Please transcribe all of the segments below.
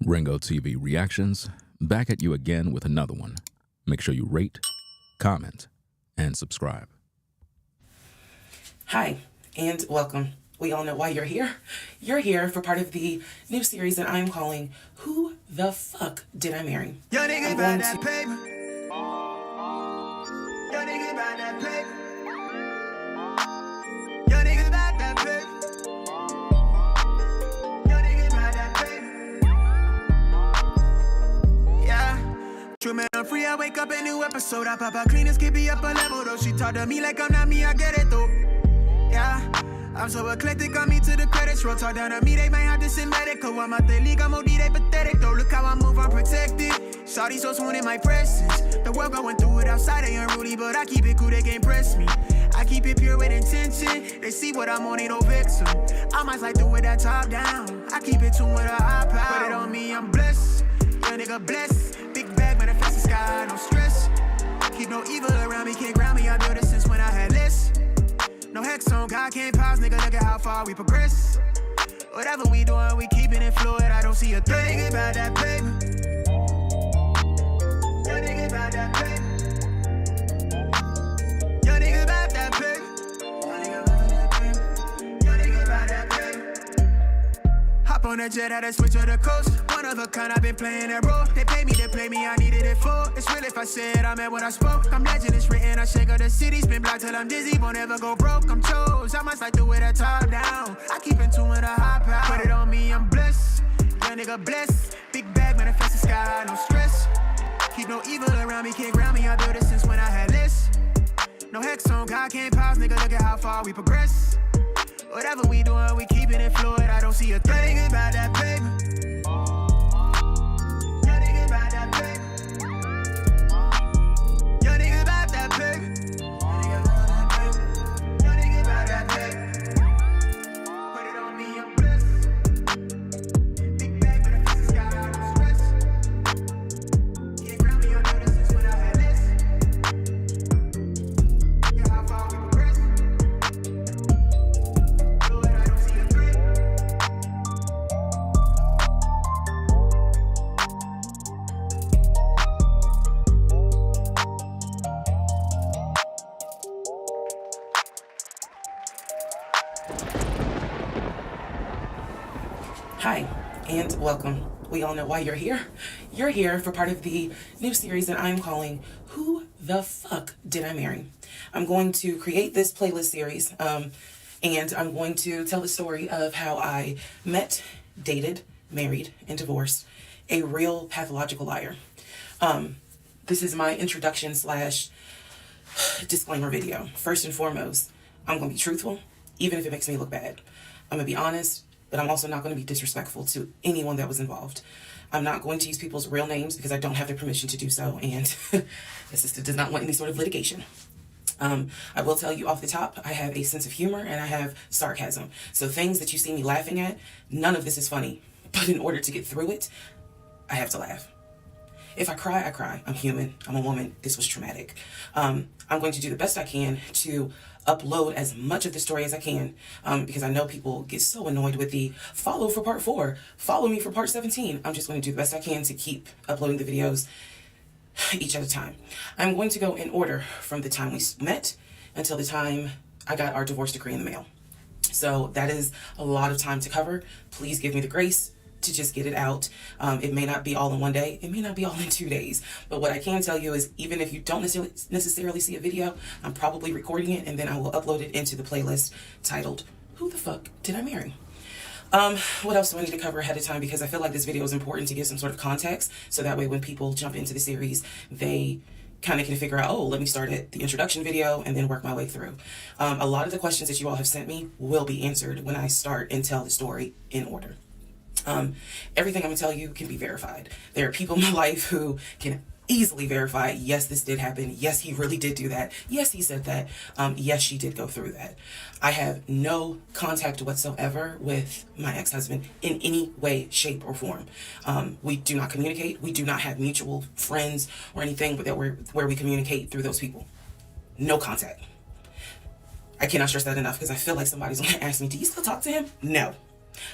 Ringo TV Reactions, back at you again with another one. Make sure you rate, comment, and subscribe. Hi, and welcome. We all know why you're here. You're here for part of the new series that I'm calling Who the Fuck Did I Marry? Your nigga buy that paper. Your nigga buy that paper. Your nigga buy that paper. Your nigga buy that paper. Yeah. True man, I'm free. I wake up a new episode. I pop out clean as can be up a level though. She talk to me like I'm not me. I get it though. Yeah. I'm so eclectic, got me to the credits roll. Talk down to me, they might have to send medical. I'm out the league, I'm OD, they pathetic though. Look how I move, I'm protected. Shawty so swoon in my presence. The world going through it outside, they unruly, but I keep it cool, they can't press me. I keep it pure with intention. They see what I'm on, ain't no vixen. I might slide through with that top down. I keep it tuned with a high power. Put it on me, I'm blessed. Young nigga blessed. Big bag, manifest the sky, no stress. Keep no evil around me, can't ground me. I built it since when I had less. No hex on, God can't pause, nigga, look at how far we progress. Whatever we doing, we keeping it fluid, I don't see a thing. Your nigga about that paper. Your nigga about that paper. Your nigga about that paper. Your nigga about that paper. Your nigga about that paper. Hop on that jet, had to switch to the coast. One of a kind, I've been playing that role. They pay me, I needed it for. It's real if I said I meant what I spoke. I'm legend, it's written, I shake up the city. Spin block till I'm dizzy, won't ever go broke. I'm chose, I must like do it a top down. I keep in tune with a high power. Put it on me, I'm blessed. Young nigga blessed. Big bag, manifest the sky, no stress. Keep no evil around me, can't ground me. I built it since when I had less. No hex on, God can't pause, nigga, look at how far we progress. Whatever we doing, we keeping it fluid, I don't see a thing. Your nigga about that paper. Your nigga about that paper. Your nigga about that paper. Your nigga about that paper. Put it on me, I'm blessed. Big bag, but I fix the sky, no stress. Can't ground me, I know this since when I had less. Yeah, how far we progress. Lord, I don't see a threat. Hi, and welcome. We all know why you're here. You're here for part of the new series that I'm calling Who the Fuck Did I Marry? I'm going to create this playlist series, and I'm going to tell the story of how I met, dated, married, and divorced a real pathological liar. This is my introduction / disclaimer video. First and foremost, I'm going to be truthful, even if it makes me look bad. I'm going to be honest, but I'm also not going to be disrespectful to anyone that was involved. I'm not going to use people's real names because I don't have their permission to do so, and the sister does not want any sort of litigation. I will tell you off the top, I have a sense of humor and I have sarcasm. So things that you see me laughing at, none of this is funny. But in order to get through it, I have to laugh. If I cry, I cry. I'm human. I'm a woman. This was traumatic. I'm going to do the best I can to upload as much of the story as I can, because I know people get so annoyed with the follow for part 4, follow me for part 17. I'm just going to do the best I can to keep uploading the videos each at a time. I'm going to go in order from the time we met until the time I got our divorce decree in the mail. So that is a lot of time to cover. Please give me the grace to just get it out. It may not be all in one day. It may not be all in 2 days. But what I can tell you is even if you don't necessarily see a video, I'm probably recording it and then I will upload it into the playlist titled, Who the Fuck Did I Marry? What else do I need to cover ahead of time? Because I feel like this video is important to give some sort of context. So that way when people jump into the series, they kind of can figure out, oh, let me start at the introduction video and then work my way through. A lot of the questions that you all have sent me will be answered when I start and tell the story in order. Everything I'm gonna tell you can be verified. There are people in my life who can easily verify, yes, this did happen. Yes, he really did do that. Yes, he said that. Yes, she did go through that. I have no contact whatsoever with my ex-husband in any way, shape, or form. We do not communicate. We do not have mutual friends or anything where we communicate through those people. No contact. I cannot stress that enough because I feel like somebody's gonna ask me, do you still talk to him? No.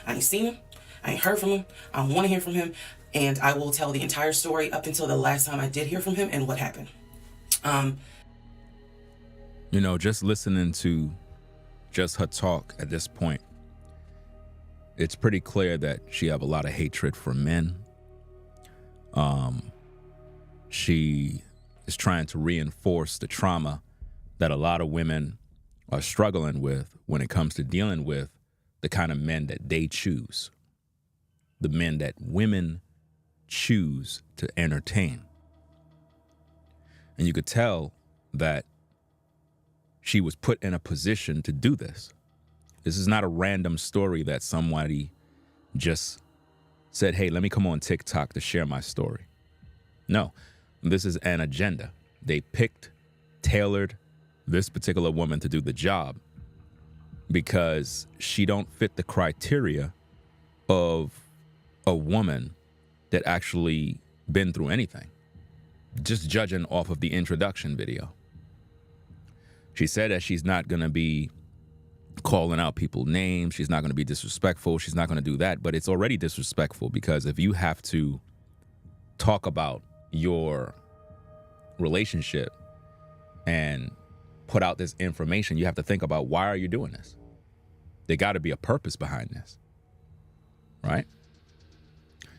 I ain't seen him. I ain't heard from him. I don't want to hear from him. And I will tell the entire story up until the last time I did hear from him and what happened. You know, just listening to just her talk at this point, it's pretty clear that she have a lot of hatred for men. She is trying to reinforce the trauma that a lot of women are struggling with when it comes to dealing with the kind of men that they choose, the men that women choose to entertain. And you could tell that she was put in a position to do this. This is not a random story that somebody just said, hey, let me come on TikTok to share my story. No, this is an agenda. They tailored this particular woman to do the job because she don't fit the criteria of a woman that actually been through anything, just judging off of the introduction video. She said that she's not going to be calling out people's names. She's not going to be disrespectful. She's not going to do that. But it's already disrespectful because if you have to talk about your relationship and put out this information, you have to think about, why are you doing this? There got to be a purpose behind this, right?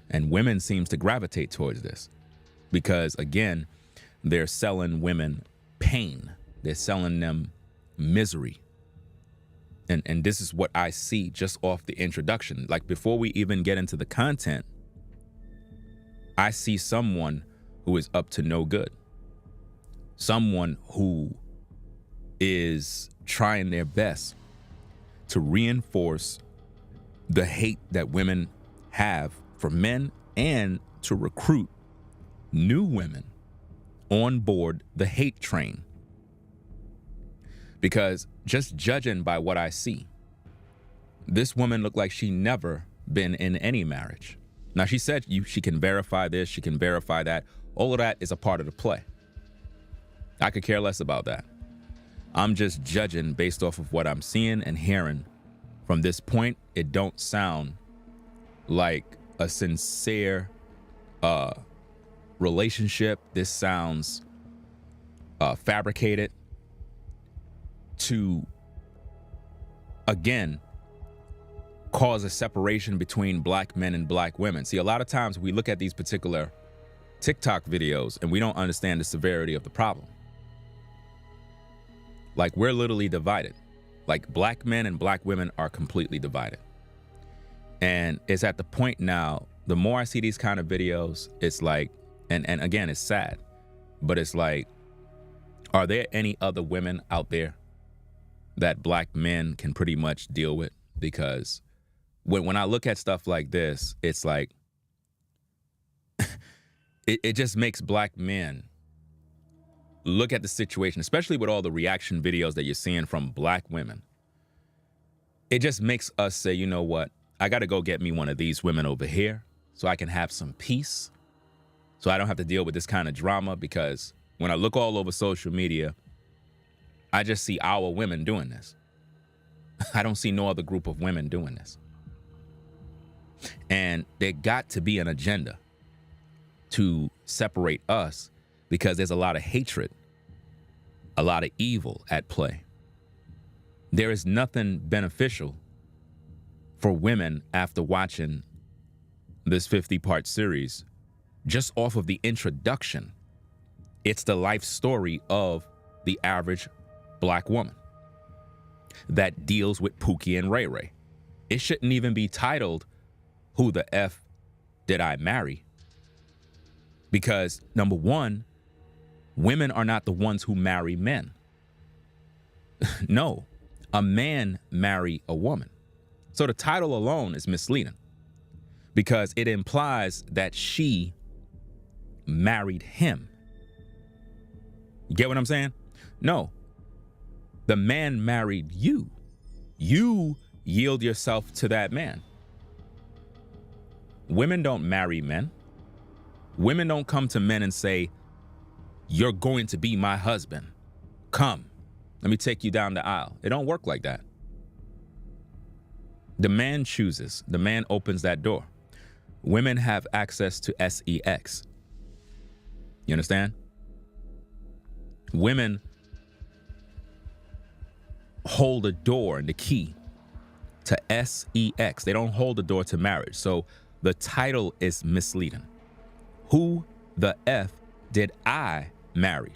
And women seems to gravitate towards this because, again, they're selling women pain. They're selling them misery. And this is what I see just off the introduction. Like, before we even get into the content, I see someone who is up to no good. Someone who is trying their best to reinforce the hate that women have for men and to recruit new women on board the hate train. Because just judging by what I see, this woman looked like she never been in any marriage. Now, she said she can verify this, she can verify that. All of that is a part of the play. I could care less about that. I'm just judging based off of what I'm seeing and hearing. From this point, it don't sound like a sincere relationship. This sounds fabricated to, again, cause a separation between black men and black women. See, a lot of times we look at these particular TikTok videos and we don't understand the severity of the problem. Like, we're literally divided. Like, black men and black women are completely divided. And it's at the point now, the more I see these kind of videos, it's like, and again, it's sad, but it's like, are there any other women out there that black men can pretty much deal with? Because when I look at stuff like this, it's like, it just makes black men look at the situation, especially with all the reaction videos that you're seeing from black women. It just makes us say, you know what? I got to go get me one of these women over here so I can have some peace, so I don't have to deal with this kind of drama. Because when I look all over social media, I just see our women doing this. I don't see no other group of women doing this. And there got to be an agenda to separate us, because there's a lot of hatred, a lot of evil at play. There is nothing beneficial for women after watching this 50-part series. Just off of the introduction, it's the life story of the average black woman that deals with Pookie and Ray Ray. It shouldn't even be titled, "Who the F Did I Marry?" Because, number one, women are not the ones who marry men. No, a man marry a woman. So the title alone is misleading because it implies that she married him. You get what I'm saying? No, the man married you. You yield yourself to that man. Women don't marry men. Women don't come to men and say, "You're going to be my husband. Come, let me take you down the aisle." It don't work like that. The man chooses. The man opens that door. Women have access to sex. You understand? Women hold a door and the key to sex. They don't hold the door to marriage. So the title is misleading. Who the F did I marry?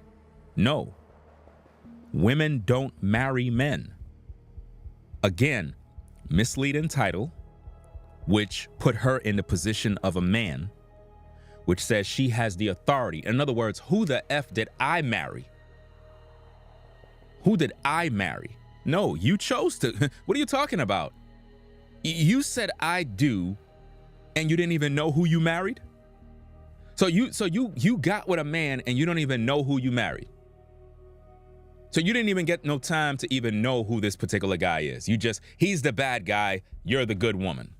No. Women don't marry men. Again, misleading title, which put her in the position of a man, which says she has the authority. In other words, who the F did I marry? Who did I marry? No, you chose to. What are you talking about? You said I do, and you didn't even know who you married? So you got with a man and you don't even know who you married. So you didn't even get no time to even know who this particular guy is. He's the bad guy, you're the good woman.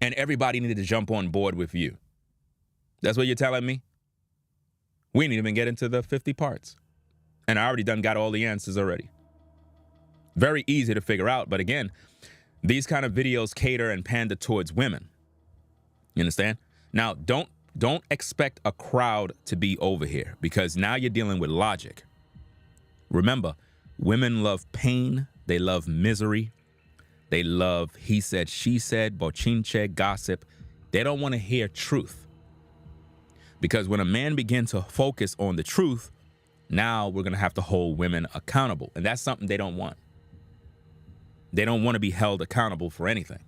And everybody needed to jump on board with you. That's what you're telling me? We didn't even get into the 50 parts. And I already got all the answers already. Very easy to figure out, but again, these kind of videos cater and pander towards women. You understand? Now, don't expect a crowd to be over here, because now you're dealing with logic. Remember, women love pain, they love misery, they love he said, she said, bochinche, gossip. They don't want to hear truth. Because when a man begins to focus on the truth, now we're going to have to hold women accountable. And that's something they don't want. They don't want to be held accountable for anything.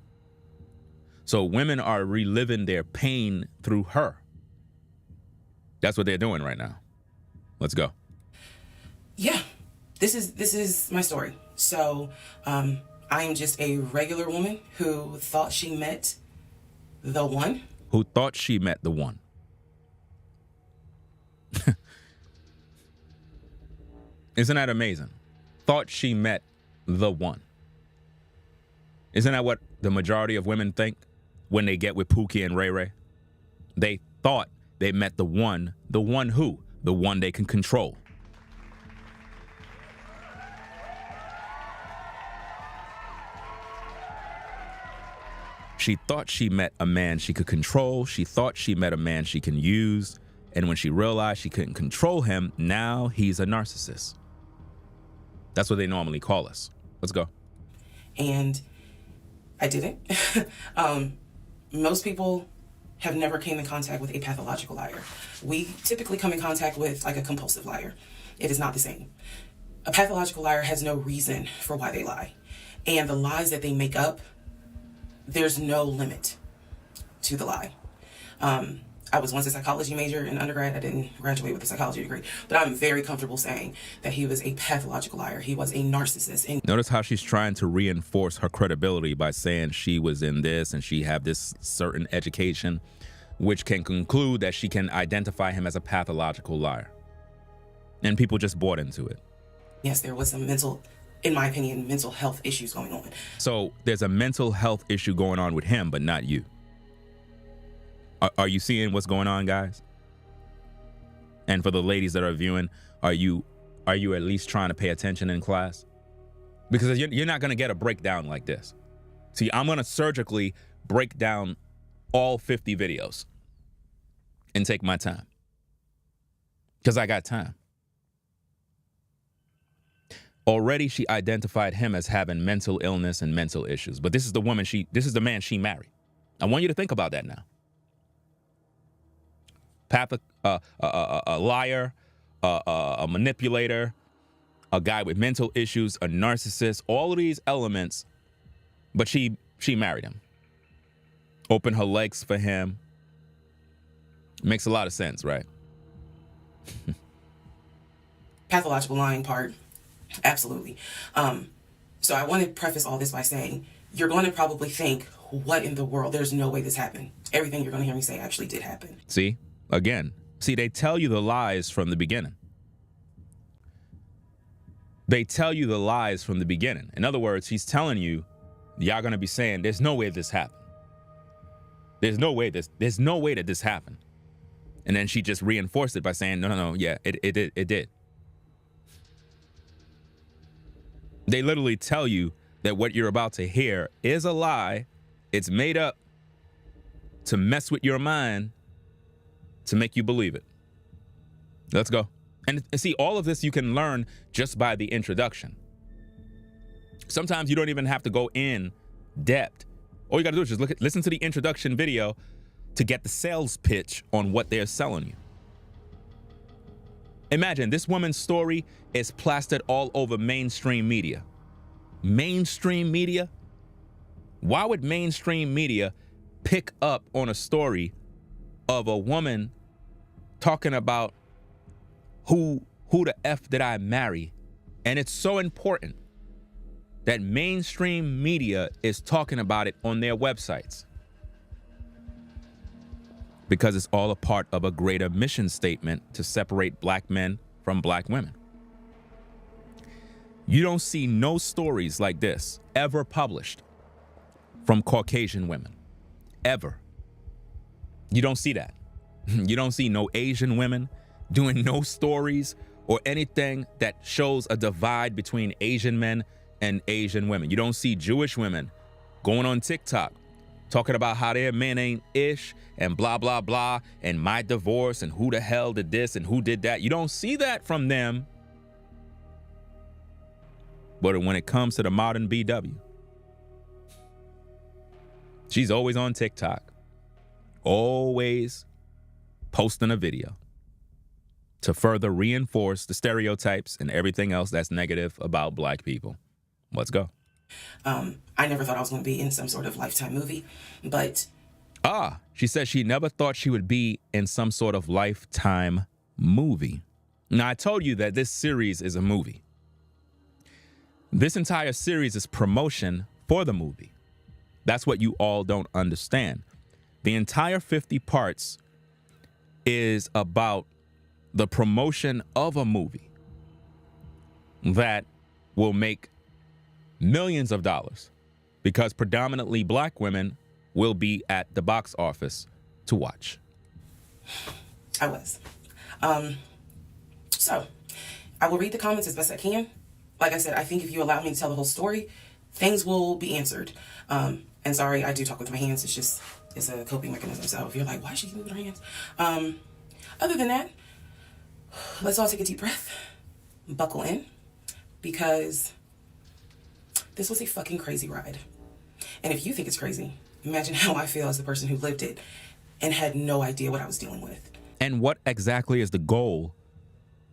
So women are reliving their pain through her. That's what they're doing right now. Let's go. Yeah, this is my story. So I am just a regular woman who thought she met the one. Who thought she met the one. Isn't that amazing? Thought she met the one. Isn't that what the majority of women think when they get with Pookie and Ray Ray? They thought they met the one who? The one they can control. She thought she met a man she could control. She thought she met a man she can use. And when she realized she couldn't control him, now he's a narcissist. That's what they normally call us. Let's go. And I didn't. Most people have never came in contact with a pathological liar. We typically come in contact with like a compulsive liar. It is not the same. A pathological liar has no reason for why they lie. And the lies that they make up, there's no limit to the lie. I was once a psychology major in undergrad. I didn't graduate with a psychology degree, but I'm very comfortable saying that he was a pathological liar. He was a narcissist. And notice how she's trying to reinforce her credibility by saying she was in this and she had this certain education, which can conclude that she can identify him as a pathological liar. And people just bought into it. Yes, there was some in my opinion, mental health issues going on. So there's a mental health issue going on with him, but not you. Are you seeing what's going on, guys? And for the ladies that are viewing, are you at least trying to pay attention in class? Because you're not going to get a breakdown like this. See, I'm going to surgically break down all 50 videos and take my time. Because I got time. Already she identified him as having mental illness and mental issues. But this is the man she married. I want you to think about that now. A liar, a manipulator, a guy with mental issues, a narcissist, all of these elements, but she married him. Opened her legs for him. Makes a lot of sense, right? Pathological lying part, absolutely. So I want to preface all this by saying, you're going to probably think, what in the world? There's no way this happened. Everything you're going to hear me say actually did happen. See? Again, they tell you the lies from the beginning. They tell you the lies from the beginning. In other words, he's telling you, y'all going to be saying, there's no way this happened. There's no way that this happened. And then she just reinforced it by saying, no, yeah, it did. They literally tell you that what you're about to hear is a lie. It's made up to mess with your mind to make you believe it. Let's go. And see, all of this you can learn just by the introduction. Sometimes you don't even have to go in depth. All you got to do is just listen to the introduction video to get the sales pitch on what they're selling you. Imagine this woman's story is plastered all over mainstream media. Mainstream media? Why would mainstream media pick up on a story of a woman talking about who the F did I marry? And it's so important that mainstream media is talking about it on their websites, because it's all a part of a greater mission statement to separate black men from black women. You don't see no stories like this ever published from Caucasian women, ever. You don't see that. You don't see no Asian women doing no stories or anything that shows a divide between Asian men and Asian women. You don't see Jewish women going on TikTok talking about how their men ain't ish and blah, blah, blah, and my divorce and who the hell did this and who did that. You don't see that from them. But when it comes to the modern BW, she's always on TikTok, always posting a video to further reinforce the stereotypes and everything else that's negative about black people. Let's go. I never thought I was going to be in some sort of Lifetime movie, but... She says she never thought she would be in some sort of Lifetime movie. Now, I told you that this series is a movie. This entire series is promotion for the movie. That's what you all don't understand. The entire 50 parts is about the promotion of a movie that will make millions of dollars, because predominantly black women will be at the box office to watch. I was. So I will read the comments as best I can. Like I said, I think if you allow me to tell the whole story, things will be answered. And sorry, I do talk with my hands. It's a coping mechanism. So if you're like, why is she moving her hands? Other than that, let's all take a deep breath, buckle in, because this was a fucking crazy ride. And if you think it's crazy, imagine how I feel as the person who lived it and had no idea what I was dealing with. And what exactly is the goal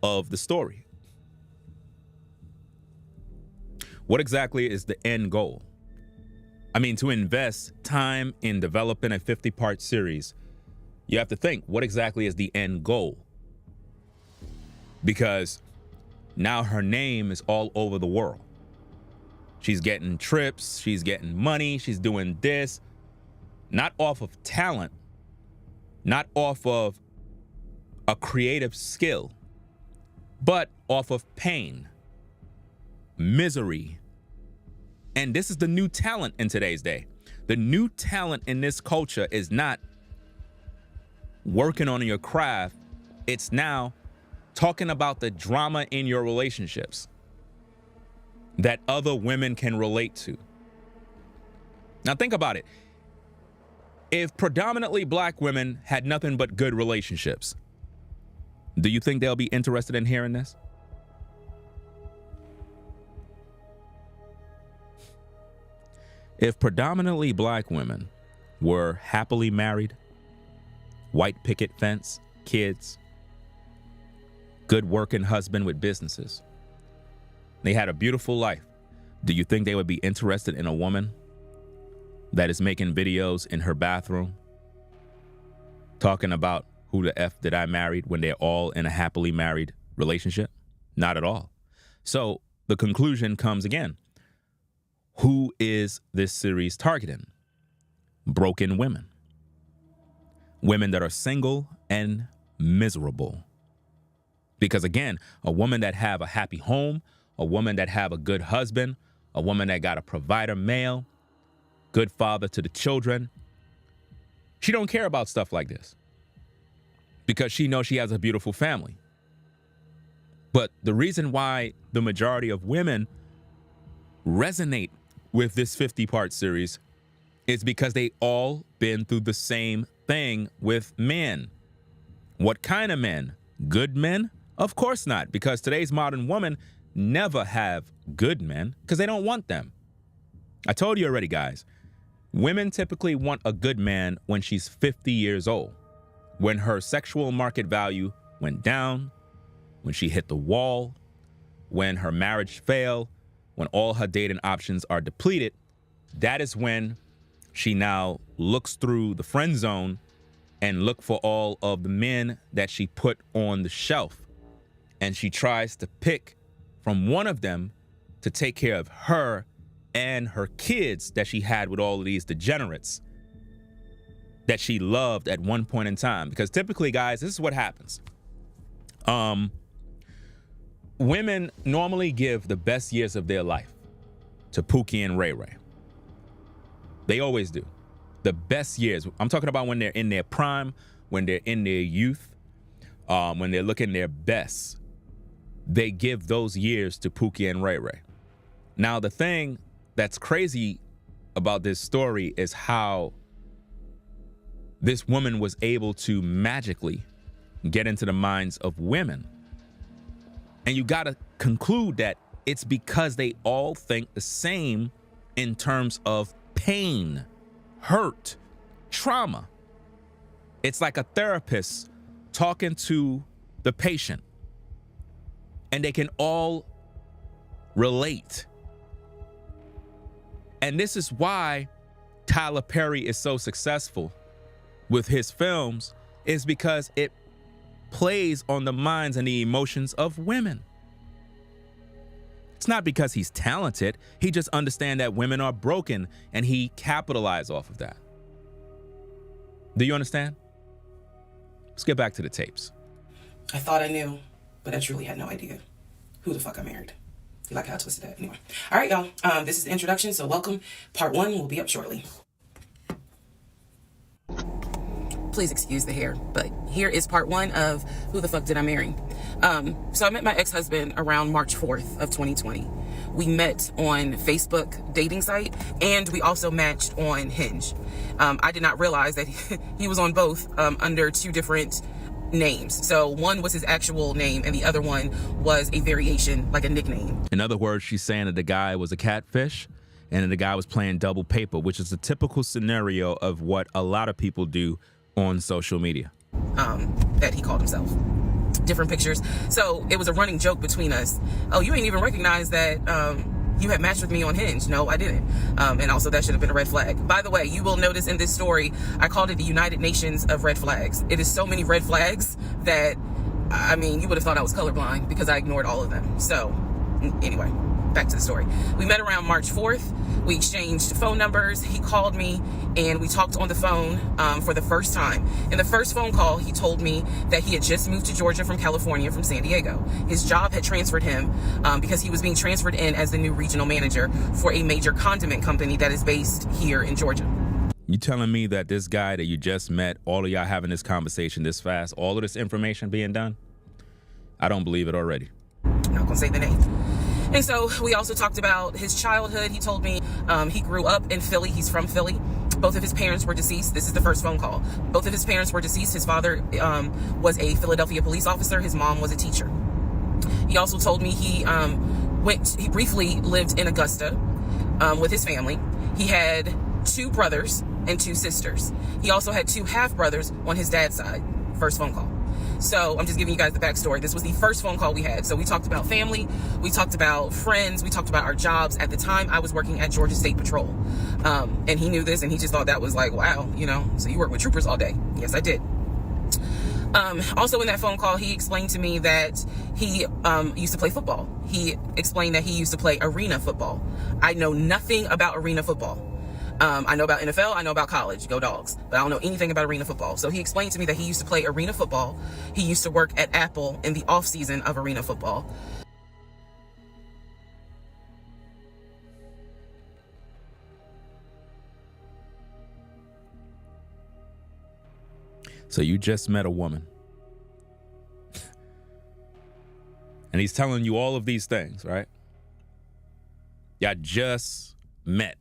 of the story? What exactly is the end goal? I mean, to invest time in developing a 50-part series, you have to think, what exactly is the end goal? Because now her name is all over the world. She's getting trips, she's getting money, she's doing this, not off of talent, not off of a creative skill, but off of pain, misery. And this is the new talent in today's day. The new talent in this culture is not working on your craft. It's now talking about the drama in your relationships that other women can relate to. Now think about it. If predominantly black women had nothing but good relationships, do you think they'll be interested in hearing this? If predominantly black women were happily married, white picket fence, kids, good working husband with businesses, they had a beautiful life, do you think they would be interested in a woman that is making videos in her bathroom talking about who the F did I married when they're all in a happily married relationship? Not at all. So the conclusion comes again. Who is this series targeting? Broken women. Women that are single and miserable. Because again, a woman that have a happy home, a woman that have a good husband, a woman that got a provider male, good father to the children, she don't care about stuff like this because she knows she has a beautiful family. But the reason why the majority of women resonate with this 50-part series is because they all been through the same thing with men. What kind of men? Good men? Of course not, because today's modern women never have good men because they don't want them. I told you already, guys. Women typically want a good man when she's 50 years old, when her sexual market value went down, when she hit the wall, when her marriage failed, when all her dating options are depleted. That is when she now looks through the friend zone and look for all of the men that she put on the shelf. And she tries to pick from one of them to take care of her and her kids that she had with all of these degenerates that she loved at one point in time. Because typically, guys, this is what happens. Women normally give the best years of their life to Pookie and Ray Ray. They always do. The best years. I'm talking about when they're in their prime, when they're in their youth, when they're looking their best. They give those years to Pookie and Ray Ray. Now, the thing that's crazy about this story is how this woman was able to magically get into the minds of women. And you got to conclude that it's because they all think the same in terms of pain, hurt, trauma. It's like a therapist talking to the patient, and they can all relate. And this is why Tyler Perry is so successful with his films, is because it plays on the minds and the emotions of women. It's not because he's talented. He just understands that women are broken, and he capitalized off of that. Do you understand? Let's get back to the tapes. I thought I knew, but I truly had no idea who the fuck I married. You like how I twisted that? Anyway. All right, y'all. This is the introduction, so welcome. Part 1 will be up shortly. Please excuse the hair, but here is part 1 of Who the Fuck Did I Marry? So I met my ex-husband around March 4th of 2020. We met on Facebook dating site, and we also matched on Hinge. I did not realize that he was on both under 2 different names. So one was his actual name, and the other one was a variation, like a nickname. In other words, she's saying that the guy was a catfish and that the guy was playing double paper, which is a typical scenario of what a lot of people do on social media. That he called himself. Different pictures. So it was a running joke between us. Oh, you ain't even recognize that you had matched with me on Hinge. No, I didn't. And also that should have been a red flag. By the way, you will notice in this story, I called it the United Nations of red flags. It is so many red flags that, I mean, you would have thought I was colorblind because I ignored all of them. So anyway, back to the story. We met around March 4th. We exchanged phone numbers. He called me and we talked on the phone for the first time. In the first phone call, he told me that he had just moved to Georgia from California from San Diego. His job had transferred him because he was being transferred in as the new regional manager for a major condiment company that is based here in Georgia. You telling me that this guy that you just met, all of y'all having this conversation this fast, all of this information being done? I don't believe it already. I'm not gonna say the name. And so we also talked about his childhood. He told me he grew up in Philly. He's from Philly. Both of his parents were deceased. This is the first phone call. Both of his parents were deceased. His father was a Philadelphia police officer. His mom was a teacher. He also told me he briefly lived in Augusta with his family. He had 2 brothers and 2 sisters. He also had 2 half-brothers on his dad's side. First phone call. So I'm just giving you guys the backstory. This was the first phone call we had. So we talked about family, we talked about friends, we talked about our jobs. At the time, I was working at Georgia State Patrol. And he knew this, and he just thought that was like, wow, you know, so you work with troopers all day. Yes, I did. Also in that phone call, he explained to me that he used to play football. He explained that he used to play arena football. I know nothing about arena football. I know about NFL, I know about college, go Dogs, but I don't know anything about arena football. So he explained to me that he used to play arena football. He used to work at Apple in the off season of arena football. So you just met a woman. And he's telling you all of these things, right? Y'all just matched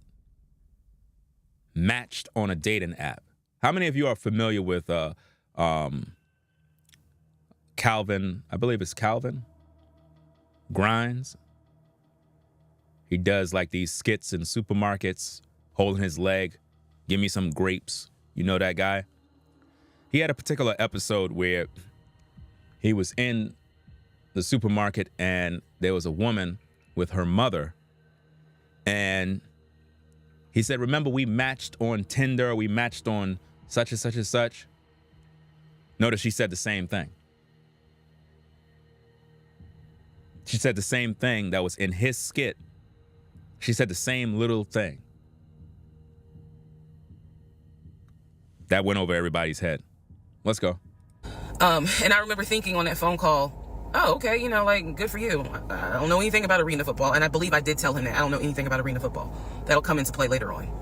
on a dating app. How many of you are familiar with Calvin? I believe it's Calvin Grimes. He does like these skits in supermarkets, holding his leg. Give me some grapes. You know that guy? He had a particular episode where he was in the supermarket and there was a woman with her mother. And he said, remember, we matched on Tinder, we matched on such and such and such. Notice she said the same thing. She said the same thing that was in his skit. She said the same little thing. That went over everybody's head. Let's go. And I remember thinking on that phone call, oh, okay, you know, like, good for you. I don't know anything about arena football. And I believe I did tell him that I don't know anything about arena football. That'll come into play later on.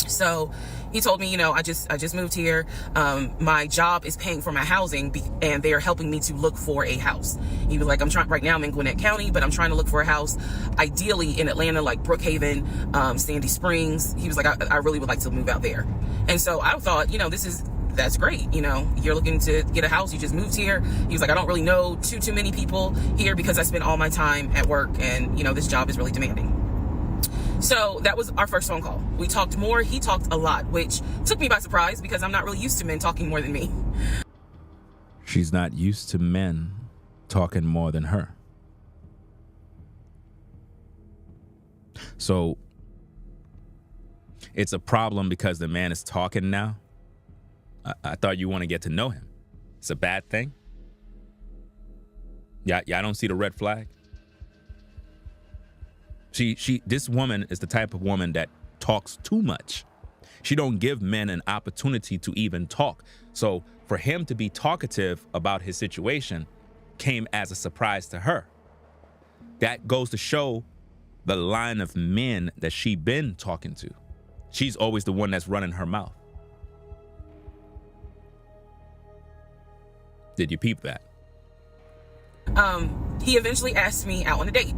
So he told me, you know, I just moved here. My job is paying for my housing and they're helping me to look for a house. He was like, right now I'm in Gwinnett County, but I'm trying to look for a house, ideally in Atlanta, like Brookhaven, Sandy Springs. He was like, I really would like to move out there. And so I thought, you know, that's great. You know, you're looking to get a house. You just moved here. He was like, I don't really know too many people here because I spend all my time at work and, you know, this job is really demanding. So that was our first phone call. We talked more. He talked a lot, which took me by surprise because I'm not really used to men talking more than me. She's not used to men talking more than her. So it's a problem because the man is talking now. I thought you want to get to know him. It's a bad thing. Yeah, I don't see the red flag. This woman is the type of woman that talks too much. She don't give men an opportunity to even talk. So for him to be talkative about his situation came as a surprise to her. That goes to show the line of men that she been talking to. She's always the one that's running her mouth. Did you peep that? He eventually asked me out on a date.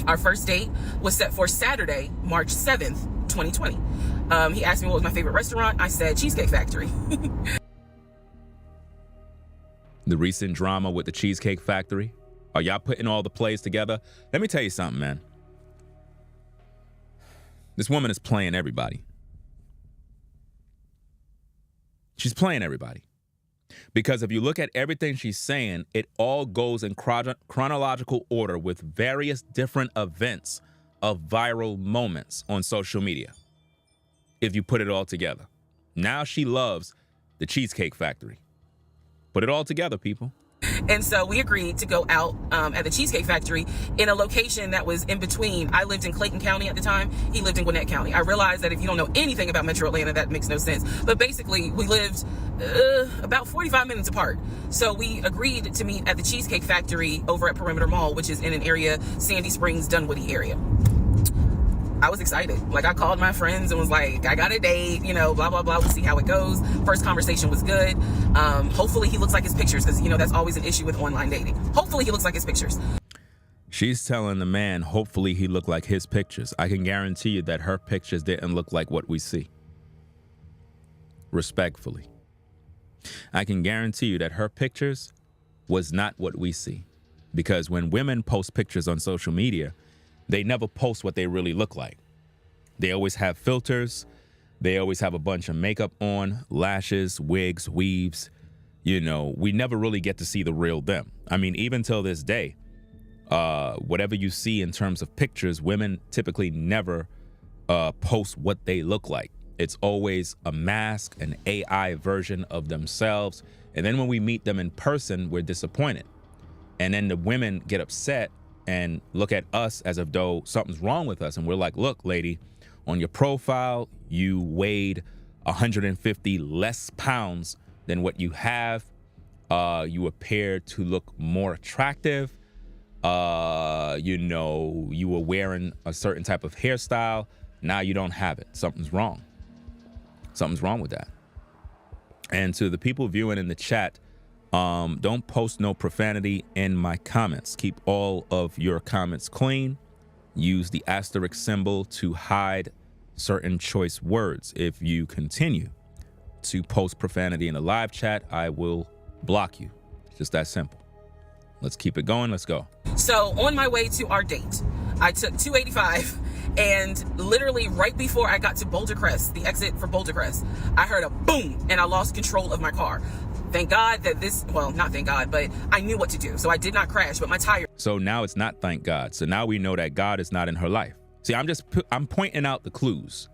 Our first date was set for Saturday, March 7th, 2020. He asked me what was my favorite restaurant. I said Cheesecake Factory. The recent drama with the Cheesecake Factory. Are y'all putting all the plays together? Let me tell you something, man. This woman is playing everybody. She's playing everybody. Because if you look at everything she's saying, it all goes in chronological order with various different events of viral moments on social media. If you put it all together. Now she loves the Cheesecake Factory. Put it all together, people. And so we agreed to go out at the Cheesecake Factory in a location that was in between. I lived in Clayton County at the time. He lived in Gwinnett County. I realized that if you don't know anything about Metro Atlanta, that makes no sense. But basically, we lived about 45 minutes apart. So we agreed to meet at the Cheesecake Factory over at Perimeter Mall, which is in an area, Sandy Springs, Dunwoody area. I was excited. Like, I called my friends and was like, I got a date, you know, blah, blah, blah. We'll see how it goes. First conversation was good. Hopefully he looks like his pictures because, you know, that's always an issue with online dating. Hopefully he looks like his pictures. She's telling the man, hopefully he looked like his pictures. I can guarantee you that her pictures didn't look like what we see. Respectfully. I can guarantee you that her pictures was not what we see. Because when women post pictures on social media, they never post what they really look like. They always have filters. They always have a bunch of makeup on, lashes, wigs, weaves. You know, we never really get to see the real them. I mean, even till this day, whatever you see in terms of pictures, women typically never post what they look like. It's always a mask, an AI version of themselves. And then when we meet them in person, we're disappointed. And then the women get upset and look at us as if though something's wrong with us. And we're like, look, lady, on your profile, you weighed 150 less pounds than what you have. You appear to look more attractive. You know, you were wearing a certain type of hairstyle. Now you don't have it. Something's wrong. Something's wrong with that. And to the people viewing in the chat, don't post no profanity in my comments. Keep all of your comments clean. use the asterisk symbol to hide certain choice words. If you continue to post profanity in the live chat, I will block you. It's just that simple. Let's keep it going. Let's go. So on my way to our date, I took 285, and literally right before I got to Boulder Crest, the exit for Boulder Crest, I heard a boom and I lost control of my car. Thank God that not thank God, but I knew what to do. So I did not crash, but my tire. So now it's not thank God. So now we know that God is not in her life. See, I'm pointing out the clues.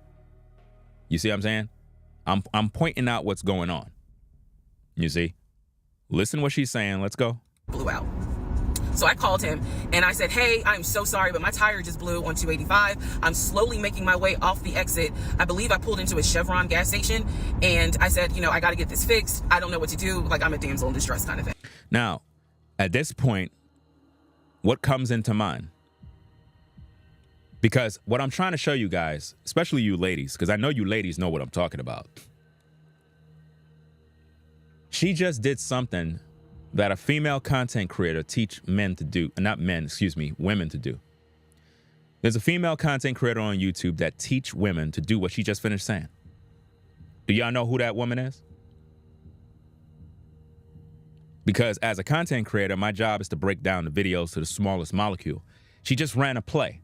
You see what I'm saying? I'm pointing out what's going on. You see? Listen what she's saying. Let's go. Blew out. So I called him and I said, hey, I'm so sorry, but my tire just blew on 285. I'm slowly making my way off the exit. I believe I pulled into a Chevron gas station, and I said, I got to get this fixed. I don't know what to do. Like, I'm a damsel in distress kind of thing. Now, at this point, what comes into mind? Because what I'm trying to show you guys, especially you ladies, because I know you ladies know what I'm talking about. She just did something that a female content creator teach men to do, women to do. There's a female content creator on YouTube that teach women to do what she just finished saying. Do y'all know who that woman is? Because as a content creator, my job is to break down the videos to the smallest molecule. She just ran a play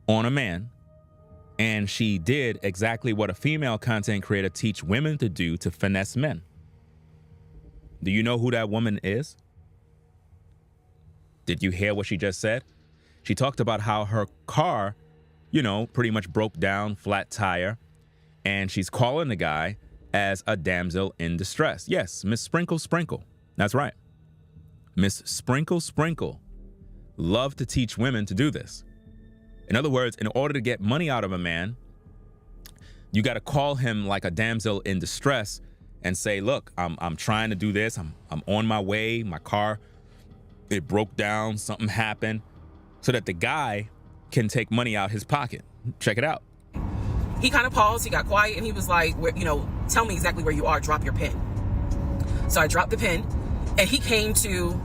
on a man, and she did exactly what a female content creator teach women to do to finesse men. Do you know who that woman is? Did you hear what she just said? She talked about how her car, pretty much broke down, flat tire, and she's calling the guy as a damsel in distress. Yes, Miss Sprinkle Sprinkle. That's right. Miss Sprinkle Sprinkle loved to teach women to do this. In other words, in order to get money out of a man, you got to call him like a damsel in distress and say, look, I'm trying to do this. I'm on my way. My car, it broke down. Something happened, so that the guy can take money out his pocket. Check it out. He kind of paused. He got quiet, and he was like, tell me exactly where you are. Drop your pin. So I dropped the pin, and he came to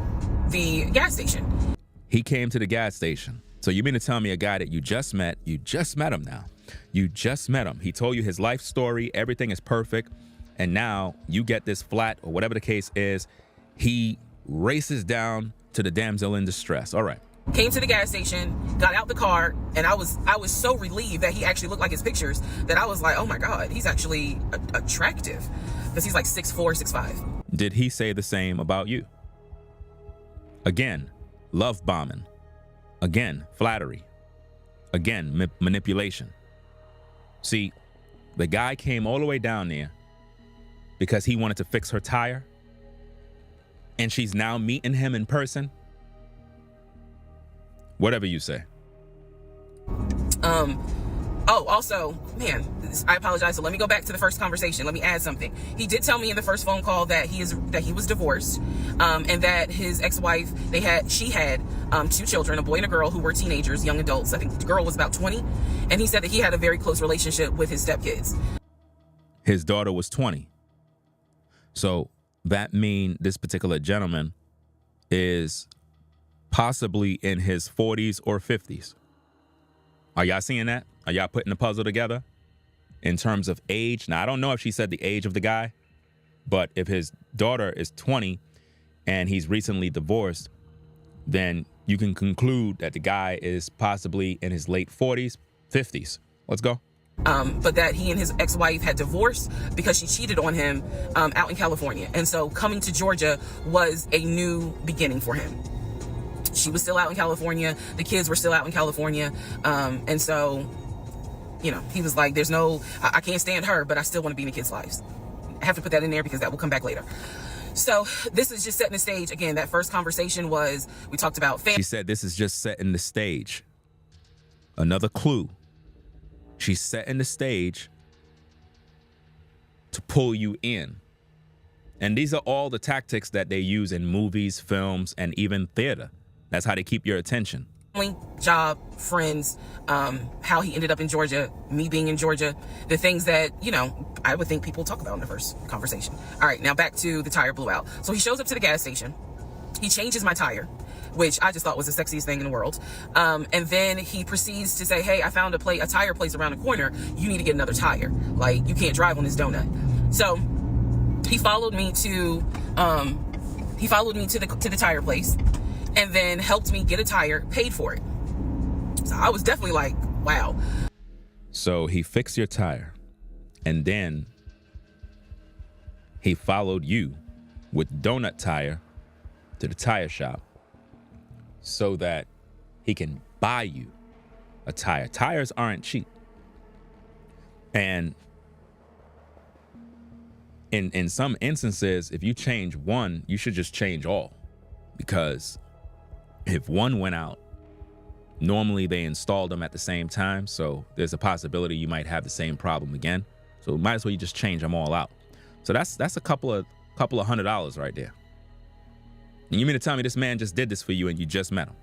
the gas station. He came to the gas station. So you mean to tell me a guy that you just met him now. You just met him. He told you his life story. Everything is perfect. And now you get this flat, or whatever the case is. He races down to the damsel in distress. All right. Came to the gas station, got out the car, and I was so relieved that he actually looked like his pictures that I was like, oh my God, he's actually attractive, because he's like 6'4", 6'5". Did he say the same about you? Again, love bombing. Again, flattery. Again, manipulation. See, the guy came all the way down there because he wanted to fix her tire, and she's now meeting him in person. Whatever you say. Also, man, I apologize. So let me go back to the first conversation. Let me add something. He did tell me in the first phone call that he was divorced, and that his ex-wife, she had 2 children, a boy and a girl, who were teenagers, young adults. I think the girl was about 20, and he said that he had a very close relationship with his stepkids. His daughter was 20. So that means this particular gentleman is possibly in his 40s or 50s. Are y'all seeing that? Are y'all putting the puzzle together in terms of age? Now, I don't know if she said the age of the guy, but if his daughter is 20 and he's recently divorced, then you can conclude that the guy is possibly in his late 40s, 50s. Let's go. But that he and his ex-wife had divorced because she cheated on him out in California. And so coming to Georgia was a new beginning for him. She was still out in California. The kids were still out in California. And so, he was like, I can't stand her, but I still want to be in the kids' lives. I have to put that in there because that will come back later. So this is just setting the stage. Again, that first conversation we talked about family. She said this is just setting the stage. Another clue. She's setting the stage to pull you in. And these are all the tactics that they use in movies, films, and even theater. That's how they keep your attention. Job, friends, how he ended up in Georgia, me being in Georgia, the things that, I would think people talk about in the first conversation. All right, now back to the tire blew out. So he shows up to the gas station. He changes my tire. which I just thought was the sexiest thing in the world. And then he proceeds to say, hey, I found a tire place around the corner. You need to get another tire. Like, you can't drive on this donut. So he followed me to the tire place, and then helped me get a tire, paid for it. So I was definitely like, wow. So he fixed your tire, and then he followed you with donut tire to the tire shop so that he can buy you a tire. Tires aren't cheap. And in some instances, if you change one, you should just change all. Because if one went out, normally they installed them at the same time. So there's a possibility you might have the same problem again. So might as well you just change them all out. So that's a couple of $100 right there. And you mean to tell me this man just did this for you and you just met him?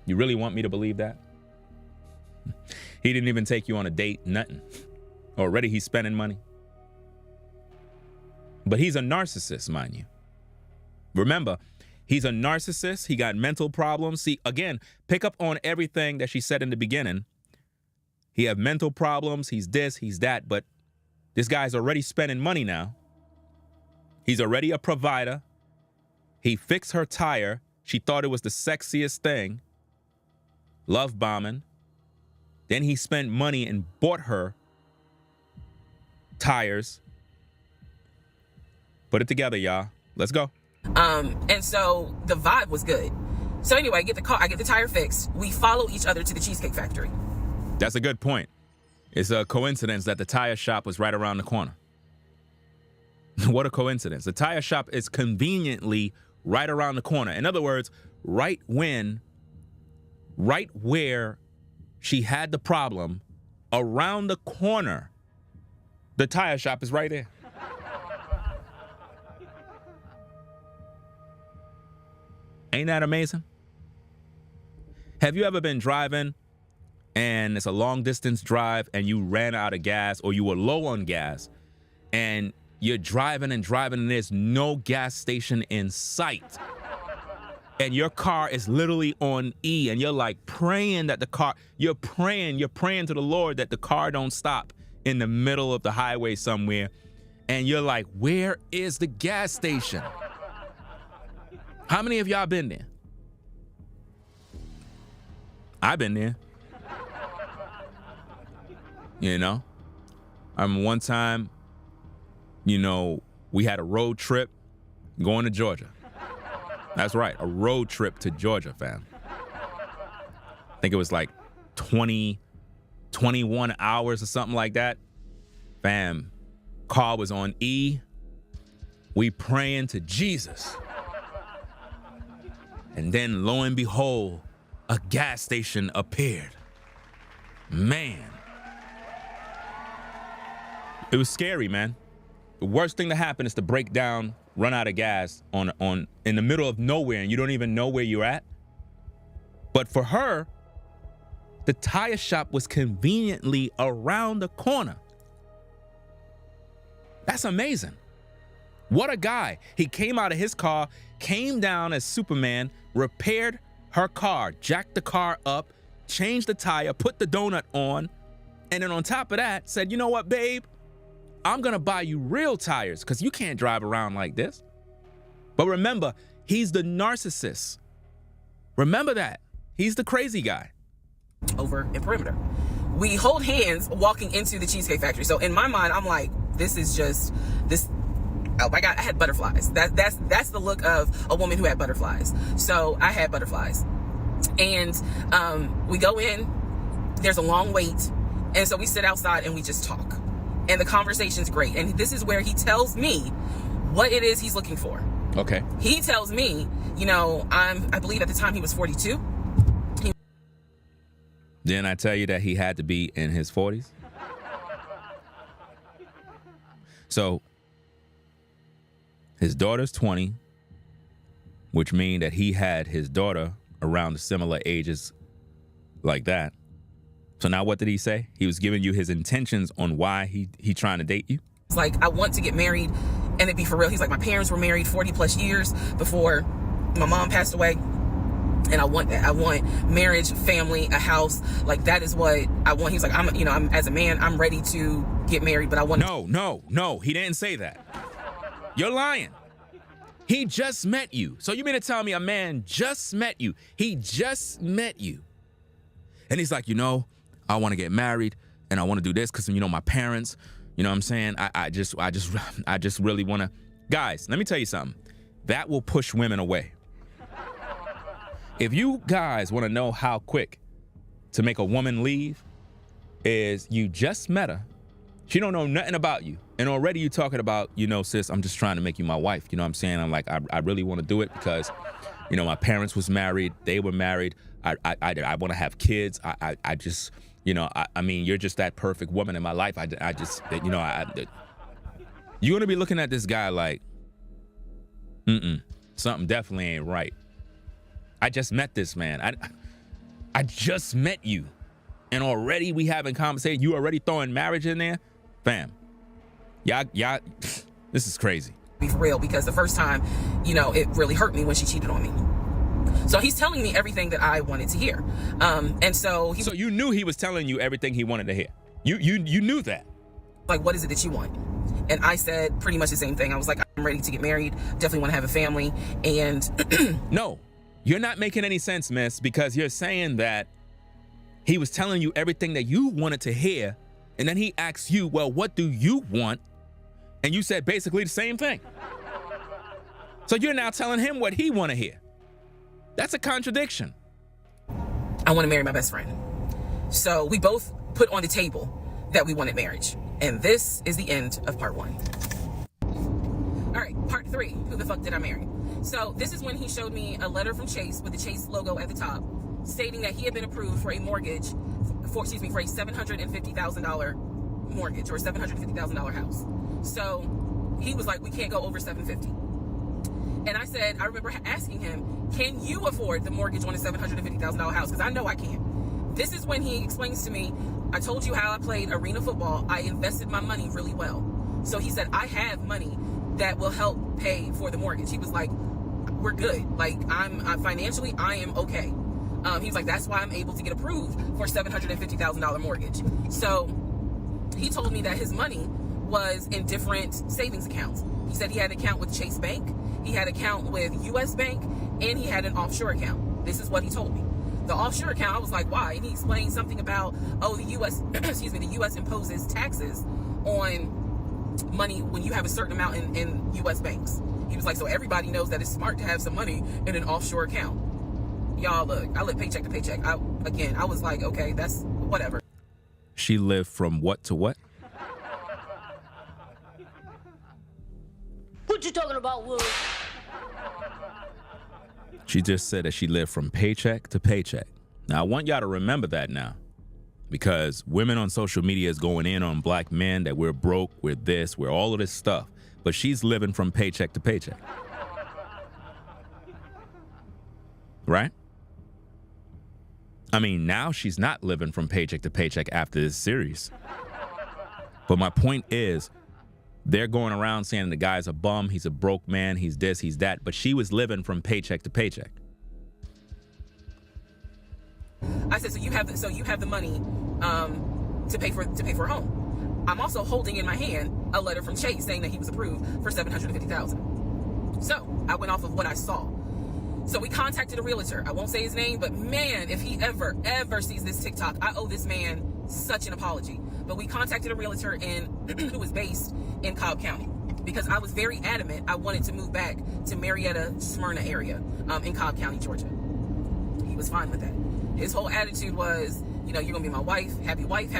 You really want me to believe that? He didn't even take you on a date, nothing. Already he's spending money. But he's a narcissist, mind you. Remember, he's a narcissist. He got mental problems. See, again, pick up on everything that she said in the beginning. He have mental problems. He's this, he's that. But this guy's already spending money now. He's already a provider. He fixed her tire. She thought it was the sexiest thing. Love bombing. Then he spent money and bought her tires. Put it together, y'all. Let's go. And so the vibe was good. So anyway, I get the tire fixed. We follow each other to the Cheesecake Factory. That's a good point. It's a coincidence that the tire shop was right around the corner. What a coincidence. The tire shop is conveniently right around the corner. In other words, right where she had the problem, around the corner, the tire shop is right there. Ain't that amazing? Have you ever been driving and it's a long distance drive and you ran out of gas or you were low on gas and you're driving and there's no gas station in sight and your car is literally on E and you're like praying that you're praying to the Lord that the car don't stop in the middle of the highway somewhere, and you're like, where is the gas station? How many of y'all been there? I've been there. You know? One time, we had a road trip going to Georgia. That's right, a road trip to Georgia, fam. I think it was like 21 hours or something like that. Fam, car was on E. We praying to Jesus. And then, lo and behold, a gas station appeared. Man. It was scary, man. The worst thing to happen is to break down, run out of gas in the middle of nowhere, and you don't even know where you're at. But for her, the tire shop was conveniently around the corner. That's amazing. What a guy. He came out of his car, came down as Superman, repaired her car, jacked the car up, changed the tire, put the donut on, and then on top of that said, you know what, babe? I'm gonna buy you real tires because you can't drive around like this. But remember, he's the narcissist. Remember that. He's the crazy guy. Over in perimeter. We hold hands walking into the Cheesecake Factory. So in my mind, I'm like, this is just this. Oh my God, I had butterflies. That's the look of a woman who had butterflies. So I had butterflies. And we go in, there's a long wait. And so we sit outside and we just talk. And the conversation's great. And this is where he tells me what it is he's looking for. Okay. He tells me, I believe at the time he was 42. Didn't I tell you that he had to be in his 40s? So his daughter's 20, which means that he had his daughter around the similar ages like that. So now what did he say? He was giving you his intentions on why he trying to date you? It's like, I want to get married and it be for real. He's like, my parents were married 40 plus years before my mom passed away. And I want that. I want marriage, family, a house. Like, that is what I want. He's like, I'm as a man, I'm ready to get married, but I want. No. He didn't say that. You're lying. He just met you. So you mean to tell me a man just met you? He just met you. And he's like, I want to get married and I want to do this because, my parents, what I'm saying? I just really want to. Guys, let me tell you something. That will push women away. If you guys want to know how quick to make a woman leave, is you just met her. She don't know nothing about you. And already you talking about, sis, I'm just trying to make you my wife. You know what I'm saying? I'm like, I really want to do it because, my parents was married. They were married. I want to have kids. I just, I mean, you're just that perfect woman in my life. I just, you're going to be looking at this guy like, something definitely ain't right. I just met this man. I just met you. And already we having conversation. You already throwing marriage in there? Fam. Y'all, this is crazy. Be for real, because the first time, it really hurt me when she cheated on me. So he's telling me everything that I wanted to hear. So you knew he was telling you everything he wanted to hear. You knew that. Like, what is it that you want? And I said pretty much the same thing. I was like, I'm ready to get married. Definitely want to have a family. And no, you're not making any sense, miss, because you're saying that he was telling you everything that you wanted to hear. And then he asks you, well, what do you want? And you said basically the same thing. So you're now telling him what he want to hear. That's a contradiction. I want to marry my best friend. So we both put on the table that we wanted marriage. And this is the end of part 1. All right, part 3, who the fuck did I marry? So this is when he showed me a letter from Chase with the Chase logo at the top, stating that he had been approved for a mortgage, for a $750,000 mortgage, or a $750,000 house. So he was like, we can't go over $750,000. And I said, I remember asking him, can you afford the mortgage on a $750,000 house? Because I know I can't. This is when he explains to me, I told you how I played arena football. I invested my money really well. So he said, I have money that will help pay for the mortgage. He was like, we're good. Like, I'm financially, I am okay. He was like, that's why I'm able to get approved for $750,000 mortgage. So he told me that his money was in different savings accounts. He said he had an account with Chase Bank, he had an account with US Bank, and he had an offshore account. This is what he told me. The offshore account, I was like, why? And he explained something about, the US, the US imposes taxes on money when you have a certain amount in US banks. He was like, so everybody knows that it's smart to have some money in an offshore account. Y'all, look, I live paycheck to paycheck. I was like, okay, that's whatever. She lived from what to what? What you talking about, Will? She just said that she lived from paycheck to paycheck. Now, I want y'all to remember that now, because women on social media is going in on black men that we're broke, we're this, we're all of this stuff. But she's living from paycheck to paycheck. Right? I mean, now she's not living from paycheck to paycheck after this series. But my point is, they're going around saying the guy's a bum, he's a broke man, he's this, he's that, but she was living from paycheck to paycheck. I said, so you have the money to pay for a home. I'm also holding in my hand a letter from Chase saying that he was approved for $750,000. So I went off of what I saw. So we contacted a realtor. I won't say his name, but man, if he ever sees this TikTok, I owe this man such an apology. But we contacted a realtor who was based in Cobb County, because I was very adamant I wanted to move back to Marietta, Smyrna area in Cobb County, Georgia. He was fine with that. His whole attitude was, you're gonna be my wife, happy life.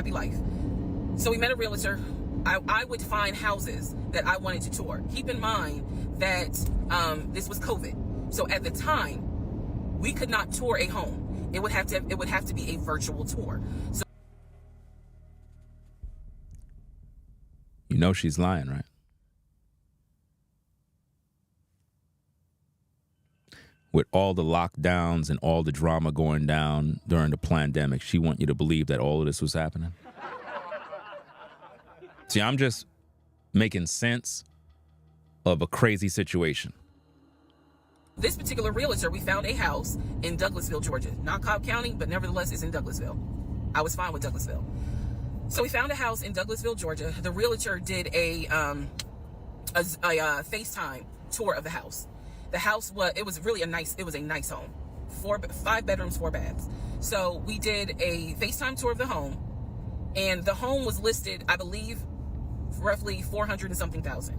So we met a realtor. I would find houses that I wanted to tour. Keep in mind that this was COVID. So at the time, we could not tour a home. It would have to be a virtual tour. So she's lying, right? With all the lockdowns and all the drama going down during the pandemic, she want you to believe that all of this was happening. See, I'm just making sense of a crazy situation. This particular realtor, we found a house in Douglasville, Georgia. Not Cobb County, but nevertheless, it's in Douglasville. I was fine with Douglasville. So we found a house in Douglasville, Georgia. The realtor did a FaceTime tour of the house. The house was a nice home. 5 bedrooms, 4 baths. So we did a FaceTime tour of the home, and the home was listed, I believe, roughly 400 and something thousand.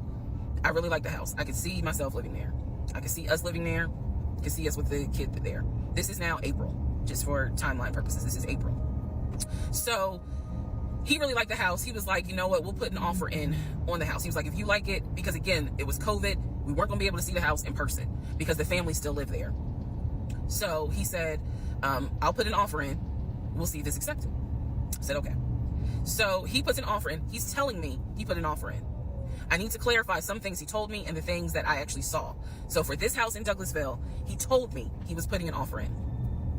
I really like the house. I could see myself living there. I could see us living there. I could see us with the kid there. This is now April, just for timeline purposes. This is April. So he really liked the house. He was like, you know what, we'll put an offer in on the house. He was like, if you like it, because again, it was COVID, we weren't going to be able to see the house in person because the family still lived there. So he said, I'll put an offer in. We'll see if it's accepted. I said, okay. So he puts an offer in. He's telling me he put an offer in. I need to clarify some things he told me and the things that I actually saw. So for this house in Douglasville, he told me he was putting an offer in.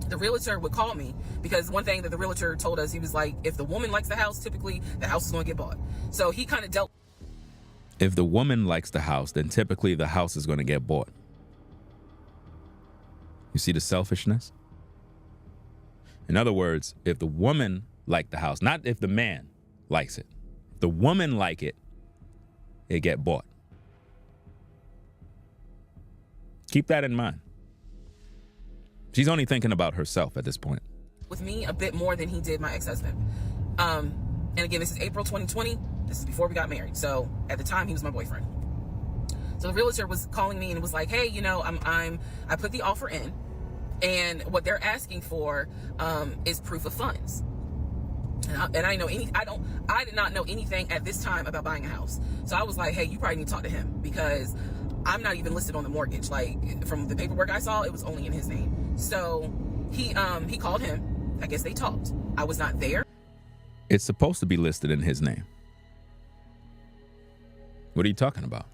The realtor would call me because one thing that the realtor told us, he was like, if the woman likes the house, typically the house is going to get bought. So he kind of dealt. If the woman likes the house, then typically the house is going to get bought. You see the selfishness? In other words, if the woman liked the house, not if the man likes it, if the woman like it, it get bought. Keep that in mind. She's only thinking about herself at this point. With me a bit more than he did my ex-husband. And again, this is April 2020. This is before we got married. So at the time, he was my boyfriend. So the realtor was calling me and was like, hey, you know, I put the offer in, and what they're asking for is proof of funds. And I did not know anything at this time about buying a house. So I was like, hey, you probably need to talk to him because I'm not even listed on the mortgage. Like, from the paperwork I saw, it was only in his name. So he called him. I guess they talked. I was not there. It's supposed to be listed in his name. What are you talking about?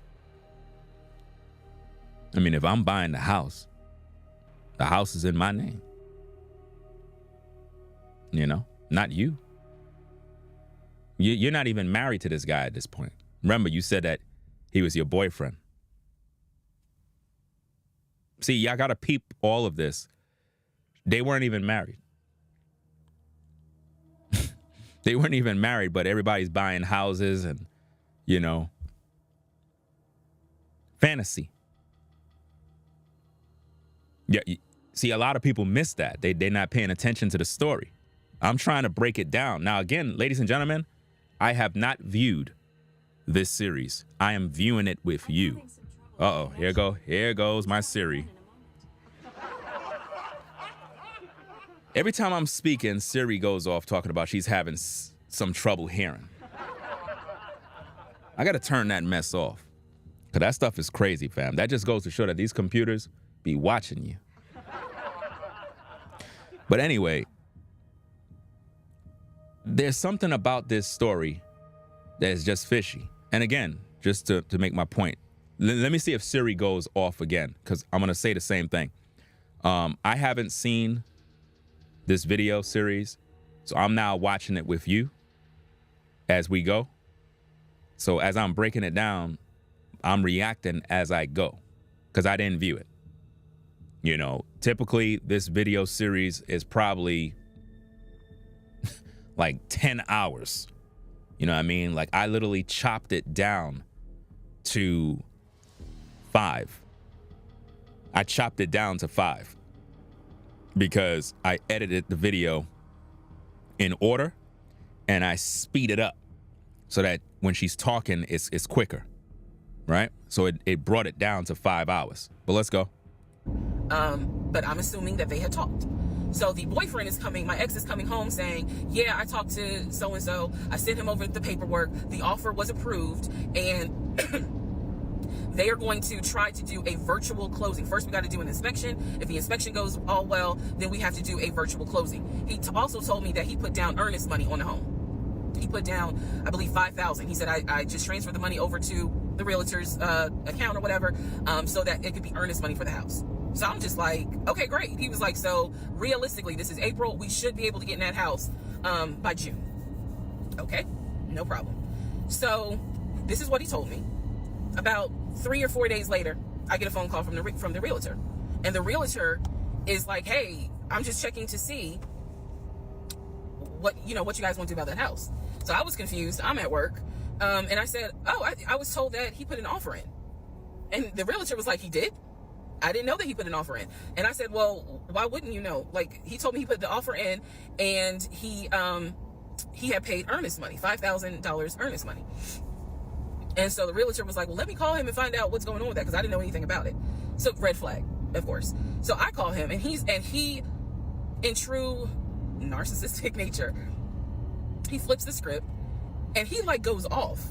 I mean, if I'm buying the house is in my name. You know, not you. You're not even married to this guy at this point. Remember, you said that he was your boyfriend. See, y'all got to peep all of this. They weren't even married. They weren't even married, but everybody's buying houses and, you know, fantasy. Yeah, see, a lot of people miss that. They're not paying attention to the story. I'm trying to break it down. Now, again, ladies and gentlemen, I have not viewed this series. I am viewing it with you. Uh-oh, here goes my Siri. Every time I'm speaking, Siri goes off talking about she's having some trouble hearing. I got to turn that mess off. Because that stuff is crazy, fam. That just goes to show that these computers be watching you. But anyway, there's something about this story that is just fishy. And again, just to make my point, let me see if Siri goes off again, because I'm going to say the same thing. I haven't seen this video series, so I'm now watching it with you as we go. So as I'm breaking it down, I'm reacting as I go because I didn't view it. You know, typically this video series is probably like 10 hours. You know what I mean? Like, I literally chopped it down to 5. I chopped it down to 5 because I edited the video in order and I speed it up so that when she's talking, it's quicker, right? So it brought it down to 5 hours. But let's go. But I'm assuming that they had talked. So the boyfriend is coming, my ex is coming home saying, yeah, I talked to so-and-so. I sent him over the paperwork. The offer was approved. And they are going to try to do a virtual closing. First, we got to do an inspection. If the inspection goes all well, then we have to do a virtual closing. He also told me that he put down earnest money on the home. He put down, I believe, $5,000. He said, I just transferred the money over to the realtor's account or whatever, so that it could be earnest money for the house. So I'm just like, okay, great. He was like, so realistically, this is April. We should be able to get in that house by June. Okay, no problem. So this is what he told me. About 3 or 4 days later, I get a phone call from the realtor, and the realtor is like, "Hey, I'm just checking to see what you guys want to do about that house." So I was confused. I'm at work, and I said, "Oh, I was told that he put an offer in," and the realtor was like, "He did? I didn't know that he put an offer in." And I said, "Well, why wouldn't you know? Like, he told me he put the offer in, and he had paid earnest money, $5,000 earnest money." And so the realtor was like, "Well, let me call him and find out what's going on with that, because I didn't know anything about it." So red flag, of course. So I call him, and he, in true narcissistic nature, he flips the script, and he like goes off.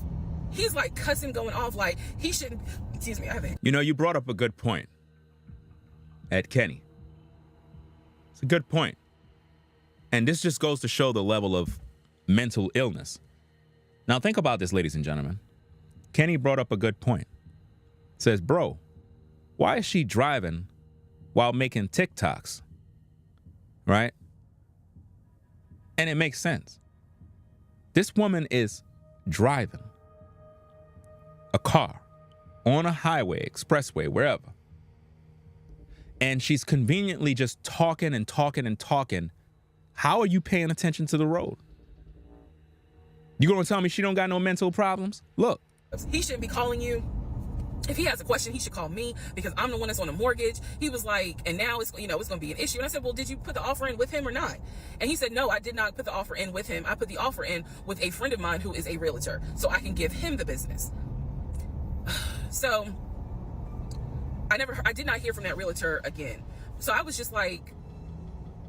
He's like cussing, going off, like he shouldn't. Excuse me, I have a. You brought up a good point, Ed Kenny. It's a good point. And this just goes to show the level of mental illness. Now think about this, ladies and gentlemen. Kenny brought up a good point. Says, bro, why is she driving while making TikToks? Right? And it makes sense. This woman is driving a car on a highway, expressway, wherever. And she's conveniently just talking and talking and talking. How are you paying attention to the road? You gonna tell me she don't got no mental problems? Look. He shouldn't be calling you. If he has a question, he should call me, because I'm the one that's on a mortgage. He was like, and now it's going to be an issue. And I said, well, did you put the offer in with him or not? And he said, no, I did not put the offer in with him. I put the offer in with a friend of mine who is a realtor, so I can give him the business. So I did not hear from that realtor again. So I was just like,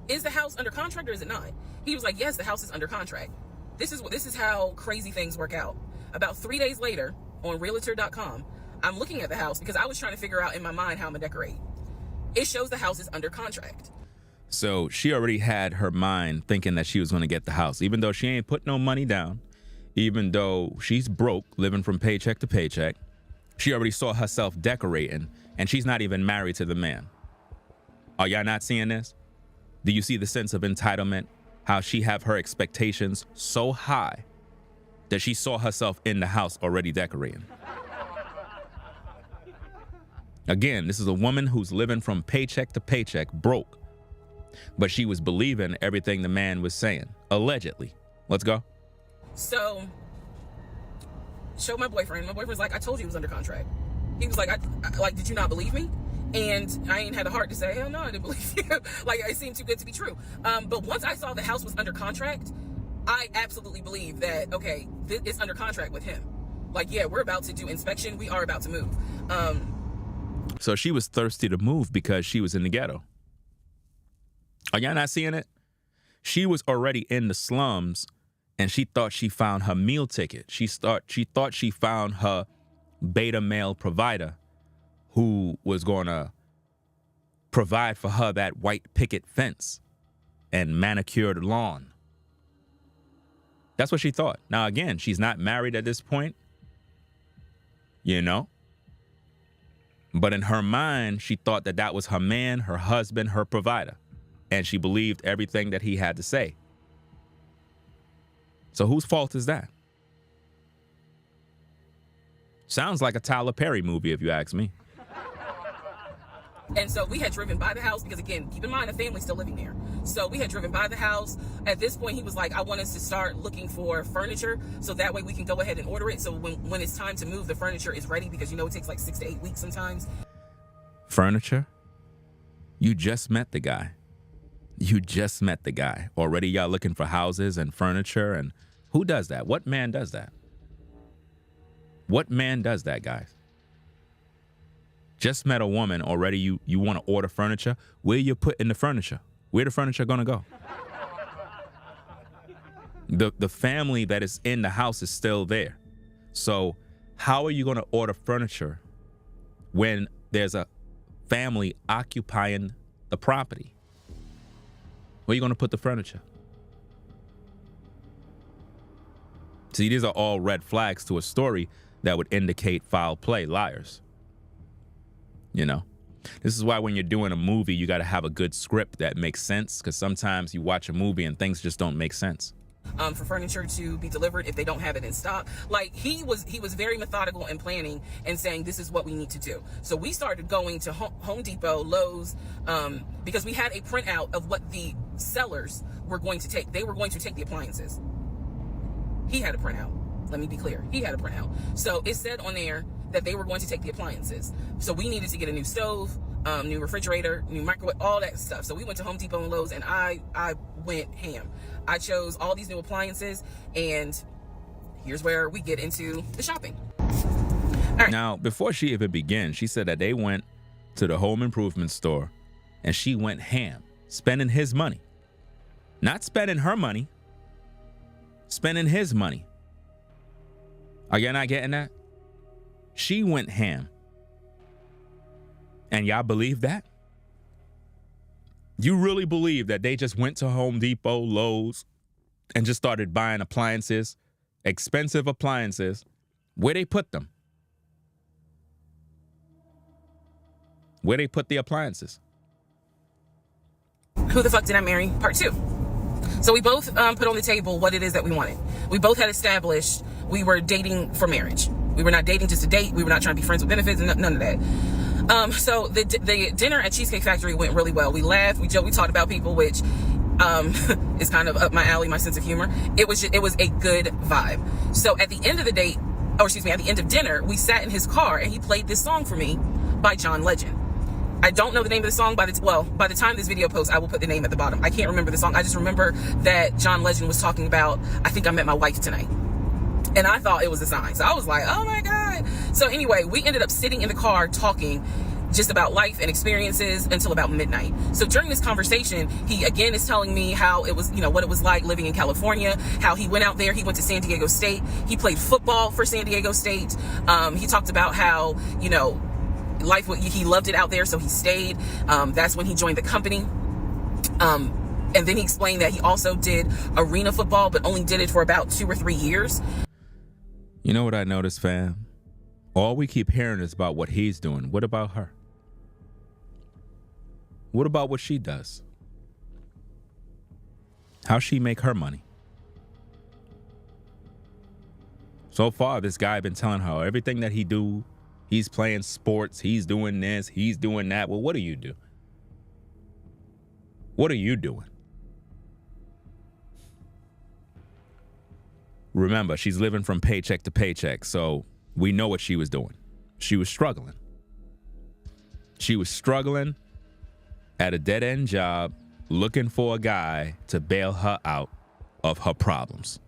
is the house under contract or is it not? He was like, yes, the house is under contract. This is how crazy things work out. About 3 days later, on realtor.com, I'm looking at the house because I was trying to figure out in my mind how I'm gonna decorate. It shows the house is under contract. So she already had her mind thinking that she was going to get the house, even though she ain't put no money down, even though she's broke, living from paycheck to paycheck. She already saw herself decorating, and she's not even married to the man. Are y'all not seeing this? Do you see the sense of entitlement? How she have her expectations so high that she saw herself in the house already decorating. Again, this is a woman who's living from paycheck to paycheck, broke. But she was believing everything the man was saying, allegedly. Let's go. So, showed my boyfriend. My boyfriend's like, I told you it was under contract. He was like, did you not believe me? And I ain't had the heart to say, hell no, I didn't believe you. Like, it seemed too good to be true. But once I saw the house was under contract, I absolutely believe that, okay, it's under contract with him. Like, yeah, we're about to do inspection. We are about to move. So she was thirsty to move because she was in the ghetto. Are y'all not seeing it? She was already in the slums, and she thought she found her meal ticket. She thought she found her beta male provider who was going to provide for her that white picket fence and manicured lawn. That's what she thought. Now, again, she's not married at this point, But in her mind, she thought that was her man, her husband, her provider. And she believed everything that he had to say. So whose fault is that? Sounds like a Tyler Perry movie, if you ask me. And so we had driven by the house because, again, keep in mind, the family's still living there. So we had driven by the house. At this point, he was like, I want us to start looking for furniture so that way we can go ahead and order it. So when it's time to move, the furniture is ready, because, it takes like 6 to 8 weeks sometimes. Furniture? You just met the guy. Already y'all looking for houses and furniture. And who does that? What man does that? What man does that, guys? Just met a woman already. You want to order furniture. Where you putting the furniture? Where the furniture gonna go? The family that is in the house is still there. So how are you gonna order furniture when there's a family occupying the property? Where are you gonna put the furniture? See, these are all red flags to a story that would indicate foul play, liars. This is why when you're doing a movie, you got to have a good script that makes sense, because sometimes you watch a movie and things just don't make sense. for furniture to be delivered if they don't have it in stock. Like, he was very methodical in planning and saying, this is what we need to do. So we started going to Home Depot, Lowe's, because we had a printout of what the sellers were going to take. They were going to take the appliances. He had a printout. Let me be clear. He had a printout. So it said on there that they were going to take the appliances. So we needed to get a new stove, new refrigerator, new microwave, all that stuff. So we went to Home Depot and Lowe's, and I went ham. I chose all these new appliances, and here's where we get into the shopping. All right. Now, before she even began, she said that they went to the home improvement store and she went ham, spending his money. Not spending her money, spending his money. Are you not getting that? She went ham. And y'all believe that? You really believe that they just went to Home Depot, Lowe's, and just started buying appliances, expensive appliances? Where they put them? Where they put the appliances? Who the fuck did I marry? Part 2. So we both put on the table what it is that we wanted. We both had established we were dating for marriage. We were not dating just to date. We were not trying to be friends with benefits, and none of that. So the dinner at Cheesecake Factory went really well. We laughed, we joked, we talked about people, which is kind of up my alley, my sense of humor. It was a good vibe. So at the end of the date, at the end of dinner, we sat in his car and he played this song for me by John Legend. I don't know the name of the song. By the time this video posts, I will put the name at the bottom. I can't remember the song. I just remember that John Legend was talking about, I think I met my wife tonight. And I thought it was a sign. So I was like, oh my God. So anyway, we ended up sitting in the car talking just about life and experiences until about midnight. So during this conversation, he again is telling me how it was, what it was like living in California, how he went out there, he went to San Diego State, he played football for San Diego State. He talked about how, life, he loved it out there, so he stayed. That's when he joined the company. And then he explained that he also did arena football, but only did it for about 2 or 3 years. You know what I noticed, fam? All we keep hearing is about what he's doing. What about her? What about what she does? How she make her money? So far, this guy been telling her everything that he do. He's playing sports. He's doing this. He's doing that. Well, what do you do? What are you doing? Remember, she's living from paycheck to paycheck, so we know what she was doing. She was struggling. She was struggling at a dead-end job, looking for a guy to bail her out of her problems.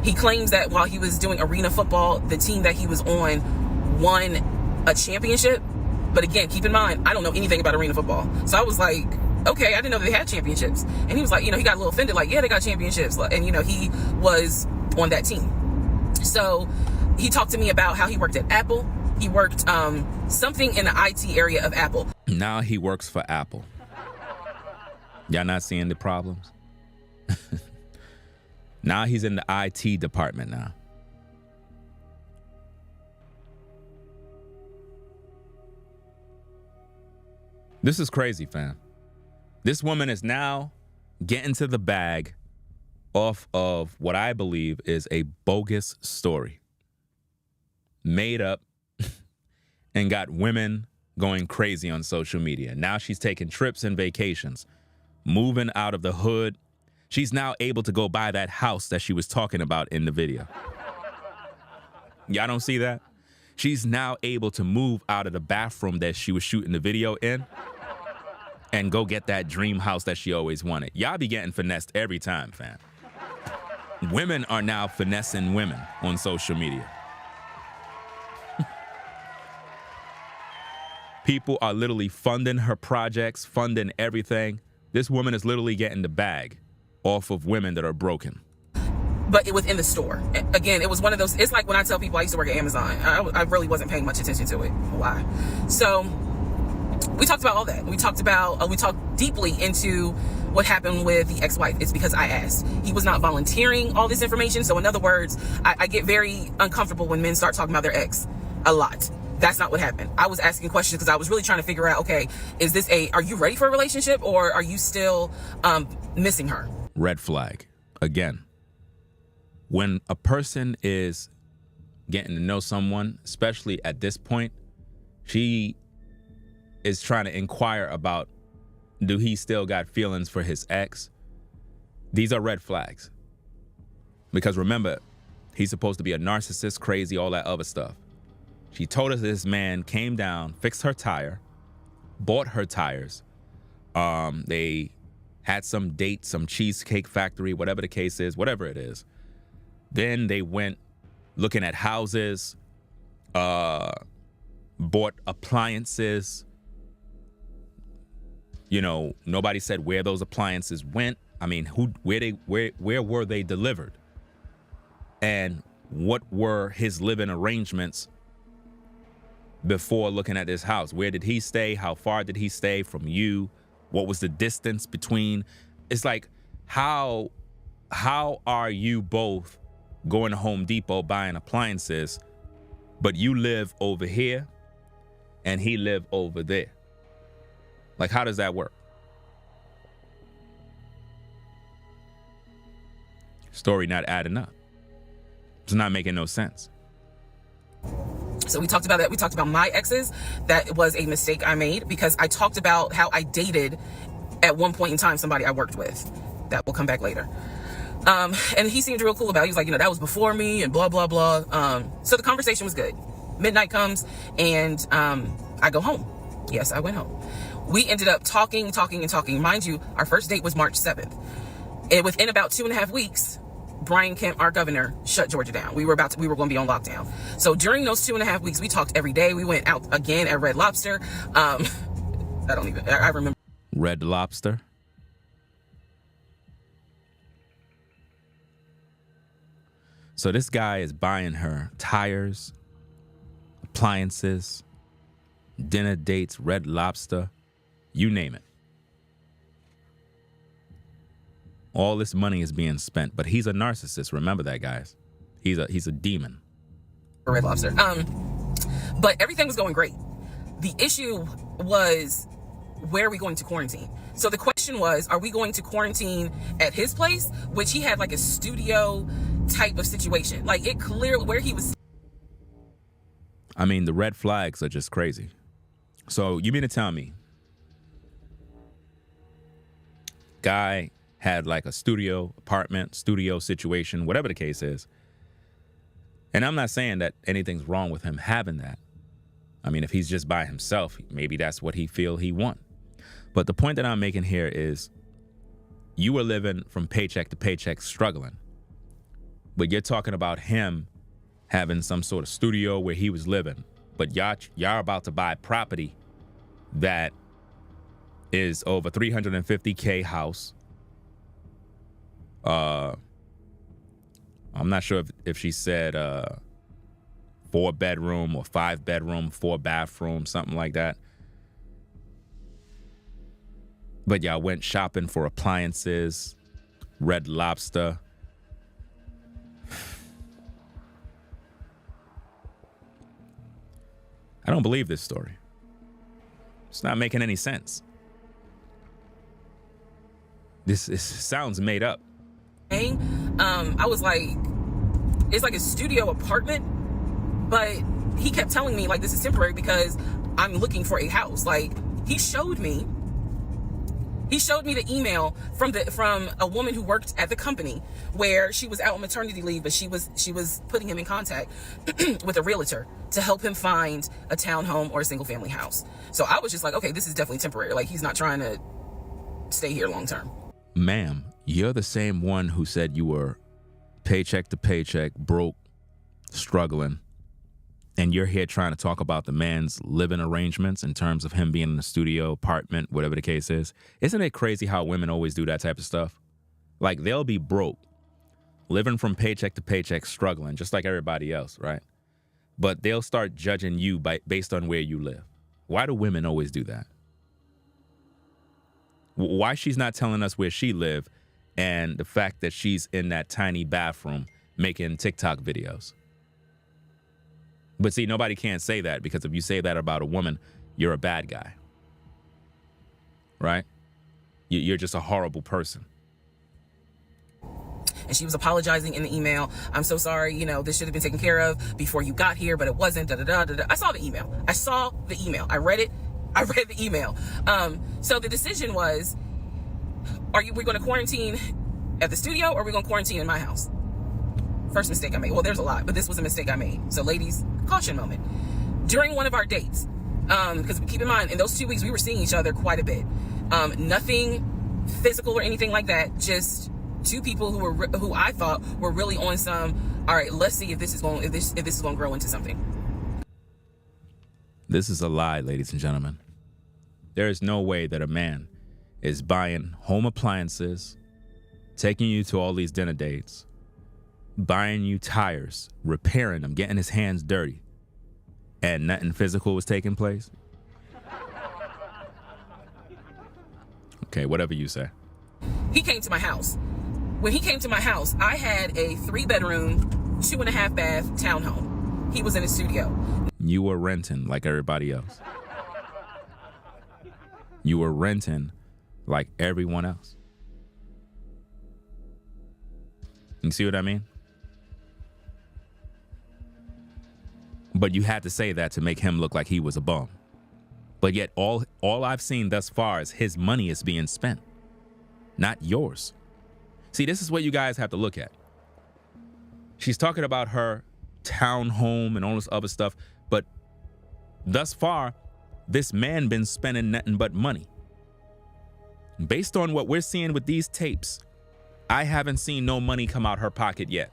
He claims that while he was doing arena football, the team that he was on won a championship. But again, keep in mind, I don't know anything about arena football. So I was like, okay, I didn't know that they had championships. And he was like, he got a little offended, like, yeah, they got championships. And, he was on that team. So he talked to me about how he worked at Apple. He worked something in the IT area of Apple. Now he works for Apple. Y'all not seeing the problems? Now he's in the IT department now. This is crazy, fam. This woman is now getting to the bag off of what I believe is a bogus story. Made up and got women going crazy on social media. Now she's taking trips and vacations, moving out of the hood. She's now able to go buy that house that she was talking about in the video. Y'all don't see that? She's now able to move out of the bathroom that she was shooting the video in and go get that dream house that she always wanted. Y'all be getting finessed every time, fam. Women are now finessing women on social media. People are literally funding her projects, funding everything. This woman is literally getting the bag off of women that are broken. But it was in the store. Again, it was one of those, it's like when I tell people I used to work at Amazon. I really wasn't paying much attention to it. Why? So we talked about all that. We talked deeply into what happened with the ex-wife. It's because I asked. He was not volunteering all this information. So in other words, I get very uncomfortable when men start talking about their ex a lot. That's not what happened. I was asking questions because I was really trying to figure out, okay, are you ready for a relationship, or are you still missing her? Red flag. Again, When a person is getting to know someone, especially at this point, she is trying to inquire about, do he still got feelings for his ex? These are red flags. Because remember, he's supposed to be a narcissist, crazy, all that other stuff. She told us this man came down, fixed her tire, bought her tires. They had some date, some cheesecake factory, whatever the case is, whatever it is. Then they went looking at houses, bought appliances. You know, nobody said where those appliances went. I mean, where were they delivered? And what were his living arrangements before looking at this house? Where did he stay? How far did he stay from you? What was the distance between? It's like, how are you both going to Home Depot buying appliances, but you live over here and he live over there? Like, how does that work? Story not adding up. It's not making no sense. So we talked about that. We talked about my exes. That was a mistake I made because I talked about how I dated at one point in time somebody I worked with. That will come back later. And he seemed real cool about it. He was like, that was before me and blah, blah, blah. So the conversation was good. Midnight comes and I go home. Yes, I went home. We ended up talking. Mind you, our first date was March 7th. And within about 2.5 weeks, Brian Kemp, our governor, shut Georgia down. We were going to be on lockdown. So during those 2.5 weeks, we talked every day. We went out again at Red Lobster. I remember. Red Lobster? So this guy is buying her tires, appliances, dinner dates, Red Lobster, you name it. All this money is being spent, but he's a narcissist. Remember that, guys. He's a demon. Red Lobster. But everything was going great. The issue was, where are we going to quarantine? So the question was, are we going to quarantine at his place, which he had like a studio type of situation, like it clearly where he was. I mean, the red flags are just crazy. So you mean to tell me guy had like a studio apartment, studio situation, whatever the case is. And I'm not saying that anything's wrong with him having that. I mean, if he's just by himself, maybe that's what he feel he want. But the point that I'm making here is you were living from paycheck to paycheck struggling. But you're talking about him having some sort of studio where he was living. But y'all about to buy property that is over $350K house. I'm not sure if she said 4-bedroom or 5-bedroom, 4-bathroom, something like that. But y'all went shopping for appliances, Red Lobster. I don't believe this story. It's not making any sense. This sounds made up. I was like, it's like a studio apartment, but he kept telling me like this is temporary because I'm looking for a house. Like he showed me the email from a woman who worked at the company where she was out on maternity leave, but she was putting him in contact with a realtor to help him find a townhome or a single family house. So I was just like, okay, this is definitely temporary. Like he's not trying to stay here long term. Ma'am, you're the same one who said you were paycheck to paycheck, broke, struggling, and you're here trying to talk about the man's living arrangements in terms of him being in the studio, apartment, whatever the case is. Isn't it crazy how women always do that type of stuff? Like they'll be broke, living from paycheck to paycheck, struggling, just like everybody else, right? But they'll start judging you based on where you live. Why do women always do that? Why she's not telling us where she live and the fact that she's in that tiny bathroom making TikTok videos. But see, nobody can say that because if you say that about a woman, you're a bad guy, right? You're just a horrible person. and she was apologizing in the email. I'm so sorry, you know, this should have been taken care of before you got here, but it wasn't. I saw the email. I read it. I read the email. So the decision was, we're going to quarantine at the studio, or are we going to quarantine in my house? First mistake I made. Well, there's a lot, but this was a mistake I made. So ladies, caution moment. During one of our dates, because keep in mind, in those 2 weeks, we were seeing each other quite a bit. Nothing physical or anything like that. Just two people who I thought were really on some, all right, let's see if this is going to grow into something. This is a lie, ladies and gentlemen. There is no way that a man is buying home appliances, taking you to all these dinner dates, buying you tires, repairing them, getting his hands dirty, and nothing physical was taking place. Okay, whatever you say. He came to my house. When he came to my house, I had a 3-bedroom, 2.5-bath townhome. He was in a studio. You were renting like everybody else. You were renting like everyone else. You see what I mean? But you had to say that to make him look like he was a bum. But yet all I've seen thus far is his money is being spent, not yours. See, this is what you guys have to look at. She's talking about her townhome and all this other stuff, but thus far, this man been spending nothing but money. Based on what we're seeing with these tapes, I haven't seen no money come out her pocket yet.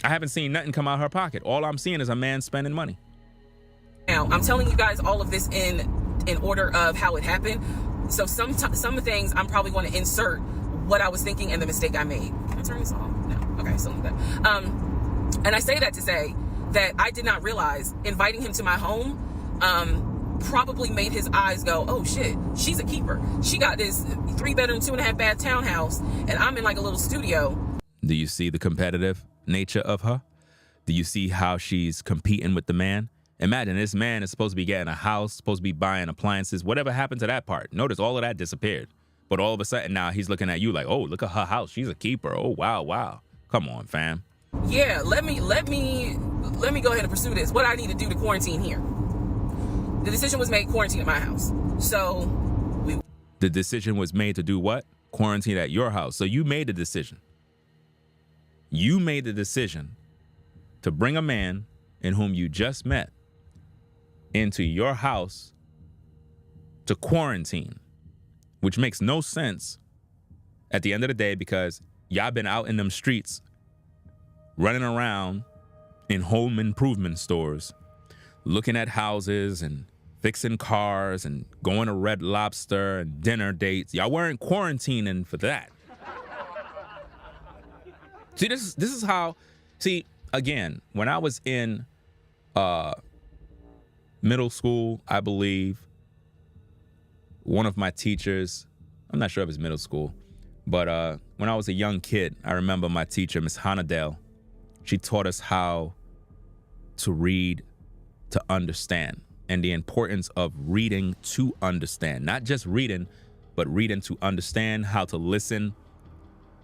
I haven't seen nothing come out her pocket. All I'm seeing is a man spending money. Now, I'm telling you guys all of this in order of how it happened. So some things I'm probably going to insert what I was thinking and the mistake I made. Can I turn this off? No. Okay, so that. And I say that to say that I did not realize inviting him to my home probably made his eyes go, oh shit, she's a keeper. She got this 3-bedroom, 2.5-bath townhouse, and I'm in like a little studio. Do you see the competitive nature of her? Do you see how she's competing with the man? Imagine this man is supposed to be getting a house, supposed to be buying appliances. Whatever happened to that part? Notice all of that disappeared. But all of a sudden now he's looking at you like, oh, look at her house. She's a keeper. Oh, wow. Come on, fam. Yeah, let me go ahead and pursue this. What I need to do to quarantine here. The decision was made, quarantine at my house. So the decision was made to do what? Quarantine at your house. So you made the decision. You made the decision to bring a man in whom you just met into your house to quarantine, which makes no sense at the end of the day, because y'all been out in them streets running around in home improvement stores, looking at houses and fixing cars and going to Red Lobster and dinner dates. Y'all weren't quarantining for that. See, this is how, see, again, when I was in middle school, I believe, one of my teachers, I'm not sure if it's middle school, but when I was a young kid, I remember my teacher, Miss Hannadale, she taught us how to read to understand, and the importance of reading to understand. Not just reading, but reading to understand, how to listen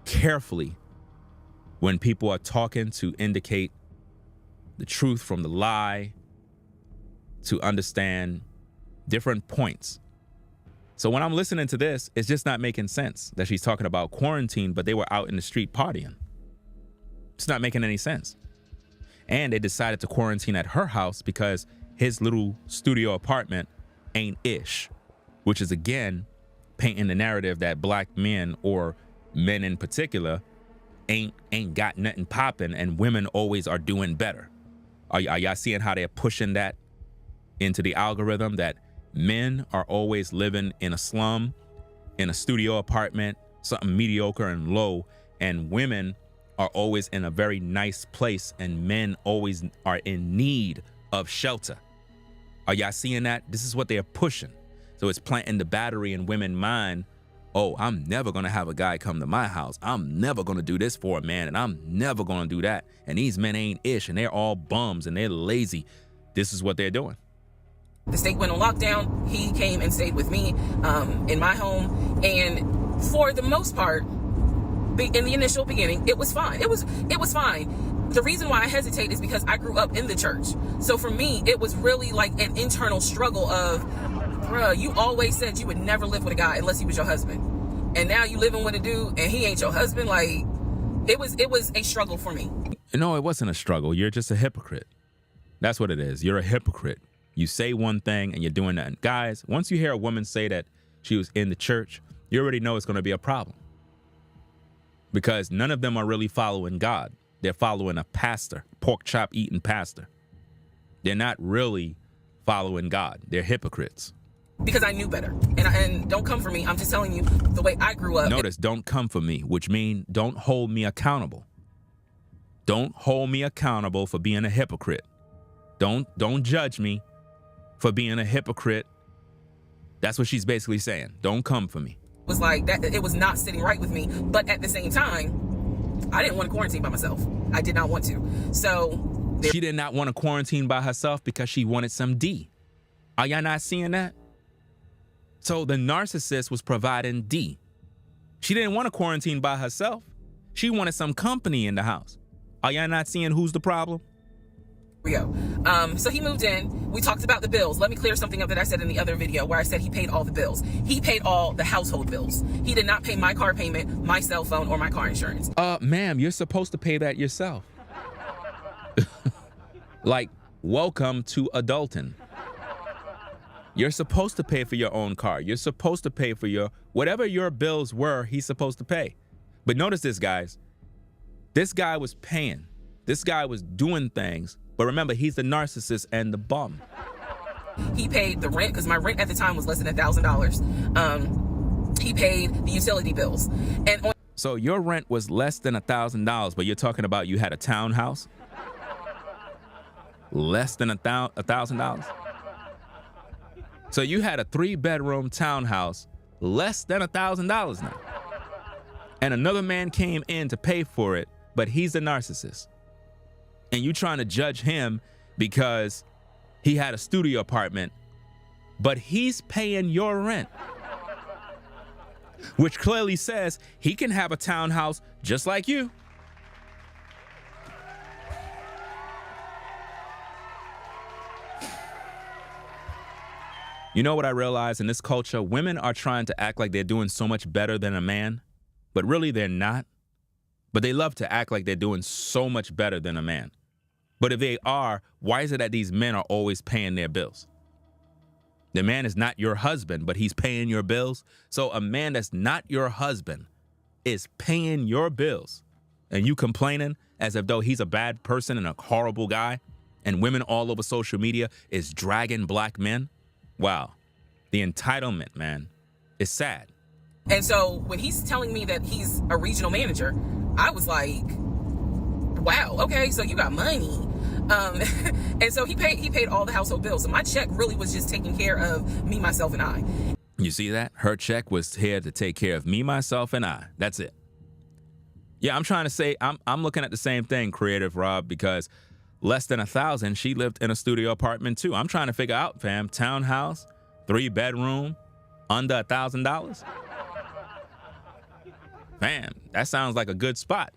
carefully when people are talking to indicate the truth from the lie, to understand different points. So when I'm listening to this, it's just not making sense that she's talking about quarantine, but they were out in the street partying. It's not making any sense. And they decided to quarantine at her house because his little studio apartment ain't ish, which is again painting the narrative that black men, or men in particular, ain't got nothing popping, and women always are doing better. Are y'all seeing how they're pushing that into the algorithm, that men are always living in a slum, in a studio apartment, something mediocre and low, and women are always in a very nice place, and men always are in need of shelter? Are y'all seeing that? This is what they're pushing. So it's planting the battery in women's mind. Oh, I'm never gonna have a guy come to my house. I'm never gonna do this for a man, and I'm never gonna do that. And these men ain't ish, and they're all bums, and they're lazy. This is what they're doing. The state went on lockdown. He came and stayed with me in my home. And for the most part, in the initial beginning, it was fine. It was fine. The reason why I hesitate is because I grew up in the church. So for me, it was really like an internal struggle of, bruh, you always said you would never live with a guy unless he was your husband. And now you living with a dude and he ain't your husband. Like, it was a struggle for me. No, it wasn't a struggle. You're just a hypocrite. That's what it is. You're a hypocrite. You say one thing and you're doing that. And guys, once you hear a woman say that she was in the church, you already know it's going to be a problem. Because none of them are really following God. They're following a pastor, pork chop eating pastor. They're not really following God. They're hypocrites. Because I knew better. And don't come for me. I'm just telling you the way I grew up. Notice, don't come for me, which means don't hold me accountable. Don't hold me accountable for being a hypocrite. Don't judge me for being a hypocrite. That's what she's basically saying. Don't come for me. It was like that. It was not sitting right with me. But at the same time, I didn't want to quarantine by myself. I did not want to. So she did not want to quarantine by herself because she wanted some D. Are y'all not seeing that? So the narcissist was providing D. She didn't want to quarantine by herself. She wanted some company in the house. Are y'all not seeing who's the problem? So he moved in. We talked about the bills. Let me clear something up that I said in the other video where I said he paid all the bills. He paid all the household bills. He did not pay my car payment, my cell phone, or my car insurance. Ma'am, you're supposed to pay that yourself. Like, welcome to adulting. You're supposed to pay for your own car. You're supposed to pay for whatever your bills were, he's supposed to pay. But notice this, guys. This guy was paying. This guy was doing things. But remember, he's the narcissist and the bum. He paid the rent, because my rent at the time was less than $1,000. He paid the utility bills. So your rent was less than $1,000, but you're talking about you had a townhouse? Less than $1,000? So you had a 3-bedroom townhouse, less than $1,000 now. And another man came in to pay for it, but he's the narcissist. And you trying to judge him because he had a studio apartment, but he's paying your rent. Which clearly says he can have a townhouse just like you. You know what I realize in this culture? Women are trying to act like they're doing so much better than a man, but really they're not. But they love to act like they're doing so much better than a man. But if they are, why is it that these men are always paying their bills? The man is not your husband, but he's paying your bills. So a man that's not your husband is paying your bills. And you complaining as if though he's a bad person and a horrible guy. And women all over social media is dragging black men. Wow. The entitlement, man, is sad. And so when he's telling me that he's a regional manager, I was like, wow, okay, so you got money. And so he paid all the household bills. So my check really was just taking care of me, myself, and I. You see that? Her check was here to take care of me, myself, and I. That's it. Yeah, I'm trying to say, I'm looking at the same thing, Creative Rob, because less than $1,000, she lived in a studio apartment too. I'm trying to figure out, fam, townhouse, 3-bedroom, under $1,000. Fam, that sounds like a good spot.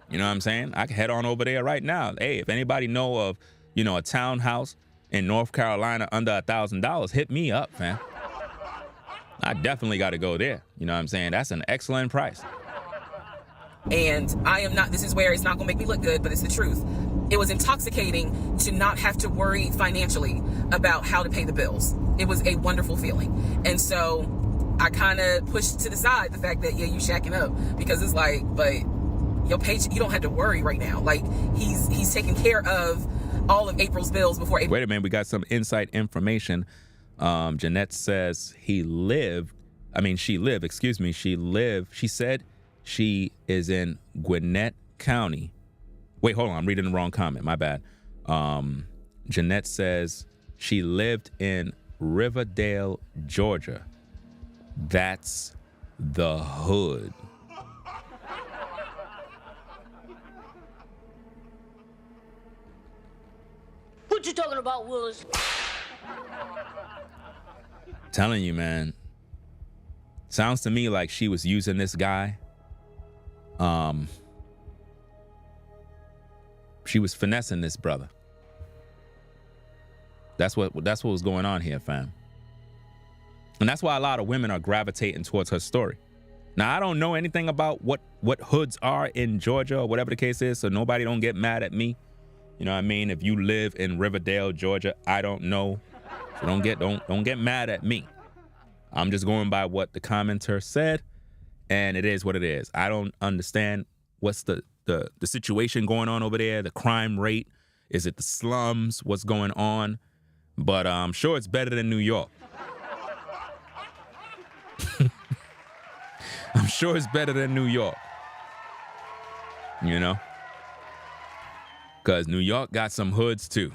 You know what I'm saying? I can head on over there right now. Hey, if anybody know of, a townhouse in North Carolina under $1,000, hit me up, fam. I definitely got to go there. You know what I'm saying? That's an excellent price. And I am not, this is where it's not going to make me look good, but it's the truth. It was intoxicating to not have to worry financially about how to pay the bills. It was a wonderful feeling. And so I kind of pushed to the side the fact that, yeah, you shacking up, because it's like, but your paycheck, you don't have to worry right now. Like he's taking care of all of April's bills before April. Wait a minute, we got some inside information. Jeanette says she said she is in Gwinnett County. Wait, hold on, I'm reading the wrong comment, my bad. Jeanette says she lived in Riverdale, Georgia. That's the hood. What you talking about, Willis? Telling you, man. Sounds to me like she was using this guy. She was finessing this brother. That's what was going on here, fam. And that's why a lot of women are gravitating towards her story. Now, I don't know anything about what hoods are in Georgia or whatever the case is, so nobody don't get mad at me. You know what I mean? If you live in Riverdale, Georgia, I don't know. So don't get mad at me. I'm just going by what the commenter said, and it is what it is. I don't understand what's the situation going on over there, the crime rate. Is it the slums? What's going on? But I'm sure it's better than New York. I'm sure it's better than New York. You know? Because New York got some hoods too.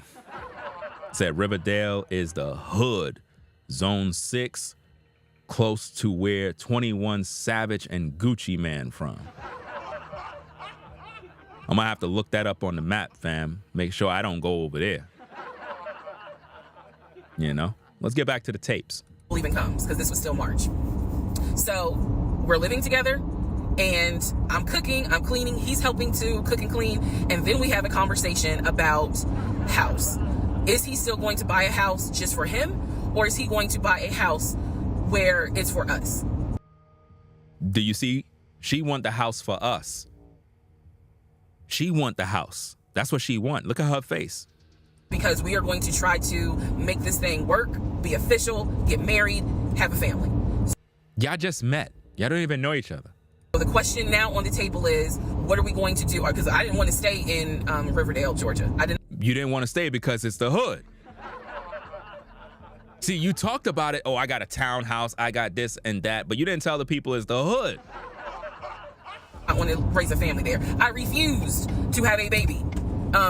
Said Riverdale is the hood. Zone 6, close to where 21 Savage and Gucci Man from. I'm gonna have to look that up on the map, fam. Make sure I don't go over there. You know? Let's get back to the tapes. Even comes, because this was still March. So we're living together, and I'm cooking, I'm cleaning, he's helping to cook and clean, and then we have a conversation about house. Is he still going to buy a house just for him, or is he going to buy a house where it's for us? Do you see? She want the house for us. She want the house. That's what she want. Look at her face. Because we are going to try to make this thing work, be official, get married, have a family. Y'all just met. Y'all don't even know each other. So the question now on the table is, what are we going to do? Because I didn't want to stay in Riverdale, Georgia. You didn't want to stay because it's the hood. See, you talked about it. Oh, I got a townhouse. I got this and that. But you didn't tell the people it's the hood. I want to raise a family there. I refused to have a baby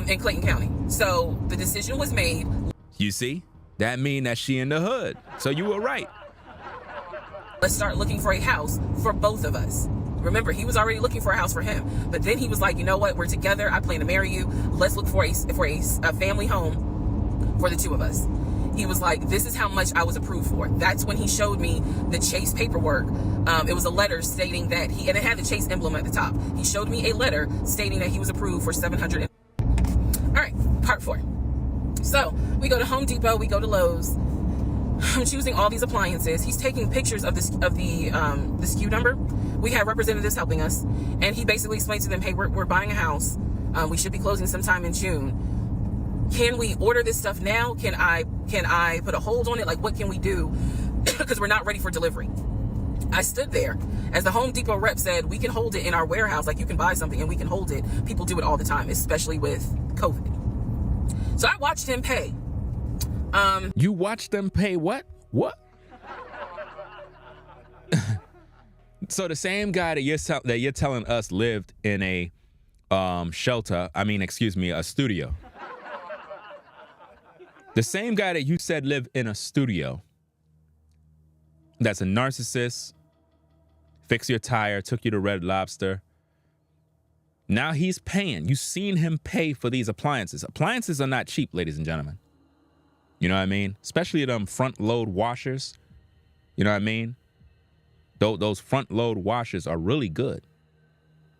in Clayton County. So the decision was made. You see? That mean that she in the hood. So you were right. Let's start looking for a house for both of us. Remember, he was already looking for a house for him. But then he was like, you know what? We're together. I plan to marry you. Let's look for a family home for the two of us. He was like, this is how much I was approved for. That's when he showed me the Chase paperwork. It was a letter stating that and it had the Chase emblem at the top. He showed me a letter stating that he was approved for $700. All right, part 4. So we go to Home Depot, we go to Lowe's. I'm choosing all these appliances. He's taking pictures of the SKU number. We have representatives helping us, and he basically explained to them, hey, we're buying a house. We should be closing sometime in June. Can we order this stuff now? Can I put a hold on it? Like, what can we do? Because we're not ready for delivery. I stood there as the Home Depot rep said, we can hold it in our warehouse. Like, you can buy something and we can hold it. People do it all the time, especially with COVID. So I watched him pay. You watched them pay what? What? So the same guy that you're telling us lived in a shelter. A studio. The same guy that you said lived in a studio. That's a narcissist. Fix your tire. Took you to Red Lobster. Now he's paying. You've seen him pay for these appliances. Appliances are not cheap, ladies and gentlemen. You know what I mean? Especially them front load washers. You know what I mean? Those front load washers are really good.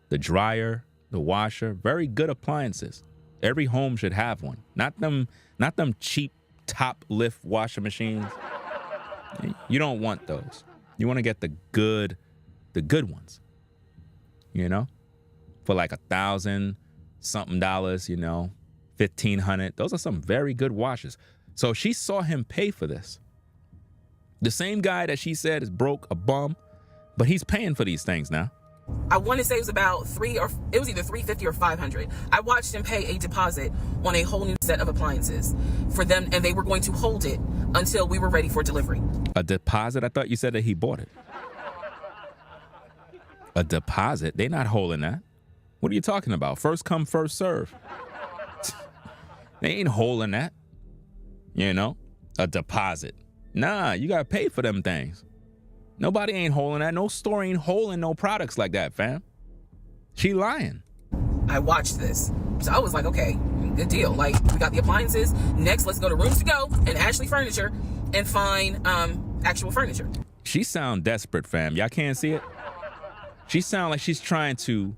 The dryer, the washer, very good appliances. Every home should have one. Not them cheap top lift washing machines. You don't want those. You want to get the good ones. You know? For like $1,000-something, $1,500. Those are some very good washers. So she saw him pay for this. The same guy that she said is broke, a bum, but he's paying for these things now. I want to say it was about it was either $350 or $500. I watched him pay a deposit on a whole new set of appliances for them, and they were going to hold it until we were ready for delivery. A deposit? I thought you said that he bought it. A deposit? They're not holding that. What are you talking about? First come, first serve. They ain't holding that. You know, a deposit. Nah, you got to pay for them things. Nobody ain't holding that. No store ain't holding no products like that, fam. She lying. I watched this. So I was like, okay, good deal. Like, we got the appliances. Next, let's go to Rooms to Go and Ashley Furniture and find actual furniture. She sound desperate, fam. Y'all can't see it? She sound like she's trying to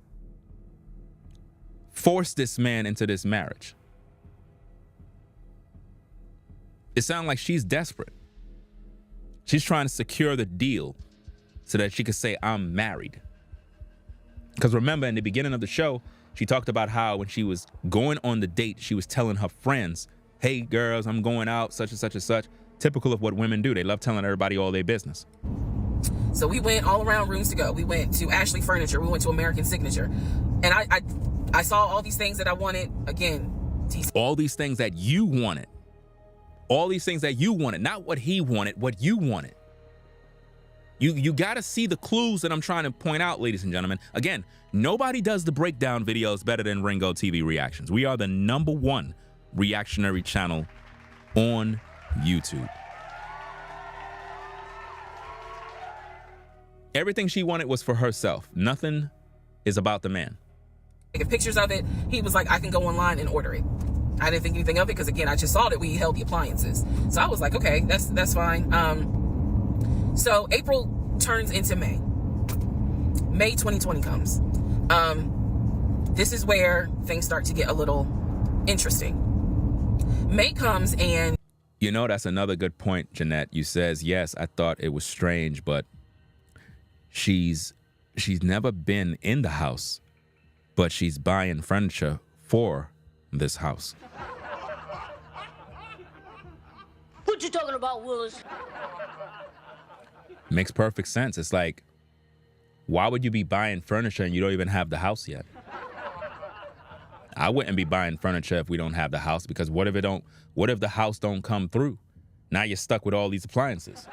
force this man into this marriage. It sounds like she's desperate. She's trying to secure the deal so that she could say, I'm married. Because remember, in the beginning of the show, she talked about how when she was going on the date, she was telling her friends, hey, girls, I'm going out, such and such and such. Typical of what women do. They love telling everybody all their business. So we went all around rooms to go. We went to Ashley Furniture. We went to American Signature. And I saw all these things that I wanted. Again, all these things that you wanted. All these things that you wanted. Not what he wanted, what you wanted. You got to see the clues that I'm trying to point out, ladies and gentlemen. Again, nobody does the breakdown videos better than Ringo TV Reactions. We are the #1 reactionary channel on YouTube. Everything she wanted was for herself. Nothing is about the man. Taking pictures of it, he was like, I can go online and order it. I didn't think anything of it because, again, I just saw that we held the appliances. So I was like, okay, that's fine. So April turns into May. May 2020 comes. This is where things start to get a little interesting. May comes and... You know, that's another good point, Jeanette. You says, yes, I thought it was strange, but she's never been in the house, but she's buying furniture for this house. What you talking about, Willis? Makes perfect sense. It's like, why would you be buying furniture and you don't even have the house yet? I wouldn't be buying furniture if we don't have the house, because what if the house don't come through? Now you're stuck with all these appliances.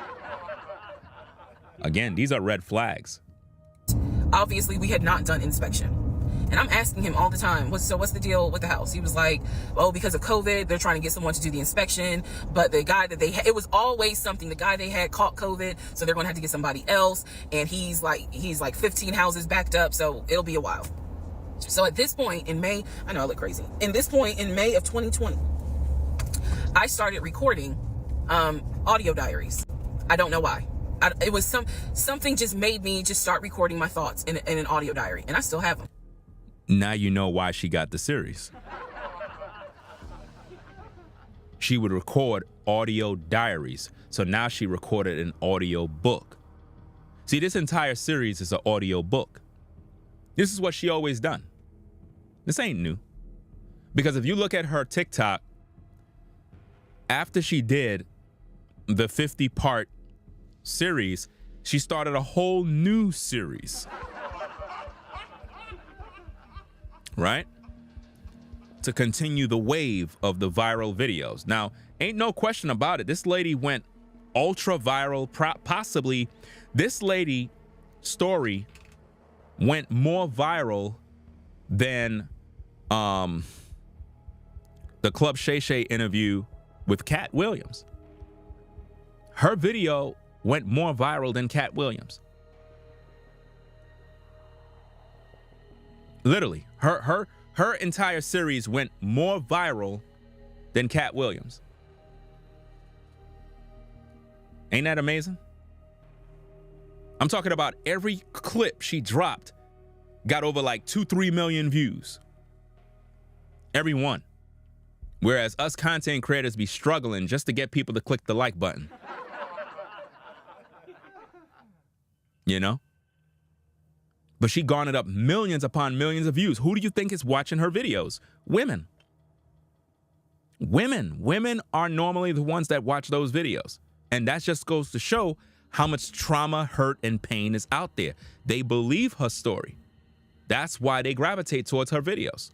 Again, these are red flags. Obviously, we had not done inspection. And I'm asking him all the time, what's the deal with the house? He was like, oh, because of COVID, they're trying to get someone to do the inspection. But the guy that they had, it was always something. The guy they had caught COVID, so they're going to have to get somebody else. And he's like 15 houses backed up, so it'll be a while. So at this point in May, I know I look crazy. In this point in May of 2020, I started recording audio diaries. I don't know why. It was something just made me just start recording my thoughts in an audio diary, and I still have them. Now you know why she got the series. She would record audio diaries, so now she recorded an audio book. See, this entire series is an audio book. This is what she always done. This ain't new. Because if you look at her TikTok, after she did the 50-part series, she started a whole new series. Right? To continue the wave of the viral videos. Now, ain't no question about it. This lady went ultra viral. Possibly this lady story went more viral than the Club Shay Shay interview with Cat Williams. Her video went more viral than Cat Williams. Literally, her entire series went more viral than Cat Williams. Ain't that amazing? I'm talking about every clip she dropped got over like 2-3 million views. Every one. Whereas us content creators be struggling just to get people to click the like button. You know? But she garnered up millions upon millions of views. Who do you think is watching her videos? Women. Women are normally the ones that watch those videos. And that just goes to show how much trauma, hurt, and pain is out there. They believe her story. That's why they gravitate towards her videos.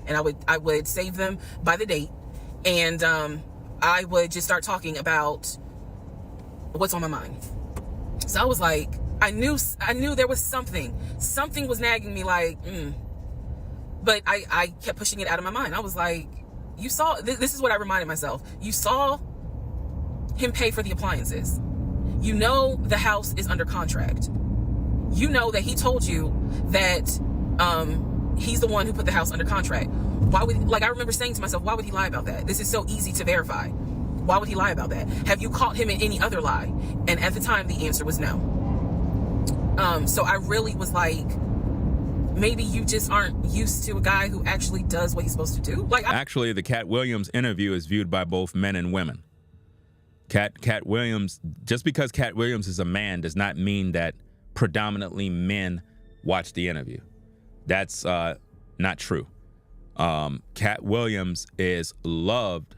And I would save them by the date. And I would just start talking about what's on my mind. So I was like, I knew there was something was nagging me, like, but I kept pushing it out of my mind. I was like, you saw, this is what I reminded myself. You saw him pay for the appliances. You know, the house is under contract. You know that he told you that, he's the one who put the house under contract. Why would, like, I remember saying to myself, why would he lie about that? This is so easy to verify. Why would he lie about that? Have you caught him in any other lie? And at the time, the answer was no. So I really was like, maybe you just aren't used to a guy who actually does what he's supposed to do. Actually, the Cat Williams interview is viewed by both men and women. Cat Williams, just because Cat Williams is a man does not mean that predominantly men watch the interview. That's not true. Cat Williams is loved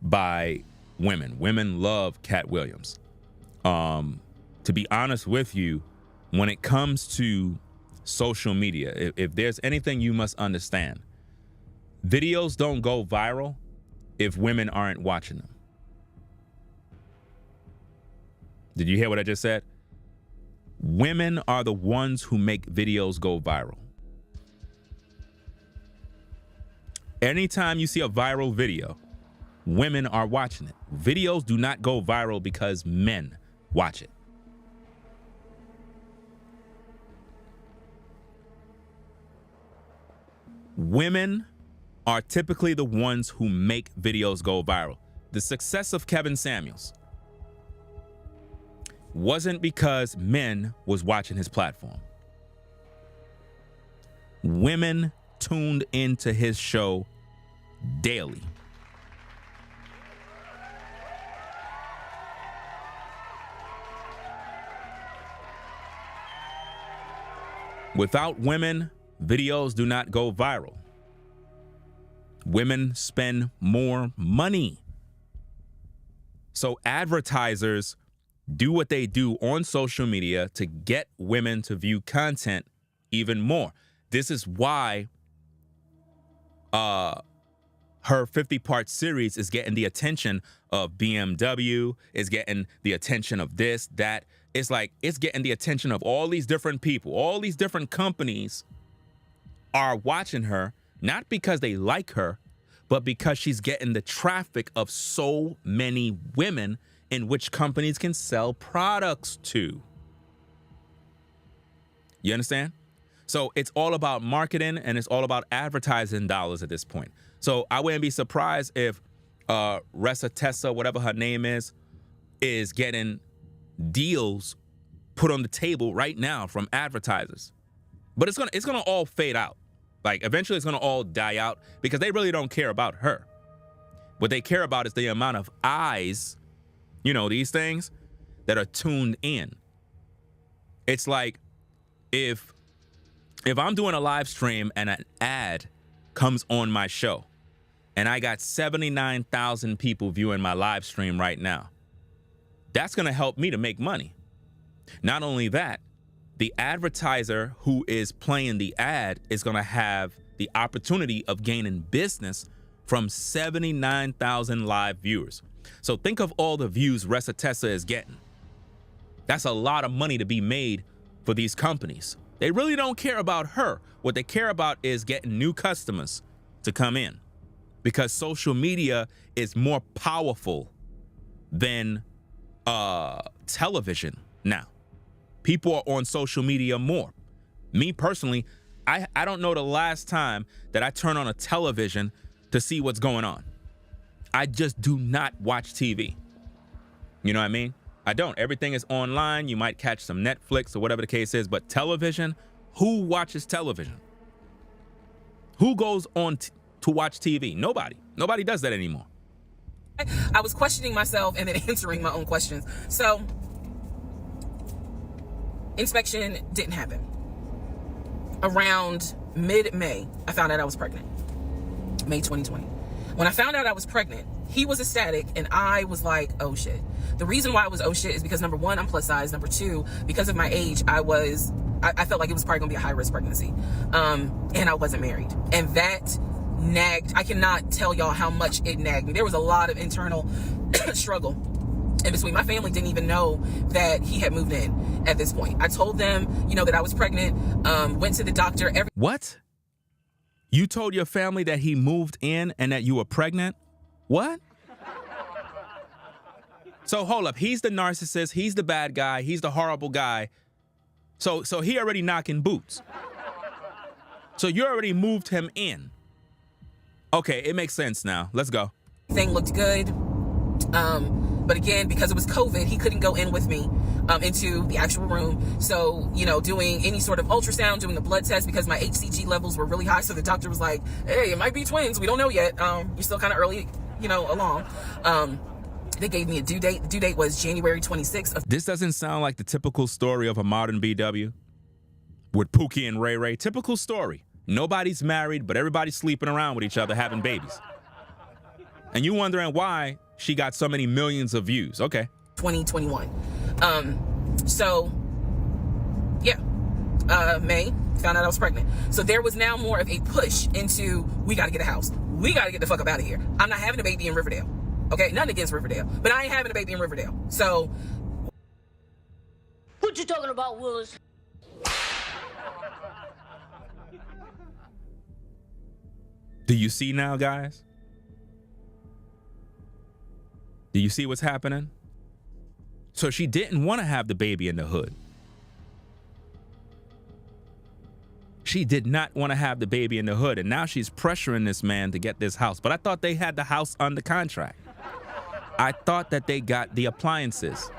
by women. Women love Cat Williams. To be honest with you, when it comes to social media, if there's anything you must understand, videos don't go viral if women aren't watching them. Did you hear what I just said? Women are the ones who make videos go viral. Anytime you see a viral video, women are watching it. Videos do not go viral because men watch it. Women are typically the ones who make videos go viral. The success of Kevin Samuels wasn't because men was watching his platform. Women tuned into his show daily. Without women, videos do not go viral. Women spend more money. So advertisers do what they do on social media to get women to view content even more. This is why her 50-part series is getting the attention of BMW, is getting the attention of this, that. It's like it's getting the attention of all these different people. All these different companies are watching her, not because they like her, but because she's getting the traffic of so many women in which companies can sell products to. You understand? So it's all about marketing and it's all about advertising dollars at this point. So I wouldn't be surprised if Reesa Teesa, whatever her name is getting deals put on the table right now from advertisers. But it's gonna all fade out. Like eventually it's gonna all die out because they really don't care about her. What they care about is the amount of eyes, you know, these things that are tuned in. It's like if I'm doing a live stream and an ad comes on my show and I got 79,000 people viewing my live stream right now, that's going to help me to make money. Not only that, the advertiser who is playing the ad is going to have the opportunity of gaining business from 79,000 live viewers. So think of all the views Reesa Teesa is getting. That's a lot of money to be made for these companies. They really don't care about her. What they care about is getting new customers to come in, because social media is more powerful than television now. People are on social media more. Me personally, I don't know the last time that I turn on a television to see what's going on. I just do not watch TV. You know what I mean? I don't. Everything is online. You might catch some Netflix or whatever the case is, but television, who watches television? Who goes on to watch TV? Nobody. Nobody does that anymore. I was questioning myself and then answering my own questions. So, inspection didn't happen. Around mid-May, I found out I was pregnant. May 2020. When I found out I was pregnant, he was ecstatic and I was like, oh shit. The reason why I was oh shit is because number one, I'm plus size. Number two, because of my age, I felt like it was probably gonna be a high risk pregnancy. And I wasn't married. And that nagged. I cannot tell y'all how much it nagged me. There was a lot of internal struggle in between. My family didn't even know that he had moved in at this point. I told them, that I was pregnant, went to the doctor. What? You told your family that he moved in and that you were pregnant? What? So hold up. He's the narcissist. He's the bad guy. He's the horrible guy. So he already knocking boots. So you already moved him in. Okay, it makes sense now. Let's go. Thing looked good. But again, because it was COVID, he couldn't go in with me into the actual room. So, doing any sort of ultrasound, doing a blood test, because my HCG levels were really high. So the doctor was like, hey, it might be twins. We don't know yet. You're still kind of early, along. They gave me a due date. The due date was January 26th. This doesn't sound like the typical story of a modern BW with Pookie and Ray Ray. Typical story. Nobody's married, but everybody's sleeping around with each other, having babies. And you wondering why she got so many millions of views. Okay. 2021. May, found out I was pregnant. So there was now more of a push into, we got to get a house. We got to get the fuck up out of here. I'm not having a baby in Riverdale. Okay, nothing against Riverdale, but I ain't having a baby in Riverdale. So. What you talking about, Willis? Do you see now, guys? Do you see what's happening? So she didn't want to have the baby in the hood. She did not want to have the baby in the hood, and now she's pressuring this man to get this house. But I thought they had the house under contract. I thought that they got the appliances.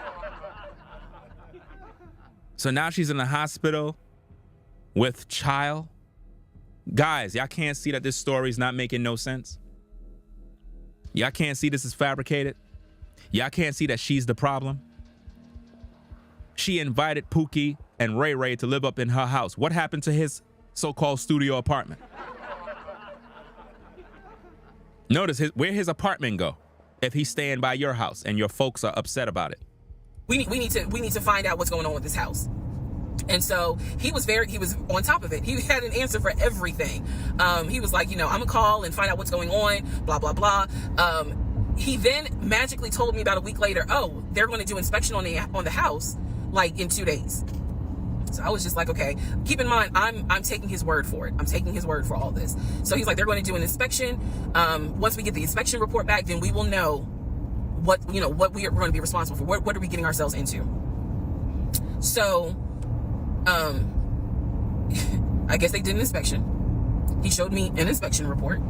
So now she's in the hospital with child. Guys, y'all can't see that this story is not making no sense. Y'all can't see this is fabricated. Y'all can't see that she's the problem. She invited Pookie and Ray Ray to live up in her house. What happened to his so-called studio apartment? Notice where his apartment go if he's staying by your house and your folks are upset about it. We need to find out what's going on with this house. And so he was on top of it. He had an answer for everything. He was like, I'm gonna call and find out what's going on, blah, blah, blah. He then magically told me about a week later, oh, they're going to do inspection on the house like in 2 days. So I was just like, okay, keep in mind, I'm taking his word for it. I'm taking his word for all this. So he's like, they're going to do an inspection. Once we get the inspection report back, then we will know what we are going to be responsible for. What are we getting ourselves into? So, I guess they did an inspection. He showed me an inspection report.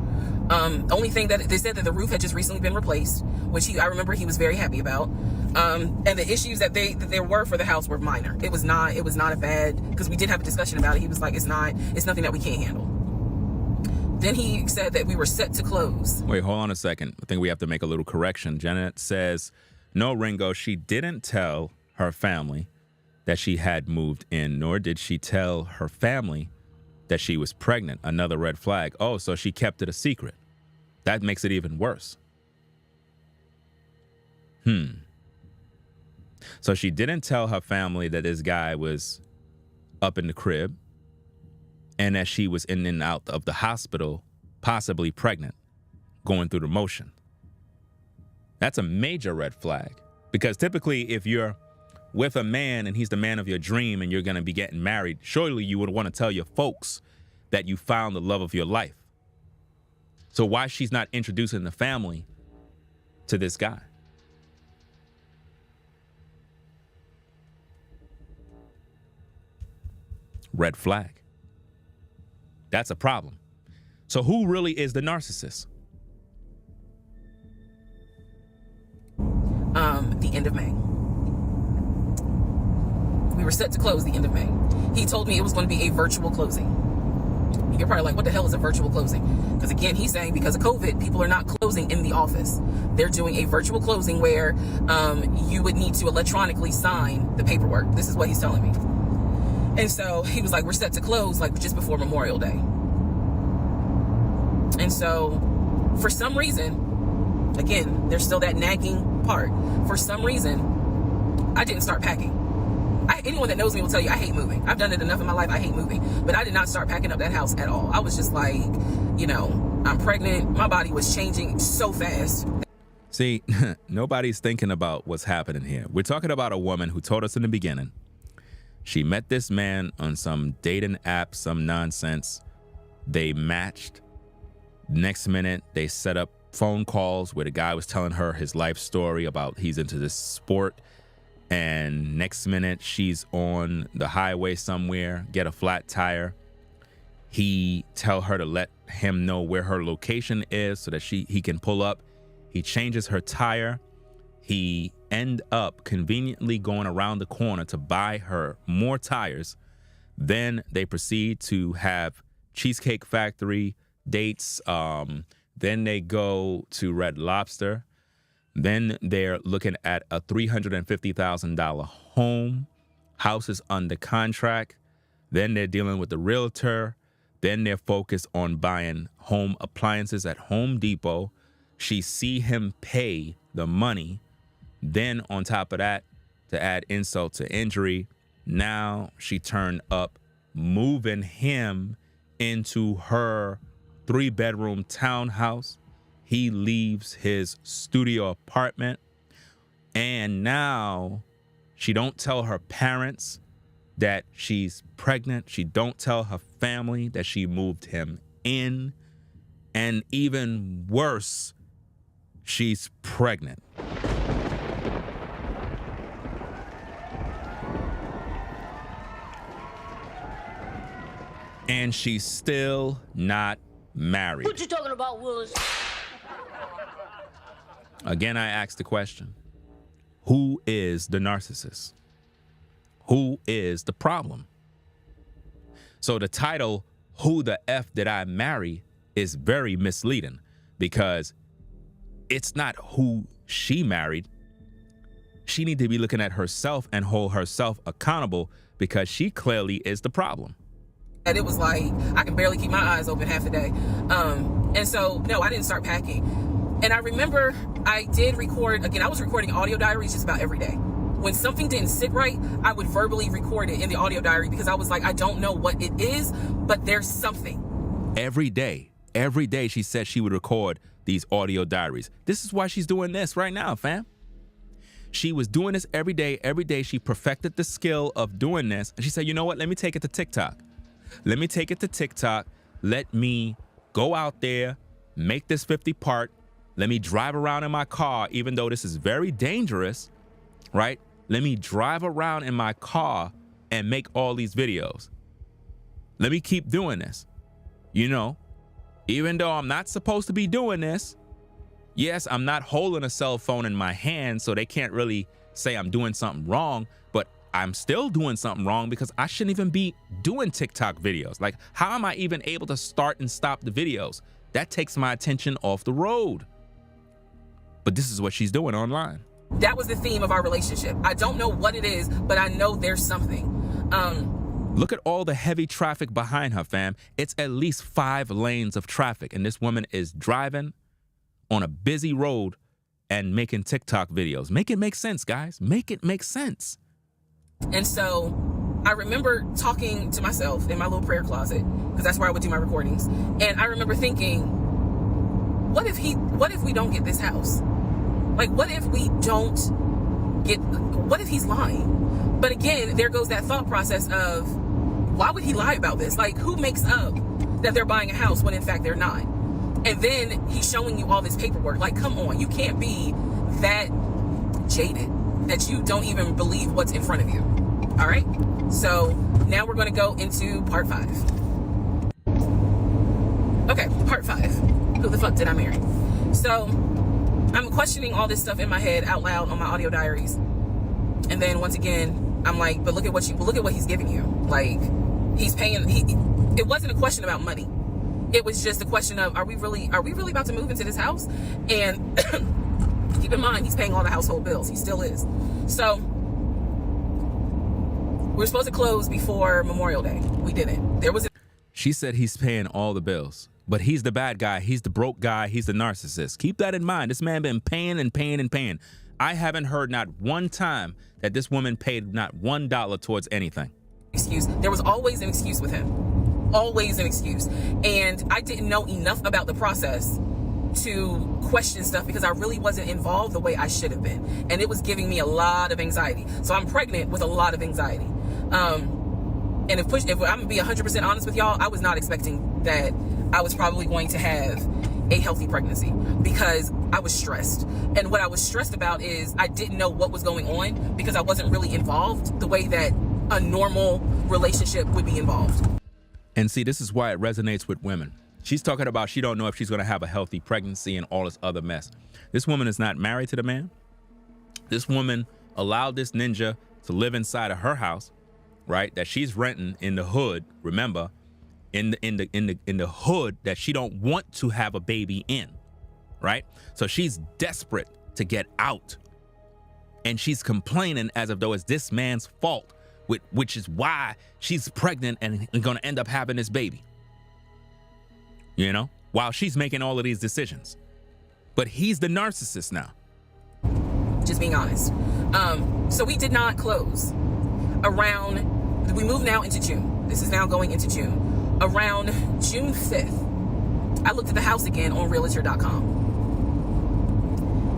Only thing that they said that the roof had just recently been replaced, which I remember he was very happy about. And the issues that there were for the house were minor. It was not a bad, because we did have a discussion about it. He was like, it's nothing that we can't handle. Then he said that we were set to close. Wait, hold on a second. I think we have to make a little correction. Janet says, no, Ringo, she didn't tell her family that she had moved in, nor did she tell her family that she was pregnant. Another red flag. Oh, so she kept it a secret. That makes it even worse. So she didn't tell her family that this guy was up in the crib and that she was in and out of the hospital, possibly pregnant, going through the motion. That's a major red flag, because typically if you're with a man and he's the man of your dream and you're going to be getting married, surely you would want to tell your folks that you found the love of your life. So why she's not introducing the family to this guy? Red flag. That's a problem. So who really is the narcissist? The end of May. We were set to close the end of May. He told me it was going to be a virtual closing. You're probably like, what the hell is a virtual closing? Because again, he's saying because of COVID, people are not closing in the office. They're doing a virtual closing where you would need to electronically sign the paperwork. This is what he's telling me. And so he was like, we're set to close like just before Memorial Day. And so for some reason, again, there's still that nagging part. For some reason, I didn't start packing. Anyone that knows me will tell you I hate moving. I've done it enough in my life. I hate moving. But I did not start packing up that house at all. I was just like, I'm pregnant. My body was changing so fast. See, nobody's thinking about what's happening here. We're talking about a woman who told us in the beginning she met this man on some dating app, some nonsense. They matched. Next minute, they set up phone calls where the guy was telling her his life story about he's into this sport. And next minute, she's on the highway somewhere, get a flat tire. He tell her to let him know where her location is so that he can pull up. He changes her tire. he end up conveniently going around the corner to buy her more tires. Then they proceed to have Cheesecake Factory dates. Then they go to Red Lobster. Then they're looking at a $350,000 home. House is under contract. Then they're dealing with the realtor. Then they're focused on buying home appliances at Home Depot. She see him pay the money. Then on top of that, to add insult to injury, now she turned up moving him into her 3-bedroom townhouse. He leaves his studio apartment. And now she don't tell her parents that she's pregnant. She don't tell her family that she moved him in. And even worse, she's pregnant. And she's still not married. What you talking about, Willis? Again, I ask the question, who is the narcissist? Who is the problem? So the title, Who the F Did I Marry, is very misleading because it's not who she married. She need to be looking at herself and hold herself accountable because she clearly is the problem. And it was like, I can barely keep my eyes open half the day. And so, no, I didn't start packing. And I remember I did record, again, I was recording audio diaries just about every day. When something didn't sit right, I would verbally record it in the audio diary because I was like, I don't know what it is, but there's something. Every day she said she would record these audio diaries. This is why she's doing this right now, fam. She was doing this every day. Every day she perfected the skill of doing this. And she said, you know what? Let me take it to TikTok. Let me take it to TikTok. Let me go out there, make this 50 part. Let me drive around in my car, even though this is very dangerous, right? Let me drive around in my car and make all these videos. Let me keep doing this. You know, even though I'm not supposed to be doing this, yes, I'm not holding a cell phone in my hand, so they can't really say I'm doing something wrong, but I'm still doing something wrong because I shouldn't even be doing TikTok videos. Like, how am I even able to start and stop the videos? That takes my attention off the road. But this is what she's doing online. That was the theme of our relationship. I don't know what it is, but I know there's something. Look at all the heavy traffic behind her, fam. It's at least 5 lanes of traffic, and this woman is driving on a busy road and making TikTok videos. Make it make sense, guys. Make it make sense. And so I remember talking to myself in my little prayer closet, because that's where I would do my recordings. And I remember thinking, what if we don't get this house? Like, what if he's lying? But again, there goes that thought process of, why would he lie about this? Like, who makes up that they're buying a house when in fact they're not? And then he's showing you all this paperwork. Like, come on, you can't be that jaded that you don't even believe what's in front of you. All right? So now we're going to go into part 5. Okay, part 5. Who the fuck did I marry? So I'm questioning all this stuff in my head out loud on my audio diaries. And then once again, I'm like, but look at what he's giving you. Like, he's paying. It wasn't a question about money. It was just a question of, are we really about to move into this house? And keep in mind, he's paying all the household bills. He still is. So we're supposed to close before Memorial Day. We didn't. She said he's paying all the bills, but he's the bad guy. He's the broke guy. He's the narcissist. Keep that in mind. This man been paying and paying and paying. I haven't heard not one time that this woman paid not $1 towards anything. Excuse. There was always an excuse with him. Always an excuse. And I didn't know enough about the process to question stuff because I really wasn't involved the way I should have been. And it was giving me a lot of anxiety. So I'm pregnant with a lot of anxiety. And if I'm gonna be 100% honest with y'all, I was not expecting that I was probably going to have a healthy pregnancy because I was stressed. And what I was stressed about is I didn't know what was going on because I wasn't really involved the way that a normal relationship would be involved. And see, this is why it resonates with women. She's talking about she don't know if she's going to have a healthy pregnancy and all this other mess. This woman is not married to the man. This woman allowed this ninja to live inside of her house, right? That she's renting in the hood. Remember, in the hood that she don't want to have a baby in, right? So she's desperate to get out, and she's complaining as if though it's this man's fault, which is why she's pregnant and going to end up having this baby. You know, while she's making all of these decisions, but he's the narcissist now. Just being honest. So we did not close we moved now into June. This is now going into June. Around June 5th, I looked at the house again on realtor.com.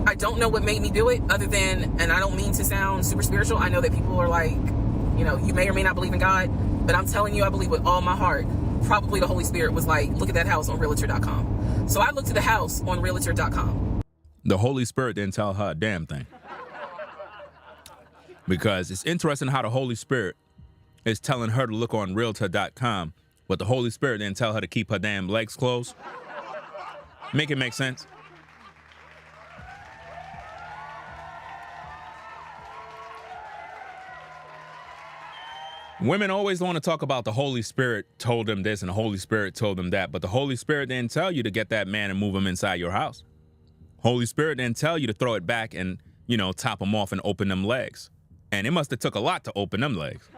I don't know what made me do it other than, and I don't mean to sound super spiritual. I know that people are like, you know, you may or may not believe in God, but I'm telling you, I believe with all my heart, probably the Holy Spirit was like, look at that house on realtor.com. So I looked at the house on realtor.com. The Holy Spirit didn't tell her a damn thing. Because it's interesting how the Holy Spirit is telling her to look on realtor.com, but the Holy Spirit didn't tell her to keep her damn legs closed. Make it make sense. Women always want to talk about the Holy Spirit told them this and the Holy Spirit told them that, but the Holy Spirit didn't tell you to get that man and move him inside your house. Holy Spirit didn't tell you to throw it back and, you know, top him off and open them legs. And it must have took a lot to open them legs.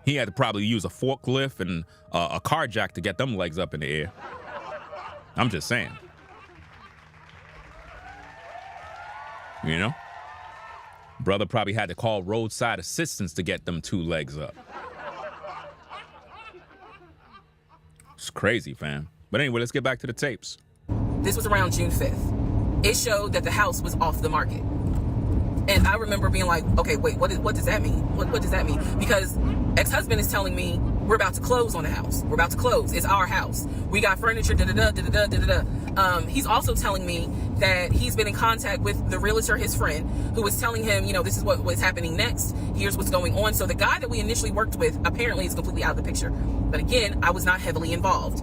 He had to probably use a forklift and a car jack to get them legs up in the air. I'm just saying. You know? Brother probably had to call roadside assistance to get them 2 legs up. It's crazy, fam. But anyway, let's get back to the tapes. This was around June 5th. It showed that the house was off the market. And I remember being like, okay, wait, what does that mean? What does that mean? Because ex-husband is telling me we're about to close on the house. We're about to close. It's our house. We got furniture, da-da-da, da-da-da, da-da-da. He's also telling me that he's been in contact with the realtor, his friend, who was telling him, you know, this is what's happening next. Here's what's going on. So the guy that we initially worked with apparently is completely out of the picture. But again, I was not heavily involved.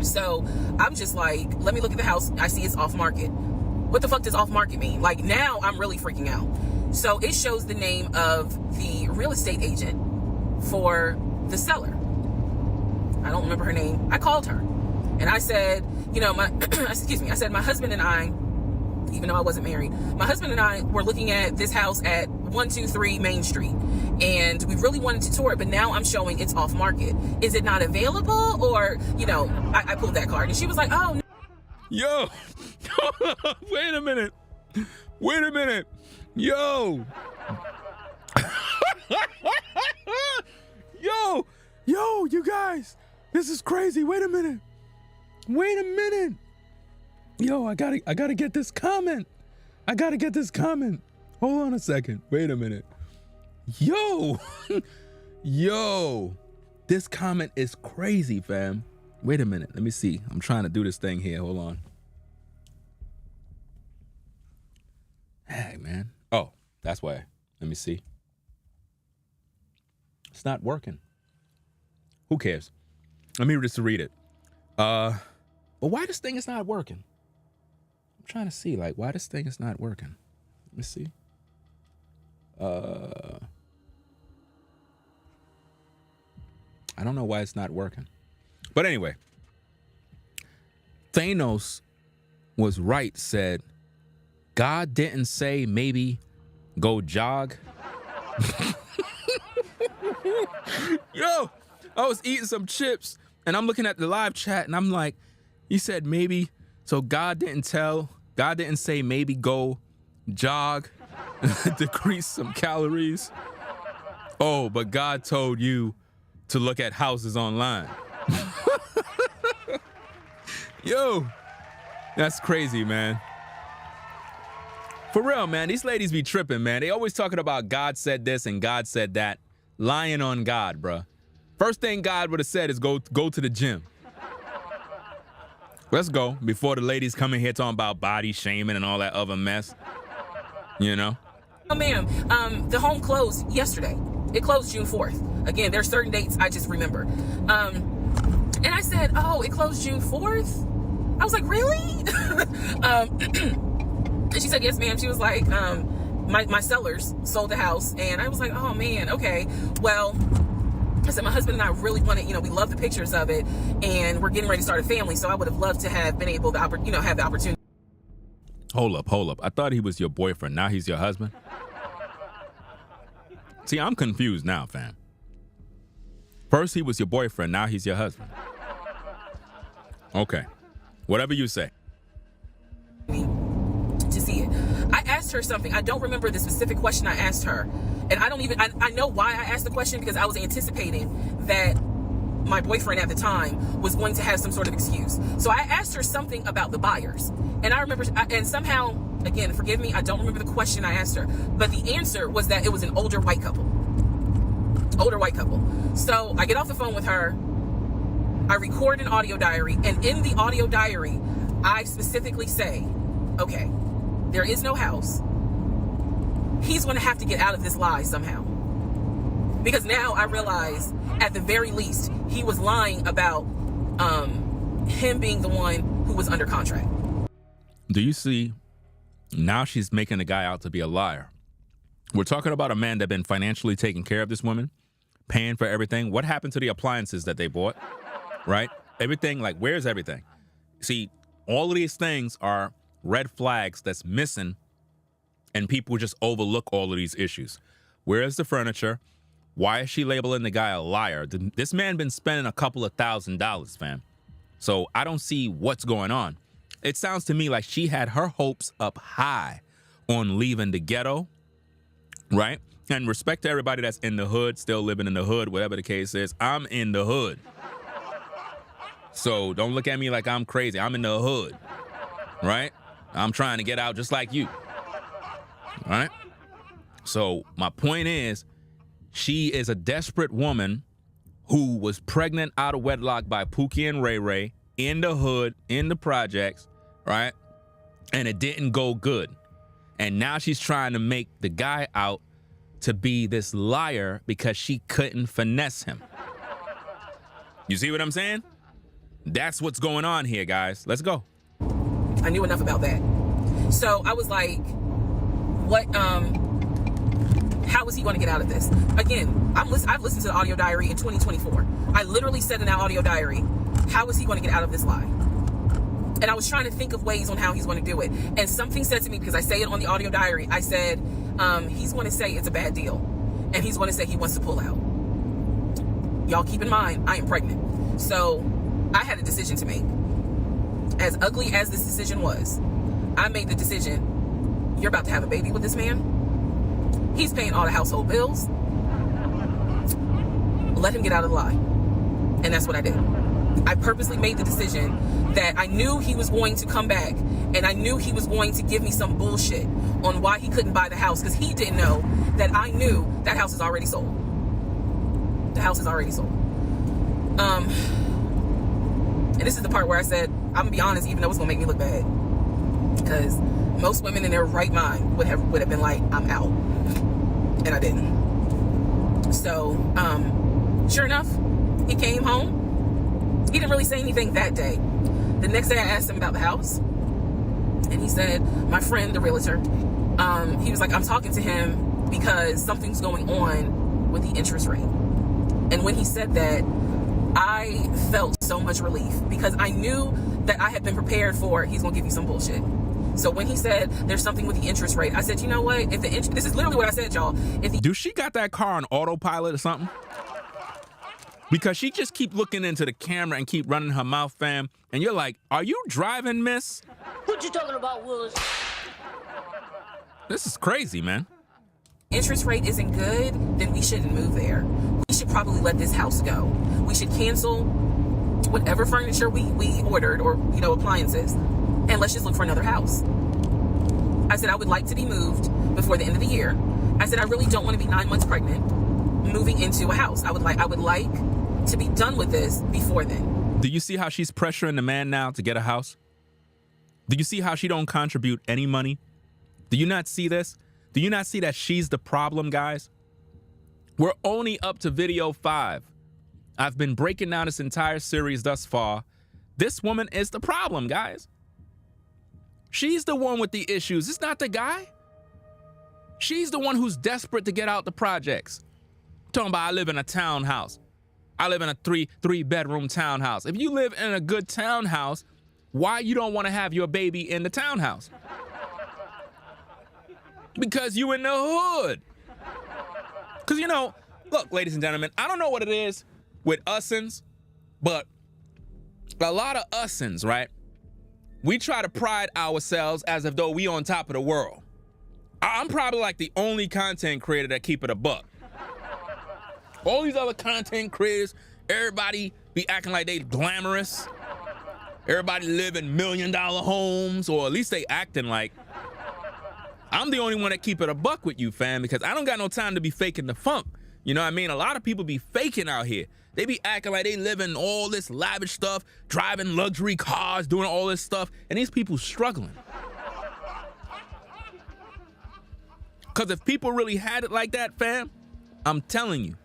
So I'm just like, let me look at the house. I see it's off market. What the fuck does off market mean? Like, now I'm really freaking out. So it shows the name of the real estate agent for the seller. I don't remember her name. I called her and I said, you know, I said, my husband and I, even though I wasn't married, my husband and I were looking at this house at 123 Main Street, and we really wanted to tour it, but now I'm showing it's off market. Is it not available? Or, you know, I pulled that card and she was like, oh, no. Yo, wait a minute. Yo. Yo, you guys, this is crazy. Wait a minute. Yo, I gotta get this comment. Hold on a second. Wait a minute. Yo, this comment is crazy, fam. Wait a minute. Let me see. I'm trying to do this thing here. Hold on. Hey, man. Oh, that's why. Let me see. It's not working. Who cares? Let me just read it. But why this thing is not working? I'm trying to see, like, why this thing is not working. Let me see. I don't know why it's not working. But anyway, Thanos was right, said, God didn't say maybe go jog. Yo, I was eating some chips and I'm looking at the live chat and I'm like, he said maybe, so God didn't say maybe go jog, decrease some calories. Oh, but God told you to look at houses online. Yo, that's crazy, man. For real, man, these ladies be tripping, man. They always talking about God said this and God said that. Lying on God, bruh. First thing God would have said is go to the gym. Let's go before the ladies come in here talking about body shaming and all that other mess. You know? Oh, ma'am, the home closed yesterday. It closed June 4th. Again, there's certain dates I just remember. And I said, oh, it closed June 4th? I was like, really? And she said, yes, ma'am. She was like, my sellers sold the house. And I was like, oh, man, okay. Well, I said, my husband and I really wanted, we love the pictures of it. And we're getting ready to start a family. So I would have loved to have been able to, have the opportunity. Hold up. I thought he was your boyfriend. Now he's your husband? See, I'm confused now, fam. First he was your boyfriend. Now he's your husband. Okay. Whatever you say. To see it. I asked her something. I don't remember the specific question I asked her. And I know why I asked the question, because I was anticipating that my boyfriend at the time was going to have some sort of excuse. So I asked her something about the buyers. And I remember, and somehow, again, forgive me, I don't remember the question I asked her. But the answer was that it was an older white couple. So I get off the phone with her. I record an audio diary. And in the audio diary, I specifically say, okay, there is no house. He's going to have to get out of this lie somehow. Because now I realize, at the very least, he was lying about him being the one who was under contract. Do you see? Now she's making the guy out to be a liar. We're talking about a man that been financially taking care of this woman, paying for everything. What happened to the appliances that they bought? Right? Everything, like, where's everything? See, all of these things are red flags that's missing, and people just overlook all of these issues. Where's the furniture? Why is she labeling the guy a liar? This man been spending a couple of $1,000s, fam. So I don't see what's going on. It sounds to me like she had her hopes up high on leaving the ghetto, right? And respect to everybody that's in the hood, still living in the hood, whatever the case is. I'm in the hood. So don't look at me like I'm crazy. I'm in the hood, right? I'm trying to get out just like you, right? So my point is, she is a desperate woman who was pregnant out of wedlock by Pookie and Ray Ray in the hood, in the projects, right? And it didn't go good. And now she's trying to make the guy out to be this liar because she couldn't finesse him. You see what I'm saying? That's what's going on here, guys. Let's go. I knew enough about that. So I was like, what, how is he going to get out of this? Again, I've listened to the audio diary in 2024. I literally said in that audio diary, how is he going to get out of this lie? And I was trying to think of ways on how he's going to do it. And something said to me, because I say it on the audio diary, I said, he's going to say it's a bad deal. And he's going to say he wants to pull out. Y'all keep in mind, I am pregnant. So I had a decision to make. As ugly as this decision was, I made the decision, you're about to have a baby with this man. He's paying all the household bills. Let him get out of the lie. And that's what I did. I purposely made the decision that I knew he was going to come back, and I knew he was going to give me some bullshit on why he couldn't buy the house, because he didn't know that I knew that house is already sold. The house is already sold. And this is the part where I said, I'm gonna be honest, even though it's gonna make me look bad, because most women in their right mind would have been like, I'm out, and I didn't. So, sure enough, he came home. He didn't really say anything that day. The next day I asked him about the house, and he said, my friend, the realtor, he was like, I'm talking to him because something's going on with the interest rate. And when he said that, I felt so much relief, because I knew that I had been prepared for, he's gonna give you some bullshit. So when he said there's something with the interest rate, I said, you know what? If the this is literally what I said, y'all. Do she got that car on autopilot or something? Because she just keep looking into the camera and keep running her mouth, fam. And you're like, are you driving, miss? What you talking about, Willis? This is crazy, man. Interest rate isn't good, then we shouldn't move there. We should probably let this house go. We should cancel whatever furniture we ordered, or, appliances, and let's just look for another house. I said I would like to be moved before the end of the year. I said I really don't want to be 9 months pregnant moving into a house. I would like to be done with this before then. Do you see how she's pressuring the man now to get a house? Do you see how she don't contribute any money? Do you not see this? Do you not see that she's the problem, guys? We're only up to video 5. I've been breaking down this entire series thus far. This woman is the problem, guys. She's the one with the issues. It's not the guy. She's the one who's desperate to get out the projects. Talking about I live in a townhouse. I live in a three-bedroom townhouse. If you live in a good townhouse, why you don't want to have your baby in the townhouse? Because you in the hood. Because, look, ladies and gentlemen, I don't know what it is with usins, but a lot of usins, right? We try to pride ourselves as if though we on top of the world. I'm probably like the only content creator that keep it a buck. All these other content creators, everybody be acting like they glamorous. Everybody live in $1 million homes, or at least they acting like. I'm the only one that keep it a buck with you, fam, because I don't got no time to be faking the funk. You know what I mean? A lot of people be faking out here. They be acting like they live in all this lavish stuff, driving luxury cars, doing all this stuff, and these people struggling. Because if people really had it like that, fam, I'm telling you,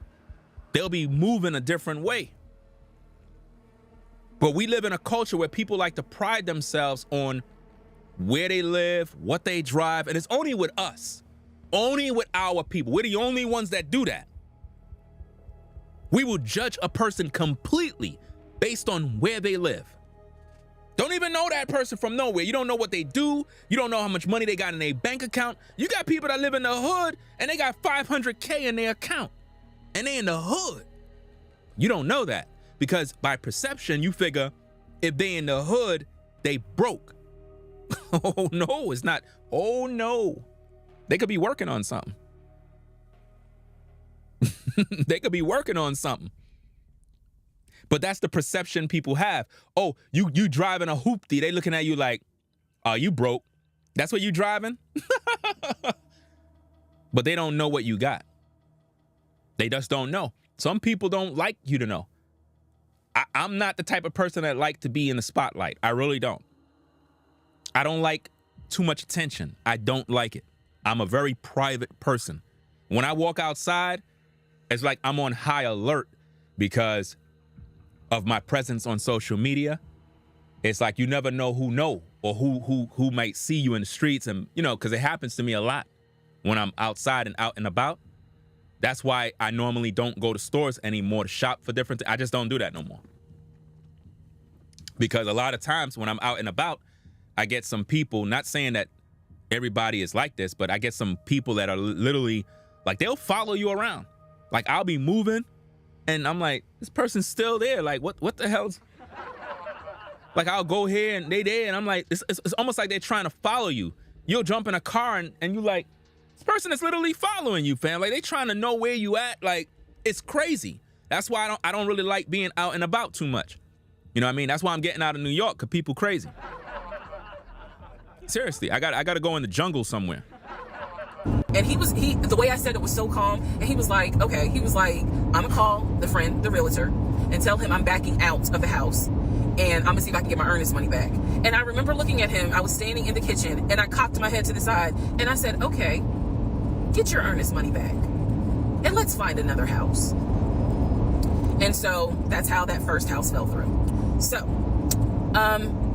they'll be moving a different way. But we live in a culture where people like to pride themselves on where they live, what they drive, and it's only with us, only with our people. We're the only ones that do that. We will judge a person completely based on where they live. Don't even know that person from nowhere. You don't know what they do. You don't know how much money they got in their bank account. You got people that live in the hood and they got $500K in their account and they in the hood. You don't know that because by perception, you figure if they in the hood, they broke. Oh no, it's not. Oh no. They could be working on something. They could be working on something. But that's the perception people have. Oh, you driving a hoopty. They looking at you like, oh, you broke. That's what you driving? But they don't know what you got. They just don't know. Some people don't like you to know. I'm not the type of person that like to be in the spotlight. I really don't. I don't like too much attention. I don't like it. I'm a very private person. When I walk outside, it's like I'm on high alert because of my presence on social media. It's like you never know or who might see you in the streets, and because it happens to me a lot when I'm outside and out and about. That's why I normally don't go to stores anymore to shop for different things. I just don't do that no more. Because a lot of times when I'm out and about, I get some people, not saying that everybody is like this, but I get some people that are literally like, they'll follow you around. Like I'll be moving and I'm like, this person's still there. Like, what the hell's? Like I'll go here and they there and I'm like, it's almost like they're trying to follow you. You'll jump in a car and you like, this person is literally following you, fam. Like they trying to know where you at. Like it's crazy. That's why I don't really like being out and about too much. You know what I mean? That's why I'm getting out of New York, because people crazy. Seriously, I got to go in the jungle somewhere. And the way I said it was so calm. And he was like, okay, I'm gonna call the realtor, and tell him I'm backing out of the house. And I'm gonna see if I can get my earnest money back. And I remember looking at him, I was standing in the kitchen and I cocked my head to the side and I said, okay, get your earnest money back and let's find another house. And so that's how that first house fell through. So,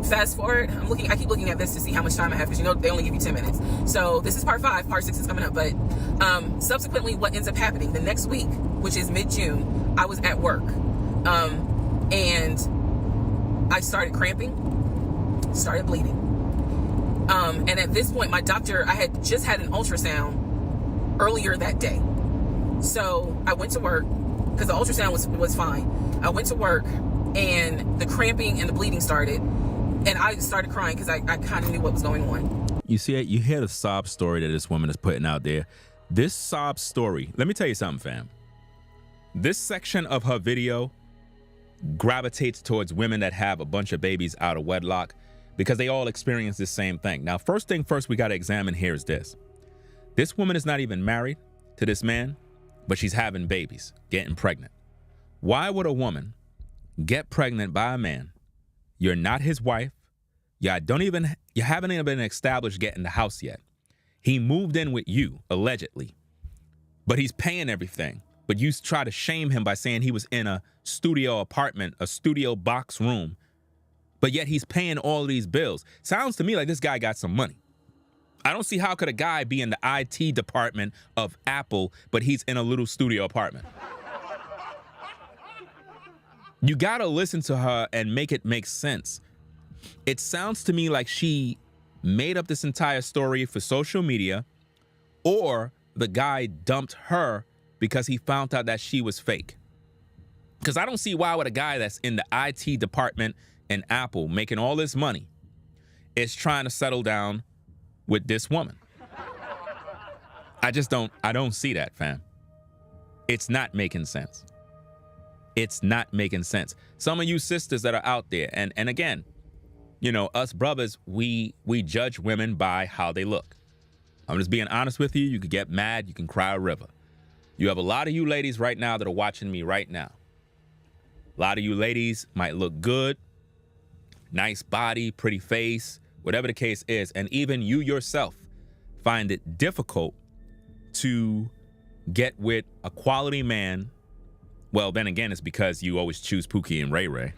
fast forward, I keep looking at this to see how much time I have, because they only give you 10 minutes. So this is part 5, part 6 is coming up. But subsequently, what ends up happening the next week, which is mid-June, I was at work. And I started cramping, started bleeding. And at this point, my doctor, I had just had an ultrasound earlier that day. So I went to work, because the ultrasound was fine. I went to work, and the cramping and the bleeding started. And I started crying because I kind of knew what was going on. You see it? You hear the sob story that this woman is putting out there. This sob story, let me tell you something, fam. This section of her video gravitates towards women that have a bunch of babies out of wedlock, because they all experience this same thing. Now, first thing first we got to examine here is this. This woman is not even married to this man, but she's having babies, getting pregnant. Why would a woman get pregnant by a man? You're not his wife. You haven't even been established getting the house yet. He moved in with you, allegedly, but he's paying everything. But you try to shame him by saying he was in a studio apartment, a studio box room, but yet he's paying all of these bills. Sounds to me like this guy got some money. I don't see how could a guy be in the IT department of Apple, but he's in a little studio apartment. You gotta listen to her and make it make sense. It sounds to me like she made up this entire story for social media, or the guy dumped her because he found out that she was fake. Because I don't see why would a guy that's in the IT department in Apple making all this money is trying to settle down with this woman. I don't see that, fam. It's not making sense. It's not making sense. Some of you sisters that are out there, and again, you know, us brothers, we judge women by how they look. I'm just being honest with you. You could get mad, you can cry a river. You have a lot of you ladies right now that are watching me right now. A lot of you ladies might look good, nice body, pretty face, whatever the case is, and even you yourself find it difficult to get with a quality man. Well, then again, it's because you always choose Pookie and Ray Ray.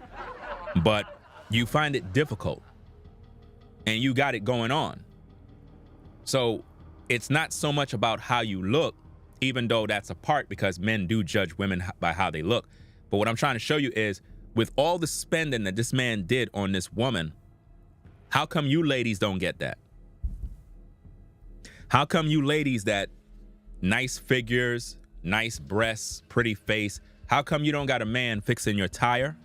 But you find it difficult, and you got it going on. So it's not so much about how you look, even though that's a part, because men do judge women by how they look. But what I'm trying to show you is, with all the spending that this man did on this woman, how come you ladies don't get that? How come you ladies that nice figures, nice breasts, pretty face, how come you don't got a man fixing your tire?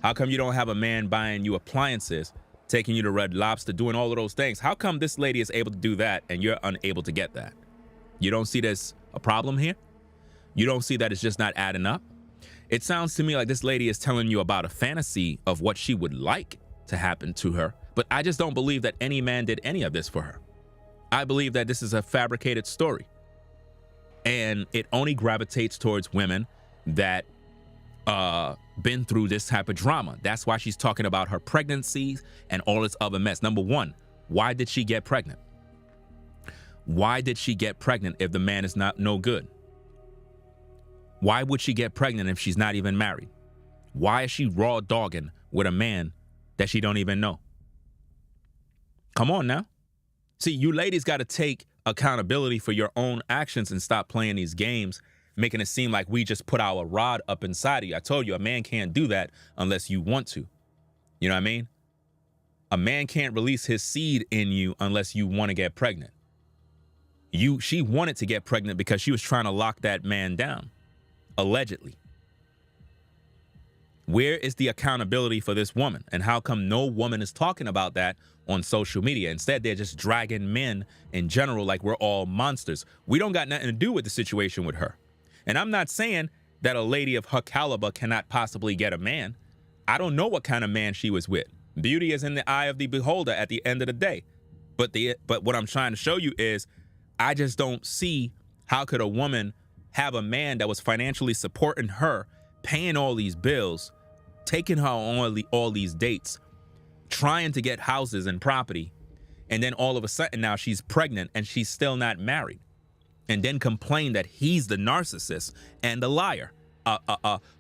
How come you don't have a man buying you appliances, taking you to Red Lobster, doing all of those things? How come this lady is able to do that and you're unable to get that? You don't see there's a problem here? You don't see that it's just not adding up? It sounds to me like this lady is telling you about a fantasy of what she would like to happen to her, but I just don't believe that any man did any of this for her. I believe that this is a fabricated story, and it only gravitates towards women that been through this type of drama. That's why she's talking about her pregnancies and all this other mess. Number one, why did she get pregnant? Why did she get pregnant if the man is no good? Why would she get pregnant if she's not even married? Why is she raw dogging with a man that she don't even know? Come on now. See, you ladies got to take accountability for your own actions and stop playing these games, making it seem like we just put our rod up inside of you. I told you, a man can't do that unless you want to. You know what I mean? A man can't release his seed in you unless you want to get pregnant. She wanted to get pregnant because she was trying to lock that man down, allegedly. Where is the accountability for this woman? And how come no woman is talking about that on social media? Instead, they're just dragging men in general like we're all monsters. We don't got nothing to do with the situation with her. And I'm not saying that a lady of her caliber cannot possibly get a man. I don't know what kind of man she was with. Beauty is in the eye of the beholder at the end of the day. But what I'm trying to show you is, I just don't see how could a woman have a man that was financially supporting her, paying all these bills, taking her on all these dates, trying to get houses and property, and then all of a sudden now she's pregnant and she's still not married, and then complain that he's the narcissist and the liar.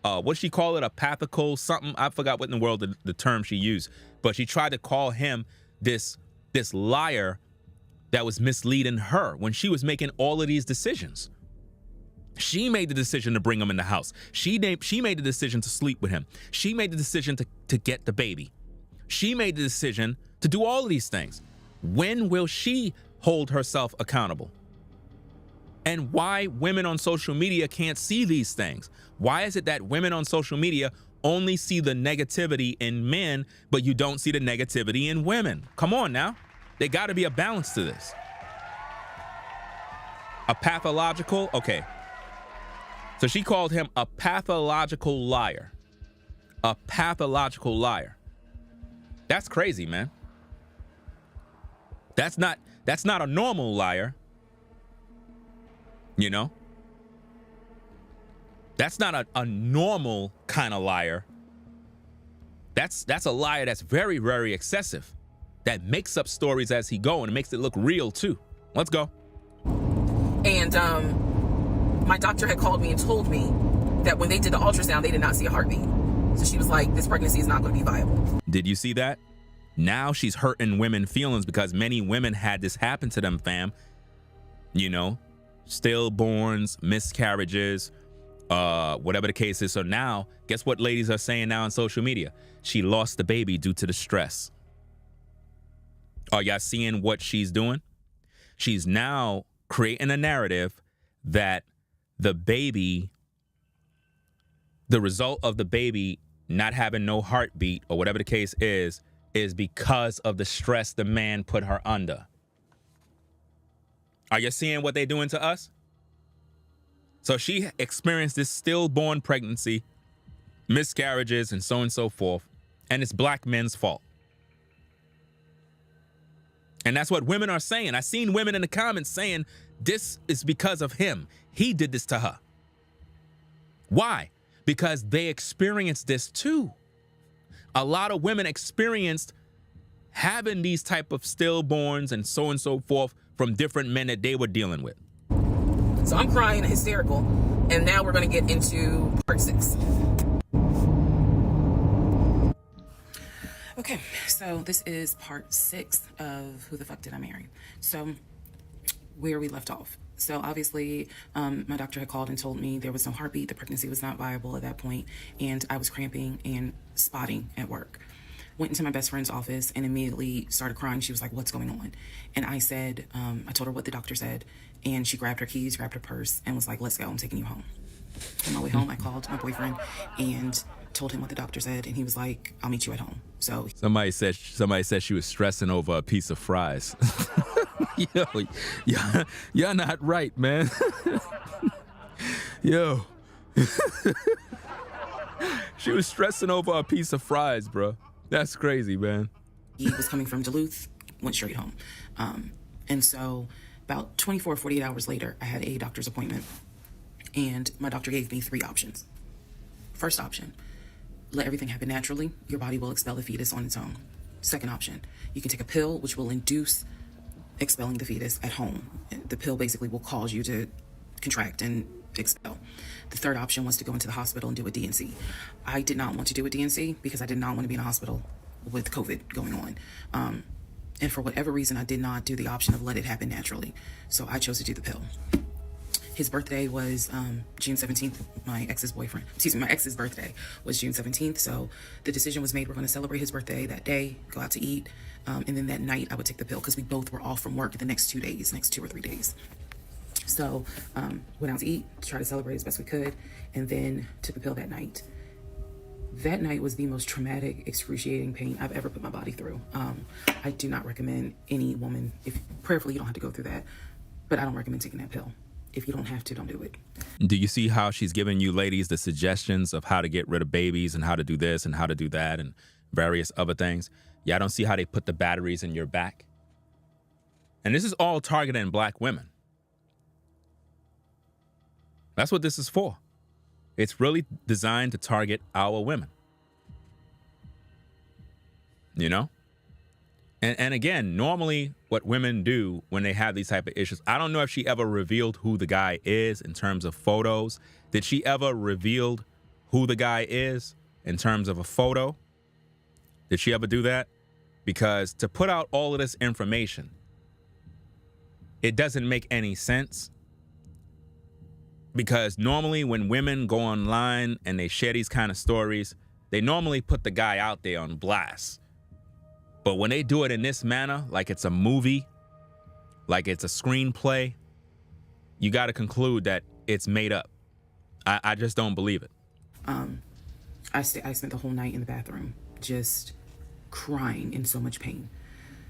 What she call it? A pathical something? I forgot what in the world the term she used, but she tried to call him this liar that was misleading her when she was making all of these decisions. She made the decision to bring him in the house. She made the decision to sleep with him. She made the decision to get the baby. She made the decision to do all of these things. When will she hold herself accountable? And why women on social media can't see these things? Why is it that women on social media only see the negativity in men, but you don't see the negativity in women? Come on now. There got to be a balance to this. A pathological, okay. So she called him a pathological liar. A pathological liar. That's crazy, man. That's not a normal liar. You know? That's not a normal kind of liar. That's a liar that's very, very excessive. That makes up stories as he go and makes it look real too. Let's go. And my doctor had called me and told me that when they did the ultrasound, they did not see a heartbeat. So she was like, this pregnancy is not going to be viable. Did you see that? Now she's hurting women's feelings because many women had this happen to them, fam. You know, stillborns, miscarriages, whatever the case is. So now, guess what ladies are saying now on social media? She lost the baby due to the stress. Are y'all seeing what she's doing? She's now creating a narrative that the baby, the result of the baby not having no heartbeat or whatever the case is because of the stress the man put her under. Are you seeing what they're doing to us? So she experienced this stillborn pregnancy, miscarriages, and so forth, and it's black men's fault. And that's what women are saying. I've seen women in the comments saying this is because of him. He did this to her. Why? Because they experienced this too. A lot of women experienced having these type of stillborns and so forth from different men that they were dealing with. So I'm crying hysterical. And now we're going to get into part 6. Okay, so this is part 6 of Who the Fuck Did I Marry? So where we left off. So obviously, my doctor had called and told me there was no heartbeat, the pregnancy was not viable at that point, and I was cramping and spotting at work. Went into my best friend's office and immediately started crying. She was like, what's going on? And I said, I told her what the doctor said, and she grabbed her keys, grabbed her purse, and was like, let's go, I'm taking you home. On my way home, I called my boyfriend and told him what the doctor said, and he was like, I'll meet you at home. So somebody said she was stressing over a piece of fries. Yo, y'all not right, man. Yo. She was stressing over a piece of fries, bro. That's crazy, man. He was coming from Duluth, went straight home. And so about 24, 48 hours later, I had a doctor's appointment, and my doctor gave me 3 options. First option, let everything happen naturally. Your body will expel the fetus on its own. Second option, you can take a pill which will induce expelling the fetus at home. The pill basically will cause you to contract and expel. The third option was to go into the hospital and do a DNC. I did not want to do a DNC because I did not want to be in a hospital with COVID going on. And for whatever reason, I did not do the option of let it happen naturally. So I chose to do the pill. His birthday was June 17th. My ex's birthday was June 17th. So the decision was made, we're going to celebrate his birthday that day, go out to eat. And then that night I would take the pill because we both were off from work the next 2 or 3 days. So went out to eat, tried to celebrate as best we could, and then took the pill that night. That night was the most traumatic, excruciating pain I've ever put my body through. I do not recommend any woman, if prayerfully you don't have to go through that, but I don't recommend taking that pill. If you don't have to, don't do it. Do you see how she's giving you ladies the suggestions of how to get rid of babies and how to do this and how to do that and various other things? Yeah, I don't see how they put the batteries in your back. And this is all targeting black women. That's what this is for. It's really designed to target our women. You know? And again, normally what women do when they have these type of issues, I don't know if she ever revealed who the guy is in terms of photos. Did she ever reveal who the guy is in terms of a photo? Did she ever do that? Because to put out all of this information, it doesn't make any sense. Because normally when women go online and they share these kind of stories, they normally put the guy out there on blast. But when they do it in this manner, like it's a movie, like it's a screenplay, you got to conclude that it's made up. I just don't believe it. I spent the whole night in the bathroom just crying in so much pain.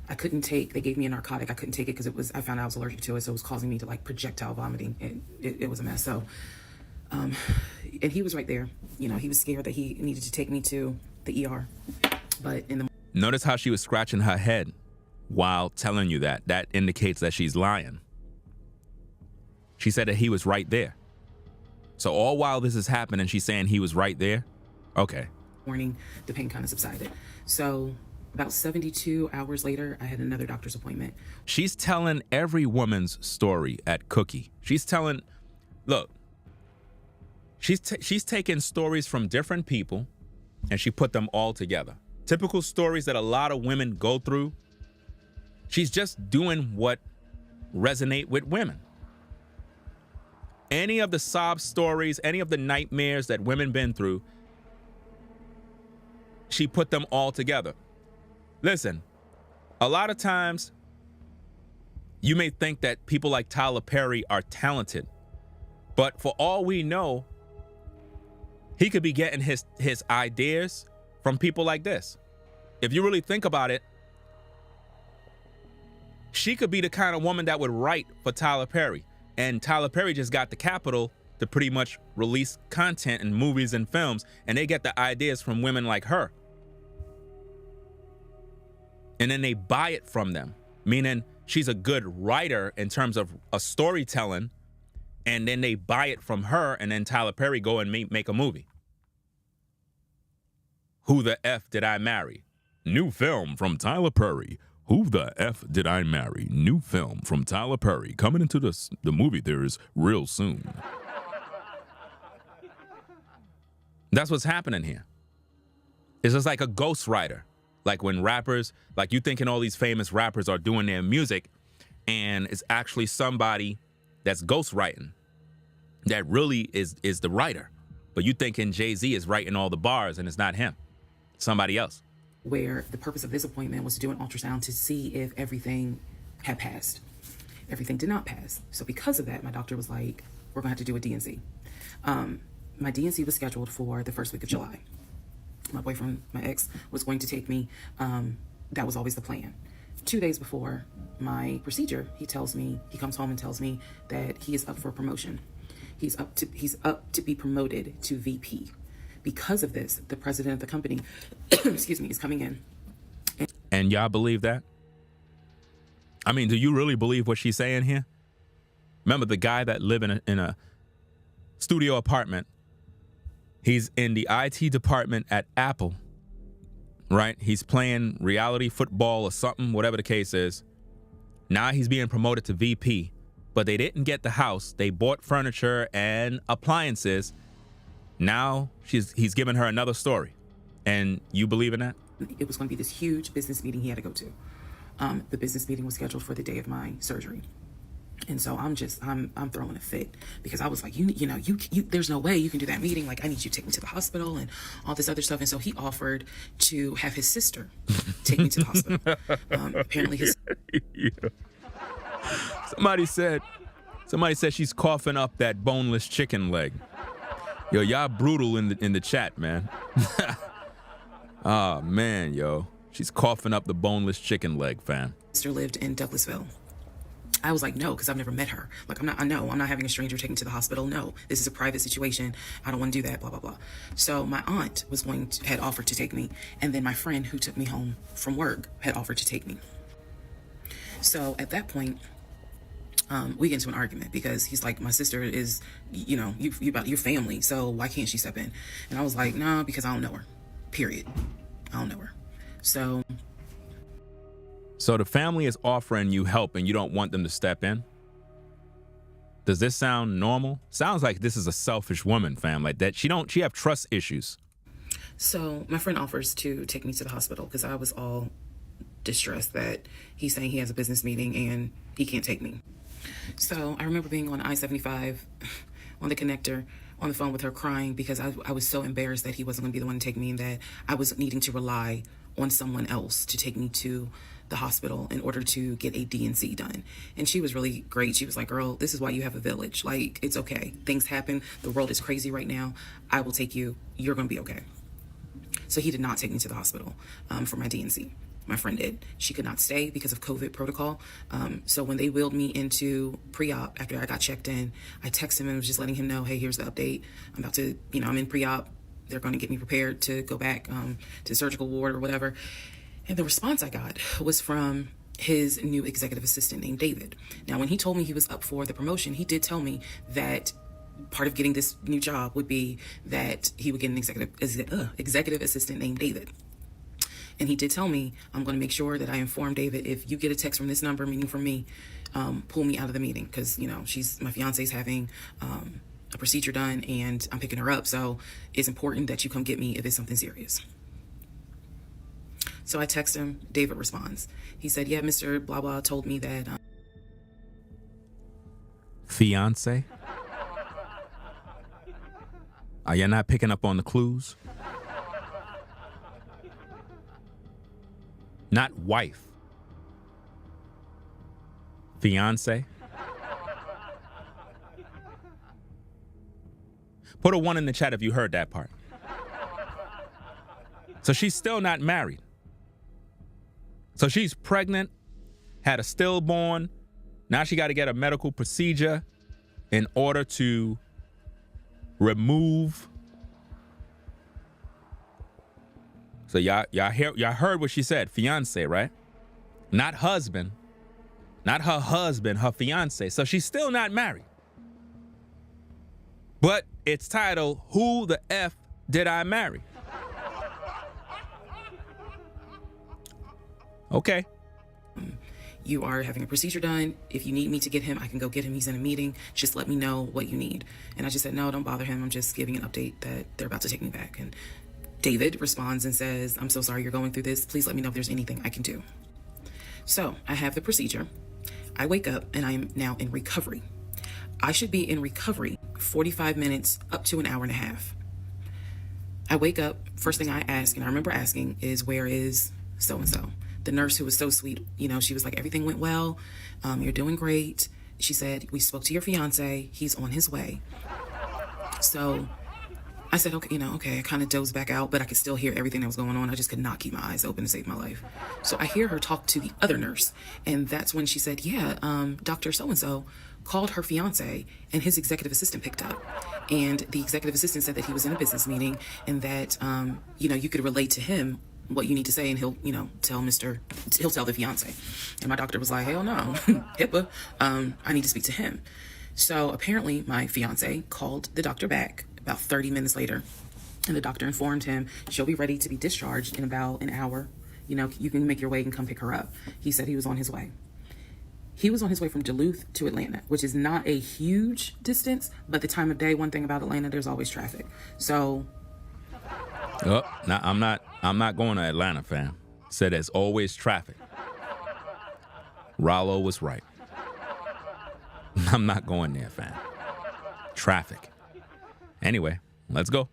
They gave me a narcotic. I couldn't take it because I found out I was allergic to it, so it was causing me to like projectile vomiting, and it was a mess. So, and he was right there. You know, he was scared that he needed to take me to the ER, but Notice how she was scratching her head while telling you that. That indicates that she's lying. She said that he was right there. So all while this is happening, she's saying he was right there? Okay. Morning, the pain kind of subsided. So about 72 hours later, I had another doctor's appointment. She's telling every woman's story at Cookie. She's telling, look, she's taking stories from different people and she put them all together. Typical stories that a lot of women go through. She's just doing what resonate with women. Any of the sob stories, any of the nightmares that women been through, she put them all together. Listen, a lot of times you may think that people like Tyler Perry are talented, but for all we know, he could be getting his ideas from people like this. If you really think about it, she could be the kind of woman that would write for Tyler Perry. And Tyler Perry just got the capital to pretty much release content in movies and films, and they get the ideas from women like her. And then they buy it from them, meaning she's a good writer in terms of a storytelling, and then they buy it from her, and then Tyler Perry go and make a movie. Who the F Did I Marry? New film from Tyler Perry. Who the F Did I Marry? New film from Tyler Perry. Coming into the movie theaters real soon. That's what's happening here. It's just like a ghostwriter. Like when rappers, like you thinking all these famous rappers are doing their music, and it's actually somebody that's ghostwriting that really is the writer. But you thinking Jay-Z is writing all the bars, and it's not him. It's somebody else. Where the purpose of this appointment was to do an ultrasound to see if everything had passed. Everything did not pass. So because of that, my doctor was like, we're gonna have to do a DNC. My DNC was scheduled for the first week of July. My boyfriend, my ex, was going to take me. That was always the plan. 2 days before my procedure, he comes home and tells me that he is up for promotion. He's up to be promoted to VP. Because of this, the president of the company, excuse me, is coming in. And y'all believe that? I mean, do you really believe what she's saying here? Remember the guy that lived in a studio apartment? He's in the IT department at Apple, right? He's playing reality football or something, whatever the case is. Now he's being promoted to VP, but they didn't get the house. They bought furniture and appliances. Now he's giving her another story. And you believe in that? It was going to be this huge business meeting he had to go to. The business meeting was scheduled for the day of my surgery. And so I'm throwing a fit because I was like, you there's no way you can do that meeting. Like, I need you to take me to the hospital and all this other stuff. And so he offered to have his sister take me to the hospital. Apparently his... Yeah. Somebody said she's coughing up that boneless chicken leg. Yo, y'all brutal in the chat, man. Oh, man, yo. She's coughing up the boneless chicken leg, fam. Sister lived in Douglasville. I was like, no, because I've never met her. Like, I'm not having a stranger take me to the hospital. No, this is a private situation. I don't want to do that, blah, blah, blah. So my aunt had offered to take me. And then my friend who took me home from work had offered to take me. So at that point, we get into an argument because he's like, my sister is, you about your family. So why can't she step in? And I was like, no, because I don't know her, period. I don't know her. So the family is offering you help and you don't want them to step in? Does this sound normal? Sounds like this is a selfish woman, fam. Like that she have trust issues. So my friend offers to take me to the hospital because I was all distressed that he's saying he has a business meeting and he can't take me. So I remember being on I-75 on the connector on the phone with her crying because I was so embarrassed that he wasn't going to be the one to take me and that I was needing to rely on someone else to take me to the hospital in order to get a DNC done. And she was really great. She was like, girl, this is why you have a village. Like, it's okay. Things happen. The world is crazy right now. I will take you. You're going to be okay. So he did not take me to the hospital for my DNC. My friend did. She could not stay because of COVID protocol. So when they wheeled me into pre-op after I got checked in, I texted him and was just letting him know, hey, here's the update. I'm about to, I'm in pre-op. They're going to get me prepared to go back to the surgical ward or whatever. And the response I got was from his new executive assistant named David. Now, when he told me he was up for the promotion, he did tell me that part of getting this new job would be that he would get an executive assistant named David. And he did tell me, I'm going to make sure that I inform David, if you get a text from this number, meaning from me, pull me out of the meeting. Because, my fiance's having a procedure done and I'm picking her up. So it's important that you come get me if it's something serious. So I text him. David responds. He said, yeah, Mr. Blah Blah told me that. Fiance? Are you not picking up on the clues? Not wife. Fiance? Put a 1 in the chat if you heard that part. So she's still not married. So she's pregnant, had a stillborn. Now she got to get a medical procedure in order to remove. So y'all heard what she said, fiance, right? Not husband, not her husband, her fiance. So she's still not married. But it's titled, Who the F Did I Marry? Okay. You are having a procedure done. If you need me to get him, I can go get him. He's in a meeting. Just let me know what you need. And I just said, no, don't bother him. I'm just giving an update that they're about to take me back. And David responds and says, I'm so sorry you're going through this. Please let me know if there's anything I can do. So I have the procedure. I wake up and I am now in recovery. I should be in recovery 45 minutes up to an hour and a half. I wake up, first thing I ask, and I remember asking, is where is so-and-so? The nurse, who was so sweet, she was like, everything went well. You're doing great. She said, we spoke to your fiance. He's on his way. So I said, okay. I kind of dozed back out, but I could still hear everything that was going on. I just could not keep my eyes open to save my life. So I hear her talk to the other nurse. And that's when she said, Dr. So-and-so called her fiance and his executive assistant picked up. And the executive assistant said that he was in a business meeting and that, you could relate to him what you need to say, and he'll tell the fiance. And my doctor was like, hell no, HIPAA, I need to speak to him. So apparently my fiance called the doctor back about 30 minutes later, and the doctor informed him she'll be ready to be discharged in about an hour. You can make your way and come pick her up. He said he was on his way. He was on his way from Duluth to Atlanta, which is not a huge distance, but the time of day, one thing about Atlanta, there's always traffic. So now I'm not going to Atlanta, fam. Said there's always traffic. Rollo was right. I'm not going there, fam. Traffic. Anyway, let's go.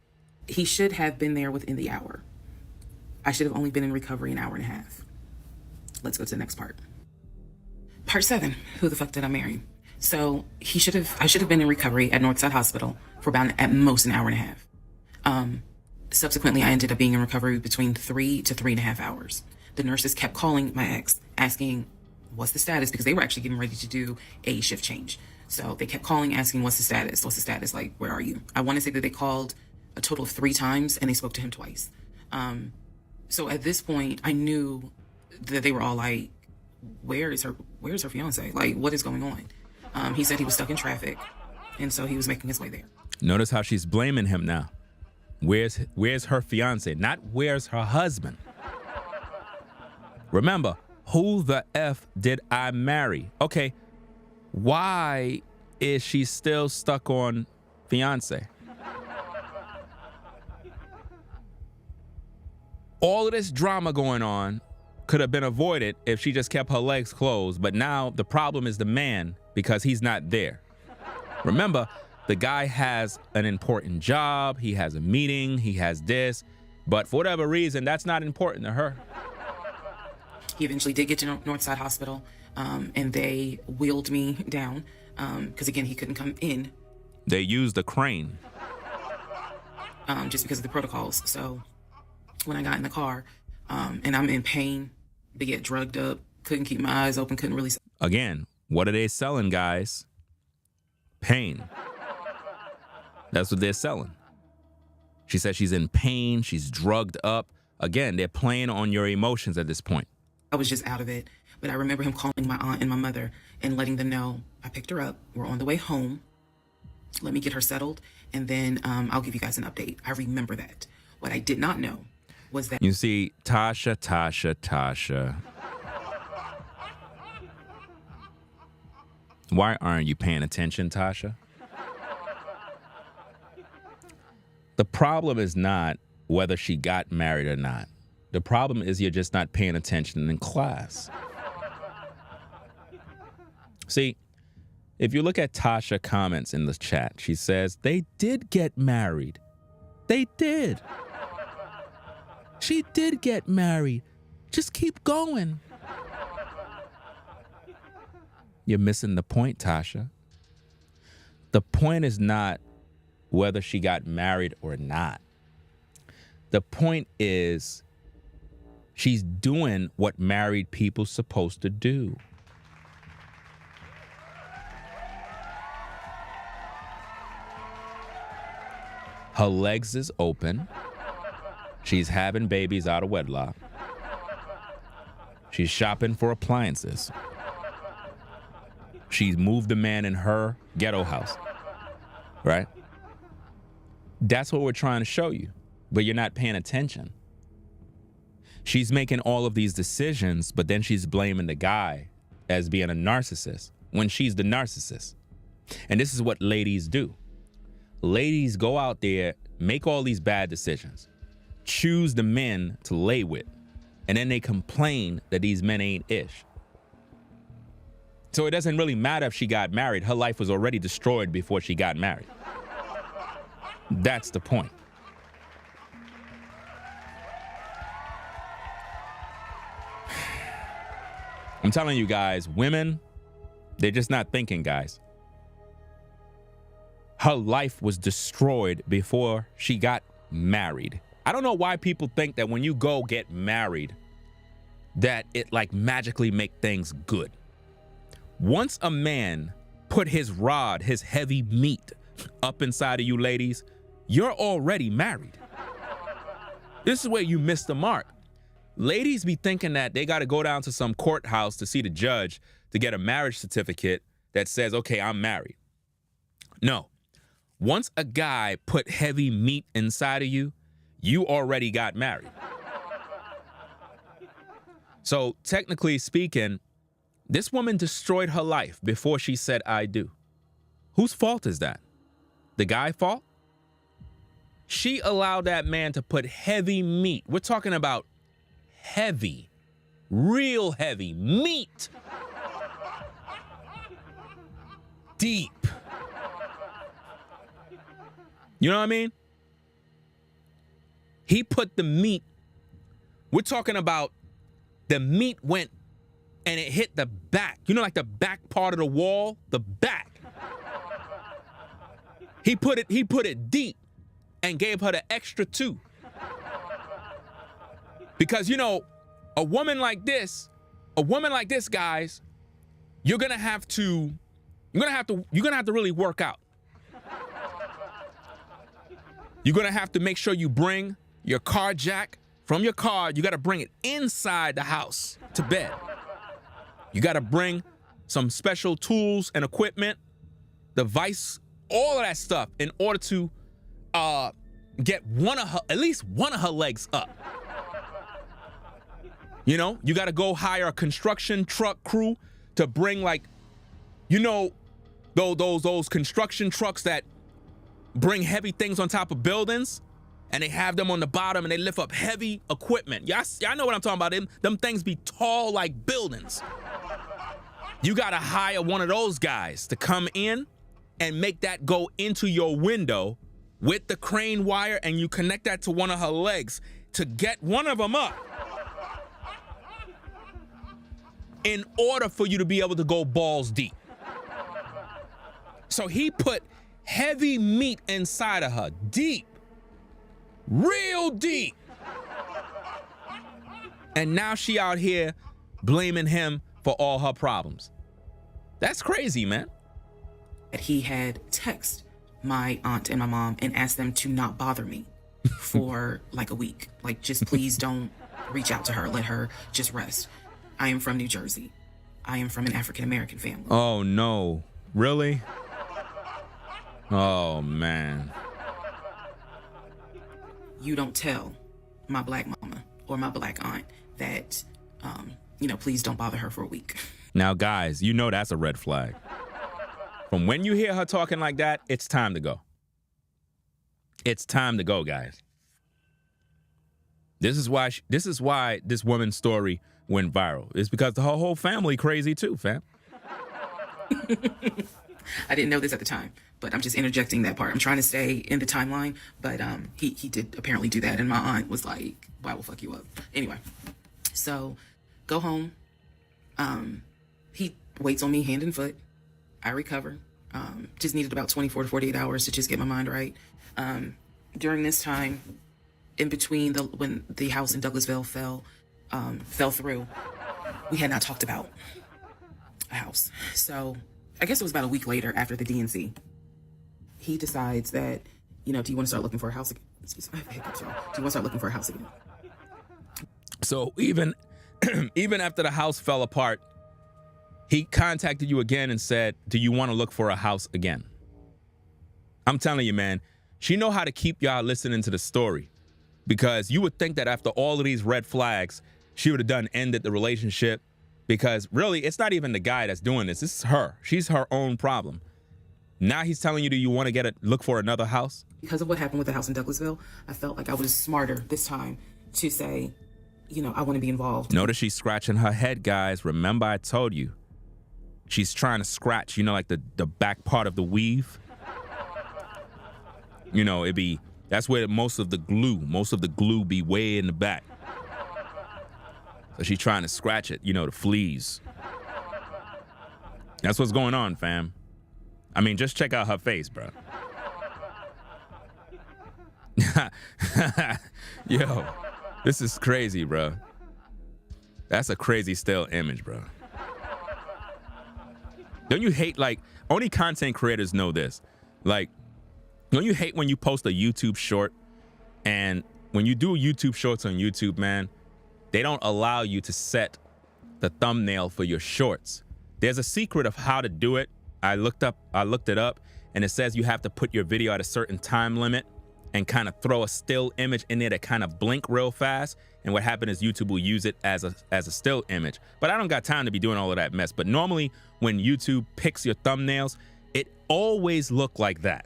He should have been there within the hour. I should have only been in recovery an hour and a half. Let's go to the next part. Part 7, who the fuck did I marry? So I should have been in recovery at Northside Hospital for about at most an hour and a half. Subsequently, I ended up being in recovery between 3 to 3.5 hours. The nurses kept calling my ex, asking, what's the status? Because they were actually getting ready to do a shift change. So they kept calling, asking, what's the status? What's the status? Like, where are you? I want to say that they called a total of 3 times and they spoke to him twice. So at this point, I knew that they were all like, where's her fiance? Like, what is going on? He said he was stuck in traffic, and so he was making his way there. Notice how she's blaming him now. Where's her fiance? Not where's her husband. Remember, who the F did I marry? Okay, why is she still stuck on fiance? All of this drama going on could have been avoided if she just kept her legs closed, but now the problem is the man because he's not there. Remember, the guy has an important job, he has a meeting, he has this, but for whatever reason, that's not important to her. He eventually did get to Northside Hospital, and they wheeled me down, because again, he couldn't come in. They used a crane. Just because of the protocols. So when I got in the car, and I'm in pain, to get drugged up, couldn't keep my eyes open, couldn't really. Again, what are they selling, guys? Pain. That's what they're selling. She said she's in pain, she's drugged up. Again, they're playing on your emotions at this point. I was just out of it, but I remember him calling my aunt and my mother and letting them know I picked her up. We're on the way home. Let me get her settled, and then I'll give you guys an update. I remember that. What I did not know was that. You see, Tasha. Why aren't you paying attention, Tasha? The problem is not whether she got married or not. The problem is you're just not paying attention in class. See, if you look at Tasha comments in the chat, she says, they did get married. They did. She did get married. Just keep going. You're missing the point, Tasha. The point is not whether she got married or not. The point is she's doing what married people's supposed to do. Her legs is open. She's having babies out of wedlock. She's shopping for appliances. She's moved a man in her ghetto house, right? That's what we're trying to show you, but you're not paying attention. She's making all of these decisions, but then she's blaming the guy as being a narcissist when she's the narcissist. And this is what ladies do. Ladies go out there, make all these bad decisions, choose the men to lay with, and then they complain that these men ain't ish. So it doesn't really matter if she got married. Her life was already destroyed before she got married. That's the point. I'm telling you guys, women, they're just not thinking, guys. Her life was destroyed before she got married. I don't know why people think that when you go get married, that it like magically make things good. Once a man put his rod, his heavy meat up inside of you ladies, you're already married. This is where you miss the mark. Ladies be thinking that they got to go down to some courthouse to see the judge to get a marriage certificate that says, okay, I'm married. No. Once a guy put heavy meat inside of you, you already got married. So technically speaking, this woman destroyed her life before she said, I do. Whose fault is that? The guy's fault? She allowed that man to put heavy meat. We're talking about heavy, real heavy meat. Deep. You know what I mean? He put the meat. We're talking about the meat went and it hit the back. You know, like the back part of the wall, the back. He put it deep and gave her the extra two. Because, you know, a woman like this, guys, you're gonna have to really work out. You're gonna have to make sure you bring your car jack from your car. You gotta bring it inside the house to bed. You gotta bring some special tools and equipment, device, all of that stuff in order to get at least one of her legs up. You know, you gotta go hire a construction truck crew to bring, like, you know, those construction trucks that bring heavy things on top of buildings, and they have them on the bottom and they lift up heavy equipment. Y'all know what I'm talking about. Them things be tall like buildings. You gotta hire one of those guys to come in and make that go into your window with the crane wire, and you connect that to one of her legs to get one of them up in order for you to be able to go balls deep. So he put heavy meat inside of her, deep, real deep. And now she out here blaming him for all her problems. That's crazy, man. He had texted my aunt and my mom and asked them to not bother me for like a week. Like, just please don't reach out to her. Let her just rest. I am from New Jersey. I am from an African-American family. Oh, no. Really? Oh, man. You don't tell my black mama or my black aunt that, please don't bother her for a week. Now, guys, you know that's a red flag. From when you hear her talking like that, it's time to go. It's time to go, guys. This is why this woman's story went viral. It's because the whole family crazy too, fam. I didn't know this at the time, but I'm just interjecting that part. I'm trying to stay in the timeline, but he did apparently do that, and my aunt was like, "Why will fuck you up?" Anyway, so go home. He waits on me hand and foot. I recover. Just needed about 24 to 48 hours to just get my mind right. During this time, in between when the house in Douglasville fell through, we had not talked about a house. So I guess it was about a week later after the DNC. He decides that, do you want to start looking for a house again? Excuse me, I have hiccups, y'all. Do you want to start looking for a house again? So even after the house fell apart, he contacted you again and said, do you want to look for a house again? I'm telling you, man, she know how to keep y'all listening to the story, because you would think that after all of these red flags, she would have ended the relationship, because really, it's not even the guy that's doing this. This is her. She's her own problem. Now he's telling you, do you want to look for another house? Because of what happened with the house in Douglasville, I felt like I was smarter this time to say, I want to be involved. Notice she's scratching her head, guys. Remember I told you. She's trying to scratch, like the back part of the weave. That's where most of the glue be way in the back. So she's trying to scratch it, the fleas. That's what's going on, fam. I mean, just check out her face, bro. Yo, this is crazy, bro. That's a crazy still image, bro. Don't you hate, only content creators know this. Don't you hate when you post a YouTube short, and when you do YouTube shorts on YouTube, man, they don't allow you to set the thumbnail for your shorts. There's a secret of how to do it. I looked it up, and it says you have to put your video at a certain time limit and kind of throw a still image in there that kind of blink real fast. And what happened is YouTube will use it as a still image. But I don't got time to be doing all of that mess. But normally when YouTube picks your thumbnails, it always look like that.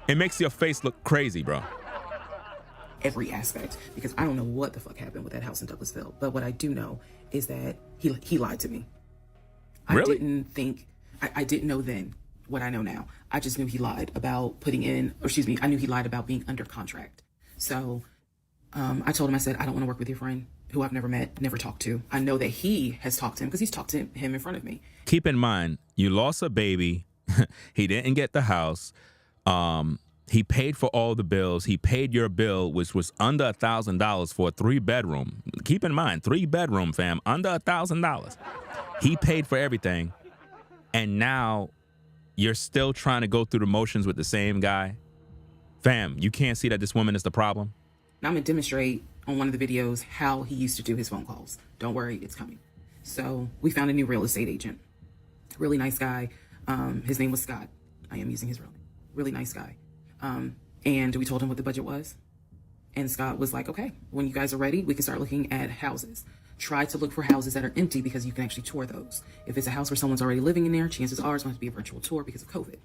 It makes your face look crazy, bro. Every aspect, because I don't know what the fuck happened with that house in Douglasville. But what I do know is that he lied to me. Really? I didn't know then what I know now. I just knew he lied about I knew he lied about being under contract. So I told him, I said, I don't want to work with your friend who I've never met, never talked to. I know that he has talked to him because he's talked to him in front of me. Keep in mind, you lost a baby. He didn't get the house. He paid for all the bills. He paid your bill, which was under $1,000 for a 3-bedroom. Keep in mind, 3-bedroom, fam, under $1,000. He paid for everything. And now you're still trying to go through the motions with the same guy. Fam, you can't see that this woman is the problem. I'm going to demonstrate on one of the videos how he used to do his phone calls. Don't worry, it's coming. So we found a new real estate agent. Really nice guy. His name was Scott. I am using his real name. Really nice guy. And we told him what the budget was. And Scott was like, okay, when you guys are ready, we can start looking at houses. Try to look for houses that are empty because you can actually tour those. If it's a house where someone's already living in there, chances are it's going to be a virtual tour because of COVID.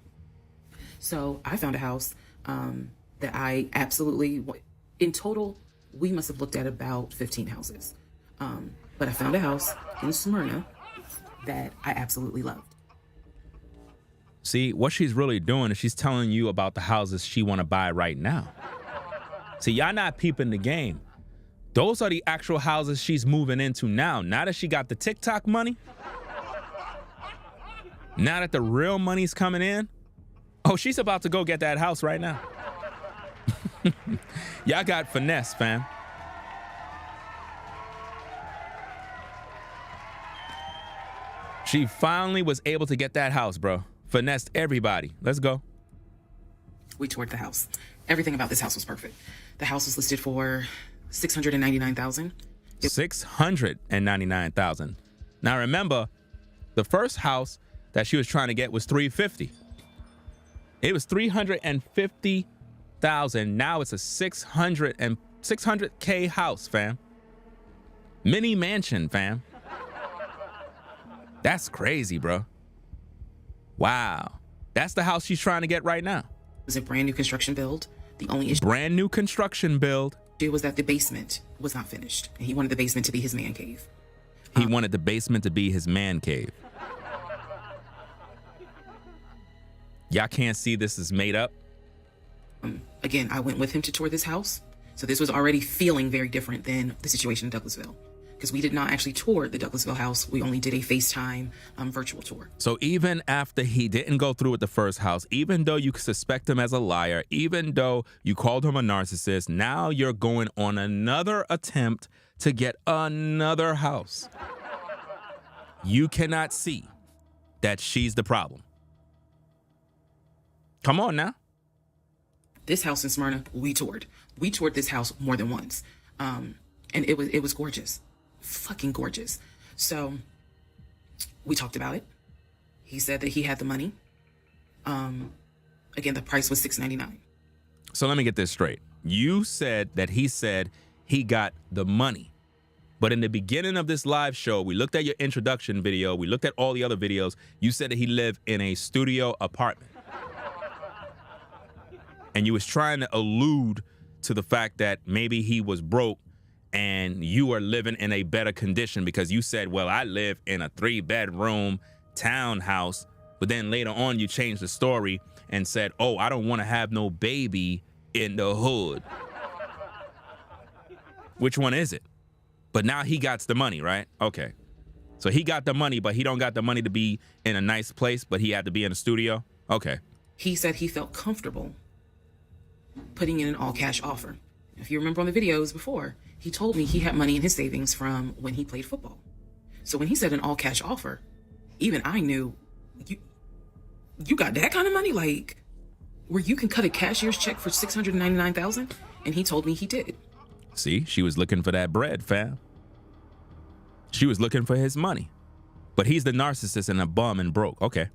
So I found a house that I absolutely, in total, we must have looked at about 15 houses. But I found a house in Smyrna that I absolutely loved. See, what she's really doing is she's telling you about the houses she want to buy right now. See, y'all not peeping the game. Those are the actual houses she's moving into now. Now that she got the TikTok money, now that the real money's coming in, oh, she's about to go get that house right now. Y'all got finesse, fam. She finally was able to get that house, bro. Finessed everybody. Let's go. We toured the house. Everything about this house was perfect. The house was listed for $699,000. $699,000. Now remember, the first house that she was trying to get was $350,000. It was $350,000. Now it's a $600K house, fam. Mini mansion, fam. That's crazy, bro. Wow. That's the house she's trying to get right now. was a brand new construction build. The only issue Brand new construction build. was that the basement was not finished, and he wanted the basement to be his man cave. He wanted the basement to be his man cave. Y'all can't see this is made up? Again, I went with him to tour this house. So this was already feeling very different than the situation in Douglasville, because we did not actually tour the Douglasville house. We only did a FaceTime virtual tour. So even after he didn't go through with the first house, even though you suspect him as a liar, even though you called him a narcissist, now you're going on another attempt to get another house. You cannot see that she's the problem. Come on now. This house in Smyrna, we toured. We toured this house more than once. And it was gorgeous. Fucking gorgeous. So we talked about it. He said that he had the money. Again, the price was $699. So let me get this straight. You said that he said he got the money. But in the beginning of this live show, we looked at your introduction video. We looked at all the other videos. You said that he lived in a studio apartment. And you was trying to allude to the fact that maybe he was broke and you are living in a better condition, because you said, well, I live in a 3-bedroom townhouse. But then later on, you changed the story and said, oh, I don't want to have no baby in the hood. Which one is it? But now he got the money, right? Okay. So he got the money, but he don't got the money to be in a nice place, but he had to be in a studio? Okay. He said he felt comfortable putting in an all-cash offer. If you remember on the videos before, he told me he had money in his savings from when he played football. So when he said an all-cash offer, even I knew, you got that kind of money? Like, where you can cut a cashier's check for $699,000? And he told me he did. See, she was looking for that bread, fam. She was looking for his money. But he's the narcissist and a bum and broke. Okay.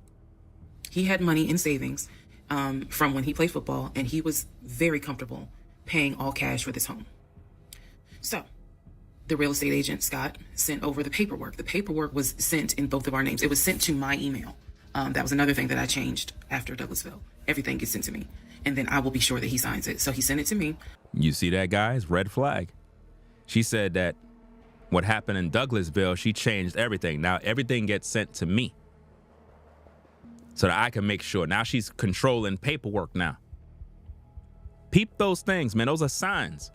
He had money in savings from when he played football, and he was very comfortable paying all cash for this home. So the real estate agent, Scott, sent over the paperwork. The paperwork was sent in both of our names. It was sent to my email. That was another thing that I changed after Douglasville. Everything gets sent to me, and then I will be sure that he signs it. So he sent it to me. You see that, guys? Red flag. She said that what happened in Douglasville, she changed everything. Now everything gets sent to me so that I can make sure. Now she's controlling paperwork now. Peep those things, man. Those are signs.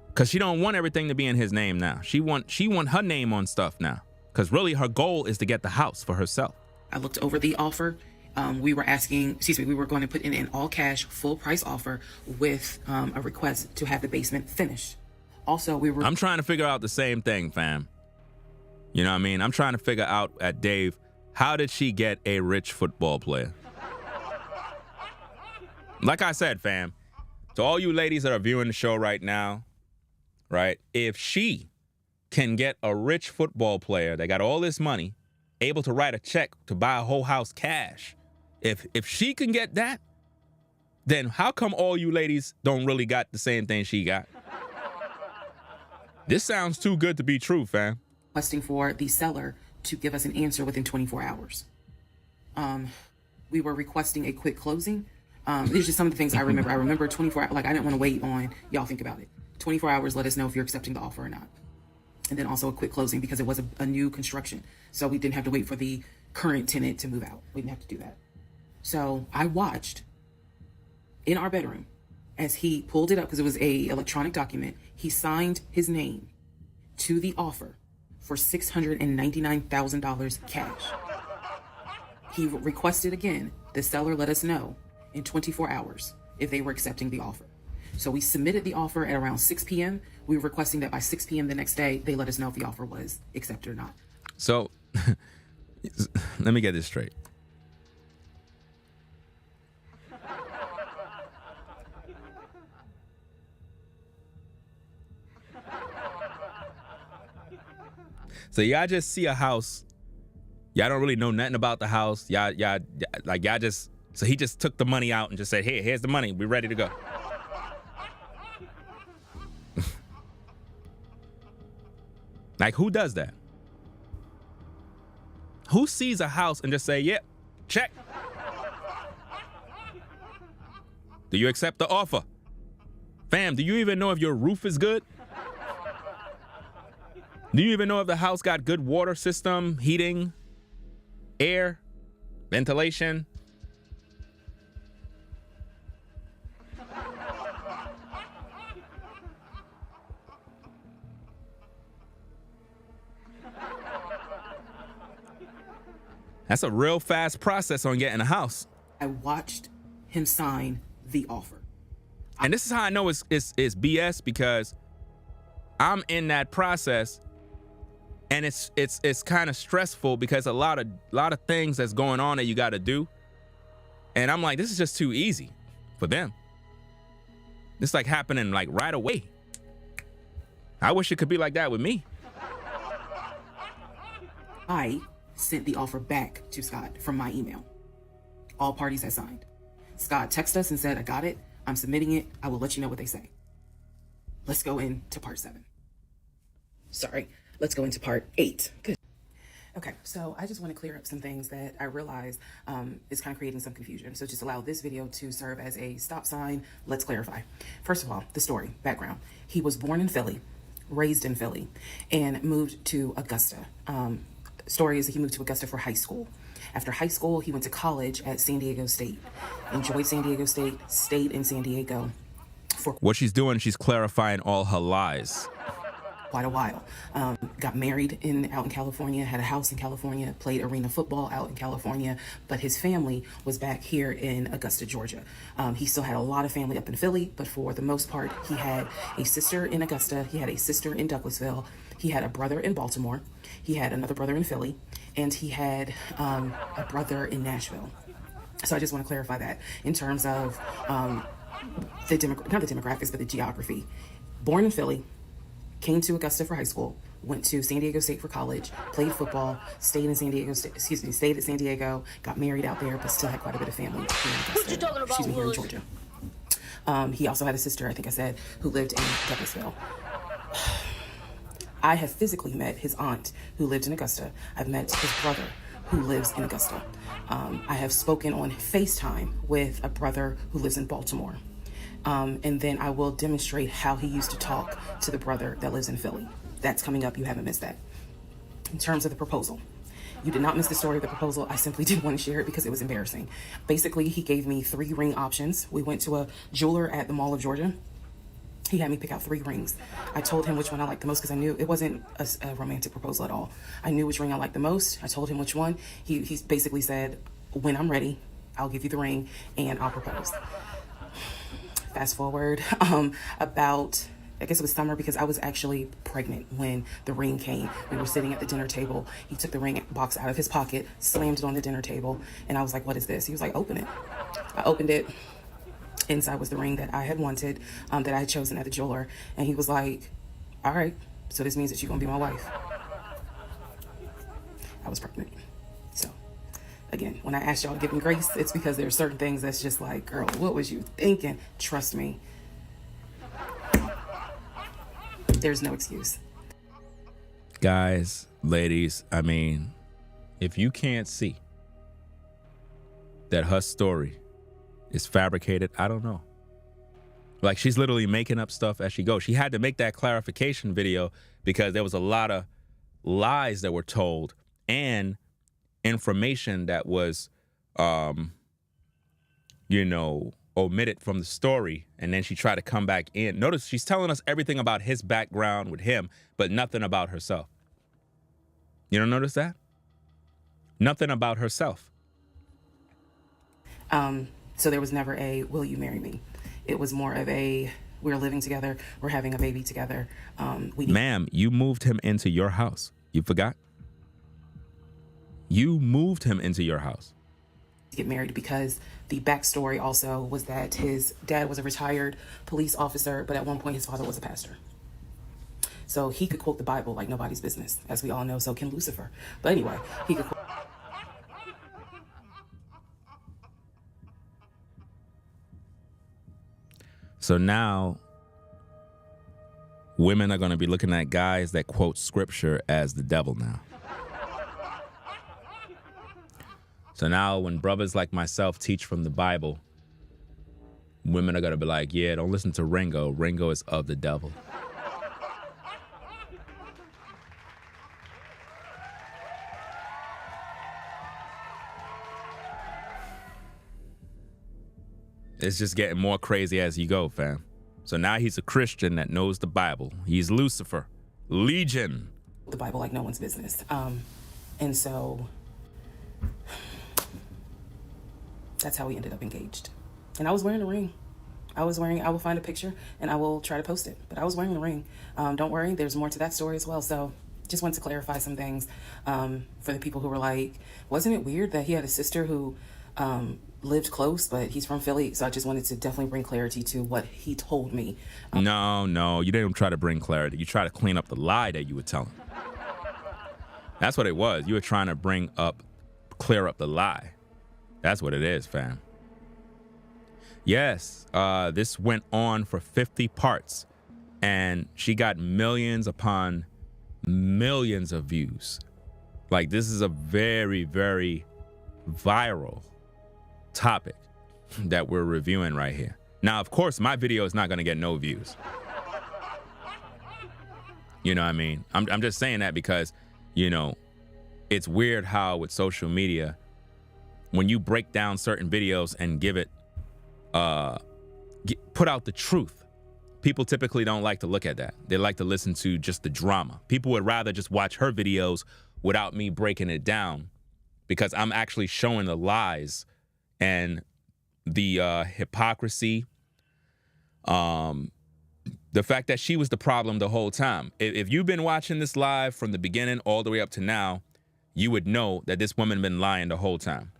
Because she don't want everything to be in his name now. She want her name on stuff now. Because really her goal is to get the house for herself. I looked over the offer. We were going to put in an all cash, full price offer with a request to have the basement finished. Also, I'm trying to figure out the same thing, fam. You know what I mean? I'm trying to figure out at Dave, how did she get a rich football player? Like I said, fam, to all you ladies that are viewing the show right now, right? If she can get a rich football player that got all this money, able to write a check to buy a whole house cash, if she can get that, then how come all you ladies don't really got the same thing she got? This sounds too good to be true, fam. Requesting for the seller to give us an answer within 24 hours. We were requesting a quick closing. These are just some of the things I remember. I remember 24 hours, like I didn't want to wait on, y'all think about it. 24 hours, let us know if you're accepting the offer or not. And then also a quick closing because it was a new construction. So we didn't have to wait for the current tenant to move out. We didn't have to do that. So I watched in our bedroom as he pulled it up, because it was a electronic document. He signed his name to the offer for $699,000 cash. He requested again, the seller let us know in 24 hours if they were accepting the offer. So we submitted the offer at around 6 p.m. We were requesting that by 6 p.m. the next day, they let us know if the offer was accepted or not. So let me get this straight. So y'all just see a house. Y'all don't really know nothing about the house. Y'all just, so he just took the money out and just said, hey, here's the money. We're ready to go. Like, who does that? Who sees a house and just say, yep, check? Do you accept the offer? Fam, do you even know if your roof is good? Do you even know if the house got good water system, heating, air, ventilation? That's a real fast process on getting a house. I watched him sign the offer. And this is how I know it's BS, because I'm in that process, and it's kind of stressful because a lot of things that's going on that you got to do, and I'm like, this is just too easy for them. It's like happening like right away. I wish it could be like that with me. I sent the offer back to Scott from my email. All parties had signed. Scott texted us and said, I got it. I'm submitting it. I will let you know what they say. Let's go into part 7. Sorry, let's go into part 8. Good. Okay, so I just want to clear up some things that I realize is kind of creating some confusion. So just allow this video to serve as a stop sign. Let's clarify. First of all, the story, background. He was born in Philly, raised in Philly, and moved to Augusta. Story is that he moved to Augusta for high school. After high school, he went to college at San Diego State. Enjoyed San Diego State, stayed in San Diego for What she's doing, she's clarifying all her lies. quite a while. Got married out in California, had a house in California, played arena football out in California, but his family was back here in Augusta, Georgia. He still had a lot of family up in Philly, but for the most part, he had a sister in Augusta, he had a sister in Douglasville, he had a brother in Baltimore, he had another brother in Philly, and he had a brother in Nashville. So I just want to clarify that in terms of not the demographics, but the geography. Born in Philly, came to Augusta for high school, went to San Diego State for college, played football, stayed at San Diego, got married out there, but still had quite a bit of family here in Augusta, here in Georgia. He also had a sister, I think I said, who lived in Douglasville. I have physically met his aunt who lived in Augusta. I've met his brother who lives in Augusta. I have spoken on FaceTime with a brother who lives in Baltimore. And then I will demonstrate how he used to talk to the brother that lives in Philly. That's coming up. You haven't missed that. In terms of the proposal, you did not miss the story of the proposal. I simply didn't want to share it because it was embarrassing. Basically, he gave me 3 ring options. We went to a jeweler at the Mall of Georgia. He had me pick out 3 rings. I told him which one I liked the most because I knew it wasn't a romantic proposal at all. I knew which ring I liked the most. I told him which one. He basically said, when I'm ready, I'll give you the ring and I'll propose. Fast forward about, I guess it was summer, because I was actually pregnant when the ring came. We were sitting at the dinner table. He took the ring box out of his pocket, slammed it on the dinner table, and I was like, what is this? He was like, open it. I opened it. Inside was the ring that I had wanted, that I had chosen at the jeweler. And he was like, all right, so this means that you're going to be my wife. I was pregnant. So, again, when I asked y'all to give me grace, it's because there are certain things that's just like, girl, what was you thinking? Trust me. There's no excuse. Guys, ladies, I mean, if you can't see that her story is fabricated, I don't know. Like, she's literally making up stuff as she goes. She had to make that clarification video because there was a lot of lies that were told and information that was, omitted from the story. And then she tried to come back in. Notice she's telling us everything about his background with him, but nothing about herself. You don't notice that? Nothing about herself. So there was never a, will you marry me? It was more of a, we're living together, we're having a baby together. Ma'am, you moved him into your house. You forgot? You moved him into your house. Get married because the backstory also was that his dad was a retired police officer, but at one point his father was a pastor. So he could quote the Bible like nobody's business. As we all know, so can Lucifer. But anyway, he could quote. So now women are going to be looking at guys that quote scripture as the devil now. So now when brothers like myself teach from the Bible, women are going to be like, yeah, don't listen to Ringo. Ringo is of the devil. It's just getting more crazy as you go, fam. So now he's a Christian that knows the Bible. He's Lucifer. Legion. The Bible like no one's business. And so that's how we ended up engaged. And I was wearing a ring. I will find a picture and I will try to post it. But I was wearing the ring. Don't worry, there's more to that story as well. So just wanted to clarify some things for the people who were like, wasn't it weird that he had a sister who lived close, but he's from Philly? So I just wanted to definitely bring clarity to what he told me. No, you didn't try to bring clarity. You tried to clean up the lie that you were telling. That's what it was. You were trying to clear up the lie. That's what it is, fam. Yes, this went on for 50 parts, and she got millions upon millions of views. Like, this is a very, very viral topic that we're reviewing right here. Now, of course, my video is not going to get no views. You know what I mean? I'm just saying that because, you know, it's weird how with social media, when you break down certain videos and give it, put out the truth, people typically don't like to look at that. They like to listen to just the drama. People would rather just watch her videos without me breaking it down, because I'm actually showing the lies and the hypocrisy, the fact that she was the problem the whole time. If you've been watching this live from the beginning all the way up to now, you would know that this woman been lying the whole time.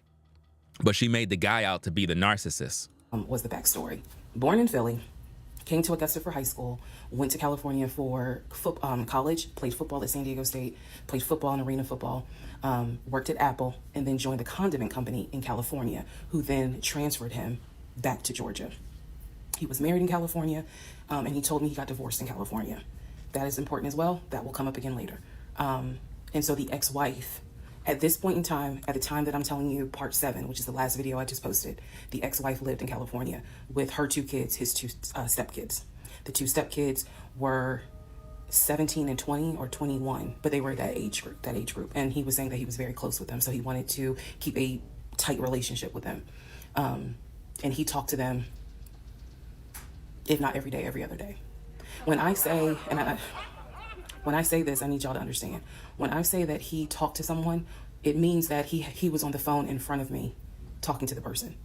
But she made the guy out to be the narcissist. Was the backstory. Born in Philly, came to Augusta for high school, went to California for college, played football at San Diego State, played football and arena football, worked at Apple, and then joined the condiment company in California, who then transferred him back to Georgia. He was married in California, and he told me he got divorced in California. That is important as well. That will come up again later. And so the ex-wife, at this point in time, at the time that I'm telling you, part 7, which is the last video I just posted, the ex-wife lived in California with her 2 kids, his 2 stepkids. The 2 stepkids were 17 and 20 or 21, but they were that age group. And he was saying that he was very close with them, so he wanted to keep a tight relationship with them. And he talked to them, if not every day, every other day. When I say, when I say this, I need y'all to understand. When I say that he talked to someone, it means that he was on the phone in front of me talking to the person.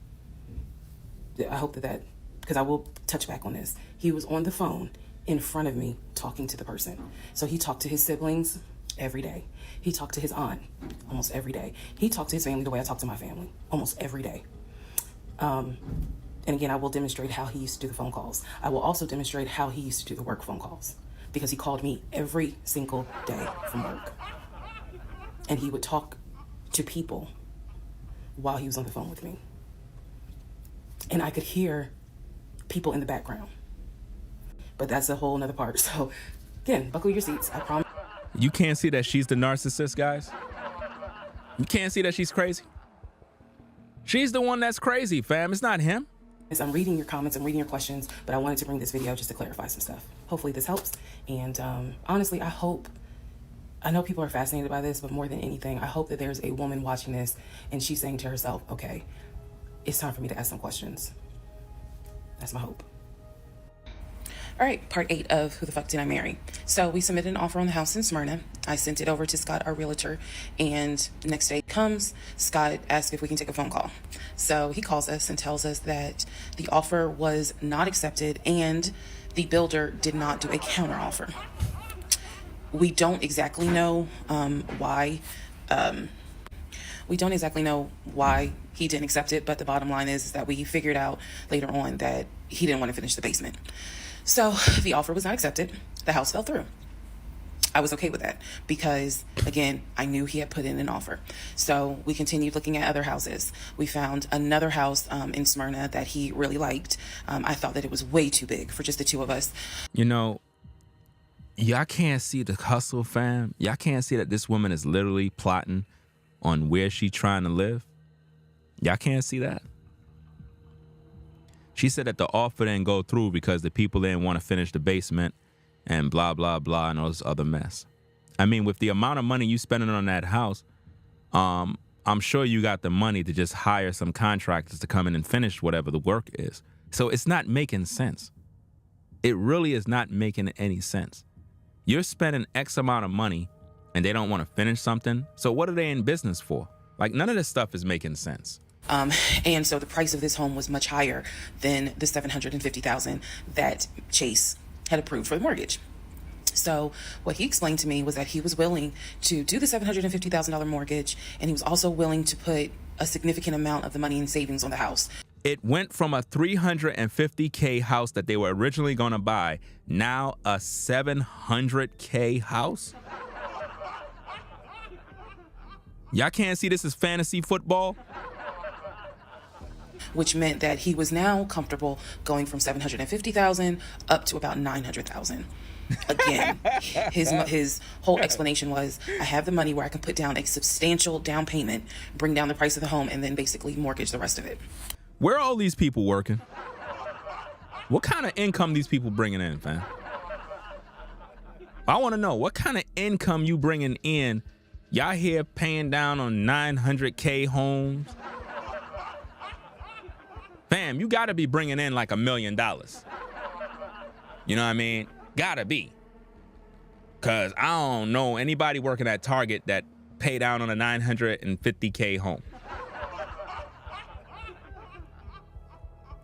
I hope that, because I will touch back on this. He was on the phone in front of me talking to the person. So he talked to his siblings every day. He talked to his aunt almost every day. He talked to his family the way I talk to my family almost every day. And again, I will demonstrate how he used to do the phone calls. I will also demonstrate how he used to do the work phone calls, because he called me every single day from work. And he would talk to people while he was on the phone with me. And I could hear people in the background. But that's a whole nother part. So again, buckle your seats, I promise. You can't see that she's the narcissist, guys? You can't see that she's crazy? She's the one that's crazy, fam. It's not him. I'm reading your comments, I'm reading your questions, but I wanted to bring this video just to clarify some stuff. Hopefully this helps. And honestly, I know people are fascinated by this, but more than anything, I hope that there's a woman watching this and she's saying to herself, okay, it's time for me to ask some questions. That's my hope. All right, part 8 of Who the Fuck Did I Marry? So we submitted an offer on the house in Smyrna. I sent it over to Scott, our realtor, and next day comes, Scott asked if we can take a phone call. So he calls us and tells us that the offer was not accepted and the builder did not do a counteroffer. We don't exactly know why. We don't exactly know why he didn't accept it, but the bottom line is that we figured out later on that he didn't want to finish the basement. So the offer was not accepted. The house fell through. I was okay with that because, again, I knew he had put in an offer. So we continued looking at other houses. We found another house in Smyrna that he really liked. I thought that it was way too big for just the 2 of us. You know, y'all can't see the hustle, fam. Y'all can't see that this woman is literally plotting on where she's trying to live. Y'all can't see that. She said that the offer didn't go through because the people didn't want to finish the basement and blah, blah, blah, and all this other mess. I mean, with the amount of money you spending on that house, I'm sure you got the money to just hire some contractors to come in and finish whatever the work is. So it's not making sense. It really is not making any sense. You're spending X amount of money and they don't want to finish something. So what are they in business for? Like, none of this stuff is making sense. And so the price of this home was much higher than the $750,000 that Chase had approved for the mortgage. So what he explained to me was that he was willing to do the $750,000 mortgage, and he was also willing to put a significant amount of the money in savings on the house. It went from a $350K house that they were originally going to buy, now a $700K house? Y'all can't see this as fantasy football? Which meant that he was now comfortable going from $750,000 up to about $900,000. Again, his whole explanation was, I have the money where I can put down a substantial down payment, bring down the price of the home, and then basically mortgage the rest of it. Where are all these people working? What kind of income these people bringing in, fam? I want to know, what kind of income you bringing in? Y'all here paying down on 900K homes? Fam, you got to be bringing in like $1 million. You know what I mean? Gotta be. Because I don't know anybody working at Target that pay down on a 950K home.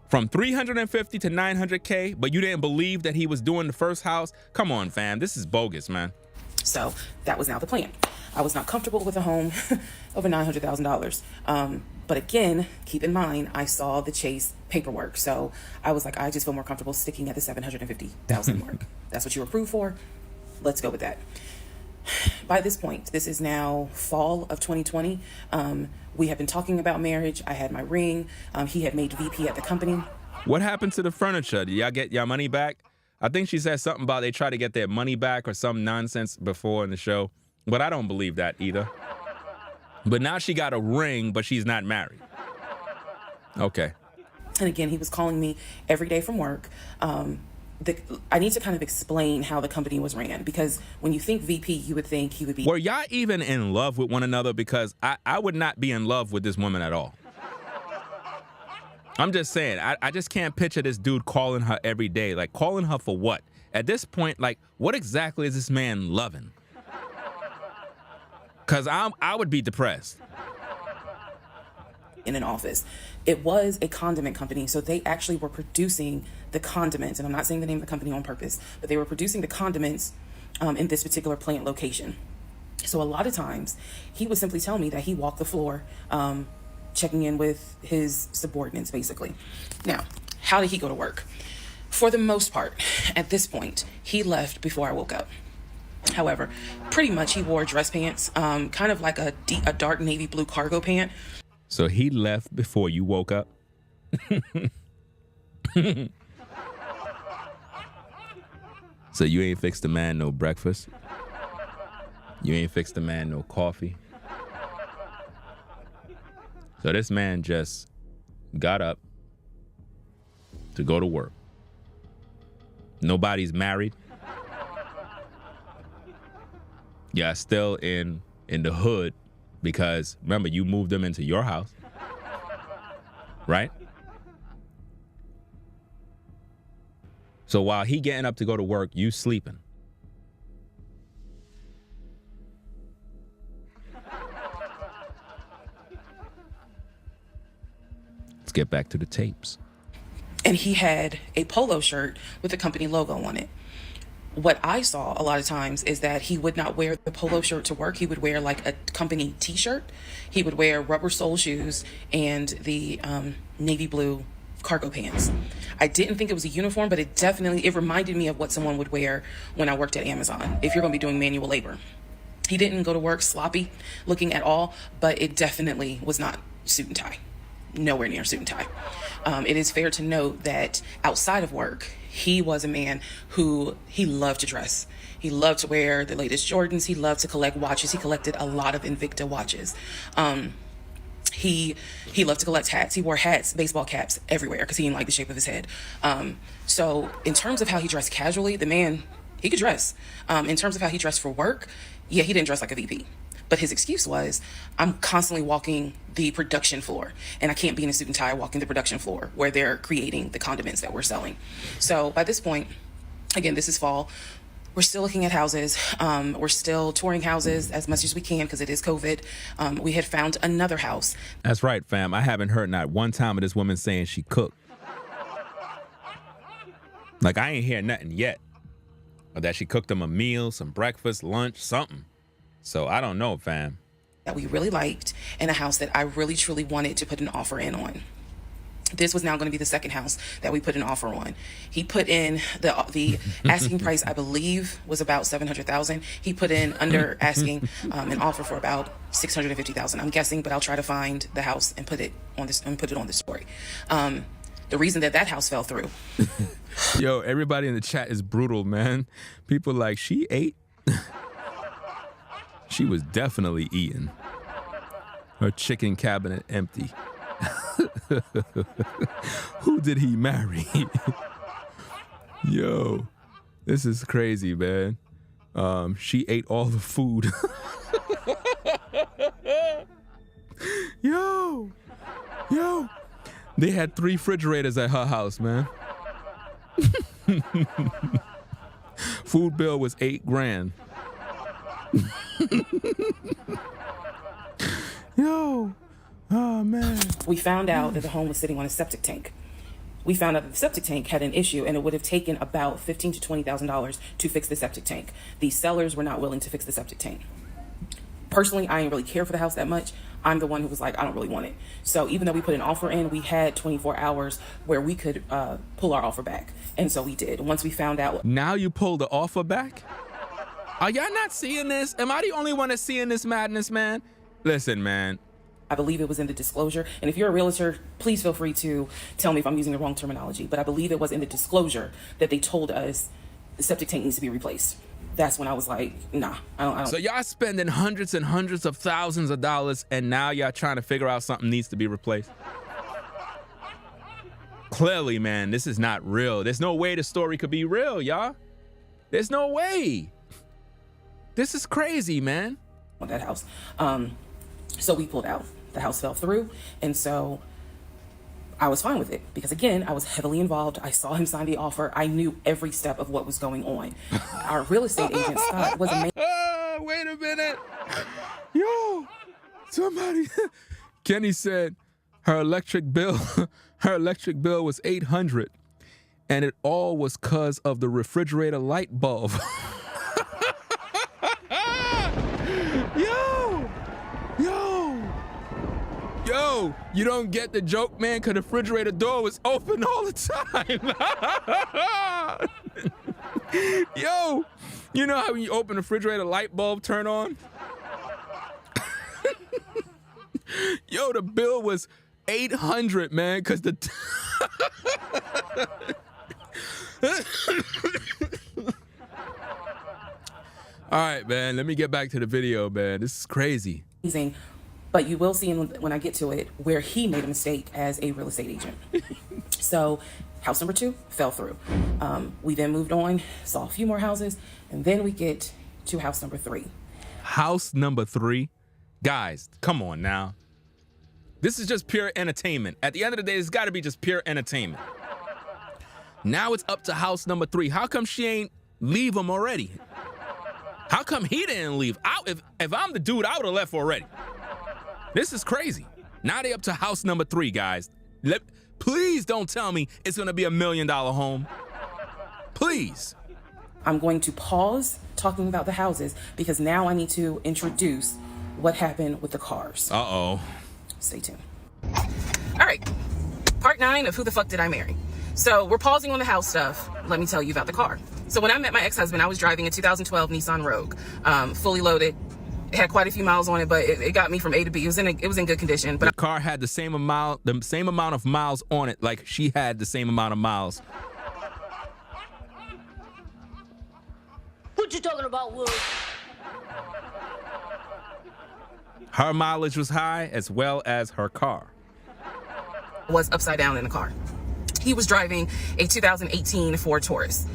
From 350 to 900K, but you didn't believe that he was doing the first house? Come on, fam. This is bogus, man. So that was now the plan. I was not comfortable with a home over $900,000. But again, keep in mind, I saw the Chase paperwork. So I was like, I just feel more comfortable sticking at the $750,000 mark. That's what you were approved for. Let's go with that. By this point, this is now fall of 2020. We have been talking about marriage. I had my ring. He had made VP at the company. What happened to the furniture? Did y'all get your money back? I think she said something about they try to get their money back or some nonsense before in the show. But I don't believe that either. But now she got a ring, but she's not married. Okay. And again, he was calling me every day from work. I need to kind of explain how the company was ran, because when you think VP, you would think he would be... Were y'all even in love with one another? Because I would not be in love with this woman at all. I'm just saying, I just can't picture this dude calling her every day. Like, calling her for what? At this point, like, what exactly is this man loving? Because I would be depressed. In an office. It was a condiment company, so they actually were producing the condiments, and I'm not saying the name of the company on purpose, but they were producing the condiments in this particular plant location. So a lot of times, he would simply tell me that he walked the floor, checking in with his subordinates, basically. Now, how did he go to work? For the most part, at this point, he left before I woke up. However, pretty much he wore dress pants, kind of like a dark navy blue cargo pant. So he left before you woke up? So you ain't fixed the man no breakfast? You ain't fixed the man no coffee? So this man just got up to go to work. Nobody's married. Yeah, still in the hood because, remember, you moved them into your house, right? So while he getting up to go to work, you sleeping. Let's get back to the tapes. And he had a polo shirt with the company logo on it. What I saw a lot of times is that he would not wear the polo shirt to work. He would wear like a company t-shirt. He would wear rubber sole shoes and the navy blue cargo pants. I didn't think it was a uniform, but it reminded me of what someone would wear when I worked at Amazon, if you're going to be doing manual labor. He didn't go to work sloppy looking at all, but it definitely was not suit and tie. Nowhere near suit and tie. It is fair to note that outside of work, he was a man who he loved to dress. He loved to wear the latest Jordans. He loved to collect watches. He collected a lot of Invicta watches. He loved to collect hats. He wore hats, baseball caps everywhere because he didn't like the shape of his head. So in terms of how he dressed casually, the man, he could dress. In terms of how he dressed for work, yeah, he didn't dress like a VP. But his excuse was, I'm constantly walking the production floor, and I can't be in a suit and tie walking the production floor where they're creating the condiments that we're selling. So by this point, again, this is fall. We're still looking at houses. We're still touring houses as much as we can because it is COVID. We had found another house. That's right, fam. I haven't heard not one time of this woman saying she cooked. Like, I ain't hear nothing yet. Or that she cooked them a meal, some breakfast, lunch, something. So I don't know, fam. That we really liked, and a house that I really, truly wanted to put an offer in on. This was now going to be the second house that we put an offer on. He put in the asking price, I believe, was about $700,000. He put in under asking an offer for about $650,000. I'm guessing, but I'll try to find the house and put it on this and put it on the story. The reason that house fell through. Yo, everybody in the chat is brutal, man. People like, she ate. She was definitely eating. Her chicken cabinet empty. Who did he marry? Yo, this is crazy, man. She ate all the food. Yo, they had 3 refrigerators at her house, man. Food bill was $8,000. Yo. Oh, man. We found out that the home was sitting on a septic tank. We found out that the septic tank had an issue, and it would have taken about $15,000 to $20,000 to fix the septic tank. The sellers were not willing to fix the septic tank. Personally, I didn't really care for the house that much. I'm the one who was like, I don't really want it. So even though we put an offer in, we had 24 hours where we could pull our offer back. And so we did. Once we found out. Now you pull the offer back? Are y'all not seeing this? Am I the only one that's seeing this madness, man? Listen, man. I believe it was in the disclosure. And if you're a realtor, please feel free to tell me if I'm using the wrong terminology. But I believe it was in the disclosure that they told us the septic tank needs to be replaced. That's when I was like, nah, I don't. So y'all spending hundreds and hundreds of thousands of dollars, and now y'all trying to figure out something needs to be replaced? Clearly, man, this is not real. There's no way the story could be real, y'all. There's no way. This is crazy, man. On that house. So we pulled out. The house fell through. And so I was fine with it because, again, I was heavily involved. I saw him sign the offer. I knew every step of what was going on. Our real estate agent, Scott, was amazing. Wait a minute. Yo, somebody. Kenny said her electric bill was $800, and it all was because of the refrigerator light bulb. Yo, you don't get the joke, man, because the refrigerator door was open all the time. Yo, you know how when you open the refrigerator, light bulb turn on? Yo, the bill was $800, man, because the... All right, man, let me get back to the video, man. This is crazy. But you will see when I get to it where he made a mistake as a real estate agent. So house number 2 fell through. We then moved on, saw a few more houses, and then we get to house number 3. House number 3? Guys, come on now. This is just pure entertainment. At the end of the day, it's got to be just pure entertainment. Now it's up to house number 3. How come she ain't leave him already? How come he didn't leave? If I'm the dude, I would have left already. This is crazy. Now they up to house number 3, guys. Please don't tell me it's gonna be $1 million home. Please. I'm going to pause talking about the houses because now I need to introduce what happened with the cars. Uh-oh. Stay tuned. All right, part 9 of Who the Fuck Did I Marry? So we're pausing on the house stuff. Let me tell you about the car. So when I met my ex-husband, I was driving a 2012 Nissan Rogue, fully loaded. It had quite a few miles on it, but it got me from A to B. It was in good condition. But the car had the same amount of miles on it, like she had the same amount of miles. What you talking about, Will? Her mileage was high as well as her car. Was upside down in the car. He was driving a 2018 Ford Taurus,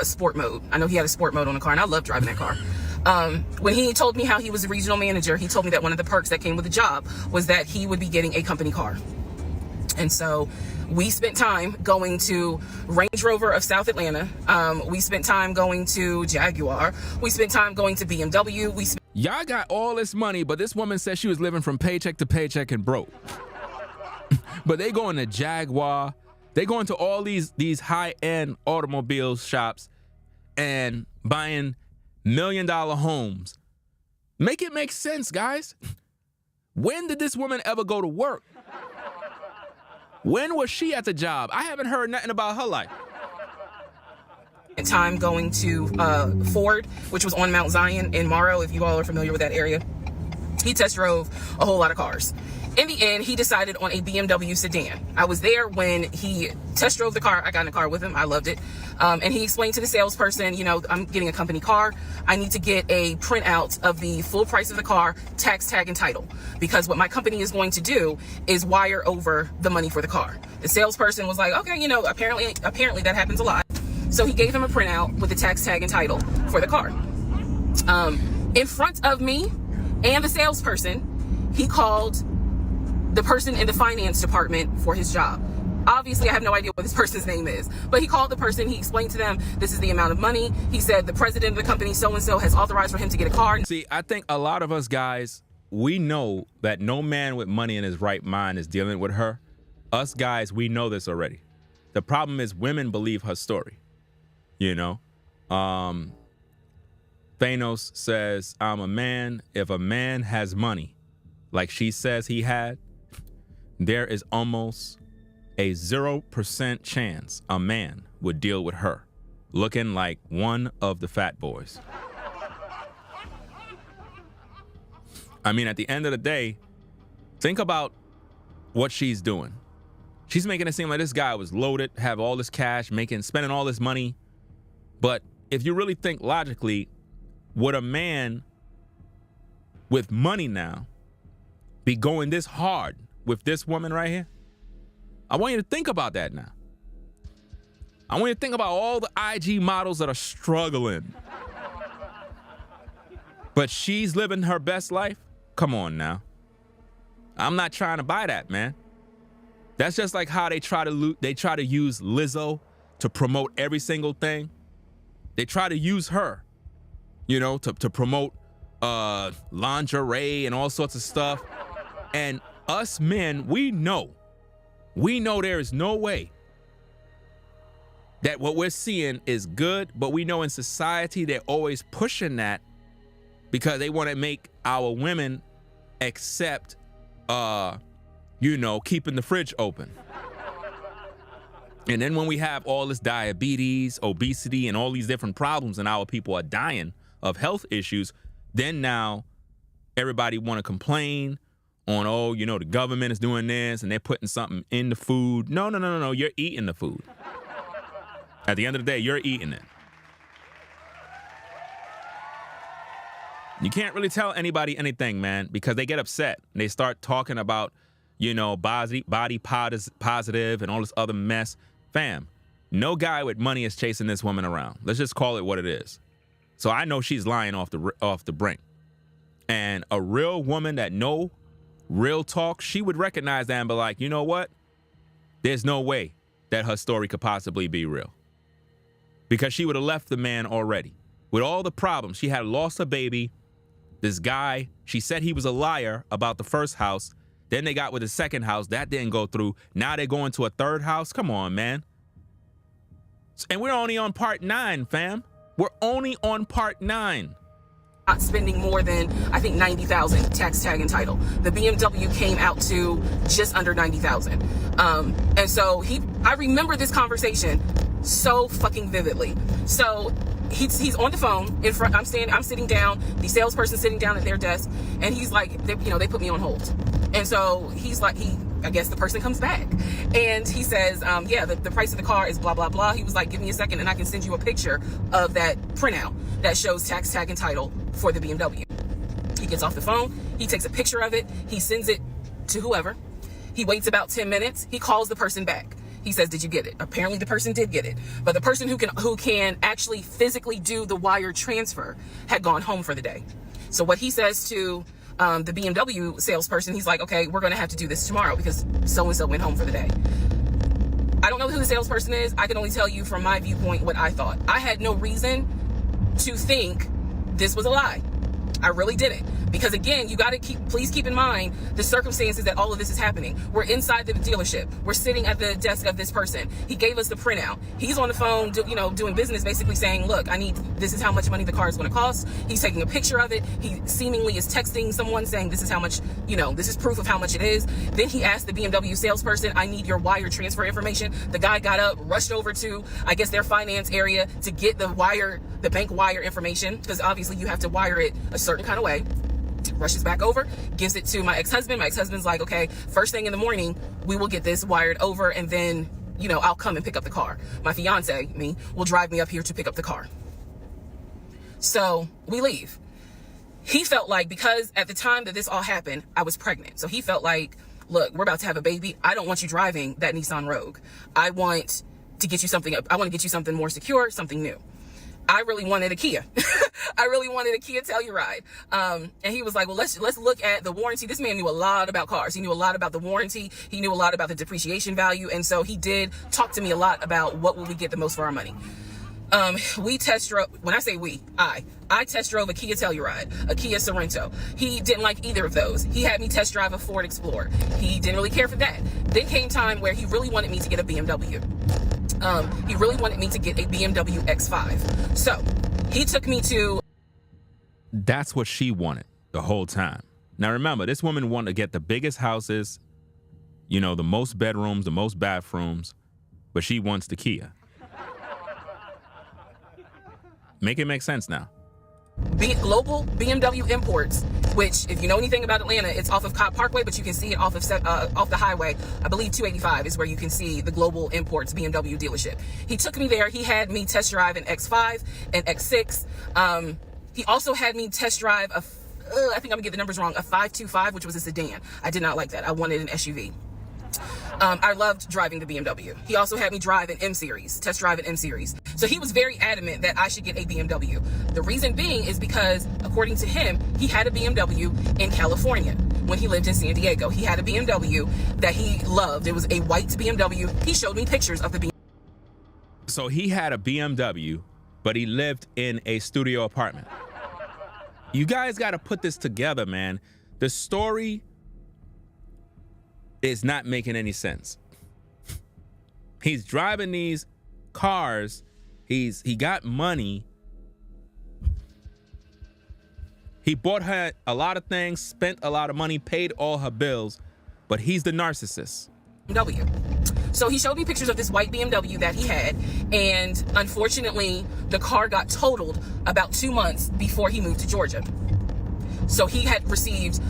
sport mode. I know he had a sport mode on the car, and I love driving that car. When he told me how he was a regional manager, he told me that one of the perks that came with the job was that he would be getting a company car. And so we spent time going to Range Rover of South Atlanta. We spent time going to Jaguar. We spent time going to BMW. Y'all got all this money, but this woman said she was living from paycheck to paycheck and broke. But they going to Jaguar. They going to all these high-end automobile shops and buying $1 million homes. Make it make sense, guys. When did this woman ever go to work? When was she at the job? I haven't heard nothing about her life. Time going to Ford, which was on Mount Zion in Morrow, if you all are familiar with that area. He test drove a whole lot of cars. In the end, he decided on a BMW sedan. I was there when he test drove the car. I got in the car with him. I loved it. And he explained to the salesperson, you know, I'm getting a company car. I need to get a printout of the full price of the car, tax, tag, and title. Because what my company is going to do is wire over the money for the car. The salesperson was like, okay, you know, apparently that happens a lot. So he gave him a printout with the tax, tag, and title for the car. In front of me and the salesperson, he called the person in the finance department for his job. Obviously, I have no idea what this person's name is, but he called the person. He explained to them, this is the amount of money. He said the president of the company, so-and-so, has authorized for him to get a car. See, I think a lot of us guys, we know that no man with money in his right mind is dealing with her. Us guys, we know this already. The problem is women believe her story. You know, Thanos says, I'm a man. If a man has money, like she says he had, there is almost a 0% chance a man would deal with her, looking like one of the fat boys. I mean, at the end of the day, think about what she's doing. She's making it seem like this guy was loaded, have all this cash, spending all this money. But if you really think logically, would a man with money now be going this hard with this woman right here? I want you to think about that now. I want you to think about all the IG models that are struggling. But she's living her best life? Come on now. I'm not trying to buy that, man. That's just like how they try to use Lizzo to promote every single thing. They try to use her, you know, to promote lingerie and all sorts of stuff. And us men, we know there is no way that what we're seeing is good, but we know in society they're always pushing that because they want to make our women accept, you know, keeping the fridge open. And then when we have all this diabetes, obesity, and all these different problems, and our people are dying of health issues, then now everybody want to complain on, oh, you know, the government is doing this and they're putting something in the food. No. You're eating the food. At the end of the day, you're eating it. You can't really tell anybody anything, man, because they get upset and they start talking about, you know, body positive and all this other mess. Fam, no guy with money is chasing this woman around. Let's just call it what it is. So I know she's lying off the brink. And a real woman that know real talk, she would recognize that and be like, you know what? There's no way that her story could possibly be real. Because she would have left the man already. With all the problems, she had lost a baby. This guy, she said he was a liar about the first house. Then they got with the second house. That didn't go through. Now they're going to a third house. Come on, man. And we're only on part 9, fam. We're only on part 9. Not spending more than, I think, $90,000 tax, tag, and title. The BMW came out to just under $90,000. And so I remember this conversation so fucking vividly. So he's on the phone in front. I'm sitting down. The salesperson sitting down at their desk, and he's like, they put me on hold. And so he's like, I guess the person comes back and he says, yeah, the price of the car is blah, blah, blah. He was like, give me a second and I can send you a picture of that printout that shows tax, tag, and title for the BMW. He gets off the phone, he takes a picture of it, he sends it to whoever. He waits about 10 minutes. He calls the person back. He says, did you get it? Apparently the person did get it. But the person who can actually physically do the wire transfer had gone home for the day. So what he says to the BMW salesperson, he's like, okay, we're going to have to do this tomorrow because so-and-so went home for the day. I don't know who the salesperson is. I can only tell you from my viewpoint what I thought. I had no reason to think this was a lie. I really didn't. Because again, you got to please keep in mind the circumstances that all of this is happening. We're inside the dealership. We're sitting at the desk of this person. He gave us the printout. He's on the phone, doing business, basically saying, look, this is how much money the car is going to cost. He's taking a picture of it. He seemingly is texting someone saying, this is how much, this is proof of how much it is. Then he asked the BMW salesperson, I need your wire transfer information. The guy got up, rushed over to, I guess, their finance area to get the bank wire information, because obviously you have to wire it a certain kind of way. Rushes back over, gives it to my ex-husband. My ex-husband's like, okay, first thing in the morning, we will get this wired over, and then, I'll come and pick up the car. My fiance, me, will drive me up here to pick up the car. So we leave. He felt like, because at the time that this all happened, I was pregnant. So he felt like, look, we're about to have a baby. I don't want you driving that Nissan Rogue. I want to get you something more secure, something new. I really wanted a Kia. I really wanted a Kia Telluride. And he was like, well, let's look at the warranty. This man knew a lot about cars. He knew a lot about the warranty. He knew a lot about the depreciation value. And so he did talk to me a lot about what will we get the most for our money. We test drove, when I say I test drove a Kia Telluride, a Kia Sorento. He didn't like either of those. He had me test drive a Ford Explorer. He didn't really care for that. Then came time where he really wanted me to get a BMW. He really wanted me to get a BMW X5. So he took me to... That's what she wanted the whole time. Now remember, this woman wanted to get the biggest houses, the most bedrooms, the most bathrooms, but she wants the Kia. Make it make sense now. Global BMW Imports, which, if you know anything about Atlanta, it's off of Cobb Parkway, but you can see it off the highway. I believe 285 is where you can see the Global Imports BMW dealership. He took me there. He had me test drive an X5 and X6. He also had me test drive I think I'm gonna get the numbers wrong, a 525, which was a sedan. I did not like that. I wanted an SUV. I loved driving the BMW. He also had me drive an M-Series, test drive an M-Series. So he was very adamant that I should get a BMW. The reason being is because, according to him, he had a BMW in California when he lived in San Diego. He had a BMW that he loved. It was a white BMW. He showed me pictures of the BMW. So he had a BMW, but he lived in a studio apartment. You guys got to put this together, man. The story is not making any sense. He's driving these cars. He got money. He bought her a lot of things, spent a lot of money, paid all her bills, but he's the narcissist. So he showed me pictures of this white BMW that he had, and unfortunately, the car got totaled about 2 months before he moved to Georgia. So he had received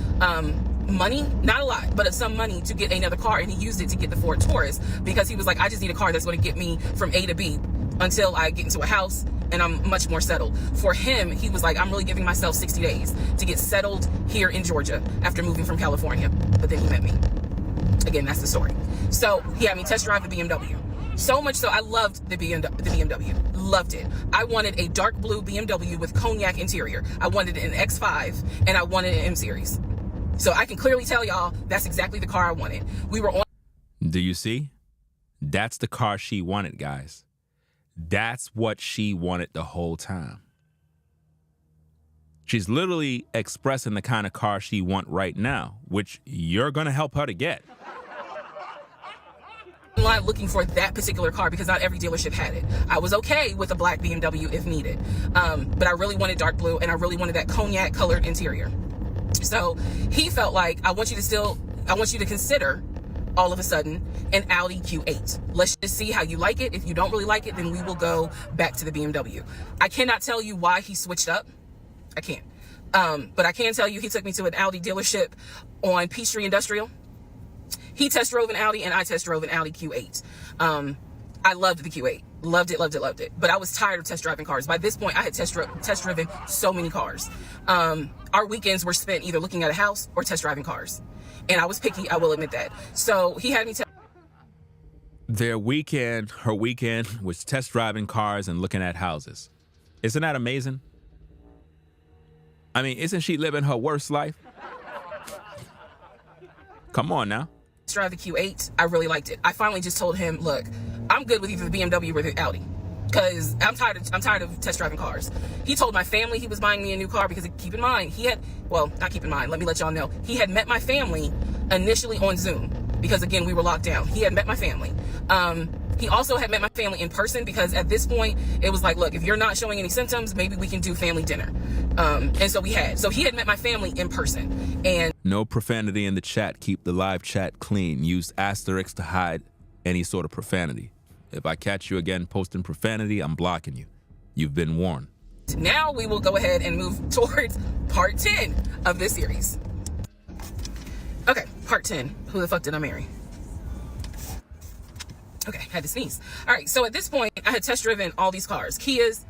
money, not a lot, but some money to get another car, and he used it to get the Ford Taurus because he was like, I just need a car that's going to get me from A to B until I get into a house and I'm much more settled. For him, he was like, I'm really giving myself 60 days to get settled here in Georgia after moving from California. But then he met me. Again, that's the story. So he had me test drive the BMW. So much so, I loved the BMW. Loved it. I wanted a dark blue BMW with cognac interior. I wanted an X5, and I wanted an M-Series. So I can clearly tell y'all that's exactly the car I wanted. We were on... Do you see? That's the car she wanted, guys. That's what she wanted the whole time. She's literally expressing the kind of car she wants right now, which you're going to help her to get. Line looking for that particular car because not every dealership had it. I was okay with a black BMW if needed, but I really wanted dark blue, and I really wanted that cognac colored interior. So he felt like, I want you to consider all of a sudden an Audi Q8. Let's just see how you like it. If you don't really like it, then we will go back to the BMW. I cannot tell you why he switched up. I can't. But I can tell you he took me to an Audi dealership on Peachtree Industrial. He test drove an Audi, and I test drove an Audi Q8. I loved the Q8. Loved it, loved it, loved it. But I was tired of test driving cars. By this point, I had test driven so many cars. our weekends were spent either looking at a house or test driving cars. And I was picky, I will admit that. So he had me Her weekend was test driving cars and looking at houses. Isn't that amazing? I mean, isn't she living her worst life? Come on now. drive the Q8. I really liked it. I finally just told him, look, I'm good with either the BMW or the Audi, because I'm tired of test driving cars. He told my family he was buying me a new car because, keep in mind, let me let y'all know, he had met my family initially on Zoom because, again, we were locked down. He had met my family. He also had met my family in person because at this point it was like, look, if you're not showing any symptoms, maybe we can do family dinner. And so we had. So he had met my family in person. And no profanity in the chat. Keep the live chat clean. Use asterisks to hide any sort of profanity. If I catch you again posting profanity, I'm blocking you. You've been warned. Now we will go ahead and move towards part 10 of this series. Okay, part 10. Who the fuck did I marry? Okay, had to sneeze. All right, so at this point, I had test driven all these cars. Kias,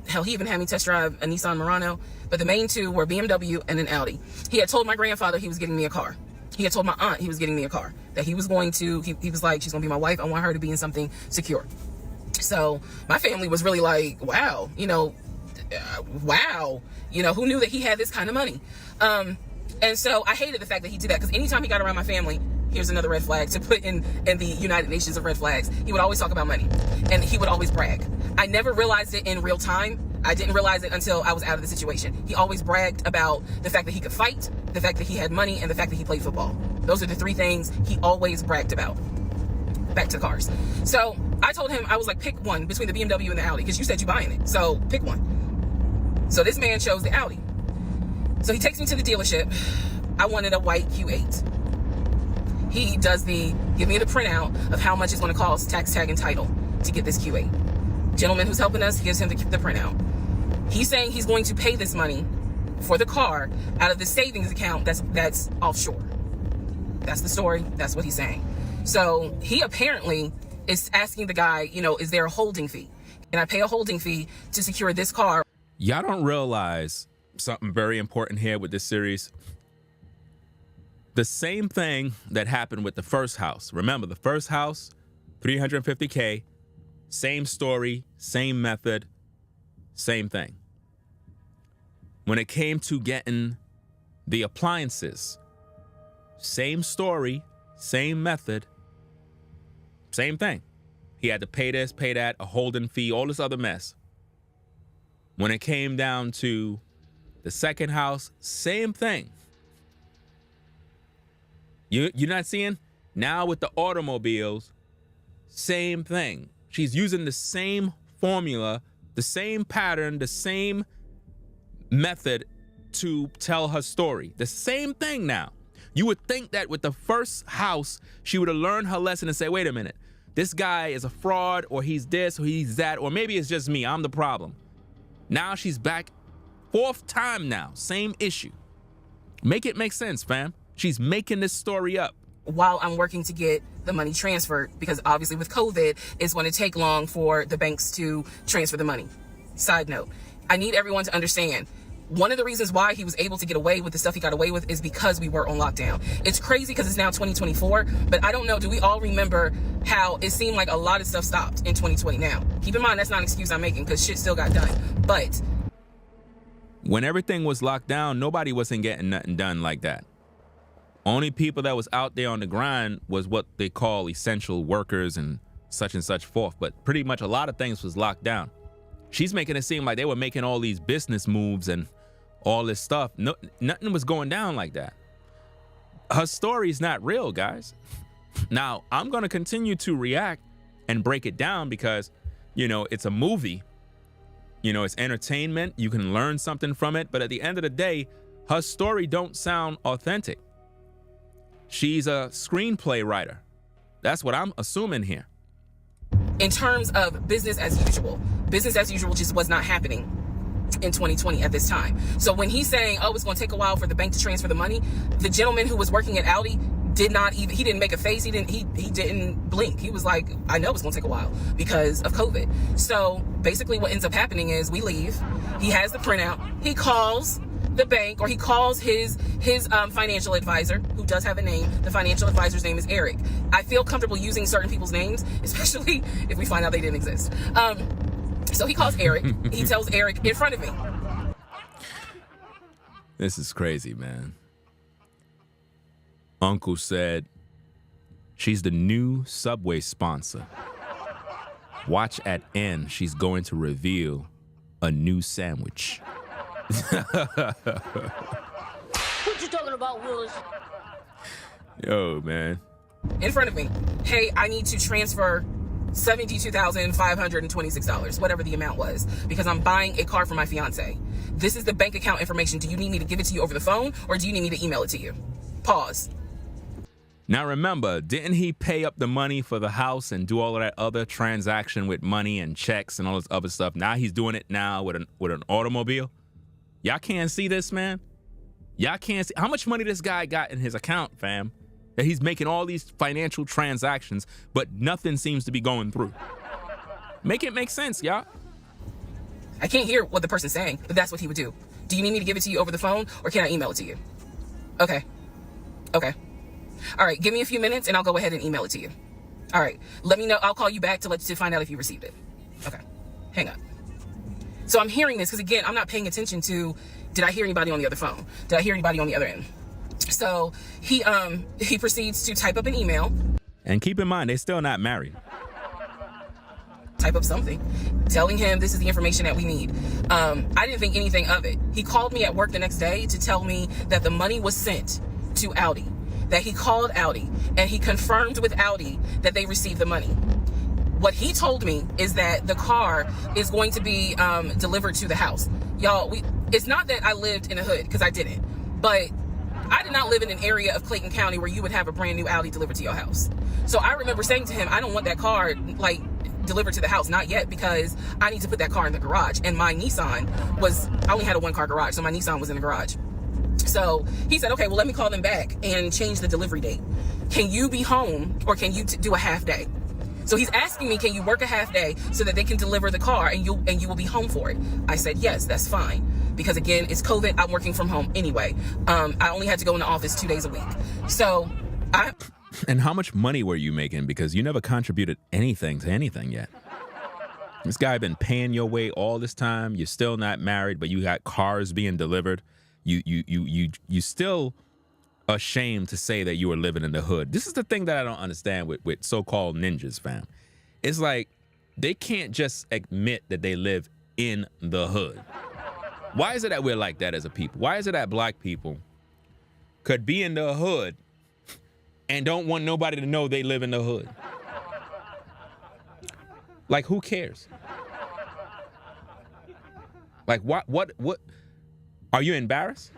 hell, he even had me test drive a Nissan Murano, but the main two were BMW and an Audi. He had told my grandfather he was getting me a car. He had told my aunt he was getting me a car, that he was going to, he was like, she's gonna be my wife. I want her to be in something secure. So my family was really like, wow, who knew that he had this kind of money? And so I hated the fact that he did that, because anytime he got around my family, here's another red flag to put in the United Nations of red flags, he would always talk about money, and he would always brag. I never realized it in real time. I didn't realize it until I was out of the situation. He always bragged about the fact that he could fight, the fact that he had money, and the fact that he played football. Those are the three things he always bragged about. Back to cars. So I told him, I was like, pick one between the BMW and the Audi, because you said you're buying it, so pick one. So this man chose the Audi. So he takes me to the dealership. I wanted a white Q8. He does give me the printout of how much it's going to cost, tax, tag, and title, to get this Q8. Gentleman who's helping us gives him the printout. He's saying he's going to pay this money for the car out of the savings account that's offshore. That's the story. That's what he's saying. So he apparently is asking the guy, is there a holding fee? Can I pay a holding fee to secure this car? Y'all don't realize something very important here with this series. The same thing that happened with the first house. Remember, the first house, $350K, same story, same method, same thing. When it came to getting the appliances, same story, same method, same thing. He had to pay this, pay that, a holding fee, all this other mess. When it came down to the second house, same thing. You're not seeing? Now with the automobiles, same thing. She's using the same formula, the same pattern, the same method to tell her story. The same thing now. You would think that with the first house, she would have learned her lesson and say, wait a minute, this guy is a fraud, or he's this, or he's that, or maybe it's just me, I'm the problem. Now she's back, fourth time now, same issue. Make it make sense, fam. She's making this story up. While I'm working to get the money transferred, because obviously with COVID, it's going to take long for the banks to transfer the money. Side note, I need everyone to understand, one of the reasons why he was able to get away with the stuff he got away with is because we were on lockdown. It's crazy because it's now 2024, but I don't know, do we all remember how it seemed like a lot of stuff stopped in 2020 now? Keep in mind, that's not an excuse I'm making, because shit still got done. But when everything was locked down, nobody wasn't getting nothing done like that. Only people that was out there on the grind was what they call essential workers and such forth. But pretty much a lot of things was locked down. She's making it seem like they were making all these business moves and all this stuff. No, nothing was going down like that. Her story is not real, guys. Now, I'm going to continue to react and break it down because, it's a movie. It's entertainment. You can learn something from it. But at the end of the day, her story don't sound authentic. She's a screenplay writer. That's what I'm assuming here. In terms of business as usual just was not happening in 2020 at this time. So when he's saying, it's going to take a while for the bank to transfer the money, the gentleman who was working at Audi he didn't make a face. He didn't blink. He was like, I know it's going to take a while because of COVID. So basically what ends up happening is we leave. He has the printout. He calls the bank, or he calls his financial advisor, who does have a name. The financial advisor's name is Eric. I feel comfortable using certain people's names, especially if we find out they didn't exist. So he calls Eric. He tells Eric in front of me. This is crazy, man. Uncle said she's the new Subway sponsor. Watch at end, she's going to reveal a new sandwich. What you talking about, Willis? Yo, man. In front of me. Hey, I need to transfer $72,526, whatever the amount was, because I'm buying a car for my fiance. This is the bank account information. Do you need me to give it to you over the phone, or do you need me to email it to you? Pause. Now remember, didn't he pay up the money for the house and do all of that other transaction with money and checks and all this other stuff? Now he's doing it now with an automobile. Y'all can't see this, man. Y'all can't see how much money this guy got in his account, fam. That he's making all these financial transactions, but nothing seems to be going through. Make it make sense, y'all. I can't hear what the person's saying, but that's what he would do. Do you need me to give it to you over the phone, or can I email it to you? Okay. All right, give me a few minutes and I'll go ahead and email it to you. All right, let me know. I'll call you back to find out if you received it. Okay, hang up. So I'm hearing this because, again, I'm not paying attention to, did I hear anybody on the other phone? Did I hear anybody on the other end? So he proceeds to type up an email. And keep in mind, they're still not married. Type up something, telling him this is the information that we need. I didn't think anything of it. He called me at work the next day to tell me that the money was sent to Audi, that he called Audi, and he confirmed with Audi that they received the money. What he told me is that the car is going to be delivered to the house. Y'all, it's not that I lived in a hood, because I didn't, but I did not live in an area of Clayton County where you would have a brand new Audi delivered to your house. So I remember saying to him, I don't want that car, delivered to the house, not yet, because I need to put that car in the garage. And my Nissan I only had a 1-car garage, so my Nissan was in the garage. So he said, okay, well, let me call them back and change the delivery date. Can you be home, or can you do a half day? So he's asking me, can you work a half day so that they can deliver the car and you will be home for it? I said, yes, that's fine. Because again, it's COVID, I'm working from home anyway. I only had to go in the office 2 days a week. So And how much money were you making? Because you never contributed anything to anything yet. This guy been paying your way all this time. You're still not married, but you got cars being delivered. You still ashamed to say that you were living in the hood. This is the thing that I don't understand with so-called ninjas, fam. It's like they can't just admit that they live in the hood. Why is it that we're like that as a people? Why is it that black people could be in the hood and don't want nobody to know they live in the hood? Like, who cares? Like, what? Are you embarrassed?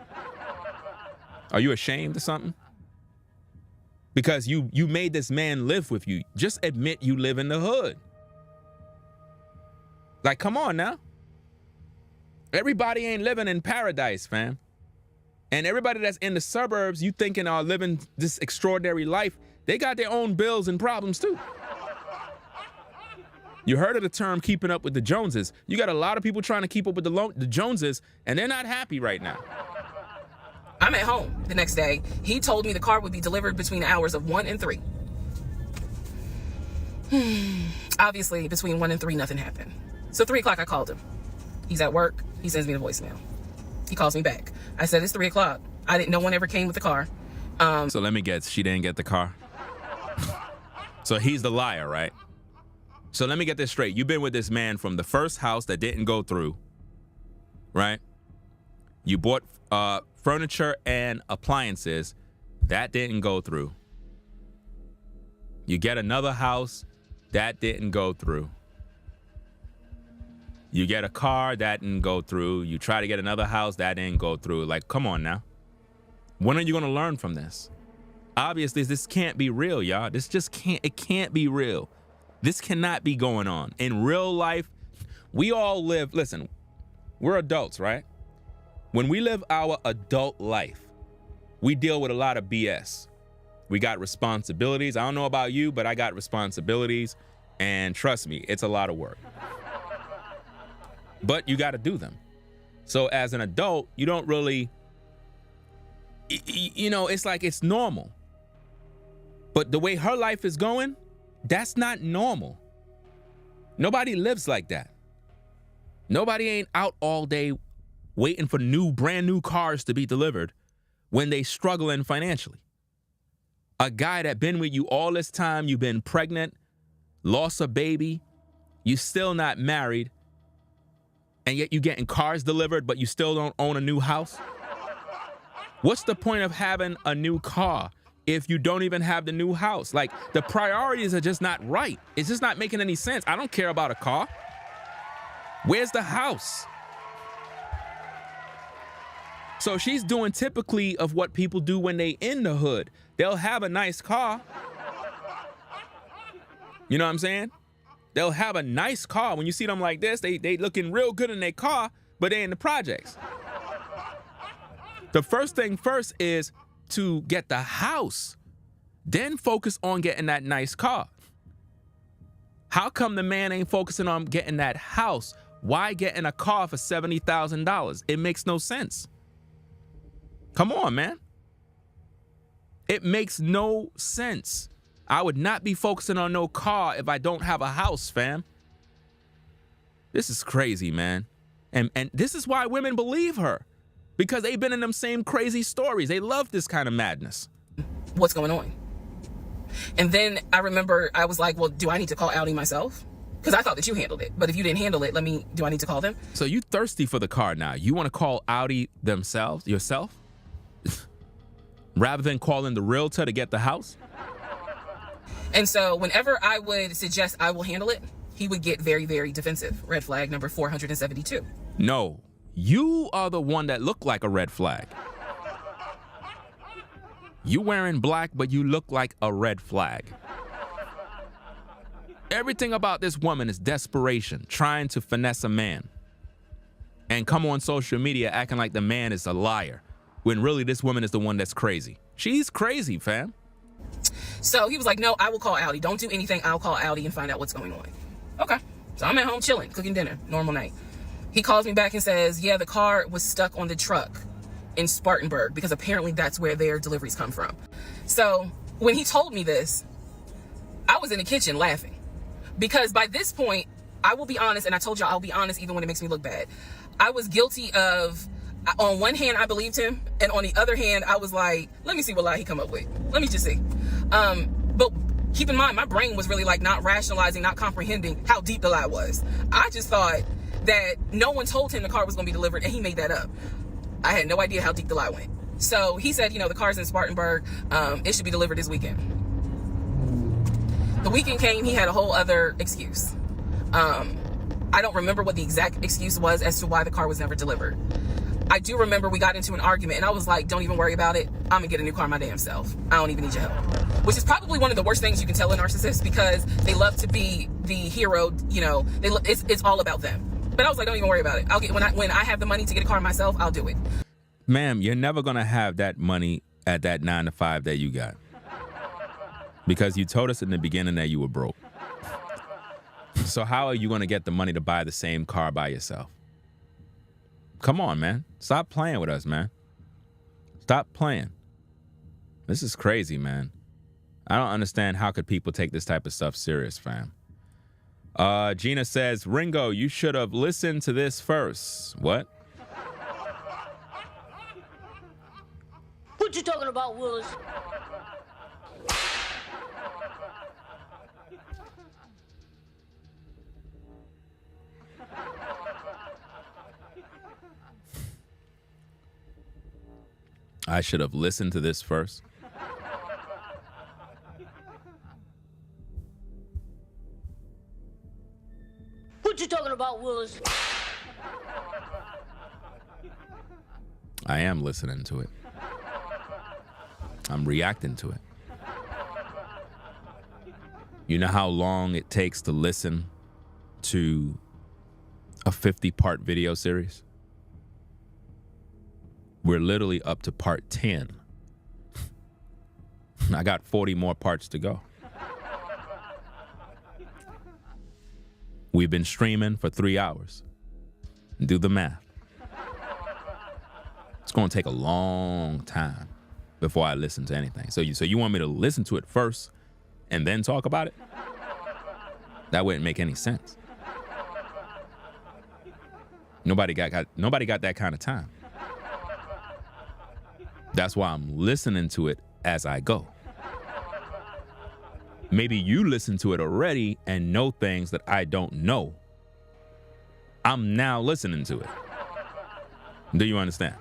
Are you ashamed of something? Because you made this man live with you. Just admit you live in the hood. Like, come on now. Everybody ain't living in paradise, fam. And everybody that's in the suburbs, you thinking are living this extraordinary life, they got their own bills and problems too. You heard of the term keeping up with the Joneses. You got a lot of people trying to keep up with the Joneses, and they're not happy right now. I'm at home the next day. He told me the car would be delivered between the hours of 1 and 3. Obviously, between 1 and 3, nothing happened. So 3 o'clock, I called him. He's at work. He sends me the voicemail. He calls me back. I said, it's 3 o'clock. No one ever came with the car. So let me guess, she didn't get the car? So he's the liar, right? So let me get this straight. You've been with this man from the first house that didn't go through, right? You bought furniture and appliances. That didn't go through. You get another house. That didn't go through. You get a car. That didn't go through. You try to get another house. That didn't go through. Like, come on now. When are you going to learn from this? Obviously, this can't be real, y'all. This just can't be real. This cannot be going on. In real life, we all live, listen, we're adults, right? When we live our adult life, we deal with a lot of BS. We got responsibilities. I don't know about you, but I got responsibilities. And trust me, it's a lot of work. But you got to do them. So as an adult, you don't really, it's like it's normal. But the way her life is going, that's not normal. Nobody lives like that. Nobody ain't out all day waiting for brand new cars to be delivered when they struggling financially. A guy that been with you all this time, you've been pregnant, lost a baby, you still not married, and yet you getting cars delivered, but you still don't own a new house? What's the point of having a new car if you don't even have the new house? Like, the priorities are just not right. It's just not making any sense. I don't care about a car. Where's the house? So she's doing typically of what people do when they in the hood. They'll have a nice car. You know what I'm saying? They'll have a nice car. When you see them like this, they looking real good in their car, but they in the projects. The first thing first is to get the house, then focus on getting that nice car. How come the man ain't focusing on getting that house? Why getting a car for $70,000? It makes no sense. Come on, man. It makes no sense. I would not be focusing on no car if I don't have a house, fam. This is crazy, man. And this is why women believe her. Because they've been in them same crazy stories. They love this kind of madness. What's going on? And then I remember I was like, well, do I need to call Audi myself? Because I thought that you handled it. But if you didn't handle it, do I need to call them? So you thirsty for the car now. You want to call Audi yourself? Rather than calling the realtor to get the house? And so whenever I would suggest I will handle it, he would get very, very defensive. Red flag number 472. No, you are the one that look like a red flag. You wearing black, but you look like a red flag. Everything about this woman is desperation, trying to finesse a man. And come on social media acting like the man is a liar, when really this woman is the one that's crazy. She's crazy, fam. So he was like, no, I will call Audi. Don't do anything. I'll call Audi and find out what's going on. Okay. So I'm at home chilling, cooking dinner, normal night. He calls me back and says, yeah, the car was stuck on the truck in Spartanburg because apparently that's where their deliveries come from. So when he told me this, I was in the kitchen laughing because by this point, I will be honest, and I told y'all I'll be honest even when it makes me look bad. I was guilty of, on one hand, I believed him, and on the other hand, I was like, let me see what lie he come up with. Let me just see. But keep in mind, my brain was really like not rationalizing, not comprehending how deep the lie was. I just thought that no one told him the car was going to be delivered, and he made that up. I had no idea how deep the lie went. So he said, the car's in Spartanburg. It should be delivered this weekend. The weekend came, he had a whole other excuse. I don't remember what the exact excuse was as to why the car was never delivered. I do remember we got into an argument and I was like, don't even worry about it. I'm gonna get a new car my damn self. I don't even need your help. Which is probably one of the worst things you can tell a narcissist because they love to be the hero, it's all about them. But I was like, don't even worry about it. I'll get when I have the money to get a car myself, I'll do it. Ma'am, you're never gonna have that money at that 9 to 5 that you got. Because you told us in the beginning that you were broke. So how are you gonna get the money to buy the same car by yourself? Come on, man. Stop playing with us, man. Stop playing. This is crazy, man. I don't understand how could people take this type of stuff serious, fam. Gina says, Ringo, you should have listened to this first. What? What you talking about, Willis? I should have listened to this first. What you talking about, Willis? I am listening to it. I'm reacting to it. You know how long it takes to listen to a 50-part video series? We're literally up to part 10. I got 40 more parts to go. We've been streaming for 3 hours. Do the math. It's going to take a long time before I listen to anything. So you want me to listen to it first and then talk about it? That wouldn't make any sense. Nobody got that kind of time. That's why I'm listening to it as I go. Maybe you listen to it already and know things that I don't know. I'm now listening to it. Do you understand?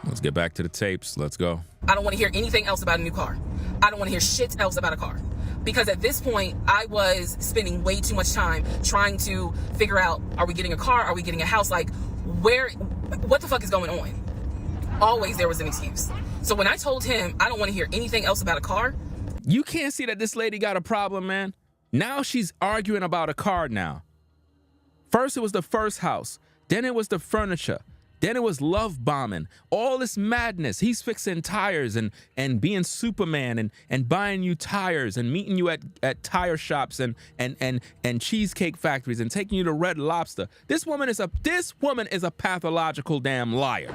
Let's get back to the tapes. Let's go. I don't want to hear anything else about a new car. I don't want to hear shit else about a car. Because at this point, I was spending way too much time trying to figure out, are we getting a car? Are we getting a house? Like, what the fuck is going on? Always there was an excuse. So when I told him I don't want to hear anything else about a car. You can't see that this lady got a problem, man. Now she's arguing about a car now. First, it was the first house. Then it was the furniture. Then it was love bombing, all this madness. He's fixing tires and being Superman and buying you tires and meeting you at tire shops and cheesecake factories and taking you to Red Lobster. This woman is a pathological damn liar.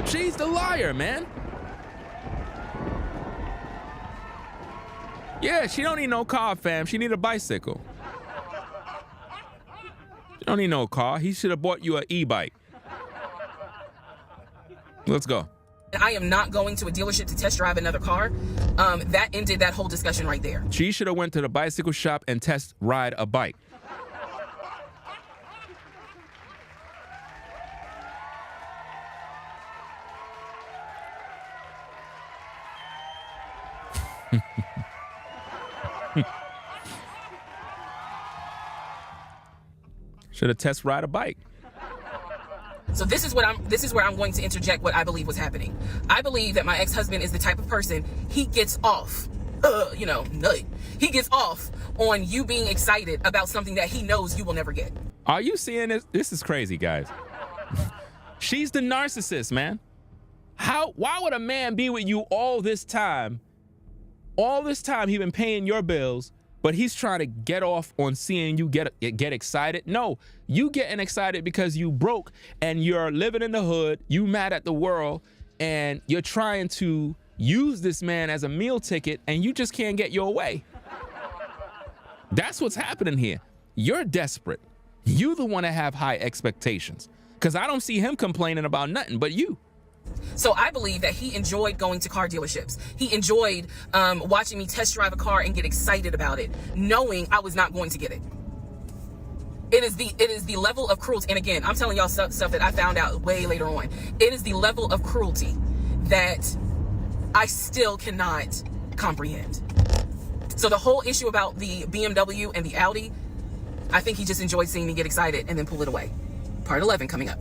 She's the liar, man. Yeah, she don't need no car, fam. She need a bicycle. She don't need no car. He should have bought you an e-bike. Let's go. I am not going to a dealership to test drive another car. That ended that whole discussion right there. She should have went to the bicycle shop and test ride a bike. Should have test ride a bike. So this is where I'm going to interject what I believe was happening. I believe that my ex-husband is the type of person, he gets off, nut. He gets off on you being excited about something that he knows you will never get. Are you seeing this? This is crazy, guys. She's the narcissist, man. Why would a man be with you all this time? All this time he been paying your bills, but he's trying to get off on seeing you get excited. No, you getting excited because you broke and you're living in the hood, you mad at the world, and you're trying to use this man as a meal ticket and you just can't get your way. That's what's happening here. You're desperate. You the one that have high expectations, because I don't see him complaining about nothing but you. So I believe that he enjoyed going to car dealerships. He enjoyed watching me test drive a car and get excited about it, knowing I was not going to get it. It is the level of cruelty. And again, I'm telling y'all stuff that I found out way later on. It is the level of cruelty that I still cannot comprehend. So the whole issue about the BMW and the Audi, I think he just enjoyed seeing me get excited and then pull it away. Part 11 coming up.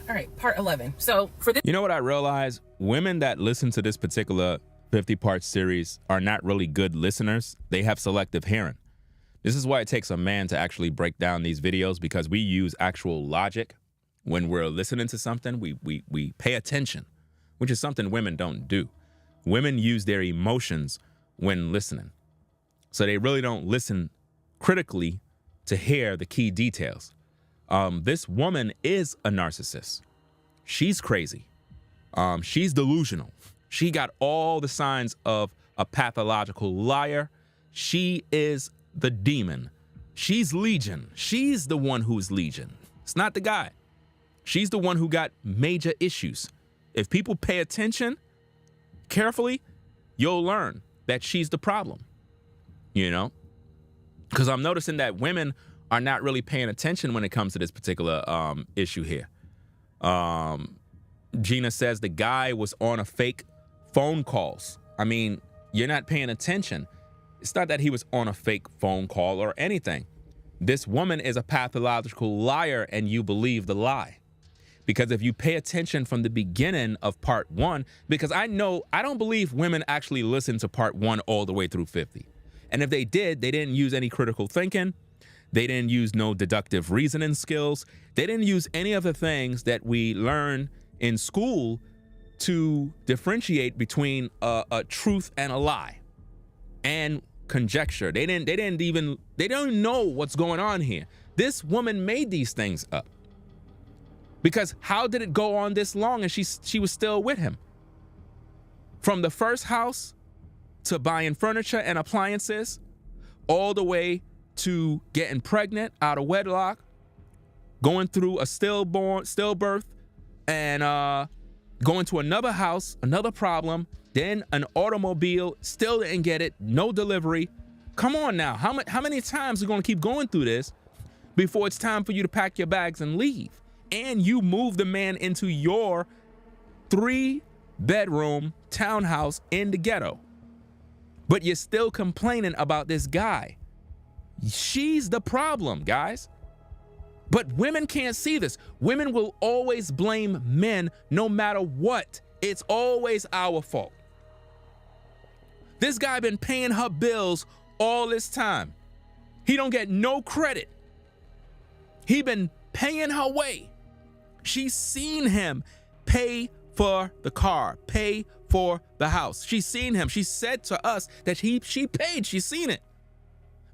All right, part 11. So for this, you know what I realize? Women that listen to this particular 50-part series are not really good listeners. They have selective hearing. This is why it takes a man to actually break down these videos, because we use actual logic when we're listening to something. We pay attention, which is something women don't do. Women use their emotions when listening. So they really don't listen critically to hear the key details. This woman is a narcissist. She's crazy. She's delusional. She got all the signs of a pathological liar. She is the demon. She's Legion. She's the one who's Legion. It's not the guy. She's the one who got major issues. If people pay attention carefully, you'll learn that she's the problem. You know? Because I'm noticing that women are not really paying attention when it comes to this particular issue here. Gina says the guy was on a fake phone calls. I mean, you're not paying attention. It's not that he was on a fake phone call or anything. This woman is a pathological liar and you believe the lie. Because if you pay attention from the beginning of part 1, because I don't believe women actually listen to part 1 all the way through 50. And if they did, they didn't use any critical thinking. They didn't use no deductive reasoning skills. They didn't use any of the things that we learn in school to differentiate between a truth and a lie and conjecture. They don't know what's going on here. This woman made these things up. Because how did it go on this long and she was still with him? From the first house to buying furniture and appliances, all the way to getting pregnant out of wedlock, going through a stillbirth, and going to another house, another problem, then an automobile, still didn't get it, no delivery. Come on now, how many times are we gonna keep going through this before it's time for you to pack your bags and leave? And you move the man into your 3-bedroom townhouse in the ghetto. But you're still complaining about this guy. She's the problem, guys. But women can't see this. Women will always blame men no matter what. It's always our fault. This guy been paying her bills all this time. He don't get no credit. He been paying her way. She's seen him pay for the car, pay for the house. She's seen him. She said to us that she paid. She's seen it.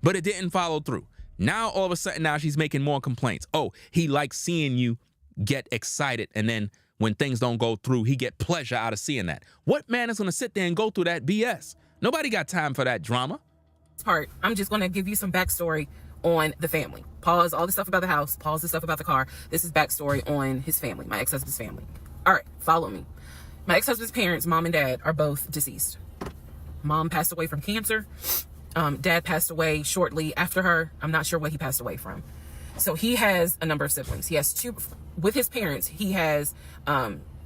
But it didn't follow through. Now, all of a sudden, now she's making more complaints. Oh, he likes seeing you get excited. And then when things don't go through, he get pleasure out of seeing that. What man is going to sit there and go through that BS? Nobody got time for that drama. Part, I'm just going to give you some backstory on the family. Pause all the stuff about the house. Pause the stuff about the car. This is backstory on his family, my ex-husband's family. All right, follow me. My ex-husband's parents, mom and dad, are both deceased. Mom passed away from cancer. Dad passed away shortly after her. I'm not sure what he passed away from. So he has a number of siblings. He has two, with his parents, he has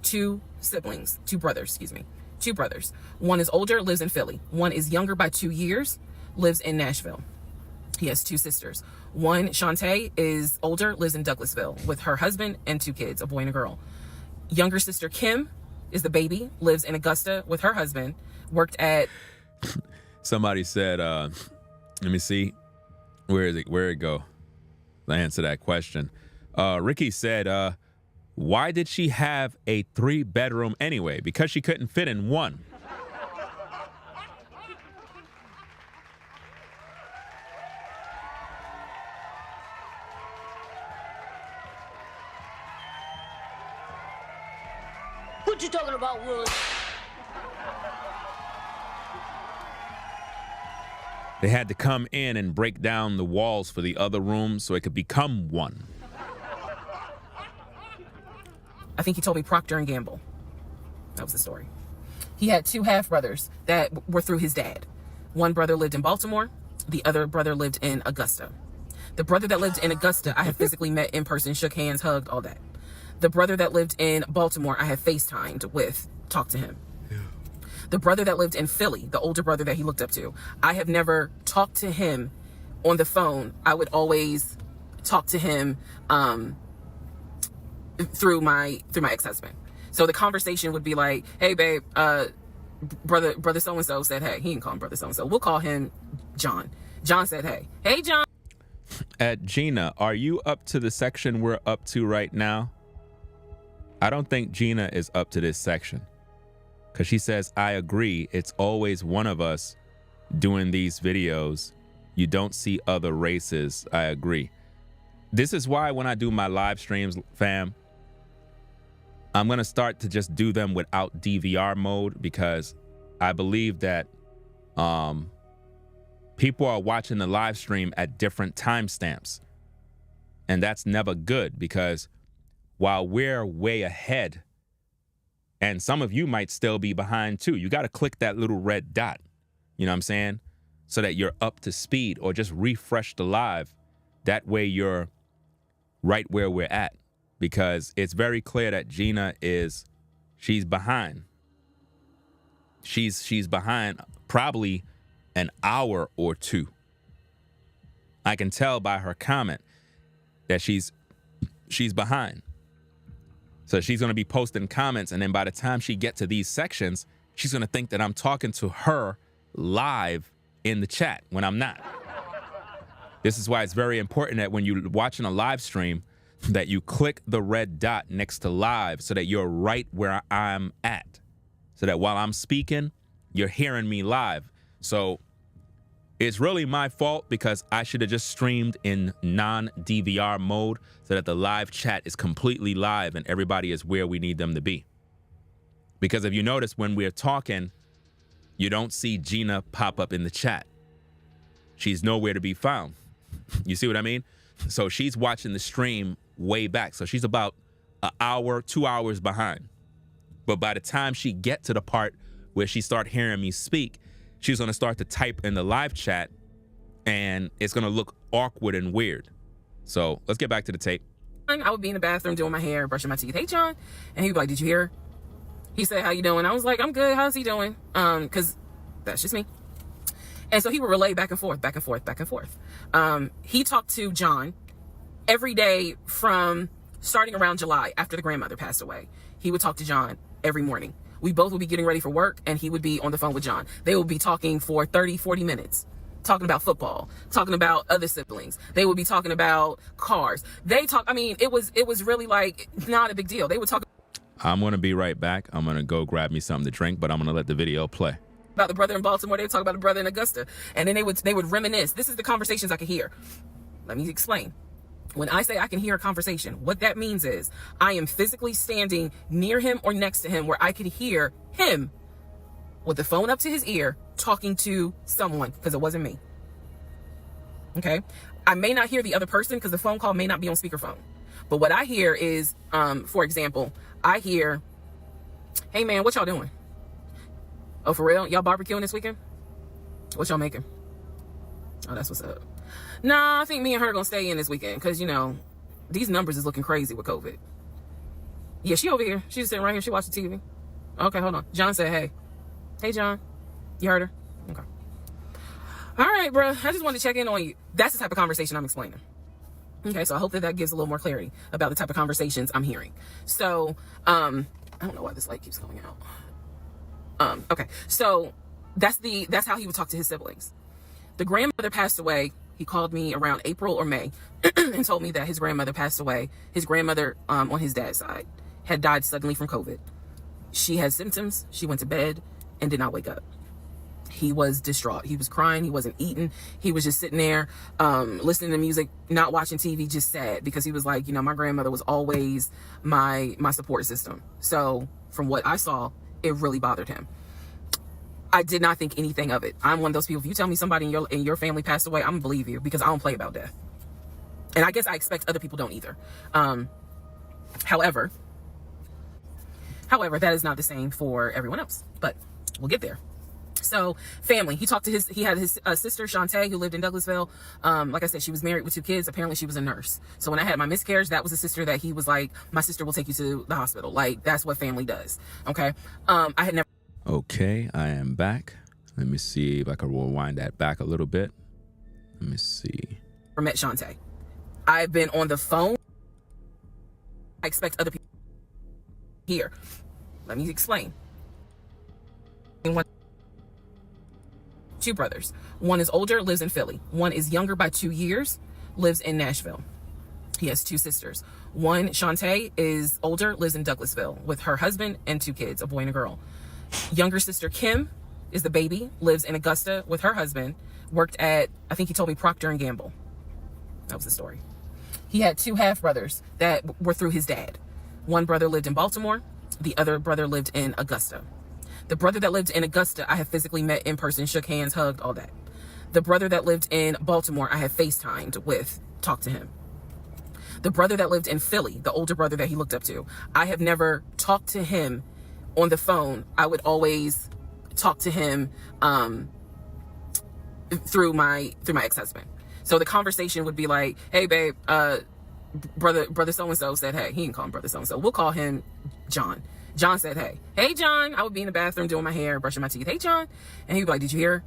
two brothers. One is older, lives in Philly. One is younger by 2 years, lives in Nashville. He has two sisters. One, Shantae, is older, lives in Douglasville with her husband and 2 kids, a boy and a girl. Younger sister Kim is the baby, lives in Augusta with her husband, worked at... Somebody said, let me see, where'd it go? Let's answer that question. Ricky said, why did she have a 3-bedroom anyway? Because she couldn't fit in one. What you talking about, Willis? They had to come in and break down the walls for the other rooms so it could become one. I think he told me Procter & Gamble. That was the story. He had 2 half-brothers that were through his dad. One brother lived in Baltimore. The other brother lived in Augusta. The brother that lived in Augusta, I have physically met in person, shook hands, hugged, all that. The brother that lived in Baltimore, I have FaceTimed with, talked to him. The brother that lived in Philly, the older brother that he looked up to, I have never talked to him on the phone. I would always talk to him through my ex-husband. So the conversation would be like, hey babe, brother so-and-so said hey. He didn't call him brother so-and-so. We'll call him John. John said hey. Hey John. At Gina, are you up to the section we're up to right now? I don't think Gina is up to this section. Because she says, I agree. It's always one of us doing these videos. You don't see other races. I agree. This is why when I do my live streams, fam, I'm going to start to just do them without DVR mode, because I believe that people are watching the live stream at different timestamps. And that's never good, because while we're way ahead, and some of you might still be behind too, you got to click that little red dot, you know what I'm saying? So that you're up to speed, or just refresh the live. That way you're right where we're at, because it's very clear that Gina she's behind. She's behind probably an hour or 2. I can tell by her comment that she's behind. So she's going to be posting comments, and then by the time she gets to these sections, she's going to think that I'm talking to her live in the chat when I'm not. This is why it's very important that when you're watching a live stream, that you click the red dot next to live so that you're right where I'm at. So that while I'm speaking, you're hearing me live. So it's really my fault because I should have just streamed in non-DVR mode so that the live chat is completely live and everybody is where we need them to be. Because if you notice, when we're talking, you don't see Gina pop up in the chat. She's nowhere to be found. You see what I mean? So she's watching the stream way back. So she's about an hour, 2 hours behind. But by the time she get to the part where she start hearing me speak, she's going to start to type in the live chat and it's going to look awkward and weird. So let's get back to the tape. I would be in the bathroom doing my hair, brushing my teeth. Hey, John. And he'd be like, did you hear her? He said, how you doing? I was like, I'm good. How's he doing? Because that's just me. And so he would relay back and forth, back and forth, back and forth. He talked to John every day from starting around July after the grandmother passed away. He would talk to John every morning. We both would be getting ready for work and he would be on the phone with John. They would be talking for 30, 40 minutes, talking about football, talking about other siblings. They would be talking about cars. It was really like not a big deal. They would talk. I'm going to be right back. I'm going to go grab me something to drink, but I'm going to let the video play. About the brother in Baltimore. They would talk about the brother in Augusta. And then they would reminisce. This is the conversations I could hear. Let me explain. When I say I can hear a conversation, what that means is I am physically standing near him or next to him where I could hear him with the phone up to his ear talking to someone, because it wasn't me. Okay? I may not hear the other person because the phone call may not be on speakerphone. But what I hear is, for example, I hear, hey man, what y'all doing? Oh, for real? Y'all barbecuing this weekend? What y'all making? Oh, that's what's up. Nah, I think me and her are gonna stay in this weekend because, you know, these numbers is looking crazy with COVID. Yeah, she over here. She's sitting right here. She watched the TV. Okay, hold on. John said, hey. Hey, John. You heard her? Okay. All right, bro. I just wanted to check in on you. That's the type of conversation I'm explaining. Okay, so I hope that gives a little more clarity about the type of conversations I'm hearing. So, I don't know why this light keeps going out. Okay, so that's how he would talk to his siblings. The grandmother passed away. He called me around April or May and told me that his grandmother passed away. His grandmother, on his dad's side, had died suddenly from COVID. She had symptoms. She went to bed and did not wake up. He was distraught. He was crying. He wasn't eating. He was just sitting there, listening to music, not watching TV, just sad because he was like, you know, my grandmother was always my support system. So from what I saw, it really bothered him. I did not think anything of it. I'm one of those people. If you tell me somebody in your family passed away, I'm gonna believe you because I don't play about death. And I guess I expect other people don't either. However, that is not the same for everyone else, but we'll get there. So family, he had his sister Shantae, who lived in Douglasville. Like I said, she was married with 2 kids. Apparently she was a nurse. So when I had my miscarriage, that was the sister that he was like, my sister will take you to the hospital. Like, that's what family does. Okay. I had never. Okay, I am back. Let me see if I can rewind that back a little bit. Let me see. Met Shantae. I've been on the phone. I expect other people here. Let me explain. 2 brothers. One is older, lives in Philly. One is younger by 2 years, lives in Nashville. He has 2 sisters. One, Shantae, is older, lives in Douglasville with her husband and 2 kids, a boy and a girl. Younger sister Kim is the baby, lives in Augusta with her husband, worked at, I think he told me, Procter & Gamble. That was the story. He had 2 half-brothers that were through his dad. One brother lived in Baltimore. The other brother lived in Augusta. The brother that lived in Augusta, I have physically met in person, shook hands, hugged, all that. The brother that lived in Baltimore, I have FaceTimed with, talked to him. The brother that lived in Philly, the older brother that he looked up to, I have never talked to him on the phone. I would always talk to him through my ex-husband. So the conversation would be like, hey babe, brother so-and-so said, hey. He didn't call him brother so-and-so. We'll call him John. John said, hey. Hey, John. I would be in the bathroom doing my hair, brushing my teeth. Hey, John. And he'd be like, did you hear her?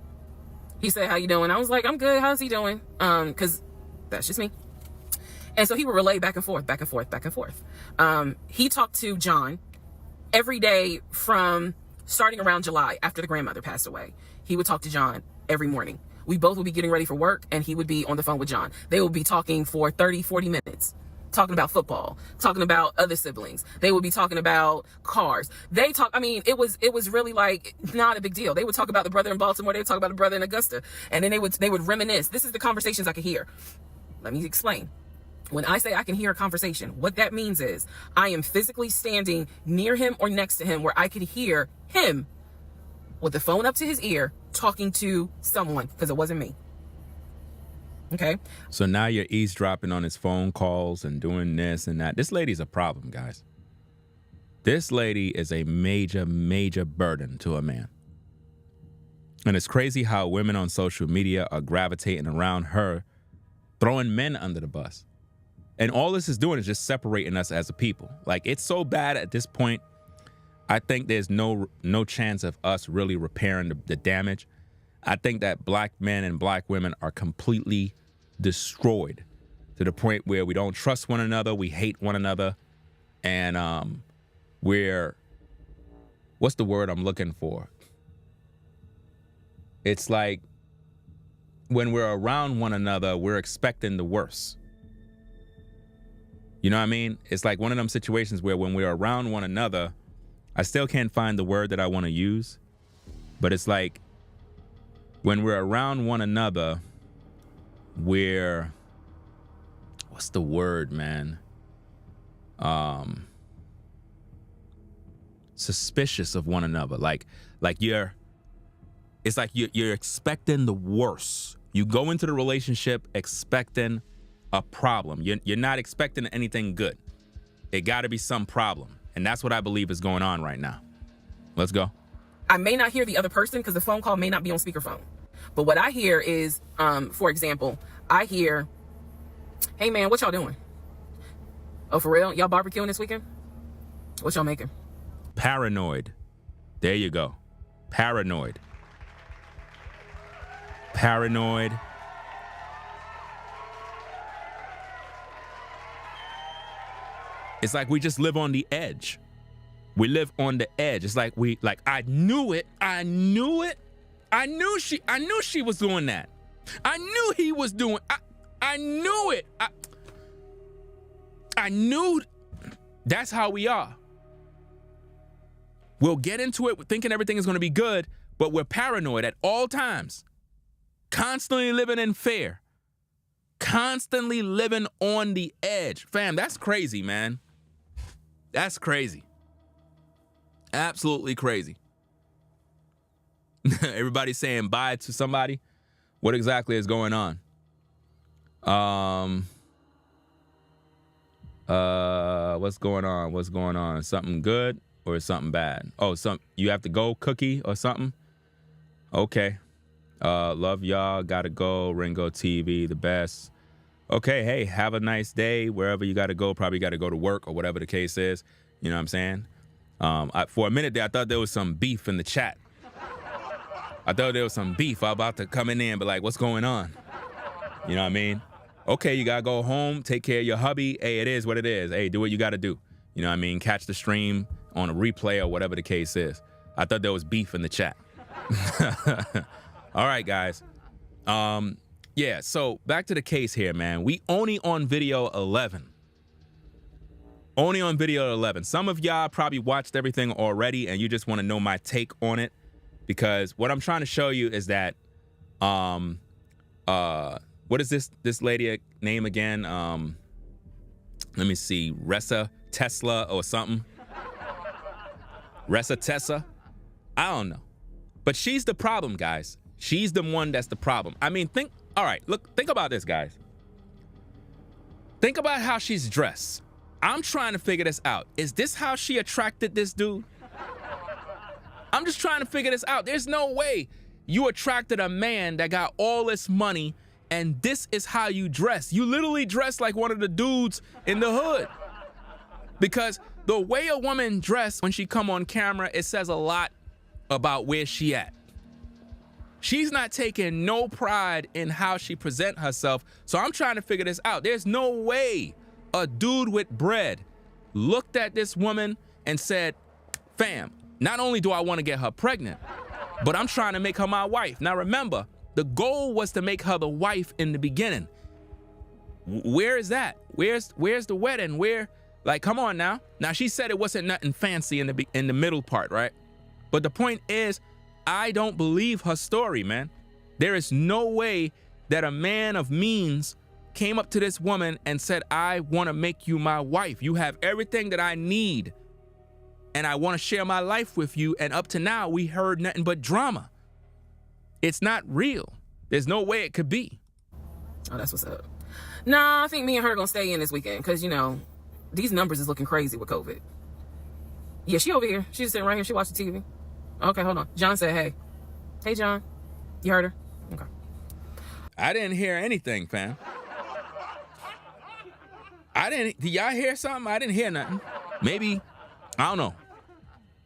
He said, how you doing? I was like, I'm good. How's he doing? Because that's just me. And so he would relay back and forth, back and forth, back and forth. He talked to John every day from starting around July after the grandmother passed away. He would talk to John every morning. We both would be getting ready for work and he would be on the phone with John. They would be talking for 30, 40 minutes, talking about football, talking about other siblings. They would be talking about cars. It was really like not a big deal. They would talk about the brother in Baltimore. They would talk about the brother in Augusta. And then they would reminisce. This is the conversations I could hear. Let me explain. When I say I can hear a conversation, what that means is I am physically standing near him or next to him where I could hear him with the phone up to his ear talking to someone, because it wasn't me. Okay. So now you're eavesdropping on his phone calls and doing this and that. This lady's a problem, guys. This lady is a major, major burden to a man. And it's crazy how women on social media are gravitating around her, throwing men under the bus. And all this is doing is just separating us as a people. Like, it's so bad at this point, I think there's no chance of us really repairing the damage. I think that black men and black women are completely destroyed to the point where we don't trust one another, we hate one another, and what's the word I'm looking for? It's like when we're around one another, we're expecting the worst. You know what I mean? It's like one of them situations where when we're around one another, I still can't find the word that I want to use, but it's like when we're around one another, what's the word, man? Suspicious of one another. It's like you're expecting the worst. You go into the relationship expecting a problem. You're not expecting anything good. It got to be some problem. And that's what I believe is going on right now. Let's go. I may not hear the other person because the phone call may not be on speakerphone. But what I hear is, for example, I hear, hey man, what y'all doing? Oh, for real? Y'all barbecuing this weekend? What y'all making? Paranoid. There you go. Paranoid. Paranoid. It's like we just live on the edge. We live on the edge. It's like I knew it. I knew she was doing that. I knew he was doing. I knew it. I knew. That's how we are. We'll get into it thinking everything is going to be good, but we're paranoid at all times. Constantly living in fear. Constantly living on the edge. Fam, that's crazy, man. That's crazy. Absolutely crazy. Everybody's saying bye to somebody. What exactly is going on? What's going on? What's going on? Something good or something bad? Oh, you have to go, Cookie or something? Okay. Love y'all. Gotta go. Ringo TV, the best. Okay, hey, have a nice day wherever you gotta go. Probably gotta go to work or whatever the case is. You know what I'm saying? For a minute there, I thought there was some beef in the chat. I thought there was some beef. I'm about to come in there and be like, what's going on? You know what I mean? Okay, you gotta go home, take care of your hubby. Hey, it is what it is. Hey, do what you gotta do. You know what I mean? Catch the stream on a replay or whatever the case is. I thought there was beef in the chat. All right, guys. Yeah, so back to the case here, man. We only on video 11. Only on video 11. Some of y'all probably watched everything already and you just want to know my take on it, because what I'm trying to show you is that what is this lady name again? Let me see. Reesa Teesa or something. Reesa Teesa? I don't know. But she's the problem, guys. She's the one that's the problem. I mean, think about this, guys. Think about how she's dressed. I'm trying to figure this out. Is this how she attracted this dude? I'm just trying to figure this out. There's no way you attracted a man that got all this money and this is how you dress. You literally dress like one of the dudes in the hood. Because the way a woman dress when she come on camera, it says a lot about where she at. She's not taking no pride in how she present herself. So I'm trying to figure this out. There's no way a dude with bread looked at this woman and said, fam, not only do I want to get her pregnant, but I'm trying to make her my wife. Now remember, the goal was to make her the wife in the beginning. Where is that? Where's the wedding? Where? Like, come on now. Now, she said it wasn't nothing fancy in the middle part, right? But the point is, I don't believe her story, man. There is no way that a man of means came up to this woman and said, I want to make you my wife. You have everything that I need, and I want to share my life with you. And up to now, we heard nothing but drama. It's not real. There's no way it could be. Oh, that's what's up. Nah, I think me and her are going to stay in this weekend because, you know, these numbers is looking crazy with COVID. Yeah, she over here. She's sitting right here. She watching TV. Okay, hold on. John said, hey. Hey, John. You heard her? Okay. I didn't hear anything, fam. Did y'all hear something? I didn't hear nothing. Maybe, I don't know.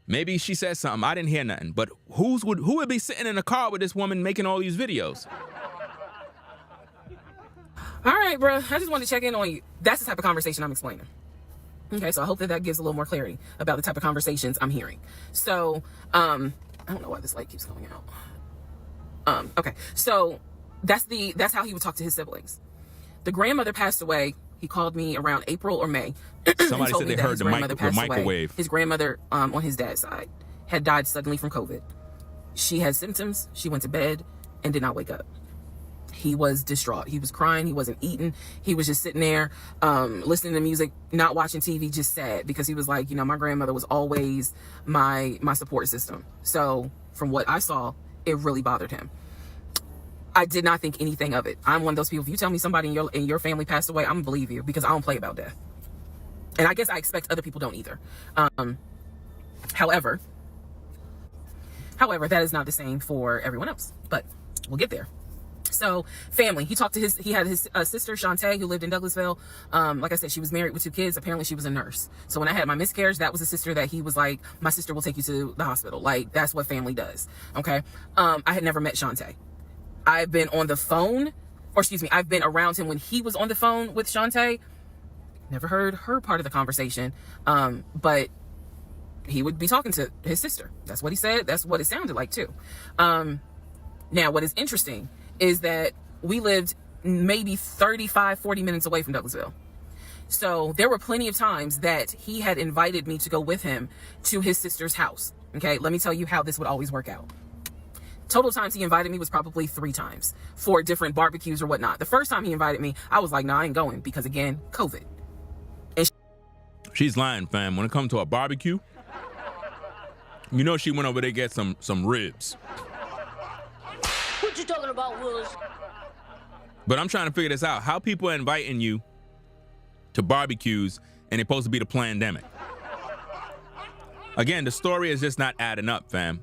Maybe she said something. I didn't hear nothing. But who would be sitting in a car with this woman making all these videos? All right, bro. I just wanted to check in on you. That's the type of conversation I'm explaining. Okay, so I hope that gives a little more clarity about the type of conversations I'm hearing. So, I don't know why this light keeps going out. Okay, so that's how he would talk to his siblings. The grandmother passed away. He called me around April or May. Somebody said they heard the microwave. Away. His grandmother, on his dad's side, had died suddenly from COVID. She had symptoms. She went to bed and did not wake up. He was distraught. He was crying. He wasn't eating. He was just sitting there, listening to music, not watching TV, just sad because he was like, you know, my grandmother was always my support system. So from what I saw, it really bothered him. I did not think anything of it. I'm one of those people. If you tell me somebody in your family passed away, I'm gonna believe you because I don't play about death. And I guess I expect other people don't either. However, that is not the same for everyone else. But we'll get there. So family, he had his sister Shantae, who lived in Douglasville. Like I said, she was married with 2 kids. Apparently she was a nurse. So when I had my miscarriage, that was the sister that he was like, my sister will take you to the hospital. Like, that's what family does. Okay. I had never met Shantae. I've been on the phone, I've been around him when he was on the phone with Shantae. Never heard her part of the conversation. But he would be talking to his sister. That's what he said. That's what it sounded like too. Now what is interesting is that we lived maybe 35, 40 minutes away from Douglasville. So there were plenty of times that he had invited me to go with him to his sister's house. Okay, let me tell you how this would always work out. Total times he invited me was probably 3 times for different barbecues or whatnot. The first time he invited me, I was like, nah, I ain't going because again, COVID. And she's lying, fam. When it comes to a barbecue, you know she went over there to get some ribs. What you talking about, Willis? But I'm trying to figure this out. How people are inviting you to barbecues and it's supposed to be the pandemic. Again, the story is just not adding up, fam.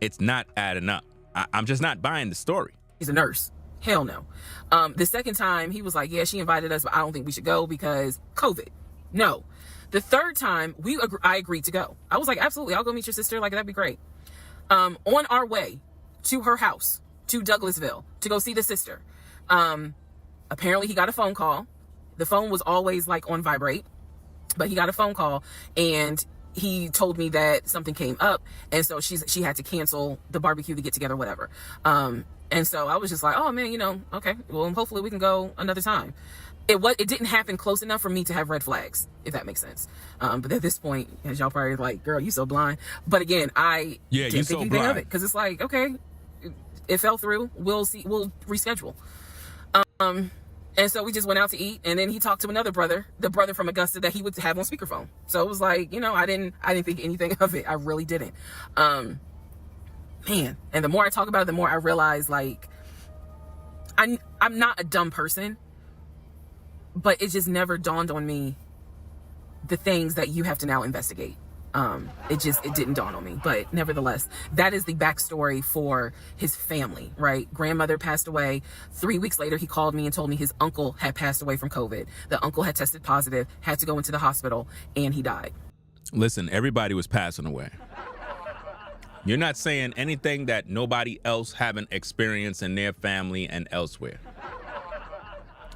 It's not adding up. I'm just not buying the story. He's a nurse. Hell no. The second time he was like, yeah, she invited us, but I don't think we should go because COVID. No. The third time I agreed to go. I was like, absolutely. I'll go meet your sister. Like, that'd be great. On our way to her house, to Douglasville, to go see the sister. Apparently he got a phone call. The phone was always like on vibrate, but he got a phone call and he told me that something came up. And so she had to cancel the barbecue, to get together, whatever. And so I was just like, oh man, you know, okay, well, hopefully we can go another time. It didn't happen close enough for me to have red flags, if that makes sense. But at this point, as y'all probably like, girl, you so blind. But again, I didn't think anything of it because it's like, okay, it fell through. We'll see. We'll reschedule. And so we just went out to eat, and then he talked to another brother, the brother from Augusta that he would have on speakerphone. So it was like, you know, I didn't think anything of it. I really didn't. Man, and the more I talk about it, the more I realize like I'm not a dumb person, but it just never dawned on me the things that you have to now investigate. It didn't dawn on me, but nevertheless, that is the backstory for his family, right? Grandmother passed away. 3 weeks later, he called me and told me his uncle had passed away from COVID. The uncle had tested positive, had to go into the hospital, and he died. Listen, everybody was passing away. You're not saying anything that nobody else haven't experienced in their family and elsewhere.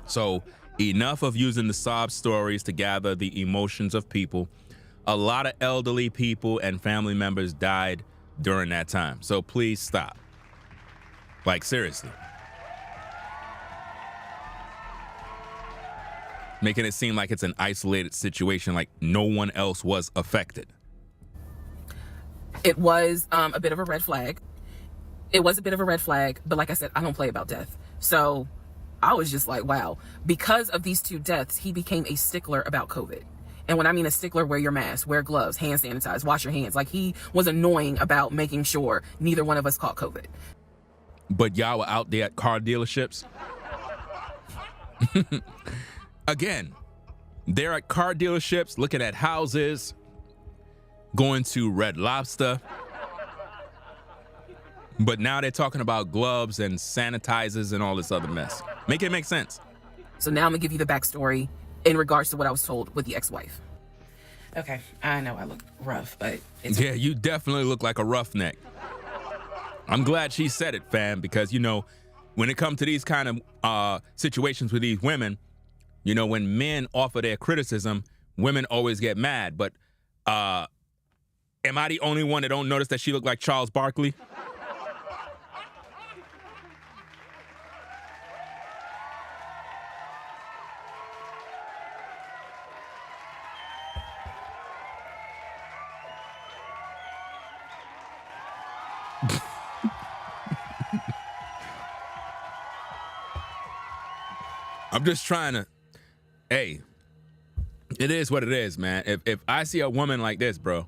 So enough of using the sob stories to gather the emotions of people. A lot of elderly people and family members died during that time. So please stop. Like, seriously. making it seem like it's an isolated situation, like no one else was affected. It was a bit of a red flag. It was a bit of a red flag, but like I said, I don't play about death. So I was just like, wow. Because of these 2 deaths, he became a stickler about COVID. And when I mean a stickler, wear your mask, wear gloves, hand sanitize, wash your hands. Like, he was annoying about making sure neither one of us caught COVID. But y'all were out there at car dealerships. Again, they're at car dealerships, looking at houses, going to Red Lobster. But now they're talking about gloves and sanitizers and all this other mess. Make it make sense. So now I'm gonna give you the backstory in regards to what I was told with the ex-wife. Okay, I know I look rough, but it's... Yeah, you definitely look like a roughneck. I'm glad she said it, fam, because, you know, when it comes to these kind of situations with these women, you know, when men offer their criticism, women always get mad. But am I the only one that don't notice that she looked like Charles Barkley? I'm just trying to, hey, it is what it is, man. If I see a woman like this, bro,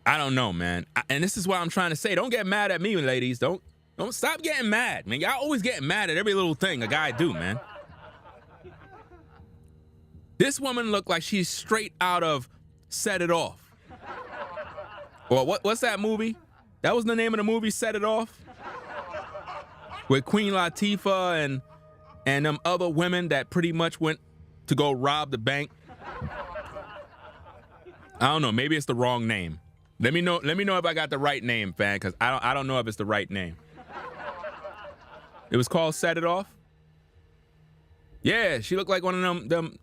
I don't know, man. And this is why I'm trying to say, don't get mad at me, ladies. Don't stop getting mad, man. Y'all always getting mad at every little thing a guy do, man. This woman looked like she's straight out of Set It Off. Or what's that movie? That was the name of the movie, Set It Off? With Queen Latifah and them other women that pretty much went to go rob the bank. I don't know. Maybe it's the wrong name. Let me know if I got the right name, fam, because I don't know if it's the right name. It was called Set It Off? Yeah, she looked like one of them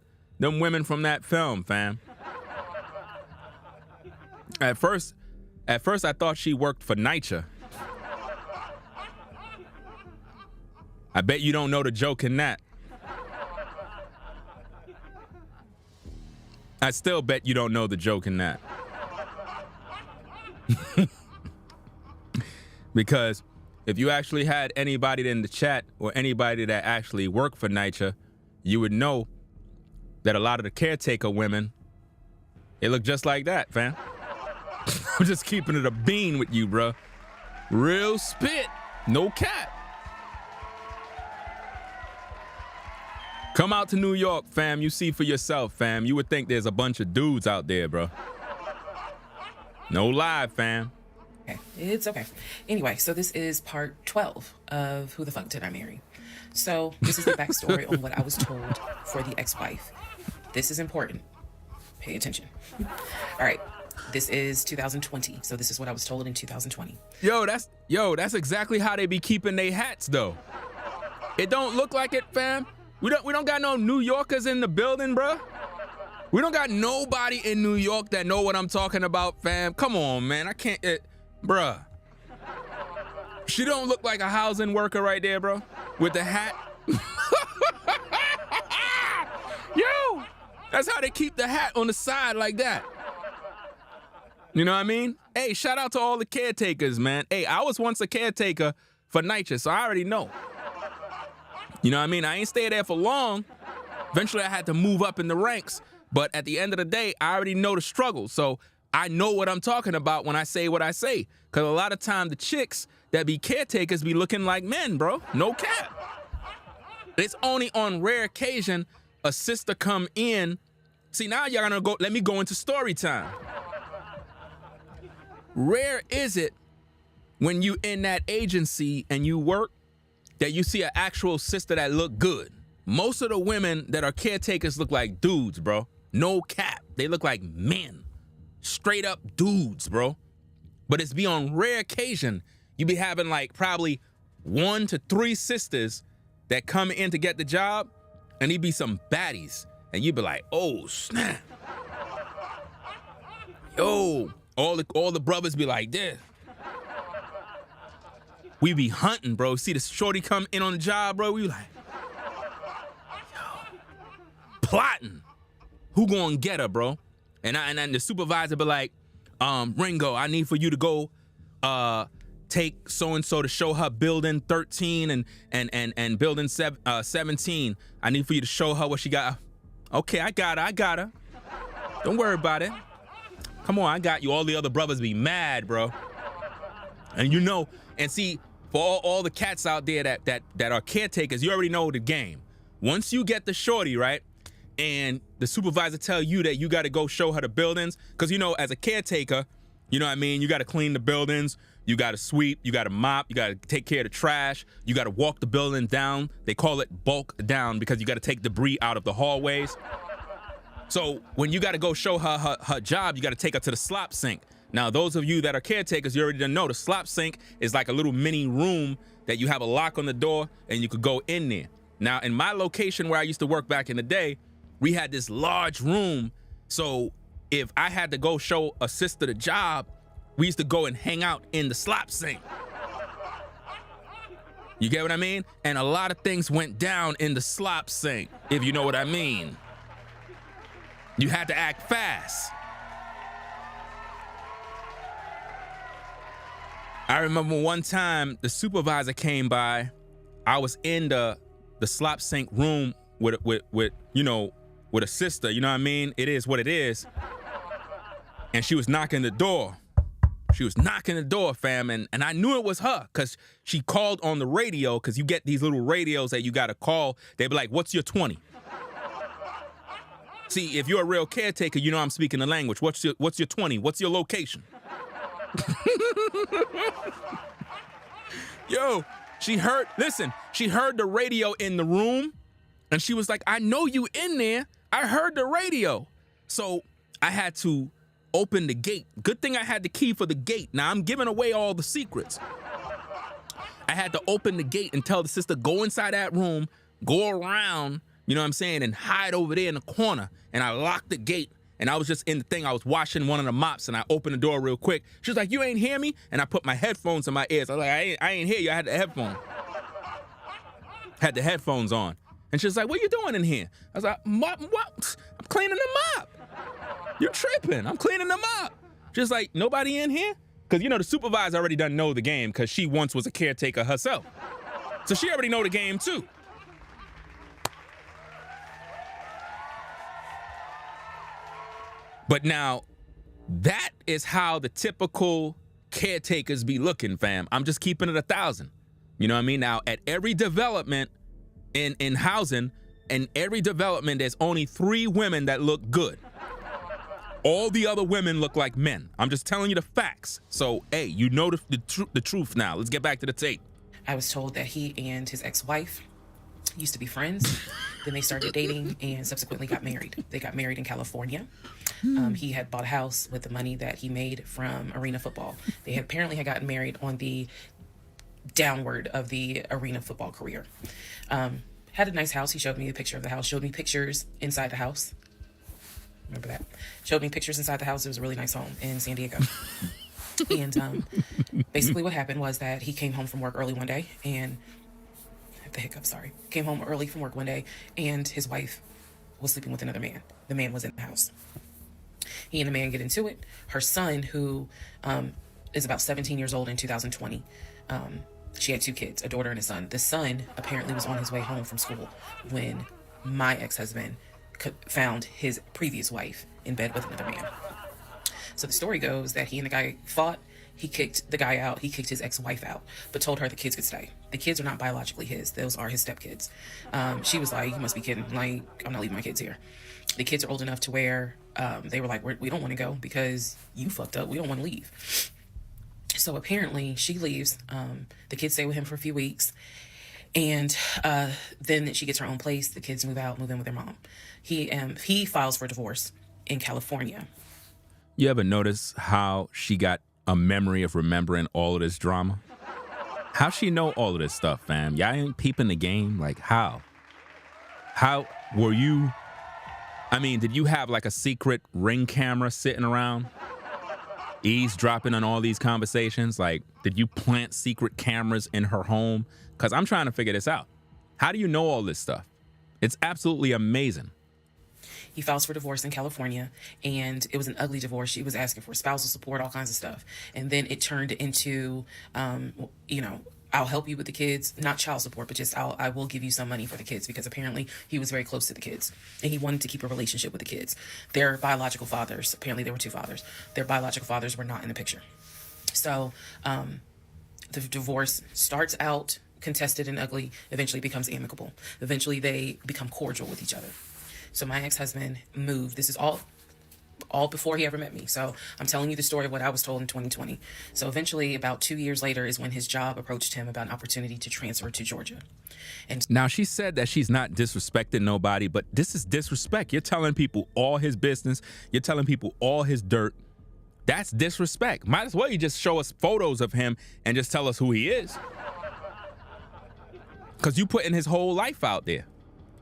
women from that film, fam. At first I thought she worked for NYCHA. I bet you don't know the joke in that. I still bet you don't know the joke in that. Because if you actually had anybody in the chat or anybody that actually worked for NYCHA, you would know that a lot of the caretaker women, they look just like that, fam. I'm just keeping it a bean with you, bro. Real spit, no cap. Come out to New York, fam. You see for yourself, fam. You would think there's a bunch of dudes out there, bro. No lie, fam. Okay, it's okay. Anyway, so this is part 12 of Who the Fuck Did I Marry? So this is the backstory on what I was told for the ex-wife. This is important. Pay attention. All right. This is 2020. So this is what I was told in 2020. Yo, that's exactly how they be keeping their hats, though. It don't look like it, fam. We don't got no New Yorkers in the building, bro. We don't got nobody in New York that know what I'm talking about, fam. Come on, man. I can't, bruh. She don't look like a housing worker right there, bro, with the hat. Yo, that's how they keep the hat on the side like that. You know what I mean? Hey, shout out to all the caretakers, man. Hey, I was once a caretaker for NYCHA, so I already know. You know what I mean? I ain't stay there for long. Eventually, I had to move up in the ranks. But at the end of the day, I already know the struggle. So I know what I'm talking about when I say what I say. Because a lot of time, the chicks that be caretakers be looking like men, bro. No cap. It's only on rare occasion a sister come in. See, now y'all gonna go, let me go into story time. Rare is it when you in that agency and you work that you see an actual sister that look good. Most of the women that are caretakers look like dudes, bro. No cap. They look like men. Straight up dudes, bro. But it's be on rare occasion, you be having like probably 1 to 3 sisters that come in to get the job, and he be some baddies. And you be like, oh, snap. Yo, all the brothers be like this. We be hunting, bro. See the shorty come in on the job, bro. We like, yo. plotting. Who gonna get her, bro? And then the supervisor be like, Ringo, I need for you to go take so-and-so to show her building 13 and building 17. I need for you to show her what she got. Okay, I got her. Don't worry about it. Come on, I got you. All the other brothers be mad, bro. And and see, for all the cats out there that are caretakers, you already know the game. Once you get the shorty, right, and the supervisor tell you that you got to go show her the buildings, because, as a caretaker, you know what I mean, you got to clean the buildings, you got to sweep, you got to mop, you got to take care of the trash, you got to walk the building down. They call it bulk down because you got to take debris out of the hallways. So when you got to go show her job, you got to take her to the slop sink. Now, those of you that are caretakers, you already know the slop sink is like a little mini room that you have a lock on the door and you could go in there. Now, in my location where I used to work back in the day, we had this large room. So if I had to go show a sister the job, we used to go and hang out in the slop sink. You get what I mean? And a lot of things went down in the slop sink, if you know what I mean. You had to act fast. I remember one time the supervisor came by. I was in the slop sink room with a sister, you know what I mean? It is what it is. And she was knocking the door. She was knocking the door, fam, and I knew it was her because she called on the radio, because you get these little radios that you got to call. They be like, what's your 20? See, if you're a real caretaker, you know I'm speaking the language. What's your 20? What's your location? Yo, she heard the radio in the room, and she was like, I know you in there. I heard the radio. So I had to open the gate. Good thing I had the key for the gate. Now I'm giving away all the secrets. I had to open the gate and tell the sister, go inside that room, go around, you know what I'm saying, and hide over there in the corner. And I locked the gate, and I was just in the thing. I was washing one of the mops, and I opened the door real quick. She was like, you ain't hear me? And I put my headphones in my ears. I was like, I ain't hear you. I had the headphones on. And she was like, what you doing in here? I was like, what? I'm cleaning the mop. You're tripping. I'm cleaning them up. Just like, nobody in here? Because, the supervisor already doesn't know the game because she once was a caretaker herself. So she already know the game, too. But now, that is how the typical caretakers be looking, fam. I'm just keeping it 1,000. You know what I mean? Now, at every development in housing, in every development, there's only 3 women that look good. All the other women look like men. I'm just telling you the facts. So, hey, you know the truth now. Let's get back to the tape. I was told that he and his ex-wife used to be friends. Then they started dating and subsequently got married. They got married in California. He had bought a house with the money that he made from arena football. They apparently had gotten married on the downward of the arena football career. Had a nice house. He showed me a picture of the house, showed me pictures inside the house. Remember that? Showed me pictures inside the house. It was a really nice home in San Diego. And basically what happened was that he came home from work early one day and came home early from work one day and his wife was sleeping with another man. The man was in the house. He and the man get into it. Her son, who is about 17 years old in 2020, she had 2 kids, a daughter and a son. The son apparently was on his way home from school when my ex-husband found his previous wife in bed with another man. So the story goes that he and the guy fought. He kicked the guy out. He kicked his ex-wife out, but told her the kids could stay. The kids are not biologically his. Those are his stepkids. She was like, you must be kidding. Like, I'm not leaving my kids here. The kids are old enough to where they were like, we don't want to go because you fucked up. We don't want to leave. So apparently she leaves. The kids stay with him for a few weeks. And then she gets her own place. The kids move in with their mom. He files for divorce in California. You ever notice how she got a memory of remembering all of this drama? How she know all of this stuff, fam? Y'all ain't peeping the game? Like, how? How were you? I mean, did you have like a secret Ring camera sitting around, eavesdropping on all these conversations? Like, did you plant secret cameras in her home? Because I'm trying to figure this out. How do you know all this stuff? It's absolutely amazing. He files for divorce in California, and it was an ugly divorce. She was asking for spousal support, all kinds of stuff. And then it turned into, I'll help you with the kids, not child support, but just I will give you some money for the kids, because apparently he was very close to the kids and he wanted to keep a relationship with the kids. Their biological fathers, apparently there were two fathers, their biological fathers were not in the picture. So the divorce starts out contested and ugly, eventually becomes amicable. Eventually they become cordial with each other. So my ex-husband moved. This is all before he ever met me. So I'm telling you the story of what I was told in 2020. So eventually, about 2 years later, is when his job approached him about an opportunity to transfer to Georgia. And Now, she said that she's not disrespecting nobody, but this is disrespect. You're telling people all his business. You're telling people all his dirt. That's disrespect. Might as well you just show us photos of him and just tell us who he is. Because you putting his whole life out there.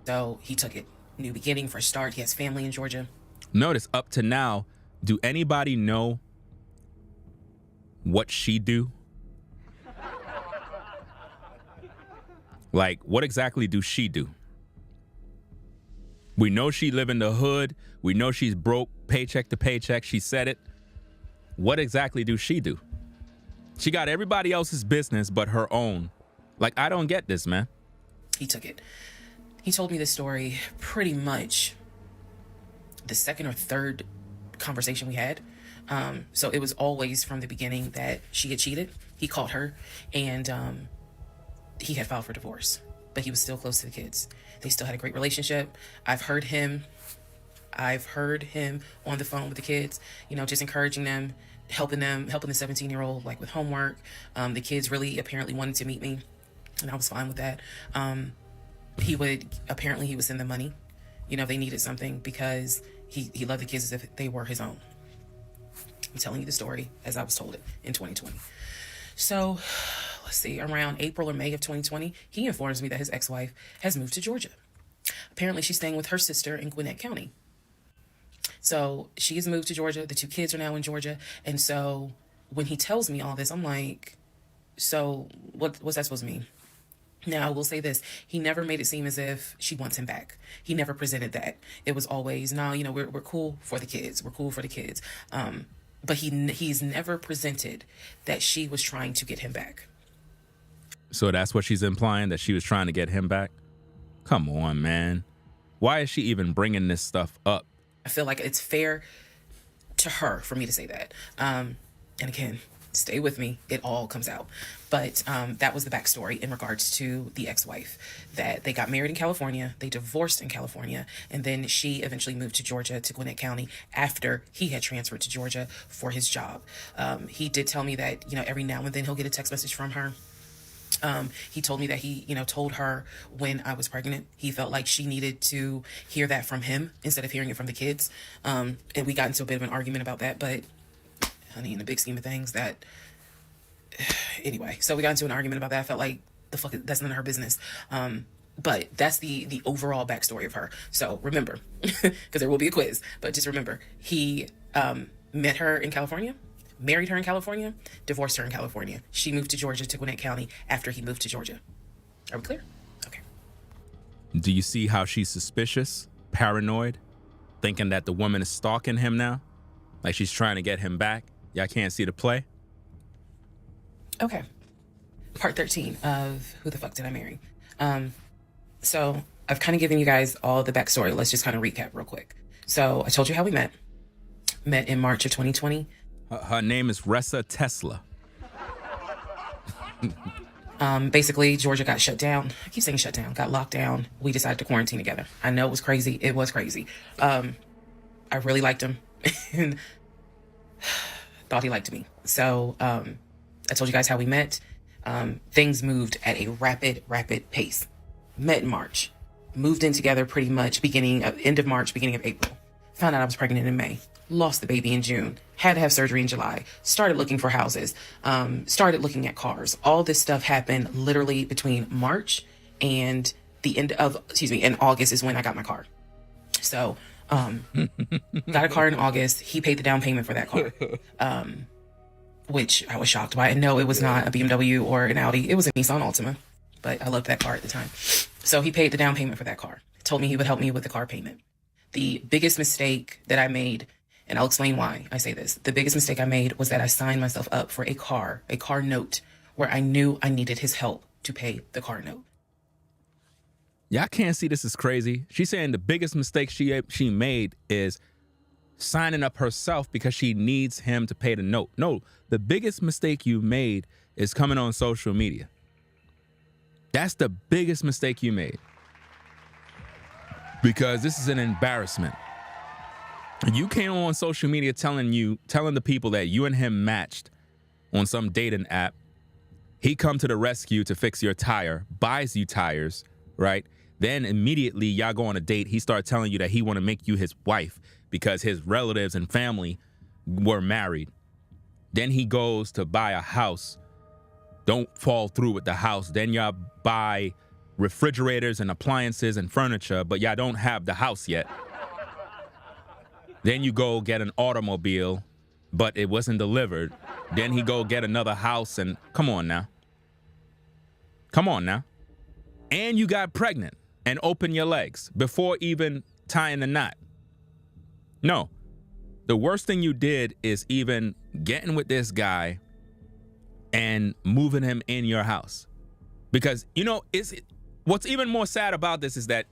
so he took it. New beginning, fresh start. He has family in Georgia. Notice up to now, do anybody know what she do? Like, what exactly do she do? We know she live in the hood. We know she's broke, paycheck to paycheck. She said it. What exactly do she do? She got everybody else's business but her own. Like, I don't get this, man. He took it. He told me this story pretty much the second or third conversation we had. So it was always from the beginning that she had cheated. He caught her, and he had filed for divorce, but he was still close to the kids. They still had a great relationship. I've heard him on the phone with the kids, just encouraging them, helping the 17-year-old like with homework. The kids really apparently wanted to meet me, and I was fine with that. He would send them money. They needed something because he loved the kids as if they were his own. I'm telling you the story as I was told it in 2020. So let's see, around April or May of 2020, he informs me that his ex-wife has moved to Georgia. Apparently she's staying with her sister in Gwinnett County. So she has moved to Georgia. The two kids are now in Georgia. And so when he tells me all this, I'm like, so what's that supposed to mean? Now, I will say this. He never made it seem as if she wants him back. He never presented that. It was always, no, we're cool for the kids. We're cool for the kids. But he's never presented that she was trying to get him back. So that's what she's implying, that she was trying to get him back? Come on, man. Why is she even bringing this stuff up? I feel like it's fair to her for me to say that. And again, stay with me. It all comes out. But that was the backstory in regards to the ex-wife, that they got married in California, they divorced in California, and then she eventually moved to Georgia, to Gwinnett County, after he had transferred to Georgia for his job. He did tell me that, every now and then he'll get a text message from her. He told me that he, told her when I was pregnant, he felt like she needed to hear that from him instead of hearing it from the kids. And we got into a bit of an argument about that, but honey, in the big scheme of things, anyway, so we got into an argument about that. I felt like that's none of her business. But that's the overall backstory of her. So remember, because there will be a quiz, but just remember, he met her in California, married her in California, divorced her in California. She moved to Georgia, to Gwinnett County, after he moved to Georgia. Are we clear? Okay. Do you see how she's suspicious, paranoid, thinking that the woman is stalking him now? Like she's trying to get him back? Y'all can't see the play? Okay. Part 13 of Who the Fuck Did I Marry? So I've kind of given you guys all the backstory. Let's just kind of recap real quick. So I told you how we met. Met in March of 2020. Her name is Reesa Teesa. Basically, Georgia got shut down. I keep saying shut down. Got locked down. We decided to quarantine together. I know it was crazy. It was crazy. I really liked him. And thought he liked me. So I told you guys how we met. Things moved at a rapid pace. Met in March. Moved in together pretty much end of March, beginning of April. Found out I was pregnant in May. Lost the baby in June. Had to have surgery in July. Started looking for houses. Started looking at cars. All this stuff happened literally between March and and August is when I got my car. So, got a car in August. He paid the down payment for that car. Which I was shocked by. And no, it was not a BMW or an Audi. It was a Nissan Altima. But I loved that car at the time. So he paid the down payment for that car. Told me he would help me with the car payment. The biggest mistake that I made, and I'll explain why I say this. The biggest mistake I made was that I signed myself up for a car note, where I knew I needed his help to pay the car note. Y'all can't see this is crazy. She's saying the biggest mistake she made is signing up herself because she needs him to pay the note. No, the biggest mistake you made is coming on social media. That's the biggest mistake you made. Because this is an embarrassment. You came on social media telling the people that you and him matched on some dating app. He come to the rescue to fix your tire, buys you tires, right? Then immediately y'all go on a date. He started telling you that he want to make you his wife because his relatives and family were married. Then he goes to buy a house. Don't fall through with the house. Then y'all buy refrigerators and appliances and furniture, but y'all don't have the house yet. Then you go get an automobile, but it wasn't delivered. Then he go get another house, and come on now. And you got pregnant and open your legs before even tying the knot. No, the worst thing you did is even getting with this guy and moving him in your house. Because, what's even more sad about this is that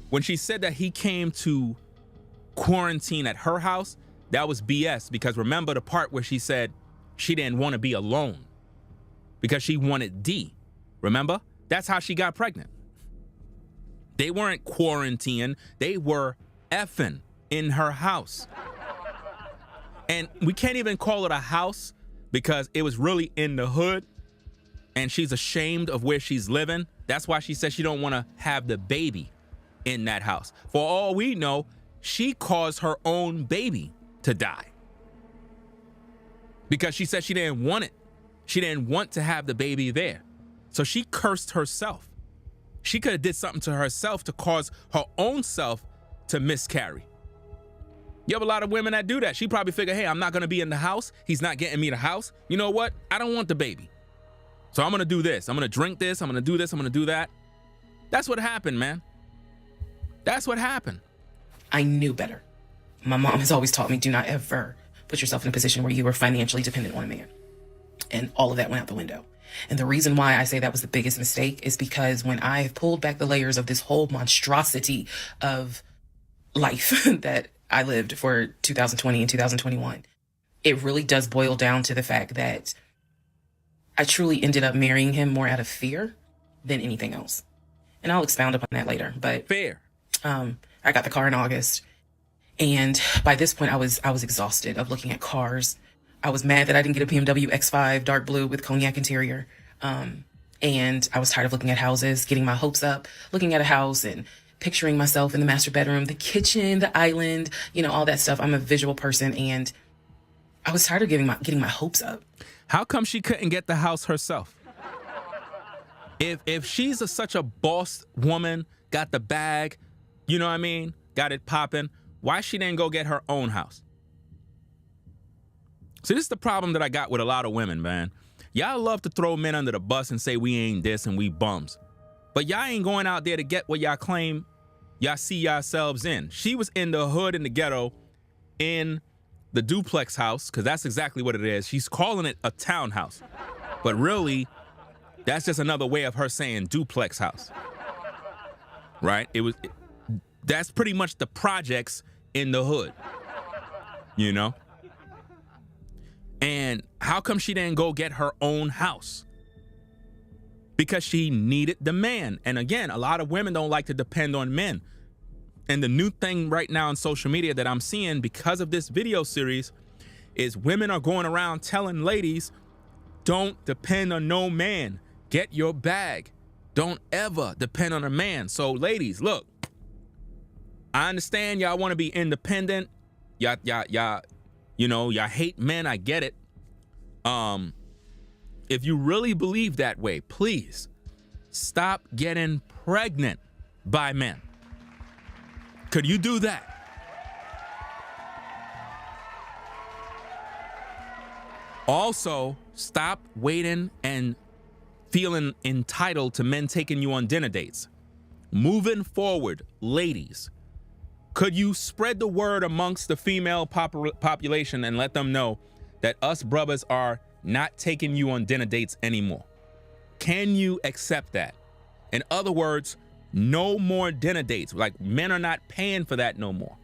when she said that he came to quarantine at her house, that was BS. Because remember the part where she said she didn't want to be alone because she wanted D. Remember? That's how she got pregnant. They weren't quarantining. They were effing in her house. And we can't even call it a house because it was really in the hood. And she's ashamed of where she's living. That's why she says she don't want to have the baby in that house. For all we know, she caused her own baby to die. Because she said she didn't want it. She didn't want to have the baby there. So she cursed herself. She could have did something to herself to cause her own self to miscarry. You have a lot of women that do that. She probably figured, hey, I'm not going to be in the house. He's not getting me the house. You know what? I don't want the baby. So I'm going to do this. I'm going to drink this. I'm going to do this. I'm going to do that. That's what happened, man. That's what happened. I knew better. My mom has always taught me, do not ever put yourself in a position where you are financially dependent on a man. And all of that went out the window. And the reason why I say that was the biggest mistake is because when I pulled back the layers of this whole monstrosity of life that I lived for 2020 and 2021, it really does boil down to the fact that I truly ended up marrying him more out of fear than anything else. And I'll expound upon that later. But fair. I got the car in August. And by this point, I was exhausted of looking at cars. I was mad that I didn't get a BMW X5 dark blue with cognac interior. And I was tired of looking at houses, getting my hopes up, looking at a house and picturing myself in the master bedroom, the kitchen, the island, all that stuff. I'm a visual person, and I was tired of getting my hopes up. How come she couldn't get the house herself? If she's such a boss woman, got the bag, you know what I mean? Got it popping, why she didn't go get her own house? See, this is the problem that I got with a lot of women, man. Y'all love to throw men under the bus and say we ain't this and we bums. But y'all ain't going out there to get what y'all claim y'all see yourselves in. She was in the hood, in the ghetto, in the duplex house, because that's exactly what it is. She's calling it a townhouse. But really, that's just another way of her saying duplex house. Right? That's pretty much the projects in the hood. And how come she didn't go get her own house? Because she needed the man. And again, a lot of women don't like to depend on men. And the new thing right now on social media that I'm seeing because of this video series is women are going around telling ladies, don't depend on no man. Get your bag. Don't ever depend on a man. So ladies, look, I understand y'all want to be independent. Y'all hate men. I get it. If you really believe that way, please stop getting pregnant by men. Could you do that? Also, stop waiting and feeling entitled to men taking you on dinner dates. Moving forward, ladies, Could you spread the word amongst the female population and let them know that us brothers are not taking you on dinner dates anymore? Can you accept that? In other words, no more dinner dates. Like, men are not paying for that no more.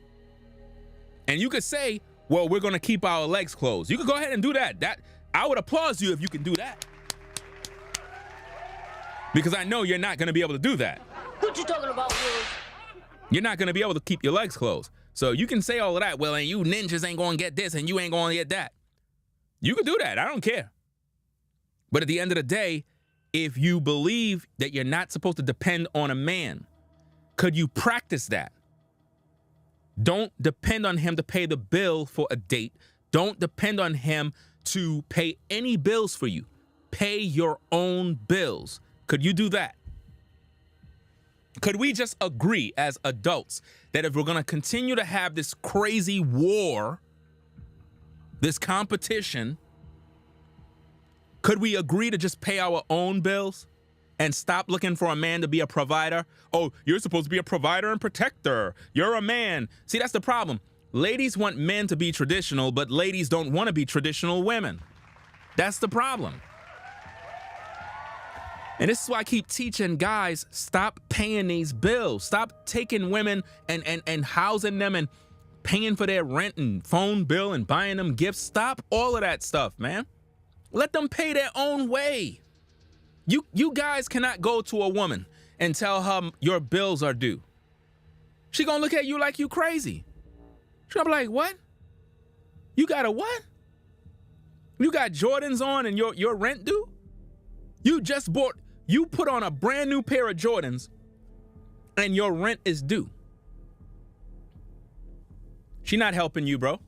And you could say, well, we're going to keep our legs closed. You could go ahead and do that. I would applaud you if you can do that. Because I know you're not going to be able to do that. What you talking about, Willis? You're not going to be able to keep your legs closed. So you can say all of that. Well, and you ninjas ain't going to get this and you ain't going to get that. You can do that. I don't care. But at the end of the day, if you believe that you're not supposed to depend on a man, could you practice that? Don't depend on him to pay the bill for a date. Don't depend on him to pay any bills for you. Pay your own bills. Could you do that? Could we just agree as adults that if we're going to continue to have this crazy war, this competition, could we agree to just pay our own bills and stop looking for a man to be a provider? Oh, you're supposed to be a provider and protector. You're a man. See, that's the problem. Ladies want men to be traditional, but ladies don't want to be traditional women. That's the problem. And this is why I keep teaching guys, stop paying these bills. Stop taking women and housing them and paying for their rent and phone bill and buying them gifts. Stop all of that stuff, man. Let them pay their own way. You guys cannot go to a woman and tell her your bills are due. She gonna look at you like you crazy. She gonna be like, what? You got a what? You got Jordans on and your rent due? You put on a brand new pair of Jordans and your rent is due. She not helping you, bro.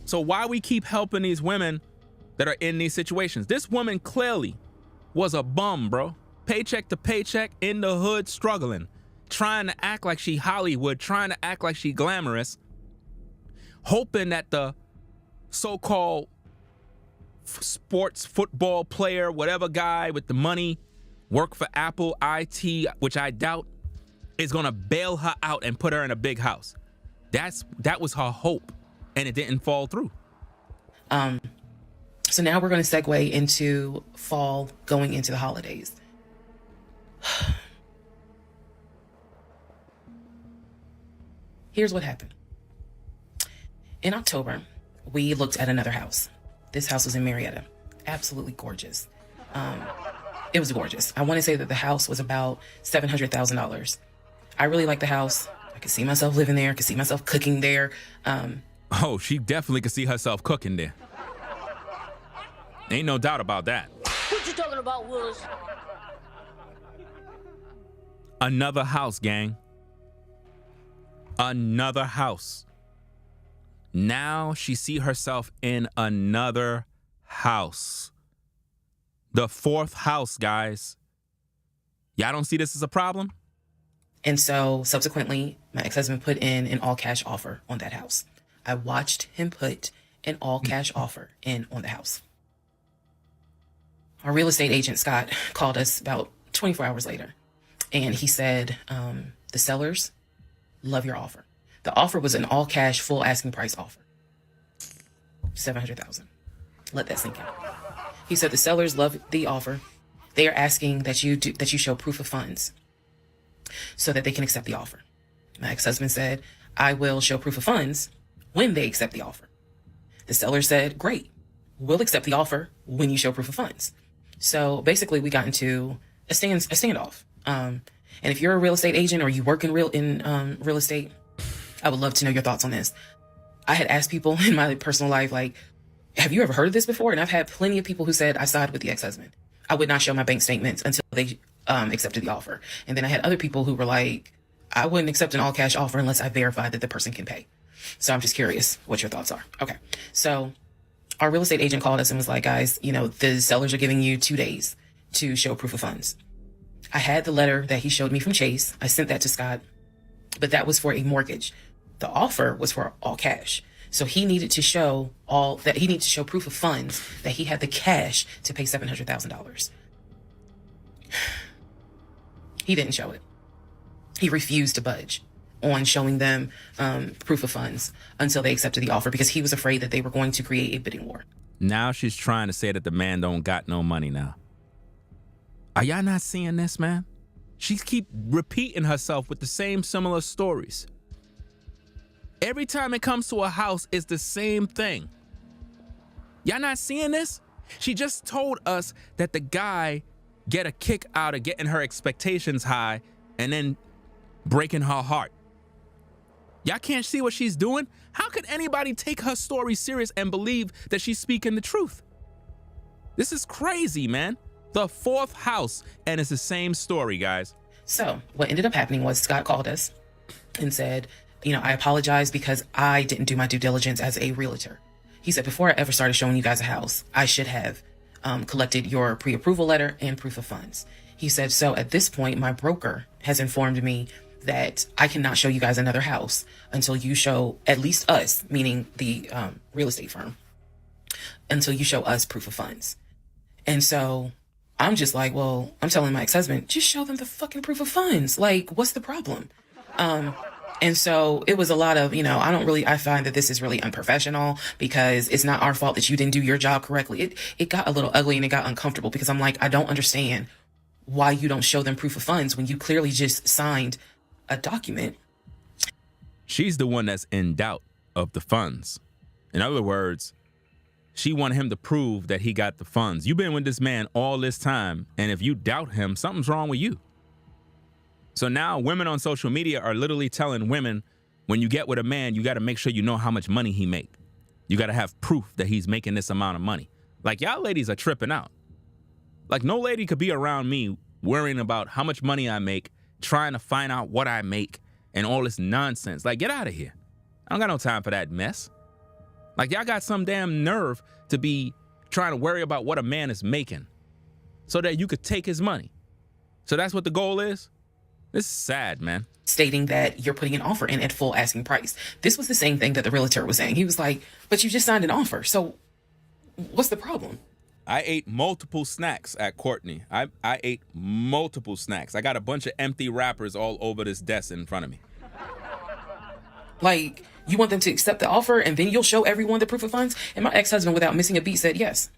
So why we keep helping these women that are in these situations? This woman clearly was a bum, bro. Paycheck to paycheck, in the hood, struggling, trying to act like she Hollywood, trying to act like she glamorous, hoping that the so-called sports football player, whatever guy with the money, work for Apple IT, which I doubt, is gonna bail her out and put her in a big house. That was her hope, and it didn't fall through. So now we're going to segue into fall, going into the holidays. Here's what happened. In October, we looked at another house. This house was in Marietta. Absolutely gorgeous. It was gorgeous. I want to say that the house was about $700,000. I really liked the house. I could see myself living there. I could see myself cooking there. Oh, she definitely could see herself cooking there. Ain't no doubt about that. What you talking about, Willis? Another house, gang. Another house. Now she see herself in another house. The fourth house, guys. Y'all don't see this as a problem? And so subsequently, my ex-husband put in an all-cash offer on that house. I watched him put an all-cash offer in on the house. Our real estate agent, Scott, called us about 24 hours later. And he said, the sellers love your offer. The offer was an all-cash, full asking price offer. $700,000. Let that sink in. He said the sellers love the offer. They are asking that you show proof of funds so that they can accept the offer. My ex-husband said, I will show proof of funds when they accept the offer. The seller said, great, we'll accept the offer when you show proof of funds. So basically we got into a standoff. And if you're a real estate agent or you work in real estate, I would love to know your thoughts on this. I had asked people in my personal life, like, have you ever heard of this before? And I've had plenty of people who said I sided with the ex-husband. I would not show my bank statements until they accepted the offer. And then I had other people who were like, I wouldn't accept an all-cash offer unless I verified that the person can pay. So I'm just curious what your thoughts are. Okay. So our real estate agent called us and was like, guys, the sellers are giving you 2 days to show proof of funds. I had the letter that he showed me from Chase. I sent that to Scott, but that was for a mortgage. The offer was for all cash. So he needed to show proof of funds that he had the cash to pay $700,000. He didn't show it. He refused to budge. on showing them proof of funds until they accepted the offer because he was afraid that they were going to create a bidding war. Now she's trying to say that the man don't got no money now. Are y'all not seeing this, man? She keep repeating herself with the same similar stories. Every time it comes to a house, it's the same thing. Y'all not seeing this? She just told us that the guy get a kick out of getting her expectations high and then breaking her heart. Y'all can't see what she's doing? How could anybody take her story serious and believe that she's speaking the truth? This is crazy, man. The fourth house, and it's the same story, guys. So what ended up happening was Scott called us and said, I apologize because I didn't do my due diligence as a realtor. He said, before I ever started showing you guys a house, I should have collected your pre-approval letter and proof of funds. He said, so at this point, my broker has informed me that I cannot show you guys another house until you show at least us, meaning the real estate firm, until you show us proof of funds. And so I'm just like, well, I'm telling my ex-husband, just show them the fucking proof of funds. Like, what's the problem? And so it was a lot of, I find that this is really unprofessional because it's not our fault that you didn't do your job correctly. It got a little ugly and it got uncomfortable because I'm like, I don't understand why you don't show them proof of funds when you clearly just signed a document. She's the one that's in doubt of the funds. In other words, she wanted him to prove that he got the funds. You've been with this man all this time, and if you doubt him, something's wrong with you. So now women on social media are literally telling women, when you get with a man, you got to make sure you know how much money he make. You got to have proof that he's making this amount of money. Like, y'all ladies are tripping out. Like, no lady could be around me worrying about how much money I make, trying to find out what I make, and all this nonsense. Like, get out of here. I don't got no time for that mess. Like, y'all got some damn nerve to be trying to worry about what a man is making so that you could take his money. So that's what the goal is? This is sad, man. Stating that you're putting an offer in at full asking price. This was the same thing that the realtor was saying. He was like, but you just signed an offer. So what's the problem? I ate multiple snacks at Courtney. I ate multiple snacks. I got a bunch of empty wrappers all over this desk in front of me. Like, you want them to accept the offer and then you'll show everyone the proof of funds? And my ex-husband, without missing a beat, said yes.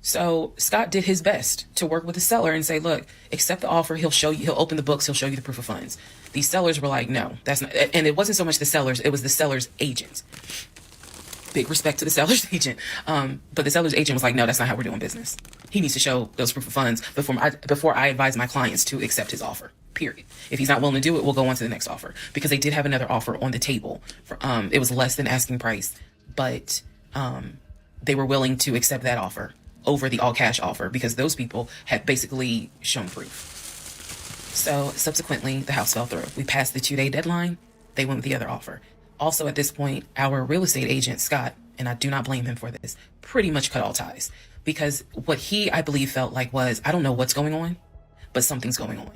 So Scott did his best to work with the seller and say, look, accept the offer. He'll show you, he'll open the books. He'll show you the proof of funds. These sellers were like, no, that's not. And it wasn't so much the sellers. It was the seller's agent. Big respect to the seller's agent. But the seller's agent was like, no, that's not how we're doing business. He needs to show those proof of funds before I advise my clients to accept his offer, period. If he's not willing to do it, we'll go on to the next offer, because they did have another offer on the table. It was less than asking price, but they were willing to accept that offer over the all cash offer because those people had basically shown proof. So subsequently, the house fell through. We passed the 2-day deadline. They went with the other offer. Also, at this point, our real estate agent, Scott, and I do not blame him for this, pretty much cut all ties, because what he, I believe, felt like was, I don't know what's going on, but something's going on.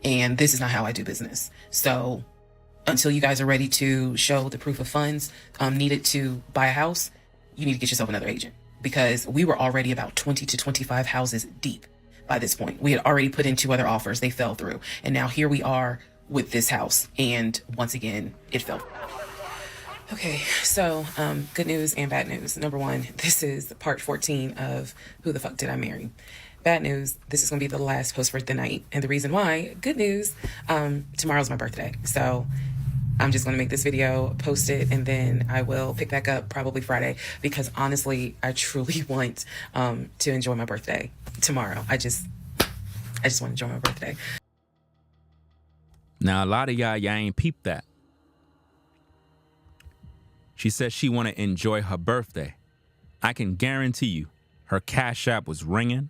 And this is not how I do business. So until you guys are ready to show the proof of funds needed to buy a house, you need to get yourself another agent, because we were already about 20 to 25 houses deep by this point. We had already put in 2 other offers. They fell through. And now here we are with this house. And once again, it fell through. Okay, so good news and bad news. Number 1, this is part 14 of Who the Fuck Did I Marry? Bad news, this is going to be the last post for the night. And the reason why, good news, tomorrow's my birthday. So I'm just going to make this video, post it, and then I will pick back up probably Friday, because honestly, I truly want to enjoy my birthday tomorrow. I just want to enjoy my birthday. Now, a lot of y'all ain't peeped that. She said she want to enjoy her birthday. I can guarantee you her Cash App was ringing.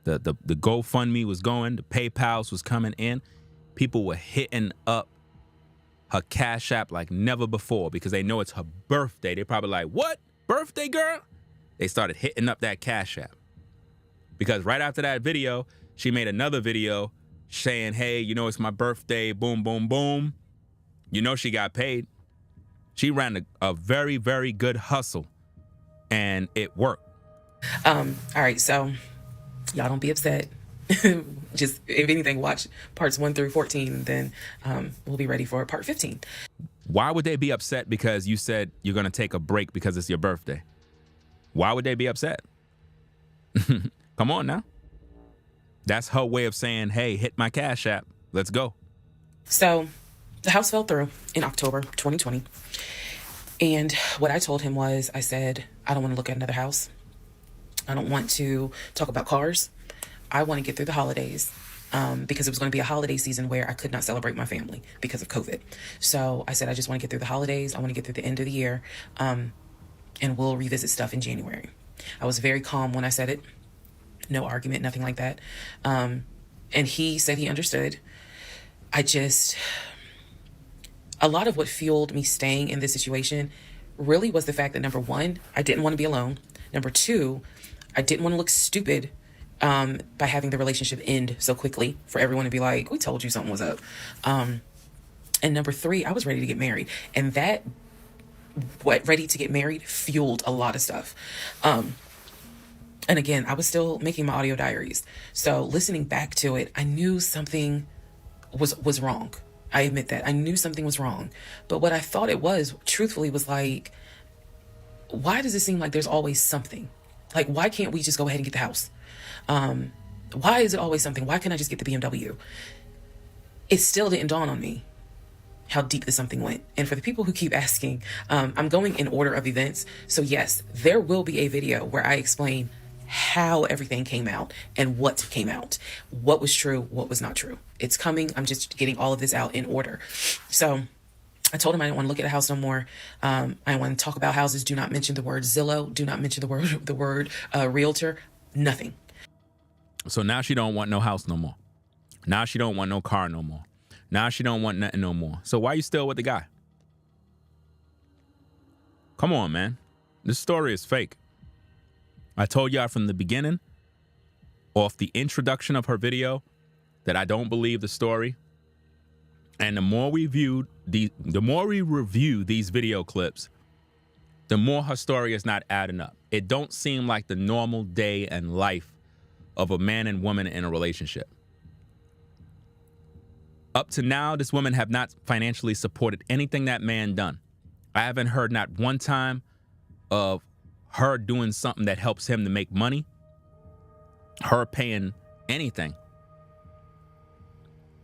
The GoFundMe was going. The PayPals was coming in. People were hitting up her Cash App like never before because they know it's her birthday. They probably like, what? Birthday, girl? They started hitting up that Cash App. Because right after that video, she made another video saying, hey, it's my birthday, boom, boom, boom. She got paid. She ran a very, very good hustle, and it worked. All right, so y'all don't be upset. Just, if anything, watch parts 1 through 14, then we'll be ready for part 15. Why would they be upset because you said you're going to take a break because it's your birthday? Why would they be upset? Come on now. That's her way of saying, hey, hit my Cash App. Let's go. So the house fell through in October 2020. And what I told him was, I said, I don't want to look at another house. I don't want to talk about cars. I want to get through the holidays because it was going to be a holiday season where I could not celebrate my family because of COVID. So I said, I just want to get through the holidays. I want to get through the end of the year. And we'll revisit stuff in January. I was very calm when I said it. No argument, nothing like that. And he said he understood. A lot of what fueled me staying in this situation really was the fact that, number one, I didn't want to be alone. Number two, I didn't want to look stupid by having the relationship end so quickly for everyone to be like, we told you something was up. And number three, I was ready to get married. And that, ready to get married fueled a lot of stuff. And again, I was still making my audio diaries. So listening back to it, I knew something was wrong. I admit that. I knew something was wrong. But what I thought it was, truthfully, was like, why does it seem like there's always something? Like, why can't we just go ahead and get the house? Why is it always something? Why can't I just get the BMW? It still didn't dawn on me how deep this something went. And for the people who keep asking, I'm going in order of events. So yes, there will be a video where I explain how everything came out and what came out, what was true, what was not true. It's coming. I'm just getting all of this out in order. So I told him I didn't want to look at a house no more. I want to talk about houses. Do not mention the word Zillow. Do not mention the word realtor. Nothing. So now she don't want no house no more. Now she don't want no car no more. Now she don't want nothing no more. So why you still with the guy? Come on, man. This story is fake. I told y'all from the beginning, off the introduction of her video, that I don't believe the story. And the more we review these video clips, the more her story is not adding up. It don't seem like the normal day and life of a man and woman in a relationship. Up to now, this woman have not financially supported anything that man done. I haven't heard not one time of her doing something that helps him to make money, her paying anything,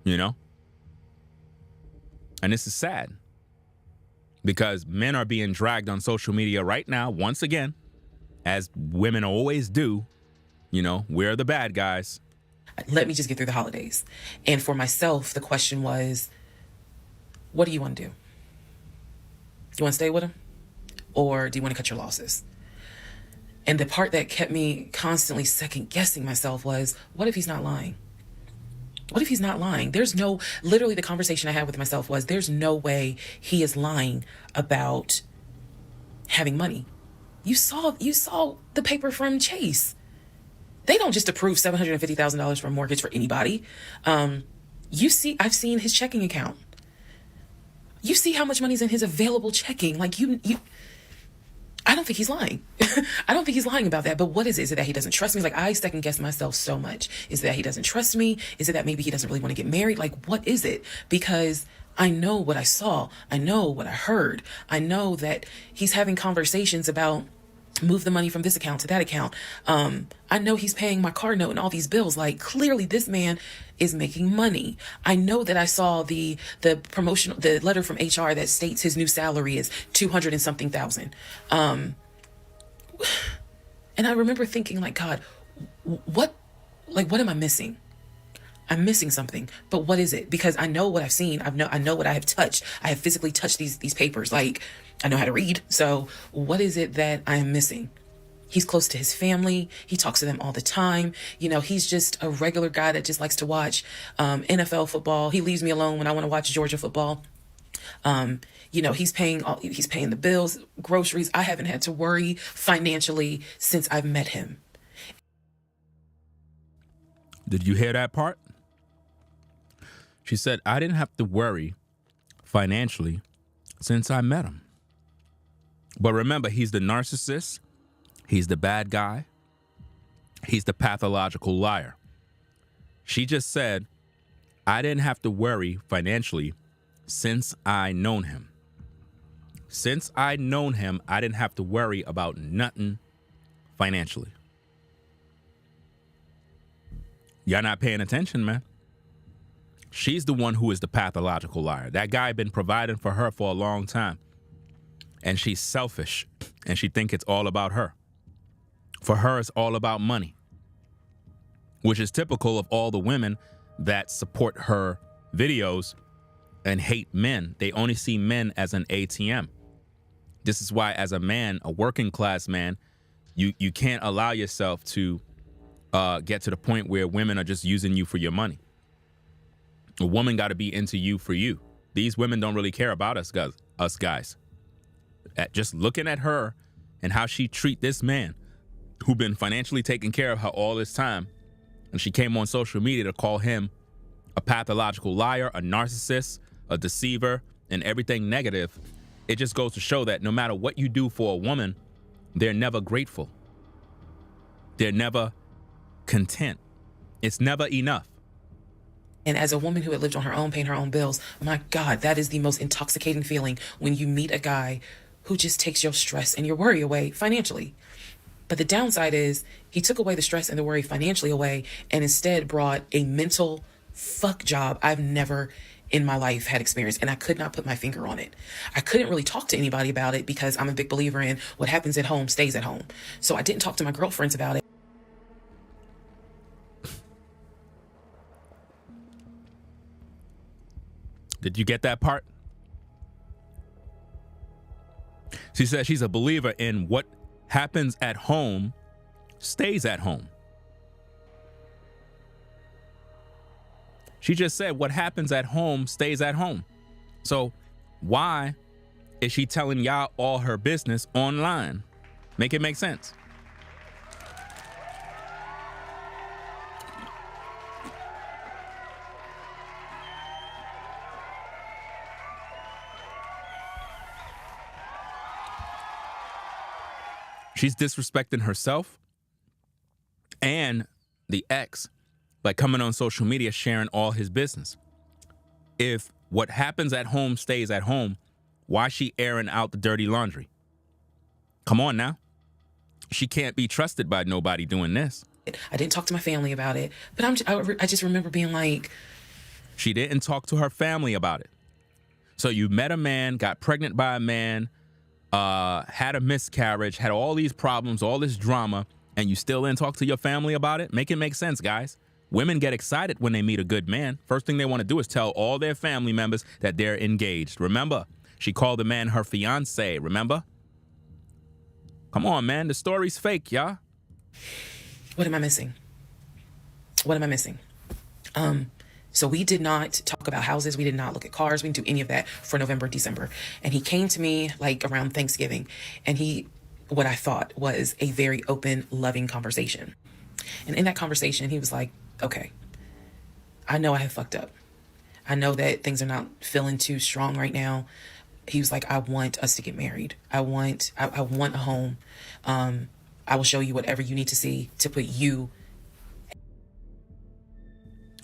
you know? And this is sad because men are being dragged on social media right now, once again, as women always do. You know, we're the bad guys. Let me just get through the holidays. And for myself, the question was, what do you want to do? Do you want to stay with him? Or do you want to cut your losses? And the part that kept me constantly second guessing myself was, what if he's not lying? What if he's not lying? Literally the conversation I had with myself was, there's no way he is lying about having money. You saw the paper from Chase. They don't just approve $750,000 for a mortgage for anybody. I've seen his checking account. You see how much money's in his available checking. Like I don't think he's lying. I don't think he's lying about that. But what is it? Is it that he doesn't trust me? Like, I second guess myself so much. Is it that he doesn't trust me? Is it that maybe he doesn't really want to get married? Like, what is it? Because I know what I saw. I know what I heard. I know that he's having conversations about move the money from this account to that account. I know he's paying my car note and all these bills. Like, clearly this man is making money. I know that I saw the letter from HR that states his new salary is 200 and something thousand. And I remember thinking, like, God, what am I missing? I'm missing something, but what is it? Because I know what I've seen. I know what I have touched. I have physically touched these papers. Like, I know how to read. So what is it that I am missing? He's close to his family. He talks to them all the time. You know, he's just a regular guy that just likes to watch NFL football. He leaves me alone when I want to watch Georgia football. You know, he's paying the bills, groceries. I haven't had to worry financially since I've met him. Did you hear that part? She said, I didn't have to worry financially since I met him. But remember, he's the narcissist. He's the bad guy. He's the pathological liar. She just said, I didn't have to worry financially since I known him. Since I known him, I didn't have to worry about nothing financially. Y'all not paying attention, man. She's the one who is the pathological liar. That guy been providing for her for a long time. And she's selfish. And she think it's all about her. For her, it's all about money. Which is typical of all the women that support her videos and hate men. They only see men as an ATM. This is why, as a man, a working class man, you can't allow yourself to get to the point where women are just using you for your money. A woman got to be into you for you. These women don't really care about us guys. At just looking at her and how she treat this man who been financially taking care of her all this time, and she came on social media to call him a pathological liar, a narcissist, a deceiver, and everything negative. It just goes to show that no matter what you do for a woman, they're never grateful. They're never content. It's never enough. And as a woman who had lived on her own, paying her own bills, my God, that is the most intoxicating feeling when you meet a guy who just takes your stress and your worry away financially. But the downside is he took away the stress and the worry financially away and instead brought a mental fuck job I've never in my life had experienced. And I could not put my finger on it. I couldn't really talk to anybody about it because I'm a big believer in what happens at home stays at home. So I didn't talk to my girlfriends about it. Did you get that part? She said she's a believer in what happens at home stays at home. She just said what happens at home stays at home. So why is she telling y'all all her business online? Make it make sense. She's disrespecting herself and the ex by coming on social media sharing all his business. If what happens at home stays at home, why is she airing out the dirty laundry? Come on now. She can't be trusted by nobody doing this. I didn't talk to my family about it, but I just remember being like... She didn't talk to her family about it. So you met a man, got pregnant by a man, had a miscarriage, had all these problems, all this drama, and you still didn't talk to your family about it? Make it make sense, guys. Women get excited when they meet a good man. First thing they want to do is tell all their family members that they're engaged. Remember, she called the man her fiance, remember? Come on, man. The story's fake, y'all. What am I missing? What am I missing? So we did not talk about houses. We did not look at cars. We didn't do any of that for November, December. And he came to me like around Thanksgiving, and what I thought was a very open, loving conversation. And in that conversation, he was like, okay, I know I have fucked up. I know that things are not feeling too strong right now. He was like, I want us to get married. I want a home. I will show you whatever you need to see to put you.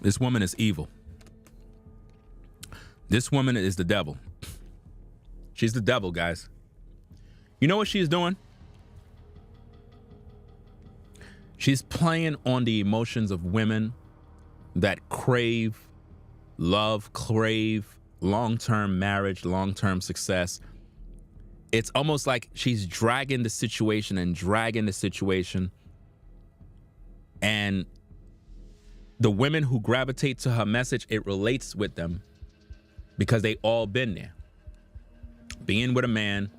This woman is evil. This woman is the devil. She's the devil, guys. You know what she's doing? She's playing on the emotions of women that crave love, crave long-term marriage, long-term success. It's almost like she's dragging the situation. And the women who gravitate to her message, it relates with them because they all been there. Being with a man,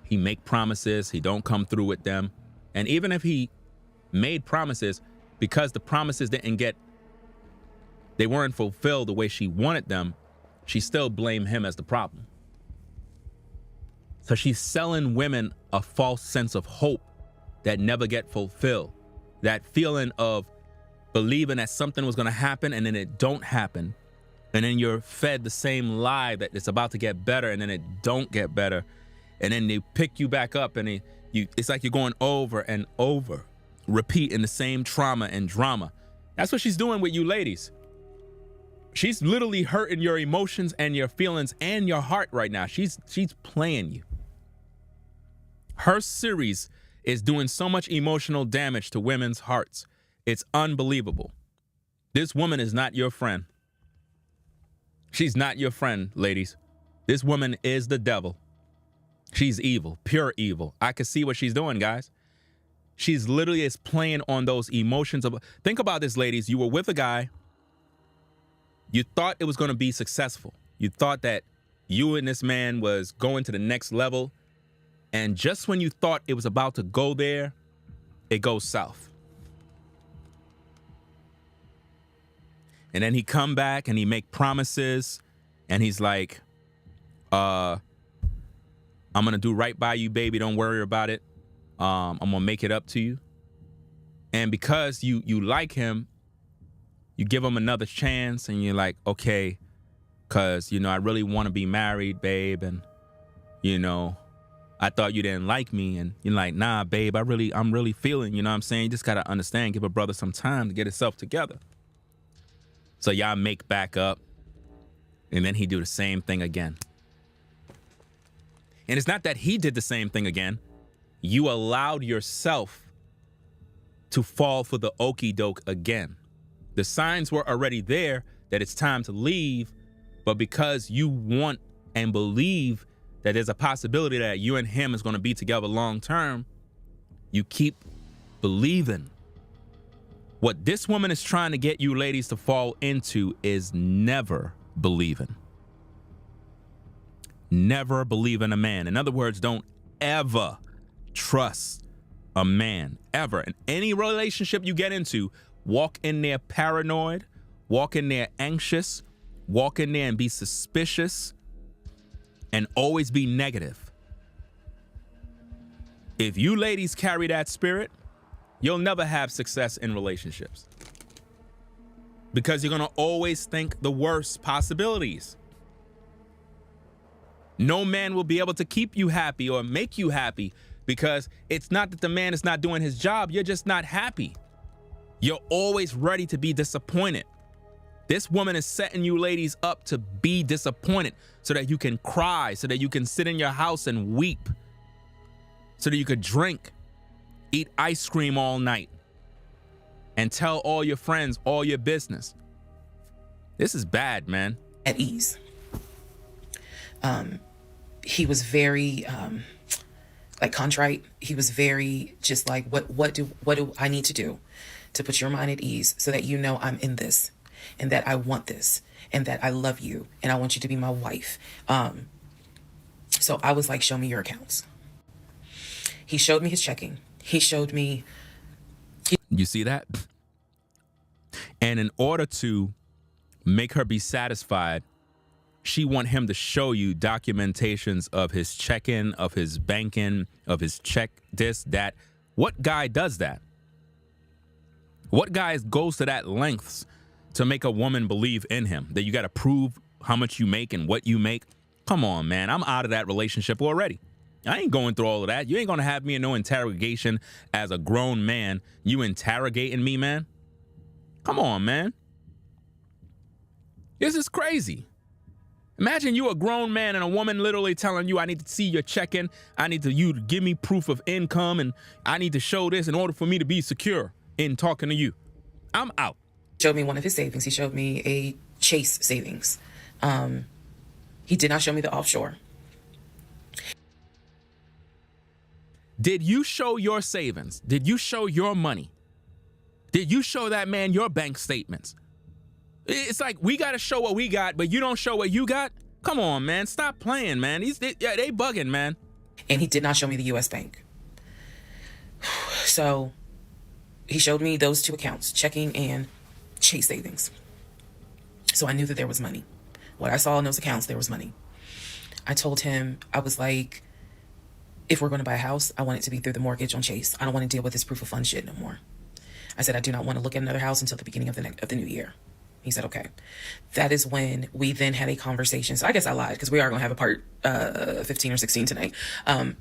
he make promises, he don't come through with them. And even if he made promises, because the promises they weren't fulfilled the way she wanted them, she still blamed him as the problem. So she's selling women a false sense of hope that never get fulfilled. That feeling of believing that something was going to happen and then it don't happen. And then you're fed the same lie that it's about to get better and then it don't get better. And then they pick you back up and it's like you're going over and over, repeating the same trauma and drama. That's what she's doing with you ladies. She's literally hurting your emotions and your feelings and your heart right now. She's playing you. Her series is doing so much emotional damage to women's hearts. It's unbelievable. This woman is not your friend. She's not your friend, ladies. This woman is the devil. She's evil, pure evil. I can see what she's doing, guys. She's literally is playing on those emotions of. Think about this, ladies. You were with a guy. You thought it was going to be successful. You thought that you and this man was going to the next level. And just when you thought it was about to go there, it goes south. And then he come back and he make promises. And he's like, I'm going to do right by you, baby. Don't worry about it. I'm going to make it up to you. And because you like him, you give him another chance and you're like, okay, because, I really want to be married, babe. And, I thought you didn't like me. And you're like, nah, babe, I'm really feeling, you know what I'm saying? You just got to understand, give a brother some time to get himself together. So y'all make back up. And then he do the same thing again. And it's not that he did the same thing again. You allowed yourself to fall for the okie doke again. The signs were already there that it's time to leave, but because you want and believe that there's a possibility that you and him is going to be together long term, you keep believing. What this woman is trying to get you ladies to fall into is never believing. Never believe in a man. In other words, don't ever trust a man, ever. In any relationship you get into, walk in there paranoid, walk in there anxious, walk in there and be suspicious, and always be negative. If you ladies carry that spirit, you'll never have success in relationships. Because you're going to always think the worst possibilities. No man will be able to keep you happy or make you happy because it's not that the man is not doing his job. You're just not happy. You're always ready to be disappointed. This woman is setting you ladies up to be disappointed so that you can cry, so that you can sit in your house and weep, so that you could drink, eat ice cream all night, and tell all your friends all your business. This is bad, man. At ease. He was very contrite. He was very just like, what do I need to do to put your mind at ease so that you know I'm in this and that I want this and that I love you and I want you to be my wife. So I was like, show me your accounts. He showed me his checking. He showed me. You see that? And in order to make her be satisfied, she want him to show you documentations of his check-in, of his banking, of his check, this, that. What guy does that? What guy goes to that lengths to make a woman believe in him? That you got to prove how much you make and what you make? Come on, man. I'm out of that relationship already. I ain't going through all of that. You ain't going to have me in no interrogation as a grown man. You interrogating me, man? Come on, man. This is crazy. Imagine you a grown man and a woman literally telling you, I need to see your check-in. I need you to give me proof of income and I need to show this in order for me to be secure in talking to you. I'm out. Showed me one of his savings. He showed me a Chase savings. He did not show me the offshore. Did you show your savings? Did you show your money? Did you show that man your bank statements? It's like, we got to show what we got, but you don't show what you got? Come on, man. Stop playing, man. They bugging, man. And he did not show me the U.S. bank. So he showed me those two accounts, checking and Chase savings. So I knew that there was money. What I saw in those accounts, there was money. I told him, I was like, if we're going to buy a house, I want it to be through the mortgage on Chase. I don't want to deal with this proof of funds shit no more. I said, I do not want to look at another house until the beginning of the new year. He said, okay. That is when we then had a conversation. So I guess I lied because we are going to have a part 15 or 16 tonight.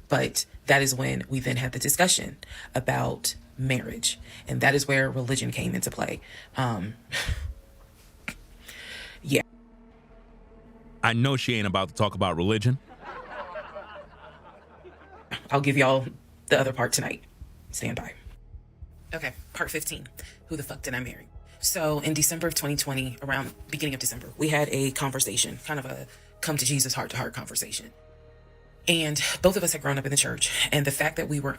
But that is when we then had the discussion about marriage. And that is where religion came into play. Yeah. I know she ain't about to talk about religion. I'll give y'all the other part tonight. Stand by. Okay, part 15. Who the fuck did I marry? So in December of 2020, around beginning of December, we had a conversation, kind of a come to Jesus heart-to-heart conversation. And both of us had grown up in the church, and the fact that we were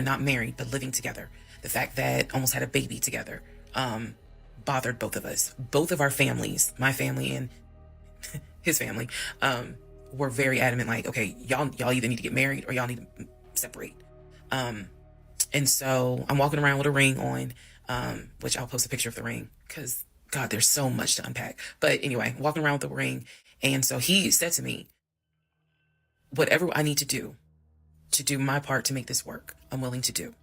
not married but living together, the fact that almost had a baby together, bothered both of us. Both of our families, my family and his family, were very adamant, like, okay, y'all either need to get married or y'all need to separate. And so I'm walking around with a ring on, which I'll post a picture of the ring because, God, there's so much to unpack. But anyway, walking around with the ring. And so he said to me, whatever I need to do my part to make this work, I'm willing to do.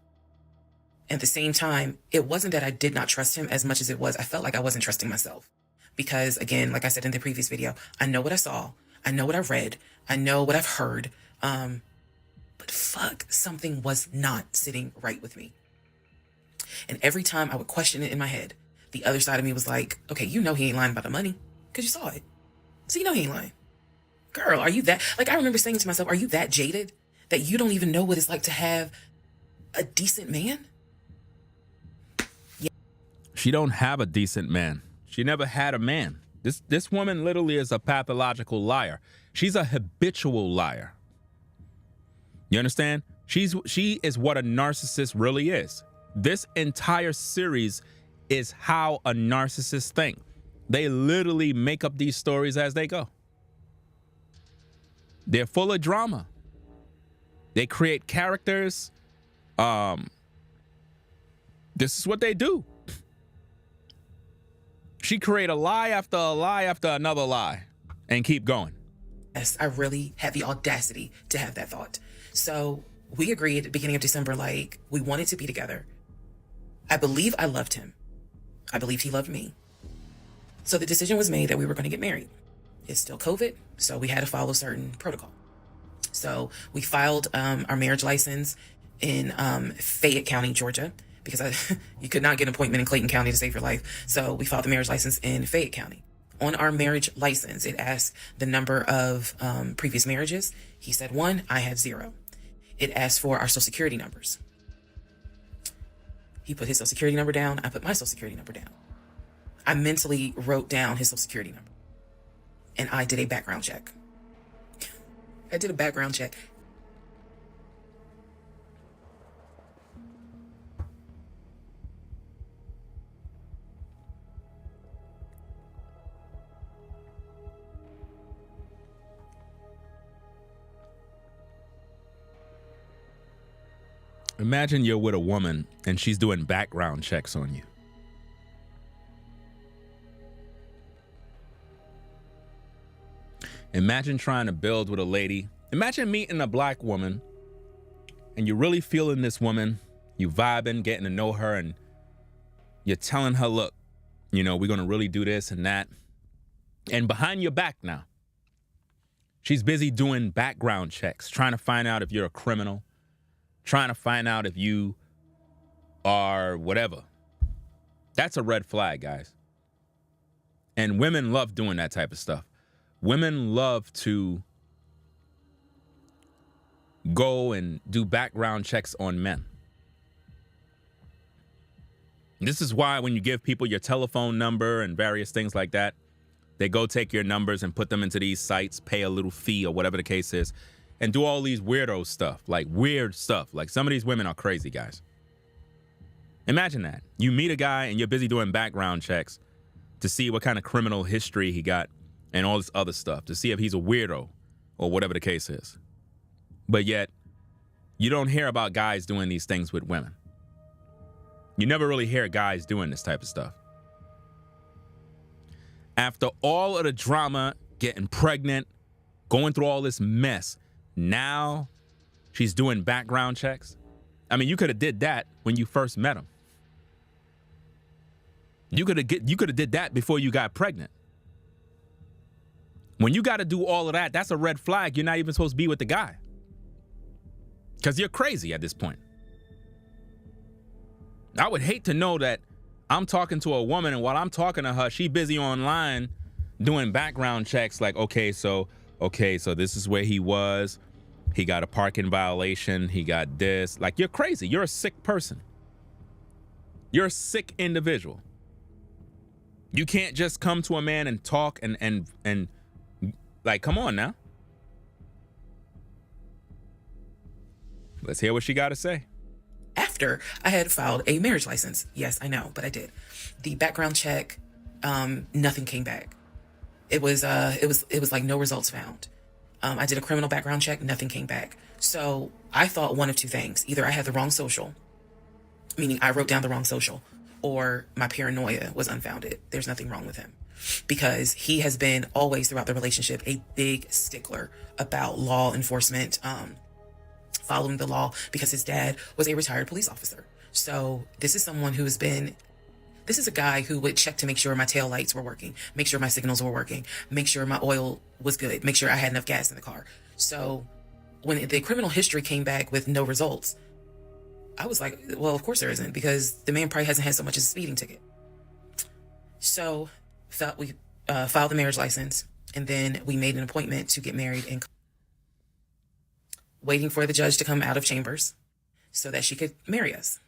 At the same time, it wasn't that I did not trust him as much as it was I felt like I wasn't trusting myself. Because again, like I said in the previous video, I know what I saw. I know what I read. I know what I've heard. But fuck, something was not sitting right with me. And every time I would question it in my head, the other side of me was like, okay, you know he ain't lying about the money because you saw it. So you know he ain't lying. Girl, are you that, like, I remember saying to myself, are you that jaded that you don't even know what it's like to have a decent man? Yeah. She don't have a decent man. She never had a man. This woman literally is a pathological liar. She's a habitual liar. You understand? She is what a narcissist really is. This entire series is how a narcissist thinks. They literally make up these stories as they go. They're full of drama. They create characters. This is what they do. She create a lie after a lie after another lie and keep going. Yes, I really had the audacity to have that thought. So we agreed at the beginning of December, like, we wanted to be together. I believe I loved him. I believed he loved me. So the decision was made that we were going to get married. It's still COVID, so we had to follow certain protocol. So we filed our marriage license in Fayette County, Georgia, because you could not get an appointment in Clayton County to save your life. So we filed the marriage license in Fayette County. On our marriage license, it asked the number of previous marriages. He said 1, I had 0. It asked for our social security numbers. He put his social security number down. I put my social security number down. I mentally wrote down his social security number. And I did a background check. I did a background check. Imagine you're with a woman and she's doing background checks on you. Imagine trying to build with a lady. Imagine meeting a black woman and you're really feeling this woman. You vibing, getting to know her, and you're telling her, look, you know, we're going to really do this and that. And behind your back now, she's busy doing background checks, trying to find out if you're a criminal, trying to find out if you are whatever. That's a red flag, guys. And women love doing that type of stuff. Women love to go and do background checks on men. This is why when you give people your telephone number and various things like that, they go take your numbers and put them into these sites, pay a little fee or whatever the case is, and do all these weirdo stuff, like weird stuff. Like, some of these women are crazy, guys. Imagine that. You meet a guy and you're busy doing background checks to see what kind of criminal history he got and all this other stuff, to see if he's a weirdo or whatever the case is. But yet, you don't hear about guys doing these things with women. You never really hear guys doing this type of stuff. After all of the drama, getting pregnant, going through all this mess, now she's doing background checks. I mean, you could have did that when you first met him. You could have did that before you got pregnant. When you got to do all of that, that's a red flag. You're not even supposed to be with the guy. Because you're crazy at this point. I would hate to know that I'm talking to a woman, and while I'm talking to her, she busy online doing background checks like, okay, so this is where he was. He got a parking violation. He got this. Like, you're crazy. You're a sick person. You're a sick individual. You can't just come to a man and talk and like, come on now. Let's hear what she got to say. After I had filed a marriage license. Yes, I know, but I did. The background check, nothing came back. It was like no results found. I did a criminal background check, nothing came back. So I thought one of two things. Either I had the wrong social, meaning I wrote down the wrong social, or my paranoia was unfounded. There's nothing wrong with him. Because he has been always throughout the relationship a big stickler about law enforcement, following the law, because his dad was a retired police officer. So this is a guy who would check to make sure my tail lights were working, make sure my signals were working, make sure my oil was good, make sure I had enough gas in the car. So when the criminal history came back with no results, I was like, well, of course there isn't, because the man probably hasn't had so much as a speeding ticket. So we filed the marriage license, and then we made an appointment to get married, and waiting for the judge to come out of chambers so that she could marry us.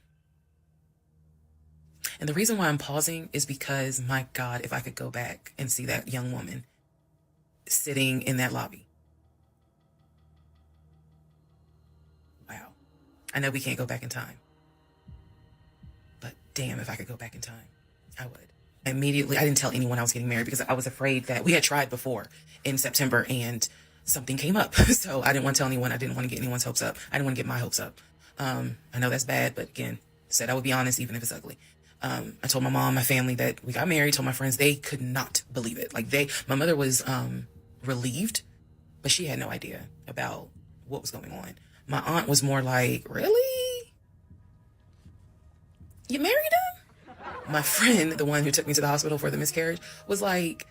And the reason why I'm pausing is because, my God, if I could go back and see that young woman sitting in that lobby. Wow. I know we can't go back in time. But damn, if I could go back in time, I would. Immediately, I didn't tell anyone I was getting married because I was afraid that we had tried before in September and something came up. So I didn't want to tell anyone. I didn't want to get anyone's hopes up. I didn't want to get my hopes up. I know that's bad, but again, said I would be honest even if it's ugly. I told my mom, my family that we got married, told my friends, they could not believe it. Like my mother was relieved, but she had no idea about what was going on. My aunt was more like, really? You married him? My friend, the one who took me to the hospital for the miscarriage, was like,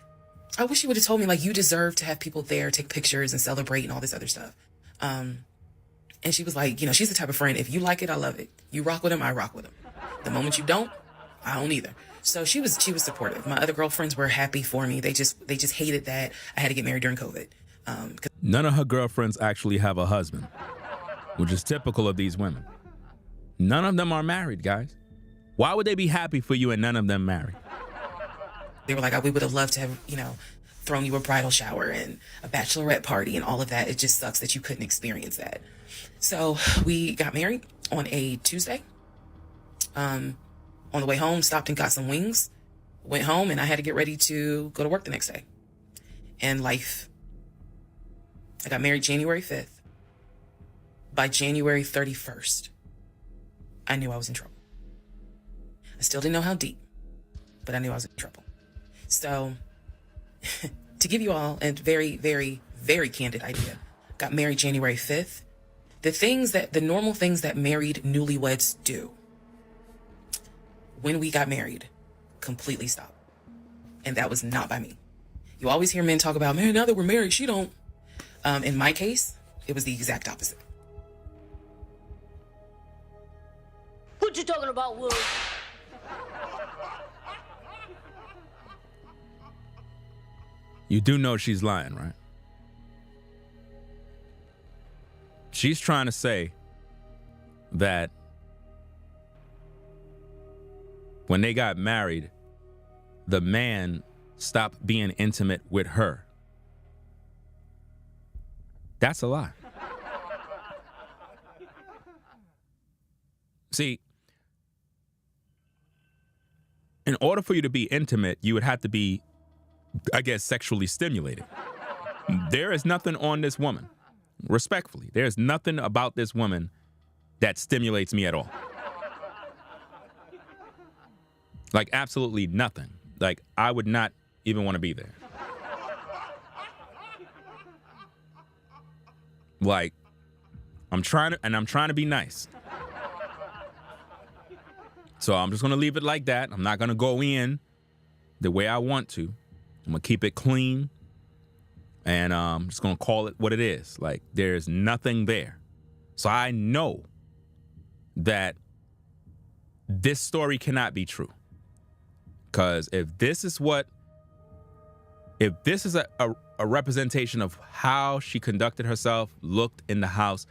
I wish you would have told me, like, you deserve to have people there, take pictures and celebrate and all this other stuff. And she was like, she's the type of friend, if you like it, I love it. You rock with him, I rock with him. The moment you don't, I don't either. So she was supportive. My other girlfriends were happy for me. They just hated that I had to get married during COVID. None of her girlfriends actually have a husband, which is typical of these women. None of them are married, guys. Why would they be happy for you and none of them married? They were like, we would have loved to have, thrown you a bridal shower and a bachelorette party and all of that. It just sucks that you couldn't experience that. So we got married on a Tuesday. On the way home, stopped and got some wings, went home, and I had to get ready to go to work the next day. And life. I got married January 5th. By January 31st, I knew I was in trouble. I still didn't know how deep, but I knew I was in trouble. So, to give you all a very, very, very candid idea, got married January 5th. The normal things that married newlyweds do, when we got married, completely stopped. And that was not by me. You always hear men talk about, man, now that we're married, she don't. In my case, it was the exact opposite. What you talking about, Will? You do know she's lying, right? She's trying to say that when they got married, the man stopped being intimate with her. That's a lie. See, in order for you to be intimate, you would have to be, I guess, sexually stimulated. There is nothing on this woman, respectfully, there's nothing about this woman that stimulates me at all. Like, absolutely nothing. Like, I would not even want to be there. Like, I'm trying to be nice. So I'm just going to leave it like that. I'm not going to go in the way I want to. I'm going to keep it clean. And I'm just going to call it what it is. Like, there's nothing there. So I know that this story cannot be true. Because if this is a representation of how she conducted herself, looked in the house,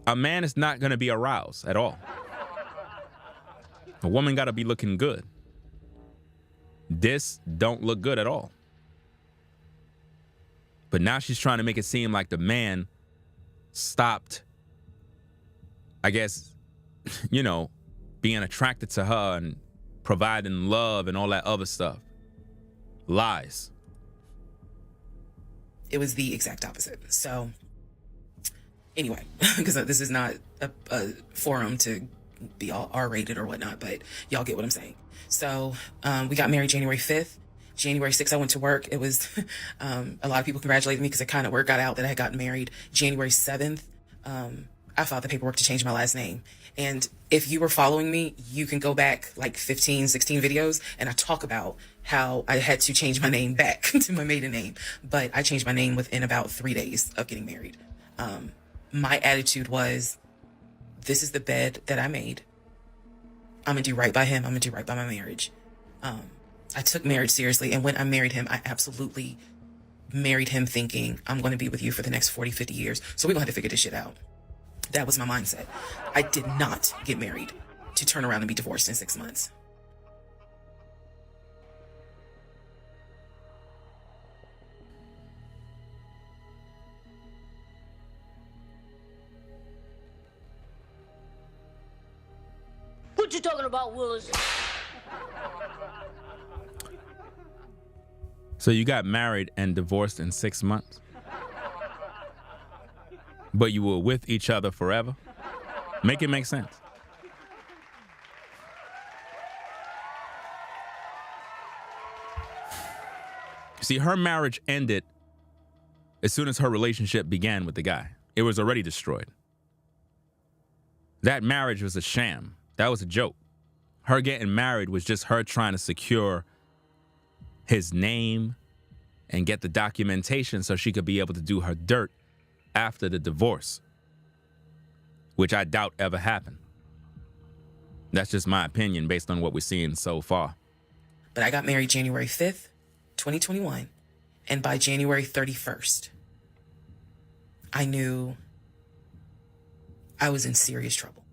a man is not going to be aroused at all. A woman got to be looking good. This don't look good at all. But now she's trying to make it seem like the man stopped, I guess, being attracted to her and providing love and all that other stuff. Lies. It was the exact opposite. So anyway, because this is not a forum to be all R-rated or whatnot, but y'all get what I'm saying. So we got married January 5th. January 6th, I went to work. It was a lot of people congratulated me because it kind of got out that I had gotten married. January 7th, I filed the paperwork to change my last name. And if you were following me, you can go back like 15, 16 videos, and I talk about how I had to change my name back to my maiden name. But I changed my name within about 3 days of getting married. My attitude was, this is the bed that I made. I'm going to do right by him. I'm going to do right by my marriage. I took marriage seriously. And when I married him, I absolutely married him thinking, I'm going to be with you for the next 40, 50 years. So we're going to have to figure this shit out. That was my mindset. I did not get married to turn around and be divorced in 6 months. What you talking about, Willis? So you got married and divorced in 6 months? But you were with each other forever? Make it make sense. See, her marriage ended as soon as her relationship began with the guy. It was already destroyed. That marriage was a sham. That was a joke. Her getting married was just her trying to secure his name and get the documentation so she could be able to do her dirt after the divorce, which I doubt ever happened. That's just my opinion based on what we're seeing so far. But I got married January 5th, 2021. And by January 31st, I knew I was in serious trouble.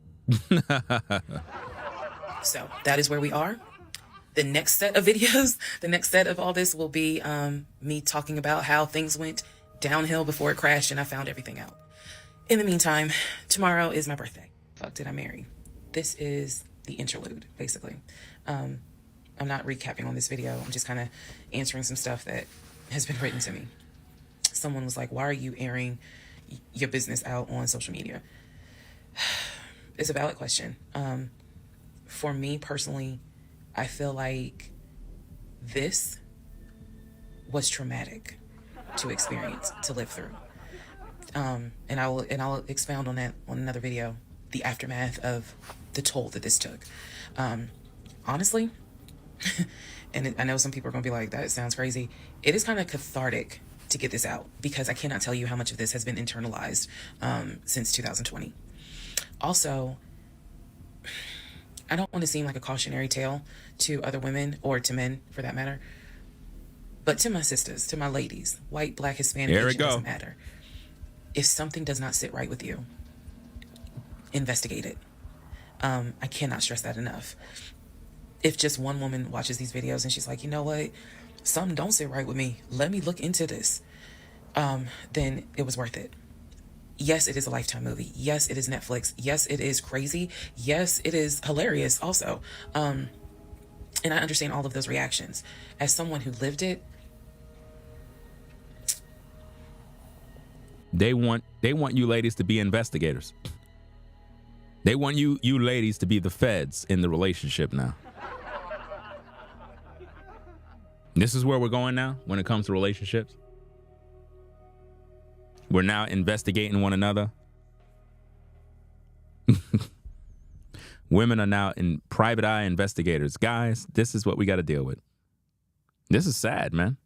So that is where we are. The next set of videos, the next set of all this will be me talking about how things went downhill before it crashed and I found everything out. In the meantime, tomorrow is my birthday. Fuck did I marry? This is the interlude, basically. I'm not recapping on this video. I'm just kind of answering some stuff that has been written to me. Someone was like, why are you airing your business out on social media? It's a valid question. For me personally, I feel like this was traumatic to experience, to live through. And I'll expound on that on another video, the aftermath of the toll that this took. Honestly, and I know some people are gonna be like, that sounds crazy. It is kind of cathartic to get this out because I cannot tell you how much of this has been internalized since 2020. Also, I don't want to seem like a cautionary tale to other women or to men for that matter, but to my sisters, to my ladies, white, black, Hispanic, Asian, doesn't matter. If something does not sit right with you, investigate it. I cannot stress that enough. If just one woman watches these videos and she's like, you know what, something don't sit right with me, let me look into this, then it was worth it. Yes, it is a Lifetime movie. Yes, it is Netflix. Yes, it is crazy. Yes, it is hilarious also. And I understand all of those reactions. As someone who lived it, they want you ladies to be investigators. They want you ladies to be the feds in the relationship now. This is where we're going now when it comes to relationships. We're now investigating one another. Women are now in private eye investigators. Guys, this is what we got to deal with. This is sad, man.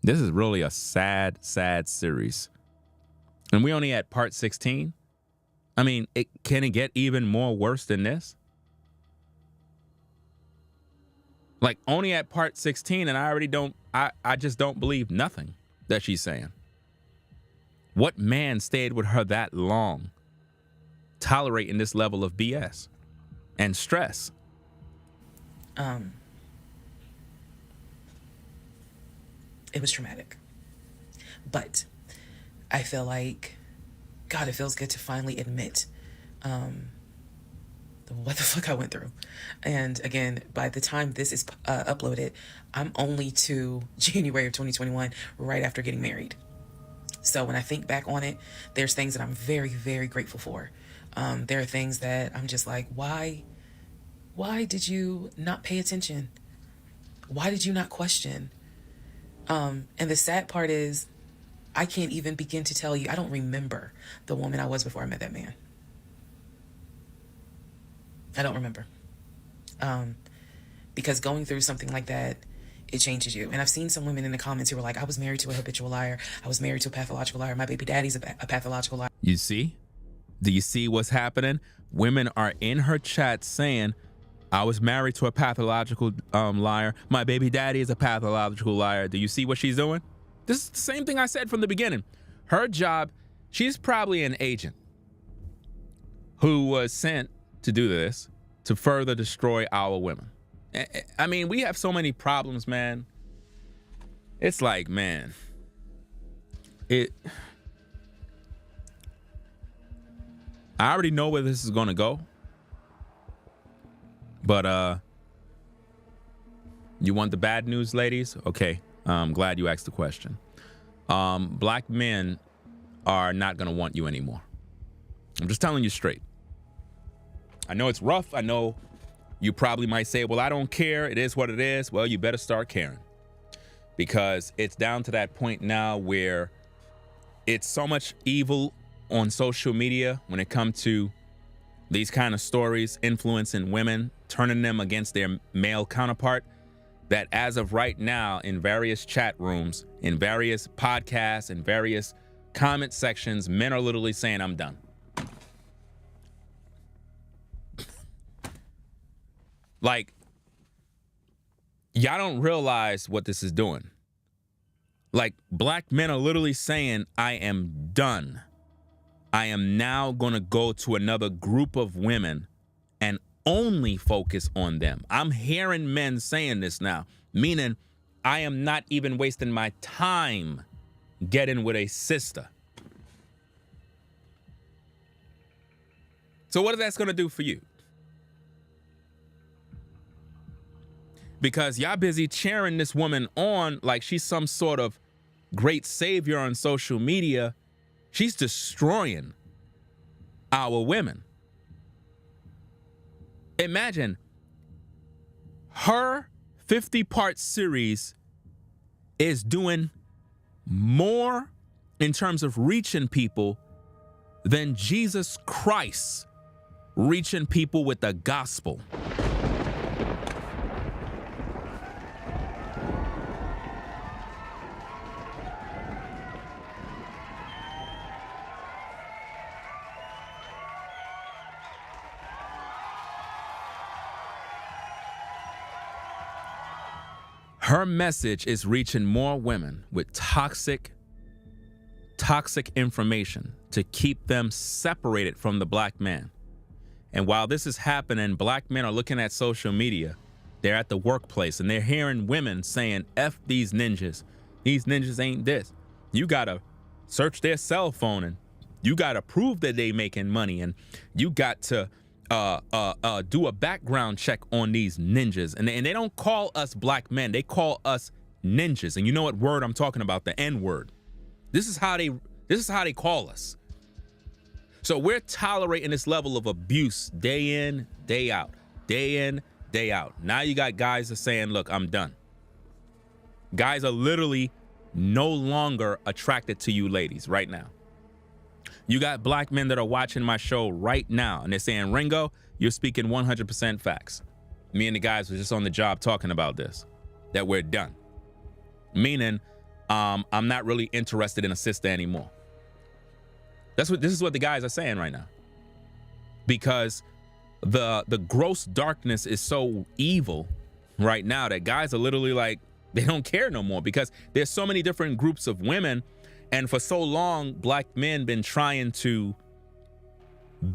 This is really a sad, sad series. And we only at part 16. I mean, can it get even more worse than this? Like, only at part 16, and I just don't believe nothing that she's saying. What man stayed with her that long, tolerating this level of BS and stress? It was traumatic. But I feel like, God, it feels good to finally admit what the fuck I went through. And again, by the time this is uploaded, I'm only to January of 2021, right after getting married. So when I think back on it, there's things that I'm very, very grateful for. There are things that I'm just like, why did you not pay attention? Why did you not question? And the sad part is, I can't even begin to tell you, I don't remember the woman I was before I met that man. I don't remember. Because going through something like that, it changes you. And I've seen some women in the comments who were like, I was married to a habitual liar. I was married to a pathological liar. My baby daddy's a pathological liar. You see? Do you see what's happening? Women are in her chat saying, I was married to a pathological liar. My baby daddy is a pathological liar. Do you see what she's doing? This is the same thing I said from the beginning. Her job, she's probably an agent who was sent to do this to further destroy our women. I mean, we have so many problems, man. It's like, man, I already know where this is going to go. But you want the bad news, ladies? Okay, I'm glad you asked the question. Black men are not going to want you anymore. I'm just telling you straight. I know it's rough. I know you probably might say, well, I don't care. It is what it is. Well, you better start caring, because it's down to that point now where it's so much evil on social media when it comes to these kind of stories influencing women, turning them against their male counterpart, that as of right now, in various chat rooms, in various podcasts, in various comment sections, men are literally saying, I'm done. Like, y'all don't realize what this is doing. Like, black men are literally saying, I am done. I am now going to go to another group of women and only focus on them. I'm hearing men saying this now, meaning I am not even wasting my time getting with a sister. So what is that going to do for you? Because y'all busy cheering this woman on like she's some sort of great savior on social media. She's destroying our women. Imagine her 50-part series is doing more in terms of reaching people than Jesus Christ reaching people with the gospel. Her message is reaching more women with toxic information to keep them separated from the black man. And while this is happening, black men are looking at social media. They're at the workplace and they're hearing women saying, F these ninjas. These ninjas ain't this. You gotta search their cell phone and you gotta prove that they making money, and you got to do a background check on these ninjas. And they don't call us black men. They call us ninjas. And you know what word I'm talking about? The N word. This is how they call us. So we're tolerating this level of abuse day in, day out, day in, day out. Now you got guys that are saying, look, I'm done. Guys are literally no longer attracted to you ladies right now. You got black men that are watching my show right now, and they're saying, Ringo, you're speaking 100% facts. Me and the guys were just on the job talking about this, that we're done. Meaning, I'm not really interested in a sister anymore. This is what the guys are saying right now. because the gross darkness is so evil right now that guys are literally like, they don't care no more, because there's so many different groups of women, and for so long black men been trying to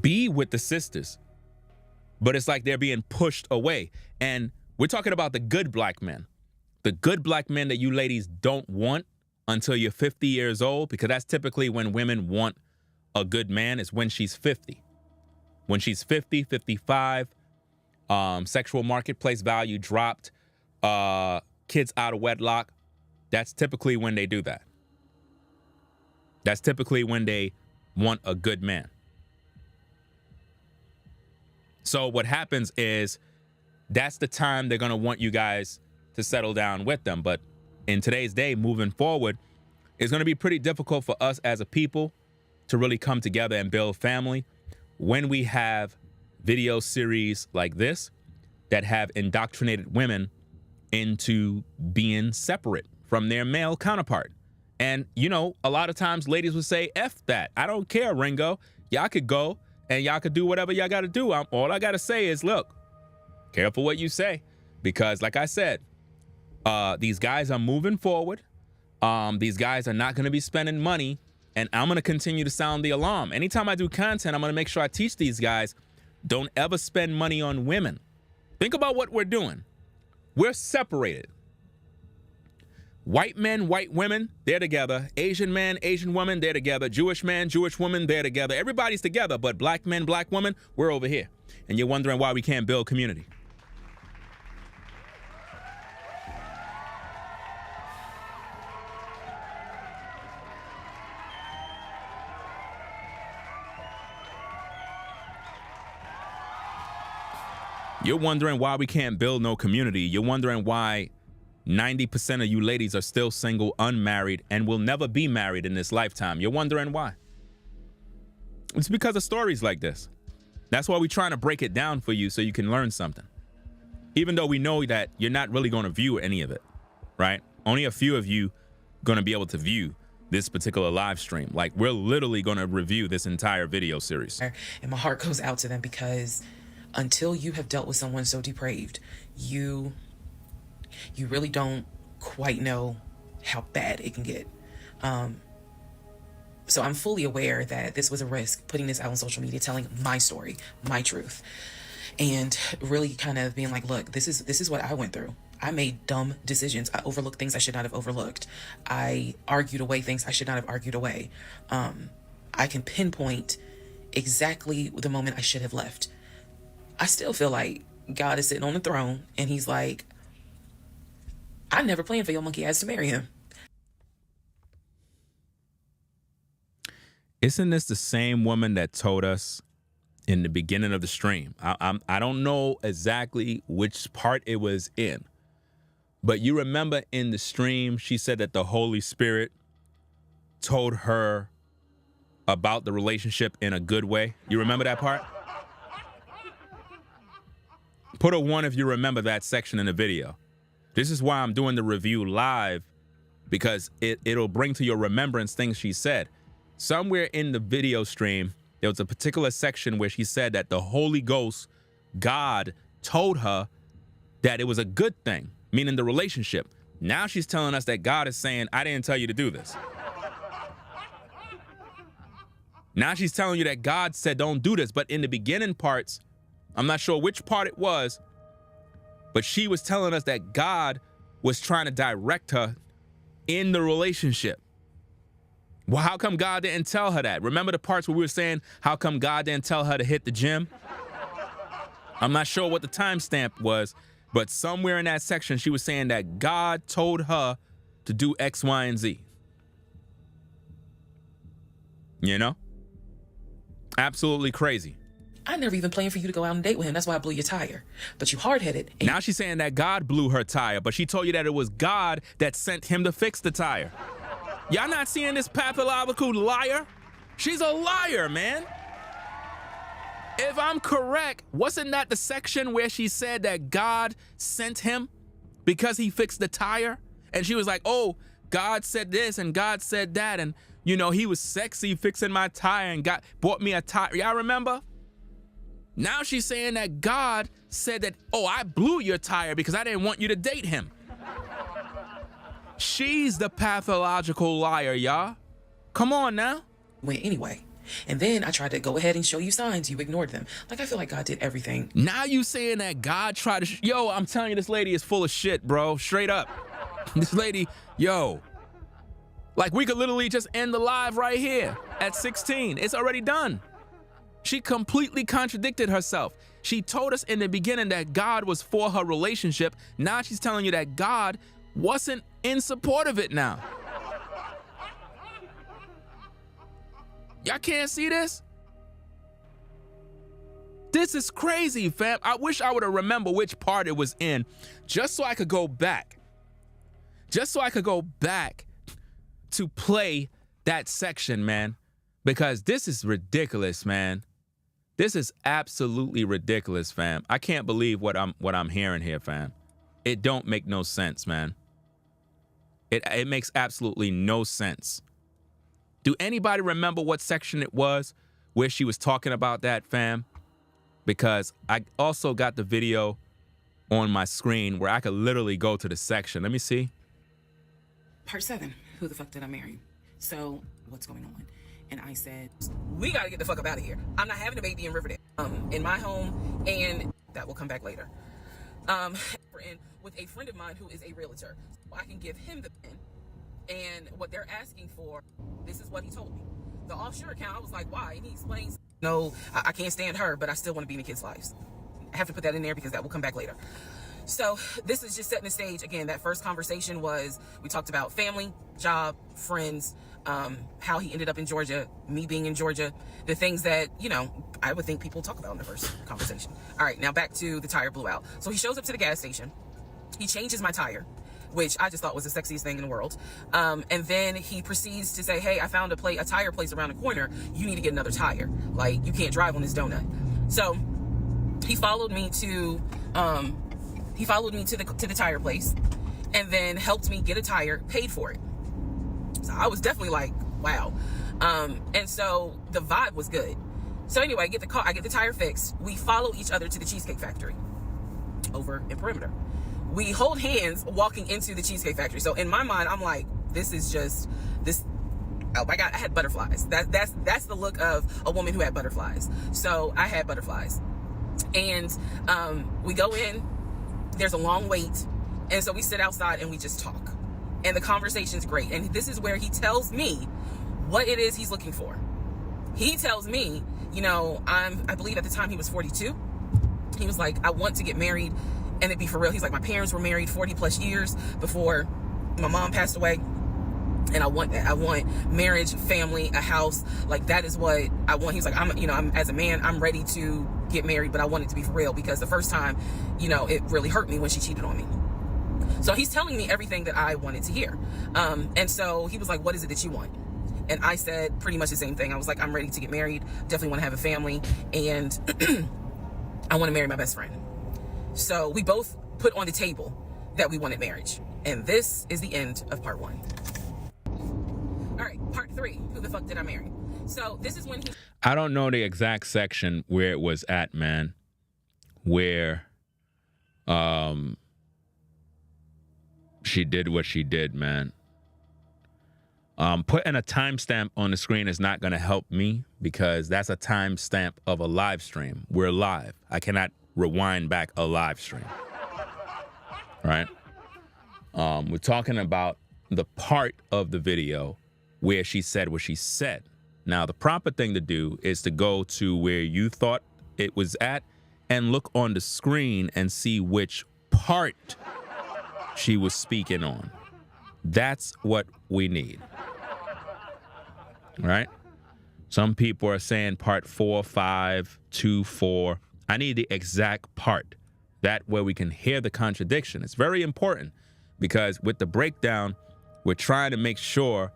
be with the sisters, but it's like they're being pushed away. And we're talking about the good black men that you ladies don't want until you're 50 years old, because that's typically when women want a good man, is when she's 50. When she's 50, 55, sexual marketplace value dropped, kids out of wedlock. That's typically when they do that. That's typically when they want a good man. So what happens is that's the time they're going to want you guys to settle down with them. But in today's day, moving forward, it's going to be pretty difficult for us as a people to really come together and build family when we have video series like this that have indoctrinated women into being separate from their male counterpart. And, you know, a lot of times ladies would say, F that. I don't care, Ringo. Y'all could go and y'all could do whatever y'all got to do. All I got to say is, look, careful what you say, because like I said, these guys are moving forward. These guys are not going to be spending money, and I'm going to continue to sound the alarm. Anytime I do content, I'm going to make sure I teach these guys, don't ever spend money on women. Think about what we're doing. We're separated. White men, white women, they're together. Asian man, Asian woman, they're together. Jewish man, Jewish woman, they're together. Everybody's together, but black men, black women, we're over here. And you're wondering why we can't build community. You're wondering why we can't build no community. You're wondering why 90% of you ladies are still single, unmarried, and will never be married in this lifetime. You're wondering why. It's because of stories like this. That's why we're trying to break it down for you so you can learn something. Even though we know that you're not really going to view any of it, right? Only a few of you going to be able to view this particular live stream. Like, we're literally going to review this entire video series. And my heart goes out to them, because until you have dealt with someone so depraved, you really don't quite know how bad it can get. So I'm fully aware that this was a risk, putting this out on social media, telling my story, my truth, and really kind of being like, look, this is what I went through. I made dumb decisions. I overlooked things I should not have overlooked. I argued away things I should not have argued away. I can pinpoint exactly the moment I should have left. I still feel like God is sitting on the throne and he's like, I never planned for your monkey ass to marry him. Isn't this the same woman that told us in the beginning of the stream? I don't know exactly which part it was in, but you remember in the stream, she said that the Holy Spirit told her about the relationship in a good way. You remember that part? Put a 1 if you remember that section in the video. This is why I'm doing the review live, because it'll bring to your remembrance things she said. Somewhere in the video stream, there was a particular section where she said that the Holy Ghost, God, told her that it was a good thing, meaning the relationship. Now she's telling us that God is saying, I didn't tell you to do this. Now she's telling you that God said don't do this. But in the beginning parts, I'm not sure which part it was, but she was telling us that God was trying to direct her in the relationship. Well, how come God didn't tell her that? Remember the parts where we were saying, how come God didn't tell her to hit the gym? I'm not sure what the timestamp was, but somewhere in that section, she was saying that God told her to do X, Y, and Z. You know? Absolutely crazy. I never even planned for you to go out on a date with him. That's why I blew your tire. But you hard-headed. Now she's saying that God blew her tire, but she told you that it was God that sent him to fix the tire. Y'all not seeing this pathological liar? She's a liar, man. If I'm correct, wasn't that the section where she said that God sent him because he fixed the tire? And she was like, oh, God said this and God said that. And, you know, he was sexy fixing my tire and bought me a tire. Y'all remember? Now she's saying that God said that, oh, I blew your tire because I didn't want you to date him. She's the pathological liar, y'all. Come on now. Went anyway. And then I tried to go ahead and show you signs. You ignored them. Like, I feel like God did everything. Now you saying that God tried to, yo, I'm telling you, this lady is full of shit, bro. Straight up. This lady, yo. Like, we could literally just end the live right here at 16. It's already done. She completely contradicted herself. She told us in the beginning that God was for her relationship. Now she's telling you that God wasn't in support of it now. Y'all can't see this? This is crazy, fam. I wish I would have remembered which part it was in, just so I could go back. Just so I could go back to play that section, man. Because this is ridiculous, man. This is absolutely ridiculous, fam. I can't believe what I'm hearing here, fam. It don't make no sense, man. It makes absolutely no sense. Do anybody remember what section it was where she was talking about that, fam? Because I also got the video on my screen where I could literally go to the section. Let me see. Part 7. Who the fuck did I marry? So, what's going on? And I said, We gotta get the fuck up out of here. I'm not having a baby in Riverdale. In my home, and that will come back later. We're in with a friend of mine who is a realtor. So I can give him the pen. And what they're asking for, this is what he told me. The offshore account, I was like, why? And he explains, no, I can't stand her, but I still want to be in the kids' lives. I have to put that in there because that will come back later. So this is just setting the stage. Again, that first conversation was, we talked about family, job, friends, how he ended up in Georgia, me being in Georgia, the things that, you know, I would think people talk about in the first conversation. All right, now back to the tire blew out. So he shows up to the gas station. He changes my tire, which I just thought was the sexiest thing in the world. And then he proceeds to say, hey, I found a tire place around the corner. You need to get another tire. Like, you can't drive on this donut. So he followed me to the tire place and then helped me get a tire, paid for it. So I was definitely like, wow. And so the vibe was good. So anyway, I get the tire fixed. We follow each other to the Cheesecake Factory over in Perimeter. We hold hands walking into the Cheesecake Factory. So in my mind, I'm like, this is just this. Oh my God, I had butterflies. That's the look of a woman who had butterflies. So I had butterflies. And we go in, there's a long wait. And so we sit outside and we just talk. And the conversation's great. And this is where he tells me what it is he's looking for. He tells me, you know, I believe at the time he was 42. He was like, I want to get married and it'd be for real. He's like, my parents were married 40 plus years before my mom passed away. And I want that. I want marriage, family, a house. Like, that is what I want. He's like, I'm as a man, I'm ready to get married, but I want it to be for real because the first time, you know, it really hurt me when she cheated on me. So he's telling me everything that I wanted to hear. And so he was like, what is it that you want? And I said pretty much the same thing. I was like, I'm ready to get married. Definitely want to have a family. And I want to marry my best friend. So we both put on the table that we wanted marriage. And this is the end of part 1. All right, part 3. Who the fuck did I marry? So this is when he... I don't know the exact section where it was at, man. Where she did what she did, man. Putting a timestamp on the screen is not going to help me because that's a timestamp of a live stream. We're live. I cannot rewind back a live stream. Right? We're talking about the part of the video where she said what she said. Now, the proper thing to do is to go to where you thought it was at and look on the screen and see which part she was speaking on. That's what we need. Right? Some people are saying part 4, 5, 2, 4. I need the exact part. That way we can hear the contradiction. It's very important because with the breakdown, we're trying to make sure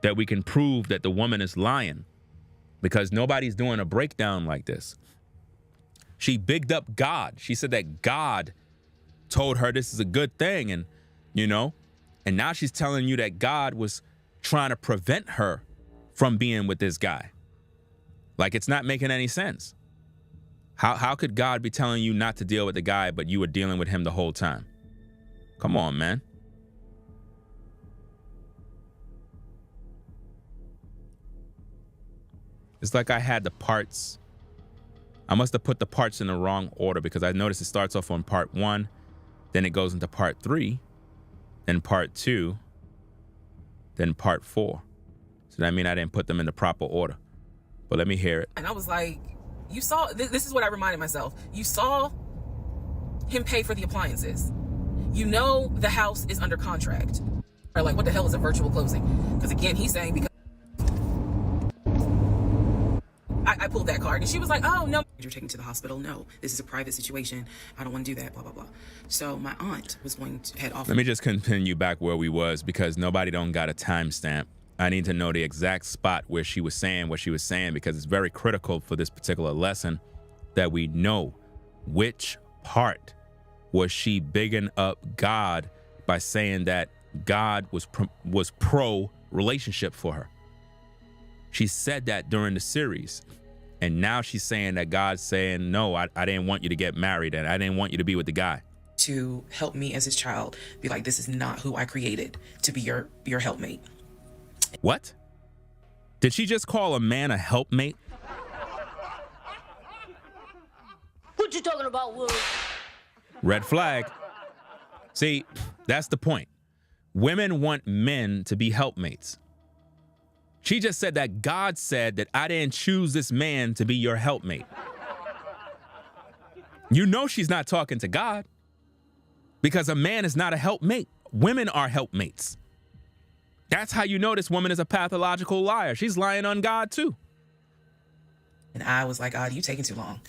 that we can prove that the woman is lying because nobody's doing a breakdown like this. She bigged up God. She said that God told her this is a good thing and, you know, and now she's telling you that God was trying to prevent her from being with this guy. Like, it's not making any sense. How could God be telling you not to deal with the guy, but you were dealing with him the whole time? Come on, man. It's like I had the parts. I must have put the parts in the wrong order, because I noticed it starts off on part 1, then it goes into part 3, then part 2, then part 4. So that means I didn't put them in the proper order. But let me hear it. And I was like, you saw, this is what I reminded myself. You saw him pay for the appliances. You know the house is under contract. Or like, what the hell is a virtual closing? Because again, he's saying, because I pulled that card and she was like, oh no. You're taken to the hospital. No, this is a private situation. I don't want to do that, blah, blah, blah. So my aunt was going to head off. Let me just continue back where we was, because nobody don't got a timestamp. I need to know the exact spot where she was saying what she was saying, because it's very critical for this particular lesson that we know which part was she bigging up God by saying that God was pro relationship for her. She said that during the series, and now she's saying that God's saying, no, I didn't want you to get married, and I didn't want you to be with the guy. To help me as his child, be like, this is not who I created to be your helpmate. What? Did she just call a man a helpmate? What you talking about, Willis? Red flag. See, that's the point. Women want men to be helpmates. She just said that God said that I didn't choose this man to be your helpmate. You know she's not talking to God, because a man is not a helpmate. Women are helpmates. That's how you know this woman is a pathological liar. She's lying on God too. And I was like, God, you taking too long.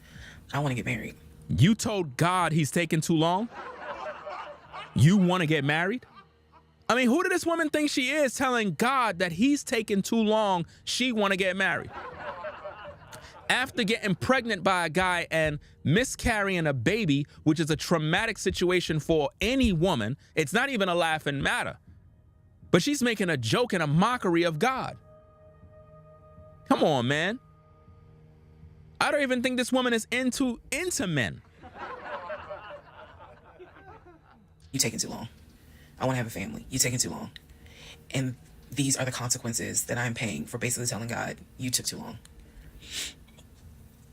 I want to get married. You told God he's taking too long? You want to get married? I mean, who did this woman think she is, telling God that he's taking too long, she want to get married? After getting pregnant by a guy and miscarrying a baby, which is a traumatic situation for any woman, it's not even a laughing matter. But she's making a joke and a mockery of God. Come on, man. I don't even think this woman is into men. You taking too long. I want to have a family. You taking too long. And these are the consequences that I'm paying for basically telling God, you took too long.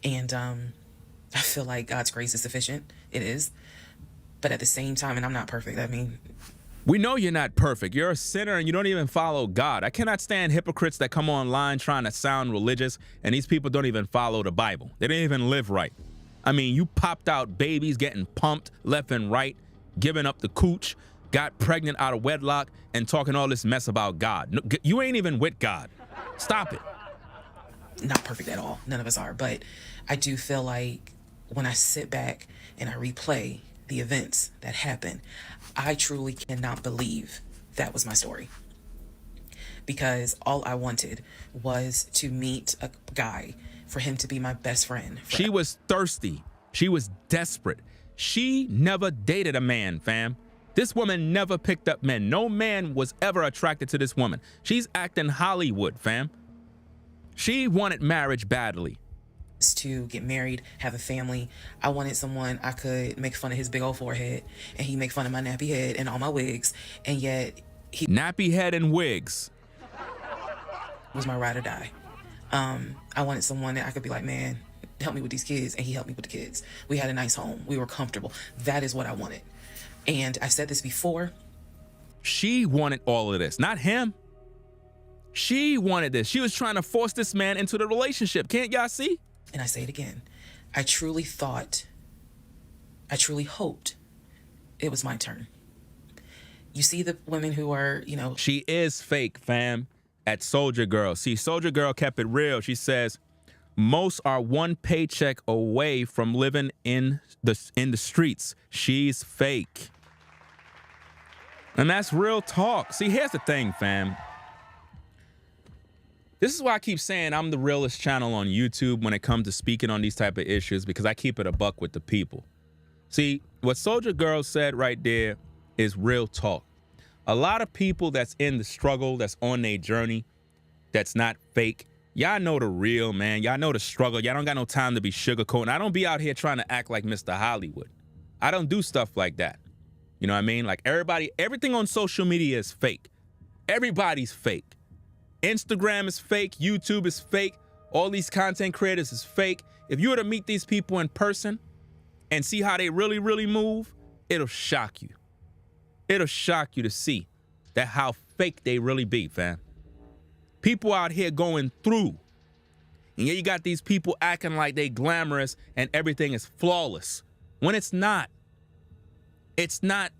And I feel like God's grace is sufficient. It is. But at the same time, and I'm not perfect. I mean, we know you're not perfect. You're a sinner and you don't even follow God. I cannot stand hypocrites that come online trying to sound religious, and these people don't even follow the Bible. They don't even live right. I mean, you popped out babies getting pumped left and right, giving up the cooch, got pregnant out of wedlock, and talking all this mess about God. No, you ain't even with God. Stop it. not perfect at all. None of us are. But I do feel like when I sit back and I replay the events that happened, I truly cannot believe that was my story. Because all I wanted was to meet a guy, for him to be my best friend. She was thirsty. She was desperate. She never dated a man, fam. This woman never picked up men. No man was ever attracted to this woman. She's acting Hollywood, fam. She wanted marriage badly. To get married, have a family. I wanted someone I could make fun of his big old forehead, and he make fun of my nappy head and all my wigs, and yet he nappy head and wigs was my ride or die. I wanted someone that I could be like, man, help me with these kids, and he helped me with the kids. We had a nice home. We were comfortable. That is what I wanted. And I said this before. She wanted all of this, not him. She wanted this. She was trying to force this man into the relationship. Can't y'all see? And I say it again. I truly hoped it was my turn. You see the women who are, She is fake, fam, at Soldier Girl. See, Soldier Girl kept it real. She says, most are one paycheck away from living in the streets. She's fake. And that's real talk. See, here's the thing, fam. This is why I keep saying I'm the realest channel on YouTube when it comes to speaking on these type of issues, because I keep it a buck with the people. See, what Soldier Girl said right there is real talk. A lot of people that's in the struggle, that's on their journey, that's not fake, Y'all know the real, man. Y'all know the struggle. Y'all don't got no time to be sugarcoating. I don't be out here trying to act like Mr. Hollywood. I don't do stuff like that. You know what I mean? Like everything on social media is fake. Everybody's fake. Instagram is fake. YouTube is fake. All these content creators is fake. If you were to meet these people in person and see how they really, really move, it'll shock you. It'll shock you to see that how fake they really be, fam. People out here going through. And yeah, you got these people acting like they glamorous and everything is flawless. When it's not. It's not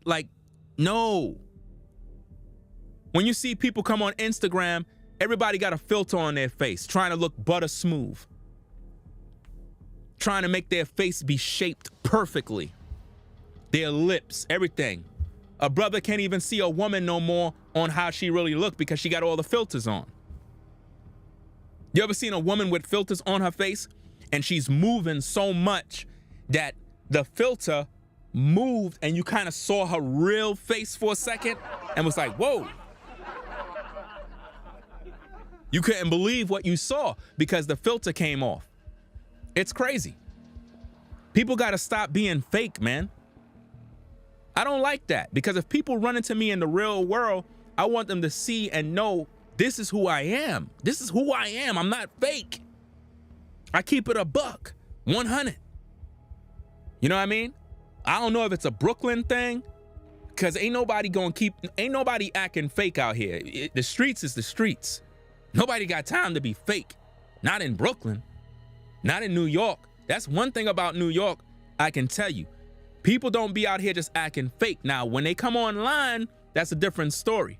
like, no. When you see people come on Instagram, everybody got a filter on their face, trying to look butter smooth. Trying to make their face be shaped perfectly. Their lips, everything. A brother can't even see a woman no more on how she really look because she got all the filters on. You ever seen a woman with filters on her face and she's moving so much that the filter moved and you kind of saw her real face for a second and was like, whoa. You couldn't believe what you saw because the filter came off. It's crazy. People got to stop being fake, man. I don't like that because if people run into me in the real world, I want them to see and know this is who I am. This is who I am. I'm not fake. I keep it a buck, 100. You know what I mean? I don't know if it's a Brooklyn thing because ain't nobody acting fake out here. The streets is the streets. Nobody got time to be fake. Not in Brooklyn. Not in New York. That's one thing about New York I can tell you. People don't be out here just acting fake. Now, when they come online, that's a different story.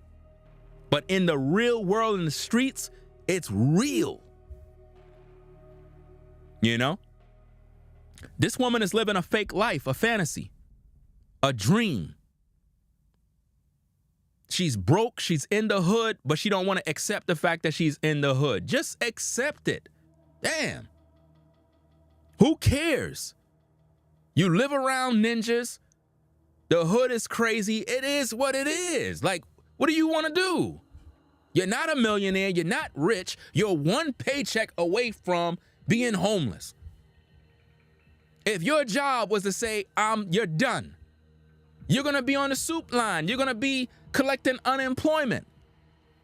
But in the real world, in the streets, it's real. You know? This woman is living a fake life, a fantasy, a dream. She's broke, she's in the hood, but she don't want to accept the fact that she's in the hood. Just accept it. Damn. Who cares? You live around ninjas. The hood is crazy. It is what it is. Like, what do you want to do? You're not a millionaire. You're not rich. You're one paycheck away from being homeless. If your job was to say, you're done, you're going to be on the soup line. You're going to be collecting unemployment.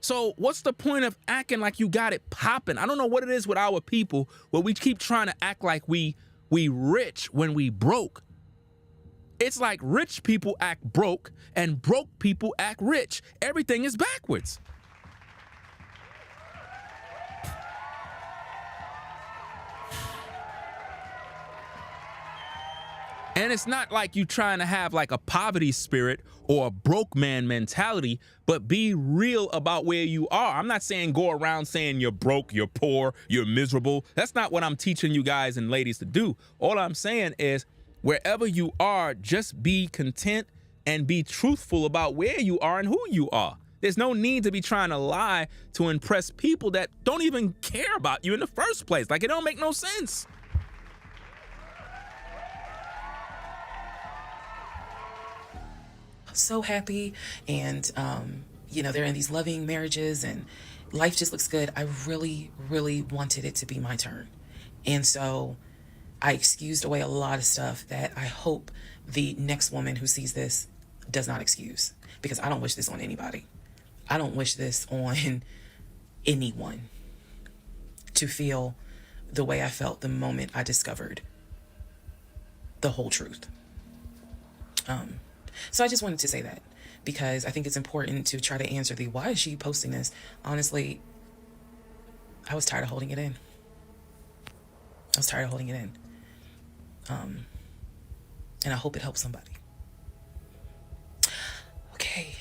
So what's the point of acting like you got it popping? I don't know what it is with our people where we keep trying to act like we rich when we broke. It's like rich people act broke and broke people act rich. Everything is backwards. And it's not like you trying to have like a poverty spirit or a broke man mentality, but be real about where you are. I'm not saying go around saying you're broke, you're poor, you're miserable. That's not what I'm teaching you guys and ladies to do. All I'm saying is wherever you are, just be content and be truthful about where you are and who you are. There's no need to be trying to lie to impress people that don't even care about you in the first place. Like, it don't make no sense. So happy, and they're in these loving marriages and life just looks good. I really, really wanted it to be my turn, and so I excused away a lot of stuff that I hope the next woman who sees this does not excuse, because I don't wish this on anybody. I don't wish this on anyone, to feel the way I felt the moment I discovered the whole truth. So I just wanted to say that, because I think it's important to try to answer the why is she posting this. Honestly, I was tired of holding it in. And I hope it helps somebody. Okay,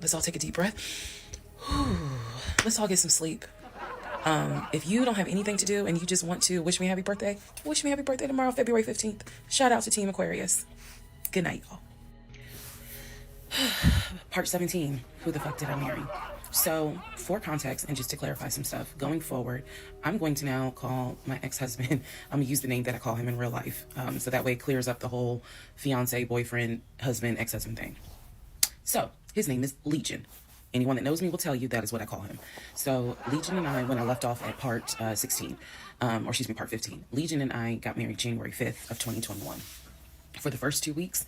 let's all take a deep breath. Whew. Let's all get some sleep. If you don't have anything to do and you just want to wish me happy birthday, wish me happy birthday tomorrow, February 15th. Shout out to Team Aquarius. Good night, y'all. Part 17, who the fuck did I marry? So, for context and just to clarify some stuff, going forward, I'm going to now call my ex-husband, I'm going to use the name that I call him in real life, so that way it clears up the whole fiance, boyfriend, husband, ex-husband thing. So, his name is Legion. Anyone that knows me will tell you that is what I call him. So Legion and I, when I left off at part 16, or excuse me, part 15, Legion and I got married January 5th of 2021. For the first 2 weeks,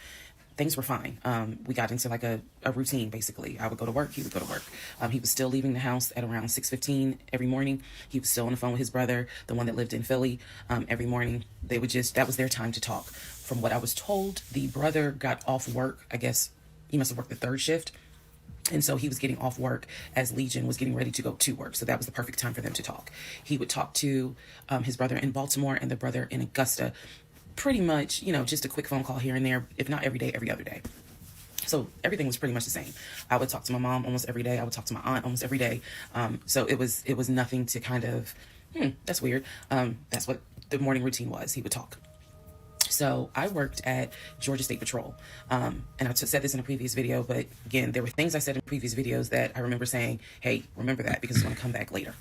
things were fine. We got into like a routine, basically. I would go to work, he would go to work. He was still leaving the house at around 6:15 every morning. He was still on the phone with his brother, the one that lived in Philly, every morning. That was their time to talk. From what I was told, the brother got off work. I guess he must have worked the third shift. And so he was getting off work as Legion was getting ready to go to work. So that was the perfect time for them to talk. He would talk to his brother in Baltimore and the brother in Augusta. Pretty much, just a quick phone call here and there, if not every day, every other day. So everything was pretty much the same. I would talk to my mom almost every day. I would talk to my aunt almost every day. So it was nothing to kind of, that's weird. That's what the morning routine was. He would talk. So I worked at Georgia State Patrol. And I said this in a previous video, but again, there were things I said in previous videos that I remember saying, hey, remember that because it's going to come back later.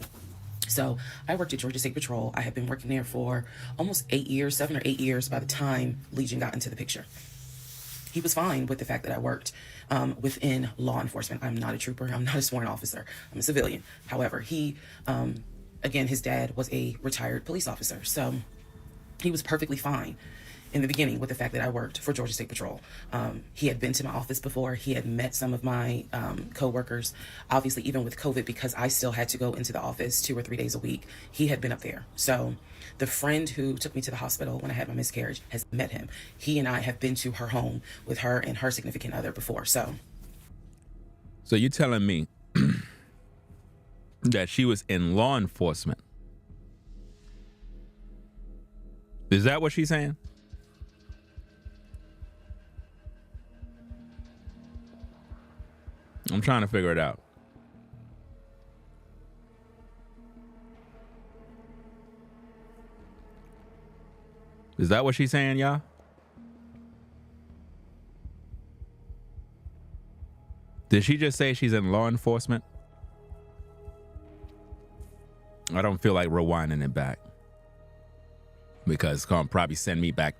So I worked at Georgia State Patrol. I had been working there for almost 8 years, 7 or 8 years by the time Legion got into the picture. He was fine with the fact that I worked within law enforcement. I'm not a trooper. I'm not a sworn officer. I'm a civilian. However, he, again, his dad was a retired police officer. So he was perfectly fine in the beginning with the fact that I worked for Georgia State Patrol. He had been to my office before. He had met some of my co-workers. Obviously, even with COVID, because I still had to go into the office 2 or 3 days a week, he had been up there. So the friend who took me to the hospital when I had my miscarriage has met him. He and I have been to her home with her and her significant other before. So you're telling me that she was in law enforcement? Is that what she's saying? I'm trying to figure it out. Is that what she's saying, y'all? Did she just say she's in law enforcement? I don't feel like rewinding it back because it's going to probably send me back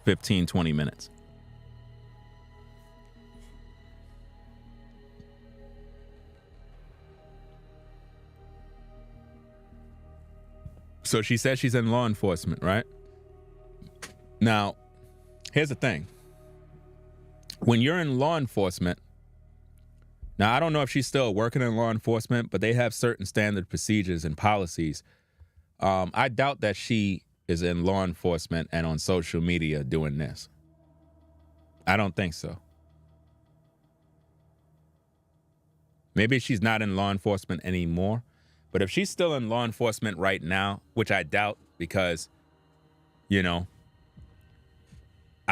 15, 20 minutes. So she says she's in law enforcement, right? Now, here's the thing. When you're in law enforcement, now I don't know if she's still working in law enforcement, but they have certain standard procedures and policies. I doubt that she is in law enforcement and on social media doing this. I don't think so. Maybe she's not in law enforcement anymore. But if she's still in law enforcement right now, which I doubt because, I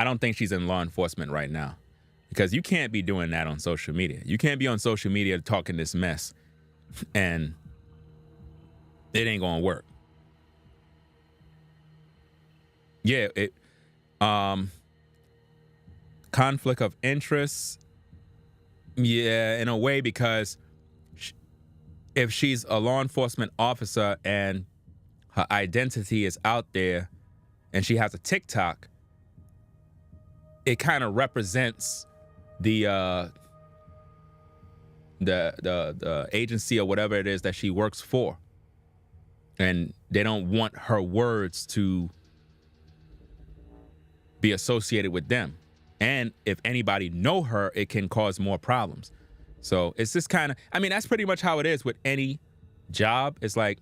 don't think she's in law enforcement right now because you can't be doing that on social media. You can't be on social media talking this mess and it ain't going to work. Yeah, conflict of interest. Yeah, in a way, because if she's a law enforcement officer and her identity is out there and she has a TikTok, it kind of represents the agency or whatever it is that she works for. And they don't want her words to be associated with them. And if anybody know her, it can cause more problems. So it's just kind of, that's pretty much how it is with any job. It's like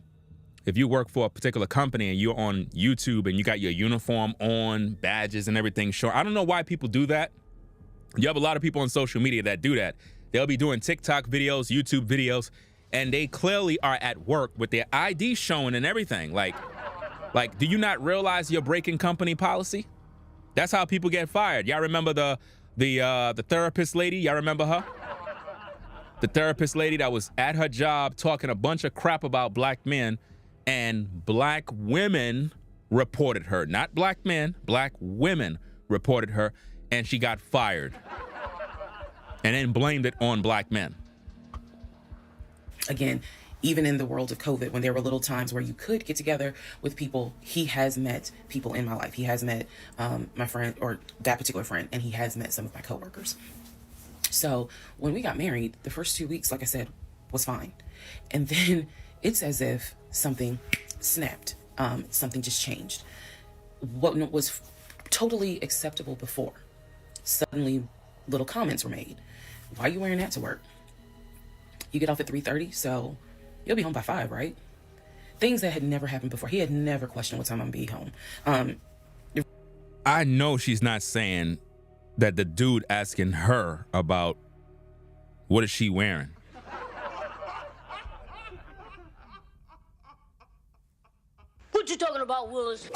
if you work for a particular company and you're on YouTube and you got your uniform on, badges and everything showing. I don't know why people do that. You have a lot of people on social media that do that. They'll be doing TikTok videos, YouTube videos, and they clearly are at work with their ID showing and everything. Like, do you not realize you're breaking company policy? That's how people get fired. Y'all remember the therapist lady? Y'all remember her? The therapist lady that was at her job talking a bunch of crap about black men, and black women reported her. Not black men, black women reported her, and she got fired. And then blamed it on black men. Again, even in the world of COVID, when there were little times where you could get together with people, he has met people in my life. He has met my friend, or that particular friend, and he has met some of my coworkers. So when we got married, the first 2 weeks, like I said, was fine. And then it's as if something snapped. Something just changed. What was totally acceptable before, suddenly little comments were made. Why are you wearing that to work? You get off at 3:30, so you'll be home by 5, right? Things that had never happened before. He had never questioned what time I'm gonna be home. I know she's not saying that the dude asking her about what is she wearing. What you talking about, Willis?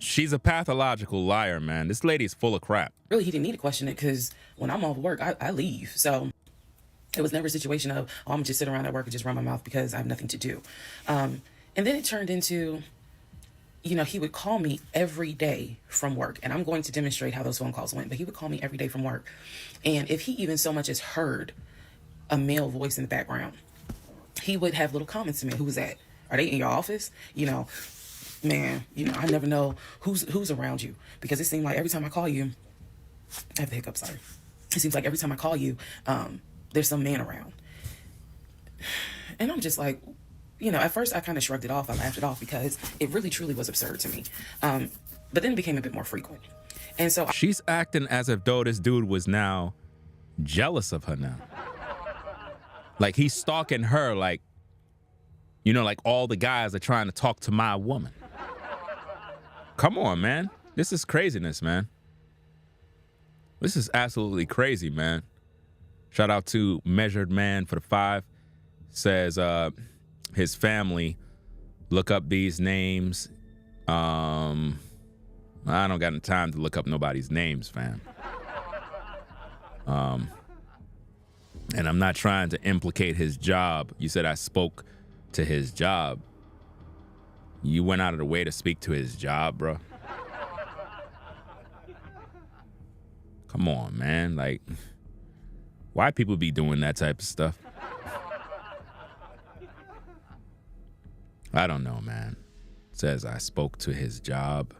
She's a pathological liar, man. This lady's full of crap. Really, he didn't need to question it because when I'm off work, I leave. So it was never a situation of, oh, I'm just sit around at work and just run my mouth because I have nothing to do. And then it turned into, he would call me every day from work. And I'm going to demonstrate how those phone calls went. But he would call me every day from work. And if he even so much as heard a male voice in the background, he would have little comments to me. Who was that? Are they in your office? Man, I never know who's around you, because it seemed like every time I call you, I have the hiccups, sorry. It seems like every time I call you, there's some man around. And I'm just like, at first I kind of shrugged it off. I laughed it off because it really truly was absurd to me. But then it became a bit more frequent. And so She's acting as if though this dude was now jealous of her now. Like he's stalking her, like all the guys are trying to talk to my woman. Come on, man. This is craziness, man. This is absolutely crazy, man. Shout out to Measured Man for the 5. Says his family look up these names. I don't got the time to look up nobody's names, fam. And I'm not trying to implicate his job. You said I spoke to his job. You went out of the way to speak to his job, bro. Come on, man. Like, why people be doing that type of stuff? I don't know, man. Says I spoke to his job.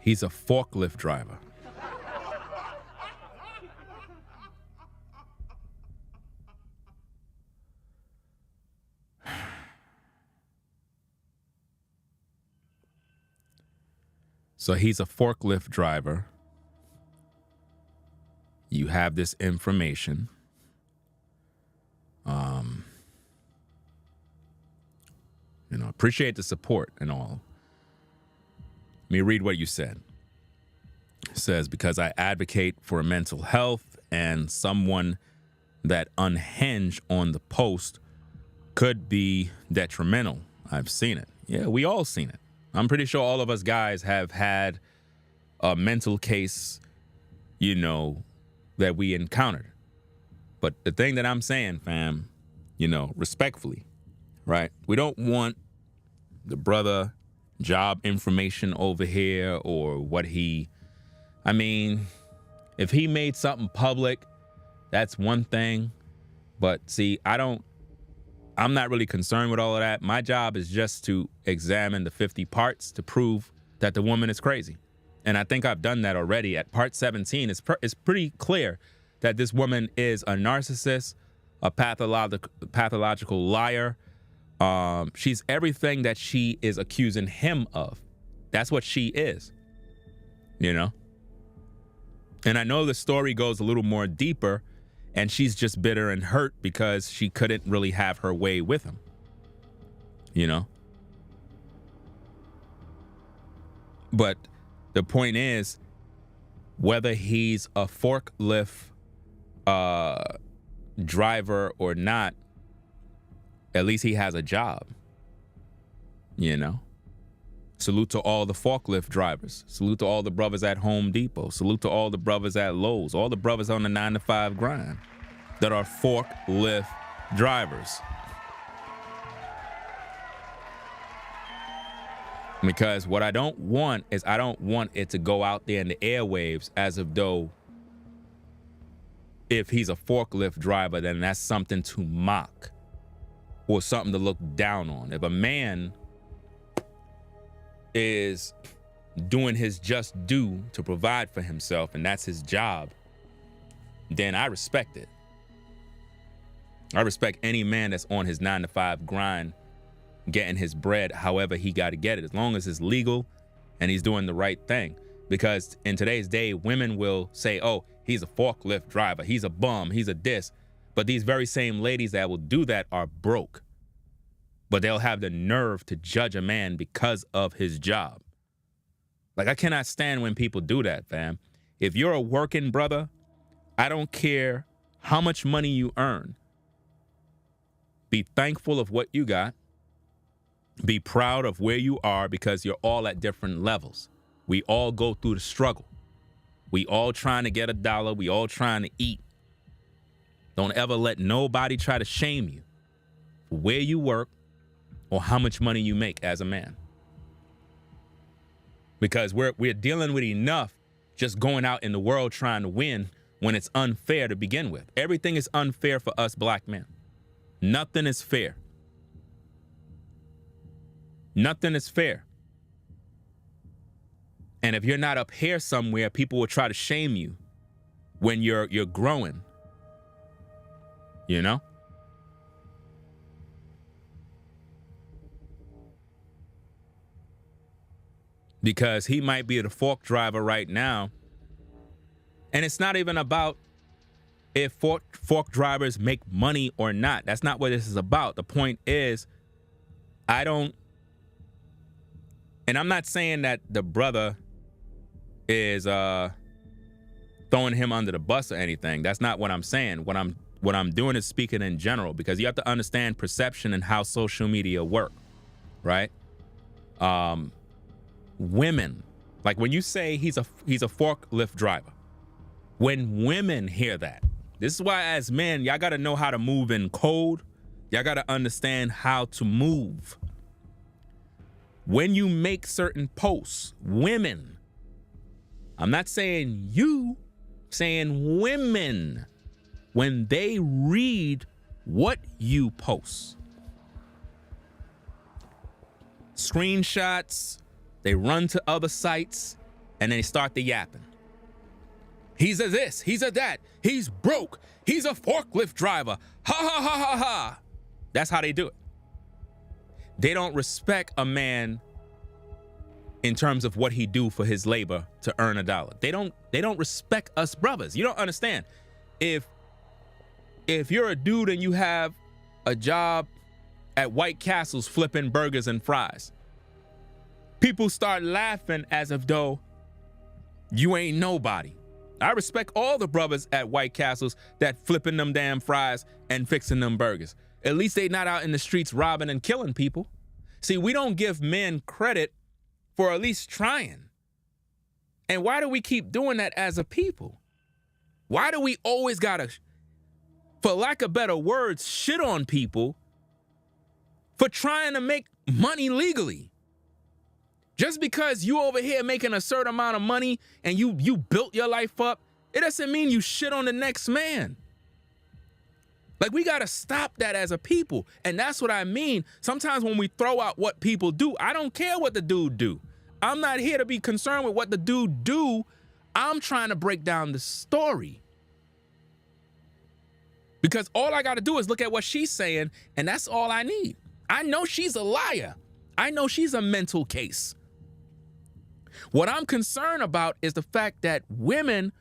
He's a forklift driver. So he's a forklift driver. You have this information. Appreciate the support and all. Let me read what you said. It says, because I advocate for mental health and someone that unhinged on the post could be detrimental. I've seen it. Yeah, we all seen it. I'm pretty sure all of us guys have had a mental case, that we encountered. But the thing that I'm saying, fam, respectfully, right? We don't want the brother job information over here or what if he made something public, that's one thing. But see, I'm not really concerned with all of that. My job is just to examine the 50 parts to prove that the woman is crazy. And I think I've done that already. At part 17, it's pretty clear that this woman is a narcissist, a pathological liar. She's everything that she is accusing him of. That's what she is, And I know the story goes a little more deeper, and she's just bitter and hurt because she couldn't really have her way with him, But the point is, whether he's a forklift driver or not, at least he has a job. You know? Salute to all the forklift drivers. Salute to all the brothers at Home Depot. Salute to all the brothers at Lowe's. All the brothers on the 9-to-5 grind that are forklift drivers. Because what I don't want is I don't want it to go out there in the airwaves as if though if he's a forklift driver, then that's something to mock or something to look down on. If a man is doing his just due to provide for himself and that's his job, then I respect it. I respect any man that's on his 9-to-5 grind, getting his bread however he got to get it, as long as it's legal and he's doing the right thing. Because in today's day, women will say, oh, he's a forklift driver, he's a bum, he's a this. But these very same ladies that will do that are broke. But they'll have the nerve to judge a man because of his job. Like, I cannot stand when people do that, fam. If you're a working brother, I don't care how much money you earn. Be thankful of what you got. Be proud of where you are, because you're all at different levels. We all go through the struggle. We all trying to get a dollar. We all trying to eat. Don't ever let nobody try to shame you for where you work or how much money you make as a man. Because we're dealing with enough just going out in the world trying to win when it's unfair to begin with. Everything is unfair for us black men. Nothing is fair. Nothing is fair. And if you're not up here somewhere, people will try to shame you when you're growing. You know? Because he might be the fork driver right now. And it's not even about if fork drivers make money or not. That's not what this is about. The point is, and I'm not saying that the brother is throwing him under the bus or anything. That's not what I'm saying. What I'm doing is speaking in general, because you have to understand perception and how social media work, right? Women, like when you say he's a forklift driver, when women hear that, this is why as men, y'all got to know how to move in code. Y'all got to understand how to move. When you make certain posts, women, I'm not saying you, saying women, when they read what you post, screenshots, they run to other sites, and they start the yapping. He's a this, he's a that, he's broke, he's a forklift driver, ha ha ha ha ha. That's how they do it. They don't respect a man in terms of what he do for his labor to earn a dollar. They don't respect us brothers. You don't understand. If you're a dude and you have a job at White Castle's flipping burgers and fries, people start laughing as if though you ain't nobody. I respect all the brothers at White Castles that flipping them damn fries and fixing them burgers. At least they not out in the streets robbing and killing people. See, we don't give men credit for at least trying. And why do we keep doing that as a people? Why do we always gotta, for lack of better words, shit on people for trying to make money legally? Just because you over here making a certain amount of money and you built your life up, it doesn't mean you shit on the next man. Like, we gotta stop that as a people. And that's what I mean. Sometimes when we throw out what people do, I don't care what the dude do. I'm not here to be concerned with what the dude do. I'm trying to break down the story. Because all I gotta do is look at what she's saying, and that's all I need. I know she's a liar. I know she's a mental case. What I'm concerned about is the fact that women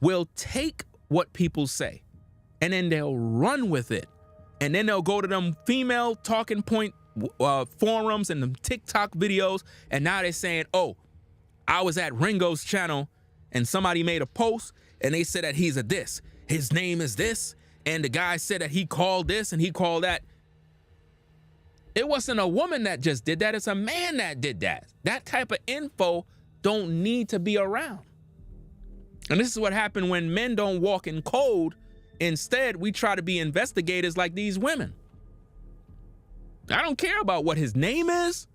will take what people say and then they'll run with it. And then they'll go to them female talking point forums and them TikTok videos. And now they're saying, oh, I was at Ringo's channel and somebody made a post and they said that he's a this. His name is this. And the guy said that he called this and he called that. It wasn't a woman that just did that. It's a man that did that. That type of info don't need to be around. And this is what happened when men don't walk in code. Instead, we try to be investigators like these women. I don't care about what his name is.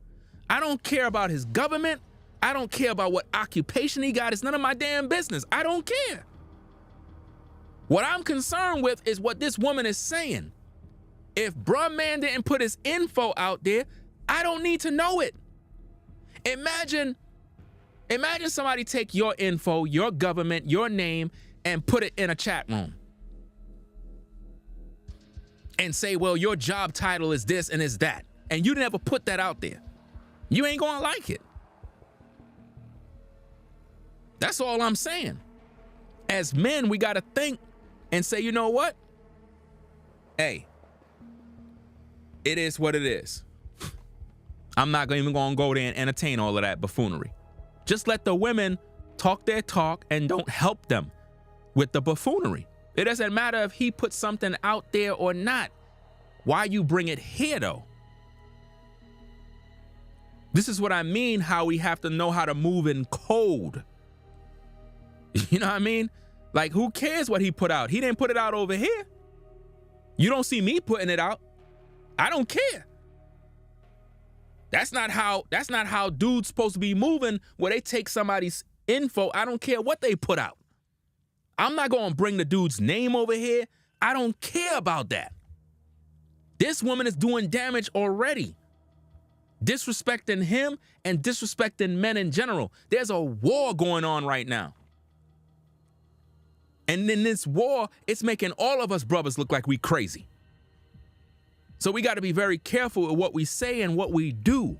I don't care about his government. I don't care about what occupation he got. It's none of my damn business. I don't care. What I'm concerned with is what this woman is saying. If bruh man didn't put his info out there, I don't need to know it. Imagine somebody take your info, your government, your name, and put it in a chat room. And say, well, your job title is this and is that. And you never put that out there. You ain't gonna like it. That's all I'm saying. As men, we gotta think and say, you know what? Hey, it is what it is. I'm not even gonna go there and entertain all of that buffoonery. Just let the women talk their talk and don't help them with the buffoonery. It doesn't matter if he puts something out there or not. Why you bring it here though? This is what I mean, how we have to know how to move in code. You know what I mean? Like, who cares what he put out? He didn't put it out over here. You don't see me putting it out. I don't care. That's not how dudes supposed to be moving, where they take somebody's info. I don't care what they put out. I'm not going to bring the dude's name over here. I don't care about that. This woman is doing damage already. Disrespecting him and disrespecting men in general. There's a war going on right now. And in this war, it's making all of us brothers look like we crazy. So we got to be very careful with what we say and what we do,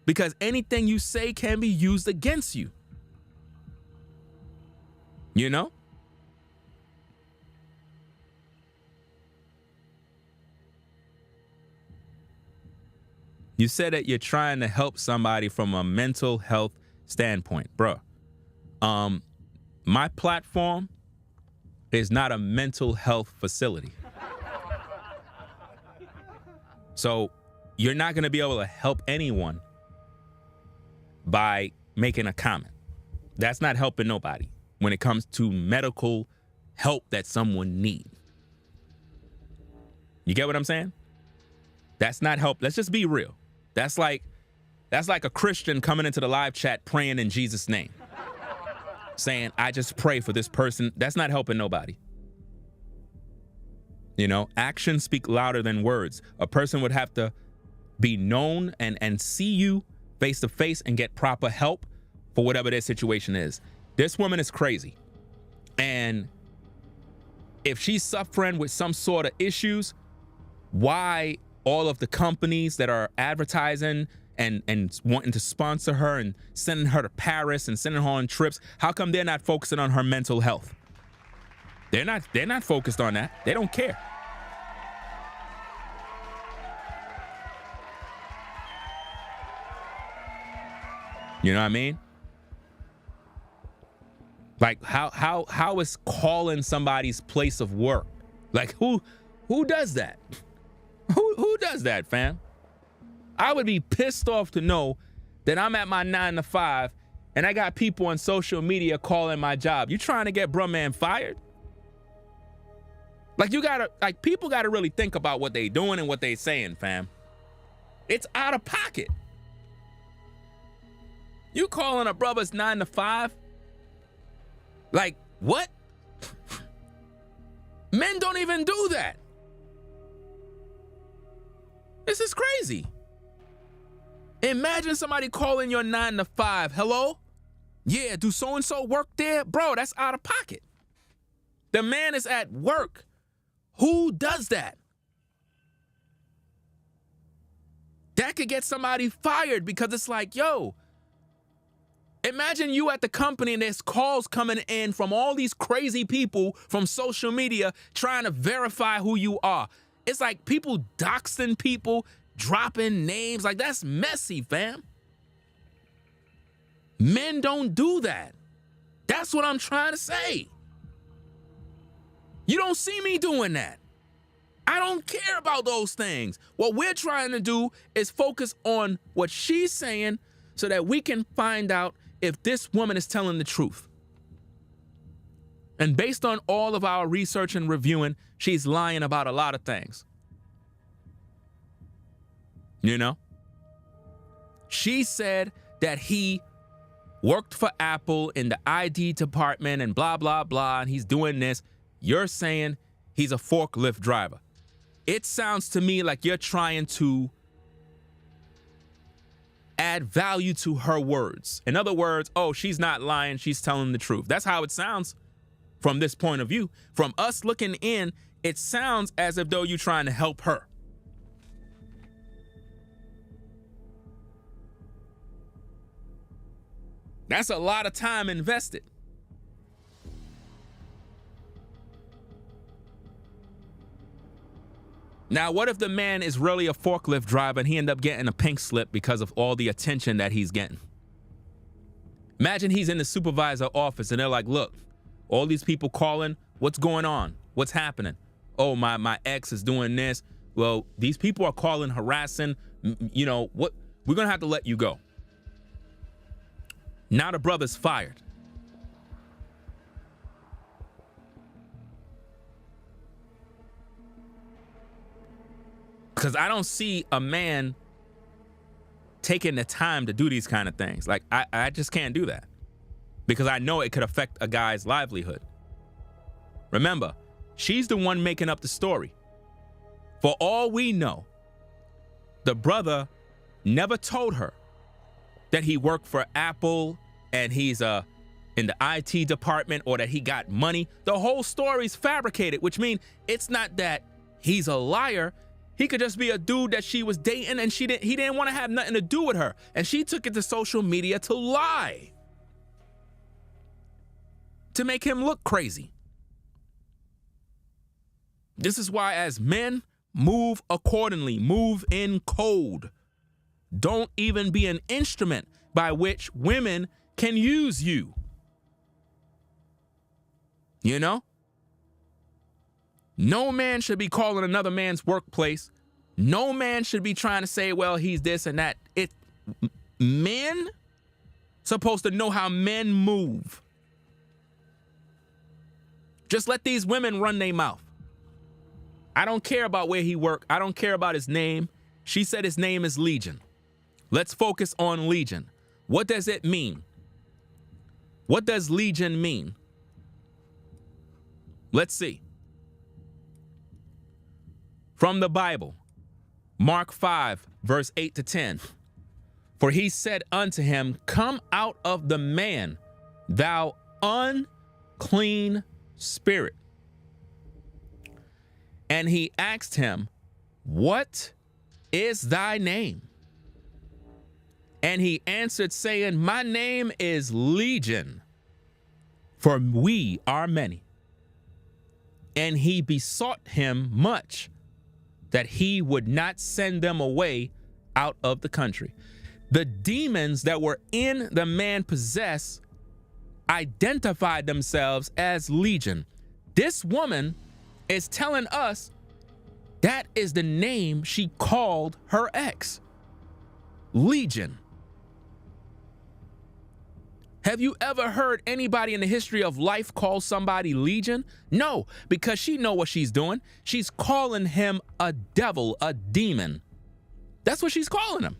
because anything you say can be used against you. You know? You said that you're trying to help somebody from a mental health standpoint, bro. My platform is not a mental health facility. So you're not going to be able to help anyone by making a comment. That's not helping nobody when it comes to medical help that someone needs. You get what I'm saying? That's not help. Let's just be real. That's like a Christian coming into the live chat praying in Jesus' name, saying, I just pray for this person. That's not helping nobody. You know, actions speak louder than words. A person would have to be known and see you face to face and get proper help for whatever their situation is. This woman is crazy. And if she's suffering with some sort of issues, why all of the companies that are advertising and wanting to sponsor her and sending her to Paris and sending her on trips, how come they're not focusing on her mental health? They're not focused on that. They don't care. You know what I mean? Like how is calling somebody's place of work? Like who does that? Who does that, fam? I would be pissed off to know that I'm at my 9 to 5 and I got people on social media calling my job. You trying to get bruh man fired? Like people gotta really think about what they doing and what they saying, fam. It's out of pocket. You calling a brother's 9 to 5? Like, what? Men don't even do that. This is crazy. Imagine somebody calling your 9 to 5. Hello? Yeah, do so-and-so work there? Bro, that's out of pocket. The man is at work. Who does that? That could get somebody fired because it's like, yo, imagine you at the company and there's calls coming in from all these crazy people from social media trying to verify who you are. It's like people doxing people, dropping names. Like, that's messy, fam. Men don't do that. That's what I'm trying to say. You don't see me doing that. I don't care about those things. What we're trying to do is focus on what she's saying so that we can find out if this woman is telling the truth. And based on all of our research and reviewing, she's lying about a lot of things. You know? She said that he worked for Apple in the ID department and blah, blah, blah, and he's doing this. You're saying he's a forklift driver. It sounds to me like you're trying to add value to her words. In other words, oh, she's not lying, she's telling the truth. That's how it sounds from this point of view. From us looking in, it sounds as if though you're trying to help her. That's a lot of time invested. Now, what if the man is really a forklift driver and he ended up getting a pink slip because of all the attention that he's getting? Imagine he's in the supervisor office and they're like, look, all these people calling, what's going on? What's happening? Oh, my ex is doing this. Well, these people are calling, harassing, you know, what? We're going to have to let you go. Now the brother's fired. Because I don't see a man taking the time to do these kind of things. Like, I just can't do that. Because I know it could affect a guy's livelihood. Remember, she's the one making up the story. For all we know, the brother never told her that he worked for Apple and he's in the IT department or that he got money. The whole story's fabricated, which means it's not that he's a liar. He could just be a dude that she was dating and he didn't want to have nothing to do with her. And she took it to social media to lie. To make him look crazy. This is why as men, move accordingly, move in code. Don't even be an instrument by which women can use you. You know? No man should be calling another man's workplace. No man should be trying to say, well, he's this and that. Men supposed to know how men move. Just let these women run their mouth. I don't care about where he worked. I don't care about his name. She said his name is Legion. Let's focus on Legion. What does it mean? What does Legion mean? Let's see. From the Bible, Mark 5, verse 8 to 10. For he said unto him, come out of the man, thou unclean spirit. And he asked him, what is thy name? And he answered, saying, my name is Legion, for we are many. And he besought him much that he would not send them away out of the country. The demons that were in the man possessed identified themselves as Legion. This woman is telling us that is the name she called her ex. Legion. Have you ever heard anybody in the history of life call somebody Legion? No, because she know what she's doing. She's calling him a devil, a demon. That's what she's calling him.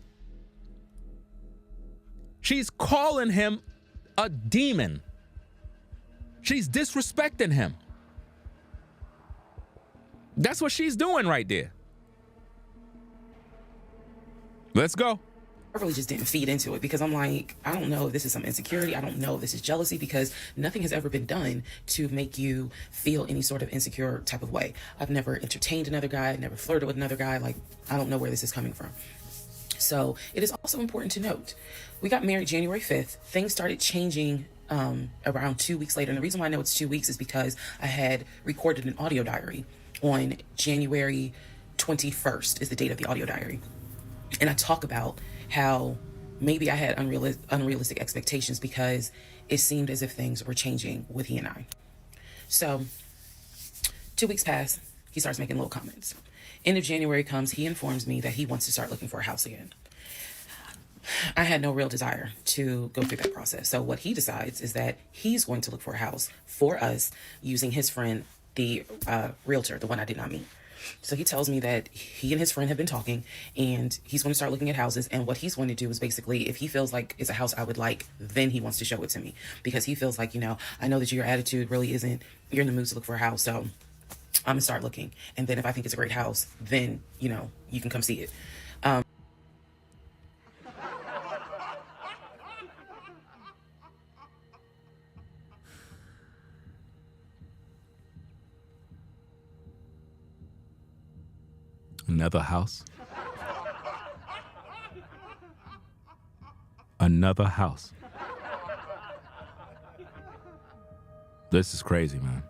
She's calling him a demon. She's disrespecting him. That's what she's doing right there. Let's go. I really just didn't feed into it because I'm like, I don't know if this is some insecurity. I don't know if this is jealousy because nothing has ever been done to make you feel any sort of insecure type of way. I've never entertained another guy. I've never flirted with another guy. Like, I don't know where this is coming from. So it is also important to note, we got married January 5th. Things started changing around 2 weeks later. And the reason why I know it's 2 weeks is because I had recorded an audio diary on January 21st is the date of the audio diary. And I talk about how maybe I had unrealistic expectations because it seemed as if things were changing with he and I. So 2 weeks pass, he starts making little comments. End of January comes, he informs me that he wants to start looking for a house again. I had no real desire to go through that process. So what he decides is that he's going to look for a house for us using his friend, the realtor, the one I did not meet. So he tells me that he and his friend have been talking and he's going to start looking at houses. And what he's going to do is basically, if he feels like it's a house I would like, then he wants to show it to me, because he feels like, I know that your attitude really isn't, you're in the mood to look for a house. So I'm gonna start looking. And then if I think it's a great house, then, you can come see it. Another house. Another house. This is crazy, man.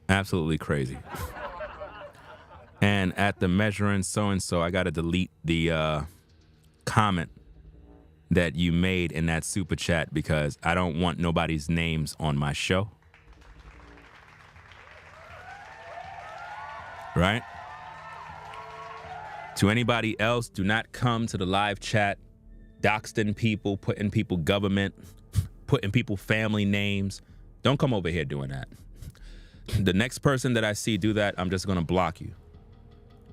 Absolutely crazy. And at the measuring so-and-so, I got to delete the comment that you made in that super chat because I don't want nobody's names on my show. Right? To anybody else, do not come to the live chat doxing people, putting people government, putting people family names. Don't come over here doing that. The next person that I see do that, I'm just going to block you.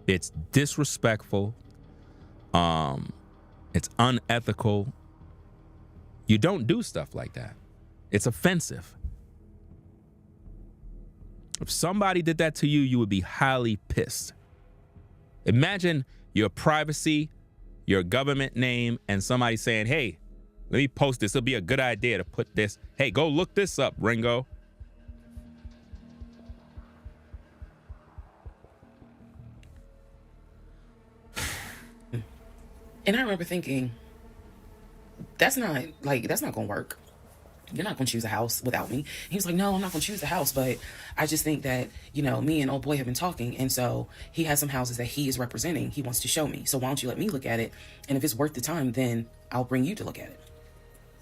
It's disrespectful. It's unethical. You don't do stuff like that. It's offensive. If somebody did that to you, you would be highly pissed. Imagine your privacy, your government name, and somebody saying, hey, let me post this. It'll be a good idea to put this. Hey, go look this up, Ringo. And I remember thinking, that's not going to work. You're not going to choose a house without me. He was like, no, I'm not going to choose a house, but I just think that, me and old boy have been talking. And so he has some houses that he is representing. He wants to show me. So why don't you let me look at it? And if it's worth the time, then I'll bring you to look at it.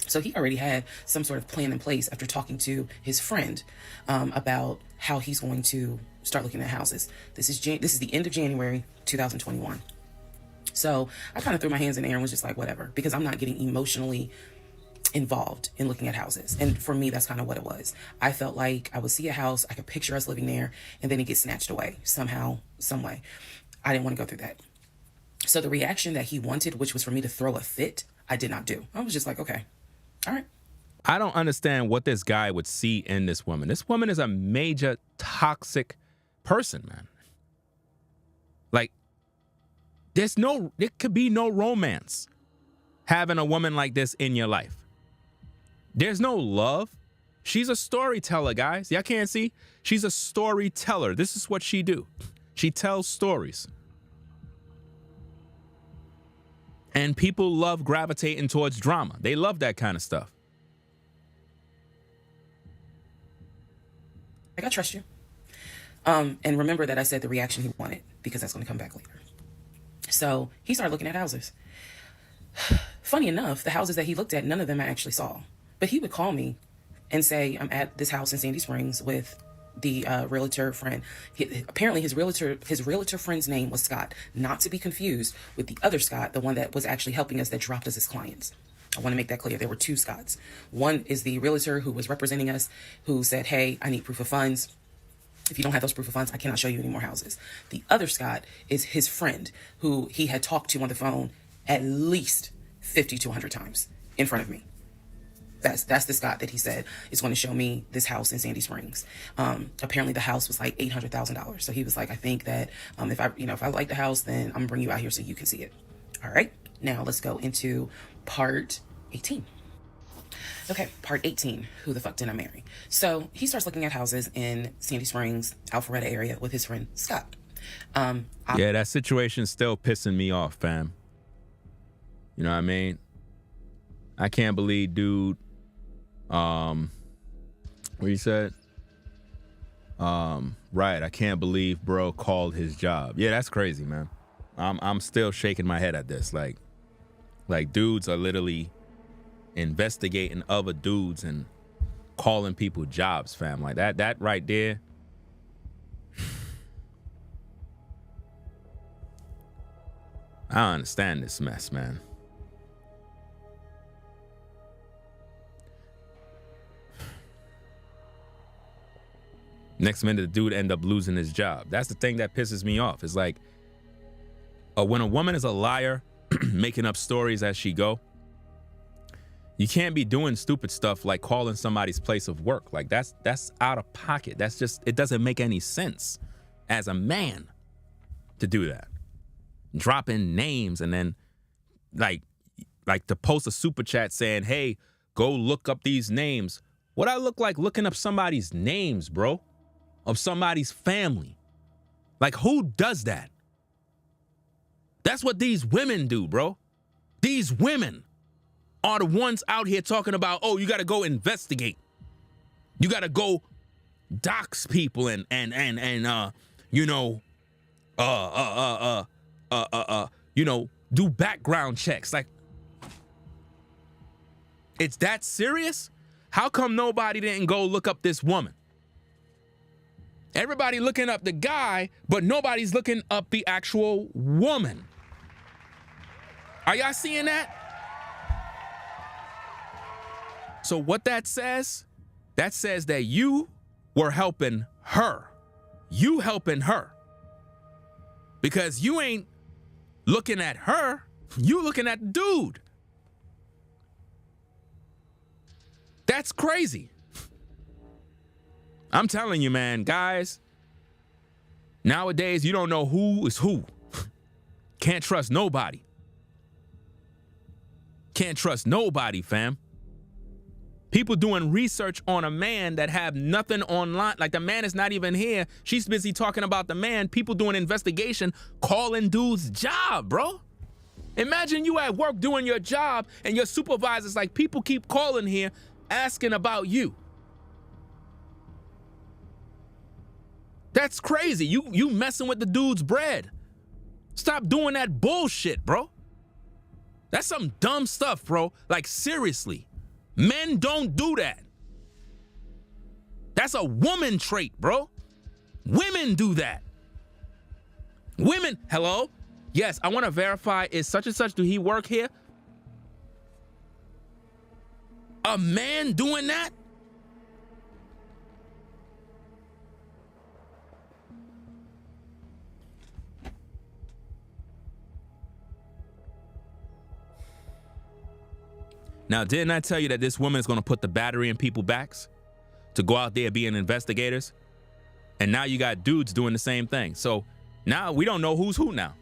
So he already had some sort of plan in place after talking to his friend about how he's going to start looking at houses. This is the end of January, 2021. So I kind of threw my hands in the air and was just like, whatever, because I'm not getting emotionally involved in looking at houses. And for me, that's kind of what it was. I felt like I would see a house, I could picture us living there, and then it gets snatched away somehow, some way. I didn't want to go through that. So the reaction that he wanted, which was for me to throw a fit, I did not do. I was just like, okay, all right. I don't understand what this guy would see in this woman. This woman is a major toxic person, man. Like, there could be no romance having a woman like this in your life. There's no love. She's a storyteller, guys. Y'all can't see? She's a storyteller. This is what she do. She tells stories. And people love gravitating towards drama. They love that kind of stuff. I trust you. And remember that I said the reaction he wanted, because that's going to come back later. So he started looking at houses. Funny enough, the houses that he looked at, none of them I actually saw. But he would call me and say, I'm at this house in Sandy Springs with the realtor friend. Apparently his realtor friend's name was Scott, not to be confused with the other Scott, the one that was actually helping us, that dropped us as clients. I want to make that clear. There were two Scotts. One is the realtor who was representing us, who said, hey, I need proof of funds. If you don't have those proof of funds, I cannot show you any more houses. The other Scott is his friend, who he had talked to on the phone at least 50 to 100 times in front of me. That's the Scott that he said is going to show me this house in Sandy Springs. Apparently the house was like $800,000. So he was like, I think that if I like the house, then I'm gonna bring you out here so you can see it. All right, now let's go into part 18. Okay, part 18, who the fuck did I marry? So he starts looking at houses in Sandy Springs, Alpharetta area with his friend Scott. Yeah, that situation's still pissing me off, fam. You know what I mean? I can't believe, dude. What you said? Right, I can't believe bro called his job. Yeah, that's crazy, man. I'm still shaking my head at this. Like dudes are literally investigating other dudes and calling people jobs, fam. Like that right there. I don't understand this mess, man. Next minute, the dude end up losing his job. That's the thing that pisses me off. It's like, when a woman is a liar, making up stories as she go, you can't be doing stupid stuff like calling somebody's place of work. Like that's out of pocket. That's just, it doesn't make any sense as a man to do that. Dropping names and then like to post a super chat saying, hey, go look up these names. What I look like looking up somebody's names, bro? Of somebody's family. Like, who does that? That's what these women do, bro. These women are the ones out here talking about, oh, you got to go investigate. You got to go dox people and do background checks. Like, it's that serious? How come nobody didn't go look up this woman? Everybody looking up the guy, but nobody's looking up the actual woman. Are y'all seeing that? So what that says that you were helping her. You helping her. Because you ain't looking at her, you looking at the dude. That's crazy. I'm telling you, man, guys, nowadays you don't know who is who. Can't trust nobody. Can't trust nobody, fam. People doing research on a man that have nothing online. Like, the man is not even here. She's busy talking about the man. People doing investigation, calling dude's job, bro. Imagine you at work doing your job and your supervisor's like, people keep calling here asking about you. That's crazy. You messing with the dude's bread. Stop doing that bullshit, bro. That's some dumb stuff, bro. Like, seriously. Men don't do that. That's a woman trait, bro. Women do that. Women, hello? Yes, I want to verify, is such and such, do he work here? A man doing that? Now, didn't I tell you that this woman is going to put the battery in people's backs to go out there being investigators? And now you got dudes doing the same thing. So now we don't know who's who now.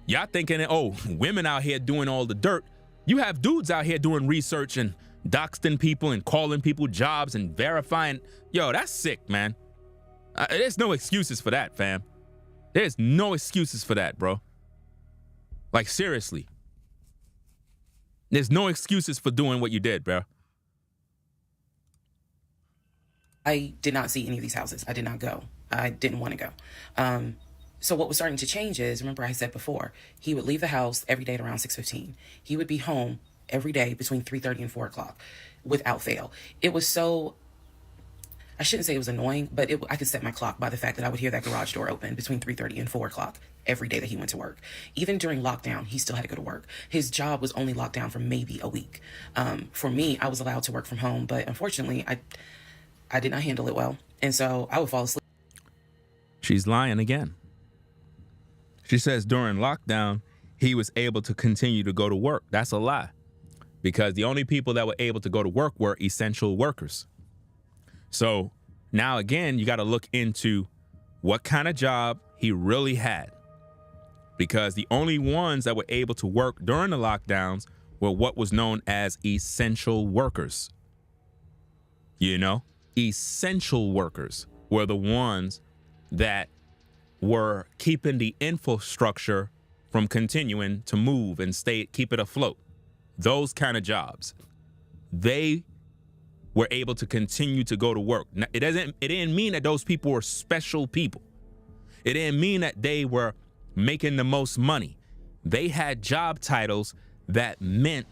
Y'all thinking, oh, women out here doing all the dirt. You have dudes out here doing research and doxing people and calling people jobs and verifying. Yo, that's sick, man. There's no excuses for that, fam. There's no excuses for that, bro. Like, seriously. There's no excuses for doing what you did, bro. I did not see any of these houses. I did not go. I didn't want to go. So what was starting to change is, remember I said before, he would leave the house every day at around 6:15. He would be home every day between 3:30 and 4 o'clock without fail. It was so, I shouldn't say it was annoying, but I could set my clock by the fact that I would hear that garage door open between 3:30 and 4 o'clock every day that he went to work. Even during lockdown, he still had to go to work. His job was only locked down for maybe a week. For me, I was allowed to work from home, but unfortunately, I did not handle it well. And so I would fall asleep. She's lying again. She says during lockdown, he was able to continue to go to work. That's a lie. Because the only people that were able to go to work were essential workers. So now again, you got to look into what kind of job he really had. Because the only ones that were able to work during the lockdowns were what was known as essential workers. You know, essential workers were the ones that were keeping the infrastructure from continuing to move and keep it afloat. Those kind of jobs. They were able to continue to go to work. Now, it didn't mean that those people were special people. It didn't mean that they were making the most money. They had job titles that meant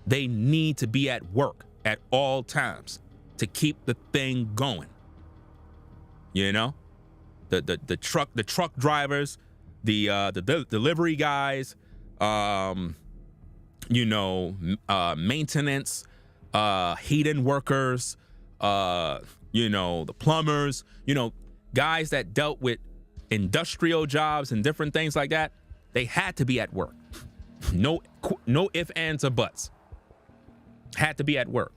they need to be at work at all times to keep the thing going. You know, the truck drivers, the delivery guys, maintenance, heating workers, the plumbers, guys that dealt with industrial jobs and different things like that. They had to be at work. No ifs, ands, or buts. Had to be at work.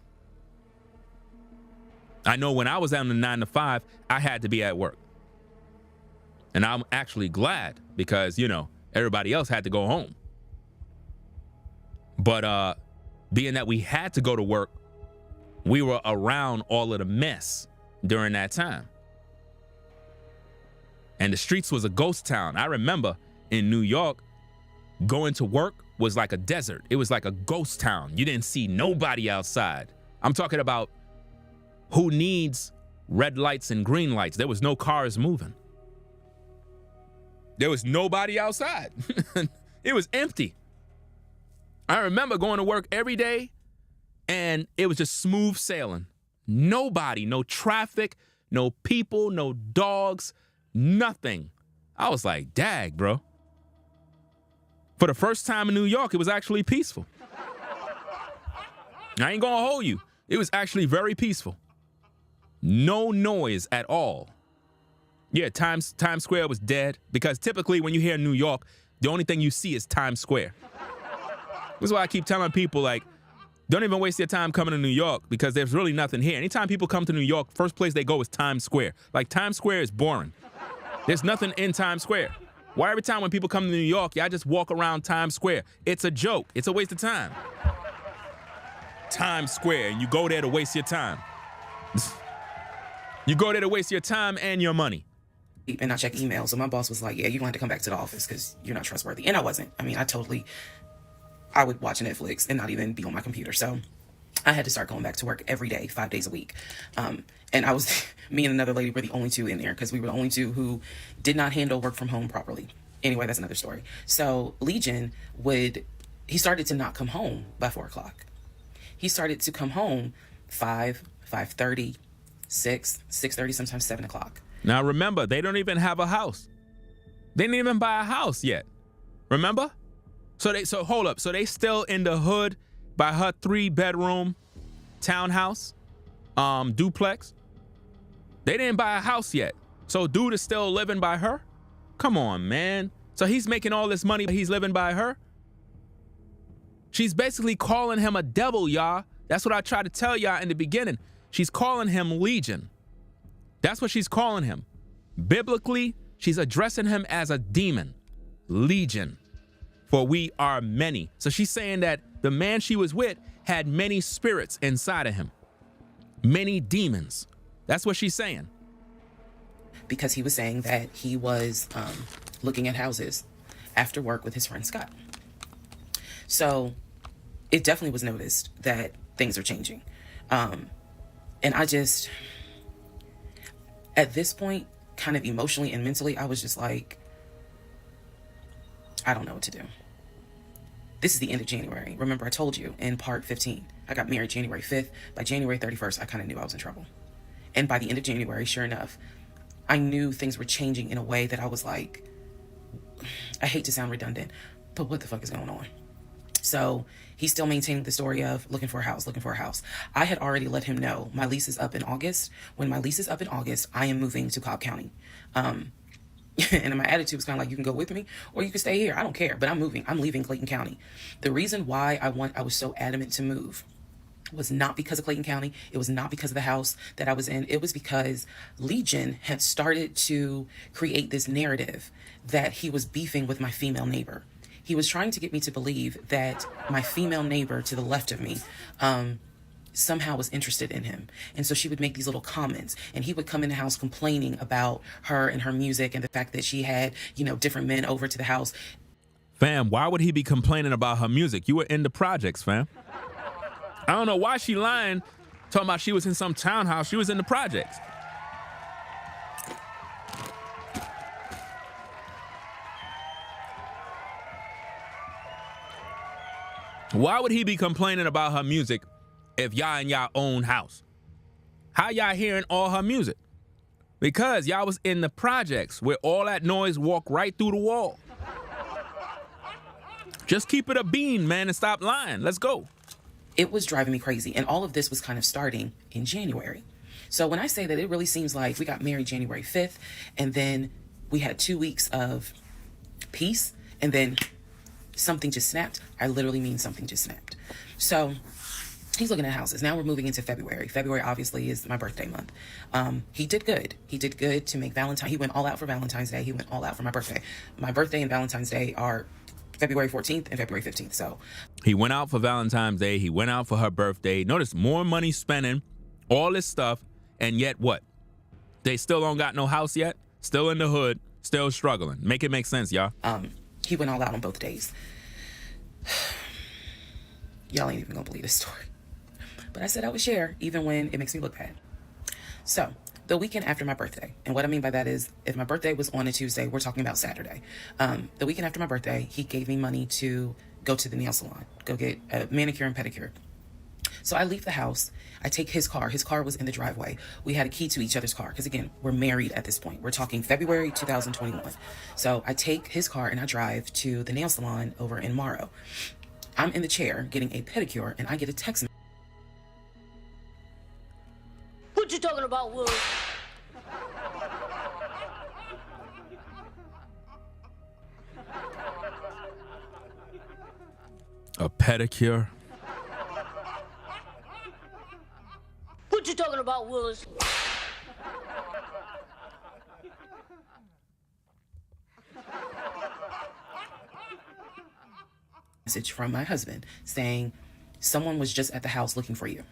I know when I was on the 9 to 5, I had to be at work. And I'm actually glad because, everybody else had to go home. But being that we had to go to work, we were around all of the mess during that time. And the streets was a ghost town. I remember in New York, going to work was like a desert. It was like a ghost town. You didn't see nobody outside. I'm talking about who needs red lights and green lights. There was no cars moving. There was nobody outside. It was empty. I remember going to work every day and it was just smooth sailing. Nobody, no traffic, no people, no dogs, nothing. I was like, dag, bro. For the first time in New York, it was actually peaceful. I ain't gonna hold you. It was actually very peaceful. No noise at all. Yeah, Times Square was dead because typically when you hear New York, the only thing you see is Times Square. This is why I keep telling people, like, don't even waste your time coming to New York because there's really nothing here. Anytime people come to New York, first place they go is Times Square. Like, Times Square is boring. There's nothing in Times Square. Why every time when people come to New York, y'all just walk around Times Square? It's a joke. It's a waste of time. Times Square, and you go there to waste your time. You go there to waste your time and your money. And I check emails. So my boss was like, yeah, you're going to have to come back to the office because you're not trustworthy. And I wasn't. I mean, I would watch Netflix and not even be on my computer. So I had to start going back to work every day, 5 days a week. And me and another lady were the only two in there because we were the only two who did not handle work from home properly. Anyway, that's another story. So Legion he started to not come home by 4 o'clock. He started to come home 5, 5:30, 6, 6:30, sometimes 7 o'clock. Now remember, they don't even have a house. They didn't even buy a house yet. Remember? So hold up. So they still in the hood by her 3-bedroom townhouse, duplex. They didn't buy a house yet. So dude is still living by her? Come on, man. So he's making all this money, but he's living by her? She's basically calling him a devil, y'all. That's what I tried to tell y'all in the beginning. She's calling him Legion. That's what she's calling him. Biblically, she's addressing him as a demon. Legion. For we are many. So she's saying that the man she was with had many spirits inside of him. Many demons. That's what she's saying. Because he was saying that he was looking at houses after work with his friend Scott. So it definitely was noticed that things are changing. And I just, at this point, kind of emotionally and mentally, I was just like, I don't know what to do. This is the end of January. Remember, I told you in part 15, I got married January 5th. By January 31st, I kind of knew I was in trouble. And by the end of January, sure enough, I knew things were changing in a way that I was like, I hate to sound redundant, but what the fuck is going on? So he's still maintaining the story of looking for a house. I had already let him know my lease is up in August. When my lease is up in August, I am moving to Cobb County. And my attitude was kind of like, you can go with me or you can stay here. I don't care, but I'm moving. I'm leaving Clayton County. The reason why I was so adamant to move was not because of Clayton County. It was not because of the house that I was in. It was because Legion had started to create this narrative that he was beefing with my female neighbor. He was trying to get me to believe that my female neighbor to the left of me somehow was interested in him. And so she would make these little comments, and he would come in the house complaining about her and her music and the fact that she had, different men over to the house. Fam, why would he be complaining about her music? You were in the projects, fam. I don't know why she lying, talking about she was in some townhouse. She was in the projects. Why would he be complaining about her music if y'all in y'all own house? How y'all hearing all her music? Because y'all was in the projects where all that noise walked right through the wall. Just keep it a bean, man, and stop lying. Let's go. It was driving me crazy. And all of this was kind of starting in January. So when I say that, it really seems like we got married January 5th, and then we had 2 weeks of peace, and then something just snapped. I literally mean something just snapped. So he's looking at houses. Now we're moving into February. February obviously is my birthday month. He did good. He did good to make Valentine. He went all out for Valentine's Day. He went all out for my birthday. My birthday and Valentine's Day are February 14th and February 15th. So he went out for Valentine's Day. He went out for her birthday. Notice more money spending, all this stuff. And yet what? They still don't got no house yet. Still in the hood. Still struggling. Make it make sense, y'all. He went all out on both days. Y'all ain't even gonna believe this story. But I said I would share even when it makes me look bad. So the weekend after my birthday, and what I mean by that is if my birthday was on a Tuesday, we're talking about Saturday. The weekend after my birthday, he gave me money to go to the nail salon, go get a manicure and pedicure. So I leave the house. I take his car. His car was in the driveway. We had a key to each other's car because, again, we're married at this point. We're talking February 2021. So I take his car and I drive to the nail salon over in Morrow. I'm in the chair getting a pedicure and I get a text. What you talking about, Willis? A pedicure. What you talking about, Willis? Message from my husband saying someone was just at the house looking for you.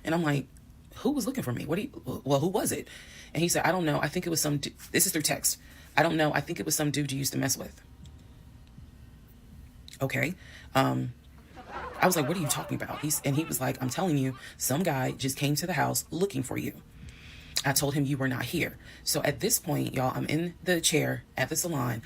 And I'm like, who was looking for me? Who was it? And he said, I don't know. I think it was some, this is through text. I don't know. I think it was some dude you used to mess with. Okay. I was like, what are you talking about? He was like, I'm telling you, some guy just came to the house looking for you. I told him you were not here. So at this point, y'all, I'm in the chair at the salon.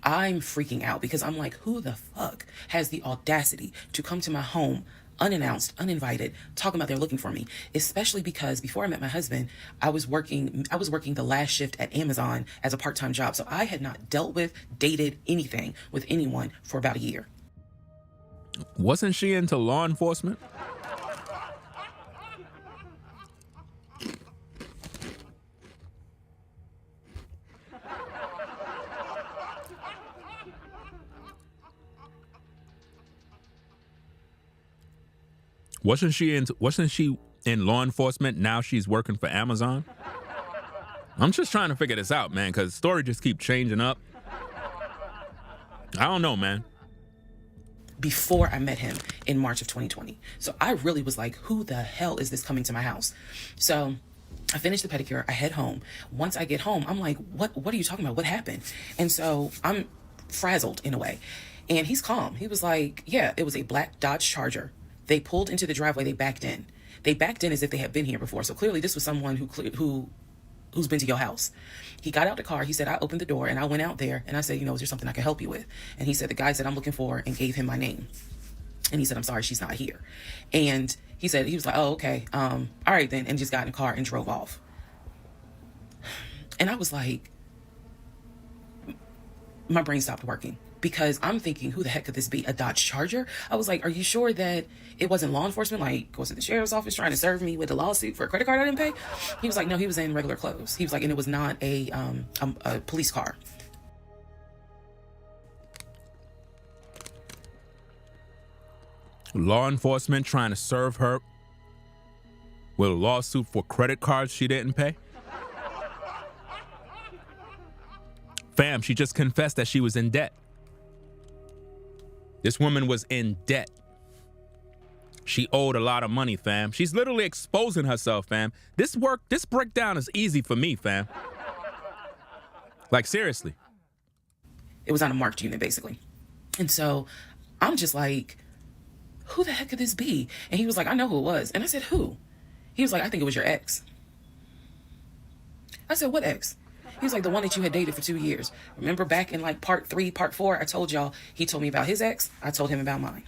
I'm freaking out because I'm like, who the fuck has the audacity to come to my home unannounced, uninvited, talking about they're looking for me? Especially because before I met my husband, I was working the last shift at Amazon as a part-time job. So I had not dealt with, dated anything with anyone for about a year. Wasn't she into law enforcement? Wasn't she in law enforcement? Now she's working for Amazon. I'm just trying to figure this out, man, because the story just keeps changing up. I don't know, man. Before I met him in March of 2020. So I really was like, who the hell is this coming to my house? So I finished the pedicure. I head home. Once I get home, I'm like, what are you talking about? What happened? And so I'm frazzled in a way. And he's calm. He was like, yeah, it was a black Dodge Charger. They pulled into the driveway. They backed in. They backed in as if they had been here before. So clearly this was someone who's been to your house. He got out the car. He said, I opened the door and I went out there and I said, is there something I can help you with? And he said, the guy said, I'm looking for, and gave him my name. And he said, I'm sorry, she's not here. And he was like, oh, okay. All right then. And just got in the car and drove off. And I was like, my brain stopped working because I'm thinking, who the heck could this be? A Dodge Charger? I was like, are you sure that it wasn't law enforcement? Like, wasn't the sheriff's office trying to serve me with a lawsuit for a credit card I didn't pay? He was like, no, he was in regular clothes. He was like, and it was not a police car. Law enforcement trying to serve her with a lawsuit for credit cards she didn't pay? Fam, she just confessed that she was in debt. This woman was in debt. She owed a lot of money, fam. She's literally exposing herself, fam. This breakdown is easy for me, fam. Like, seriously. It was on a marked unit, basically. And so I'm just like, who the heck could this be? And he was like, I know who it was. And I said, who? He was like, I think it was your ex. I said, what ex? He was like, the one that you had dated for 2 years. Remember back in like part 3, part 4, I told y'all, he told me about his ex. I told him about mine.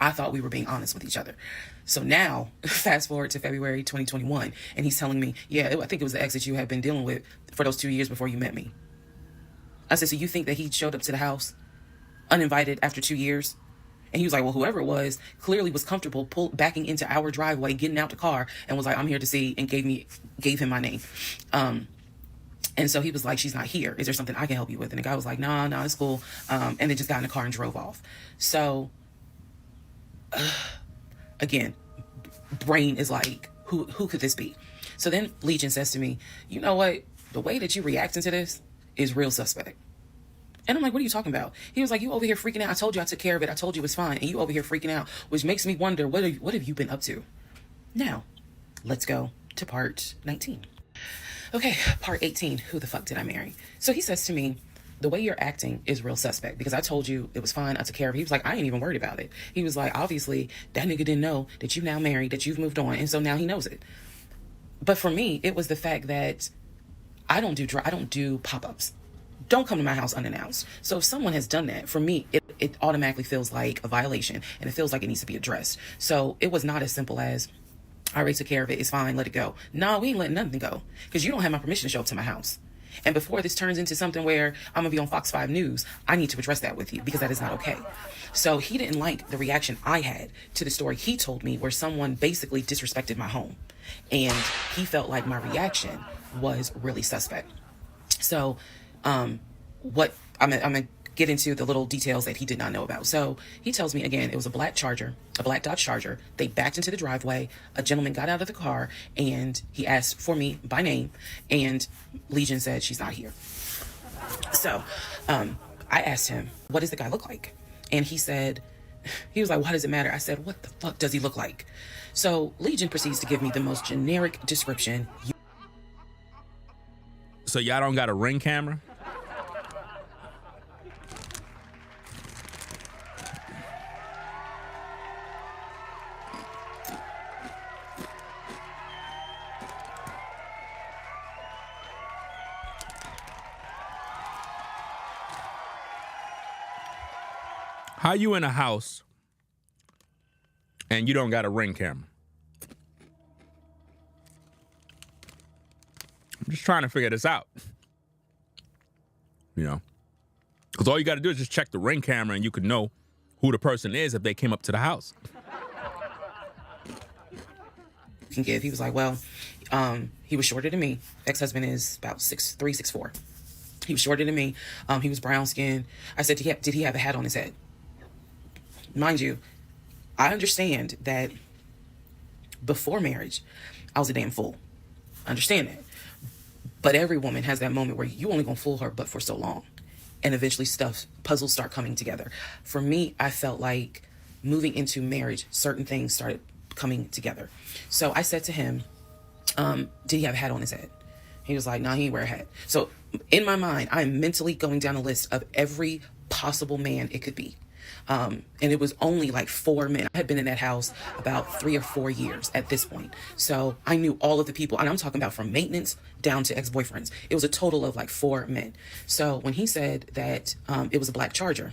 I thought we were being honest with each other. So now, fast forward to February 2021, and he's telling me, yeah, I think it was the ex that you had been dealing with for those 2 years before you met me. I said, so you think that he showed up to the house uninvited after 2 years? And he was like, well, whoever it was clearly was comfortable backing into our driveway, getting out the car, and was like, I'm here to see, and gave him my name. And so he was like, she's not here. Is there something I can help you with? And the guy was like, no, it's cool. And they just got in the car and drove off. So, again, brain is like, who could this be? So then Legion says to me, you know what? The way that you reacting to this is real suspect. And I'm like, what are you talking about? He was like, you over here freaking out. I told you I took care of it. I told you it was fine. And you over here freaking out, which makes me wonder, what have you been up to? Now, let's go to part 19. Okay, part 18, who the fuck did I marry? So he says to me, the way you're acting is real suspect because I told you it was fine. I took care of it. He was like, I ain't even worried about it. He was like, obviously, that nigga didn't know that you now married, that you've moved on. And so now he knows it. But for me, it was the fact that I don't do pop-ups. Don't come to my house unannounced. So if someone has done that, for me, it automatically feels like a violation and it feels like it needs to be addressed. So it was not as simple as, I already took care of it. It's fine. Let it go. No, we ain't letting nothing go because you don't have my permission to show up to my house. And before this turns into something where I'm going to be on Fox 5 News, I need to address that with you because that is not okay. So he didn't like the reaction I had to the story he told me where someone basically disrespected my home. And he felt like my reaction was really suspect. So what I'm going to get into the little details that he did not know about. So he tells me again, it was a black Dodge Charger. They backed into the driveway. A gentleman got out of the car and he asked for me by name and Legion said she's not here. So I asked him, what does the guy look like? And he was like, why does it matter? I said, what the fuck does he look like? So Legion proceeds to give me the most generic description. So y'all don't got a Ring camera? How you in a house and you don't got a Ring camera? I'm just trying to figure this out. You know, because all you got to do is just check the Ring camera and you could know who the person is if they came up to the house. Can give. He was like, well, he was shorter than me. Ex-husband is about 6'3", 6'4". He was shorter than me. He was brown skinned. I said, did he have a hat on his head? Mind you, I understand that before marriage, I was a damn fool. I understand that. But every woman has that moment where you only gonna fool her but for so long. And eventually puzzles start coming together. For me, I felt like moving into marriage, certain things started coming together. So I said to him, did he have a hat on his head? He was like, no, he ain't wear a hat. So in my mind, I'm mentally going down a list of every possible man it could be. And it was only like 4 men. I had been in that house about 3 or 4 years at this point. So I knew all of the people, and I'm talking about from maintenance down to ex-boyfriends. It was a total of like 4 men. So when he said that it was a black Charger,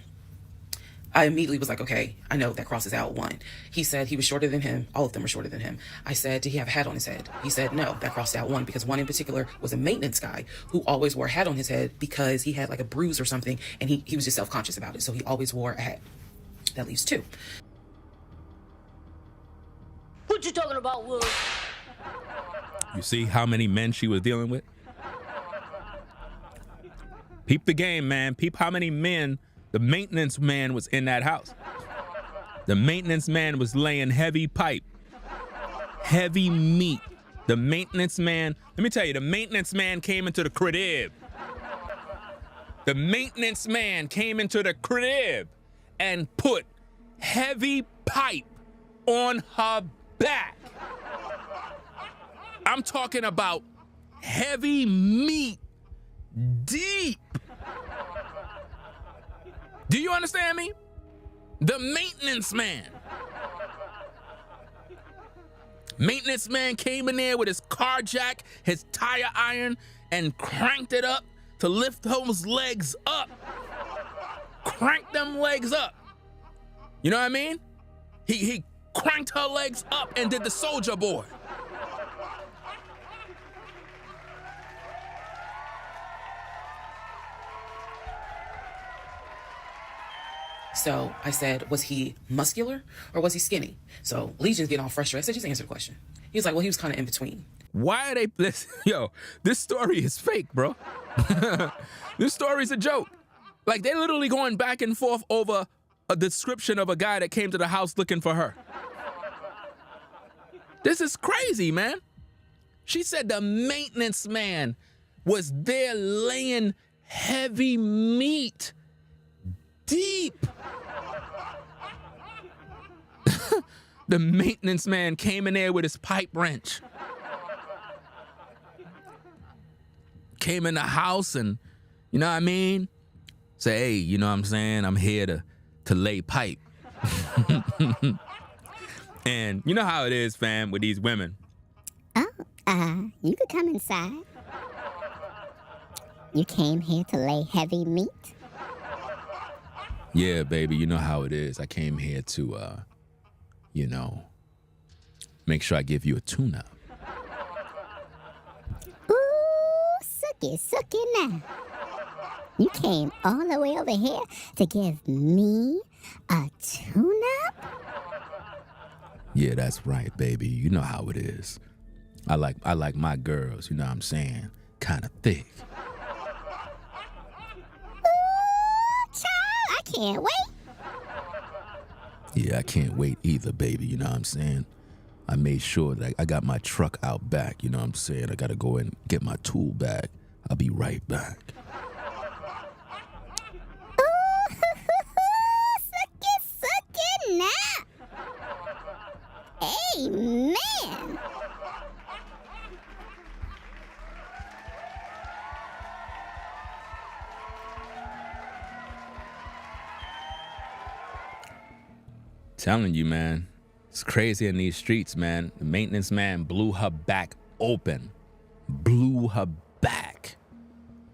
I immediately was like, okay, I know that crosses out one. He said he was shorter than him. All of them were shorter than him. I said, did he have a hat on his head? He said, no, that crossed out one because one in particular was a maintenance guy who always wore a hat on his head because he had like a bruise or something and he was just self-conscious about it. So he always wore a hat. That leaves 2. What you talking about, Will? You see how many men she was dealing with? Peep the game, man. Peep how many men the maintenance man was in that house. The maintenance man was laying heavy pipe, heavy meat. The maintenance man, let me tell you, the maintenance man came into the crib. The maintenance man came into the crib and put heavy pipe on her back. I'm talking about heavy meat, deep. Do you understand me? The maintenance man. Maintenance man came in there with his car jack, his tire iron, and cranked it up to lift those legs up. Cranked them legs up. You know what I mean? He cranked her legs up and did the soldier boy. So I said, was he muscular or was he skinny? So Legion's getting all frustrated. I said, just answer the question. He was like, well, he was kind of in between. Why are they, this story is fake, bro. This story is a joke. Like, they're literally going back and forth over a description of a guy that came to the house looking for her. This is crazy, man. She said the maintenance man was there laying heavy meat deep. The maintenance man came in there with his pipe wrench. Came in the house and, you know what I mean? Say, hey, you know what I'm saying? I'm here to lay pipe. And you know how it is, fam, with these women. Oh, you could come inside. You came here to lay heavy meat? Yeah, baby, you know how it is. I came here to, make sure I give you a tune-up. Ooh, sucky now. You came all the way over here to give me a tune-up? Yeah, that's right, baby. You know how it is. I like my girls, you know what I'm saying? Kind of thick. Ooh, child, I can't wait. Yeah, I can't wait either, baby, you know what I'm saying? I made sure that I got my truck out back, you know what I'm saying? I gotta go and get my tool bag. I'll be right back. Ooh, sucky now. Amen. Telling you, man, it's crazy in these streets, man. The maintenance man blew her back open. Blew her back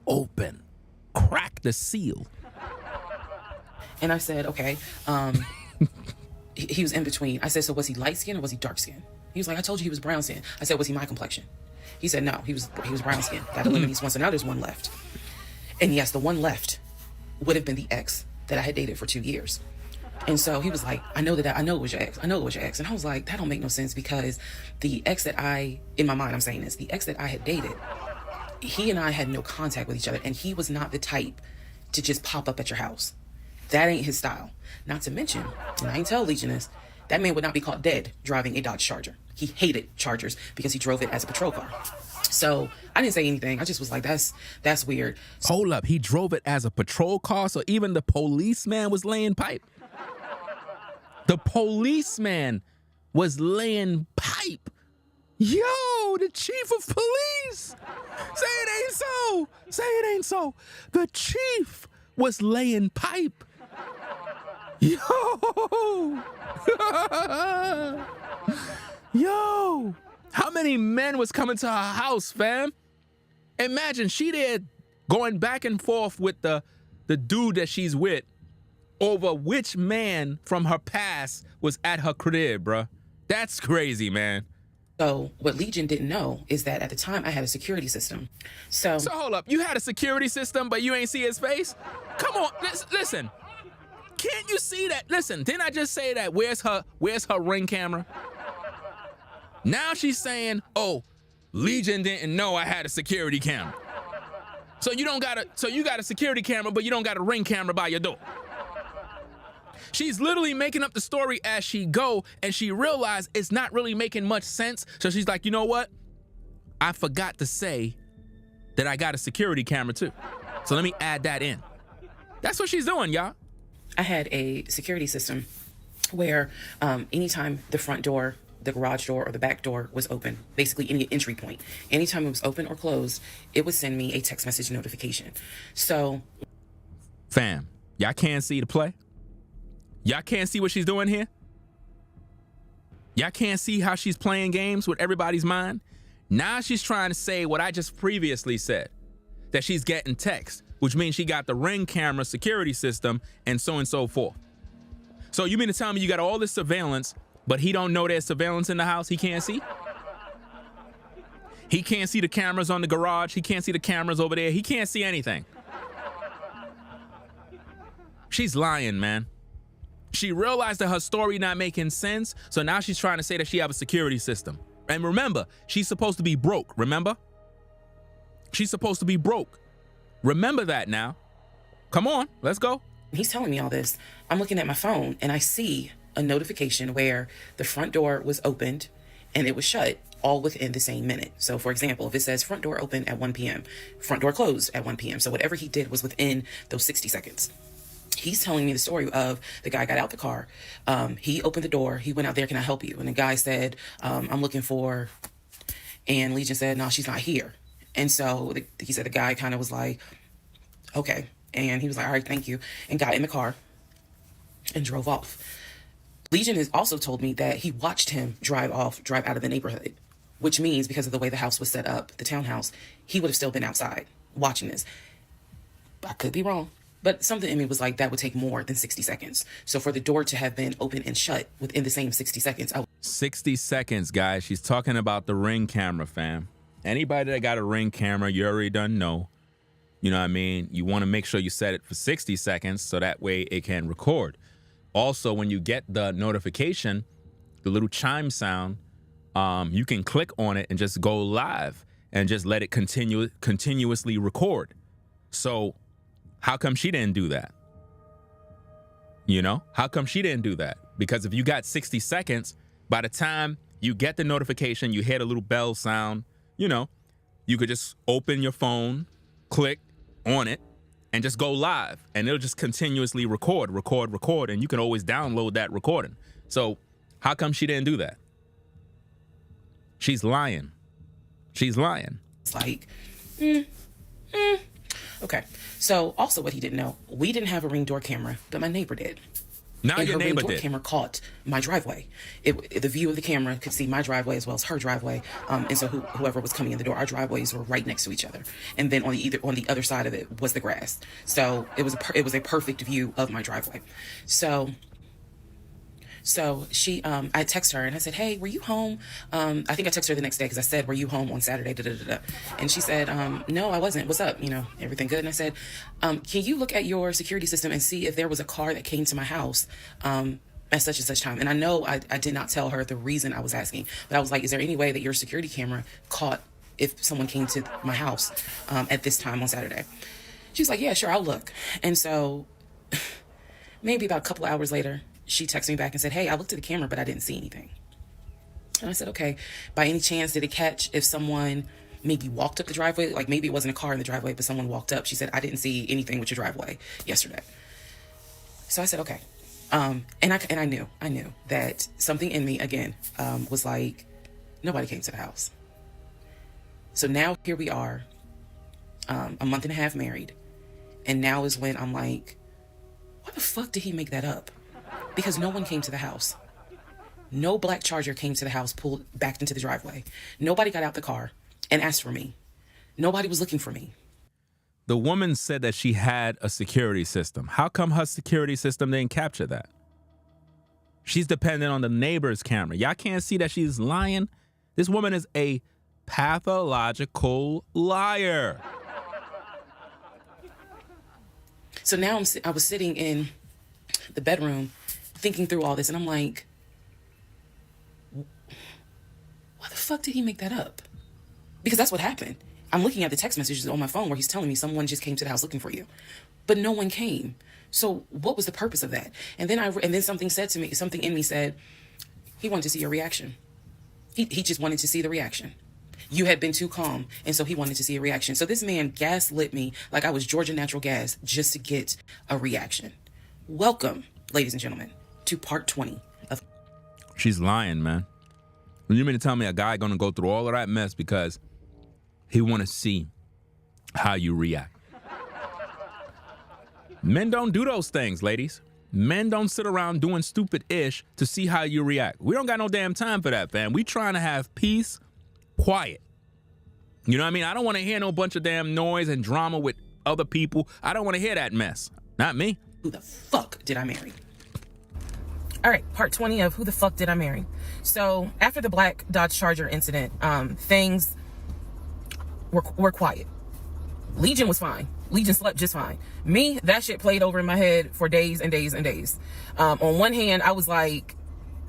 open. Cracked the seal. And I said, okay, he was in between. I said, so was he light skinned or was he dark skinned? He was like, I told you he was brown skinned. I said, was he my complexion? He said, no, he was brown skinned. That eliminates one, so now there's one left. And yes, the one left would have been the ex that I had dated for 2 years. And so he was like, I know it was your ex. I know it was your ex. And I was like, that don't make no sense because the ex that in my mind, I'm saying this, the ex that I had dated, he and I had no contact with each other. And he was not the type to just pop up at your house. That ain't his style. Not to mention, and I ain't tell Legion this, that man would not be caught dead driving a Dodge Charger. He hated Chargers because he drove it as a patrol car. So I didn't say anything. I just was like, that's weird. Hold up, he drove it as a patrol car, so even the policeman was laying pipe. The policeman was laying pipe. Yo, the chief of police. Say it ain't so. Say it ain't so. The chief was laying pipe. Yo. Yo. How many men was coming to her house, fam? Imagine she there going back and forth with the dude that she's with over which man from her past was at her crib, bruh. That's crazy, man. So what Legion didn't know is that at the time I had a security system. So hold up. You had a security system, but you ain't see his face? Come on, listen. Can't you see that? Listen, didn't I just say that? Where's her Ring camera? Now she's saying, oh, Legion didn't know I had a security camera. So you got a security camera, but you don't got a Ring camera by your door. She's literally making up the story as she go, and she realized it's not really making much sense. So she's like, you know what? I forgot to say that I got a security camera too. So let me add that in. That's what she's doing, y'all. I had a security system where anytime the front door, the garage door, or the back door was open, basically any entry point, anytime it was open or closed, it would send me a text message notification. So, fam, y'all can't see the play? Y'all can't see what she's doing here? Y'all can't see how she's playing games with everybody's mind? Now she's trying to say what I just previously said, that she's getting text, which means she got the Ring camera security system and so forth. So you mean to tell me you got all this surveillance, but he don't know there's surveillance in the house? He can't see? He can't see the cameras on the garage. He can't see the cameras over there. He can't see anything. She's lying, man. She realized that her story not making sense, so now she's trying to say that she have a security system. And remember, she's supposed to be broke, remember? She's supposed to be broke. Remember that now. Come on, let's go. He's telling me all this. I'm looking at my phone and I see a notification where the front door was opened and it was shut all within the same minute. So for example, if it says front door open at 1 p.m., front door closed at 1 p.m. So whatever he did was within those 60 seconds. He's telling me the story of the guy got out the car. He opened the door. He went out there. Can I help you? And the guy said, I'm looking for, and Legion said, no, she's not here. And so he said the guy kind of was like, okay. And he was like, all right, thank you. And got in the car and drove off. Legion has also told me that he watched him drive out of the neighborhood, which means because of the way the house was set up, the townhouse, he would have still been outside watching this. I could be wrong. But something in me was like, that would take more than 60 seconds. So for the door to have been open and shut within the same 60 seconds. 60 seconds, guys. She's talking about the Ring camera, fam. Anybody that got a Ring camera, you already done know. You know what I mean? You want to make sure you set it for 60 seconds so that way it can record. Also, when you get the notification, the little chime sound, you can click on it and just go live and just let it continuously record. So how come she didn't do that? You know, how come she didn't do that? Because if you got 60 seconds, by the time you get the notification, you hear the little bell sound, you know, you could just open your phone, click on it, and just go live. And it'll just continuously record. And you can always download that recording. So how come she didn't do that? She's lying. She's lying. It's like, Okay. So also what he didn't know, we didn't have a Ring door camera, but my neighbor did. Now And your her Ring neighbor door did. camera caught my driveway. The view of the camera could see my driveway as well as her driveway. And so whoever was coming in the door, our driveways were right next to each other. And then on the other side of it was the grass. So it was a perfect view of my driveway. So she, I texted her and I said, hey, were you home? I think I texted her the next day because I said, were you home on Saturday? And she said, no, I wasn't. What's up? You know, everything good? And I said, can you look at your security system and see if there was a car that came to my house at such and such time? And I know I did not tell her the reason I was asking, but I was like, is there any way that your security camera caught if someone came to my house at this time on Saturday? She's like, yeah, sure, I'll look. And so maybe about a couple of hours later, she texted me back and said, hey, I looked at the camera, but I didn't see anything. And I said, okay, by any chance, did it catch if someone maybe walked up the driveway? Like maybe it wasn't a car in the driveway, but someone walked up. She said, I didn't see anything with your driveway yesterday. So I said, okay. And I knew that something in me, again, was like, nobody came to the house. So now here we are, a month and a half married. And now is when I'm like, why the fuck did he make that up? Because no one came to the house. No black Charger came to the house, pulled back into the driveway. Nobody got out the car and asked for me. Nobody was looking for me. The woman said that she had a security system. How come her security system didn't capture that? She's dependent on the neighbor's camera. Y'all can't see that she's lying? This woman is a pathological liar. So now I was sitting in the bedroom thinking through all this, and I'm like, why the fuck did he make that up? Because that's what happened. I'm looking at the text messages on my phone where he's telling me someone just came to the house looking for you, but no one came. So what was the purpose of that? And then something said to me, something in me said, he wanted to see your reaction. He just wanted to see the reaction. You had been too calm, and so he wanted to see a reaction. So this man gaslit me like I was Georgia Natural Gas just to get a reaction. Welcome, ladies and gentlemen, to part 20 of... She's lying, man. You mean to tell me a guy gonna go through all of that mess because he want to see how you react? Men don't do those things, ladies. Men don't sit around doing stupid ish to see how you react. We don't got no damn time for that, fam. We trying to have peace, quiet. You know what I mean? I don't want to hear no bunch of damn noise and drama with other people. I don't want to hear that mess. Not me. Who the fuck did I marry? All right, part 20 of Who the Fuck Did I Marry? So after the black Dodge Charger incident, things were quiet. Legion was fine. Legion slept just fine. Me, that shit played over in my head for days and days and days. On one hand, I was like,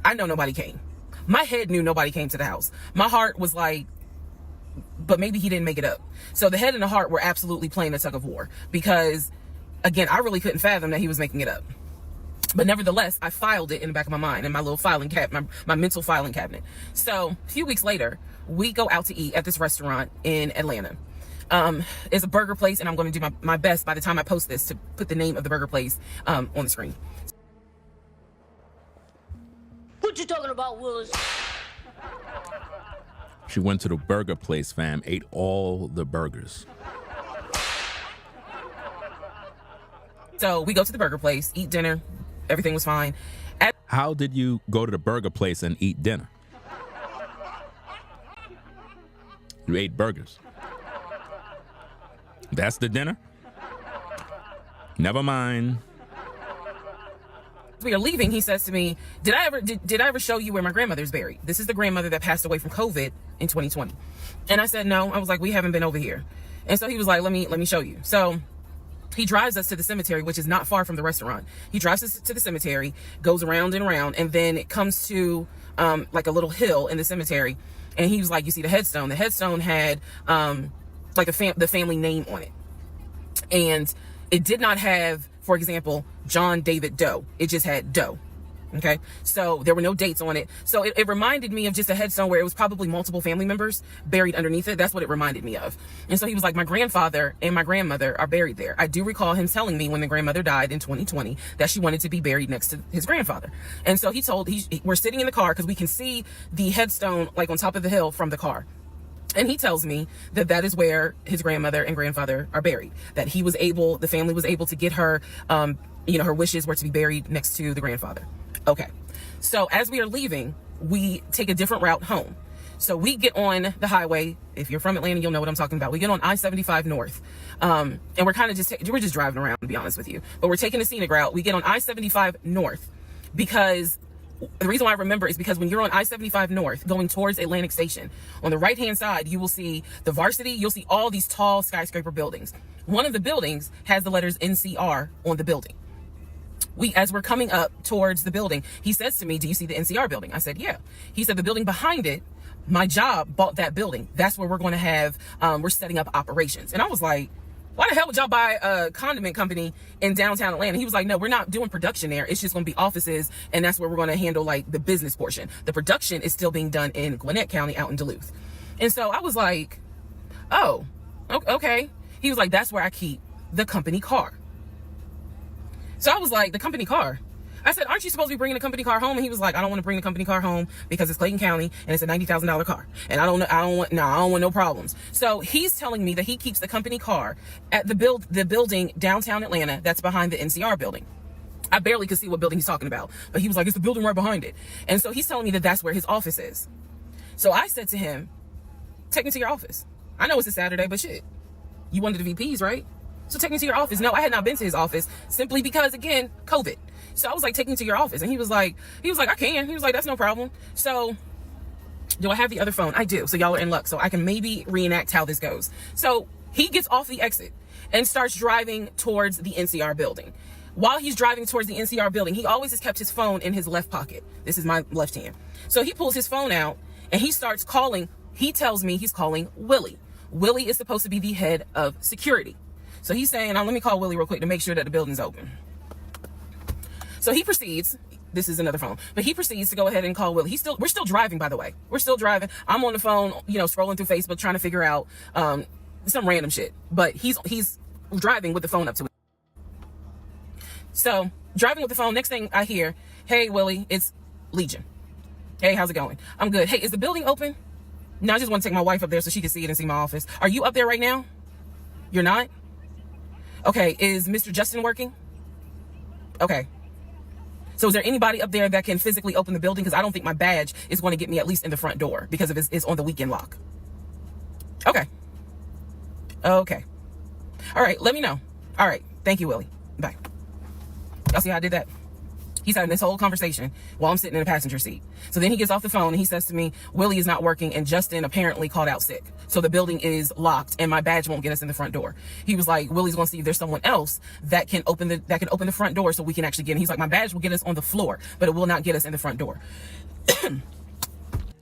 I know nobody came. My head knew nobody came to the house. My heart was like, but maybe he didn't make it up. So the head and the heart were absolutely playing a tug of war because, again, I really couldn't fathom that he was making it up. But nevertheless, I filed it in the back of my mind in my little filing cabinet, my mental filing cabinet. So a few weeks later, we go out to eat at this restaurant in Atlanta. It's a burger place, and I'm going to do my best by the time I post this to put the name of the burger place on the screen. What you talking about, Willis? She went to the burger place, fam, ate all the burgers. So we go to the burger place, eat dinner. Everything was fine. How did you go to the burger place and eat dinner? You ate burgers. That's the dinner? Never mind. We are leaving. He says to me, did I ever show you where my grandmother's buried? This is the grandmother that passed away from COVID in 2020. And I said, no. I was like, we haven't been over here. And so he was like, let me show you. So he drives us to the cemetery, which is not far from the restaurant. He drives us to the cemetery, goes around and around, and then it comes to like a little hill in the cemetery. And he was like, you see the headstone? The headstone had like the family name on it. And it did not have, for example, John David Doe. It just had Doe. Okay, so there were no dates on it. So it reminded me of just a headstone where it was probably multiple family members buried underneath it. That's what it reminded me of. And so he was like, my grandfather and my grandmother are buried there. I do recall him telling me when the grandmother died in 2020 that she wanted to be buried next to his grandfather. And so we're sitting in the car because we can see the headstone like on top of the hill from the car. And he tells me that is where his grandmother and grandfather are buried. That the family was able to get her, her wishes were to be buried next to the grandfather. Okay. So as we are leaving, we take a different route home. So we get on the highway. If you're from Atlanta, you'll know what I'm talking about. We get on I-75 North. And we're kind of we're just driving around, to be honest with you. But we're taking a scenic route. We get on I-75 North because the reason why I remember is because when you're on I-75 North going towards Atlantic Station, on the right-hand side, you will see the Varsity. You'll see all these tall skyscraper buildings. One of the buildings has the letters NCR on the building. As we're coming up towards the building, he says to me, do you see the NCR building? I said, yeah. He said, the building behind it, my job bought that building. That's where we're going to have, we're setting up operations. And I was like, why the hell would y'all buy a condiment company in downtown Atlanta? He was like, no, we're not doing production there. It's just going to be offices. And that's where we're going to handle like the business portion. The production is still being done in Gwinnett County out in Duluth. And so I was like, oh, okay. He was like, that's where I keep the company car. So I was like, the company car? I said, aren't you supposed to be bringing the company car home? And he was like, I don't want to bring the company car home because it's Clayton County and it's a $90,000 car. And I don't want no problems. So he's telling me that he keeps the company car at the building downtown Atlanta that's behind the NCR building. I barely could see what building he's talking about, but he was like, it's the building right behind it. And so he's telling me that that's where his office is. So I said to him, take me to your office. I know it's a Saturday, but shit, you wanted the VPs, right? So take me to your office. No, I had not been to his office simply because, again, COVID. So I was like, take me to your office. And he was like, I can. He was like, that's no problem. So do I have the other phone? I do. So y'all are in luck. So I can maybe reenact how this goes. So he gets off the exit and starts driving towards the NCR building. While he's driving towards the NCR building, he always has kept his phone in his left pocket. This is my left hand. So he pulls his phone out and he starts calling. He tells me he's calling Willie. Willie is supposed to be the head of security. So he's saying, let me call Willie real quick to make sure that the building's open. So he proceeds, this is another phone, but he proceeds to go ahead and call Willie. We're still driving, by the way. We're still driving. I'm on the phone, scrolling through Facebook, trying to figure out some random shit. But he's driving with the phone up to it. So driving with the phone, next thing I hear, hey, Willie, it's Legion. Hey, how's it going? I'm good. Hey, is the building open? No, I just want to take my wife up there so she can see it and see my office. Are you up there right now? You're not? Okay, is Mr. Justin working? Okay. So is there anybody up there that can physically open the building? Because I don't think my badge is going to get me at least in the front door because of it's on the weekend lock. Okay. Okay. All right. Let me know. All right. Thank you, Willie. Bye. Y'all see how I did that? He's having this whole conversation while I'm sitting in the passenger seat. So then he gets off the phone and he says to me, Willie is not working and Justin apparently called out sick. So the building is locked and my badge won't get us in the front door. He was like, Willie's going to see if there's someone else that can open the front door so we can actually get in. He's like, my badge will get us on the floor, but it will not get us in the front door.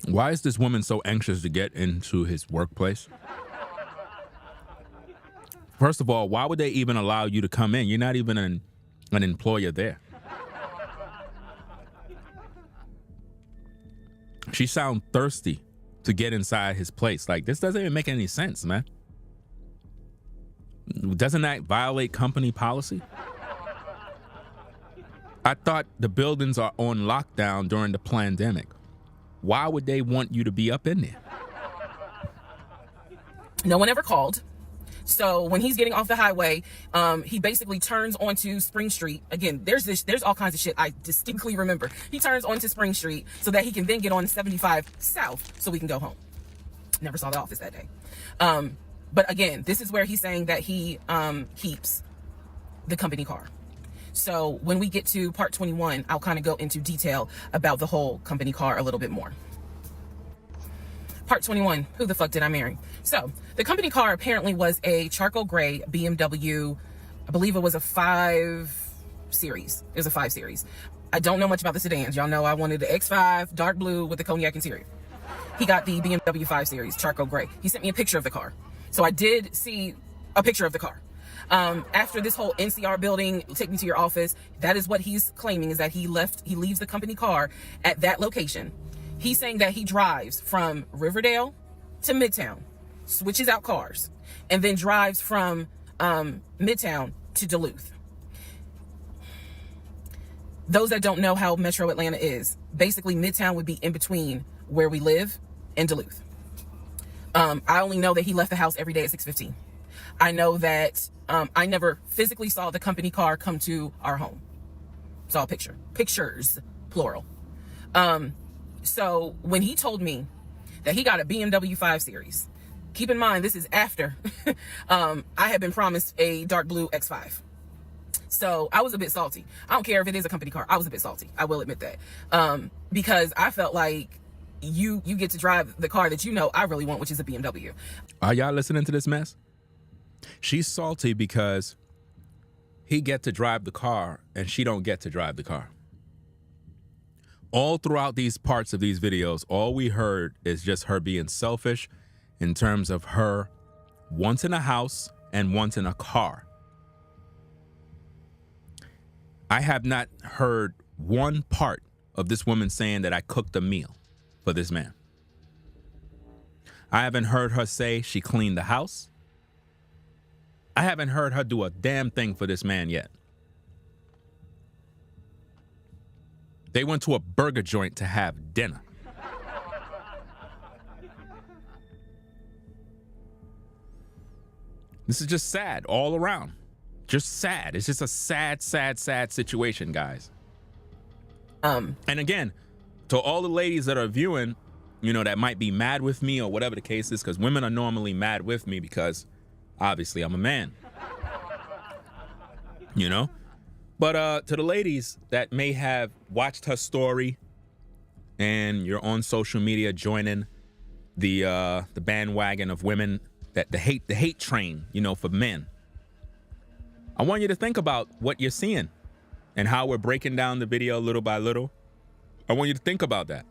Why is this woman so anxious to get into his workplace? First of all, why would they even allow you to come in? You're not even an employer there. She sounds thirsty to get inside his place. Like, this doesn't even make any sense, man. Doesn't that violate company policy? I thought the buildings are on lockdown during the pandemic. Why would they want you to be up in there? No one ever called. So when he's getting off the highway, he basically turns onto Spring Street. Again, there's all kinds of shit I distinctly remember. He turns onto Spring Street so that he can then get on 75 South so we can go home. Never saw the office that day. But again, this is where he's saying that he keeps the company car. So when we get to part 21, I'll kind of go into detail about the whole company car a little bit more. Part 21, who the fuck did I marry? So the company car apparently was a charcoal gray BMW. I believe it was a 5 Series. It was a 5 Series. I don't know much about the sedans. Y'all know I wanted the X5 dark blue with the cognac interior. He got the BMW 5 Series charcoal gray. He sent me a picture of the car. So I did see a picture of the car. After this whole NCR building, take me to your office, that is what he's claiming, is that he leaves the company car at that location. He's saying that he drives from Riverdale to Midtown, switches out cars, and then drives from Midtown to Duluth. Those that don't know how Metro Atlanta is, basically Midtown would be in between where we live and Duluth. I only know that he left the house every day at 6:15. I know that I never physically saw the company car come to our home. Saw a pictures, plural. So when he told me that he got a BMW 5 Series, keep in mind, this is after I had been promised a dark blue X5. So I was a bit salty. I don't care if it is a company car. I was a bit salty. I will admit that. Because I felt like you get to drive the car that you know I really want, which is a BMW. Are y'all listening to this mess? She's salty because he get to drive the car and she don't get to drive the car. All throughout these parts of these videos, all we heard is just her being selfish in terms of her wanting a house and wanting a car. I have not heard one part of this woman saying that I cooked a meal for this man. I haven't heard her say she cleaned the house. I haven't heard her do a damn thing for this man yet. They went to a burger joint to have dinner. This is just sad all around. Just sad. It's just a sad, sad, sad situation, guys. And again, to all the ladies that are viewing, you know, that might be mad with me or whatever the case is, because women are normally mad with me because obviously I'm a man. You know? But to the ladies that may have watched her story and you're on social media joining the bandwagon of women, that the hate train, you know, for men, I want you to think about what you're seeing and how we're breaking down the video little by little. I want you to think about that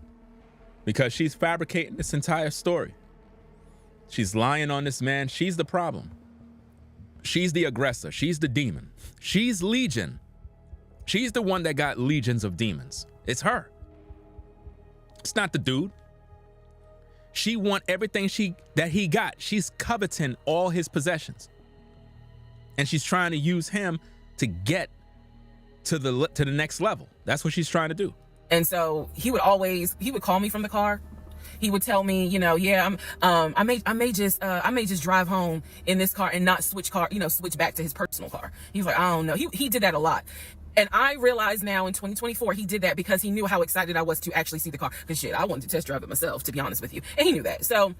because she's fabricating this entire story. She's lying on this man. She's the problem. She's the aggressor. She's the demon. She's Legion. She's the one that got legions of demons. It's her. It's not the dude. She want everything that he got. She's coveting all his possessions. And she's trying to use him to get to the next level. That's what she's trying to do. And so he would call me from the car He would tell me, yeah, I may just drive home in this car and not switch back to his personal car. He's like, I don't know. He did that a lot. And I realize now in 2024, he did that because he knew how excited I was to actually see the car. Because shit, I wanted to test drive it myself, to be honest with you. And he knew that. So,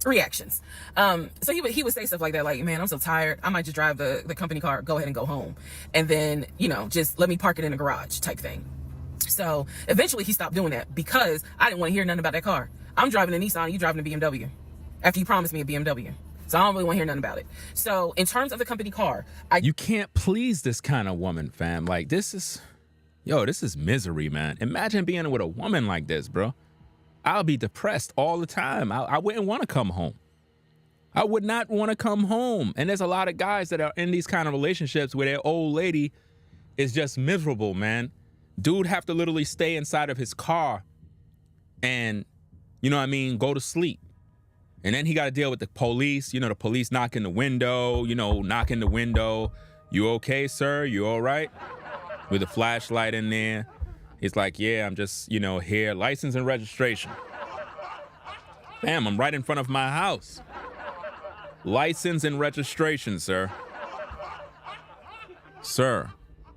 reactions. So he would say stuff like that, like, man, I'm so tired. I might just drive the company car, go ahead and go home. And then, just let me park it in the garage type thing. So eventually he stopped doing that because I didn't want to hear nothing about that car. I'm driving a Nissan, you driving a BMW. After you promised me a BMW. So I don't really want to hear nothing about it. So in terms of the company car, you can't please this kind of woman, fam. Like, this is misery, man. Imagine being with a woman like this, bro. I'll be depressed all the time. I wouldn't want to come home. I would not want to come home. And there's a lot of guys that are in these kind of relationships where their old lady is just miserable, man. Dude have to literally stay inside of his car and, go to sleep. And then he got to deal with the police, the police knocking the window, knocking the window. You okay, sir? You all right? With a flashlight in there. He's like, yeah, I'm just, here. License and registration. Bam, I'm right in front of my house. License and registration, sir. Sir,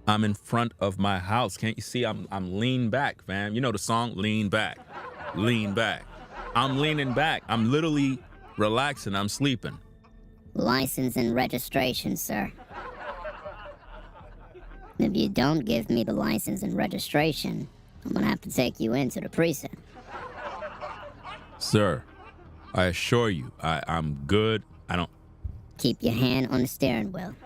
I'm in front of my house. Can't you see I'm lean back, fam? You know the song, Lean Back. Lean back. I'm leaning back. I'm literally relaxing. I'm sleeping. License and registration, sir. If you don't give me the license and registration, I'm gonna have to take you into the precinct. Sir, I assure you, I'm good. I don't... Keep your hand on the steering wheel.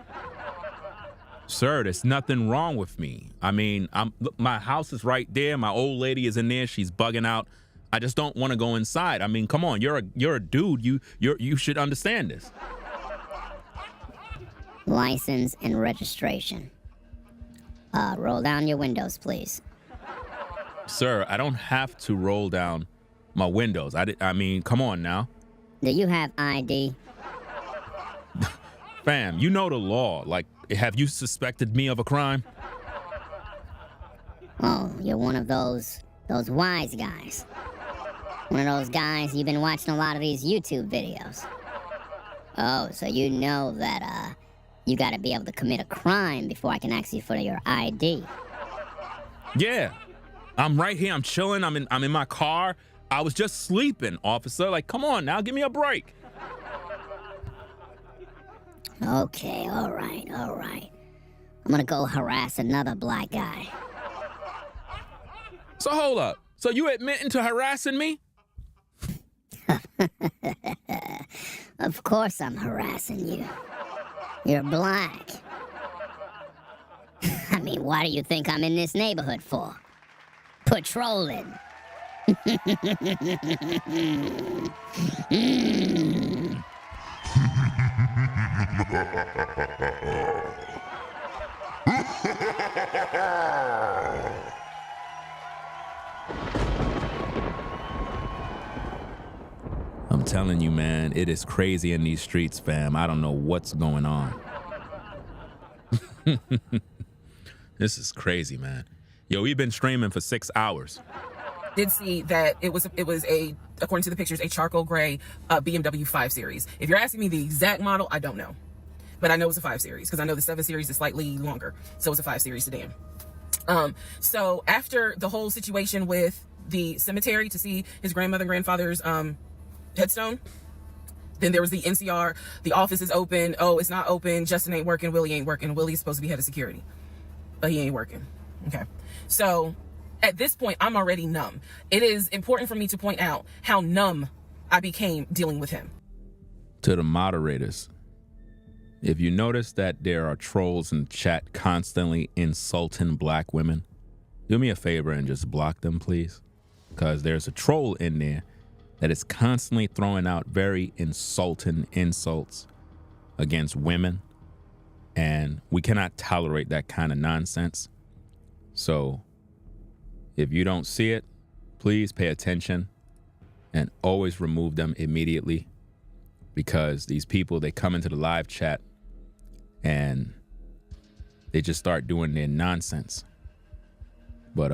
Sir, there's nothing wrong with me. I mean, look, my house is right there. My old lady is in there. She's bugging out. I just don't want to go inside. I mean, come on, you're a dude. You should understand this. License and registration. Roll down your windows, please. Sir, I don't have to roll down my windows. I mean, come on now. Do you have ID? Fam, you know the law. Like, have you suspected me of a crime? Oh, you're one of those wise guys. One of those guys, you've been watching a lot of these YouTube videos. Oh, so you know that, you gotta be able to commit a crime before I can ask you for your ID. Yeah. I'm right here. I'm chilling. I'm in my car. I was just sleeping, officer. Like, come on now. Give me a break. Okay, all right. I'm gonna go harass another black guy. So hold up. So you admitting to harassing me? Of course I'm harassing you. You're black. I mean, why do you think I'm in this neighborhood for? Patrolling. I'm telling you, man, it is crazy in these streets, fam. I don't know what's going on. This is crazy, man. Yo, we've been streaming for 6 hours. did see that it was a, according to the pictures, a charcoal gray BMW 5 Series. If you're asking me the exact model, I don't know. But I know it's a 5 Series because I know the 7 Series is slightly longer. So it's a 5 Series sedan. So after the whole situation with the cemetery to see his grandmother and grandfather's headstone, then there was the NCR, the office is open. Oh, it's not open. Justin ain't working. Willie ain't working. Willie's supposed to be head of security, but he ain't working. Okay. So at this point, I'm already numb. It is important for me to point out how numb I became dealing with him. To the moderators, if you notice that there are trolls in chat constantly insulting black women, do me a favor and just block them, please. Because there's a troll in there that is constantly throwing out very insulting insults against women. And we cannot tolerate that kind of nonsense. So if you don't see it, please pay attention and always remove them immediately. Because these people, they come into the live chat and they just start doing their nonsense. But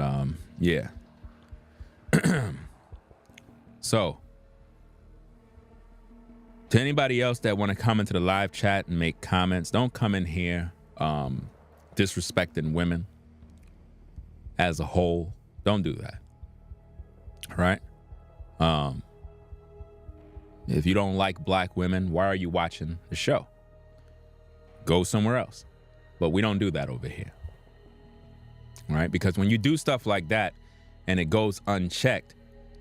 yeah. So, to anybody else that want to come into the live chat and make comments, don't come in here disrespecting women as a whole. Don't do that. All right? If you don't like black women, why are you watching the show? Go somewhere else. But we don't do that over here. All right? Because when you do stuff like that and it goes unchecked,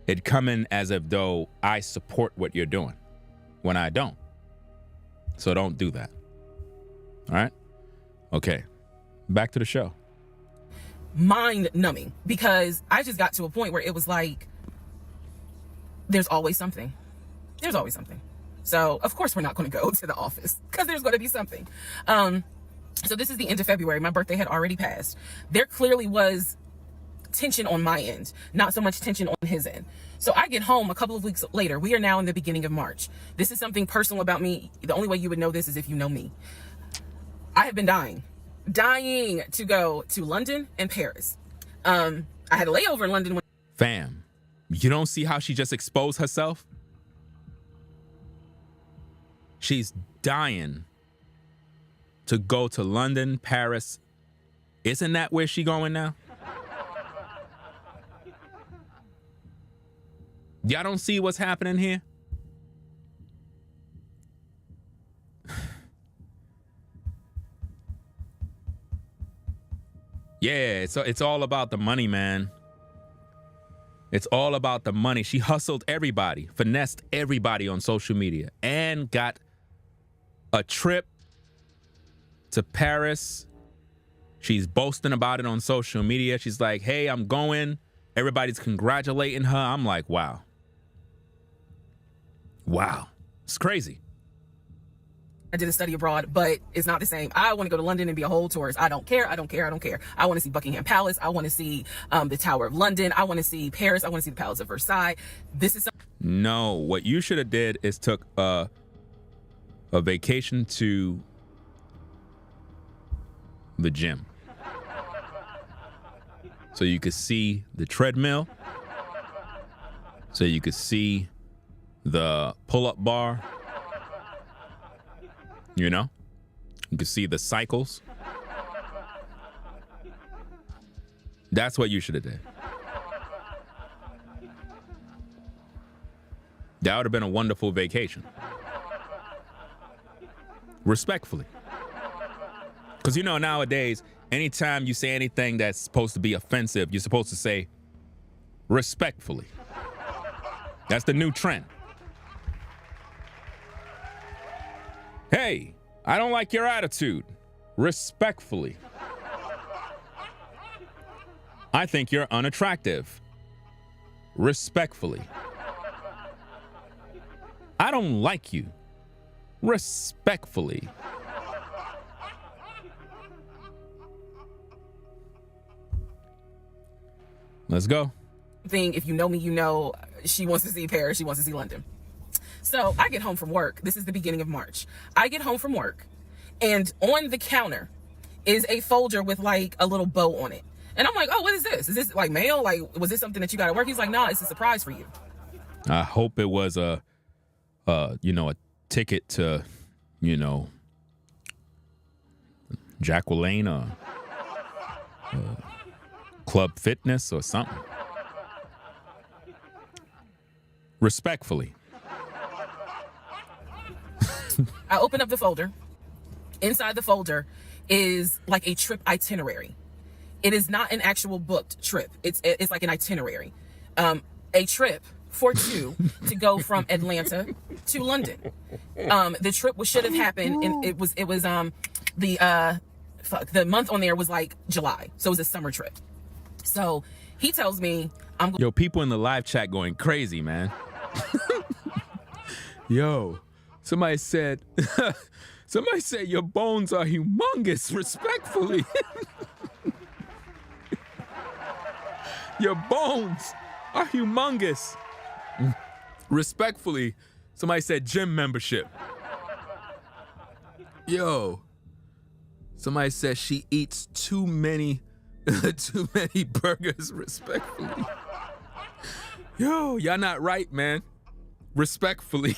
it come in as if though I support what you're doing when I don't. So don't do that. All right? Okay. Back to the show. Mind numbing, because I just got to a point where it was like, there's always something. There's always something. So of course we're not going to go to the office because there's going to be something. So this is the end of February. My birthday had already passed. There clearly was tension on my end, not so much tension on his end. So I get home a couple of weeks later. We are now in the beginning of March. This is something personal about me. The only way you would know this is if you know me. I have been dying to go to London and Paris. I had a layover in London. Fam, you don't see how she just exposed herself? She's dying to go to London, Paris. Isn't that where she going now? Y'all don't see what's happening here? Yeah, it's all about the money, man. It's all about the money. She hustled everybody, finessed everybody on social media, and got a trip to Paris. She's boasting about it on social media. She's like, hey, I'm going. Everybody's congratulating her. I'm like, wow. Wow. It's crazy. I did a study abroad, but it's not the same. I want to go to London and be a whole tourist. I don't care. I don't care. I want to see Buckingham Palace. I want to see the Tower of London. I want to see Paris. I want to see the Palace of Versailles. This is No, what you should have did is took a vacation to the gym. So you could see the treadmill. So you could see the pull-up bar. You know? You could see the cycles. That's what you should have did. That would have been a wonderful vacation. Respectfully. Because you know, nowadays, anytime you say anything that's supposed to be offensive, you're supposed to say respectfully. That's the new trend. Hey, I don't like your attitude. Respectfully. I think you're unattractive. Respectfully. I don't like you. Respectfully. Let's go. If you know me, you know she wants to see Paris. She wants to see London. So I get home from work. This is the beginning of March. I get home from work, and on the counter is a folder with like a little bow on it. And I'm like, oh, what is this? Is this like mail? Like, was this something that you got at work? He's like, no, it's a surprise for you. I hope it was a ticket to, Jacqueline or Club Fitness or something. Respectfully. I open up the folder. Inside the folder is like a trip itinerary. It is not an actual booked trip. It's like an itinerary. A trip for two to go from Atlanta to London. The trip should have happened, and it was the month on there was like July, so it was a summer trip. So he tells me Yo, people in the live chat going crazy, man. Yo, somebody said your bones are humongous. Respectfully. Your bones are humongous. Respectfully, somebody said gym membership. Yo, somebody said she eats too many burgers. Respectfully. Yo, y'all not right, man. Respectfully.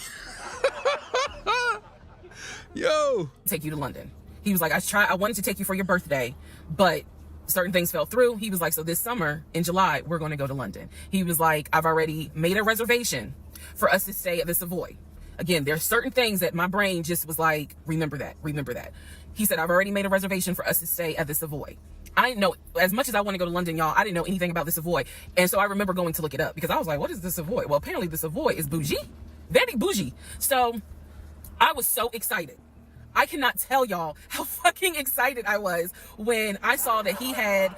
Yo. Take you to London. He was like, I wanted to take you for your birthday, but certain things fell through. He was like, so this summer in July, we're going to go to London. He was like, I've already made a reservation for us to stay at the Savoy. Again, there's certain things that my brain just was like, remember that. He said, I've already made a reservation for us to stay at the Savoy. I didn't know, as much as I want to go to London, y'all, I didn't know anything about the Savoy. And so I remember going to look it up because I was like, what is the Savoy? Well, apparently the Savoy is bougie, very bougie. So I was so excited. I cannot tell y'all how fucking excited I was when I saw that he had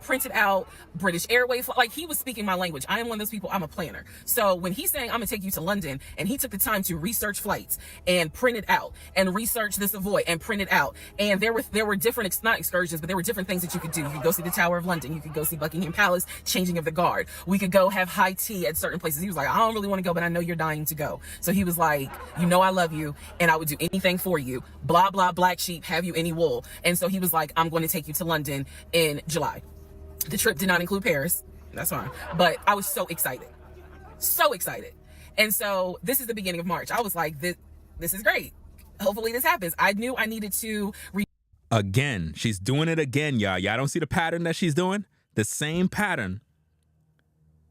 printed out British Airways. Like, he was speaking my language. I am one of those people, I'm a planner. So when he's saying, I'm gonna take you to London, and he took the time to research flights and print it out and research the Savoy and print it out. And there were different, not excursions, but there were different things that you could do. You could go see the Tower of London. You could go see Buckingham Palace, changing of the guard. We could go have high tea at certain places. He was like, I don't really want to go, but I know you're dying to go. So he was like, you know, I love you and I would do anything for you. Blah, blah, black sheep, have you any wool? And so he was like, I'm going to take you to London in July. The trip did not include Paris. That's fine. But I was so excited. So excited. And so this is the beginning of March. I was like, this is great. Hopefully this happens. I knew I needed to... Again, she's doing it again, y'all. Y'all don't see the pattern that she's doing? The same pattern.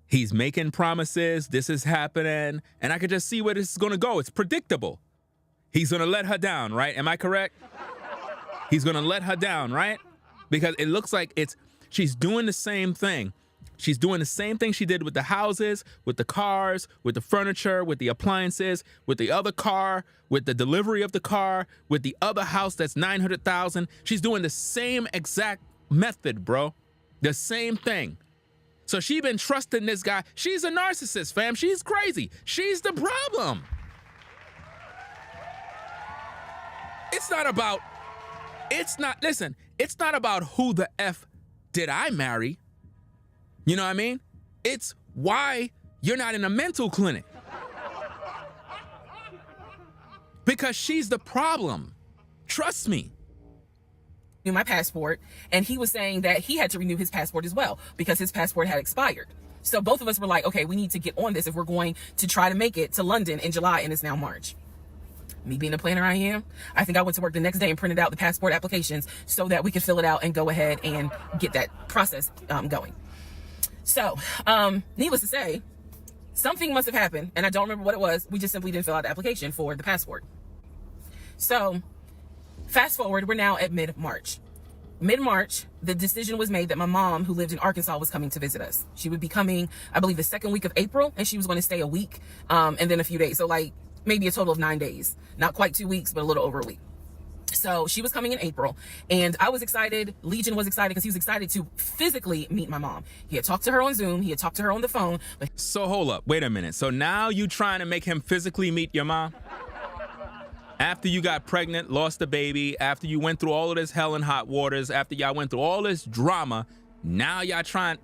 He's making promises. This is happening. And I could just see where this is going to go. It's predictable. He's going to let her down, right? Am I correct? He's going to let her down, right? Because it looks like she's doing the same thing. She's doing the same thing she did with the houses, with the cars, with the furniture, with the appliances, with the other car, with the delivery of the car, with the other house that's $900,000. She's doing the same exact method, bro. The same thing. So she been trusting this guy. She's a narcissist, fam. She's crazy. She's the problem. It's not about who the F did I marry. You know what I mean? It's why you're not in a mental clinic. Because she's the problem. Trust me. My passport, and he was saying that he had to renew his passport as well because his passport had expired. So both of us were like, okay, we need to get on this if we're going to try to make it to London in July, and it's now March. Me being a planner I am, I think I went to work the next day and printed out the passport applications so that we could fill it out and go ahead and get that process going. So, needless to say, something must have happened, and I don't remember what it was. We just simply didn't fill out the application for the passport. So, fast forward, we're now at mid-March. Mid-March, the decision was made that my mom, who lived in Arkansas, was coming to visit us. She would be coming, I believe, the second week of April, and she was going to stay a week, and then a few days. So, like, maybe a total of 9 days. Not quite 2 weeks, but a little over a week. So she was coming in April, and I was excited. Legion was excited because he was excited to physically meet my mom. He had talked to her on Zoom. He had talked to her on the phone. But So hold up. Wait a minute. So now you trying to make him physically meet your mom? After you got pregnant, lost the baby, after you went through all of this hell and hot waters, after y'all went through all this drama, now y'all trying...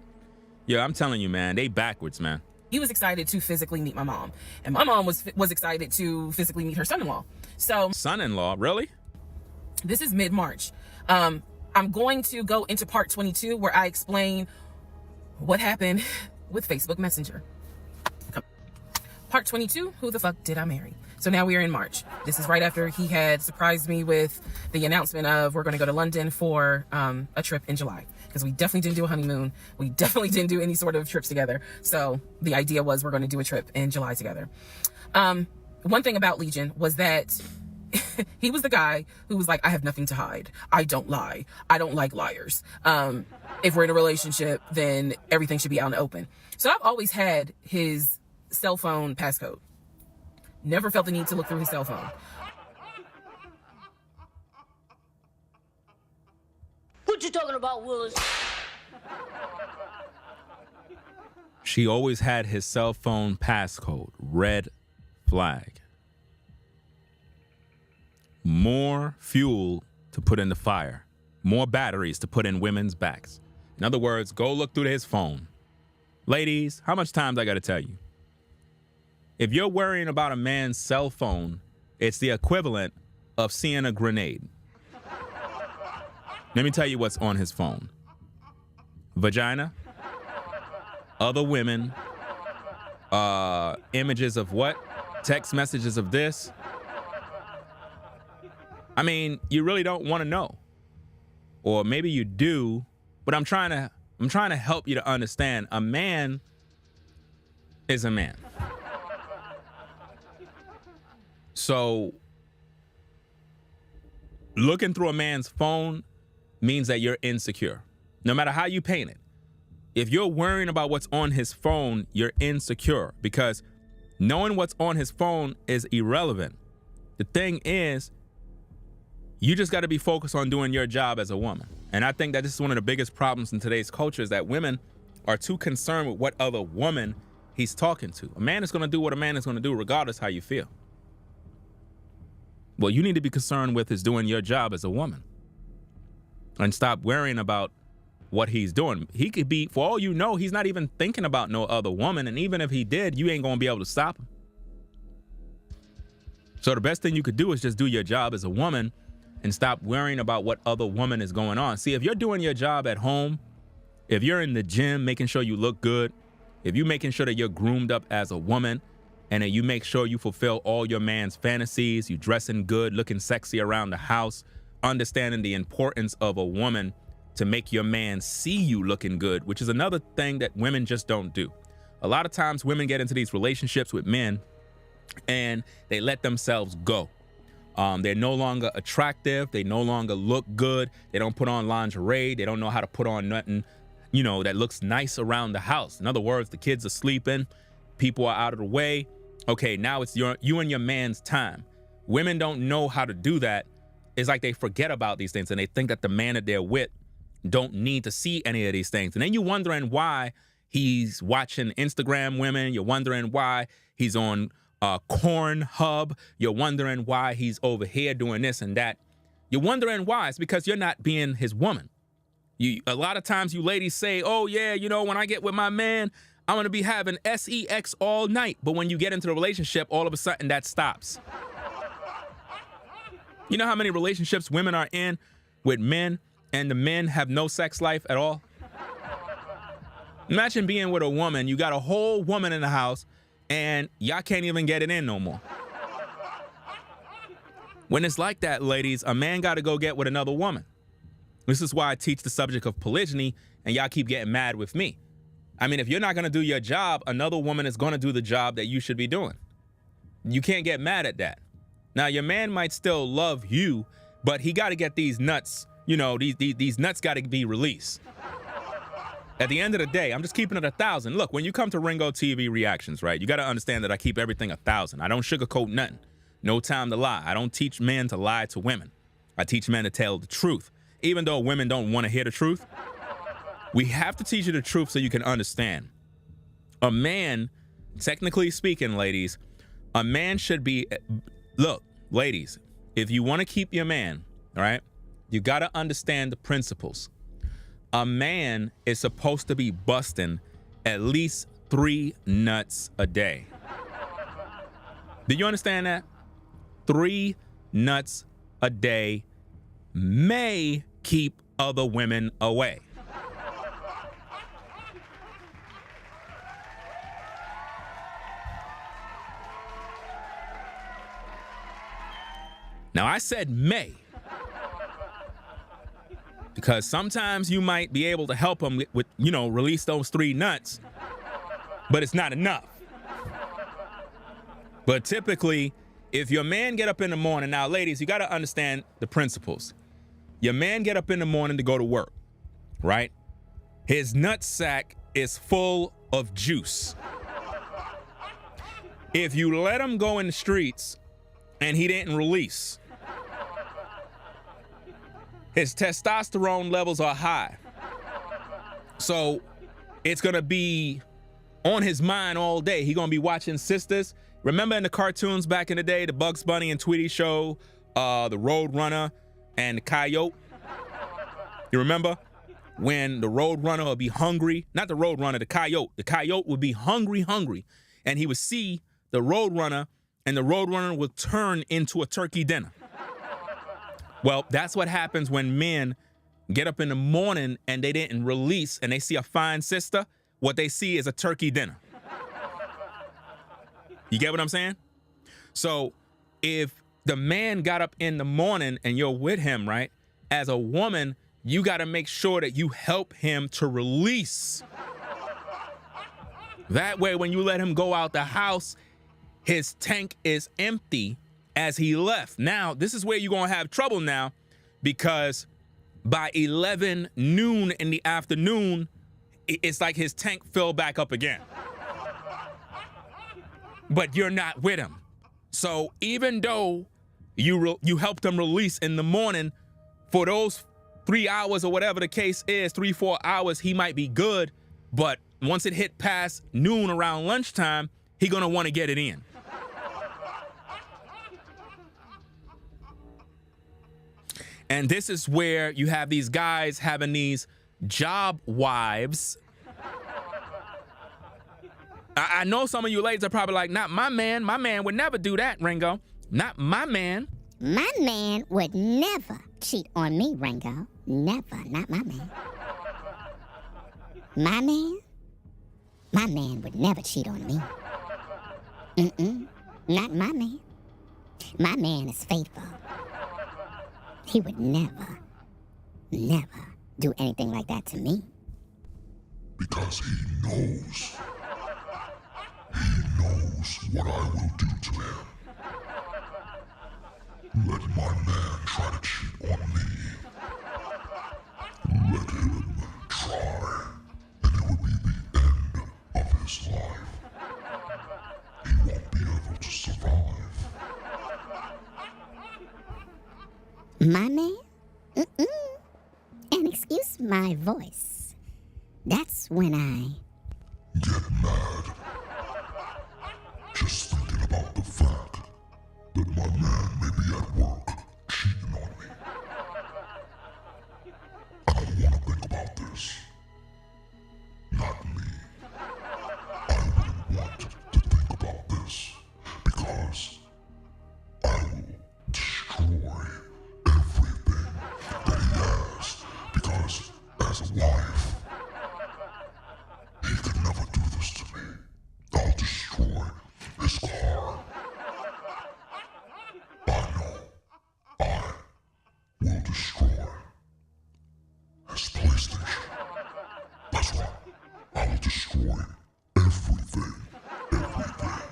Yeah, I'm telling you, man, they backwards, man. he was excited to physically meet my mom, and my mom was excited to physically meet her son-in-law. So son-in-law, really? This is mid-March. I'm going to go into part 22 where I explain what happened with Facebook Messenger. Part 22, who the fuck did I marry? So now we are in March. This is right after he had surprised me with the announcement of we're going to go to London for a trip in July. Because we definitely didn't do a honeymoon. We definitely didn't do any sort of trips together. So the idea was we're going to do a trip in July together. One thing about Legion was that he was the guy who was like, I have nothing to hide. I don't lie. I don't like liars. If we're in a relationship, then everything should be out in the open. So I've always had his cell phone passcode. Never felt the need to look through his cell phone. What you talking about, Willis? She always had his cell phone passcode. Red flag. More fuel to put in the fire. More batteries to put in women's backs. In other words, go look through his phone. Ladies, how much times I gotta tell you? If you're worrying about a man's cell phone, it's the equivalent of seeing a grenade. Let me tell you what's on his phone. Vagina, other women, Images of what? Text messages of this. I mean, you really don't want to know. Or maybe you do, but I'm trying to help you to understand a man is a man. So looking through a man's phone means that you're insecure. No matter how you paint it. If you're worrying about what's on his phone, you're insecure, because knowing what's on his phone is irrelevant. The thing is, you just got to be focused on doing your job as a woman. And I think that this is one of the biggest problems in today's culture, is that women are too concerned with what other woman he's talking to. A man is going to do what a man is going to do regardless how you feel. What you need to be concerned with is doing your job as a woman. And stop worrying about what he's doing. He could be, for all you know, he's not even thinking about no other woman. And even if he did, you ain't going to be able to stop him. So the best thing you could do is just do your job as a woman and stop worrying about what other woman is going on. See, if you're doing your job at home, if you're in the gym making sure you look good, if you're making sure that you're groomed up as a woman, and that you make sure you fulfill all your man's fantasies, you dressing good, looking sexy around the house, understanding the importance of a woman to make your man see you looking good, which is another thing that women just don't do. A lot of times women get into these relationships with men and they let themselves go. They're no longer attractive. They no longer look good. They don't put on lingerie. They don't know how to put on nothing, that looks nice around the house. In other words, the kids are sleeping. People are out of the way. Okay, now it's you and your man's time. Women don't know how to do that. It's like they forget about these things and they think that the man that they're with don't need to see any of these things. And then you're wondering why he's watching Instagram women. You're wondering why he's on Cornhub. You're wondering why he's over here doing this and that. You're wondering why. It's because you're not being his woman. A lot of times you ladies say, oh yeah, when I get with my man, I'm going to be having sex all night. But when you get into the relationship, all of a sudden that stops. You know how many relationships women are in with men and the men have no sex life at all? Imagine being with a woman, you got a whole woman in the house and y'all can't even get it in no more. When it's like that, ladies, a man got to go get with another woman. This is why I teach the subject of polygyny and y'all keep getting mad with me. I mean, if you're not going to do your job, another woman is going to do the job that you should be doing. You can't get mad at that. Now, your man might still love you, but he got to get these nuts, these nuts got to be released. At the end of the day, I'm just keeping it 1,000. Look, when you come to Ringo TV reactions, right, you got to understand that I keep everything 1,000. I don't sugarcoat nothing. No time to lie. I don't teach men to lie to women. I teach men to tell the truth. Even though women don't want to hear the truth, we have to teach you the truth so you can understand. A man, technically speaking, ladies, a man should be, look, ladies, if you want to keep your man, all right, you got to understand the principles. A man is supposed to be busting at least 3 nuts a day. Do you understand that? 3 nuts a day may keep other women away. Now, I said may, because sometimes you might be able to help them with release those 3 nuts, but it's not enough. But typically, if your man get up in the morning, now, ladies, you got to understand the principles. Your man get up in the morning to go to work, right? His nut sack is full of juice. If you let him go in the streets and he didn't release, his testosterone levels are high. So it's going to be on his mind all day. He's going to be watching Sisters. Remember in the cartoons back in the day, the Bugs Bunny and Tweety show, the Road Runner and the Coyote? You remember when the Road Runner would be hungry? Not the Road Runner, the Coyote. The Coyote would be hungry, and he would see the Road Runner, and the Road Runner would turn into a turkey dinner. Well, that's what happens when men get up in the morning and they didn't release and they see a fine sister. What they see is a turkey dinner. You get what I'm saying? So if the man got up in the morning and you're with him, right? As a woman, you got to make sure that you help him to release. That way, when you let him go out the house, his tank is empty as he left. Now, this is where you're going to have trouble now, because by 11 noon in the afternoon, it's like his tank filled back up again. But you're not with him. So even though you helped him release in the morning, for those 3 hours or whatever the case is, 3-4 hours, he might be good. But once it hit past noon around lunchtime, he gonna want to get it in. And this is where you have these guys having these job wives. I know some of you ladies are probably like, not my man. My man would never do that, Ringo. Not my man. My man would never cheat on me, Ringo. Never. Not my man. My man? My man would never cheat on me. Not my man. My man is faithful. He would never do anything like that to me. Because he knows. He knows what I will do to him. Let my man try to cheat on me. Let him try, and it will be the end of his life. He won't be able to survive. My man? And excuse my voice. That's when I Get mad. Just thinking about the fact that my man may be at work cheating on me. I don't want to think about this. Not me. I wouldn't want to think about this because I will destroy everything that he has. Because as a wife, he could never do this to me. I'll destroy his car. I know. I will destroy his PlayStation. That's right. I will destroy everything. Everything.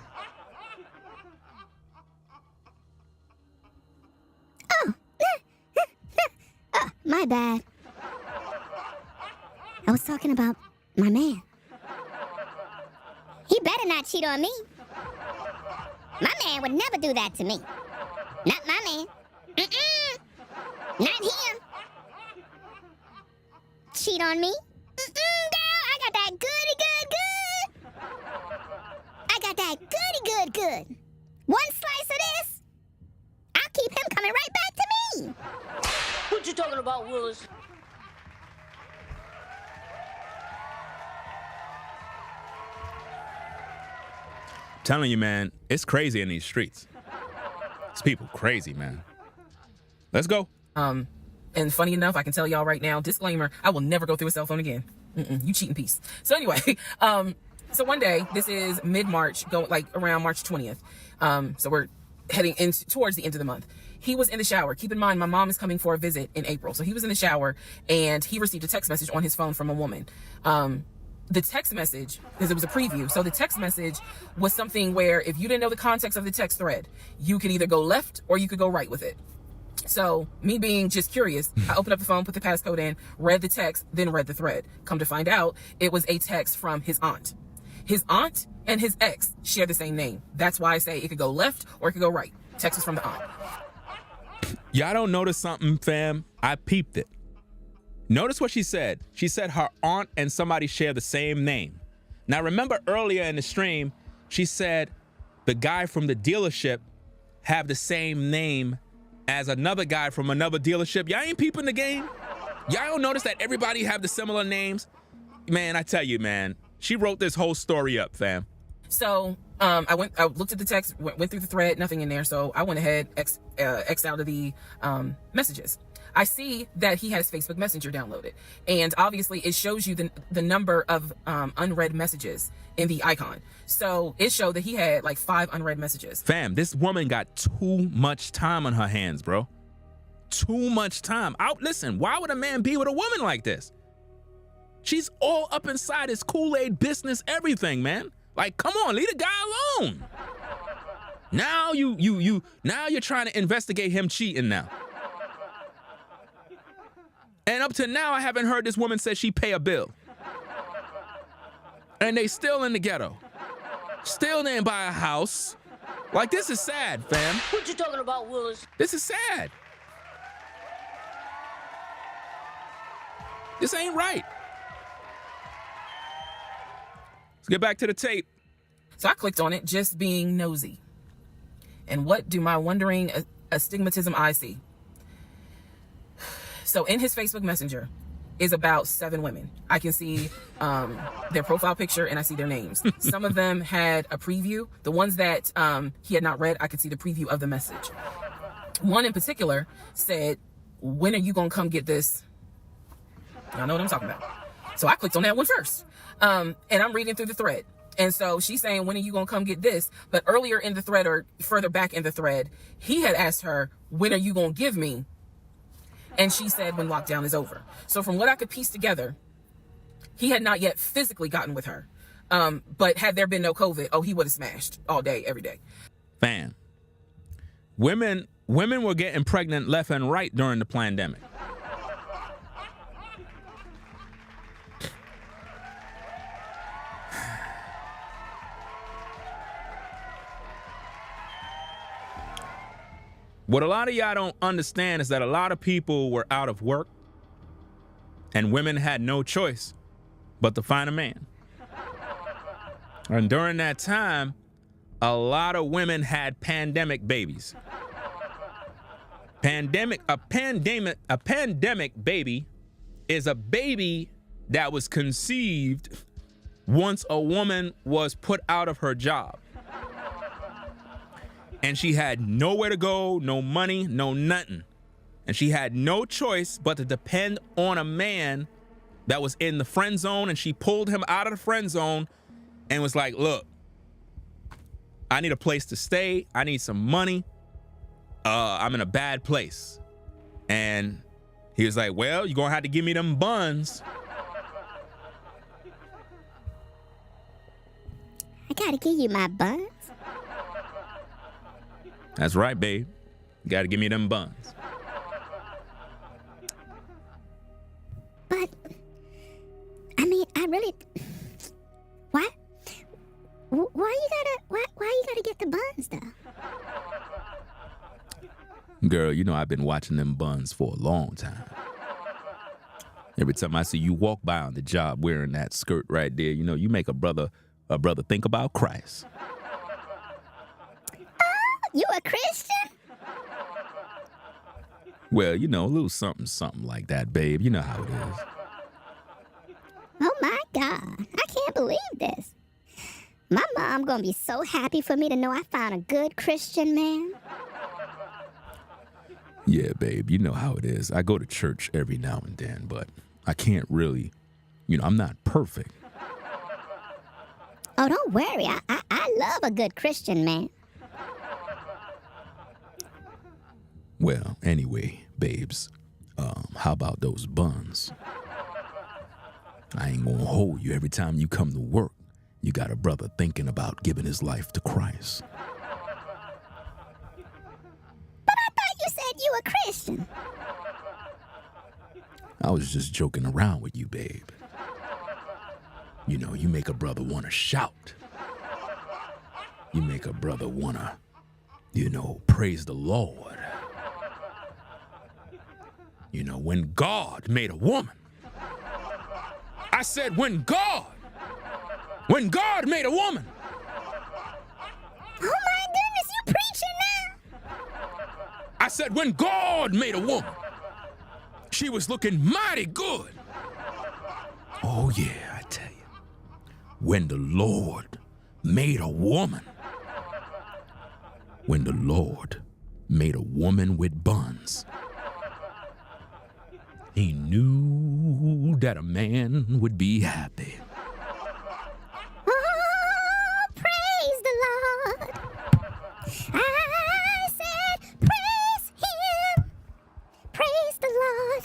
My bad. I was talking about my man. He better not cheat on me. My man would never do that to me. Not my man. Not him. Cheat on me? Girl, I got that goody good. I got that goody good. One slice of this, I'll keep him coming right back to me. What you talking about, Willis? Telling you, man, it's crazy in these streets. These people crazy, man. Let's go. And funny enough, I can tell y'all right now, disclaimer, I will never go through a cell phone again. You cheating piece. So anyway, so one day, this is mid-March, like around March 20th. So we're heading towards the end of the month. He was in the shower. Keep in mind, my mom is coming for a visit in April. So he was in the shower and he received a text message on his phone from a woman. The text message, because it was a preview, so the text message was something where if you didn't know the context of the text thread, you could either go left or you could go right with it. So me being just curious, I opened up the phone, put the passcode in, read the text, then read the thread. Come to find out, it was a text from his aunt. His aunt and his ex share the same name. That's why I say it could go left or it could go right. Text was from the aunt. Y'all don't notice something, fam? I peeped it. Notice what she said. She said her aunt and somebody share the same name. Now, remember earlier in the stream, she said the guy from the dealership have the same name as another guy from another dealership. Y'all ain't peeping the game? Y'all don't notice that everybody have the similar names? Man, I tell you, man, she wrote this whole story up, fam. So I looked at the text, went through the thread, nothing in there. So I went ahead, X'd out of the messages. I see that he has Facebook Messenger downloaded. And obviously it shows you the number of unread messages in the icon. So it showed that he had like 5 unread messages. Fam, this woman got too much time on her hands, bro. Too much time. Listen, why would a man be with a woman like this? She's all up inside his Kool-Aid business, everything, man. Like, come on, leave the guy alone. Now you're trying to investigate him cheating now. And up to now, I haven't heard this woman say she pay a bill. And they still in the ghetto. Still didn't buy a house. Like, this is sad, fam. What you talking about, Willis? This is sad. This ain't right. Let's get back to the tape. So I clicked on it, just being nosy. And what do my wondering astigmatism eyes see? So in his Facebook Messenger is about 7 women. I can see their profile picture and I see their names. Some of them had a preview. The ones that he had not read, I could see the preview of the message. One in particular said, when are you gonna come get this? Y'all know what I'm talking about. So I clicked on that one first. And I'm reading through the thread. And so she's saying, when are you gonna come get this? But earlier in the thread, or further back in the thread, he had asked her, when are you gonna give me? And she said, when lockdown is over. So from what I could piece together, he had not yet physically gotten with her. But had there been no COVID, he would have smashed all day, every day. Fam, women were getting pregnant left and right during the pandemic. What a lot of y'all don't understand is that a lot of people were out of work and women had no choice but to find a man. And during that time, a lot of women had pandemic babies. A pandemic baby is a baby that was conceived once a woman was put out of her job. And she had nowhere to go, no money, no nothing. And she had no choice but to depend on a man that was in the friend zone. And she pulled him out of the friend zone and was like, look, I need a place to stay. I need some money. I'm in a bad place. And he was like, well, you're going to have to give me them buns. I gotta give you my buns. That's right, babe. You got to give me them buns. But, I mean, I really... Why you gotta get the buns, though? Girl, you know I've been watching them buns for a long time. Every time I see you walk by on the job wearing that skirt right there, you know, you make a brother think about Christ. You a Christian? Well, you know, a little something like that, babe. You know how it is. Oh my God, I can't believe this. My mom gonna be so happy for me to know I found a good Christian man. Yeah, babe, you know how it is. I go to church every now and then, but I can't really, I'm not perfect. Oh, don't worry. I love a good Christian man. Well, anyway, babes, how about those buns? I ain't gonna hold you. Every time you come to work, you got a brother thinking about giving his life to Christ. But I thought you said you a Christian. I was just joking around with you, babe. You know, you make a brother want to shout. You make a brother want to, praise the Lord. You know, when God made a woman. I said, when God made a woman. Oh my goodness, you preaching now? I said, when God made a woman, she was looking mighty good. Oh yeah, I tell you. When the Lord made a woman. When the Lord made a woman with buns. he knew that a man would be happy. Oh, praise the Lord. I said, praise him. Praise the Lord.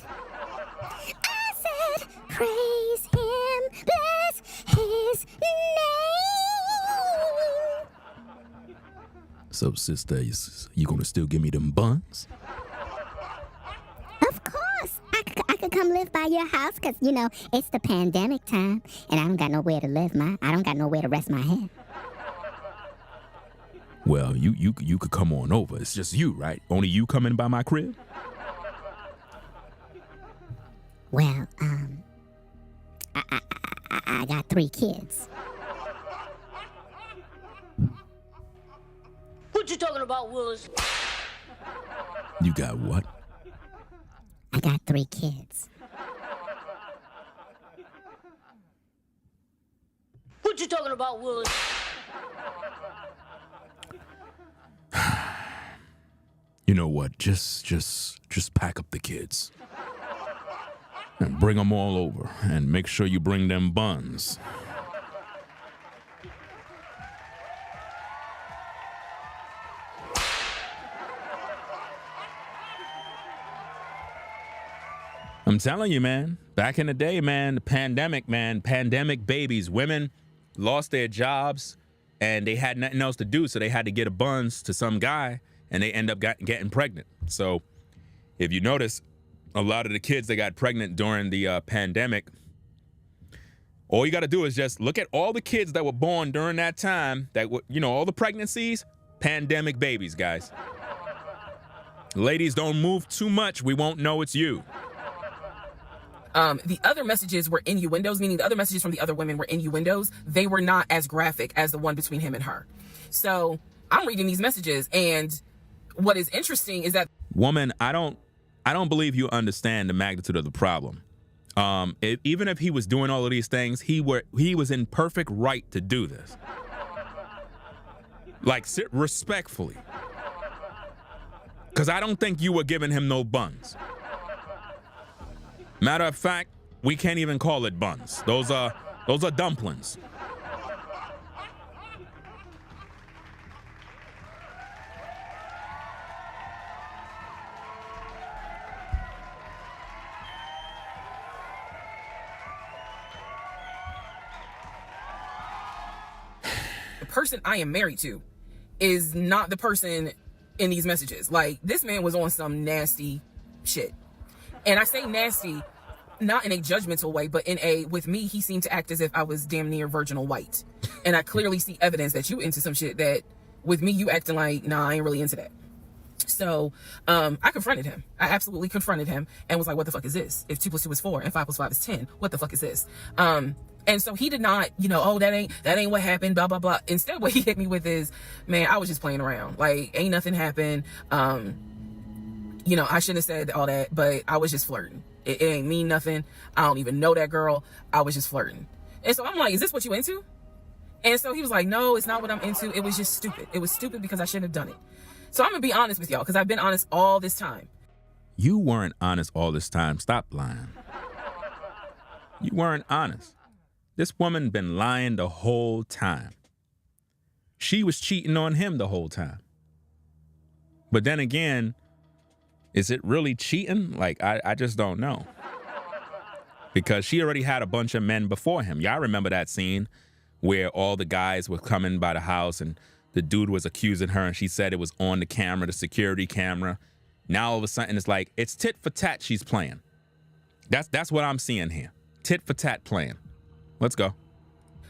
I said, praise him. Bless his name. So, sister, you gonna still give me them buns? Of course. I could come live by your house because, it's the pandemic time and I don't got nowhere to live I don't got nowhere to rest my head. Well, you could come on over. It's just you, right? Only you coming by my crib? Well, I got 3 kids. What you talking about, Willis? You got what? I got 3 kids. What you talking about, Willis? You know what? Just pack up the kids. And bring them all over. And make sure you bring them buns. I'm telling you, man, back in the day, man, the pandemic, pandemic babies, women lost their jobs and they had nothing else to do. So they had to get a buns to some guy and they end up getting pregnant. So if you notice, a lot of the kids that got pregnant during the pandemic, all you got to do is just look at all the kids that were born during that time, that were, all the pregnancies, pandemic babies, guys. Ladies, don't move too much. We won't know it's you. The other messages were innuendos, meaning the other messages from the other women were innuendos. They were not as graphic as the one between him and her. So I'm reading these messages, and what is interesting is that, woman, I don't believe you understand the magnitude of the problem. Even if he was doing all of these things, he was in perfect right to do this. Like, respectfully. Because I don't think you were giving him no buns. Matter of fact, we can't even call it buns. Those are dumplings. the person I am married to is not the person in these messages. Like, this man was on some nasty shit. And I say nasty, not in a judgmental way, but with me, he seemed to act as if I was damn near virginal white. And I clearly see evidence that you into some shit that with me, you acting like, nah, I ain't really into that. So, I confronted him. I absolutely confronted him and was like, what the fuck is this? If 2 + 2 is 4 and 5 + 5 is 10, what the fuck is this? And so he did not, oh, that ain't what happened, blah, blah, blah. Instead, what he hit me with is, man, I was just playing around. Like, ain't nothing happened. I shouldn't have said all that, but I was just flirting. It ain't mean nothing. I don't even know that girl. I was just flirting. And so I'm like, is this what you into? And so he was like, no, it's not what I'm into. It was just stupid. It was stupid because I shouldn't have done it. So I'm going to be honest with y'all, because I've been honest all this time. You weren't honest all this time. Stop lying. You weren't honest. This woman been lying the whole time. She was cheating on him the whole time. But then again, is it really cheating? Like, I just don't know. Because she already had a bunch of men before him. Y'all remember that scene where all the guys were coming by the house and the dude was accusing her and she said it was on the camera, the security camera. Now all of a sudden it's like, it's tit for tat she's playing. That's what I'm seeing here. Tit for tat playing. Let's go.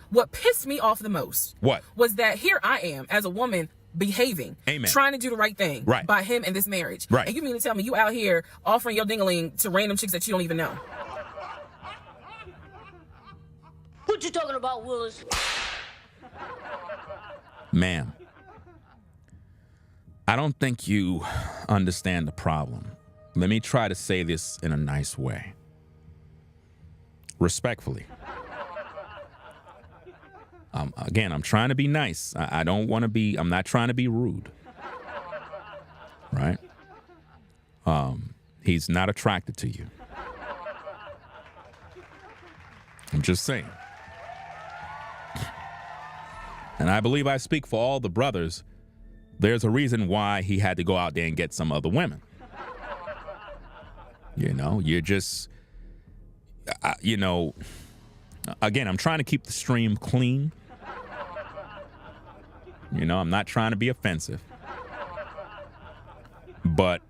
What pissed me off the most What? was that here I am as a woman behaving, Amen. trying to do the right thing by him and this marriage. Right. And you mean to tell me you out here offering your ding-a-ling to random chicks that you don't even know? What you talking about, Willis? Ma'am, I don't think you understand the problem. Let me try to say this in a nice way. Respectfully. Again, I'm trying to be nice. I don't want to be, I'm not trying to be rude. Right? He's not attracted to you. I'm just saying. And I believe I speak for all the brothers. There's a reason why he had to go out there and get some other women. You know, you're just, again, I'm trying to keep the stream clean. You know, I'm not trying to be offensive. But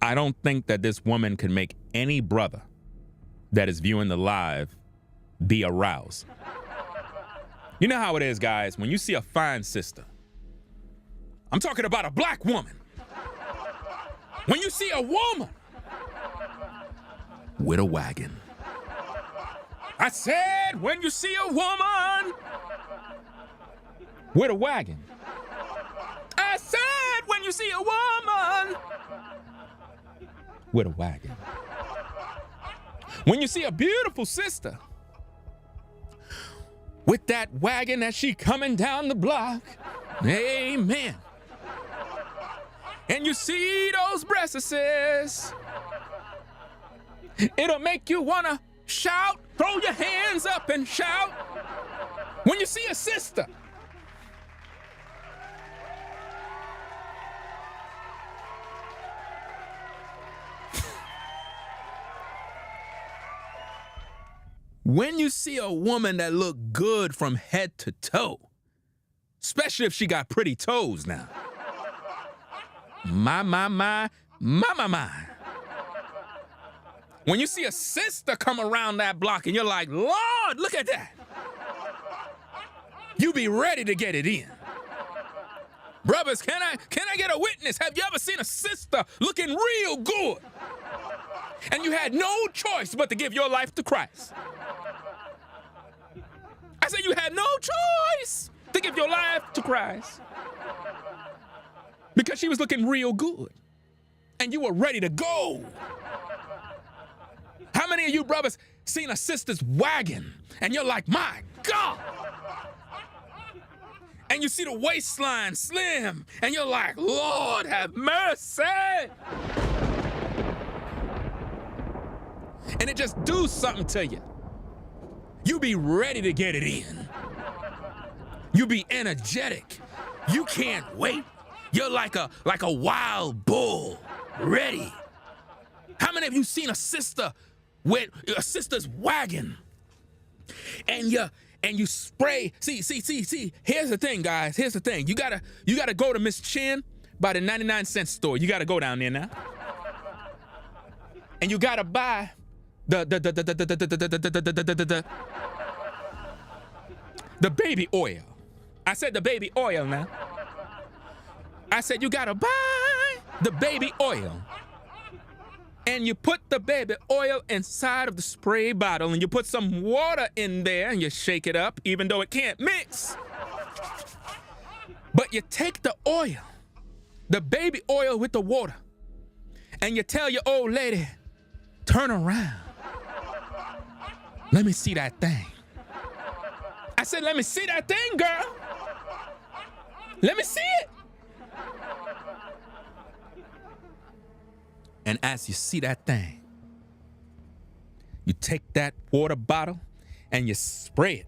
I don't think that this woman can make any brother that is viewing the live be aroused. You know how it is, guys, when you see a fine sister. I'm talking about a black woman. When you see a woman with a wagon. I said, when you see a woman with a wagon. I said, when you see a woman with a wagon. When you see a beautiful sister with that wagon as she coming down the block, amen. And you see those breasts, it'll make you wanna shout, throw your hands up and shout. When you see a sister when you see a woman that look good from head to toe, especially if she got pretty toes now. My. When you see a sister come around that block and you're like, Lord, look at that. You be ready to get it in. Brothers, can I get a witness? Have you ever seen a sister looking real good? And you had no choice but to give your life to Christ. I said you had no choice to give your life to Christ. Because she was looking real good. And you were ready to go. How many of you brothers seen a sister's wagon and you're like, my God. And you see the waistline slim and you're like, Lord have mercy. And it just do something to you. You be ready to get it in. You be energetic. You can't wait. You're like a wild bull, ready. How many of you seen a sister with a sister's wagon? And you spray. See. Here's the thing, guys. Here's the thing. You gotta go to Miss Chin by the 99-cent store. You gotta go down there now. And you gotta buy the baby oil. I said the baby oil now. I said you gotta buy the baby oil. And you put the baby oil inside of the spray bottle and you put some water in there and you shake it up even though it can't mix. But you take the oil, the baby oil with the water, and you tell your old lady, turn around. Let me see that thing. I said, let me see that thing, girl. Let me see it. And as you see that thing, you take that water bottle and you spray it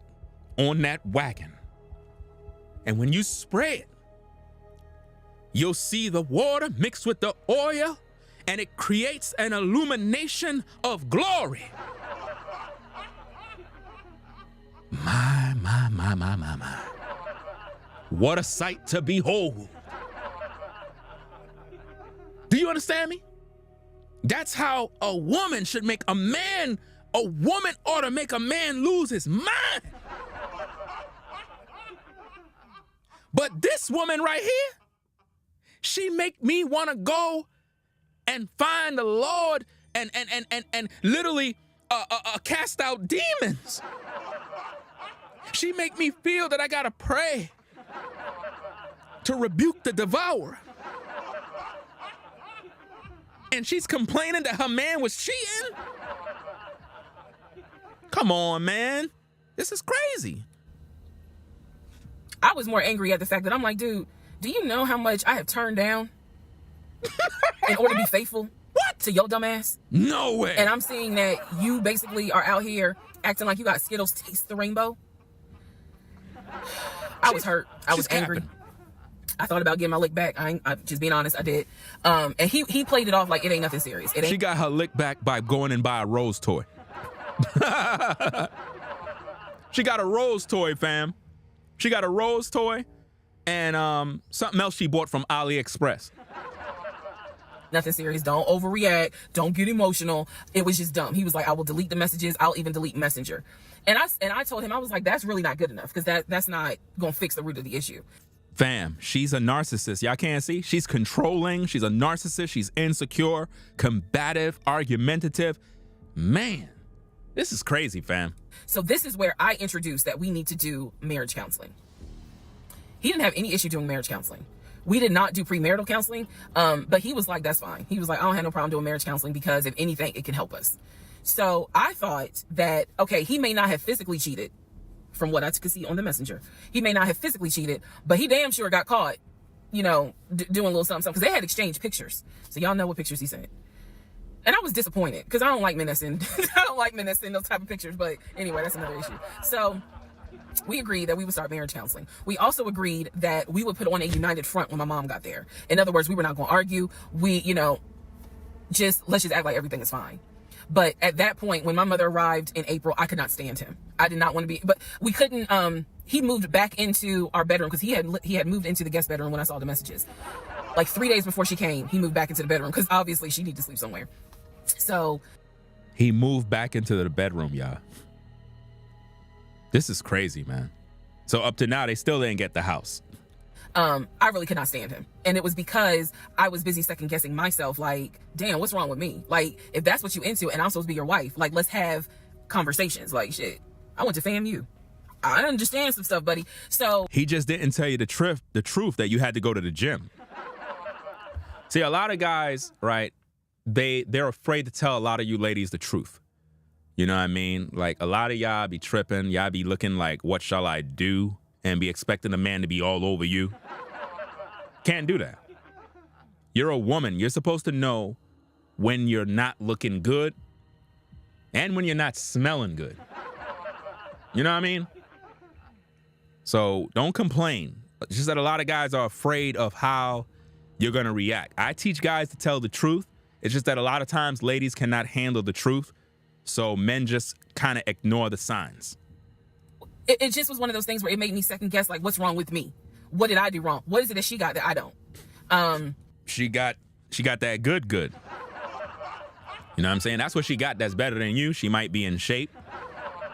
on that wagon. And when you spray it, you'll see the water mixed with the oil and it creates an illumination of glory. My. What a sight to behold. Do you understand me? That's how a woman should make a man, a woman ought to make a man lose his mind. But this woman right here, she make me want to go and find the Lord and literally cast out demons. She make me feel that I gotta pray to rebuke the devourer. And she's complaining that her man was cheating. Come on, man. This is crazy. I was more angry at the fact that I'm like, dude, do you know how much I have turned down in order to be faithful? What? to your dumb ass. No way. And I'm seeing that you basically are out here acting like you got Skittles taste the rainbow. I was hurt. I was angry. I thought about getting my lick back. I'm just being honest, I did. And he played it off like it ain't nothing serious. She got her lick back by going and buy a Rose toy. She got a Rose toy, fam. She got a Rose toy and something else she bought from AliExpress. Nothing serious. Don't overreact. Don't get emotional. It was just dumb. He was like, I will delete the messages. I'll even delete Messenger. And I told him, I was like, that's really not good enough because that's not going to fix the root of the issue. Fam, she's a narcissist. Y'all can't see? She's controlling. She's a narcissist. She's insecure, combative, argumentative. Man, this is crazy, fam. So this is where I introduced that we need to do marriage counseling. He didn't have any issue doing marriage counseling. We did not do premarital counseling, but he was like, that's fine. He was like, I don't have no problem doing marriage counseling because if anything, it can help us. So I thought that, okay, he may not have physically cheated from what I could see on the messenger. He may not have physically cheated, but he damn sure got caught, doing a little something, because they had exchanged pictures. So y'all know what pictures he sent. And I was disappointed because I don't like men that send those type of pictures. But anyway, that's another issue. So we agreed that we would start marriage counseling. We also agreed that we would put on a united front when my mom got there. In other words, we were not going to argue. We, let's just act like everything is fine. But at that point, when my mother arrived in April, I could not stand him. I did not want to be, but we couldn't, he moved back into our bedroom because he had moved into the guest bedroom when I saw the messages. Like 3 days before she came, he moved back into the bedroom because obviously she needed to sleep somewhere. So he moved back into the bedroom, y'all. This is crazy, man. So up to now, they still didn't get the house. I really could not stand him. And it was because I was busy second guessing myself. Like, damn, what's wrong with me? Like, if that's what you into and I'm supposed to be your wife, like, let's have conversations. Like, shit, I went to FAMU. I understand some stuff, buddy. So he just didn't tell you the truth that you had to go to the gym. See, a lot of guys, right, they're afraid to tell a lot of you ladies the truth. You know what I mean? Like, a lot of y'all be tripping. Y'all be looking like, what shall I do? And be expecting a man to be all over you. Can't do that. You're a woman. You're supposed to know when you're not looking good and when you're not smelling good. You know what I mean? So don't complain. It's just that a lot of guys are afraid of how you're going to react. I teach guys to tell the truth. It's just that a lot of times ladies cannot handle the truth. So men just kind of ignore the signs. It just was one of those things where it made me second guess, like, what's wrong with me? What did I do wrong? What is it that she got that I don't? She got that good. You know what I'm saying? That's what she got that's better than you. She might be in shape.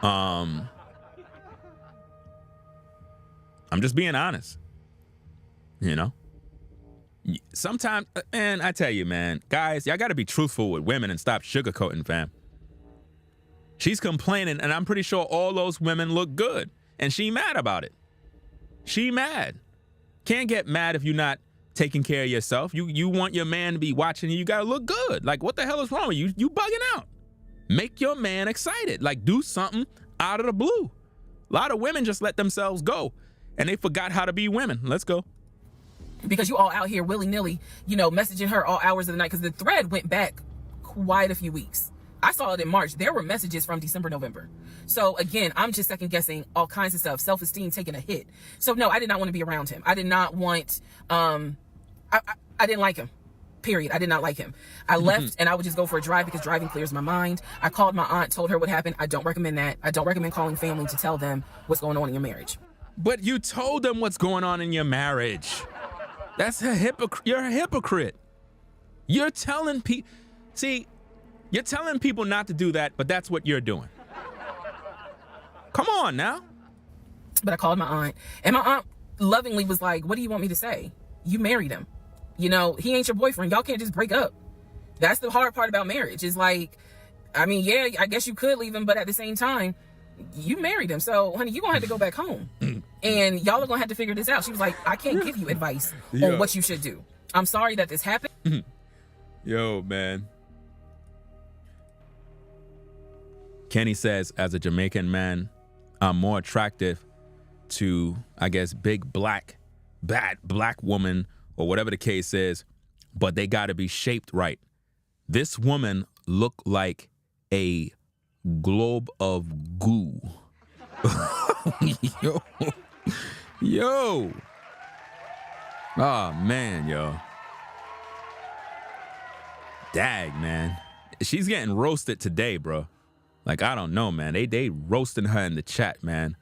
I'm just being honest. Sometimes, man, I tell you, man, guys, y'all got to be truthful with women and stop sugarcoating, fam. She's complaining, and I'm pretty sure all those women look good, and she mad about it. She mad. Can't get mad if you're not taking care of yourself. You want your man to be watching you. You got to look good. Like, what the hell is wrong with you? You bugging out. Make your man excited. Like, do something out of the blue. A lot of women just let themselves go, and they forgot how to be women. Let's go. Because you all out here willy-nilly, messaging her all hours of the night, because the thread went back quite a few weeks. I saw it in March. There were messages from December, November. So again, I'm just second guessing all kinds of stuff. Self-esteem taking a hit. So no, I did not want to be around him. I did not want, I didn't like him. Period. I did not like him. I left and I would just go for a drive because driving clears my mind. I called my aunt, told her what happened. I don't recommend that. I don't recommend calling family to tell them what's going on in your marriage. But you told them what's going on in your marriage. That's a hypocrite. You're a hypocrite. You're telling people, you're telling people not to do that, but that's what you're doing. Come on now. But I called my aunt, and my aunt lovingly was like, what do you want me to say? You married him. He ain't your boyfriend. Y'all can't just break up. That's the hard part about marriage is like, I mean, yeah, I guess you could leave him, but at the same time, you married him. So, honey, you're going to have to go back home. And y'all are going to have to figure this out. She was like, I can't give you advice on what you should do. I'm sorry that this happened. Yo, man. Kenny says, as a Jamaican man, I'm more attractive to, I guess, big bad black woman or whatever the case is, but they got to be shaped right. This woman looked like a globe of goo. Yo. Yo. Oh, man, yo. Dag, man. She's getting roasted today, bro. Like, I don't know, man. They roasting her in the chat, man.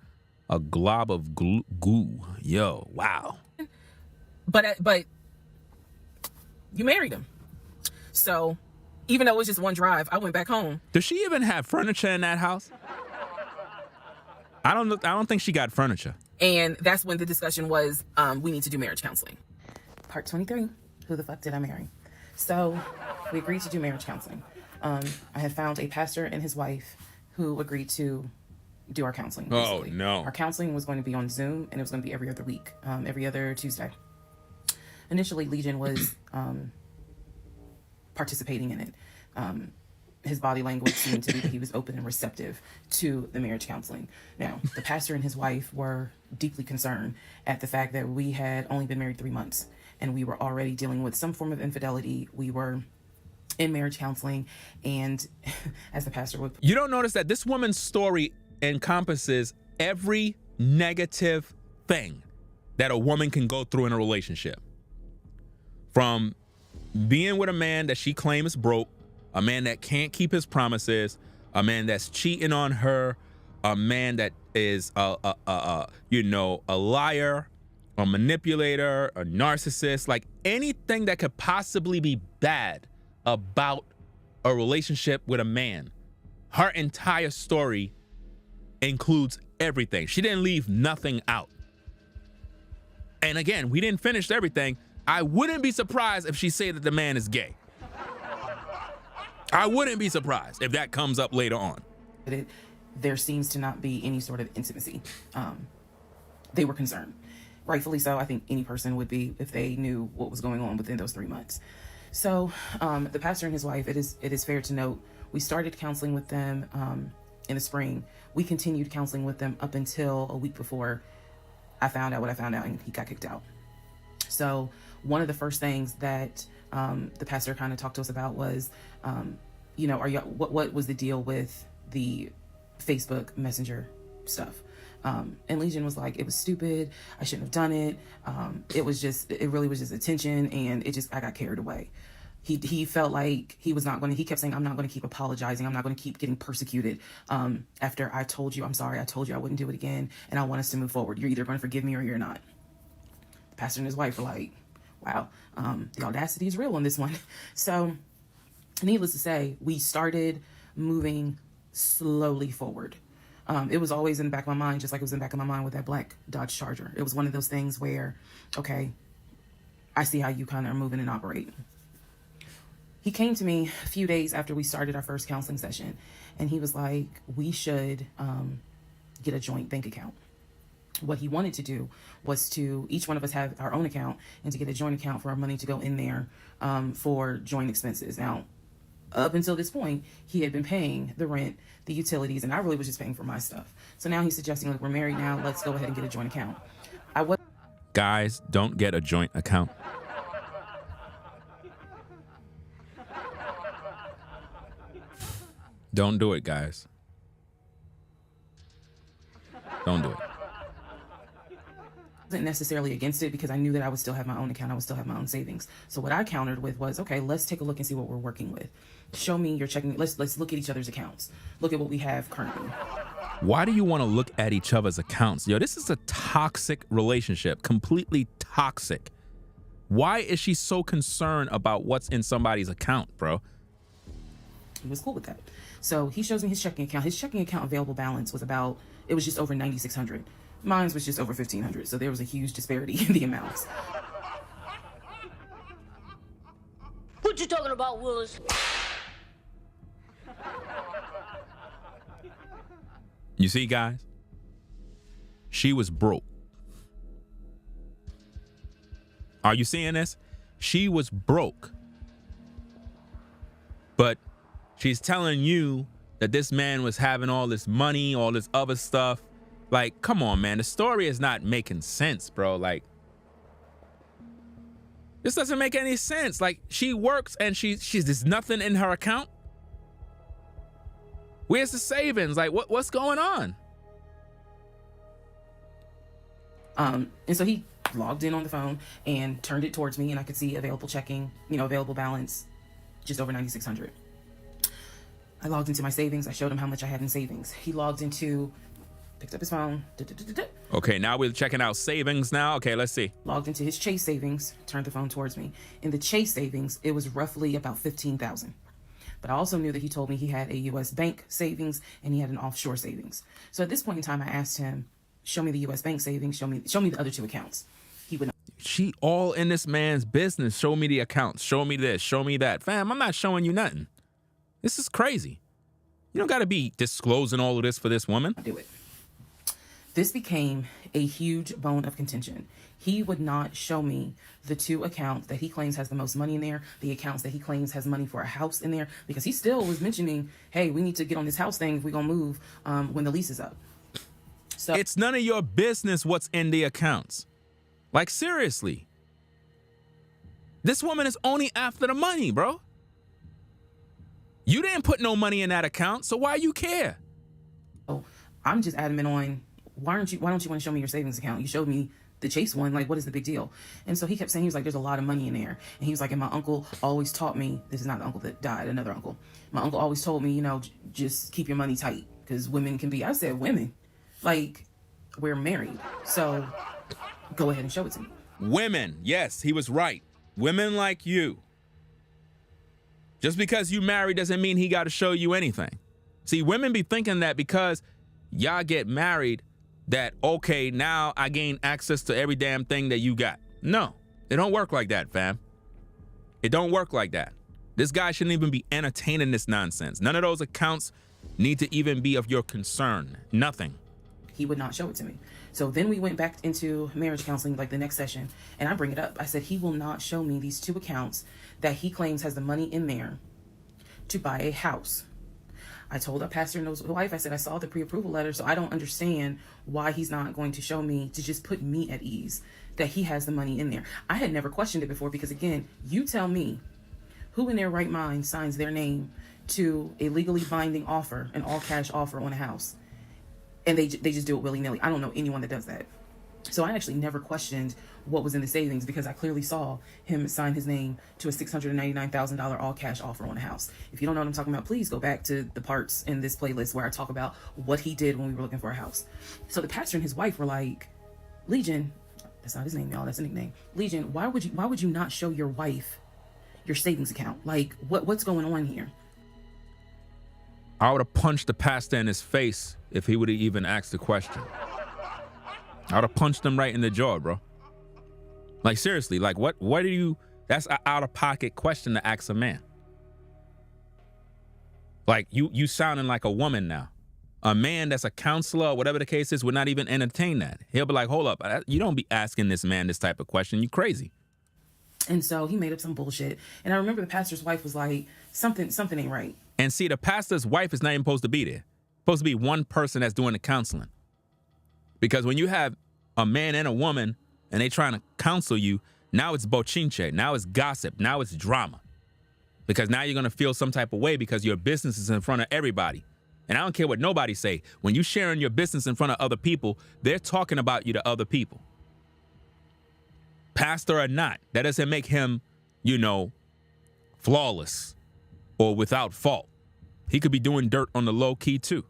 A glob of goo. Yo, wow. But you married him. So even though it was just one drive, I went back home. Does she even have furniture in that house? I don't think she got furniture. And that's when the discussion was, we need to do marriage counseling. Part 23, who the fuck did I marry? So we agreed to do marriage counseling. I had found a pastor and his wife who agreed to do our counseling. Basically. Oh, no. Our counseling was going to be on Zoom, and it was going to be every other week, every other Tuesday. Initially, Legion was participating in it. His body language seemed to be that he was open and receptive to the marriage counseling. Now, the pastor and his wife were deeply concerned at the fact that we had only been married 3 months, and we were already dealing with some form of infidelity. We were in marriage counseling, and as the pastor would... You don't notice that this woman's story encompasses every negative thing that a woman can go through in a relationship. From being with a man that she claims broke, a man that can't keep his promises, a man that's cheating on her, a man that is a liar, a manipulator, a narcissist, like anything that could possibly be bad about a relationship with a man. Her entire story includes everything. She didn't leave nothing out. And again, we didn't finish everything. I wouldn't be surprised if she said that the man is gay. I wouldn't be surprised if that comes up later on. There seems to not be any sort of intimacy. They were concerned. Rightfully so. I think any person would be if they knew what was going on within those 3 months. So the pastor and his wife, it is fair to note, we started counseling with them in the spring. We continued counseling with them up until a week before I found out what I found out, and he got kicked out. So one of the first things that the pastor kind of talked to us about was, what was the deal with the Facebook Messenger stuff? And Legion was like, it was stupid. I shouldn't have done it. It really was just attention, and I got carried away. He felt like he kept saying, I'm not going to keep apologizing. I'm not going to keep getting persecuted. After I told you, I'm sorry, I told you I wouldn't do it again, and I want us to move forward. You're either going to forgive me or you're not. The pastor and his wife were like, wow, the audacity is real on this one. So needless to say, we started moving slowly forward. It was always in the back of my mind, just like it was in the back of my mind with that black Dodge Charger. It was one of those things where, okay, I see how you kind of are moving and operating. He came to me a few days after we started our first counseling session, and he was like, we should get a joint bank account. What he wanted to do was to each one of us have our own account and to get a joint account for our money to go in there for joint expenses. Now, up until this point, he had been paying the rent, the utilities, and I really was just paying for my stuff. So now he's suggesting, look, we're married now, let's go ahead and get a joint account. Guys, don't get a joint account. Don't do it, guys. Don't do it. Wasn't necessarily against it because I knew that I would still have my own account. I would still have my own savings. So what I countered with was, okay, let's take a look and see what we're working with. Show me your checking. Let's look at each other's accounts. Look at what we have currently. Why do you want to look at each other's accounts? Yo, this is a toxic relationship, completely toxic. Why is she so concerned about what's in somebody's account, bro? He was cool with that. So he shows me his checking account. His checking account available balance was just over $9,600. Mine was just over $1,500. So there was a huge disparity in the amounts. What you talking about, Willis? You see, guys? She was broke. Are you seeing this? She was broke. But she's telling you that this man was having all this money, all this other stuff. Like, come on, man. The story is not making sense, bro. Like, This doesn't make any sense. Like, she works and there's nothing in her account. Where's the savings? Like, what's going on? And so he logged in on the phone and turned it towards me, and I could see available checking, available balance, just over $9,600. I logged into my savings. I showed him how much I had in savings. He logged into, picked up his phone. Okay, now we're checking out savings now. Okay, let's see. Logged into his Chase savings, turned the phone towards me. In the Chase savings, it was roughly about $15,000. But I also knew that he told me he had a U.S. bank savings and he had an offshore savings. So at this point in time, I asked him, show me the U.S. bank savings, show me the other two accounts. He would not. She all in this man's business. Show me the accounts. Show me this. Show me that. Fam, I'm not showing you nothing. This is crazy. You don't got to be disclosing all of this for this woman. Do it. This became a huge bone of contention. He would not show me the two accounts that he claims has the most money in there, the accounts that he claims has money for a house in there, because he still was mentioning, hey, we need to get on this house thing if we're going to move when the lease is up. So it's none of your business what's in the accounts. Like, seriously. This woman is only after the money, bro. You didn't put no money in that account, so why you care? Oh, I'm just adamant on, why don't you want to show me your savings account? You showed me the Chase one, like, what is the big deal? And so he kept saying, he was like, there's a lot of money in there. And he was like, and my uncle always taught me, this is not the uncle that died, another uncle. My uncle always told me, just keep your money tight, because women can be, I said, women, like, we're married. So go ahead and show it to me. Women, yes, he was right. Women like you. Just because you married doesn't mean he got to show you anything. See, women be thinking that because y'all get married, that, okay, now I gain access to every damn thing that you got. No, it don't work like that, fam. It don't work like that. This guy shouldn't even be entertaining this nonsense. None of those accounts need to even be of your concern. Nothing. He would not show it to me. So then we went back into marriage counseling, like the next session, and I bring it up. I said, he will not show me these two accounts that he claims has the money in there to buy a house. I told our pastor and his wife, I said, I saw the pre-approval letter, so I don't understand why he's not going to show me, to just put me at ease, that he has the money in there. I had never questioned it before, because again, you tell me who in their right mind signs their name to a legally binding offer, an all-cash offer on a house, and they just do it willy-nilly. I don't know anyone that does that. So I actually never questioned what was in the savings, because I clearly saw him sign his name to a $699,000 all-cash offer on a house. If you don't know what I'm talking about, please go back to the parts in this playlist where I talk about what he did when we were looking for a house. So the pastor and his wife were like, Legion, that's not his name, y'all, that's a nickname. Legion, why would you not show your wife your savings account? Like, what's going on here? I would have punched the pastor in his face if he would have even asked the question. I would have punched him right in the jaw, bro. Like, seriously, like, what are you, that's an out-of-pocket question to ask a man. Like, you sounding like a woman now. A man that's a counselor or whatever the case is would not even entertain that. He'll be like, hold up, you don't be asking this man this type of question. You crazy. And so he made up some bullshit. And I remember the pastor's wife was like, something ain't right. And see, the pastor's wife is not even supposed to be there. Supposed to be one person that's doing the counseling. Because when you have a man and a woman and they trying to counsel you, now it's bochinche, now it's gossip, now it's drama. Because now you're going to feel some type of way because your business is in front of everybody. And I don't care what nobody say. When you sharing your business in front of other people, they're talking about you to other people. Pastor or not, that doesn't make him, flawless or without fault. He could be doing dirt on the low key too.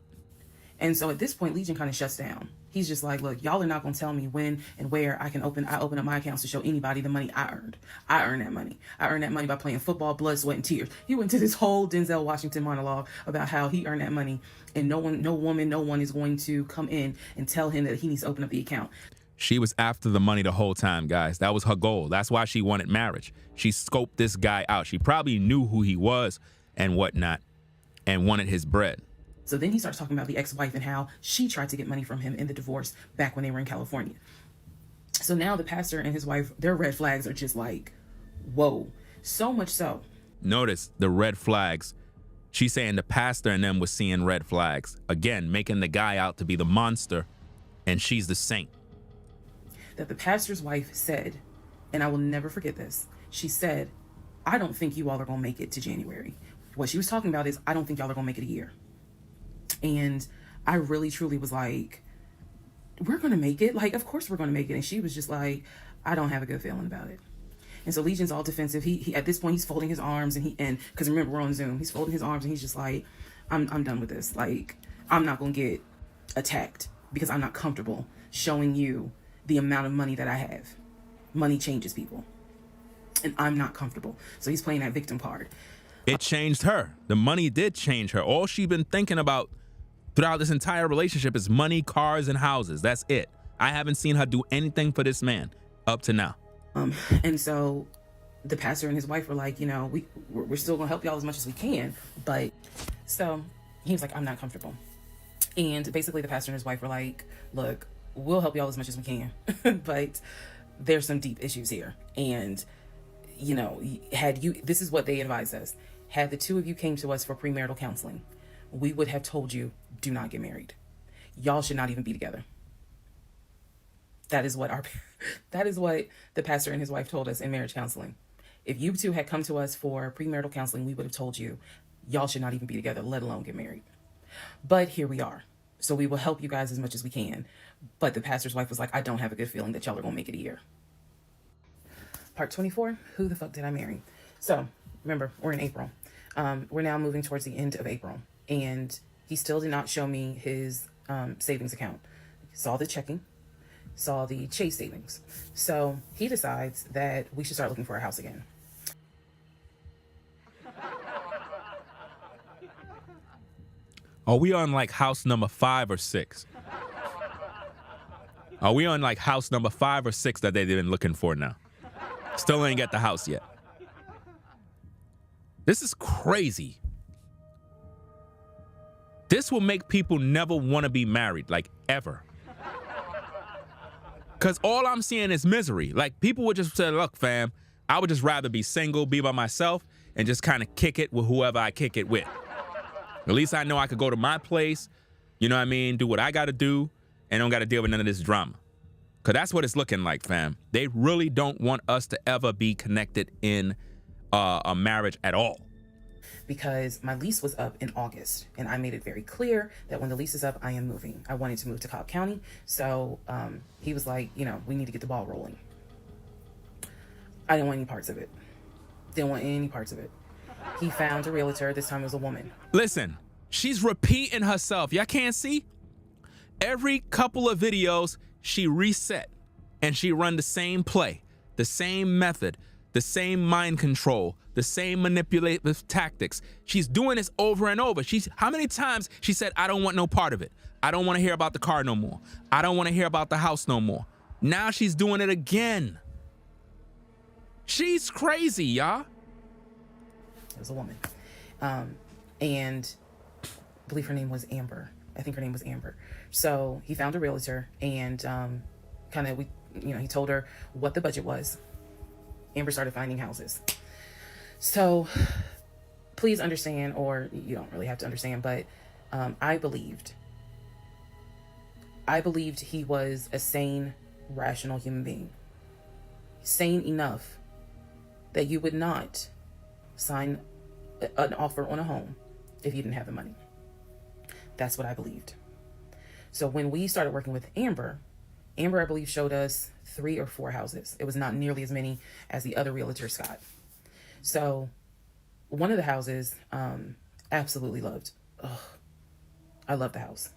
And so at this point, Legion kind of shuts down. He's just like, look, y'all are not going to tell me when and where I open up my accounts to show anybody the money I earned. I earned that money. I earned that money by playing football, blood, sweat, and tears. He went to this whole Denzel Washington monologue about how he earned that money, and no one is going to come in and tell him that he needs to open up the account. She was after the money the whole time, guys. That was her goal. That's why she wanted marriage. She scoped this guy out. She probably knew who he was and whatnot and wanted his bread. So then he starts talking about the ex-wife and how she tried to get money from him in the divorce back when they were in California. So now the pastor and his wife, their red flags are just like, whoa. So much so. Notice the red flags. She's saying the pastor and them was seeing red flags. Again, making the guy out to be the monster and she's the saint. That the pastor's wife said, and I will never forget this, she said, I don't think you all are going to make it to January. What she was talking about is, I don't think y'all are going to make it a year. And I really, truly was like, we're going to make it. Like, of course we're going to make it. And she was just like, I don't have a good feeling about it. And so Legion's all defensive. He at this point, he's folding his arms and because remember, we're on Zoom. He's folding his arms and he's just like, I'm done with this. Like, I'm not going to get attacked because I'm not comfortable showing you the amount of money that I have. Money changes people. And I'm not comfortable. So he's playing that victim card. It changed her. The money did change her. All she's been thinking about throughout this entire relationship is money, cars, and houses. That's it. I haven't seen her do anything for this man up to now. And so the pastor and his wife were like, you know, we're still gonna help y'all as much as we can. But so he was like, I'm not comfortable. And basically the pastor and his wife were like, look, we'll help y'all as much as we can. But there's some deep issues here. And, you know, this is what they advised us. Had the two of you came to us for premarital counseling, we would have told you, do not get married. Y'all should not even be together. That is what the pastor and his wife told us in marriage counseling. If you two had come to us for premarital counseling, we would have told you, y'all should not even be together, let alone get married. But here we are. So we will help you guys as much as we can. But the pastor's wife was like, I don't have a good feeling that y'all are going to make it a year. Part 24, who the fuck did I marry? So remember, we're in April. We're now moving towards the end of April. And he still did not show me his savings account. Saw the checking, saw the Chase savings. So he decides that we should start looking for a house again. Are we on like house number 5 or 6? Are we on like house number 5 or 6 that they've been looking for now? Still ain't got the house yet. This is crazy. This will make people never want to be married, like ever. Because all I'm seeing is misery. Like people would just say, look, fam, I would just rather be single, be by myself, and just kind of kick it with whoever I kick it with. At least I know I could go to my place, you know what I mean, do what I got to do, and don't got to deal with none of this drama. Because that's what it's looking like, fam. They really don't want us to ever be connected in a marriage at all. Because my lease was up in August, and I made it very clear that when the lease is up, I am moving. I wanted to move to Cobb County, so he was like, you know, we need to get the ball rolling. I didn't want any parts of it. Didn't want any parts of it. He found a realtor. This time it was a woman. Listen, she's repeating herself. Y'all can't see? Every couple of videos, she reset, and she run the same play, the same method, the same mind control, the same manipulative tactics. She's doing this over and over. How many times she said, I don't want no part of it. I don't want to hear about the car no more. I don't want to hear about the house no more. Now she's doing it again. She's crazy, y'all. It was a woman. And I believe her name was Amber. I think her name was Amber. So he found a realtor and he told her what the budget was. Amber started finding houses. So please understand, or you don't really have to understand, but I believed he was a sane, rational human being. Sane enough that you would not sign an offer on a home if you didn't have the money. That's what I believed. So when we started working with Amber, I believe showed us 3 or 4 houses. It was not nearly as many as the other realtors got. So one of the houses, absolutely loved. Ugh, I love the house.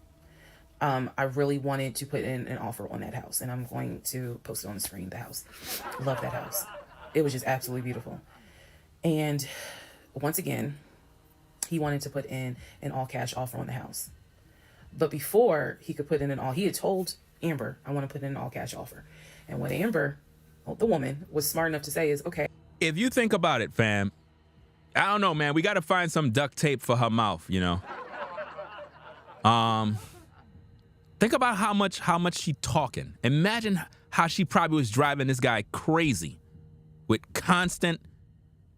I really wanted to put in an offer on that house, and I'm going to post it on the screen, the house. Love that house. It was just absolutely beautiful. And once again, he wanted to put in an all-cash offer on the house. But before he could put in he had told Amber, I want to put in an all-cash offer. And what Amber, the woman, was smart enough to say is, okay. If you think about it, fam, I don't know, man. We got to find some duct tape for her mouth, you know. Think about how much she talking. Imagine how she probably was driving this guy crazy with constant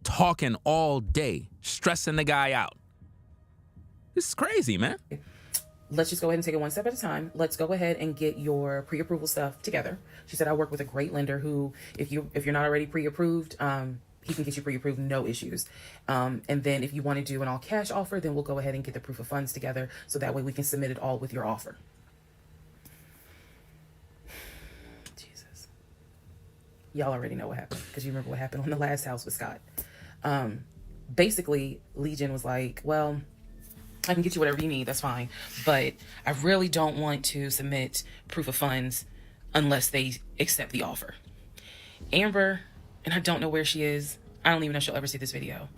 talking all day, stressing the guy out. This is crazy, man. Let's just go ahead and take it one step at a time. Let's go ahead and get your pre-approval stuff together. She said, I work with a great lender who, if you're not already pre-approved, he can get you pre-approved, no issues. And then if you want to do an all cash offer, then we'll go ahead and get the proof of funds together so that way we can submit it all with your offer. Jesus. Y'all already know what happened because you remember what happened on the last house with Scott. Basically, Legion was like, well, I can get you whatever you need, that's fine. But I really don't want to submit proof of funds unless they accept the offer. Amber, and I don't know where she is. I don't even know if she'll ever see this video.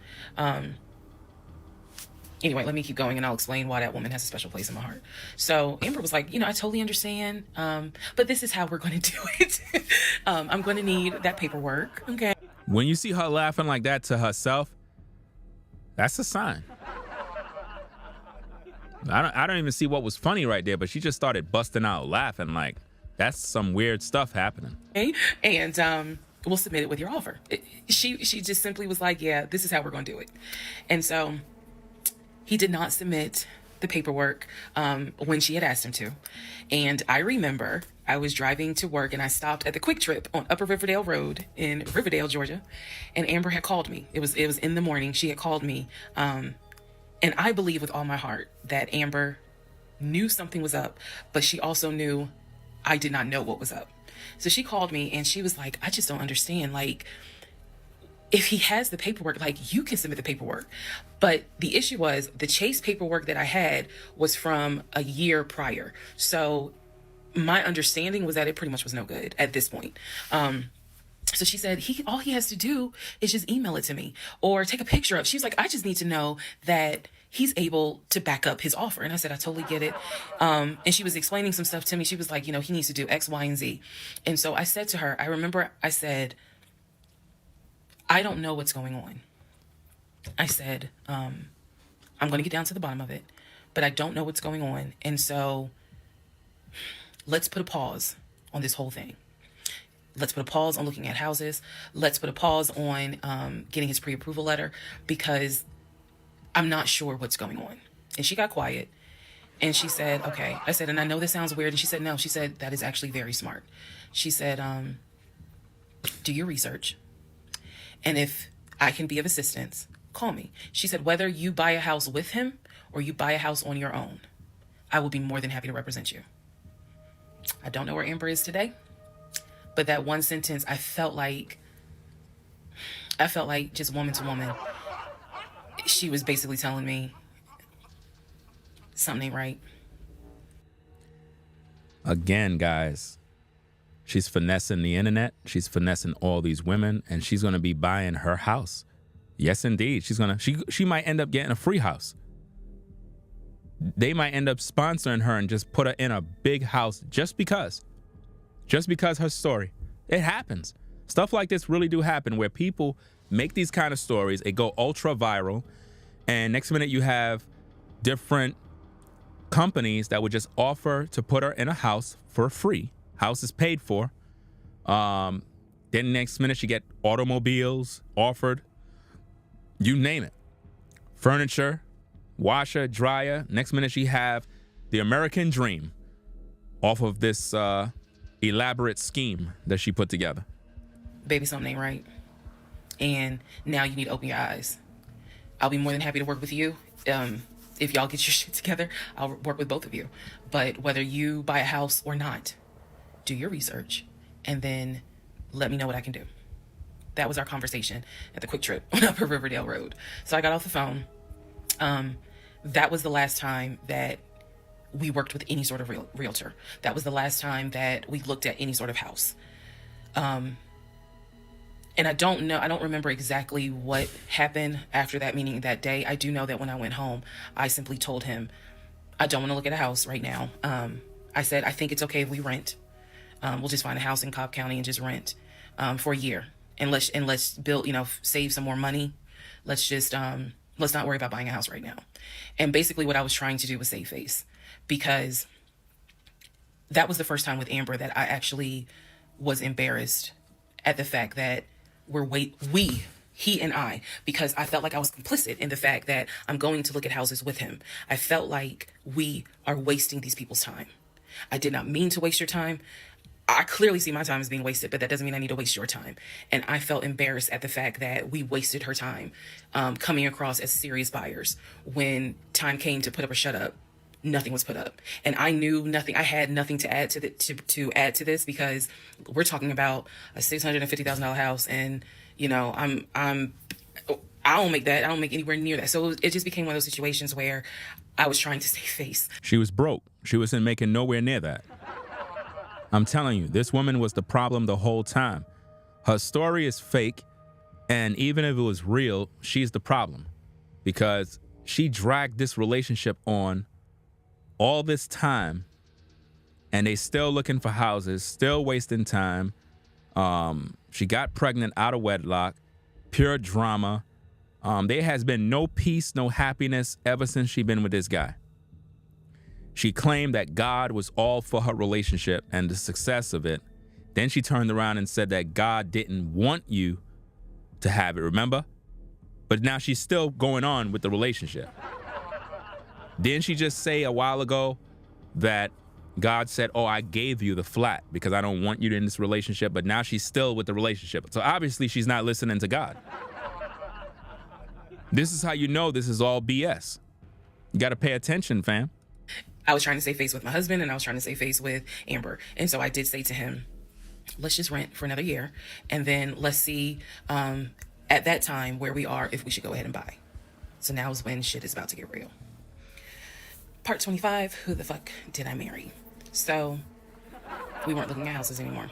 Anyway, let me keep going and I'll explain why that woman has a special place in my heart. So Amber was like, I totally understand. But this is how we're going to do it. I'm going to need that paperwork. Okay. When you see her laughing like that to herself, that's a sign. I don't even see what was funny right there, but she just started busting out laughing like that's some weird stuff happening. And we'll submit it with your offer. She just simply was like, yeah, this is how we're going to do it. And so he did not submit the paperwork when she had asked him to. And I remember I was driving to work and I stopped at the Quick Trip on Upper Riverdale Road in Riverdale, Georgia. And Amber had called me. It was in the morning. She had called me. And I believe with all my heart that Amber knew something was up, but she also knew I did not know what was up. So she called me and she was like, I just don't understand. Like, if he has the paperwork, like, you can submit the paperwork. But the issue was the Chase paperwork that I had was from a year prior. So my understanding was that it pretty much was no good at this point. So she said, all he has to do is just email it to me or take a picture of. She was like, I just need to know that he's able to back up his offer. And I said, I totally get it. And she was explaining some stuff to me. She was like, he needs to do X, Y, and Z. And so I said to her, I remember I said, I don't know what's going on. I said, I'm going to get down to the bottom of it, but I don't know what's going on. And so let's put a pause on this whole thing. Let's put a pause on looking at houses. Let's put a pause on getting his pre-approval letter because I'm not sure what's going on. And she got quiet and she said, okay. I said, and I know this sounds weird. And she said, no. She said, that is actually very smart. She said, do your research. And if I can be of assistance, call me. She said, whether you buy a house with him or you buy a house on your own, I will be more than happy to represent you. I don't know where Amber is today. But that one sentence, I felt like just woman to woman, she was basically telling me something ain't right. Again, guys, she's finessing the internet. She's finessing all these women, and she's going to be buying her house. Yes, indeed. She might end up getting a free house. They might end up sponsoring her and just put her in a big house just because her story. It happens. Stuff like this really do happen where people make these kind of stories. It go ultra viral. And next minute you have different companies that would just offer to put her in a house for free. House is paid for. Then next minute she get automobiles offered. You name it. Furniture, washer, dryer. Next minute she have the American dream off of this elaborate scheme that she put together. Baby, something ain't right. And now you need to open your eyes. I'll be more than happy to work with you. If y'all get your shit together, I'll work with both of you. But whether you buy a house or not, do your research and then let me know what I can do. That was our conversation at the Quick Trip on Upper Riverdale Road. So I got off the phone. That was the last time that we worked with any sort of realtor. That was the last time that we looked at any sort of house. And I don't remember exactly what happened after that meeting that day. I do know that when I went home, I simply told him, I don't want to look at a house right now. I said, I think it's okay if we rent. We'll just find a house in Cobb County and just rent for a year. And let's build, save some more money. Let's not worry about buying a house right now. And basically what I was trying to do was save face, because that was the first time with Amber that I actually was embarrassed at the fact that he and I, because I felt like I was complicit in the fact that I'm going to look at houses with him. I felt like we are wasting these people's time. I did not mean to waste your time. I clearly see my time as being wasted, but that doesn't mean I need to waste your time. And I felt embarrassed at the fact that we wasted her time coming across as serious buyers. When time came to put up or shut up, nothing was put up. And I knew nothing. I had nothing to add to add to this, because we're talking about a $650,000 house, and I don't make that. I don't make anywhere near that. So it just became one of those situations where I was trying to save face. She was broke. She wasn't making nowhere near that. I'm telling you, this woman was the problem the whole time. Her story is fake, and even if it was real, she's the problem, because she dragged this relationship on all this time, and they still looking for houses, still wasting time. She got pregnant out of wedlock, pure drama. There has been no peace, no happiness ever since she's been with this guy. She claimed that God was all for her relationship and the success of it. Then she turned around and said that God didn't want you to have it, remember? But now she's still going on with the relationship. Didn't she just say a while ago that God said, oh, I gave you the flat because I don't want you in this relationship, but now she's still with the relationship. So obviously she's not listening to God. This is how you know this is all BS. You got to pay attention, fam. I was trying to save face with my husband, and I was trying to save face with Amber. And so I did say to him, let's just rent for another year, and then let's see at that time where we are, if we should go ahead and buy. So now is when shit is about to get real. Part 25, who the fuck did I marry? So we weren't looking at houses anymore.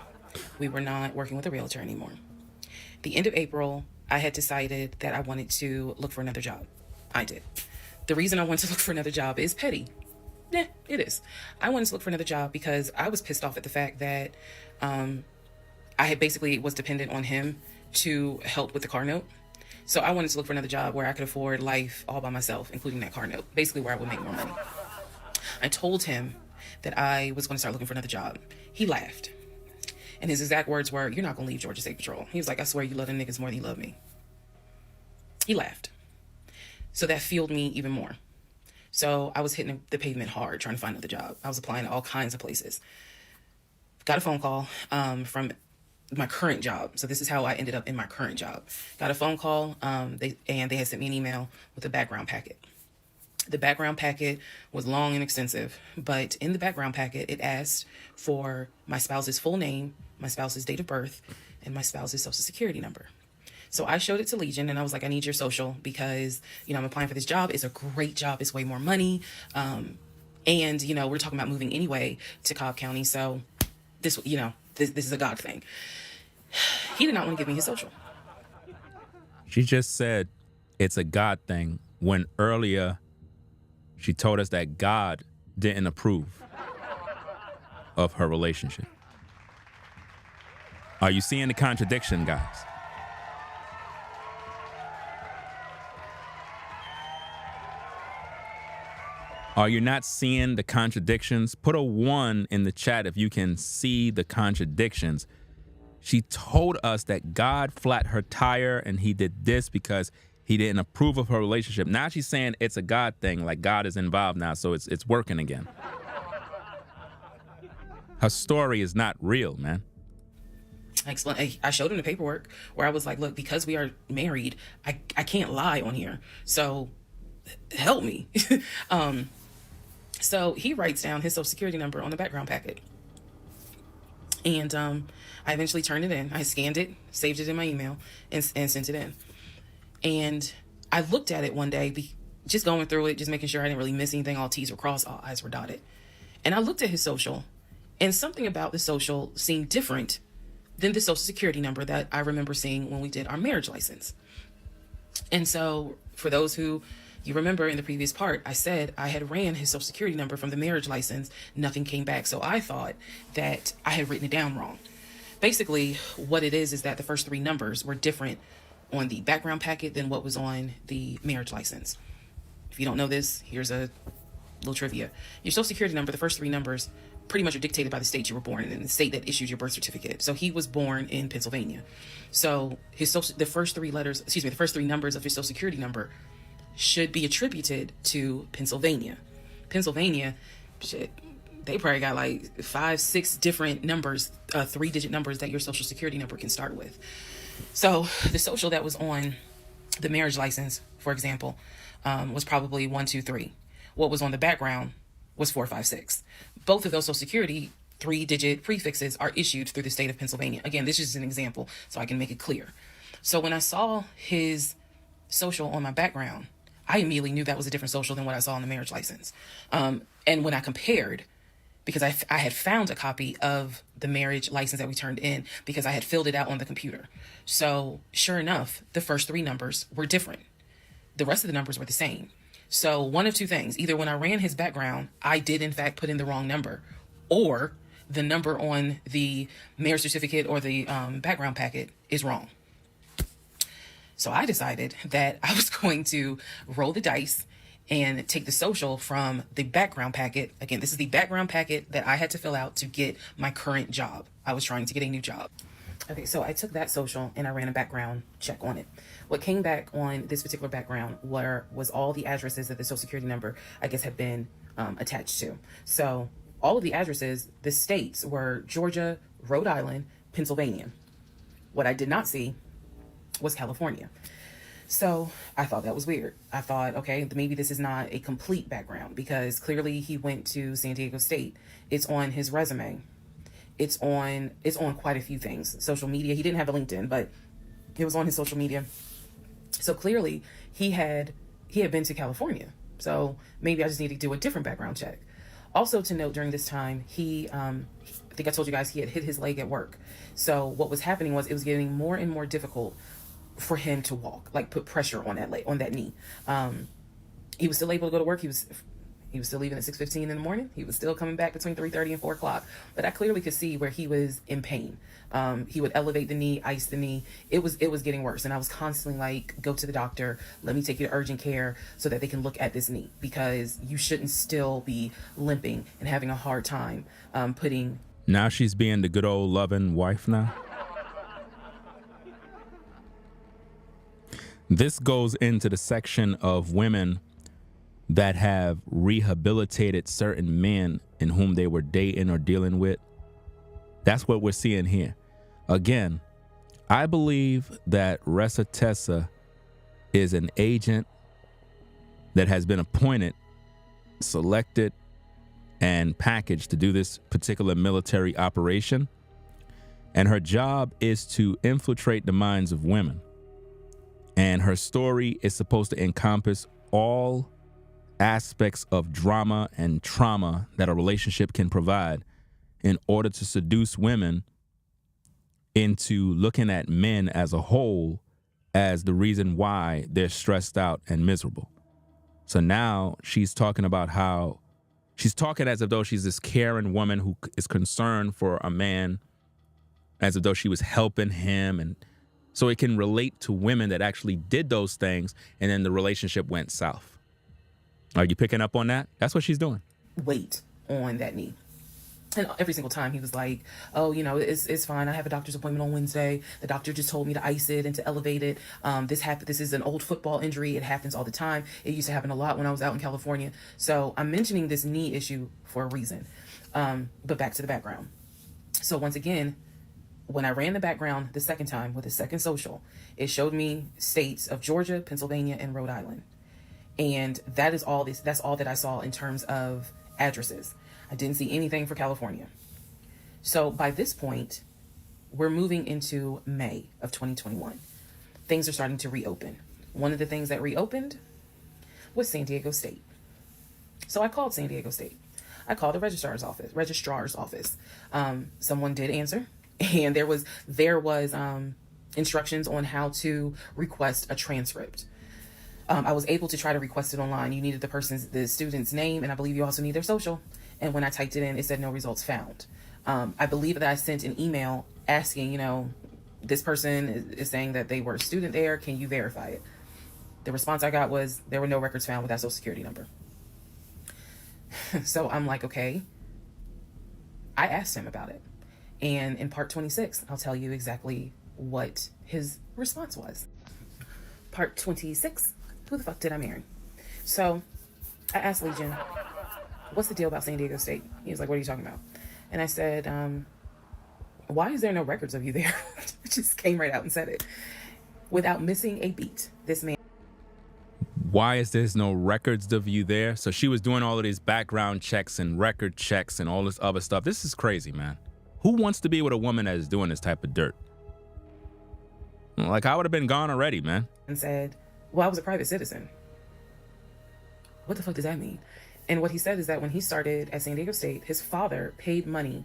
We were not working with a realtor anymore. The end of April, I had decided that I wanted to look for another job. I did. The reason I wanted to look for another job is petty. Yeah, it is. I wanted to look for another job because I was pissed off at the fact that I had basically was dependent on him to help with the car note. So I wanted to look for another job where I could afford life all by myself, including that car note, basically where I would make more money. I told him that I was going to start looking for another job. He laughed. And his exact words were, you're not going to leave Georgia State Patrol. He was like, I swear you love them niggas more than you love me. He laughed. So that fueled me even more. So I was hitting the pavement hard trying to find another job. I was applying to all kinds of places. Got a phone call from my current job. So this is how I ended up in my current job. Got a phone call, they had sent me an email with a background packet. The background packet was long and extensive, but in the background packet, it asked for my spouse's full name, my spouse's date of birth, and my spouse's social security number. So I showed it to Legion, and I was like, I need your social because, I'm applying for this job. It's a great job. It's way more money. And, we're talking about moving anyway to Cobb County. So this, this is a God thing. He did not want to give me his social. She just said it's a God thing when earlier she told us that God didn't approve of her relationship. Are you seeing the contradiction, guys? Are you not seeing the contradictions? Put a 1 in the chat if you can see the contradictions. She told us that God flat her tire and he did this because he didn't approve of her relationship. Now she's saying it's a God thing, like God is involved now, so it's working again. Her story is not real, man. I showed him the paperwork where I was like, look, because we are married, I can't lie on here. So help me. So he writes down his social security number on the background packet. And I eventually turned it in. I scanned it, saved it in my email, and sent it in. And I looked at it one day, just going through it, just making sure I didn't really miss anything. All T's were crossed, all I's were dotted. And I looked at his social, and something about the social seemed different than the social security number that I remember seeing when we did our marriage license. And so for those who you remember in the previous part, I said I had ran his social security number from the marriage license. Nothing came back. So I thought that I had written it down wrong. Basically, what it is that the first 3 numbers were different on the background packet than what was on the marriage license. If you don't know this, here's a little trivia. Your social security number, the first 3 numbers, pretty much are dictated by the state you were born in and the state that issued your birth certificate. So he was born in Pennsylvania. So the first 3 numbers of his social security number should be attributed to Pennsylvania. Pennsylvania, shit, they probably got like 5, 6 different numbers 3-digit numbers that your social security number can start with. So the social that was on the marriage license, for example, was probably 123. What was on the background was 456. Both of those social security 3-digit prefixes are issued through the state of Pennsylvania. Again, this is an example so I can make it clear. So when I saw his social on my background, I immediately knew that was a different social than what I saw on the marriage license. And when I compared, because I had found a copy of the marriage license that we turned in because I had filled it out on the computer. So sure enough, the first 3 numbers were different. The rest of the numbers were the same. So one of 2 things: either when I ran his background, I did in fact put in the wrong number, or the number on the marriage certificate or the background packet is wrong. So I decided that I was going to roll the dice and take the social from the background packet. Again, this is the background packet that I had to fill out to get my current job. I was trying to get a new job. Okay, so I took that social and I ran a background check on it. What came back on this particular background was all the addresses that the social security number, I guess, had been attached to. So all of the addresses, the states were Georgia, Rhode Island, Pennsylvania. What I did not see was California. So I thought that was weird. I thought, okay, maybe this is not a complete background because clearly he went to San Diego State. It's on his resume. It's on quite a few things. Social media. He didn't have a LinkedIn, but it was on his social media. So clearly he had been to California. So maybe I just need to do a different background check. Also to note, during this time, I think I told you guys he had hit his leg at work. So what was happening was it was getting more and more difficult for him to walk, like put pressure on that leg, on that knee. He was still able to go to work. He was still leaving at 6:15 in the morning. He was still coming back between 3:30 and 4 o'clock. But I clearly could see where he was in pain. He would elevate the knee, ice the knee. It was getting worse. And I was constantly like, go to the doctor. Let me take you to urgent care so that they can look at this knee, because you shouldn't still be limping and having a hard time putting. Now she's being the good old loving wife now. This goes into the section of women that have rehabilitated certain men in whom they were dating or dealing with. That's what we're seeing here. Again, I believe that Reesa Teesa is an agent that has been appointed, selected, and packaged to do this particular military operation. And her job is to infiltrate the minds of women. And her story is supposed to encompass all aspects of drama and trauma that a relationship can provide in order to seduce women into looking at men as a whole as the reason why they're stressed out and miserable. So now she's talking about how she's talking as if though she's this caring woman who is concerned for a man, as if though she was helping him, and so it can relate to women that actually did those things and then the relationship went south. Are you picking up on that? That's what she's doing. Weight on that knee. And every single time he was like, oh, it's fine. I have a doctor's appointment on Wednesday. The doctor just told me to ice it and to elevate it. This is an old football injury. It happens all the time. It used to happen a lot when I was out in California. So I'm mentioning this knee issue for a reason. But back to the background. So once again, when I ran the background the second time with the second social, it showed me states of Georgia, Pennsylvania, and Rhode Island. And that's all that I saw in terms of addresses. I didn't see anything for California. So by this point, we're moving into May of 2021. Things are starting to reopen. One of the things that reopened was San Diego State. So I called San Diego State. I called the registrar's office. Someone did answer, and there was instructions on how to request a transcript. I was able to try to request it online. You needed the student's name, and I believe you also need their social. And when I typed it in, it said no results found. I believe that I sent an email asking, this person is saying that they were a student there. Can you verify it? The response I got was there were no records found with that social security number. So I'm like, okay. I asked him about it. And in part 26, I'll tell you exactly what his response was. Part 26, who the fuck did I marry? So I asked Legion, what's the deal about San Diego State? He was like, what are you talking about? And I said, why is there no records of you there? Just came right out and said it without missing a beat. This man. Why is there no records of you there? So she was doing all of these background checks and record checks and all this other stuff. This is crazy, man. Who wants to be with a woman that is doing this type of dirt? Like, I would have been gone already, man. And said, well, I was a private citizen. What the fuck does that mean? And what he said is that when he started at San Diego State, his father paid money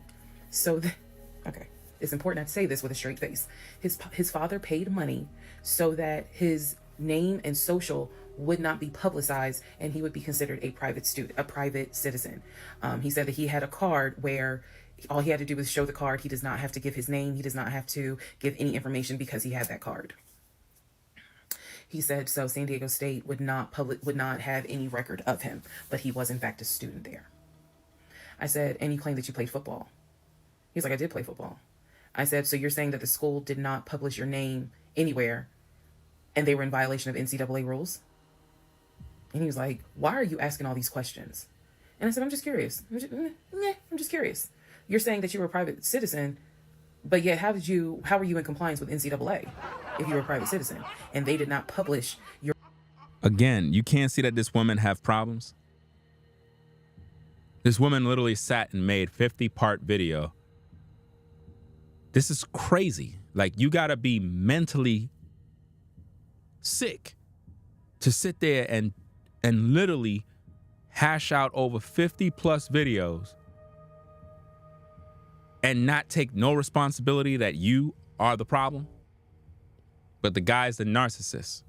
so that, okay, it's important not to say this with a straight face. His father paid money so that his name and social would not be publicized and he would be considered a private citizen. He said that he had a card where all he had to do was show the card. He does not have to give his name. He does not have to give any information because he had that card. He said so San Diego State would not have any record of him, but he was in fact a student there. I said, and you claim that you played football. He's like, I did play football. I said, so you're saying that the school did not publish your name anywhere and they were in violation of NCAA rules? And he was like, why are you asking all these questions? And I said, I'm just curious. I'm just curious. You're saying that you were a private citizen, but yet how were you in compliance with NCAA if you were a private citizen and they did not publish your... Again, you can't see that this woman have problems. This woman literally sat and made 50-part video. This is crazy. Like, you gotta be mentally sick to sit there and literally hash out over 50 plus videos and not take no responsibility that you are the problem, but the guy's the narcissist.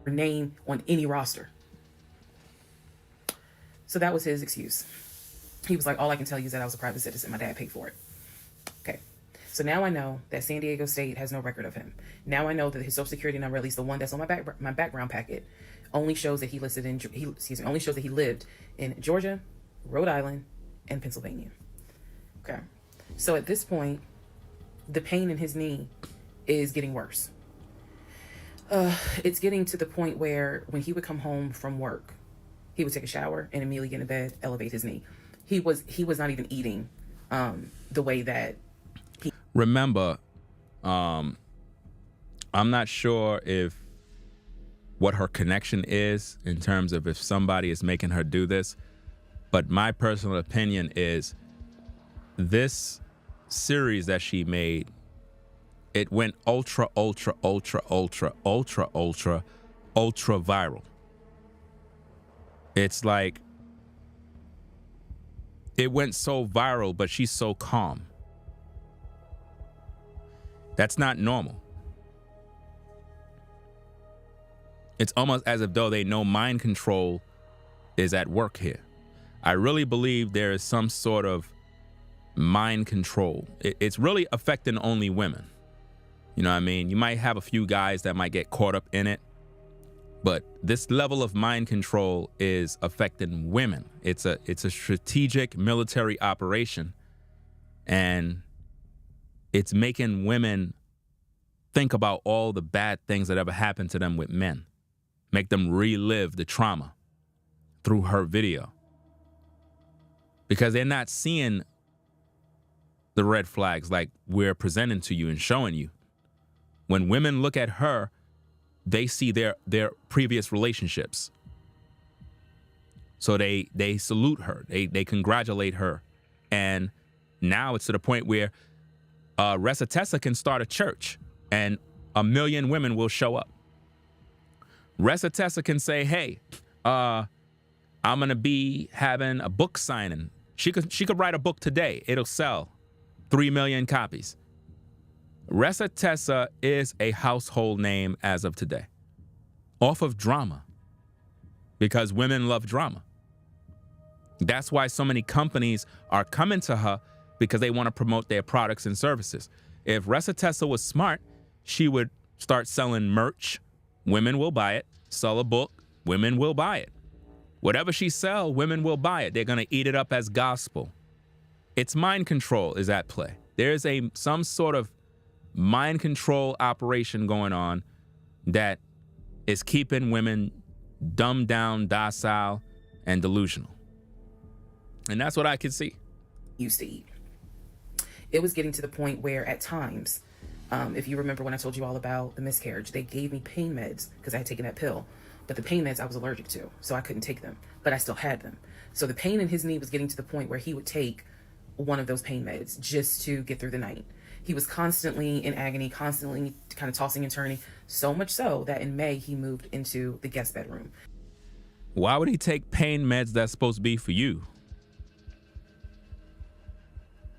Name on any roster. So that was his excuse. He was like, all I can tell you is that I was a private citizen. My dad paid for it. Okay. So now I know that San Diego State has no record of him. Now I know that his social security number, at least the one that's on my background packet, only shows that he lived in Georgia, Rhode Island, and Pennsylvania. Okay. So at this point, the pain in his knee is getting worse. It's getting to the point where when he would come home from work, he would take a shower and immediately get in bed, elevate his knee. He was not even eating the way that he... Remember, I'm not sure what her connection is in terms of if somebody is making her do this, but my personal opinion is this series that she made, it went ultra viral. It's like, it went so viral, but she's so calm. That's not normal. It's almost as if though they know mind control is at work here. I really believe there is some sort of mind control. It's really affecting only women. You know what I mean? You might have a few guys that might get caught up in it, but this level of mind control is affecting women. It's a strategic military operation, and it's making women think about all the bad things that ever happened to them with men. Make them relive the trauma through her video. Because they're not seeing the red flags like we're presenting to you and showing you. When women look at her, they see their previous relationships. So they salute her, they congratulate her. And now it's to the point where Reesa Teesa can start a church and 1 million women will show up. Reesa Teesa can say, hey, I'm gonna be having a book signing. She could write a book today. It'll sell 3 million copies. Reesa Teesa is a household name as of today, off of drama, because women love drama. That's why so many companies are coming to her, because they want to promote their products and services. If Reesa Teesa was smart, she would start selling merch. Women will buy it. Sell a book. Women will buy it. Whatever she sells, women will buy it. They're going to eat it up as gospel. It's mind control is at play. There's some sort of mind control operation going on that is keeping women dumbed down, docile, and delusional. And that's what I can see. used to eat. It was getting to the point where at times, if you remember when I told you all about the miscarriage, they gave me pain meds because I had taken that pill. But the pain meds I was allergic to, so I couldn't take them. But I still had them. So the pain in his knee was getting to the point where he would take one of those pain meds just to get through the night. He was constantly in agony, constantly kind of tossing and turning, so much so that in May he moved into the guest bedroom. Why would he take pain meds that's supposed to be for you?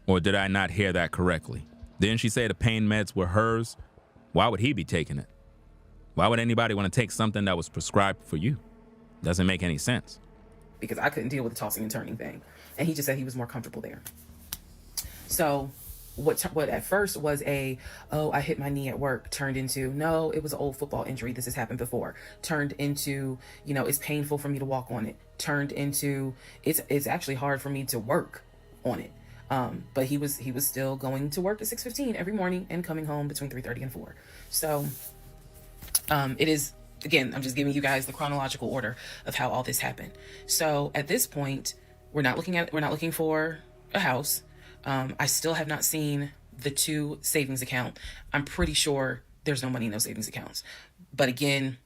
Or did I not hear that correctly? Didn't she say the pain meds were hers? Why would he be taking it? Why would anybody want to take something that was prescribed for you? Doesn't make any sense. Because I couldn't deal with the tossing and turning thing. And he just said he was more comfortable there. So what at first was I hit my knee at work, turned into, no, it was an old football injury. This has happened before. Turned into, it's painful for me to walk on it. Turned into, it's actually hard for me to work on it. But he was still going to work at 6:15 every morning and coming home between 3:30 and 4. So it is, again, I'm just giving you guys the chronological order of how all this happened. So at this point, we're not looking for a house. I still have not seen the 2 savings account. I'm pretty sure there's no money in those savings accounts. But again,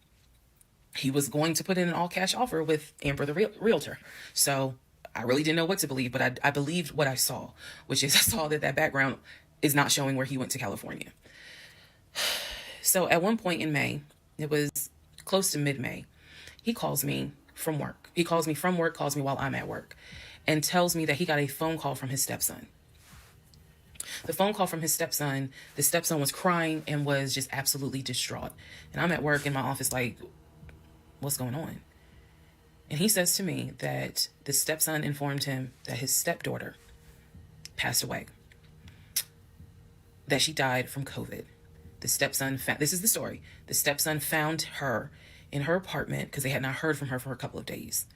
he was going to put in an all cash offer with Amber, the realtor. So I really didn't know what to believe, but I believed what I saw, which is I saw that background is not showing where he went to California. So at one point in May, it was close to mid-May, he calls me from work. He calls me from work, calls me while I'm at work, and tells me that he got a phone call from his stepson. The phone call from his stepson, the stepson was crying and was just absolutely distraught. And I'm at work in my office like, what's going on? And he says to me that the stepson informed him that his stepdaughter passed away, that she died from COVID. The stepson this is the story. The stepson found her in her apartment because they had not heard from her for a couple of days.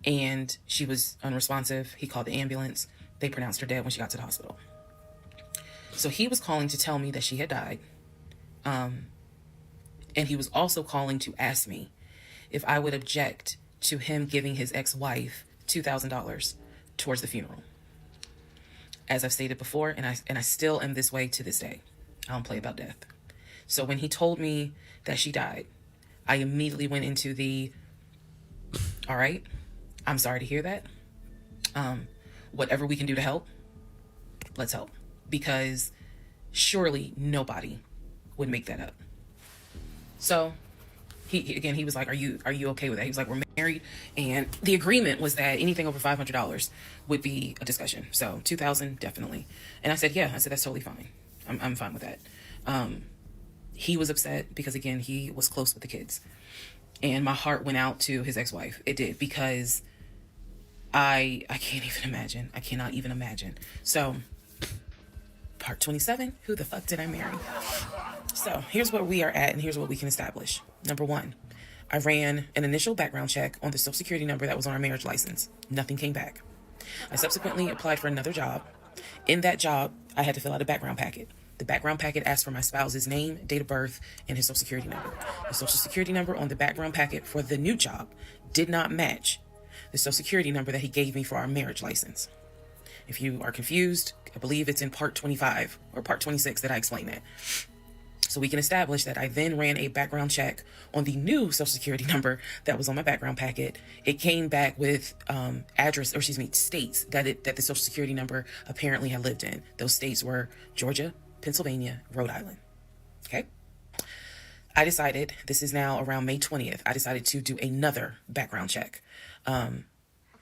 And she was unresponsive. He called the ambulance. They pronounced her dead when she got to the hospital. So he was calling to tell me that she had died. And he was also calling to ask me if I would object to him giving his ex-wife $2,000 towards the funeral. As I've stated before, and I still am this way to this day. I don't play about death. So when he told me that she died, I immediately went into all right, I'm sorry to hear that. Whatever we can do to help, let's help. Because surely nobody would make that up. So he was like, are you okay with that? He was like, we're married, and the agreement was that anything over $500 would be a discussion. So $2,000 definitely. And I said, yeah. I said, that's totally fine. I'm fine with that. He was upset because, again, he was close with the kids, and my heart went out to his ex-wife. It did, because I can't even imagine. I cannot even imagine. So part 27, who the fuck did I marry? So here's where we are at, and here's what we can establish. Number 1, I ran an initial background check on the Social Security number that was on our marriage license. Nothing came back. I subsequently applied for another job. In that job, I had to fill out a background packet. The background packet asked for my spouse's name, date of birth, and his Social Security number. The Social Security number on the background packet for the new job did not match the Social Security number that he gave me for our marriage license. If you are confused, I believe it's in part 25 or part 26 that I explain that. So we can establish that I then ran a background check on the new Social Security number that was on my background packet. It came back with states that the Social Security number apparently had lived in. Those states were Georgia, Pennsylvania, Rhode Island. Okay. I decided, this is now around May 20th, I decided to do another background check.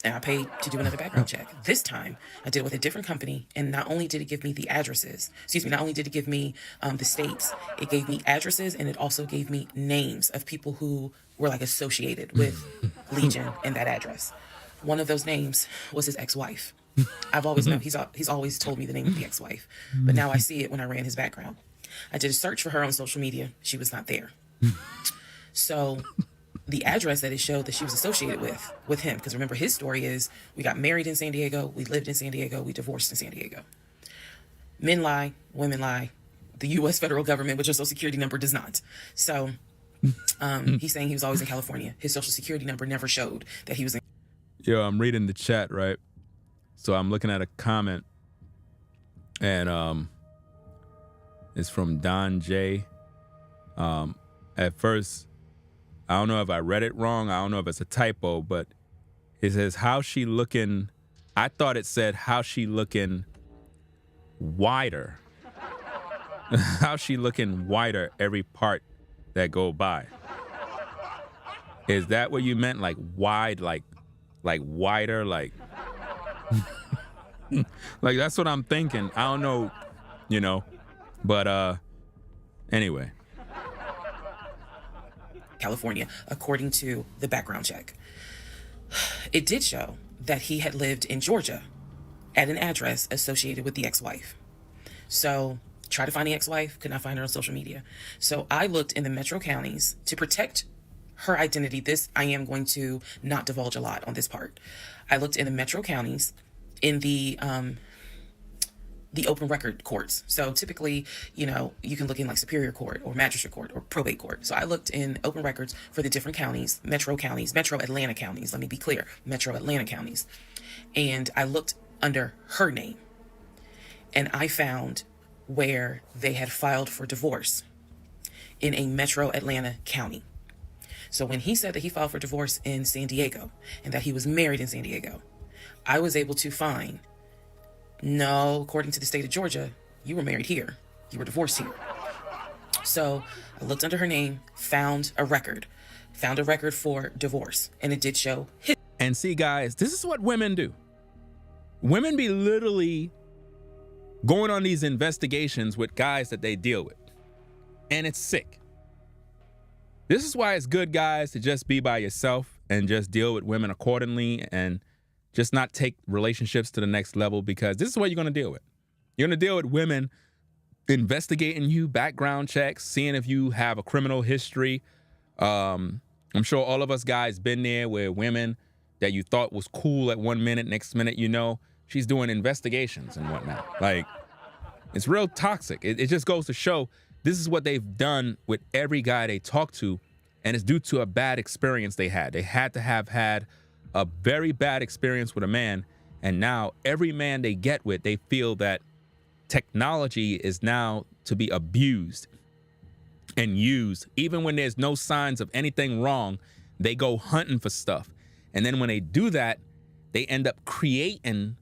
And I paid to do another background check. This time, I did it with a different company, and not only did it give me the not only did it give me the states, it gave me addresses, and it also gave me names of people who were like associated with Legion and that address. One of those names was his ex-wife. I've always known, he's always told me the name of the ex-wife, but now I see it when I ran his background. I did a search for her on social media. She was not there. So the address that it showed that she was associated with him, because remember, his story is we got married in San Diego, we lived in San Diego, we divorced in San Diego. Men lie, women lie. The U.S. federal government, which your Social Security number does not. So he's saying he was always in California. His Social Security number never showed that he was in. Yo, I'm reading the chat, right? So I'm looking at a comment And it's from Don J. At first, I don't know if I read it wrong. I don't know if it's a typo, but it says, how she looking. I thought it said, how she looking wider. How she looking wider every part that go by. Is that what you meant? Like wide, like wider, like like that's what I'm thinking. I don't know, you know, but anyway. California, according to the background check. It did show that he had lived in Georgia at an address associated with the ex-wife. So try to find the ex-wife, could not find her on social media. So I looked in the metro counties to protect her identity. This, I am going to not divulge a lot on this part. I looked in the metro counties in the open record courts. So typically, you know, you can look in like Superior Court or Magistrate Court or Probate Court. So I looked in open records for the different counties, metro Atlanta counties. Let me be clear, metro Atlanta counties. And I looked under her name and I found where they had filed for divorce in a metro Atlanta county. So when he said that he filed for divorce in San Diego and that he was married in San Diego, I was able to find, no, according to the state of Georgia, you were married here. You were divorced here. So I looked under her name, found a record for divorce, and it did show his. And see, guys, this is what women do. Women be literally going on these investigations with guys that they deal with. And it's sick. This is why it's good, guys, to just be by yourself and just deal with women accordingly and just not take relationships to the next level, because this is what you're going to deal with. You're going to deal with women investigating you, background checks, seeing if you have a criminal history. I'm sure all of us guys been there where women that you thought was cool at 1 minute, next minute, you know, she's doing investigations and whatnot. Like, it's real toxic. It just goes to show this is what they've done with every guy they talk to, and it's due to a bad experience they had. They had to have had a very bad experience with a man, and now every man they get with, they feel that technology is now to be abused and used. Even when there's no signs of anything wrong, they go hunting for stuff. And then when they do that, they end up creating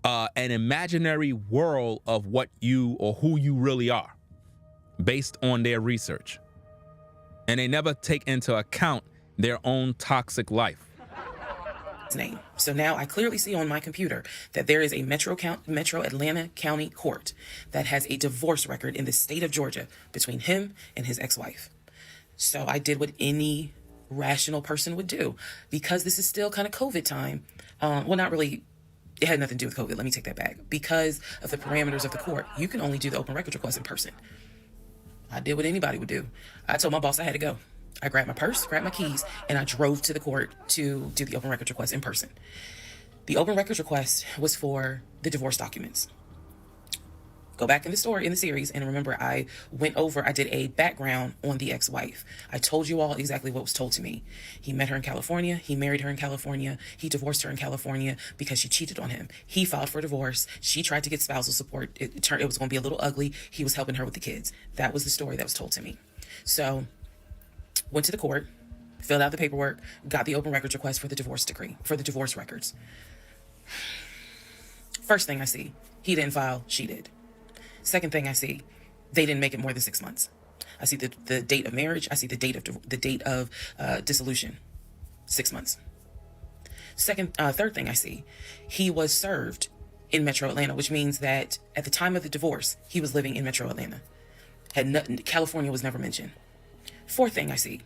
an imaginary world of what you or who you really are based on their research. And they never take into account their own toxic life. Name. So now I clearly see on my computer that there is a metro Atlanta County Court that has a divorce record in the state of Georgia between him and his ex-wife. So I did what any rational person would do, because this is still kind of COVID time. Well, not really. It had nothing to do with COVID. Let me take that back. Because of the parameters of the court, you can only do the open records request in person. I did what anybody would do. I told my boss I had to go. I grabbed my purse, grabbed my keys, and I drove to the court to do the open records request in person. The open records request was for the divorce documents. Go back in the story, in the series, and remember I did a background on the ex-wife. I told you all exactly what was told to me. He met her in California. He married her in California. He divorced her in California because she cheated on him. He filed for divorce. She tried to get spousal support. It was going to be a little ugly. He was helping her with the kids. That was the story that was told to me. So, went to the court, filled out the paperwork, got the open records request for the divorce decree, for the divorce records. First thing I see, he didn't file, she did. Second thing I see, they didn't make it more than 6 months. I see the date of marriage. I see the date of dissolution, 6 months. Third thing I see, he was served in Metro Atlanta, which means that at the time of the divorce, he was living in Metro Atlanta. California was never mentioned. Fourth thing I see,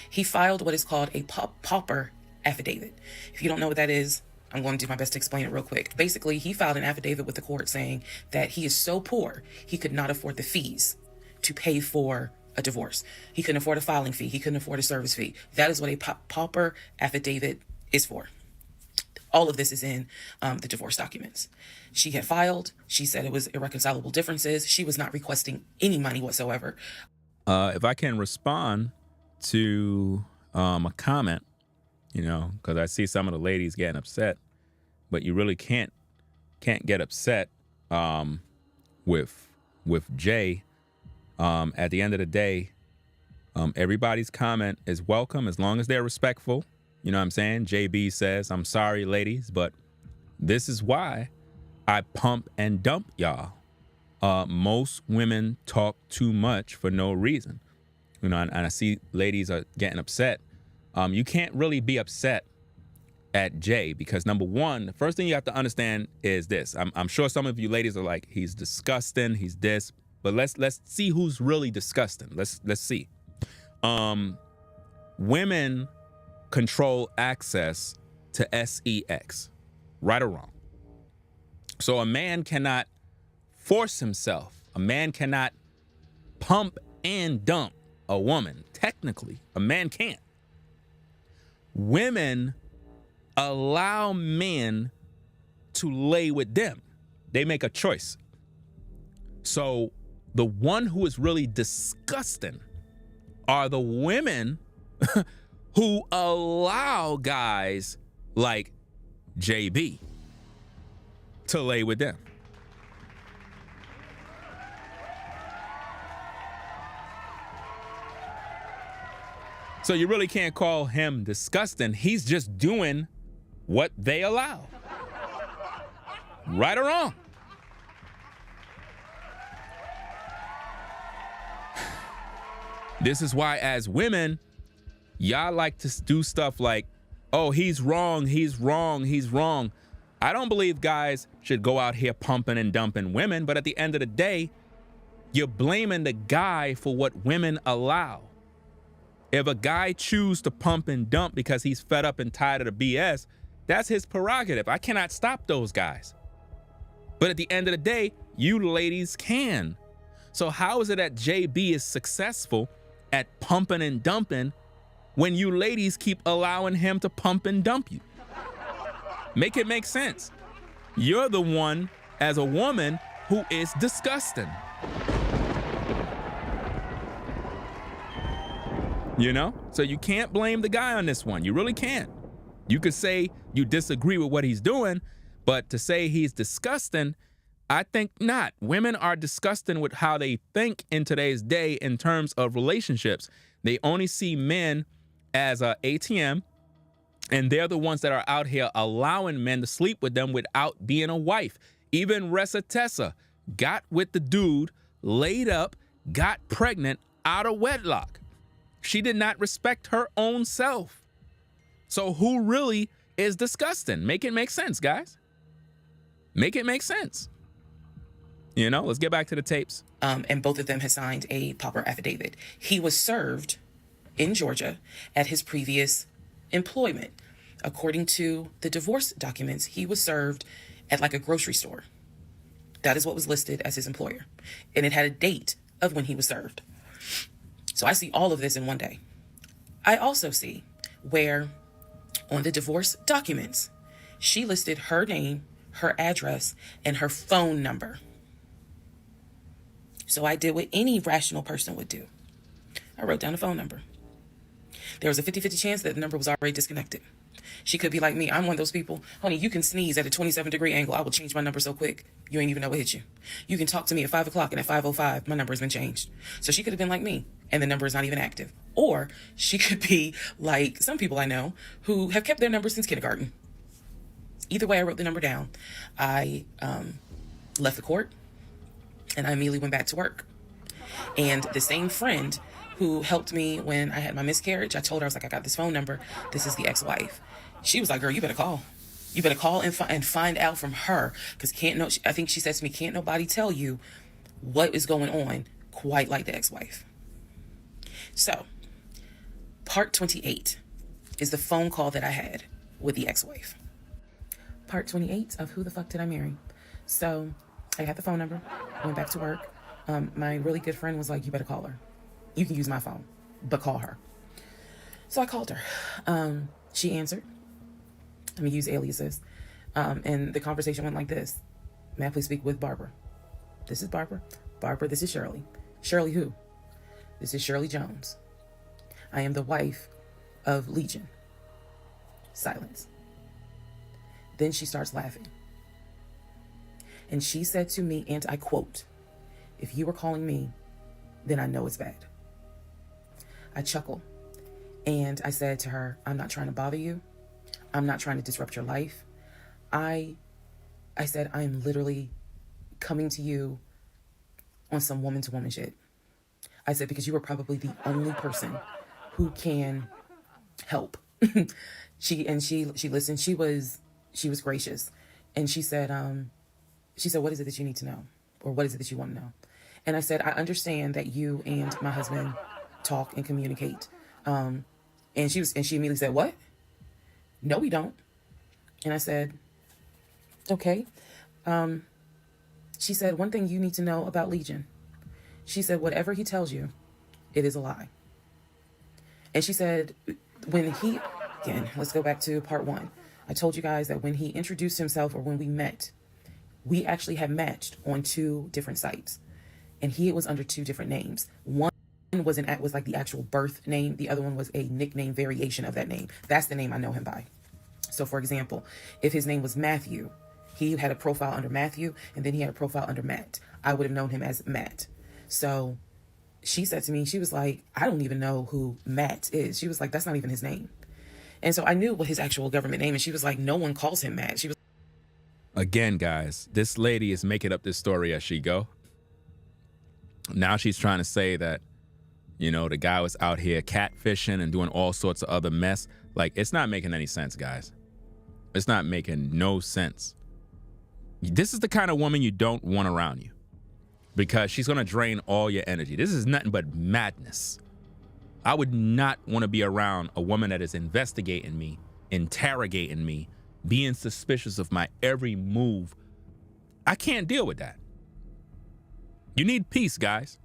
he filed what is called a pauper affidavit. If you don't know what that is, I'm going to do my best to explain it real quick. Basically, he filed an affidavit with the court saying that he is so poor, he could not afford the fees to pay for a divorce. He couldn't afford a filing fee. He couldn't afford a service fee. That is what a pauper affidavit is for. All of this is in the divorce documents. She had filed. She said it was irreconcilable differences. She was not requesting any money whatsoever. If I can respond to a comment, you know, because I see some of the ladies getting upset, but you really can't get upset with Jay. At the end of the day, everybody's comment is welcome as long as they're respectful. You know what I'm saying? JB says, I'm sorry, ladies, but this is why I pump and dump y'all. Most women talk too much for no reason. You know, and I see ladies are getting upset. You can't really be upset at Jay because number one, the first thing you have to understand is this. I'm sure some of you ladies are like, he's disgusting, he's this, but let's see who's really disgusting. Let's see. Women control access to sex, right or wrong. So a man cannot force himself. A man cannot pump and dump a woman. Technically, a man can't. Women allow men to lay with them. They make a choice. So the one who is really disgusting are the women who allow guys like JB to lay with them. So you really can't call him disgusting. He's just doing what they allow. Right or wrong. This is why as women, y'all like to do stuff like, oh, he's wrong, he's wrong, he's wrong. I don't believe guys should go out here pumping and dumping women, but at the end of the day, you're blaming the guy for what women allow. If a guy chooses to pump and dump because he's fed up and tired of the BS, that's his prerogative. I cannot stop those guys. But at the end of the day, you ladies can. So how is it that JB is successful at pumping and dumping when you ladies keep allowing him to pump and dump you? Make it make sense. You're the one, as a woman, who is disgusting. You know? So you can't blame the guy on this one. You really can't. You could say you disagree with what he's doing, but to say he's disgusting, I think not. Women are disgusting with how they think in today's day in terms of relationships. They only see men as a ATM, and they're the ones that are out here allowing men to sleep with them without being a wife. Even Reesa Teesa got with the dude, laid up, got pregnant out of wedlock. She did not respect her own self. So who really is disgusting? Make it make sense, guys. Make it make sense. You know, let's get back to the tapes. And both of them had signed a pauper affidavit. He was served in Georgia at his previous employment. According to the divorce documents, he was served at like a grocery store. That is what was listed as his employer. And it had a date of when he was served. So I see all of this in one day. I also see where on the divorce documents, she listed her name, her address, and her phone number. So I did what any rational person would do. I wrote down a phone number. There was a 50-50 chance that the number was already disconnected. She could be like me. I'm one of those people. Honey, you can sneeze at a 27-degree angle. I will change my number so quick, you ain't even know what hit you. You can talk to me at 5 o'clock, and at 5:05, my number has been changed. So she could have been like me, and the number is not even active. Or she could be like some people I know who have kept their number since kindergarten. Either way, I wrote the number down. I left the court, and I immediately went back to work. And the same friend who helped me when I had my miscarriage, I told her, I was like, I got this phone number. This is the ex-wife. She was like, girl, you better call. You better call and find out from her. Because I think she said to me, can't nobody tell you what is going on quite like the ex-wife. So, part 28 is the phone call that I had with the ex-wife. Part 28 of Who the Fuck Did I Marry? So, I had the phone number, went back to work. My really good friend was like, you better call her. You can use my phone, but call her. So I called her. She answered. Let me use aliases. And the conversation went like this. May I please speak with Barbara? This is Barbara. Barbara, this is Shirley. Shirley who? This is Shirley Jones. I am the wife of Legion. Silence. Then she starts laughing. And she said to me, and I quote, "If you were calling me, then I know it's bad." I chuckled and I said to her, "I'm not trying to bother you. I'm not trying to disrupt your life. I said, I am literally coming to you on some woman to woman shit." I said, because you are probably the only person who can help. She listened. She was gracious. And she said, what is it that you need to know? Or what is it that you want to know? And I said, I understand that you and my husband talk and communicate. And she immediately said, "What? No, we don't." And I said, "Okay." She said, "One thing you need to know about Legion." She said, "Whatever he tells you, it is a lie." And she said, again, let's go back to part 1. I told you guys that when he introduced himself, or when we met, we actually had matched on 2 different sites. And he was under 2 different names. One was like the actual birth name. The other one was a nickname variation of that name. That's the name I know him by. So for example, if his name was Matthew, he had a profile under Matthew, and then he had a profile under Matt. I would have known him as Matt. So she said to me, she was like, "I don't even know who Matt is." She was like, "That's not even his name." And so I knew what his actual government name, and she was like, "No one calls him Matt." She was, Again, guys, this lady is making up this story as she go. Now she's trying to say that, the guy was out here catfishing and doing all sorts of other mess. Like, it's not making any sense, guys. It's not making no sense. This is the kind of woman you don't want around you, because she's going to drain all your energy. This is nothing but madness. I would not want to be around a woman that is investigating me, interrogating me, being suspicious of my every move. I can't deal with that. You need peace, guys.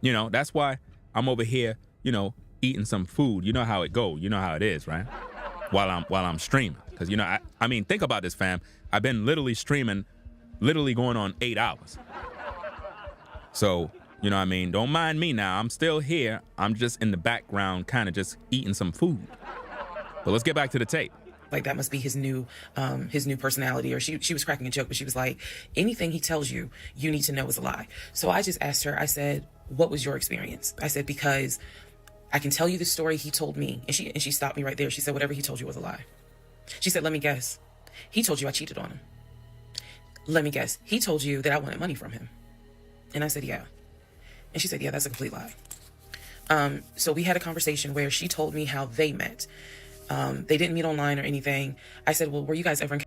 That's why I'm over here, eating some food. You know how it goes. You know how it is, right? While I'm streaming. Because, I mean, think about this, fam. I've been literally streaming, going on 8 hours. So, what I mean? Don't mind me now. I'm still here. I'm just in the background, kind of just eating some food. But let's get back to the tape. like, that must be his new personality. Or she was cracking a joke, but she was like, anything he tells you, you need to know is a lie. So I just asked her, I said, what was your experience? I said, because I can tell you the story he told me. And she stopped me right there. She said, whatever he told you was a lie. She said, let me guess. He told you I cheated on him. Let me guess. He told you that I wanted money from him. And I said, yeah. And she said, yeah, that's a complete lie. So we had a conversation where she told me how they met. They didn't meet online or anything. I said, well, were you guys ever in...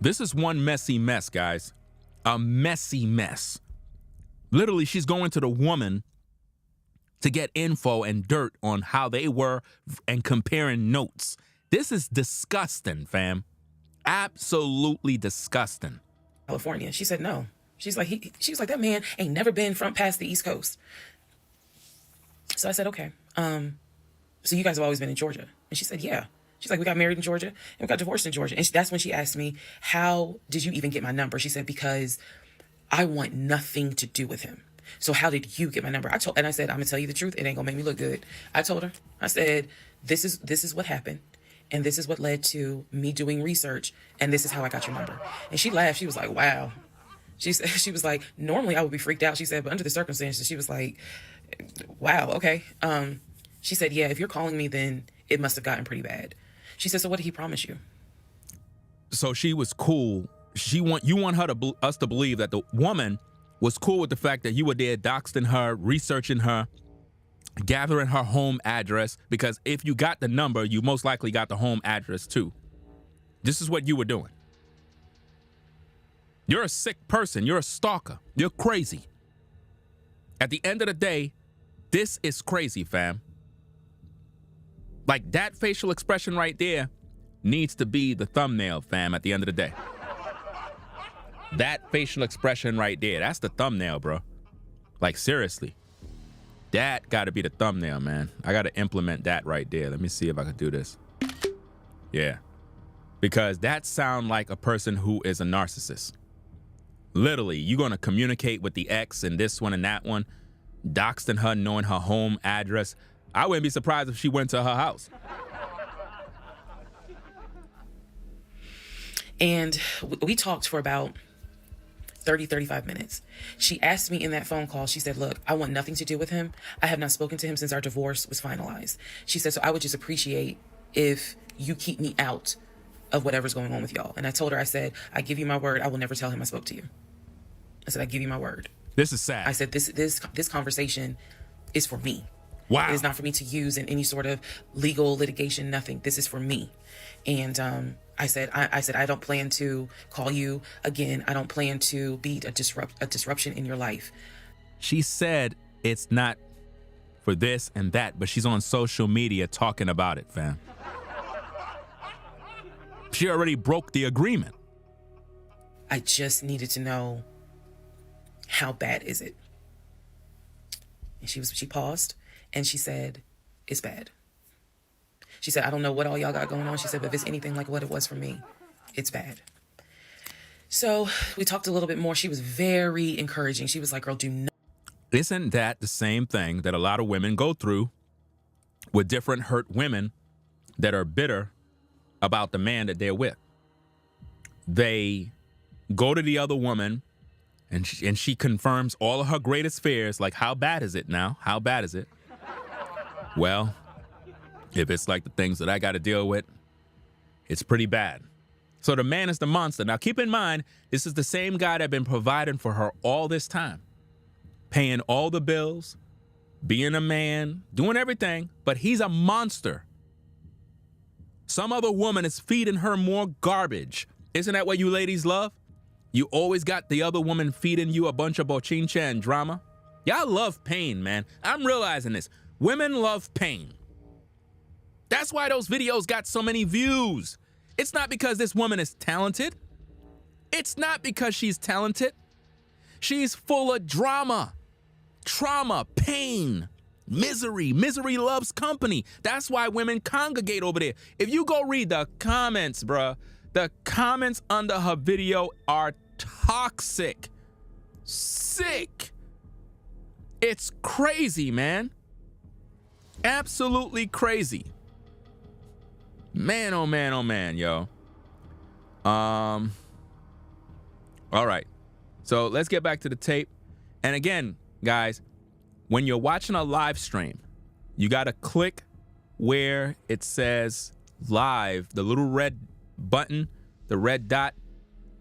This is one messy mess, guys. A messy mess. Literally, she's going to the woman to get info and dirt on how they were and comparing notes. This is disgusting, fam. Absolutely disgusting. California. She said, no. She was like, that man ain't never been past the East Coast. So I said, okay. So you guys have always been in Georgia? And she said, yeah. She's like, we got married in Georgia and we got divorced in Georgia. And that's when she asked me, how did you even get my number? She said, because I want nothing to do with him. So how did you get my number? I said, I'm gonna tell you the truth. It ain't gonna make me look good. I told her, I said, this is what happened. And this is what led to me doing research. And this is how I got your number. And she laughed. She was like, wow. She was like, normally I would be freaked out. She said, but under the circumstances, she was like, wow, okay. She said, yeah, if you're calling me, then it must have gotten pretty bad. She said, so what did he promise you? So she was cool. You want her to us to believe that the woman was cool with the fact that you were there doxing her, researching her, gathering her home address, because if you got the number, you most likely got the home address too. This is what you were doing. You're a sick person. You're a stalker. You're crazy. At the end of the day, this is crazy, fam. Like, that facial expression right there needs to be the thumbnail, fam, at the end of the day. That facial expression right there, that's the thumbnail, bro. Like, seriously. That gotta be the thumbnail, man. I gotta implement that right there. Let me see if I can do this. Yeah. Because that sounds like a person who is a narcissist. Literally, you're gonna communicate with the ex and this one and that one, doxing her, knowing her home address. I wouldn't be surprised if she went to her house. And we talked for about 30, 35 minutes. She asked me in that phone call, she said, look, I want nothing to do with him. I have not spoken to him since our divorce was finalized. She said, so I would just appreciate if you keep me out of whatever's going on with y'all. And I told her, I said, I give you my word, I will never tell him I spoke to you. I said, I give you my word. This is sad. I said, this conversation is for me. Wow. It is not for me to use in any sort of legal litigation, nothing. This is for me. And I said, I don't plan to call you again. I don't plan to be a disruption in your life. She said it's not for this and that, but she's on social media talking about it, fam. She already broke the agreement. I just needed to know, how bad is it? And she paused and she said, it's bad. She said, I don't know what all y'all got going on. She said, but if it's anything like what it was for me, it's bad. So we talked a little bit more. She was very encouraging. She was like, girl, do not. Isn't that the same thing that a lot of women go through with different hurt women that are bitter about the man that they're with? They go to the other woman and she confirms all of her greatest fears. Like, how bad is it now? How bad is it? Well, if it's like the things that I got to deal with, it's pretty bad. So the man is the monster. Now, keep in mind, this is the same guy that been providing for her all this time, paying all the bills, being a man, doing everything, but he's a monster. Some other woman is feeding her more garbage. Isn't that what you ladies love? You always got the other woman feeding you a bunch of bochincha and drama. Y'all love pain, man. I'm realizing this. Women love pain. That's why those videos got so many views. It's not because this woman is talented. It's not because she's talented. She's full of drama, trauma, pain, misery. Misery loves company. That's why women congregate over there. If you go read the comments, bruh, the comments under her video are toxic. Sick. It's crazy, man. Absolutely crazy. Man, oh man, yo. All right. So let's get back to the tape. And again, guys, when you're watching a live stream, you got to click where it says live, the little red button, the red dot.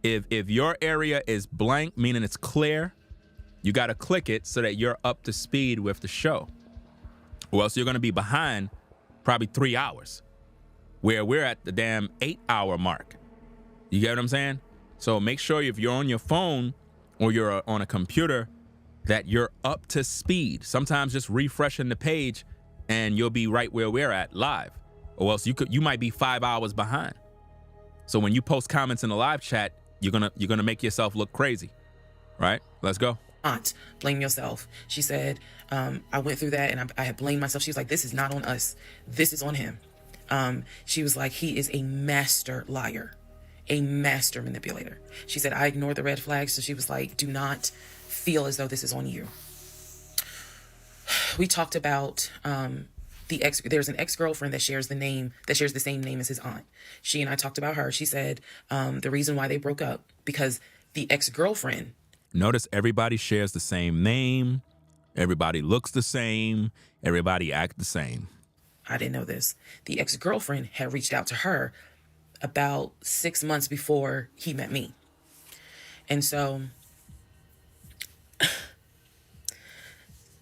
If your area is blank, meaning it's clear, you got to click it so that you're up to speed with the show. Or else you're going to be behind probably 3 hours, where we're at the damn 8-hour mark. You get what I'm saying? So make sure if you're on your phone or you're on a computer that you're up to speed. Sometimes just refreshing the page and you'll be right where we're at live. Or else you might be 5 hours behind. So when you post comments in the live chat, you're gonna make yourself look crazy. Right? Let's go. Not blame yourself. She said, I went through that and I had blamed myself. She was like, this is not on us. This is on him. She was like, he is a master liar, a master manipulator. She said, I ignored the red flags. So she was like, do not feel as though this is on you. We talked about there's an ex-girlfriend that shares the same name as his aunt. She and I talked about her. She said the reason why they broke up, because the ex-girlfriend. Notice everybody shares the same name. Everybody looks the same. Everybody act the same. I didn't know this. The ex-girlfriend had reached out to her about 6 months before he met me. And so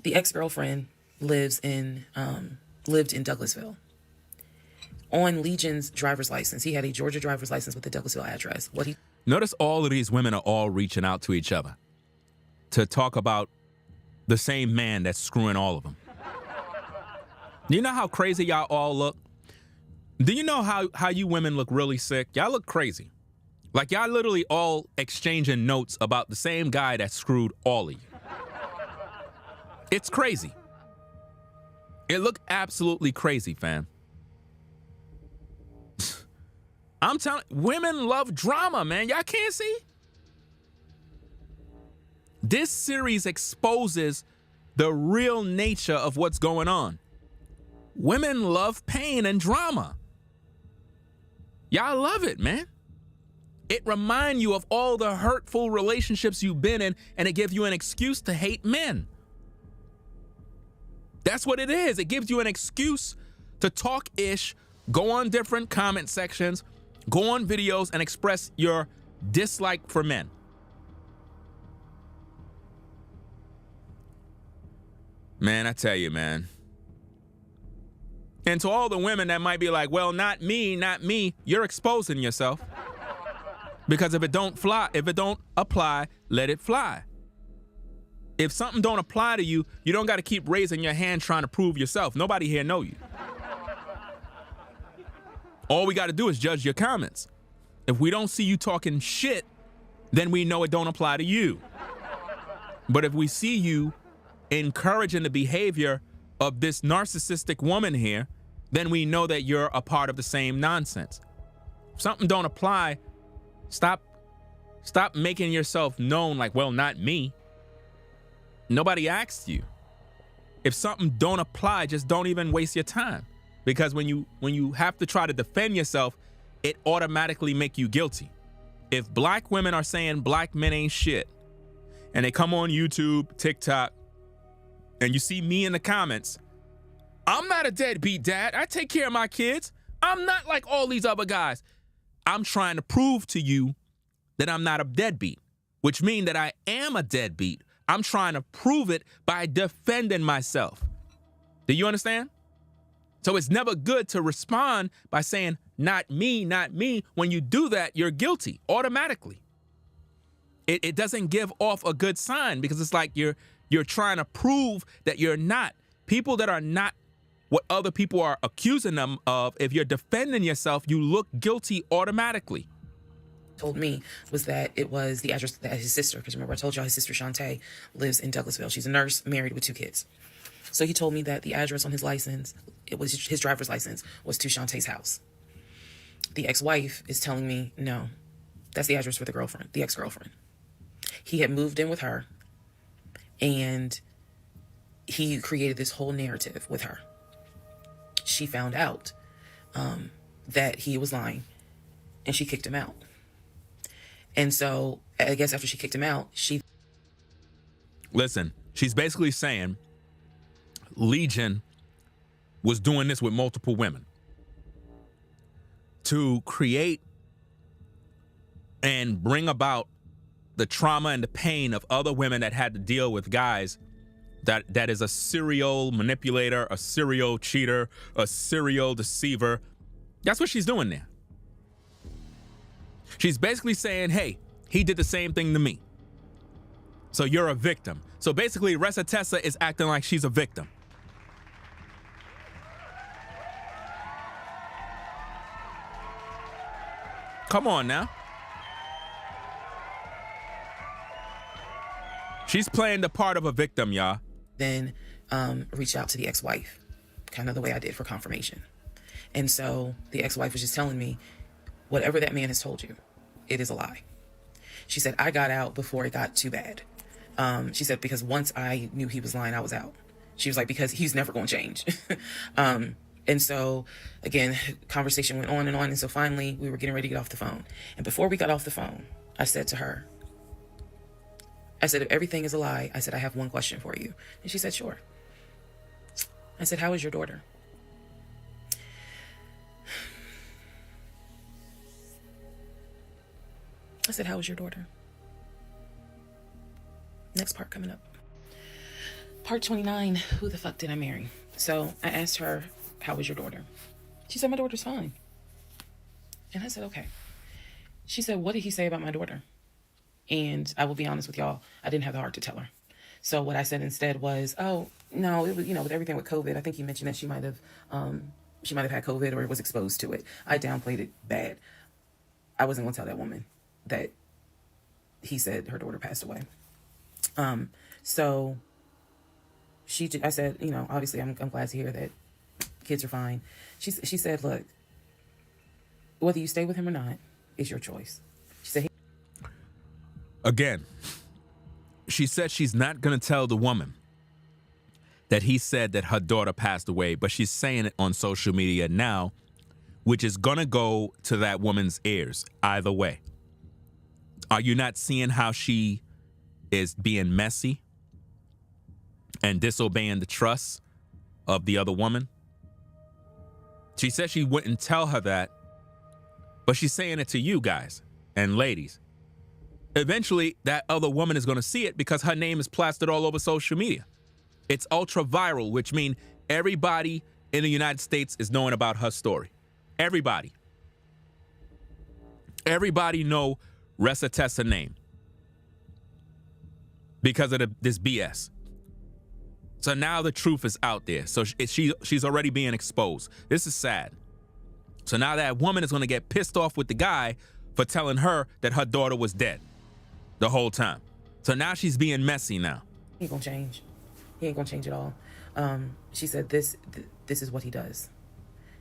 the ex-girlfriend lived in Douglasville. On Legion's driver's license, he had a Georgia driver's license with a Douglasville address. Notice all of these women are all reaching out to each other to talk about the same man that's screwing all of them. You know how crazy y'all all look? Do you know how you women look really sick? Y'all look crazy. Like y'all literally all exchanging notes about the same guy that screwed all of you. It's crazy. It looked absolutely crazy, fam. I'm telling women love drama, man. Y'all can't see? This series exposes the real nature of what's going on. Women love pain and drama. Y'all love it, man. It reminds you of all the hurtful relationships you've been in, and it gives you an excuse to hate men. That's what it is. It gives you an excuse to talk ish, go on different comment sections, go on videos, and express your dislike for men. Man, I tell you, man. And to all the women that might be like, well, not me, you're exposing yourself. Because if it don't apply, let it fly. If something don't apply to you, you don't got to keep raising your hand trying to prove yourself. Nobody here know you. All we got to do is judge your comments. If we don't see you talking shit, then we know it don't apply to you. But if we see you encouraging the behavior of this narcissistic woman here, then we know that you're a part of the same nonsense. If something don't apply, stop making yourself known like, well, not me. Nobody asked you. If something don't apply, just don't even waste your time. Because when you have to try to defend yourself, it automatically make you guilty. If black women are saying black men ain't shit, and they come on YouTube, TikTok, and you see me in the comments, I'm not a deadbeat dad. I take care of my kids. I'm not like all these other guys. I'm trying to prove to you that I'm not a deadbeat, which means that I am a deadbeat. I'm trying to prove it by defending myself. Do you understand? So it's never good to respond by saying, not me, not me. When you do that, you're guilty automatically. It doesn't give off a good sign because it's like you're trying to prove that you're not. People that are not what other people are accusing them of, if you're defending yourself, you look guilty automatically. Told me was that it was the address that his sister, because remember I told y'all his sister Shantae lives in Douglasville. She's a nurse, married with 2 kids. So he told me that the address on his license, it was his driver's license, was to Shantae's house. The ex-wife is telling me, no, that's the address for the girlfriend, the ex-girlfriend. He had moved in with her, and he created this whole narrative with her. She found out that he was lying, and she kicked him out. And so, I guess after she kicked him out, Listen, she's basically saying Legion was doing this with multiple women to create and bring about the trauma and the pain of other women that had to deal with guys that is a serial manipulator, a serial cheater, a serial deceiver. That's what she's doing there. She's basically saying, hey, he did the same thing to me. So you're a victim. So basically, Reesa Teesa is acting like she's a victim. Come on now. She's playing the part of a victim, y'all. then reached out to the ex-wife, kind of the way I did for confirmation. And so the ex-wife was just telling me, whatever that man has told you, it is a lie. She said, I got out before it got too bad. She said, because once I knew he was lying, I was out. She was like, because he's never going to change. And so, again, conversation went on. And so finally, we were getting ready to get off the phone. And before we got off the phone, I said to her, I said, if everything is a lie, I said, I have one question for you. And she said, sure. I said, how is your daughter? I said, how is your daughter? Next part coming up. Part 29, who the fuck did I marry? So I asked her, how is your daughter? She said, my daughter's fine. And I said, okay. She said, what did he say about my daughter? And I will be honest with y'all, I didn't have the heart to tell her. So what I said instead was, oh, no, it was, with everything with COVID, I think he mentioned that she might have had COVID or was exposed to it. I downplayed it bad. I wasn't going to tell that woman that he said her daughter passed away. So I said, obviously I'm glad to hear that kids are fine. She said, look, whether you stay with him or not is your choice. She said, again, she said she's not going to tell the woman that he said that her daughter passed away, but she's saying it on social media now, which is going to go to that woman's ears either way. Are you not seeing how she is being messy and disobeying the trust of the other woman? She said she wouldn't tell her that, but she's saying it to you guys and ladies. Eventually, that other woman is going to see it because her name is plastered all over social media. It's ultra viral, which means everybody in the United States is knowing about her story. Everybody. Everybody know Reesa Teesa name because of this BS. So now the truth is out there. So she's already being exposed. This is sad. So now that woman is going to get pissed off with the guy for telling her that her daughter was dead the whole time. So now she's being messy now. He ain't gonna change. He ain't gonna change at all. She said this is what he does.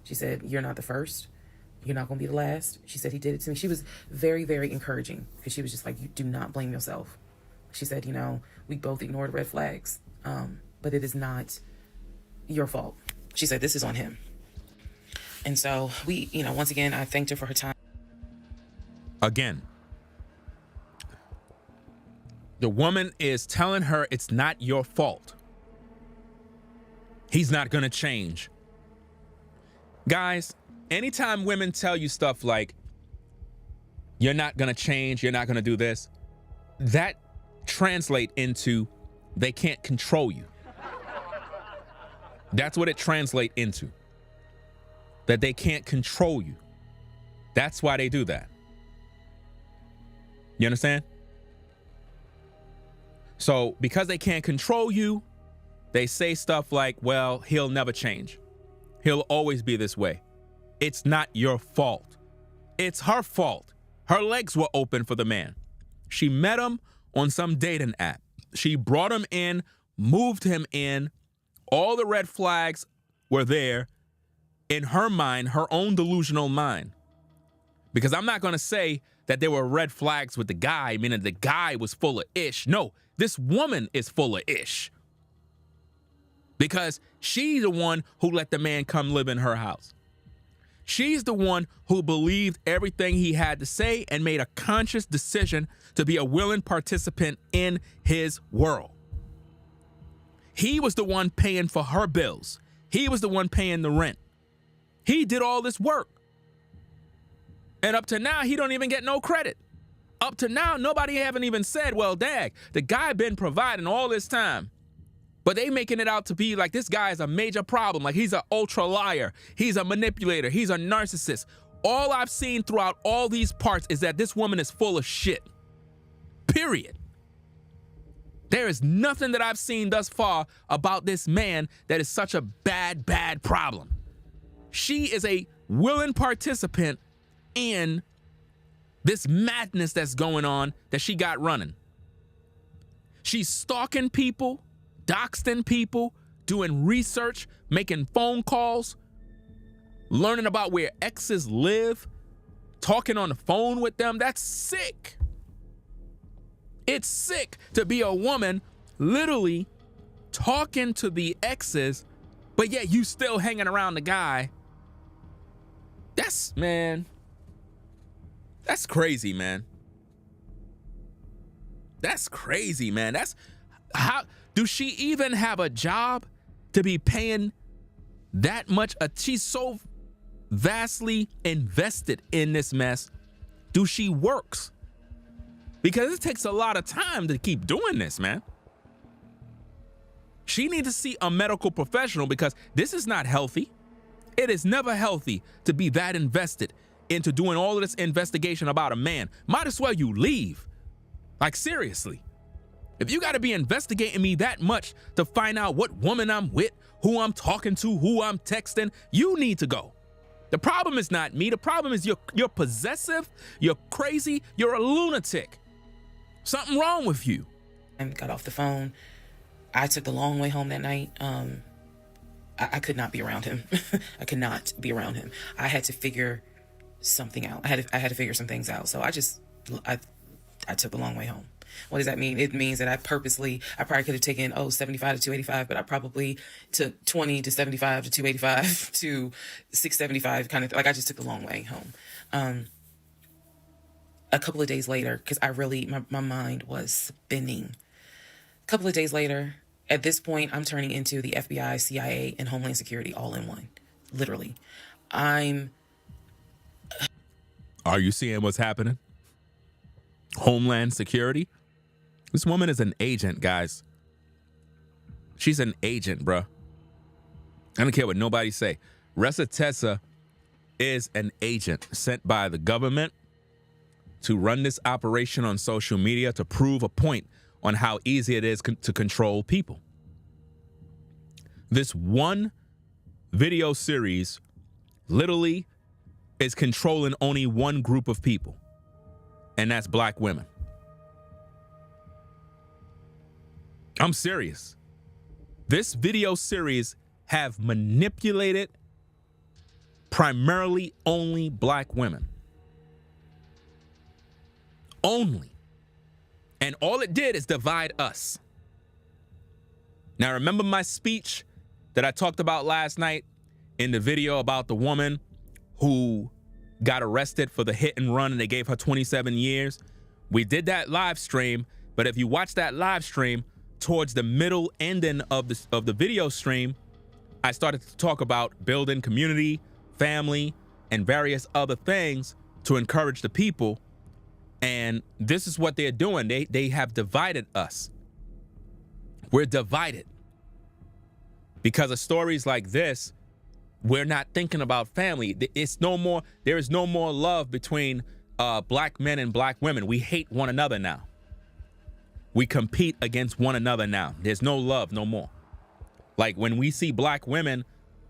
She said, you're not the first. You're not gonna be the last. She said he did it to me. She was very, very encouraging because she was just like, you do not blame yourself. She said, we both ignored red flags, but it is not your fault. She said, this is on him. And so we, once again, I thanked her for her time. Again, the woman is telling her it's not your fault. He's not gonna change. Guys, anytime women tell you stuff like, you're not gonna change, you're not gonna do this, that translate into they can't control you. That's what it translate into. That they can't control you. That's why they do that. You understand? So because they can't control you, they say stuff like, well, he'll never change. He'll always be this way. It's not your fault. It's her fault. Her legs were open for the man. She met him on some dating app. She brought him in, moved him in. All the red flags were there in her mind, her own delusional mind. Because I'm not going to say that there were red flags with the guy, meaning the guy was full of ish. No, this woman is full of ish. Because she's the one who let the man come live in her house. She's the one who believed everything he had to say and made a conscious decision to be a willing participant in his world. He was the one paying for her bills. He was the one paying the rent. He did all this work. And up to now, he don't even get no credit. Up to now, nobody haven't even said, well, dag, the guy been providing all this time. But they making it out to be like this guy is a major problem. Like he's an ultra liar. He's a manipulator. He's a narcissist. All I've seen throughout all these parts is that this woman is full of shit. Period. There is nothing that I've seen thus far about this man that is such a bad, bad problem. She is a willing participant in this madness that's going on that she got running. She's stalking people, doxing people, doing research, making phone calls, learning about where exes live, talking on the phone with them. That's sick. It's sick to be a woman literally talking to the exes, but yet you still hanging around the guy. That's crazy, man. That's crazy, man. That's how do she even have a job to be paying that much? She's so vastly invested in this mess. Do she works? Because it takes a lot of time to keep doing this, man. She needs to see a medical professional because this is not healthy. It is never healthy to be that invested into doing all of this investigation about a man. Might as well you leave. Like, seriously. If you got to be investigating me that much to find out what woman I'm with, who I'm talking to, who I'm texting, you need to go. The problem is not me. The problem is you're possessive, you're crazy, you're a lunatic. Something wrong with you. And got off the phone. I took the long way home that night. I could not be around him. I could not be around him. I had to figure something out. I had to figure some things out. So I took the long way home. What does that mean? It means that I probably could have taken 75 to 285, but I probably took 20 to 75 to 285 to 675 kind of like I just took the long way home. a couple of days later, because my mind was spinning. A couple of days later, at this point, I'm turning into the FBI, CIA, and Homeland Security all in one. Literally. Are you seeing what's happening? Homeland Security? This woman is an agent, guys. She's an agent, bruh. I don't care what nobody say. Reesa Teesa is an agent sent by the government to run this operation on social media to prove a point on how easy it is to control people. This one video series literally is controlling only one group of people, and that's black women. I'm serious. This video series have manipulated primarily only black women. Only. And all it did is divide us. Now, remember my speech that I talked about last night in the video about the woman who got arrested for the hit and run and they gave her 27 years? We did that live stream, but if you watch that live stream, towards the middle ending of the video stream, I started to talk about building community, family, and various other things to encourage the people. And this is what they're doing. They have divided us. We're divided. Because of stories like this, we're not thinking about family. There is no more love between black men and black women. We hate one another now. We compete against one another now. There's no love no more. Like when we see black women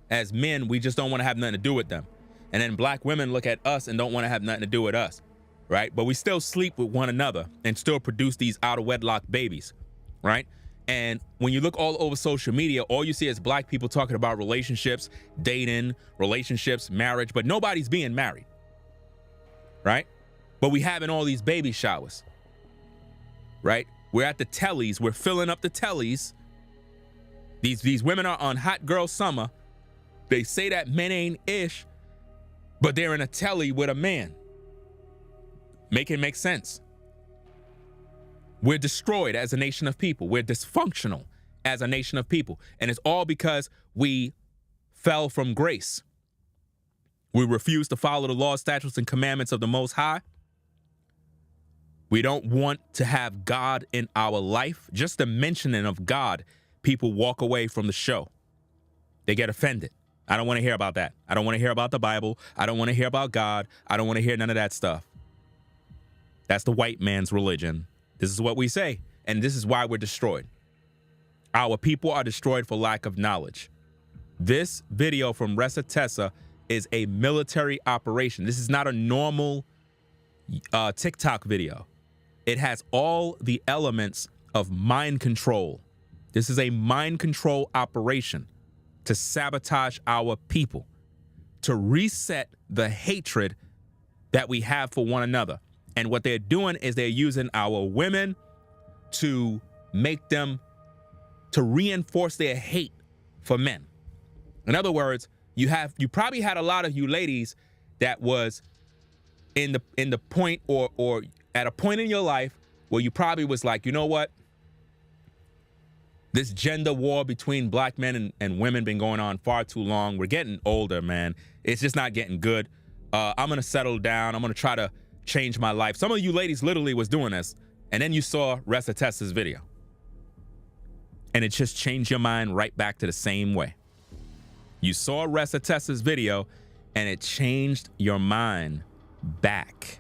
as men, we just don't want to have nothing to do with them. And then black women look at us and don't want to have nothing to do with us, right? But we still sleep with one another and still produce these out of wedlock babies, right? And when you look all over social media, all you see is black people talking about relationships, dating, relationships, marriage, but nobody's being married, right? But we having all these baby showers, right? We're at the tellies. We're filling up the tellies. These women are on hot girl summer. They say that men ain't ish, but they're in a telly with a man. Make it make sense. We're destroyed as a nation of people. We're dysfunctional as a nation of people. And it's all because we fell from grace. We refuse to follow the laws, statutes, and commandments of the Most High. We don't want to have God in our life. Just the mentioning of God, people walk away from the show. They get offended. I don't want to hear about that. I don't want to hear about the Bible. I don't want to hear about God. I don't want to hear none of that stuff. That's the white man's religion. This is what we say, and this is why we're destroyed. Our people are destroyed for lack of knowledge. This video from Reesa Teesa is a military operation. This is not a normal TikTok video. It has all the elements of mind control. This is a mind control operation to sabotage our people, to reset the hatred that we have for one another. And what they're doing is they're using our women to make them, to reinforce their hate for men. In other words, you probably had a lot of you ladies that was in the point or at a point in your life where you probably was like, you know what? This gender war between black men and women been going on far too long. We're getting older, man. It's just not getting good. I'm gonna settle down. I'm gonna try to change my life. Some of you ladies literally was doing this, and then you saw Reesa Teesa's video. And it just changed your mind right back to the same way. You saw Reesa Teesa's video, and it changed your mind back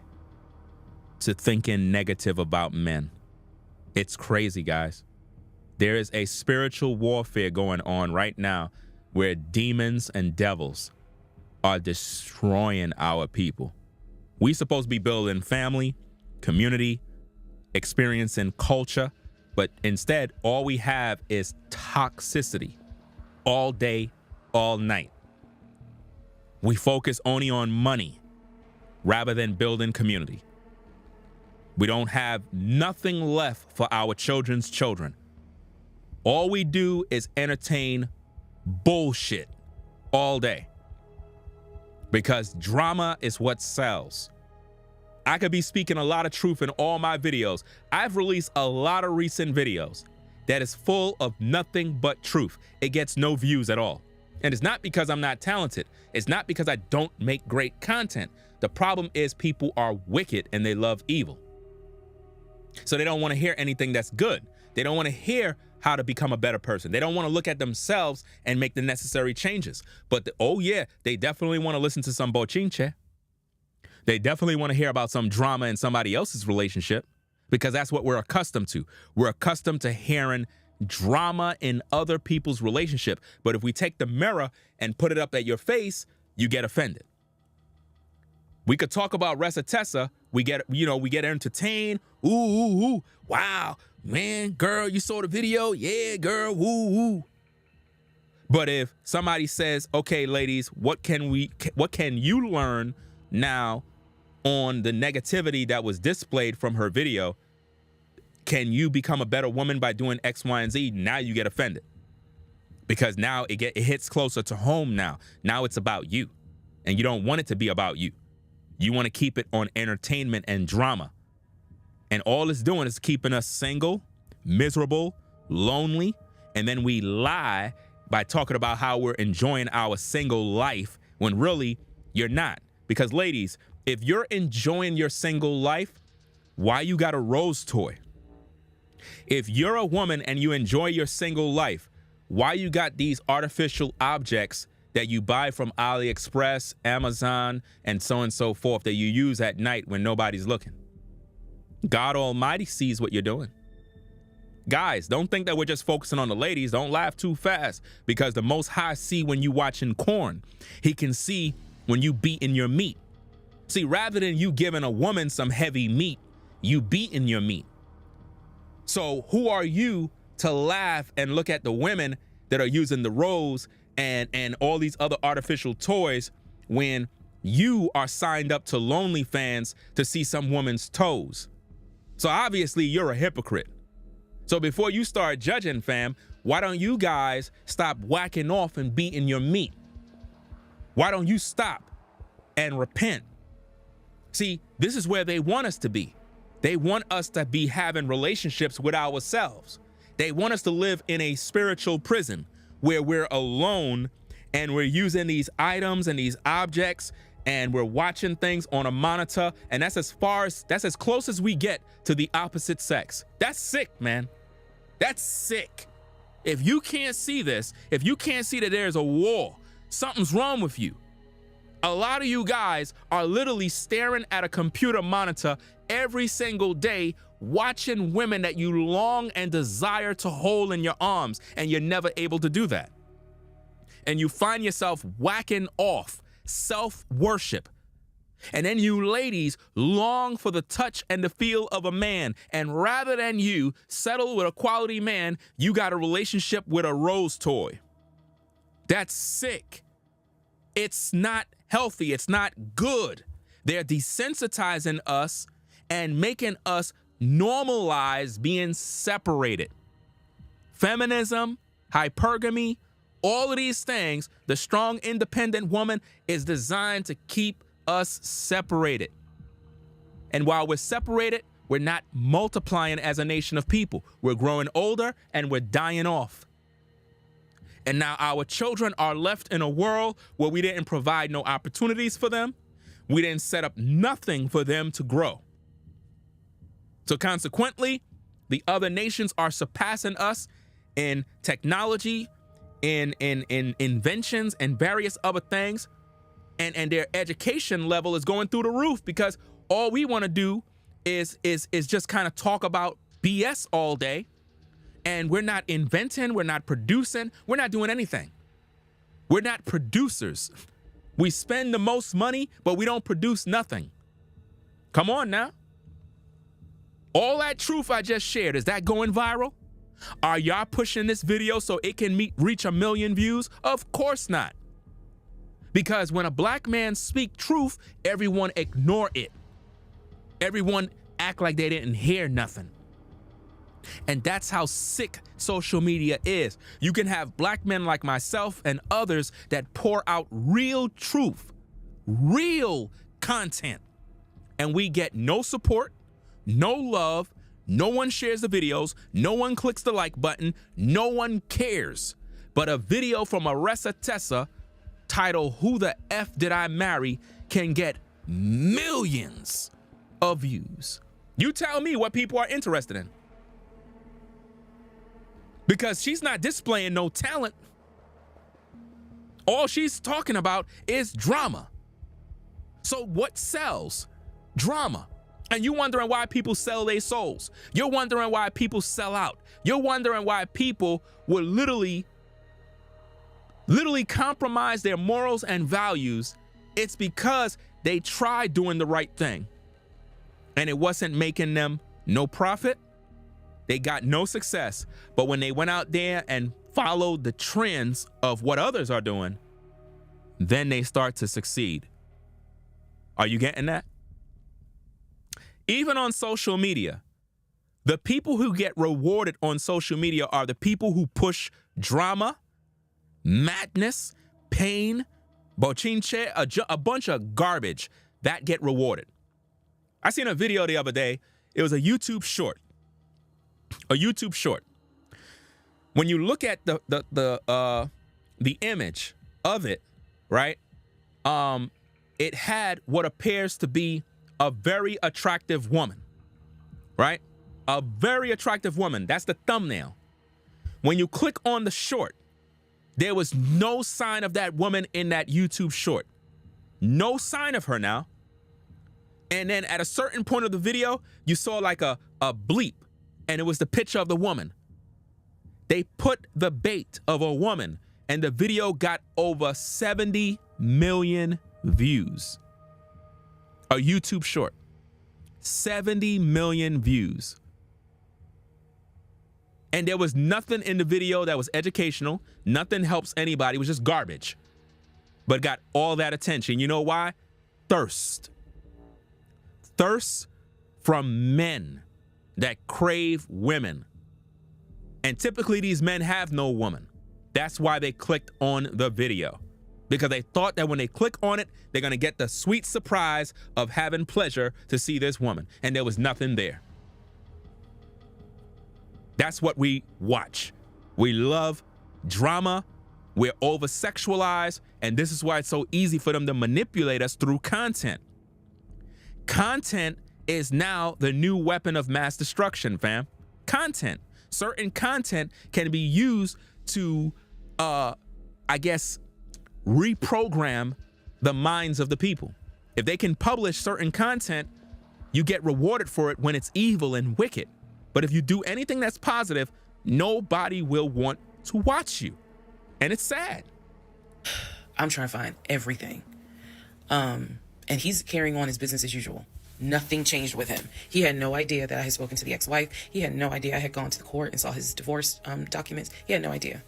to thinking negative about men. It's crazy, guys. There is a spiritual warfare going on right now where demons and devils are destroying our people. We supposed to be building family, community, experiencing culture, but instead all we have is toxicity all day, all night. We focus only on money rather than building community. We don't have nothing left for our children's children. All we do is entertain bullshit all day because drama is what sells. I could be speaking a lot of truth in all my videos. I've released a lot of recent videos that is full of nothing but truth. It gets no views at all. And it's not because I'm not talented. It's not because I don't make great content. The problem is people are wicked and they love evil. So they don't want to hear anything that's good. They don't want to hear how to become a better person. They don't want to look at themselves and make the necessary changes. But oh yeah, they definitely want to listen to some bochinche. They definitely want to hear about some drama in somebody else's relationship, because that's what we're accustomed to. We're accustomed to hearing drama in other people's relationship. But if we take the mirror and put it up at your face, you get offended. We could talk about Reesa Teesa. We get entertained. Ooh, wow, man, girl, you saw the video? Yeah, girl, woo. But if somebody says, okay, ladies, what can you learn now on the negativity that was displayed from her video? Can you become a better woman by doing X, Y, and Z? Now you get offended, because now it hits closer to home now. Now it's about you, and you don't want it to be about you. You want to keep it on entertainment and drama. And all it's doing is keeping us single, miserable, lonely, and then we lie by talking about how we're enjoying our single life when really you're not. Because ladies, if you're enjoying your single life, why you got a rose toy? If you're a woman and you enjoy your single life, why you got these artificial objects that you buy from AliExpress, Amazon, and so forth that you use at night when nobody's looking? God Almighty sees what you're doing. Guys, don't think that we're just focusing on the ladies. Don't laugh too fast, because the Most High see when you watching corn. He can see when you beating your meat. See, rather than you giving a woman some heavy meat, you beating your meat. So who are you to laugh and look at the women that are using the rose and all these other artificial toys when you are signed up to OnlyFans to see some woman's toes? So obviously you're a hypocrite. So before you start judging, fam, why don't you guys stop whacking off and beating your meat? Why don't you stop and repent? See, this is where they want us to be. They want us to be having relationships with ourselves. They want us to live in a spiritual prison where we're alone and we're using these items and these objects and we're watching things on a monitor, and that's as close as we get to the opposite sex. That's sick, man. That's sick. If you can't see this, if you can't see that there's a war, something's wrong with you. A lot of you guys are literally staring at a computer monitor every single day, watching women that you long and desire to hold in your arms, and you're never able to do that. And you find yourself whacking off, self-worship. And then you ladies long for the touch and the feel of a man. And rather than you settle with a quality man, you got a relationship with a rose toy. That's sick. It's not healthy. It's not good. They're desensitizing us and making us normalize being separated. Feminism, hypergamy, all of these things, the strong, independent woman is designed to keep us separated. And while we're separated, we're not multiplying as a nation of people. We're growing older and we're dying off. And now our children are left in a world where we didn't provide no opportunities for them. We didn't set up nothing for them to grow. So consequently, the other nations are surpassing us in technology, in inventions and various other things. And their education level is going through the roof, because all we want to do is just kind of talk about BS all day. And we're not inventing, we're not producing, we're not doing anything. We're not producers. We spend the most money, but we don't produce nothing. Come on now. All that truth I just shared, is that going viral? Are y'all pushing this video so it can reach 1 million views? Of course not. Because when a black man speak truth, everyone ignore it. Everyone act like they didn't hear nothing. And that's how sick social media is. You can have black men like myself and others that pour out real truth, real content, and we get no support, no love, no one shares the videos, no one clicks the like button, no one cares. But a video from Reesa Teesa titled "Who the F Did I Marry" can get millions of views. You tell me what people are interested in. Because she's not displaying no talent. All she's talking about is drama. So what sells? Drama. And you wondering why people sell their souls. You're wondering why people sell out. You're wondering why people will literally compromise their morals and values. It's because they tried doing the right thing and it wasn't making them no profit. They got no success. But when they went out there and followed the trends of what others are doing, then they start to succeed. Are you getting that? Even on social media, the people who get rewarded on social media are the people who push drama, madness, pain, bochinche, a bunch of garbage that get rewarded. I seen a video the other day. It was a YouTube short. When you look at the image of it, right? It had what appears to be a very attractive woman, right? A very attractive woman. That's the thumbnail. When you click on the short, there was no sign of that woman in that YouTube short. No sign of her now. And then at a certain point of the video, you saw like a bleep, and it was the picture of the woman. They put the bait of a woman, and the video got over 70 million views. A YouTube short. 70 million views. And there was nothing in the video that was educational. Nothing helps anybody. It was just garbage. But got all that attention. You know why? Thirst. Thirst from men that crave women. And typically these men have no woman. That's why they clicked on the video. Because they thought that when they click on it, they're going to get the sweet surprise of having pleasure to see this woman. And there was nothing there. That's what we watch. We love drama. We're over-sexualized. And this is why it's so easy for them to manipulate us through content. Content is now the new weapon of mass destruction, fam. Content. Certain content can be used to, reprogram the minds of the people. If they can publish certain content, you get rewarded for it when it's evil and wicked. But if you do anything that's positive, nobody will want to watch you. And it's sad. I'm trying to find everything. And he's carrying on his business as usual. Nothing changed with him. He had no idea that I had spoken to the ex-wife. He had no idea I had gone to the court and saw his divorce documents. He had no idea.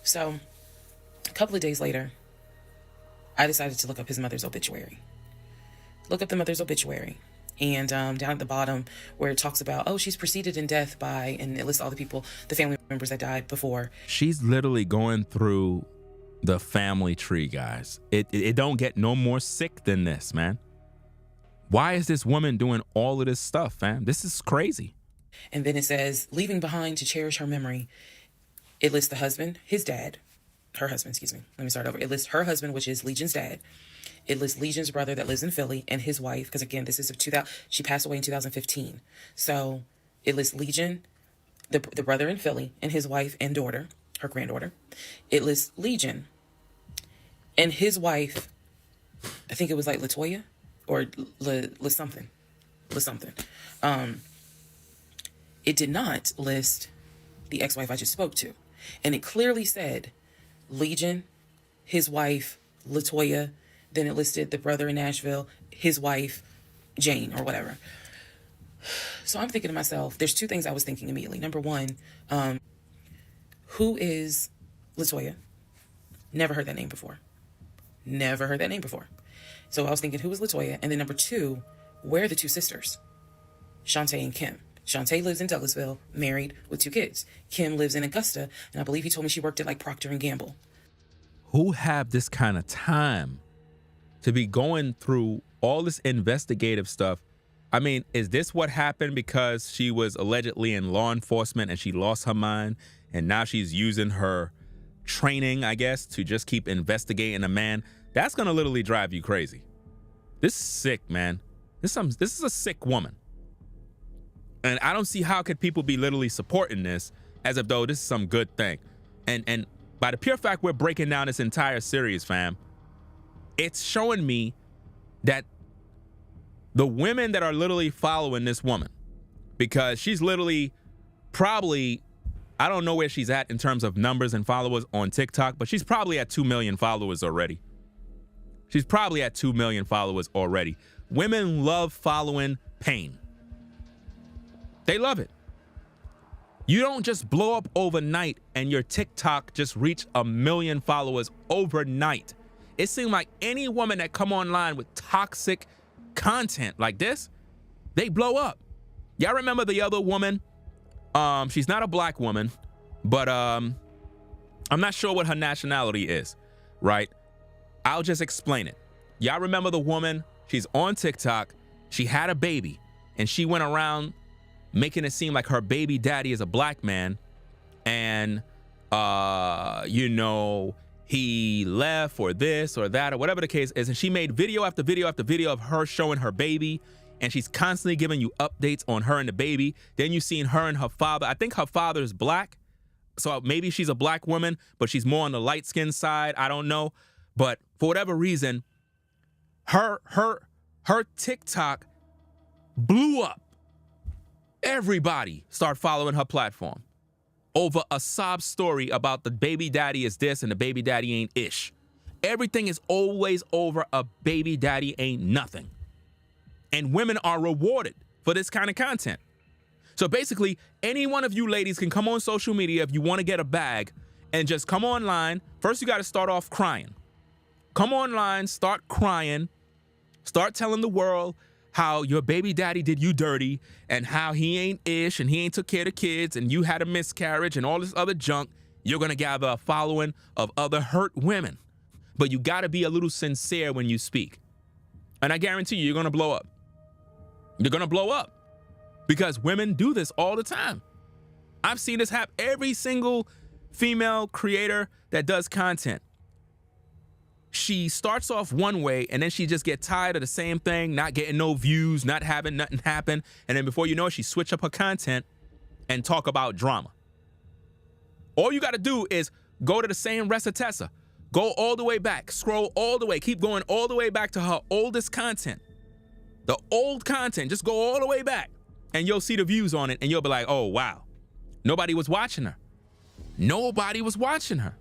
So a couple of days later, I decided to look up his mother's obituary. Look up the mother's obituary. And down at the bottom where it talks about, oh, she's preceded in death by, and it lists all the people, the family members that died before. She's literally going through the family tree, guys. It don't get no more sick than this, man. Why is this woman doing all of this stuff, fam? This is crazy. And then it says, leaving behind to cherish her memory. It lists the husband, his dad, her husband, excuse me. Let me start over. It lists her husband, which is Legion's dad. It lists Legion's brother that lives in Philly and his wife, because again, this is of 2000. She passed away in 2015. So it lists Legion, the brother in Philly, and his wife and daughter, her granddaughter. It lists Legion and his wife. I think it was like Latoya or something. It did not list the ex-wife I just spoke to, and it clearly said Legion, his wife, Latoya. Then it listed the brother in Nashville, his wife, Jane, or whatever. So I'm thinking to myself, there's two things I was thinking immediately. Number one, who is Latoya? Never heard that name before. So I was thinking, who is Latoya? And then number two, where are the two sisters? Shantae and Kim. Shantae lives in Douglasville, married with 2 kids. Kim lives in Augusta, and I believe he told me she worked at like Procter & Gamble. Who have this kind of time to be going through all this investigative stuff. I mean, is this what happened because she was allegedly in law enforcement and she lost her mind and now she's using her training, I guess, to just keep investigating a man? That's gonna literally drive you crazy. This is sick, man. This is a sick woman. And I don't see how could people be literally supporting this as if though this is some good thing. And by the pure fact we're breaking down this entire series, fam, it's showing me that the women that are literally following this woman, because she's literally probably, I don't know where she's at in terms of numbers and followers on TikTok, but she's probably at 2 million followers already. She's probably at 2 million followers already. Women love following pain. They love it. You don't just blow up overnight and your TikTok just reach 1 million followers overnight. It seems like any woman that come online with toxic content like this, they blow up. Y'all remember the other woman? She's not a black woman, but I'm not sure what her nationality is, right? I'll just explain it. Y'all remember the woman? She's on TikTok. She had a baby and she went around making it seem like her baby daddy is a black man. And, you know, he left or this or that or whatever the case is. And she made video after video after video of her showing her baby. And she's constantly giving you updates on her and the baby. Then you seen her and her father. I think her father is black. So maybe she's a black woman, but she's more on the light skin side. I don't know. But for whatever reason, her TikTok blew up. Everybody started following her platform over a sob story about the baby daddy is this and the baby daddy ain't ish. Everything is always over a baby daddy ain't nothing. And women are rewarded for this kind of content. So basically, any one of you ladies can come on social media if you want to get a bag and just come online. First, you got to start off crying. Come online, start crying, start telling the world how your baby daddy did you dirty and how he ain't ish and he ain't took care of the kids and you had a miscarriage and all this other junk. You're going to gather a following of other hurt women. But you got to be a little sincere when you speak. And I guarantee you're going to blow up. You're going to blow up because women do this all the time. I've seen this happen. Every single female creator that does content, she starts off one way and then she just get tired of the same thing, not getting no views, not having nothing happen. And then before you know it, she switch up her content and talk about drama. All you got to do is go to the same Reesa Teesa, go all the way back, scroll all the way, keep going all the way back to her oldest content. The old content, just go all the way back and you'll see the views on it and you'll be like, oh, wow. Nobody was watching her. Nobody was watching her.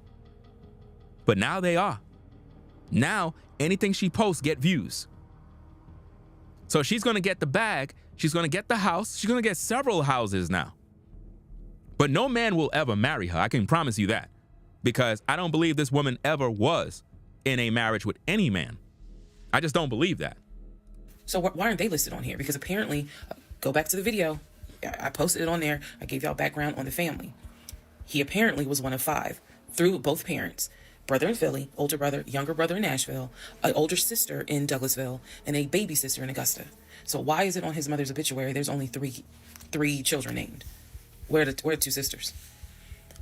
But now they are. Now, anything she posts get views. So she's going to get the bag. She's going to get the house. She's going to get several houses now. But no man will ever marry her. I can promise you that. Because I don't believe this woman ever was in a marriage with any man. I just don't believe that. So why aren't they listed on here? Because apparently, go back to the video. I posted it on there. I gave y'all background on the family. He apparently was one of 5 through both parents. Brother in Philly, older brother, younger brother in Nashville, an older sister in Douglasville, and a baby sister in Augusta. So why is it on his mother's obituary there's only three children named? Where are the 2 sisters?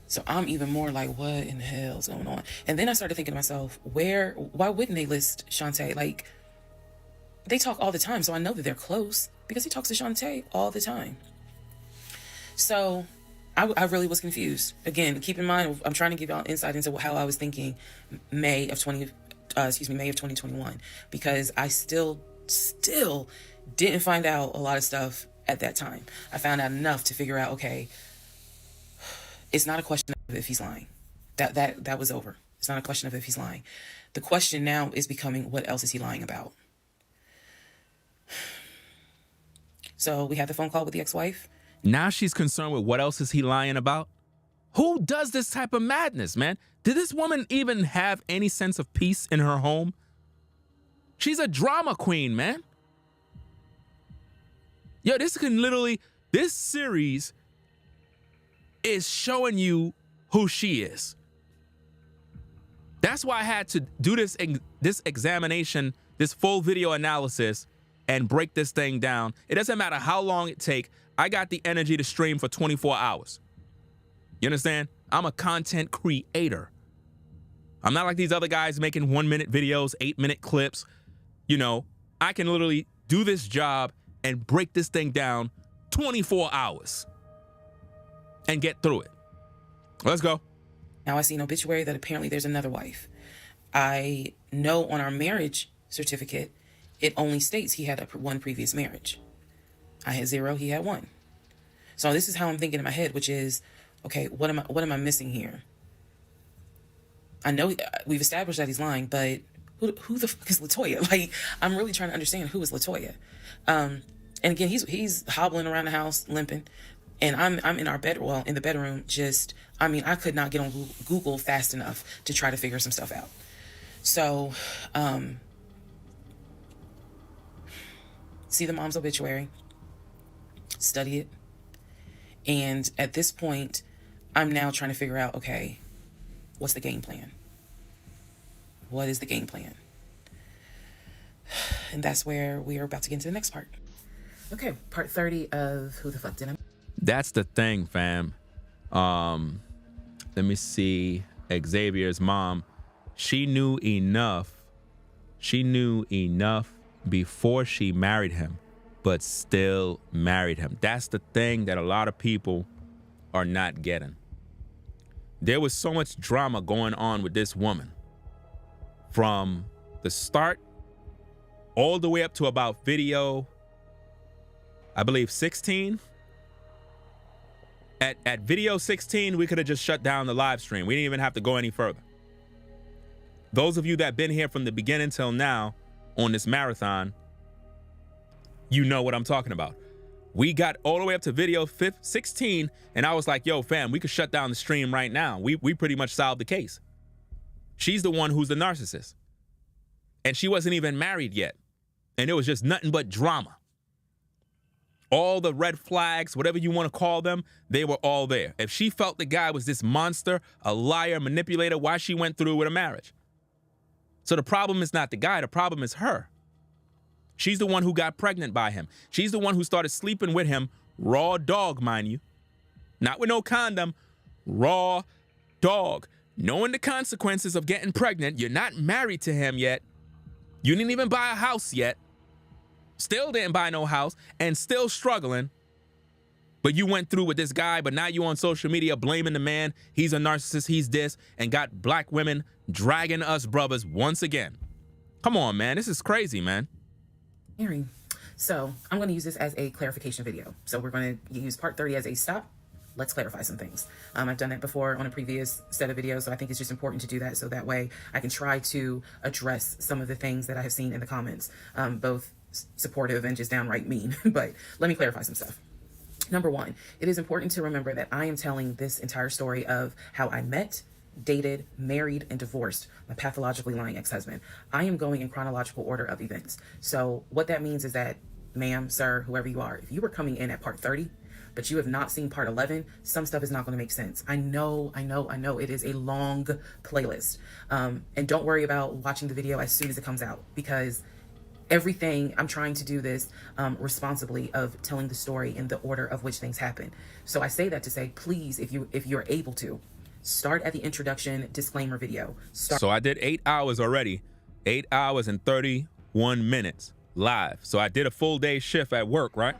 So I'm even more like, what in the hell is going on? And then I started thinking to myself, why wouldn't they list Shantae? Like, they talk all the time, so I know that they're close because he talks to Shantae all the time. So I really was confused. Again, keep in mind, I'm trying to give y'all insight into how I was thinking May of 2021, because I still didn't find out a lot of stuff at that time. I found out enough to figure out, okay, it's not a question of if he's lying. That was over. It's not a question of if he's lying. The question now is becoming, what else is he lying about? So we had the phone call with the ex-wife. Now she's concerned with what else is he lying about? Who does this type of madness, man? Did this woman even have any sense of peace in her home? She's a drama queen, man. Yo, this series is showing you who she is. That's why I had to do this examination this full video analysis and break this thing down. It doesn't matter how long it take. I got the energy to stream for 24 hours. You understand? I'm a content creator. I'm not like these other guys making 1-minute videos, 8-minute clips. You know, I can literally do this job and break this thing down 24 hours and get through it. Let's go. Now I see an obituary that apparently there's another wife. I know on our marriage certificate, it only states he had one previous marriage. I had 0, he had 1. So this is how I'm thinking in my head, which is, okay, what am I missing here? I know we've established that he's lying, but who the fuck is Latoya? Like, I'm really trying to understand who is Latoya. And again, he's hobbling around the house, limping, and I'm in our bed, well, in the bedroom, I could not get on Google fast enough to try to figure some stuff out. So, see the mom's obituary, study it, and at this point, I'm now trying to figure out, okay, what's the game plan? What is the game plan? And that's where we are about to get into the next part. Okay, part 30 of Who the Fuck Did I? That's the thing, fam. Let me see. Xavier's mom, she knew enough before she married him, but still married him. That's the thing that a lot of people are not getting. There was so much drama going on with this woman from the start all the way up to about video, I believe 16. At video 16, we could have just shut down the live stream. We didn't even have to go any further. Those of you that been here from the beginning till now on this marathon, you know what I'm talking about. We got all the way up to video 16, and I was like, yo, fam, we could shut down the stream right now. We pretty much solved the case. She's the one who's the narcissist. And she wasn't even married yet. And it was just nothing but drama. All the red flags, whatever you want to call them, they were all there. If she felt the guy was this monster, a liar, manipulator, why she went through with a marriage? So the problem is not the guy, the problem is her. She's the one who got pregnant by him. She's the one who started sleeping with him, raw dog, mind you. Not with no condom, raw dog. Knowing the consequences of getting pregnant, you're not married to him yet. You didn't even buy a house yet. Still didn't buy no house and still struggling. But you went through with this guy, but now you on social media blaming the man. He's a narcissist, he's this, and got black women dragging us brothers once again. Come on, man. This is crazy, man. So I'm going to use this as a clarification video. So we're going to use part 30 as a stop. Let's clarify some things. I've done that before on a previous set of videos, so I think it's just important to do that so that way I can try to address some of the things that I have seen in the comments, both supportive and just downright mean. But let me clarify some stuff. Number one, it is important to remember that I am telling this entire story of how I met, dated, married, and divorced my pathologically lying ex-husband. I am going in chronological order of events. So what that means is that, ma'am, sir, whoever you are, if you were coming in at part 30, but you have not seen part 11, some stuff is not going to make sense. I know. It is a long playlist. And don't worry about watching the video as soon as it comes out, because everything, I'm trying to do this responsibly of telling the story in the order of which things happen. So I say that to say, please, if you're able to, start at the introduction disclaimer video. So I did 8 hours already, 8 hours and 31 minutes live. So I did a full day shift at work, right?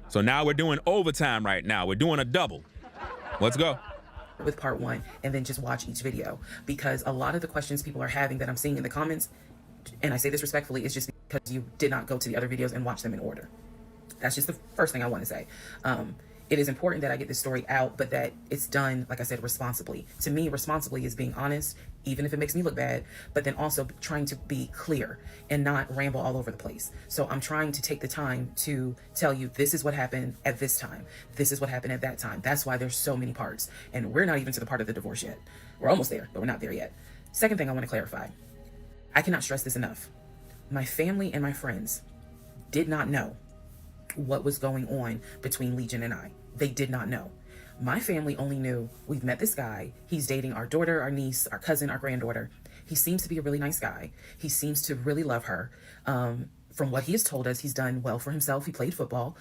So now we're doing overtime right now. We're doing a double. Let's go. With part 1 and then just watch each video, because a lot of the questions people are having that I'm seeing in the comments, and I say this respectfully, is just because you did not go to the other videos and watch them in order. That's just the first thing I want to say. It is important that I get this story out, but that it's done, like I said, responsibly. To me, responsibly is being honest, even if it makes me look bad, but then also trying to be clear and not ramble all over the place. So I'm trying to take the time to tell you, this is what happened at this time. This is what happened at that time. That's why there's so many parts. And we're not even to the part of the divorce yet. We're almost there, but we're not there yet. Second thing I want to clarify. I cannot stress this enough. My family and my friends did not know what was going on between Legion and I. They did not know. My family only knew we've met this guy. He's dating our daughter, our niece, our cousin, our granddaughter. He seems to be a really nice guy. He seems to really love her. From what he has told us, he's done well for himself. He played football.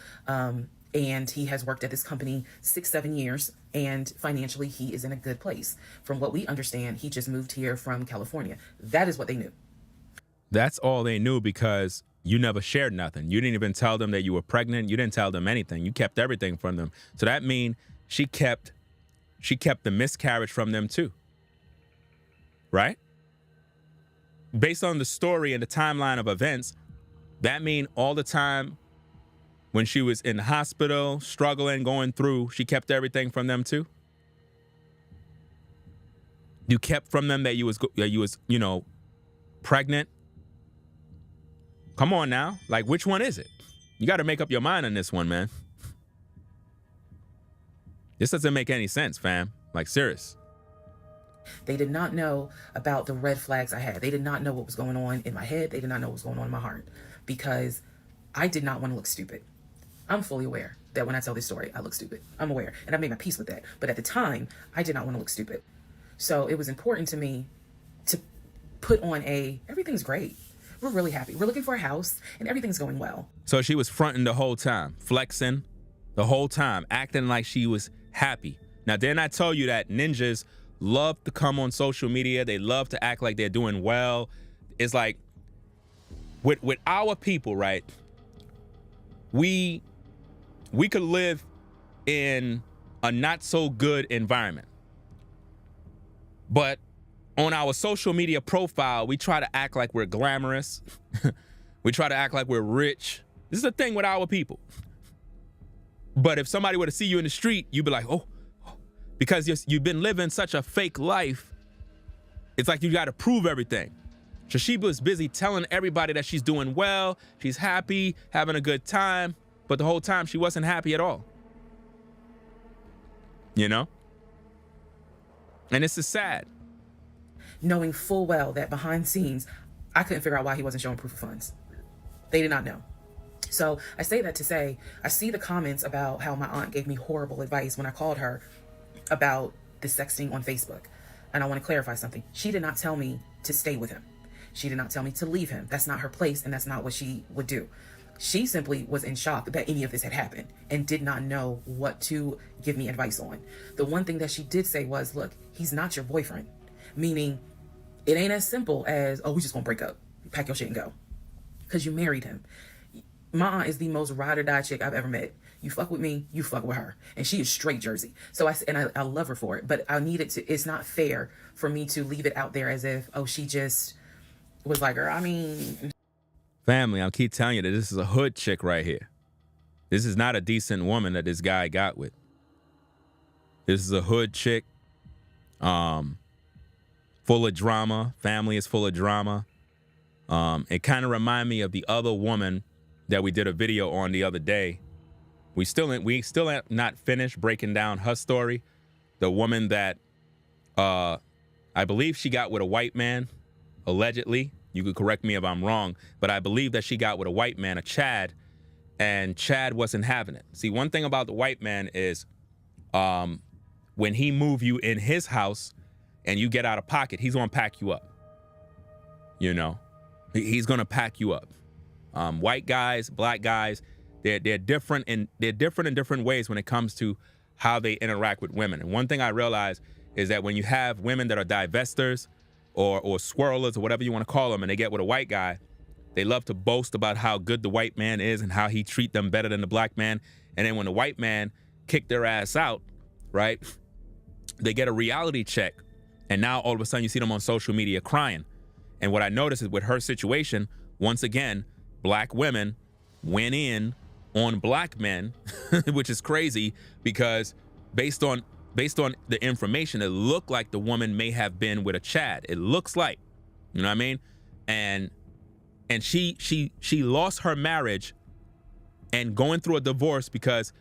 And he has worked at this company 6-7 years, and financially he is in a good place. From what we understand, he just moved here from California. That is what they knew. That's all they knew, because you never shared nothing. You didn't even tell them that you were pregnant. You didn't tell them anything. You kept everything from them. So that means she kept the miscarriage from them too. Right? Based on the story and the timeline of events, that means all the time when she was in the hospital, struggling, going through, she kept everything from them too. You kept from them that you was, pregnant. Come on now. Like, which one is it? You got to make up your mind on this one, man. This doesn't make any sense, fam. Like, serious. They did not know about the red flags I had. They did not know what was going on in my head. They did not know what was going on in my heart, because I did not want to look stupid. I'm fully aware that when I tell this story, I look stupid. I'm aware, and I've made my peace with that. But at the time, I did not want to look stupid. So it was important to me to put on everything's great. We're really happy. We're looking for a house, and everything's going well. So she was fronting the whole time, flexing the whole time, acting like she was happy. Now, didn't I tell you that ninjas love to come on social media? They love to act like they're doing well. It's like with our people, right? We could live in a not so good environment, but on our social media profile, we try to act like we're glamorous. We try to act like we're rich. This is the thing with our people. But if somebody were to see you in the street, you'd be like, oh, because you've been living such a fake life. It's like you got to prove everything. So she was busy telling everybody that she's doing well, she's happy, having a good time, but the whole time she wasn't happy at all. You know? And this is sad. Knowing full well that behind scenes, I couldn't figure out why he wasn't showing proof of funds. They did not know. So I say that to say, I see the comments about how my aunt gave me horrible advice when I called her about the sexting on Facebook. And I want to clarify something. She did not tell me to stay with him. She did not tell me to leave him. That's not her place, and that's not what she would do. She simply was in shock that any of this had happened and did not know what to give me advice on. The one thing that she did say was, look, he's not your boyfriend. Meaning, it ain't as simple as, oh, we just gonna break up. Pack your shit and go. Because you married him. My aunt is the most ride or die chick I've ever met. You fuck with me, you fuck with her. And she is straight Jersey. So I love her for it. But I needed to, it's not fair for me to leave it out there as if, oh, she just was like, I mean. Family, I'll keep telling you that this is a hood chick right here. This is not a decent woman that this guy got with. This is a hood chick. Full of drama. Family is full of drama. It kind of reminded me of the other woman that we did a video on the other day. We still have not finished breaking down her story. The woman that I believe she got with a white man, allegedly. You could correct me if I'm wrong, but I believe that she got with a white man, a Chad, and Chad wasn't having it. See, one thing about the white man is when he move you in his house and you get out of pocket, he's gonna pack you up. You know, he's gonna pack you up. White guys, black guys, they're different in different ways when it comes to how they interact with women. And one thing I realize is that when you have women that are divestors or swirlers or whatever you want to call them, and they get with a white guy, they love to boast about how good the white man is and how he treat them better than the black man. And then when the white man kick their ass out, right, they get a reality check. And now all of a sudden you see them on social media crying. And what I noticed is with her situation, once again, black women went in on black men, which is crazy because based on the information, it looked like the woman may have been with a Chad. It looks like, you know what I mean? And she lost her marriage and going through a divorce because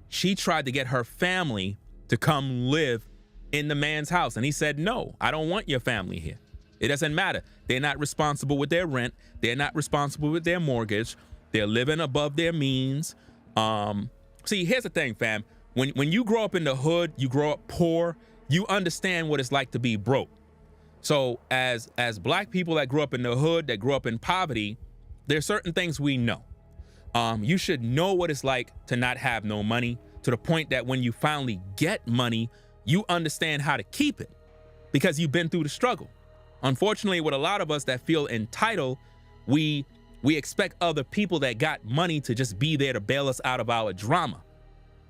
she tried to get her family to come live in the man's house. And he said, no, I don't want your family here. It doesn't matter. They're not responsible with their rent. They're not responsible with their mortgage. They're living above their means. See, here's the thing, fam. When you grow up in the hood, you grow up poor, you understand what it's like to be broke. So as black people that grew up in the hood, that grew up in poverty, there's certain things we know. You should know what it's like to not have no money, to the point that when you finally get money, you understand how to keep it because you've been through the struggle. Unfortunately, with a lot of us that feel entitled, we expect other people that got money to just be there to bail us out of our drama.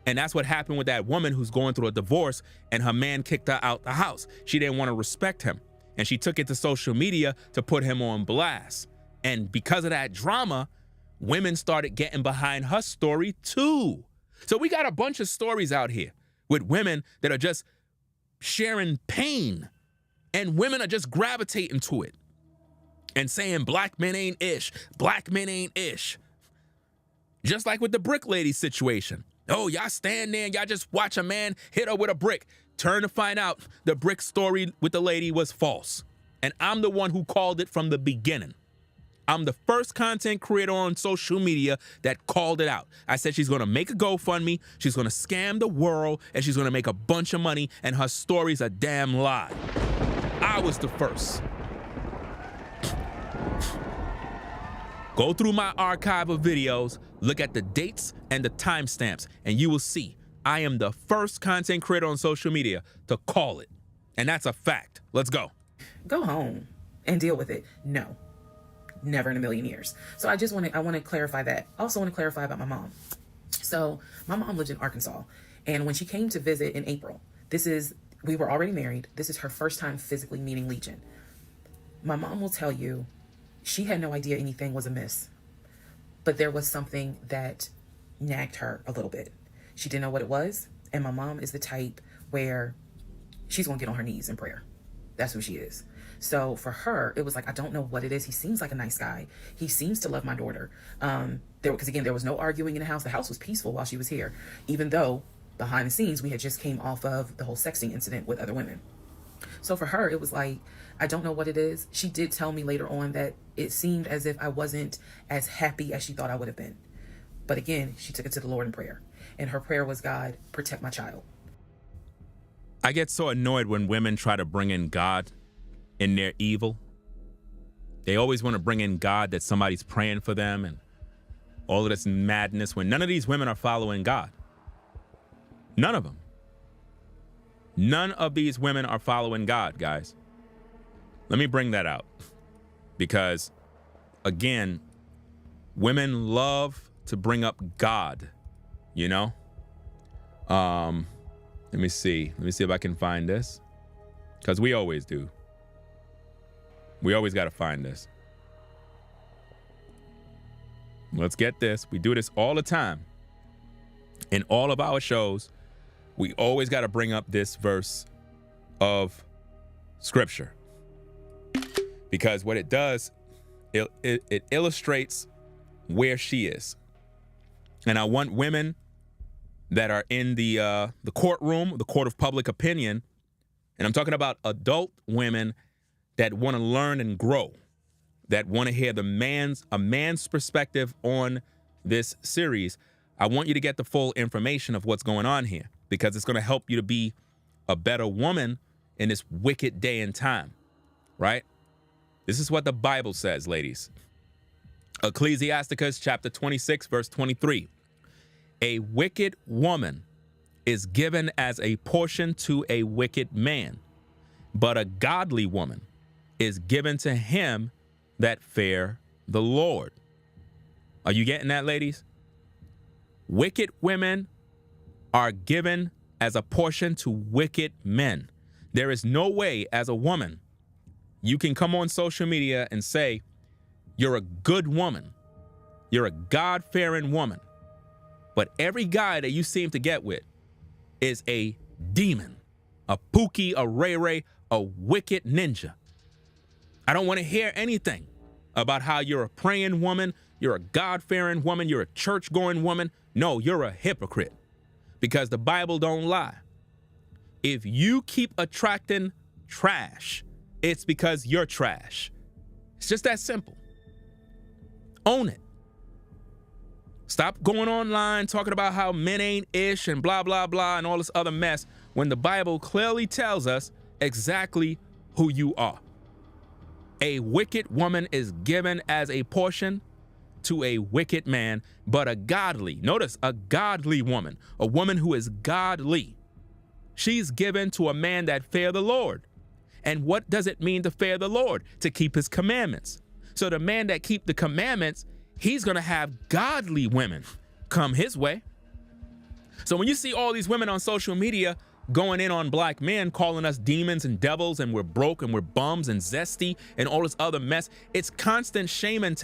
And that's what happened with that woman who's going through a divorce and her man kicked her out the house. She didn't want to respect him. And she took it to social media to put him on blast. And because of that drama, women started getting behind her story too. So we got a bunch of stories out here with women that are just sharing pain, and women are just gravitating to it and saying black men ain't ish, black men ain't ish. Just like with the brick lady situation. Oh, y'all stand there and y'all just watch a man hit her with a brick. Turn to find out the brick story with the lady was false. And I'm the one who called it from the beginning. I'm the first content creator on social media that called it out. I said she's gonna make a GoFundMe, she's gonna scam the world, and she's gonna make a bunch of money, and her story's a damn lie. I was the first. Go through my archive of videos, look at the dates and the timestamps, and you will see I am the first content creator on social media to call it. And that's a fact. Let's go. Go home and deal with it. No, never in a million years. So I want to clarify that. I also want to clarify about my mom. So my mom lived in Arkansas, and when she came to visit in April, we were already married. This is her first time physically meeting Legion. My mom will tell you she had no idea anything was amiss, but there was something that nagged her a little bit. She didn't know what it was, and my mom is the type where she's gonna get on her knees in prayer. That's who she is. So for her, it was like, I don't know what it is. He seems like a nice guy. He seems to love my daughter. Because again, there was no arguing in the house. The house was peaceful while she was here, even though behind the scenes, we had just came off of the whole sexting incident with other women. So for her, it was like, I don't know what it is. She did tell me later on that it seemed as if I wasn't as happy as she thought I would have been. But again, she took it to the Lord in prayer. And her prayer was, God, protect my child. I get so annoyed when women try to bring in God in their evil. They always want to bring in God that somebody's praying for them and all of this madness when none of these women are following God. None of them. None of these women are following God, guys. Let me bring that out because, again, women love to bring up God, you know? Let me see if I can find this, because we always do. We always got to find this. Let's get this. We do this all the time. In all of our shows, we always got to bring up this verse of scripture. Because what it does, it illustrates where she is. And I want women that are in the courtroom, the court of public opinion, and I'm talking about adult women that want to learn and grow, that want to hear a man's perspective on this series. I want you to get the full information of what's going on here, because it's going to help you to be a better woman in this wicked day and time, right? This is what the Bible says, ladies. Ecclesiasticus chapter 26, verse 23. A wicked woman is given as a portion to a wicked man, but a godly woman is given to him that fear the Lord. Are you getting that, ladies? Wicked women are given as a portion to wicked men. There is no way as a woman you can come on social media and say you're a good woman, you're a God-fearing woman, but every guy that you seem to get with is a demon, a Pookie, a Ray Ray, a wicked ninja. I don't want to hear anything about how you're a praying woman, you're a God-fearing woman, you're a church-going woman. No, you're a hypocrite, because the Bible don't lie. If you keep attracting trash, it's because you're trash. It's just that simple. Own it. Stop going online talking about how men ain't ish and blah, blah, blah, and all this other mess, when the Bible clearly tells us exactly who you are. A wicked woman is given as a portion to a wicked man, but a godly, notice, a godly woman, a woman who is godly, she's given to a man that fear the Lord. And what does it mean to fear the Lord? To keep his commandments. So the man that keep the commandments, he's going to have godly women come his way. So when you see all these women on social media going in on black men, calling us demons and devils, and we're broke and we're bums and zesty and all this other mess, it's constant shaming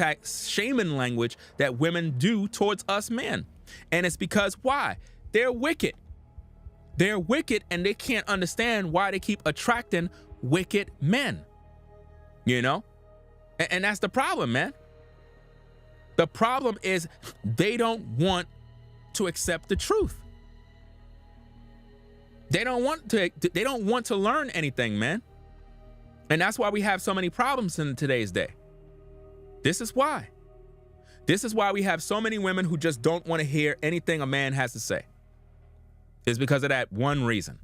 language that women do towards us men. And it's because why? They're wicked. They're wicked, and they can't understand why they keep attracting wicked men. You know? And that's the problem, man. The problem is they don't want to accept the truth. They don't want to learn anything, man. And that's why we have so many problems in today's day. This is why. This is why we have so many women who just don't want to hear anything a man has to say. It's because of that one reason.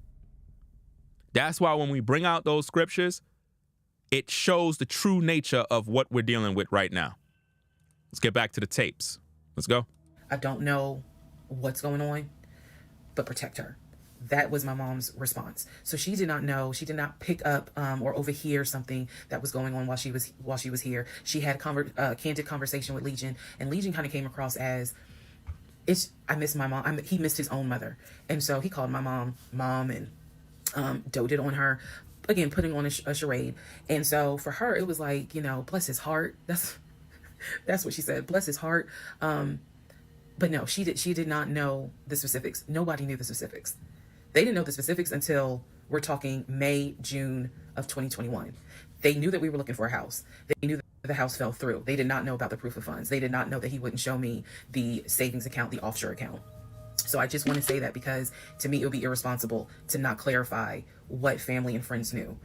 That's why when we bring out those scriptures, it shows the true nature of what we're dealing with right now. Let's get back to the tapes. Let's go. I don't know what's going on, but protect her. That was my mom's response. So she did not know. She did not pick up or overhear something that was going on while she was here. She had a candid conversation with Legion, and Legion kind of came across as, I miss my mom. He missed his own mother, and so he called my mom, and doted on her. Again, putting on a charade. And so for her, it was like, bless his heart. That's what she said. Bless his heart. But no, she did not know the specifics. Nobody knew the specifics. They didn't know the specifics until we're talking May, June of 2021. They knew that we were looking for a house. They knew that the house fell through. They did not know about the proof of funds. They did not know that he wouldn't show me the savings account, the offshore account. So I just want to say that because to me, it would be irresponsible to not clarify what family and friends knew,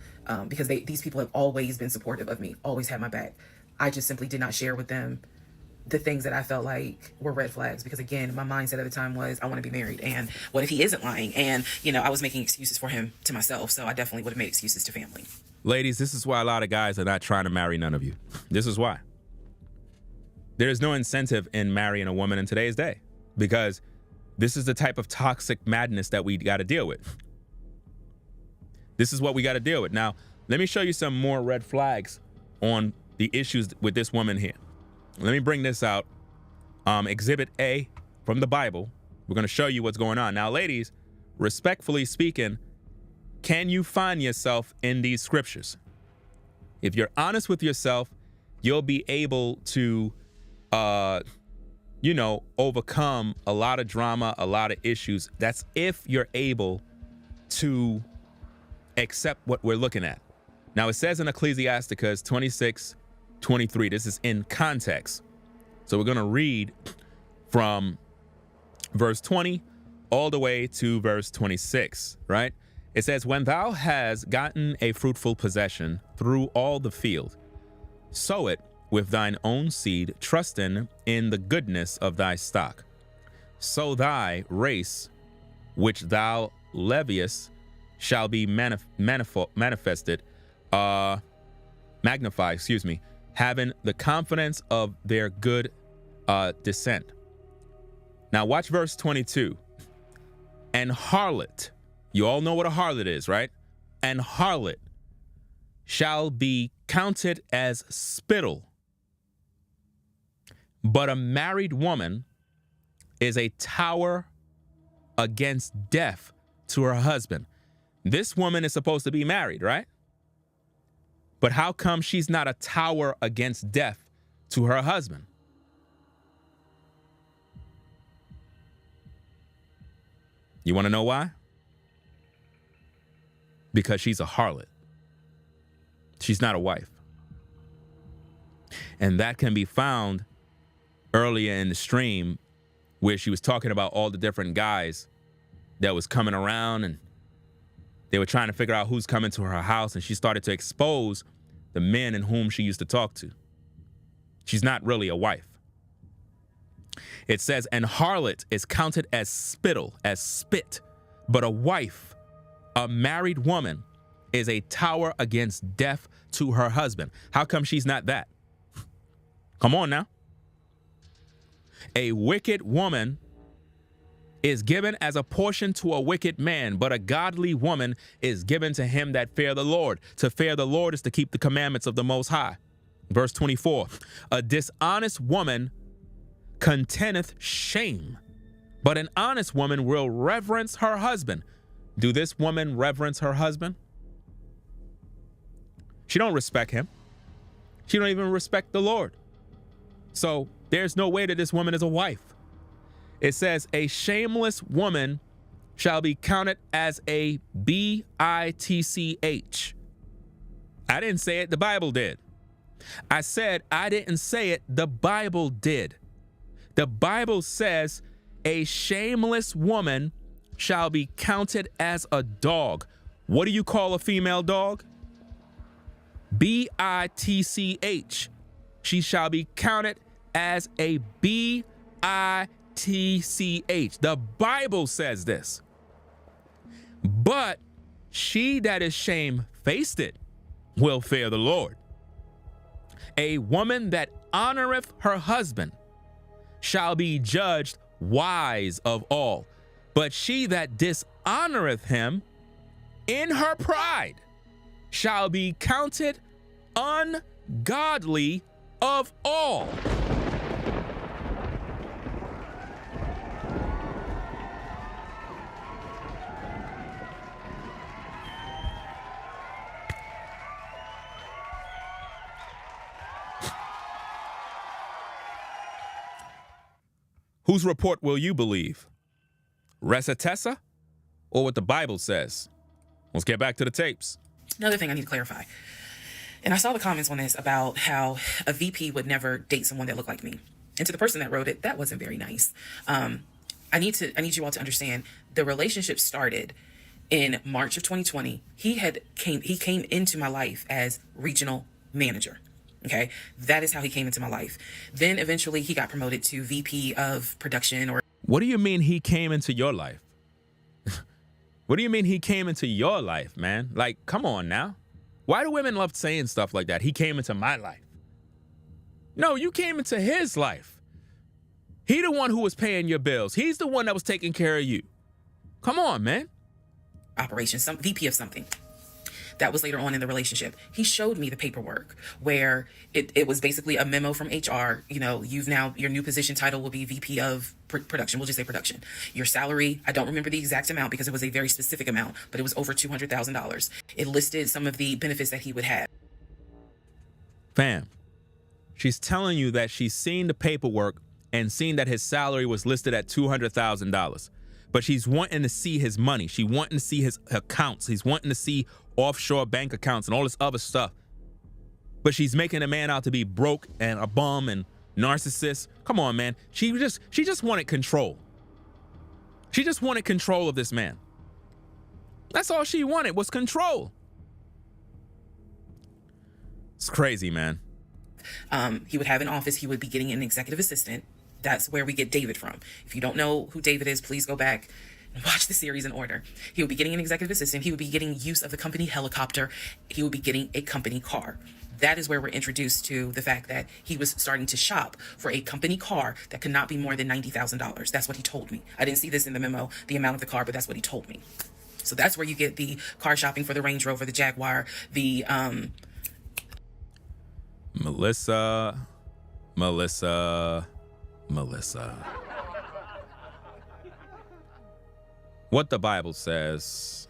because these people have always been supportive of me, always had my back. I just simply did not share with them the things that I felt like were red flags, because again, my mindset at the time was, I want to be married, and what if he isn't lying? And I was making excuses for him to myself, so I definitely would have made excuses to family. Ladies, this is why a lot of guys are not trying to marry none of you. This is why. There's no incentive in marrying a woman in today's day, because this is the type of toxic madness that we got to deal with. This is what we got to deal with. Now, let me show you some more red flags on the issues with this woman here. Let me bring this out. Exhibit A from the Bible. We're going to show you what's going on. Now, ladies, respectfully speaking, can you find yourself in these scriptures? If you're honest with yourself, you'll be able to, overcome a lot of drama, a lot of issues. That's if you're able to accept what we're looking at. Now, it says in Ecclesiasticus 26:23, this is in context. So we're going to read from verse 20 all the way to verse 26, right? It says, when thou hast gotten a fruitful possession through all the field, sow it with thine own seed, trusting in the goodness of thy stock. So thy race, which thou leviest, shall be magnified, having the confidence of their good descent. Now watch verse 22. And harlot, you all know what a harlot is, right? And harlot shall be counted as spittle. But a married woman is a tower against death to her husband. This woman is supposed to be married, right? But how come she's not a tower against death to her husband? You want to know why? Because she's a harlot. She's not a wife. And that can be found earlier in the stream where she was talking about all the different guys that was coming around, and they were trying to figure out who's coming to her house, and she started to expose the men in whom she used to talk to. She's not really a wife. It says, and harlot is counted as spittle, as spit, but a wife, a married woman, is a tower against death to her husband. How come she's not that? Come on now. A wicked woman is given as a portion to a wicked man, but a godly woman is given to him that fear the Lord. To fear the Lord is to keep the commandments of the Most High. Verse 24, a dishonest woman contenteth shame, but an honest woman will reverence her husband. Do this woman reverence her husband? She don't respect him. She don't even respect the Lord. So there's no way that this woman is a wife. It says a shameless woman shall be counted as a bitch. I didn't say it, the Bible did. I said I didn't say it, the Bible did. The Bible says a shameless woman shall be counted as a dog. What do you call a female dog? bitch. She shall be counted as a bitch. The Bible says this. But she that is shamefaced will fear the Lord. A woman that honoreth her husband shall be judged wise of all. But she that dishonoreth him in her pride shall be counted ungodly of all. Whose report will you believe? Reesa Teesa or what the Bible says? Let's get back to the tapes. Another thing I need to clarify. And I saw the comments on this about how a VP would never date someone that looked like me. And to the person that wrote it, that wasn't very nice. I need you all to understand the relationship started in March of 2020. He came into my life as regional manager. Okay, that is how he came into my life. Then eventually he got promoted to VP of production. Or what do you mean he came into your life? What do you mean he came into your life, man? Like, come on now. Why do women love saying stuff like that? He came into my life. No, you came into his life. He the one who was paying your bills. He's the one that was taking care of you. Come on, man. Operations, some VP of something. That was later on in the relationship. He showed me the paperwork where it was basically a memo from HR. You know, your new position title will be VP of production. We'll just say production. Your salary, I don't remember the exact amount because it was a very specific amount, but it was over $200,000. It listed some of the benefits that he would have. Fam, she's telling you that she's seen the paperwork and seen that his salary was listed at $200,000. But she's wanting to see his money. She's wanting to see his accounts. He's wanting to see offshore bank accounts and all this other stuff. But she's making a man out to be broke and a bum and narcissist. Come on, man. She just wanted control. She just wanted control of this man. That's all she wanted was control. It's crazy, man. He would have an office. He would be getting an executive assistant. That's where we get David from. If you don't know who David is, please go back and watch the series in order. He would be getting an executive assistant. He would be getting use of the company helicopter. He would be getting a company car. That is where we're introduced to the fact that he was starting to shop for a company car that could not be more than $90,000. That's what he told me. I didn't see this in the memo, the amount of the car, but that's what he told me. So that's where you get the car shopping for the Range Rover, the Jaguar, the Melissa. What the Bible says.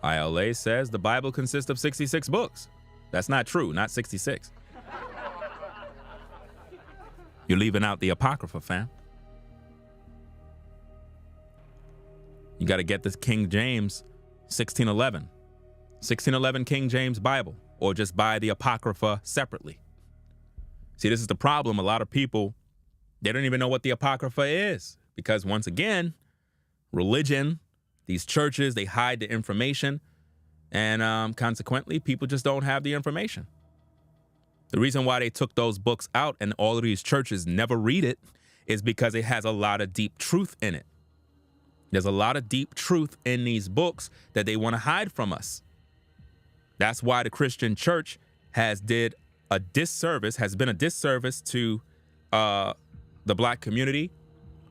ILA says the Bible consists of 66 books. That's not true, not 66. You're leaving out the Apocrypha, fam. You got to get this King James 1611. 1611 King James Bible, or just buy the Apocrypha separately. See, this is the problem. A lot of people, they don't even know what the Apocrypha is because, once again, religion, these churches, they hide the information, and consequently, people just don't have the information. The reason why they took those books out and all of these churches never read it is because it has a lot of deep truth in it. There's a lot of deep truth in these books that they want to hide from us. That's why the Christian church has been a disservice to the black community.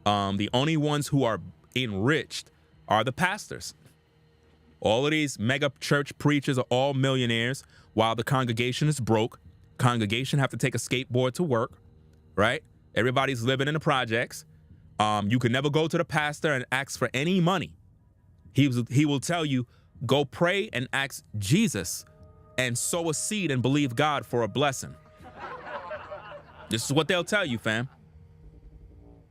The only ones who are enriched are the pastors. All of these mega church preachers are all millionaires while the congregation is broke. Congregation have to take a skateboard to work, right? Everybody's living in the projects. You can never go to the pastor and ask for any money. He will tell you, go pray and ask Jesus and sow a seed and believe God for a blessing. This is what they'll tell you, fam.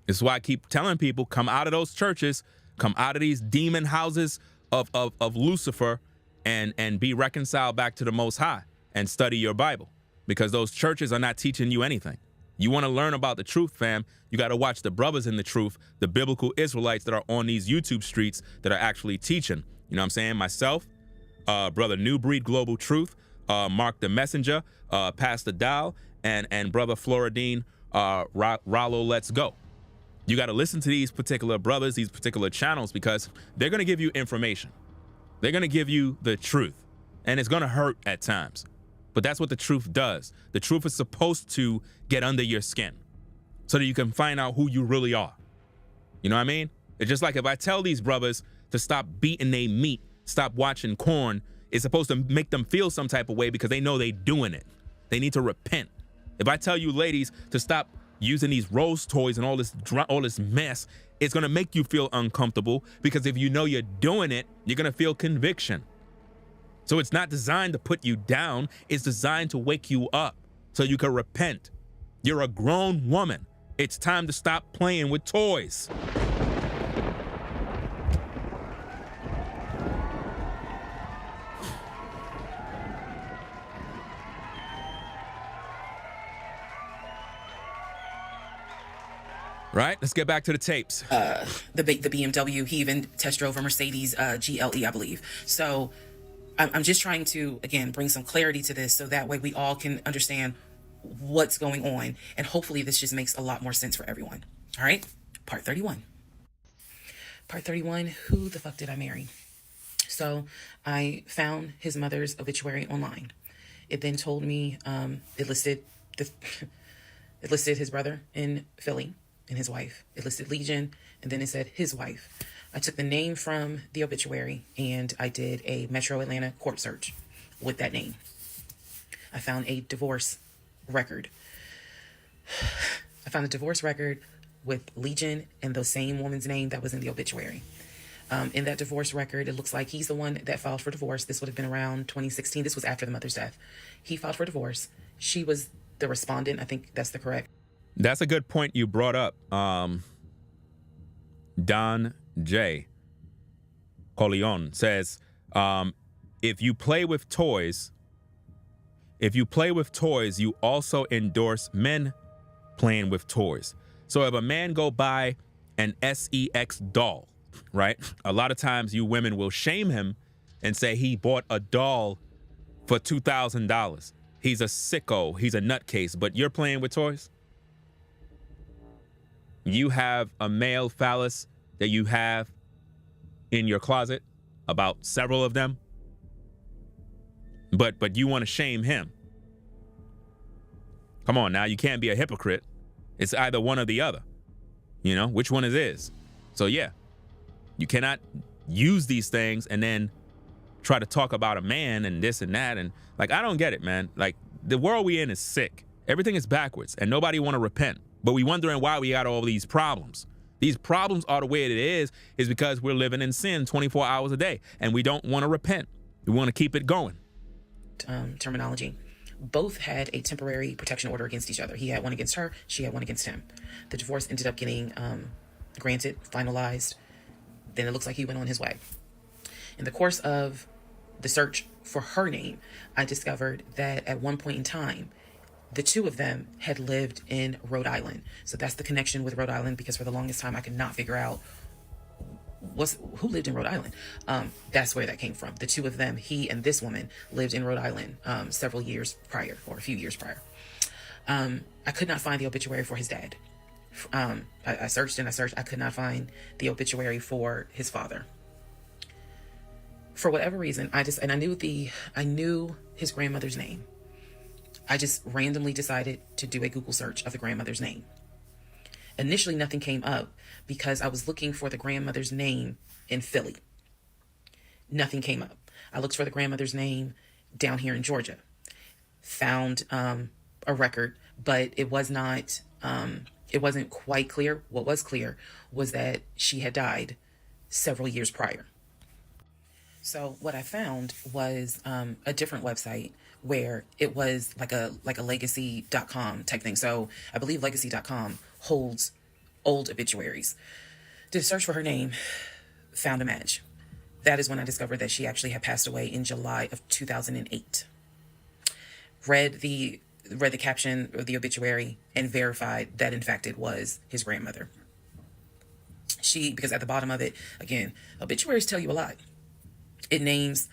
This is why I keep telling people, come out of those churches, come out of these demon houses of Lucifer and be reconciled back to the Most High and study your Bible, because those churches are not teaching you anything. You want to learn about the truth, fam, you got to watch the brothers in the truth, the biblical Israelites that are on these YouTube streets that are actually teaching. You know what I'm saying? Myself, Brother New Breed Global Truth, Mark the Messenger, Pastor Dow, and Brother Floridine, Rollo Let's Go. You got to listen to these particular brothers, these particular channels, because they're going to give you information. They're going to give you the truth, and it's going to hurt at times. But that's what the truth does. The truth is supposed to get under your skin so that you can find out who you really are. You know what I mean? It's just like if I tell these brothers to stop beating their meat, stop watching corn, it's supposed to make them feel some type of way because they know they doing it. They need to repent. If I tell you ladies to stop using these rose toys and all this mess, it's gonna make you feel uncomfortable, because if you know you're doing it, you're gonna feel conviction. So it's not designed to put you down, it's designed to wake you up so you can repent. You're a grown woman. It's time to stop playing with toys. Right, let's get back to the tapes. The BMW, he even test drove a Mercedes GLE, I believe. So I'm just trying to, again, bring some clarity to this so that way we all can understand what's going on. And hopefully this just makes a lot more sense for everyone. All right, part 31. Part 31, who the fuck did I marry? So I found his mother's obituary online. It then told me, it listed his brother in Philly and his wife. It listed Legion, and then it said his wife. I took the name from the obituary and I did a Metro Atlanta court search with that name. I found a divorce record. I found a divorce record with Legion and the same woman's name that was in the obituary. In that divorce record, it looks like he's the one that filed for divorce. This would have been around 2016. This was after the mother's death. He filed for divorce. She was the respondent. I think that's the correct. That's a good point you brought up. Don J. Corleone says, if you play with toys, you also endorse men playing with toys. So if a man go buy an SEX doll, right? A lot of times you women will shame him and say he bought a doll for $2,000. He's a sicko, he's a nutcase, but you're playing with toys? You have a male phallus that you have in your closet, about several of them, but you want to shame him. Come on now, you can't be a hypocrite. It's either one or the other. You know, which one it is. So yeah, you cannot use these things and then try to talk about a man and this and that. And like, I don't get it, man. Like, the world we in is sick. Everything is backwards and nobody want to repent. But we wondering why we got all these problems. These problems are the way it is because we're living in sin 24 hours a day and we don't want to repent. We want to keep it going. Terminology. Both had a temporary protection order against each other. He had one against her, she had one against him. The divorce ended up getting granted, finalized. Then it looks like he went on his way. In the course of the search for her name, I discovered that at one point in time, the two of them had lived in Rhode Island. So that's the connection with Rhode Island, because for the longest time I could not figure out who lived in Rhode Island. That's where that came from. The two of them, he and this woman, lived in Rhode Island several years prior, or a few years prior. I could not find the obituary for his dad. I searched and I searched. I could not find the obituary for his father. For whatever reason, I knew his grandmother's name. I just randomly decided to do a Google search of the grandmother's name. Initially, nothing came up because I was looking for the grandmother's name in Philly. Nothing came up. I looked for the grandmother's name down here in Georgia. Found a record, but it wasn't quite clear. What was clear was that she had died several years prior. So what I found was a different website where it was like a legacy.com type thing. So I believe legacy.com holds old obituaries. Did a search for her name, found a match. That is when I discovered that she actually had passed away in July of 2008. Read the caption of the obituary and verified that in fact it was his grandmother. Because at the bottom of it, again, obituaries tell you a lot. It names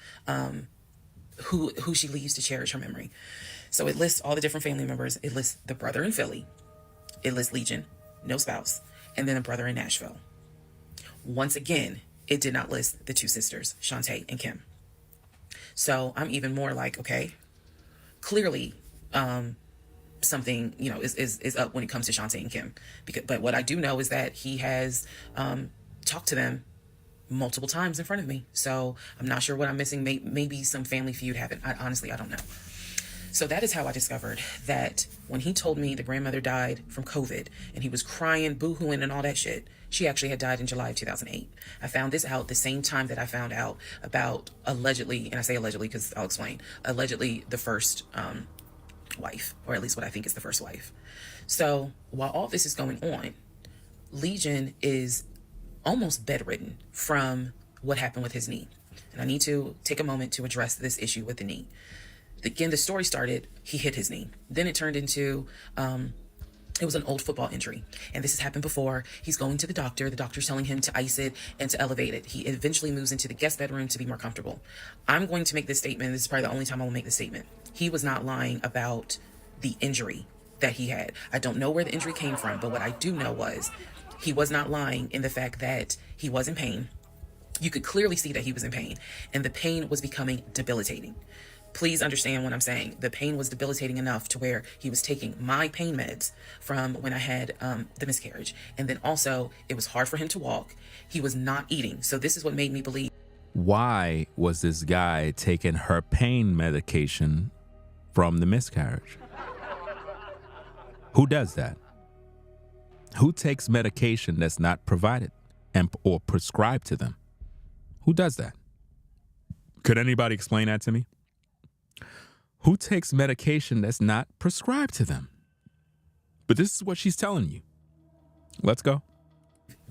who she leaves to cherish her memory. So it lists all the different family members. It lists the brother in Philly. It lists Legion, no spouse, and then a brother in Nashville. Once again, it did not list the two sisters, Shantae and Kim. So I'm even more like, okay, clearly something, is up when it comes to Shantae and Kim. But what I do know is that he has talked to them multiple times in front of me. So I'm not sure what I'm missing. Maybe some Family Feud happened. Honestly, I don't know. So that is how I discovered that when he told me the grandmother died from COVID and he was crying, boo-hooing and all that shit, she actually had died in July of 2008. I found this out the same time that I found out about allegedly, and I say allegedly because I'll explain, allegedly the first wife, or at least what I think is the first wife. So while all this is going on, Legion is almost bedridden from what happened with his knee. And I need to take a moment to address this issue with the knee. Again, the story started, he hit his knee. Then it turned into, it was an old football injury. And this has happened before. He's going to the doctor. The doctor's telling him to ice it and to elevate it. He eventually moves into the guest bedroom to be more comfortable. I'm going to make this statement. This is probably the only time I will make this statement. He was not lying about the injury that he had. I don't know where the injury came from, but what I do know was he was not lying in the fact that he was in pain. You could clearly see that he was in pain, and the pain was becoming debilitating. Please understand what I'm saying. The pain was debilitating enough to where he was taking my pain meds from when I had the miscarriage. And then also, it was hard for him to walk. He was not eating. So this is what made me believe. Why was this guy taking her pain medication from the miscarriage? Who does that? Who takes medication that's not provided or prescribed to them? Who does that? Could anybody explain that to me? Who takes medication that's not prescribed to them? But this is what she's telling you. Let's go.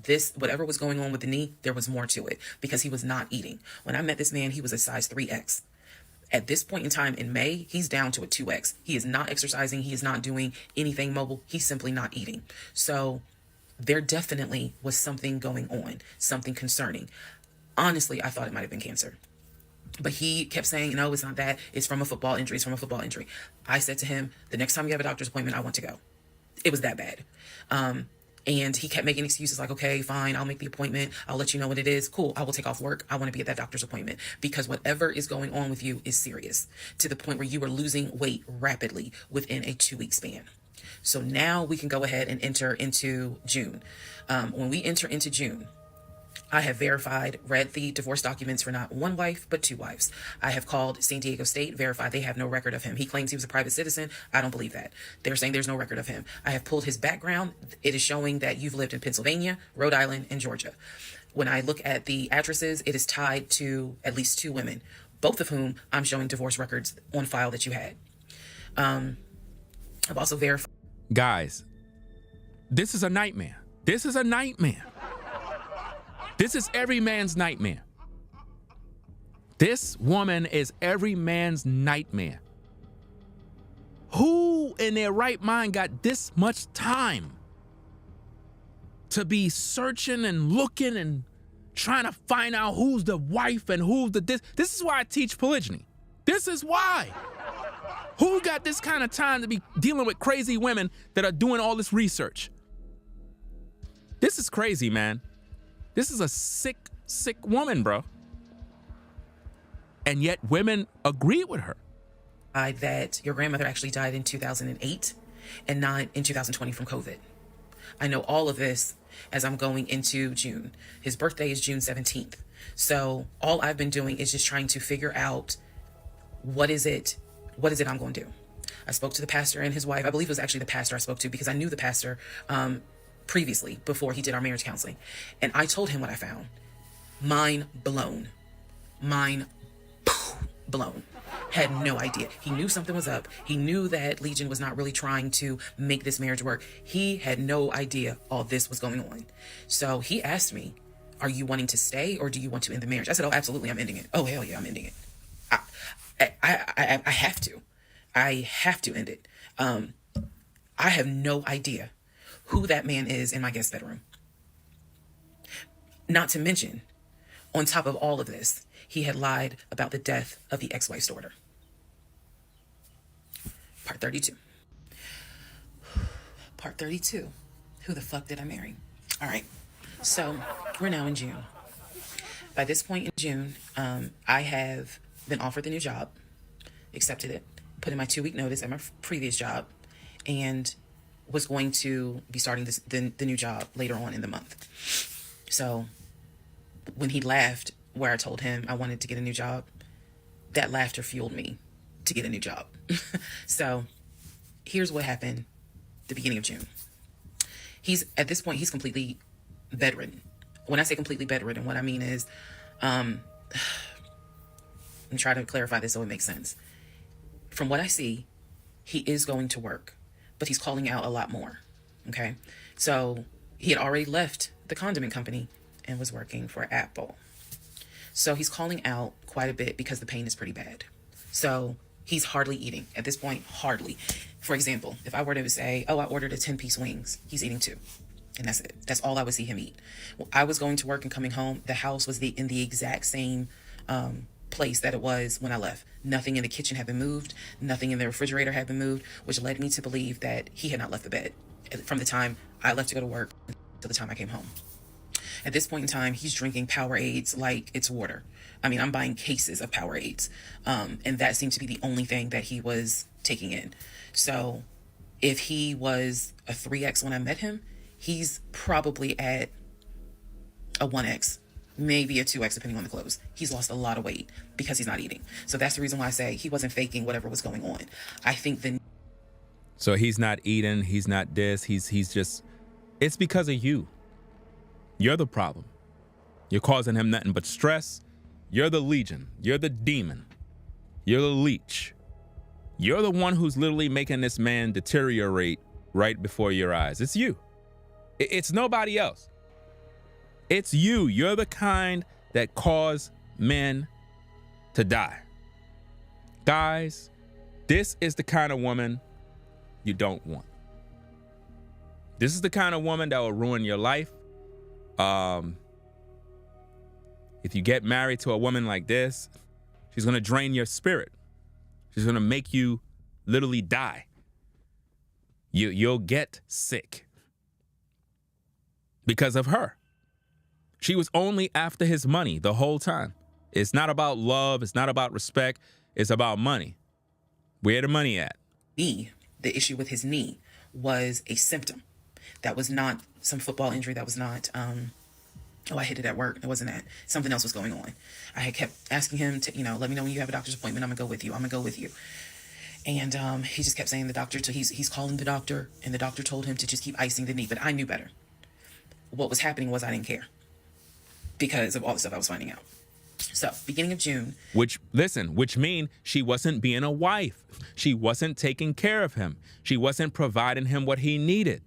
This, whatever was going on with the knee, there was more to it because he was not eating. When I met this man, he was a size 3X. At this point in time in May, he's down to a 2X. He is not exercising. He is not doing anything mobile. He's simply not eating. So there definitely was something going on, something concerning. Honestly, I thought it might have been cancer. But he kept saying, no, it's not that. It's from a football injury. It's from a football injury. I said to him, the next time you have a doctor's appointment, I want to go. It was that bad. And he kept making excuses like, okay, fine, I'll make the appointment. I'll let you know what it is. Cool, I will take off work. I want to be at that doctor's appointment because whatever is going on with you is serious to the point where you are losing weight rapidly within a 2-week span. So now we can go ahead and enter into June. When we enter into June, I have read the divorce documents for not one wife, but 2 wives. I have called San Diego State, verified they have no record of him. He claims he was a private citizen. I don't believe that. They're saying there's no record of him. I have pulled his background. It is showing that you've lived in Pennsylvania, Rhode Island, and Georgia. When I look at the addresses, it is tied to at least 2 women, both of whom I'm showing divorce records on file that you had. I've also verified. Guys, this is a nightmare. This is a nightmare. This is every man's nightmare. This woman is every man's nightmare. Who in their right mind got this much time to be searching and looking and trying to find out who's the wife and who's the this? This is why I teach polygyny. This is why. Who got this kind of time to be dealing with crazy women that are doing all this research? This is crazy, man. This is a sick, sick woman, bro. And yet women agree with her. That your grandmother actually died in 2008 and not in 2020 from COVID. I know all of this as I'm going into June. His birthday is June 17th. So all I've been doing is just trying to figure out what is it I'm going to do. I spoke to the pastor and his wife. I believe it was actually the pastor I spoke to because I knew the pastor previously before he did our marriage counseling. And I told him what I found. Mind blown. Mind blown. Had no idea. He knew something was up. He knew that Legion was not really trying to make this marriage work. He had no idea all this was going on. So he asked me, are you wanting to stay or do you want to end the marriage? I said, oh, absolutely, I'm ending it. Oh, hell yeah, I'm ending it. I have to. I have to end it. I have no idea who that man is in my guest bedroom. Not to mention, on top of all of this, he had lied about the death of the ex-wife's daughter. Part 32. Part 32. Who the fuck did I marry? All right. So we're now in June. By this point in June, I have been offered the new job, accepted it, put in my 2-week notice at my previous job, and was going to be starting the new job later on in the month. So when he laughed where I told him I wanted to get a new job, that laughter fueled me to get a new job. So here's what happened the beginning of June. At this point, he's completely bedridden. When I say completely bedridden, what I mean is, I'm trying to clarify this so it makes sense. From what I see, he is going to work, but he's calling out a lot more. Okay. So he had already left the condiment company and was working for Apple. So he's calling out quite a bit because the pain is pretty bad. So he's hardly eating at this point, hardly. For example, if I were to say, oh, I ordered a 10-piece wings, he's eating 2. And that's it. That's all I would see him eat. Well, I was going to work and coming home. The house was in the exact same place that it was when I left. Nothing in the kitchen had been moved. Nothing in the refrigerator had been moved, which led me to believe that he had not left the bed from the time I left to go to work to the time I came home. At this point in time, he's drinking Powerades like it's water. I mean, I'm buying cases of Powerades. And that seemed to be the only thing that he was taking in. So if he was a 3X when I met him, he's probably at a 1X, maybe a 2X, depending on the clothes. He's lost a lot of weight because he's not eating. So that's the reason why I say he wasn't faking whatever was going on. I think So he's not eating. He's not this. He's just, it's because of you. You're the problem. You're causing him nothing but stress. You're the legion. You're the demon. You're the leech. You're the one who's literally making this man deteriorate right before your eyes. It's you. It's nobody else. It's you. You're the kind that cause men to die. Guys, this is the kind of woman you don't want. This is the kind of woman that will ruin your life. If you get married to a woman like this, she's going to drain your spirit. She's going to make you literally die. You'll get sick because of her. She was only after his money the whole time. It's not about love. It's not about respect. It's about money. Where the money at? The issue with his knee was a symptom. That was not some football injury. That was not, I hit it at work. It wasn't that. Something else was going on. I had kept asking him to, let me know when you have a doctor's appointment. I'm going to go with you. I'm going to go with you. And he just kept saying the doctor, so he's calling the doctor, and the doctor told him to just keep icing the knee. But I knew better. What was happening was I didn't care because of all the stuff I was finding out. So, beginning of June. Which mean she wasn't being a wife. She wasn't taking care of him. She wasn't providing him what he needed.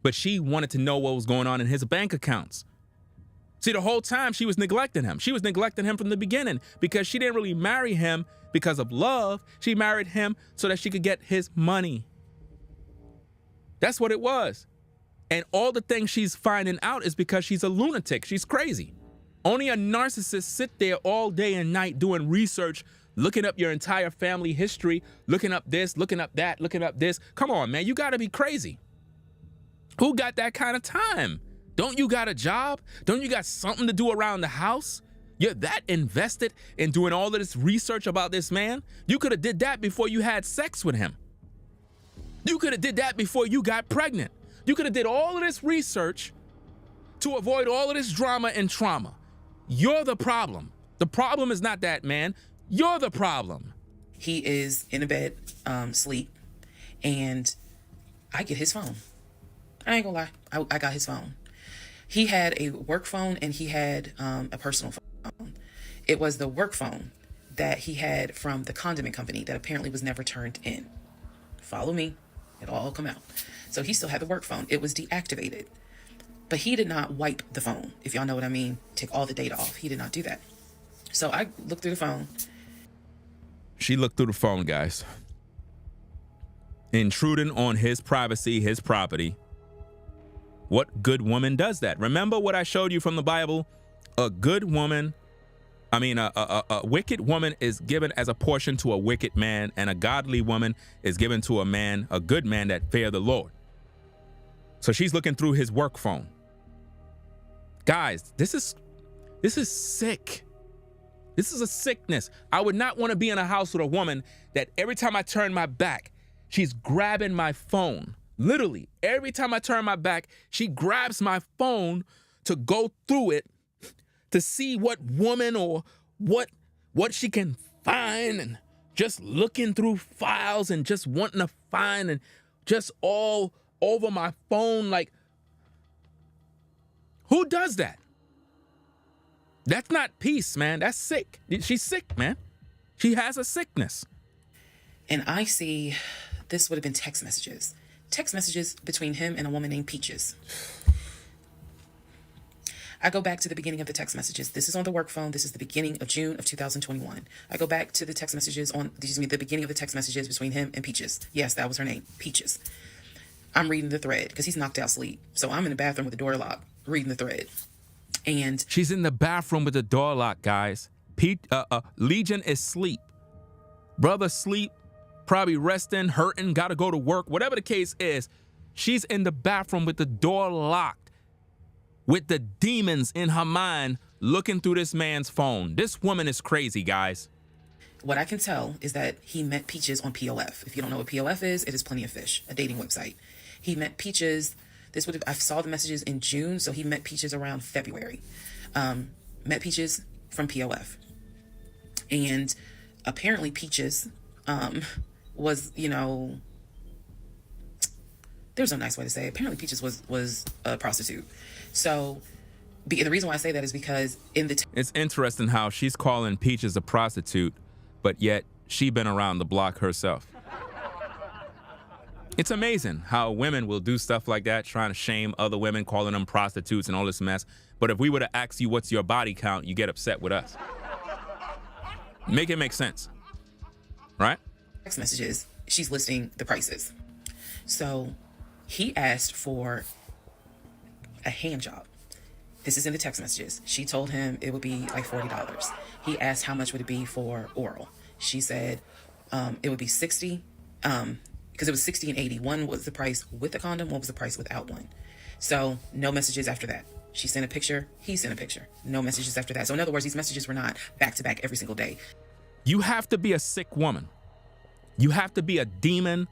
But she wanted to know what was going on in his bank accounts. See, the whole time she was neglecting him. She was neglecting him from the beginning because she didn't really marry him because of love. She married him so that she could get his money. That's what it was. And all the things she's finding out is because she's a lunatic. She's crazy. Only a narcissist sit there all day and night doing research, looking up your entire family history, looking up this, looking up that, looking up this. Come on, man, you gotta be crazy. Who got that kind of time? Don't you got a job? Don't you got something to do around the house? You're that invested in doing all of this research about this man? You could have did that before you had sex with him. You could have did that before you got pregnant. You could have did all of this research to avoid all of this drama and trauma. You're the problem. The problem is not that man. You're the problem. He is in a bed, sleep, and I get his phone. I ain't gonna lie. I got his phone. He had a work phone and he had a personal phone. It was the work phone that he had from the condiment company that apparently was never turned in. Follow me. It'll all come out. So he still had the work phone. It was deactivated. But he did not wipe the phone, if y'all know what I mean. Take all the data off. He did not do that. So I looked through the phone. She looked through the phone, guys. Intruding on his privacy, his property. What good woman does that? Remember what I showed you from the Bible? A good woman, a wicked woman is given as a portion to a wicked man, and a godly woman is given to a man, a good man that fear the Lord. So she's looking through his work phone. Guys, this is sick. This is a sickness. I would not want to be in a house with a woman that every time I turn my back, she's grabbing my phone. Literally, every time I turn my back, she grabs my phone to go through it to see what woman or what she can find, and just looking through files and just wanting to find, and just all over my phone. Like, who does that? That's not peace, man. That's sick. She's sick, man. She has a sickness. And I see this would have been text messages. Text messages between him and a woman named Peaches. I go back to the beginning of the text messages. This is on the work phone. This is the beginning of June of 2021. I go back to the text messages the beginning of the text messages between him and Peaches. Yes, that was her name, Peaches. I'm reading the thread because he's knocked out sleep. So I'm in the bathroom with the door locked, reading the thread. And she's in the bathroom with the door locked, guys. Legion is sleep. Brother sleep, probably resting, hurting, gotta go to work. Whatever the case is, she's in the bathroom with the door locked, with the demons in her mind looking through this man's phone. This woman is crazy, guys. What I can tell is that he met Peaches on POF. If you don't know what POF is, it is Plenty of Fish, a dating website. He met Peaches. I saw the messages in June, so he met Peaches around February. Met Peaches from POF. And apparently Peaches was, there's no nice way to say it. Apparently Peaches was a prostitute. So the reason why I say that is because it's interesting how she's calling Peaches a prostitute, but yet she been around the block herself. It's amazing how women will do stuff like that, trying to shame other women, calling them prostitutes and all this mess. But if we were to ask you what's your body count, you get upset with us. Make it make sense, right? Text messages, she's listing the prices. So he asked for a hand job. This is in the text messages. She told him it would be like $40. He asked how much would it be for oral. She said it would be $60. Because it was $60 and $80. One was the price with the condom, one was the price without one. So no messages after that. She sent a picture, he sent a picture. No messages after that. So in other words, these messages were not back to back every single day. You have to be a sick woman. You have to be a demon,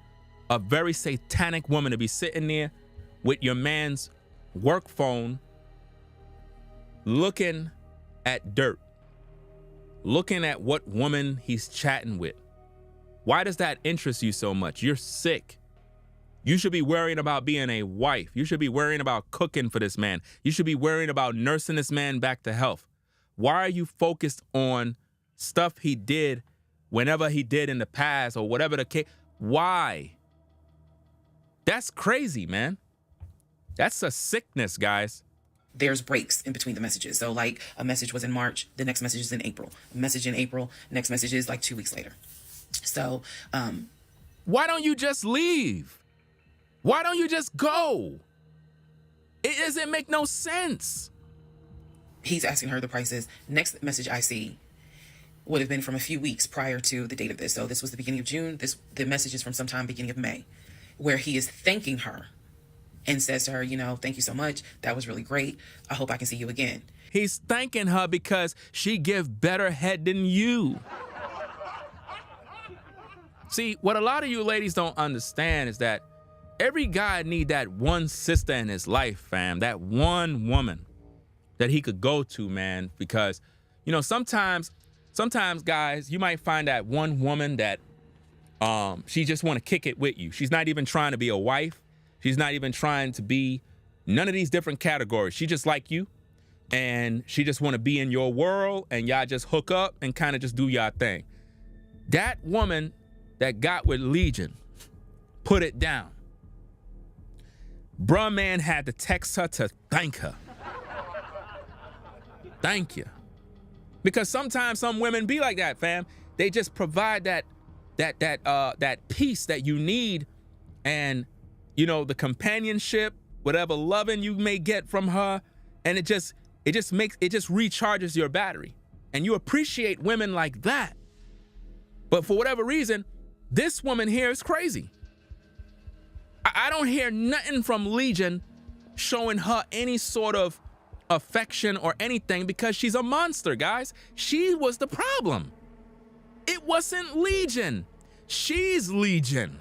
a very satanic woman to be sitting there with your man's work phone, looking at dirt, looking at what woman he's chatting with. Why does that interest you so much? You're sick. You should be worrying about being a wife. You should be worrying about cooking for this man. You should be worrying about nursing this man back to health. Why are you focused on stuff he did whenever he did in the past or whatever the case? Why? That's crazy, man. That's a sickness, guys. There's breaks in between the messages. So like a message was in March, the next message is in April. A message in April, next message is like 2 weeks later. So, why don't you just leave? Why don't you just go? It doesn't make no sense. He's asking her the prices. Next message I see would have been from a few weeks prior to the date of this. So this was the beginning of June. The message is from sometime beginning of May, where he is thanking her and says to her, you know, thank you so much. That was really great. I hope I can see you again. He's thanking her because she give better head than you. See, what a lot of you ladies don't understand is that every guy need that one sister in his life, fam. That one woman that he could go to, man. Because, you know, sometimes guys, you might find that one woman that she just want to kick it with you. She's not even trying to be a wife. She's not even trying to be none of these different categories. She just like you. And she just want to be in your world, and y'all just hook up and kind of just do y'all thing. That woman that got with Legion put it down. Bruh man had to text her to thank her. Thank you. Because sometimes some women be like that, fam. They just provide that peace that you need, and you know, the companionship, whatever loving you may get from her, and it just recharges your battery. And you appreciate women like that. But for whatever reason, this woman here is crazy. I don't hear nothing from Legion showing her any sort of affection or anything because she's a monster, guys. She was the problem. It wasn't Legion. She's Legion.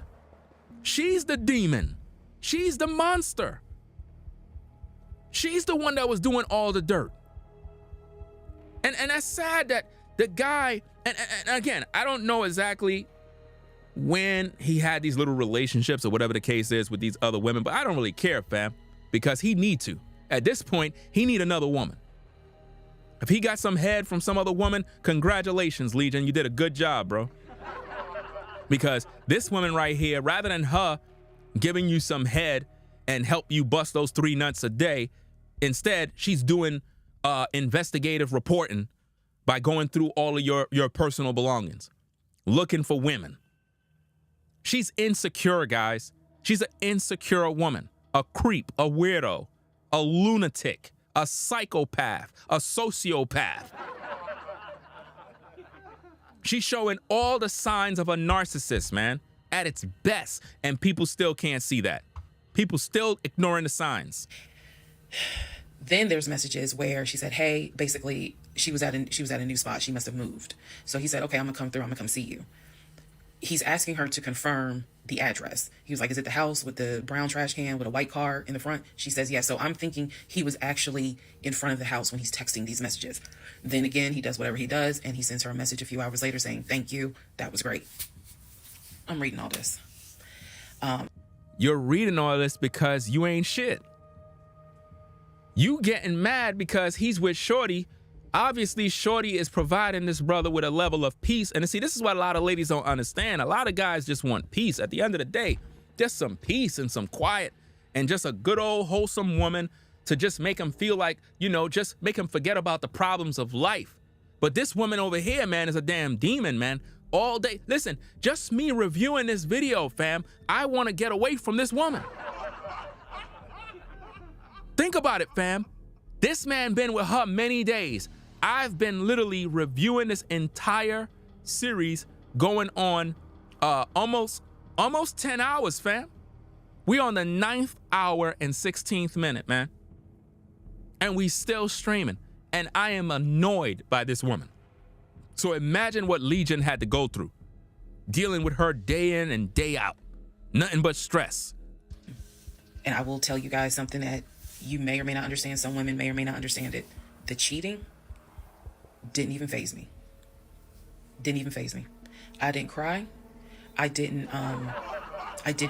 She's the demon. She's the monster. She's the one that was doing all the dirt. And that's sad that the guy, and again, I don't know exactly when he had these little relationships or whatever the case is with these other women, but I don't really care, fam, because he need to. At this point, he need another woman. If he got some head from some other woman, congratulations, Legion. You did a good job, bro. Because this woman right here, rather than her giving you some head and help you bust those 3 nuts a day, instead, she's doing investigative reporting by going through all of your personal belongings, looking for women. She's insecure, guys. She's an insecure woman, a creep, a weirdo, a lunatic, a psychopath, a sociopath. She's showing all the signs of a narcissist, man, at its best, and people still can't see that. People still ignoring the signs. Then there's messages where she said, hey, basically she was at a new spot. She must have moved. So he said, okay, I'm gonna come through. I'm gonna come see you. He's asking her to confirm the address. He was like, is it the house with the brown trash can with a white car in the front? She says, yes. So I'm thinking he was actually in front of the house when he's texting these messages. Then again, he does whatever he does, and he sends her a message a few hours later saying, thank you. That was great. I'm reading all this. You're reading all this because you ain't shit. You getting mad because he's with Shorty. Obviously, Shorty is providing this brother with a level of peace. And see, this is what a lot of ladies don't understand. A lot of guys just want peace. At the end of the day, just some peace and some quiet and just a good old wholesome woman to just make him feel like, you know, just make him forget about the problems of life. But this woman over here, man, is a damn demon, man. All day. Listen, just me reviewing this video, fam, I want to get away from this woman. Think about it, fam. This man been with her many days. I've been literally reviewing this entire series going on almost 10 hours, fam. We on the 9th hour and 16th minute, man. And we still streaming. And I am annoyed by this woman. So imagine what Legion had to go through, dealing with her day in and day out. Nothing but stress. And I will tell you guys something that you may or may not understand. Some women may or may not understand it. The cheating didn't even faze me. Didn't even faze me. I didn't cry. I did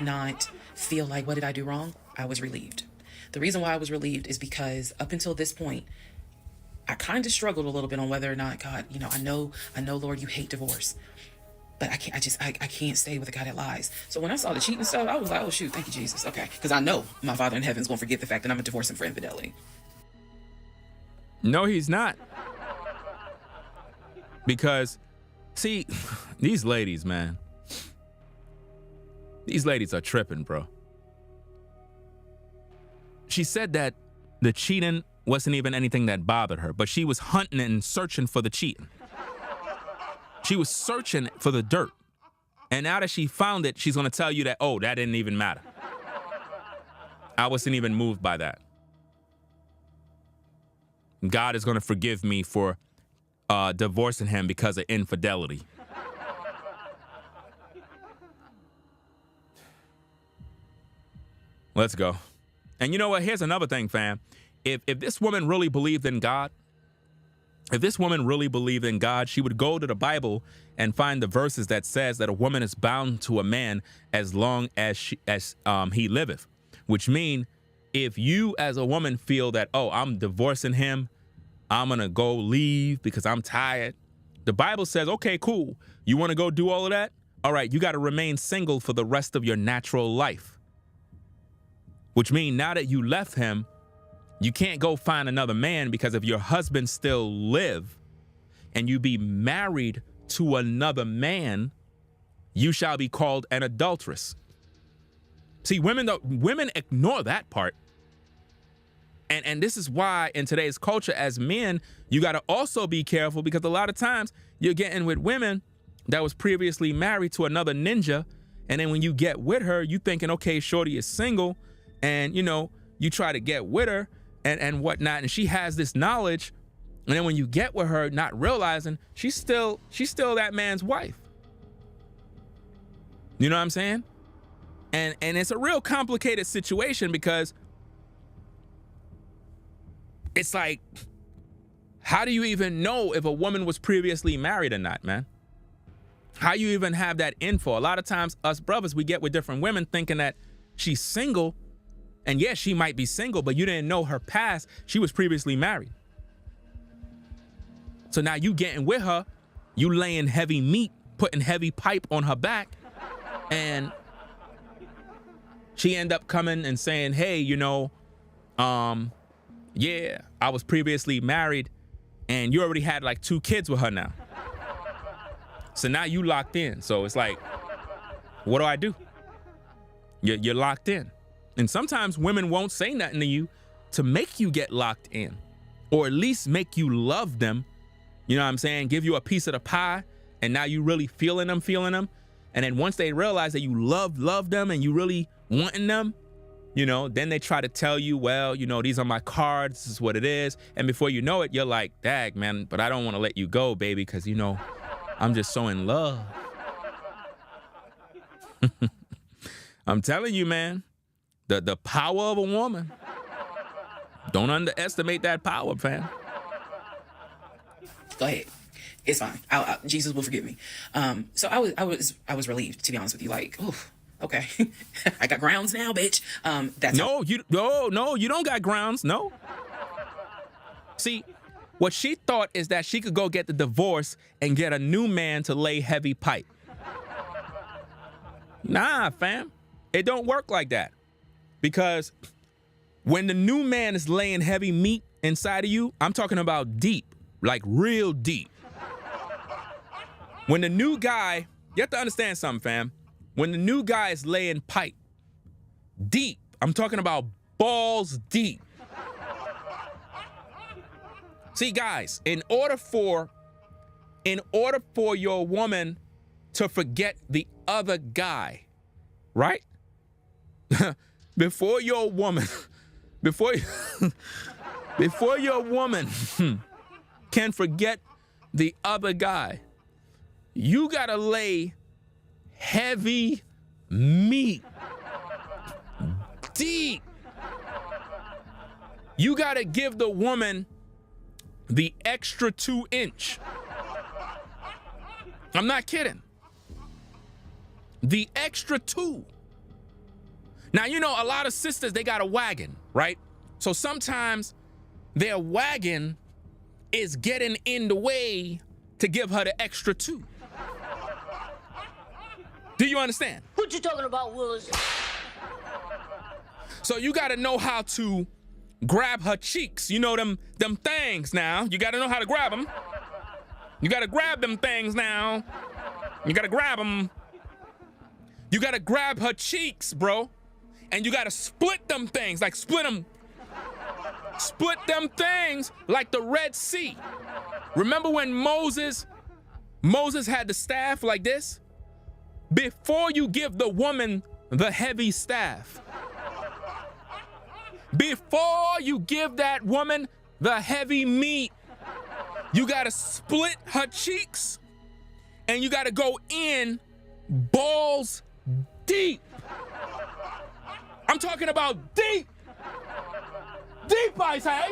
not feel like, what did I do wrong? I was relieved. The reason why I was relieved is because up until this point, I kind of struggled a little bit on whether or not, God, you know, I know, Lord, you hate divorce, but I can't stay with a guy that lies. So when I saw the cheating stuff, I was like, oh shoot, thank you, Jesus. Okay. Because I know my Father in heaven's going to forget the fact that I'm a divorcing for infidelity. No, he's not. Because, see, these ladies, man, these ladies are tripping, bro. She said that the cheating wasn't even anything that bothered her, but she was hunting and searching for the cheating. She was searching for the dirt. And now that she found it, she's going to tell you that, oh, that didn't even matter. I wasn't even moved by that. God is going to forgive me for divorcing him because of infidelity. Let's go. And you know what? Here's another thing, fam. If this woman really believed in God, she would go to the Bible and find the verses that says that a woman is bound to a man as long as he liveth. Which mean, if you as a woman feel that, oh, I'm divorcing him, I'm gonna go leave because I'm tired. The Bible says, okay, cool. You want to go do all of that? All right, you got to remain single for the rest of your natural life. Which means now that you left him, you can't go find another man, because if your husband still live and you be married to another man, you shall be called an adulteress. See, women ignore that part. And this is why in today's culture as men, you got to also be careful, because a lot of times you're getting with women that was previously married to another ninja. And then when you get with her, you thinking, okay, shorty is single, and you know, you try to get with her and whatnot. And she has this knowledge. And then when you get with her, not realizing she's still that man's wife. You know what I'm saying? And it's a real complicated situation, because it's like, how do you even know if a woman was previously married or not, man? How you even have that info? A lot of times us brothers, we get with different women thinking that she's single. And yes, she might be single, but you didn't know her past. She was previously married. So now you getting with her, you laying heavy meat, putting heavy pipe on her back, and she end up coming and saying, hey, you know, yeah, I was previously married, and you already had like 2 kids with her now. So now you locked in. So it's like, what do I do? You're locked in. And sometimes women won't say nothing to you to make you get locked in, or at least make you love them. You know what I'm saying? Give you a piece of the pie, and now you really feeling them. And then once they realize that you love them and you really wanting them, you know, then they try to tell you, well, you know, these are my cards, this is what it is. And before you know it, you're like, dag, man, but I don't want to let you go, baby, because, you know, I'm just so in love. I'm telling you, man, the power of a woman. Don't underestimate that power, fam. Go ahead. It's fine. Jesus will forgive me. So I was relieved, to be honest with you. Like, oh, okay, I got grounds now, bitch. No, you don't got grounds. No. See, what she thought is that she could go get the divorce and get a new man to lay heavy pipe. Nah, fam, it don't work like that. Because when the new man is laying heavy meat inside of you, I'm talking about deep, like real deep. When the new guy, you have to understand something, fam. When the new guy is laying pipe deep, I'm talking about balls deep. See, guys, in order for your woman to forget the other guy, right? Before your woman can forget the other guy, you gotta lay heavy meat deep. You gotta give the woman the extra 2-inch. I'm not kidding. The extra 2. Now, you know, a lot of sisters, they got a wagon, right? So sometimes their wagon is getting in the way to give her the extra 2. Do you understand? What you talking about, Willis? So you got to know how to grab her cheeks. You know them things now. You got to know how to grab them. You got to grab them things now. You got to grab them. You got to grab her cheeks, bro. And you got to split them things, like split them things like the Red Sea. Remember when Moses had the staff like this? Before you give the woman the heavy staff, Before you give that woman the heavy meat, you gotta split her cheeks and you gotta go in balls deep. I'm talking about deep. Deep, I say.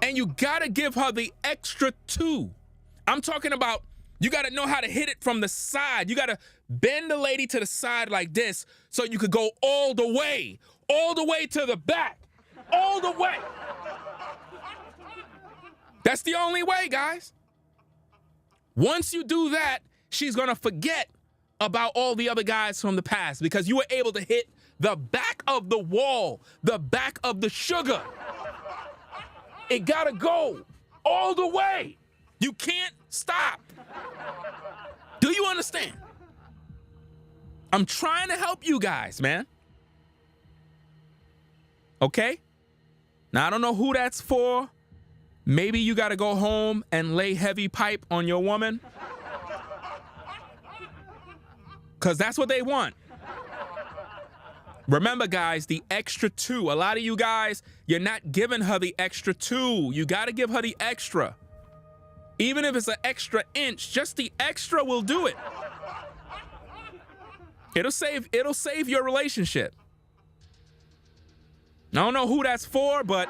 And you gotta give her the extra two. I'm talking about you gotta know how to hit it from the side. You gotta bend the lady to the side like this so you could go all the way to the back, all the way. That's the only way, guys. Once you do that, she's gonna forget about all the other guys from the past because you were able to hit the back of the wall, the back of the sugar. It gotta go all the way. You can't stop. Do you understand? I'm trying to help you guys, man. Okay? Now, I don't know who that's for. Maybe you gotta go home and lay heavy pipe on your woman. Because that's what they want. Remember, guys, the extra two. A lot of you guys, you're not giving her the extra two. You got to give her the extra. Even if it's an extra inch, just the extra will do it. It'll save your relationship. I don't know who that's for, but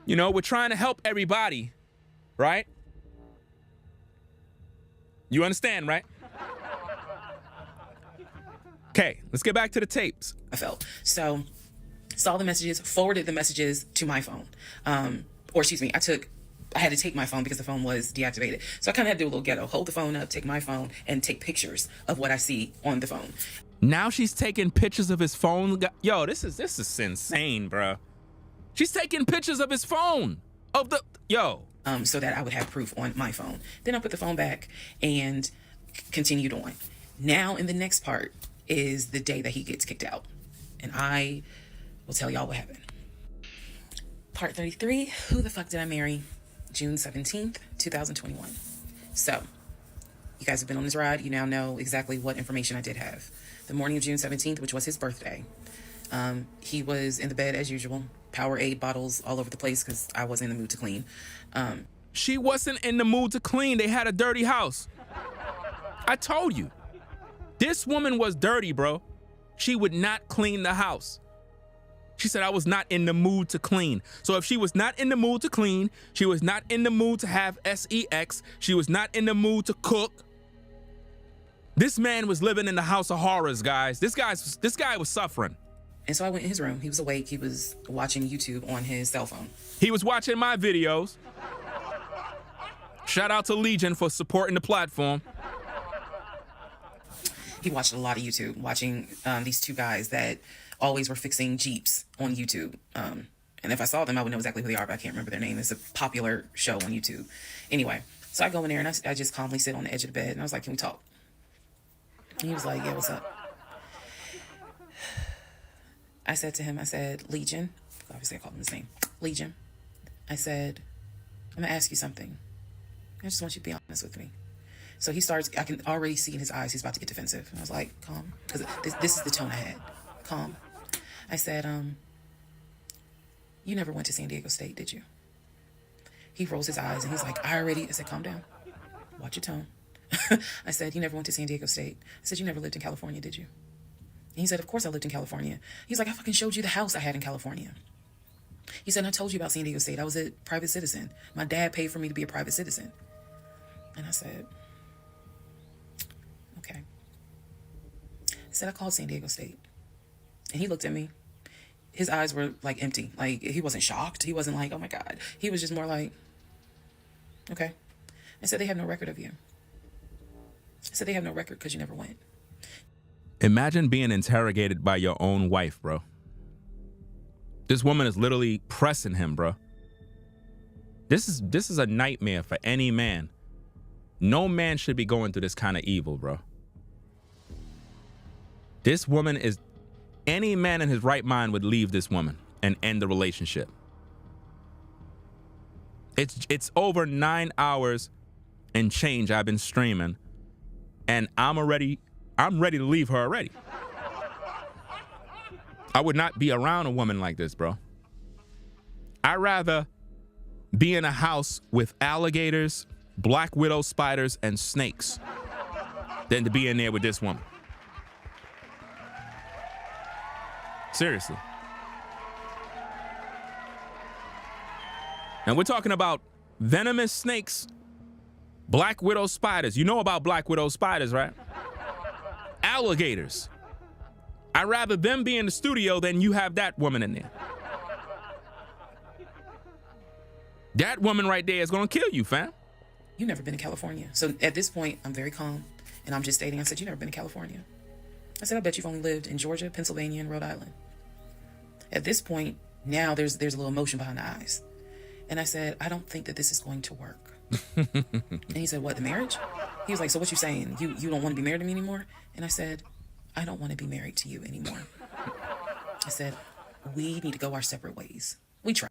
you know, we're trying to help everybody, right? You understand, right? Okay, let's get back to the tapes. I felt. So, saw the messages, forwarded the messages to my phone. Or excuse me, I had to take my phone because the phone was deactivated. So I kind of had to do a little ghetto, hold the phone up, take my phone, and take pictures of what I see on the phone. Now she's taking pictures of his phone. Yo, this is insane, bro. She's taking pictures of his phone. So that I would have proof on my phone. Then I put the phone back and continued on. Now in the next part is the day that he gets kicked out. And I will tell y'all what happened. Part 33, who the fuck did I marry? June 17th, 2021. So, you guys have been on this ride. You now know exactly what information I did have. The morning of June 17th, which was his birthday, he was in the bed as usual. Powerade bottles all over the place because I wasn't in the mood to clean. She wasn't in the mood to clean. They had a dirty house. I told you. This woman was dirty, bro. She would not clean the house. She said, I was not in the mood to clean. So if she was not in the mood to clean, she was not in the mood to have sex, she was not in the mood to cook. This man was living in the house of horrors, guys. This guy was suffering. And so I went in his room. He was awake. He was watching YouTube on his cell phone. He was watching my videos. Shout out to Legion for supporting the platform. He watched a lot of YouTube, watching these two guys that always were fixing Jeeps on YouTube. And if I saw them, I would know exactly who they are, but I can't remember their name. It's a popular show on YouTube. Anyway, so I go in there and I just calmly sit on the edge of the bed and I was like, can we talk? And he was like, yeah, what's up? I said to him, Legion, obviously I called him his name, Legion. I said, I'm gonna ask you something. I just want you to be honest with me. So he starts, I can already see in his eyes, he's about to get defensive. And I was like, calm, because this is the tone I had. Calm. I said, you never went to San Diego State, did you? He rolls his eyes and he's like, I said, calm down. Watch your tone. I said, you never went to San Diego State. I said, you never lived in California, did you? And he said, of course I lived in California. He's like, I fucking showed you the house I had in California. He said, I told you about San Diego State. I was a private citizen. My dad paid for me to be a private citizen. And I said, okay. I said, I called San Diego State. And he looked at me. His eyes were like empty. Like he wasn't shocked. He wasn't like, oh my God. He was just more like, okay. I said, they have no record of you. I said, they have no record because you never went. Imagine being interrogated by your own wife, bro. This woman is literally pressing him, bro. This is a nightmare for any man. No man should be going through this kind of evil, bro. This woman is, any man in his right mind would leave this woman and end the relationship. It's over 9 hours and change I've been streaming, and I'm ready to leave her already. I would not be around a woman like this, bro. I'd rather be in a house with alligators, black widow spiders, and snakes than to be in there with this woman. Seriously. And we're talking about venomous snakes, black widow spiders. You know about black widow spiders, right? Alligators. I'd rather them be in the studio than you have that woman in there. That woman right there is gonna kill you, fam. You've never been to California. So at this point, I'm very calm, and I'm just stating, I said, you've never been to California. I said, I bet you've only lived in Georgia, Pennsylvania, and Rhode Island. At this point, now there's a little emotion behind the eyes. And I said, I don't think that this is going to work. And he said, what, the marriage? He was like, so what you saying? You don't want to be married to me anymore? And I said, I don't want to be married to you anymore. I said, we need to go our separate ways. We tried.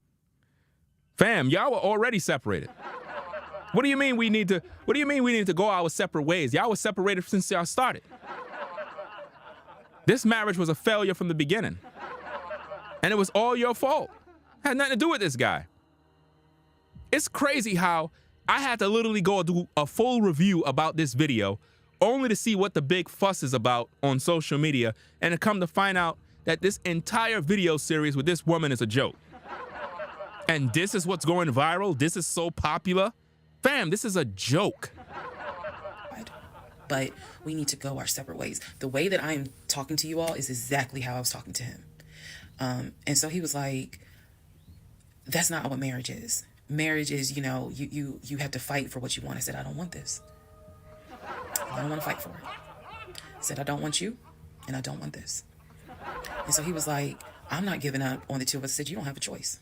Fam, y'all were already separated. What do you mean we need to go our separate ways? Y'all were separated since y'all started. This marriage was a failure from the beginning. And it was all your fault. It had nothing to do with this guy. It's crazy how I had to literally go do a full review about this video only to see what the big fuss is about on social media and to come to find out that this entire video series with this woman is a joke. And this is what's going viral. This is so popular. Fam, this is a joke. But we need to go our separate ways. The way that I am talking to you all is exactly how I was talking to him. And so he was like, that's not what marriage is. Marriage is, you have to fight for what you want. I said, I don't want this. I don't want to fight for it. I said, I don't want you, and I don't want this. And so he was like, I'm not giving up on the two of us. I said, you don't have a choice.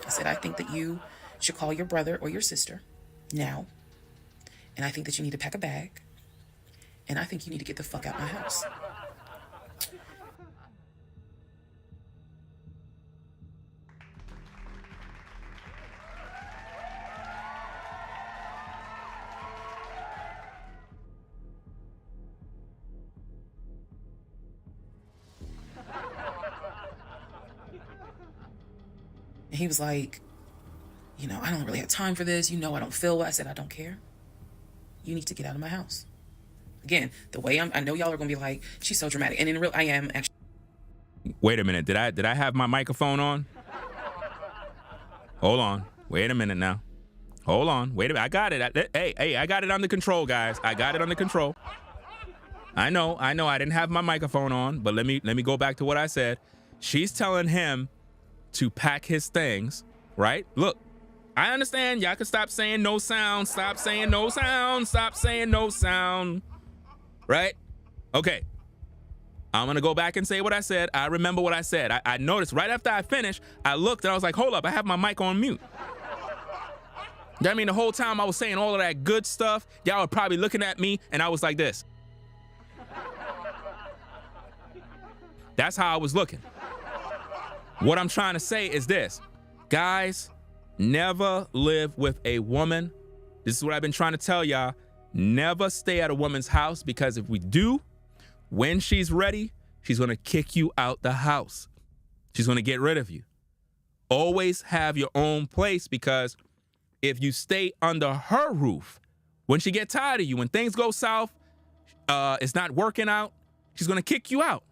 I said, I think that you should call your brother or your sister now. And I think that you need to pack a bag. And I think you need to get the fuck out of my house. And he was like, I don't really have time for this. I don't feel well. I said, I don't care. You need to get out of my house. Again, the way I know y'all are going to be like, she's so dramatic. And in real, I am actually. Wait a minute. Did I have my microphone on? Hold on. Wait a minute now. Hold on. Wait a minute. I got it. Hey, I got it under control, guys. I got it under control. I know. I didn't have my microphone on, but let me go back to what I said. She's telling him to pack his things, right? Look, I understand. Y'all can stop saying no sound. Stop saying no sound. Stop saying no sound. Right? Okay. I'm going to go back and say what I said. I remember what I said. I noticed right after I finished, I looked and I was like, hold up, I have my mic on mute. I mean, the whole time I was saying all of that good stuff, y'all were probably looking at me and I was like this. That's how I was looking. What I'm trying to say is this. Guys, never live with a woman. This is what I've been trying to tell y'all. Never stay at a woman's house, because if we do, when she's ready, she's going to kick you out the house. She's going to get rid of you. Always have your own place, because if you stay under her roof, when she gets tired of you, when things go south, it's not working out, she's going to kick you out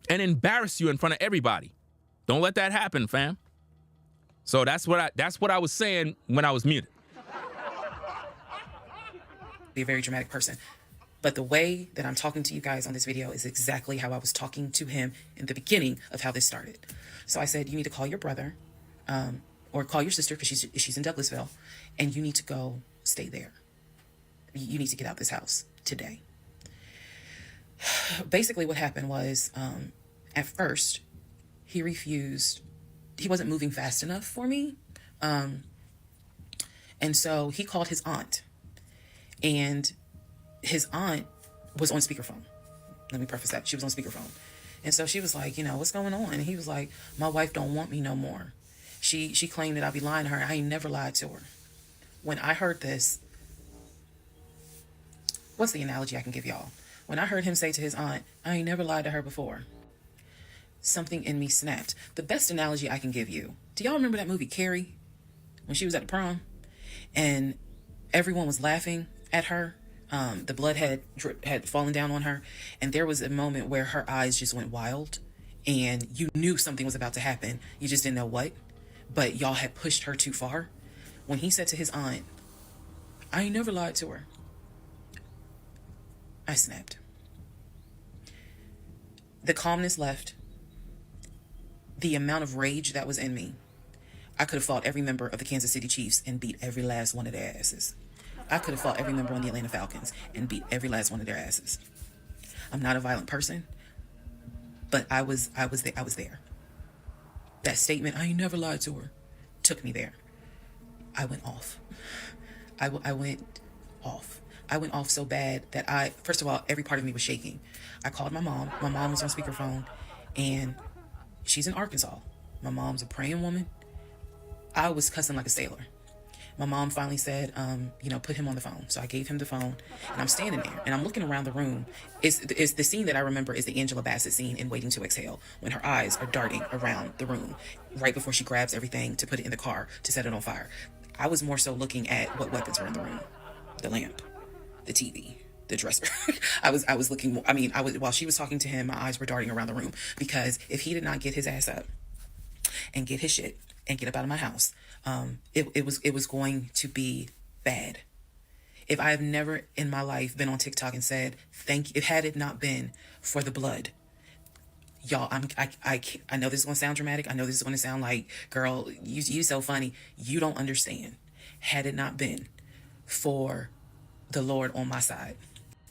and embarrass you in front of everybody. Don't let that happen, fam. So that's what I was saying when I was muted. Be a very dramatic person. But the way that I'm talking to you guys on this video is exactly how I was talking to him in the beginning of how this started. So I said, you need to call your brother or call your sister, because she's in Douglasville, and you need to go stay there. You need to get out this house today. Basically what happened was, at first, he refused. He wasn't moving fast enough for me. And so he called his aunt. And his aunt was on speakerphone. Let me preface that. She was on speakerphone. And so she was like, what's going on? And he was like, my wife don't want me no more. She claimed that I'd be lying to her. I ain't never lied to her. When I heard this, what's the analogy I can give y'all? When I heard him say to his aunt, I ain't never lied to her before. something in me snapped. The best analogy I can give you, do y'all remember that movie Carrie, when she was at the prom and everyone was laughing at her? The blood had fallen down on her, and there was a moment where her eyes just went wild, and you knew something was about to happen. You just didn't know what, but y'all had pushed her too far. When he said to his aunt, "I ain't never lied to her," I snapped. The calmness left. The amount of rage that was in me. I could have fought every member of the Kansas City Chiefs and beat every last one of their asses. I could have fought every member on the Atlanta Falcons and beat every last one of their asses. I'm not a violent person, but I was there. That statement, "I ain't never lied to her," took me there. I went off. I went off. I went off so bad that first of all, every part of me was shaking. I called my mom. My mom was on speakerphone, and she's in Arkansas. My mom's a praying woman. I was cussing like a sailor. My mom finally said, put him on the phone. So I gave him the phone, and I'm standing there, and I'm looking around the room. It's the scene that I remember is the Angela Bassett scene in Waiting to Exhale, when her eyes are darting around the room right before she grabs everything to put it in the car to set it on fire. I was more so looking at what weapons were in the room: the lamp, the TV, the dresser. I was looking. While she was talking to him, my eyes were darting around the room, because if he did not get his ass up and get his shit and get up out of my house, it was going to be bad. If I have never in my life been on TikTok and said thank you, if had it not been for the blood, y'all, I know this is going to sound dramatic. I know this is going to sound like, girl, you so funny. You don't understand. Had it not been for the Lord on my side,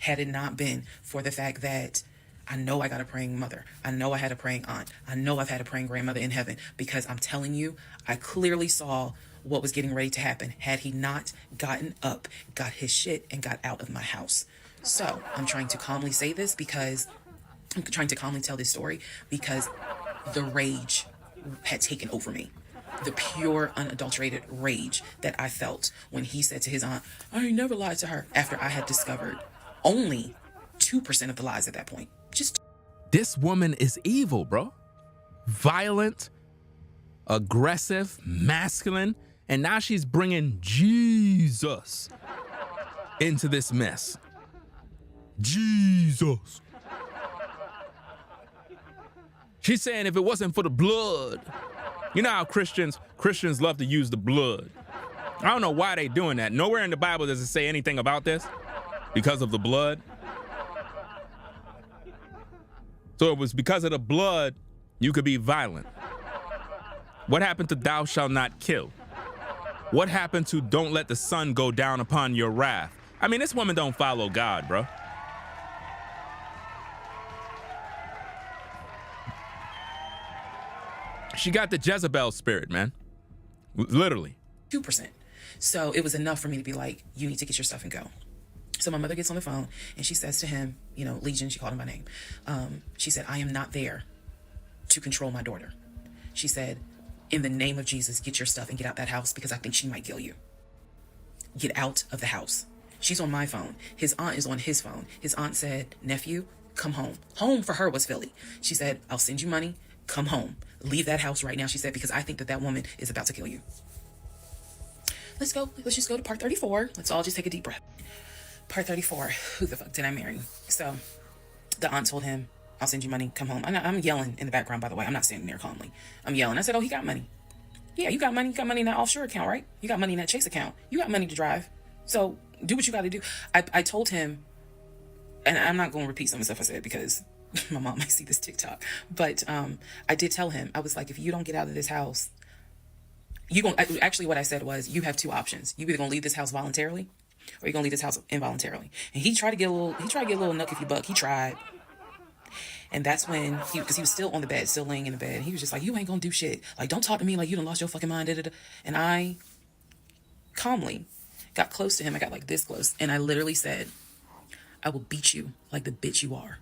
had it not been for the fact that I know I got a praying mother, I know I had a praying aunt, I know I've had a praying grandmother in heaven, because I'm telling you, I clearly saw what was getting ready to happen had he not gotten up, got his shit, and got out of my house. So I'm trying to calmly say this, because I'm trying to calmly tell this story, because the rage had taken over me. The pure, unadulterated rage that I felt when he said to his aunt, "I ain't never lied to her," after I had discovered only 2% of the lies at that point. Just This woman is evil, bro. Violent, aggressive, masculine, and now she's bringing Jesus into this mess. Jesus. She's saying if it wasn't for the blood. You know how Christians love to use the blood. I don't know why they doing that. Nowhere in the Bible does it say anything about this because of the blood. So it was because of the blood you could be violent. What happened to thou shalt not kill? What happened to don't let the sun go down upon your wrath? I mean, this woman don't follow God, bro. She got the Jezebel spirit, man. Literally. 2%. So it was enough for me to be like, you need to get your stuff and go. So my mother gets on the phone and she says to him, Legion, she called him by name. She said, "I am not there to control my daughter." She said, "In the name of Jesus, get your stuff and get out that house, because I think she might kill you. Get out of the house." She's on my phone. His aunt is on his phone. His aunt said, "Nephew, come home." Home for her was Philly. She said, "I'll send you money. Come home. Leave that house right now," she said, "because I think that woman is about to kill you." Let's just go to part 34. Let's all just take a deep breath. Part 34. Who the fuck did I marry? So the aunt told him, "I'll send you money. Come home." I'm yelling in the background, by the way. I'm not standing there calmly. I'm yelling. I said, "Oh, he got money." "Yeah, you got money. You got money in that offshore account, right? You got money in that Chase account. You got money to drive. So do what you got to do." I told him, and I'm not going to repeat some of the stuff I said because my mom might see this TikTok, but I did tell him, I was like, if you don't get out of this house, actually what I said was, you have two options. You either going to leave this house voluntarily, or you're going to leave this house involuntarily. And he tried to get a little nuck if you buck. He tried. And that's when because he was still on the bed, still laying in the bed. And he was just like, "You ain't going to do shit. Like, don't talk to me like you done lost your fucking mind." Da, da, da. And I calmly got close to him. I got like this close. And I literally said, "I will beat you like the bitch you are."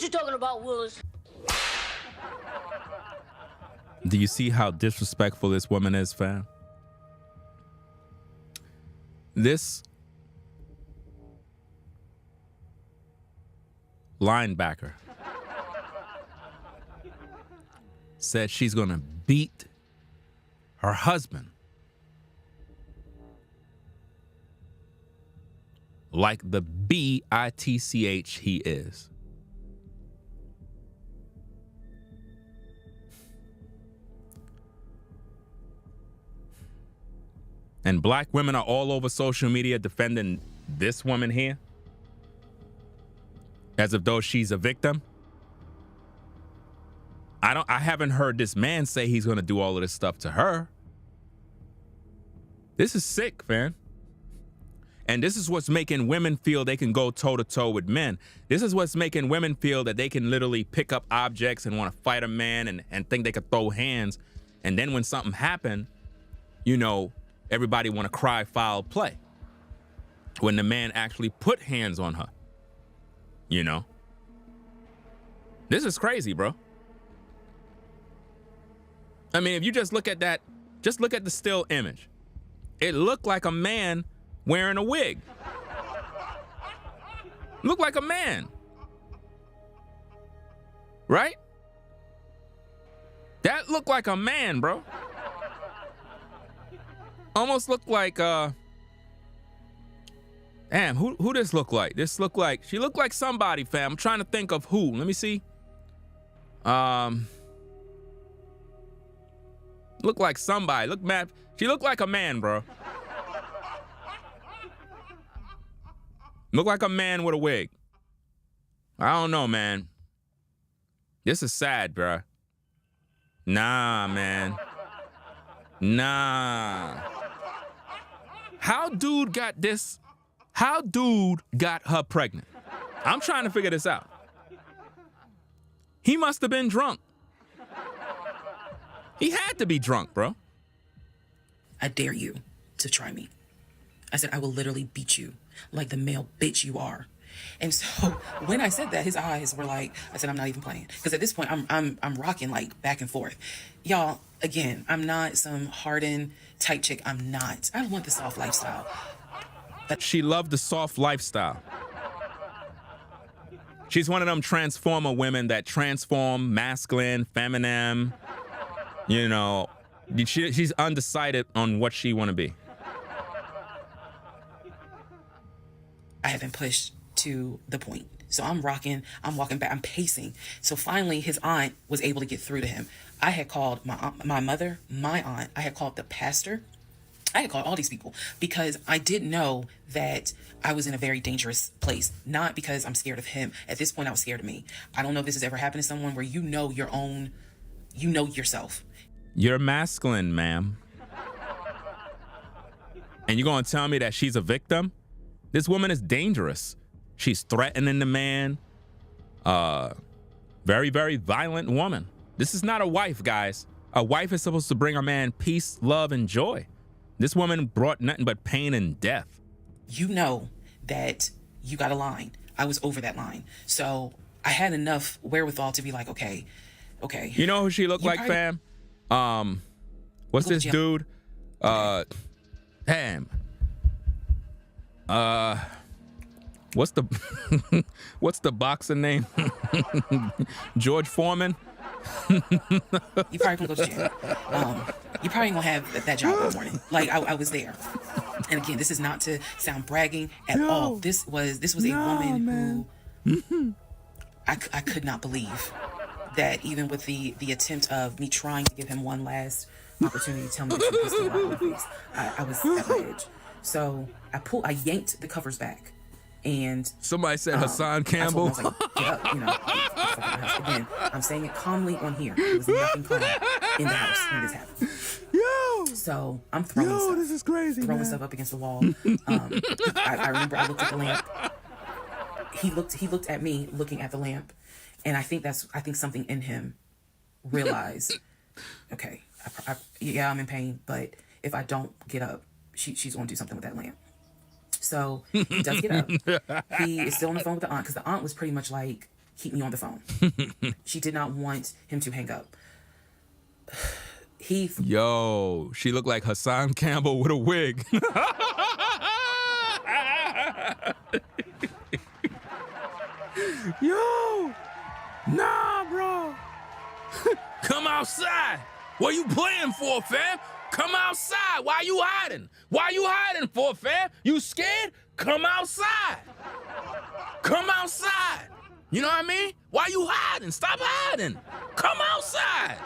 you talking about, Willis? Do you see how disrespectful this woman is, fam? This linebacker said she's going to beat her husband like the bitch he is. And black women are all over social media defending this woman here as if though she's a victim. I haven't heard this man say he's going to do all of this stuff to her. This is sick, man. And this is what's making women feel they can go toe to toe with men. This is what's making women feel that they can literally pick up objects and want to fight a man and think they could throw hands. And then when something happened, you know, everybody want to cry foul play when the man actually put hands on her. You know, this is crazy, bro. I mean, if you just look at that, just look at the still image. It looked like a man wearing a wig. Looked like a man. Right? That looked like a man, bro. Almost looked like, damn, who this look like? This looked like, she looked like somebody, fam. I'm trying to think of who. Let me see. Look like somebody. Look, Matt. She looked like a man, bro. Look like a man with a wig. I don't know, man. This is sad, bro. Nah, man. Nah. How dude got this? How dude got her pregnant? I'm trying to figure this out. He must have been drunk. He had to be drunk, bro. I dare you to try me. I said, I will literally beat you like the male bitch you are. And so when I said that, his eyes were like, I said, I'm not even playing. Because at this point, I'm rocking like back and forth. Y'all, again, I'm not some hardened type chick. I'm not. I want the soft lifestyle. But she loved the soft lifestyle. She's one of them transformer women that transform masculine, feminine. You know, she's undecided on what she want to be. I have been pushed to the point. So I'm rocking, I'm walking back, I'm pacing. So finally his aunt was able to get through to him. I had called my aunt, my mother, my aunt, I had called the pastor. I had called all these people because I didn't know that I was in a very dangerous place. Not because I'm scared of him. At this point, I was scared of me. I don't know if this has ever happened to someone where you know your own, you know yourself. You're masculine, ma'am. And you're going to tell me that she's a victim? This woman is dangerous. She's threatening the man. Very, very violent woman. This is not a wife, guys. A wife is supposed to bring a man peace, love, and joy. This woman brought nothing but pain and death. You know that you got a line. I was over that line. So I had enough wherewithal to be like, okay. You know who she looked like, fam? What's this dude? Damn. What's the boxer name? George Foreman? You probably gonna go to jail. You probably ain't gonna have that job in the morning. Like I was there. And again, this is not to sound bragging at all. This was a woman who I could not believe that even with the attempt of me trying to give him one last opportunity to tell me that she was still out of the face, I was at my edge. So I yanked the covers back. And somebody said Hassan Campbell. I was like, get up, you know. Again, I'm saying it calmly on here. There was nothing calm in the house when this happened. So I'm throwing stuff. This is crazy. Throwing stuff up against the wall. I remember I looked at the lamp. He looked at me looking at the lamp, and I think something in him realized, okay, yeah, I'm in pain, but if I don't get up, she's gonna do something with that lamp. So he does get up. He is still on the phone with the aunt because the aunt was pretty much like, keep me on the phone. She did not want him to hang up. Yo, she looked like Hassan Campbell with a wig. Yo, nah, bro. Come outside. What you playing for, fam? Come outside. Why you hiding? Why you hiding for, fam? You scared? Come outside. Come outside. You know what I mean? Why you hiding? Stop hiding. Come outside.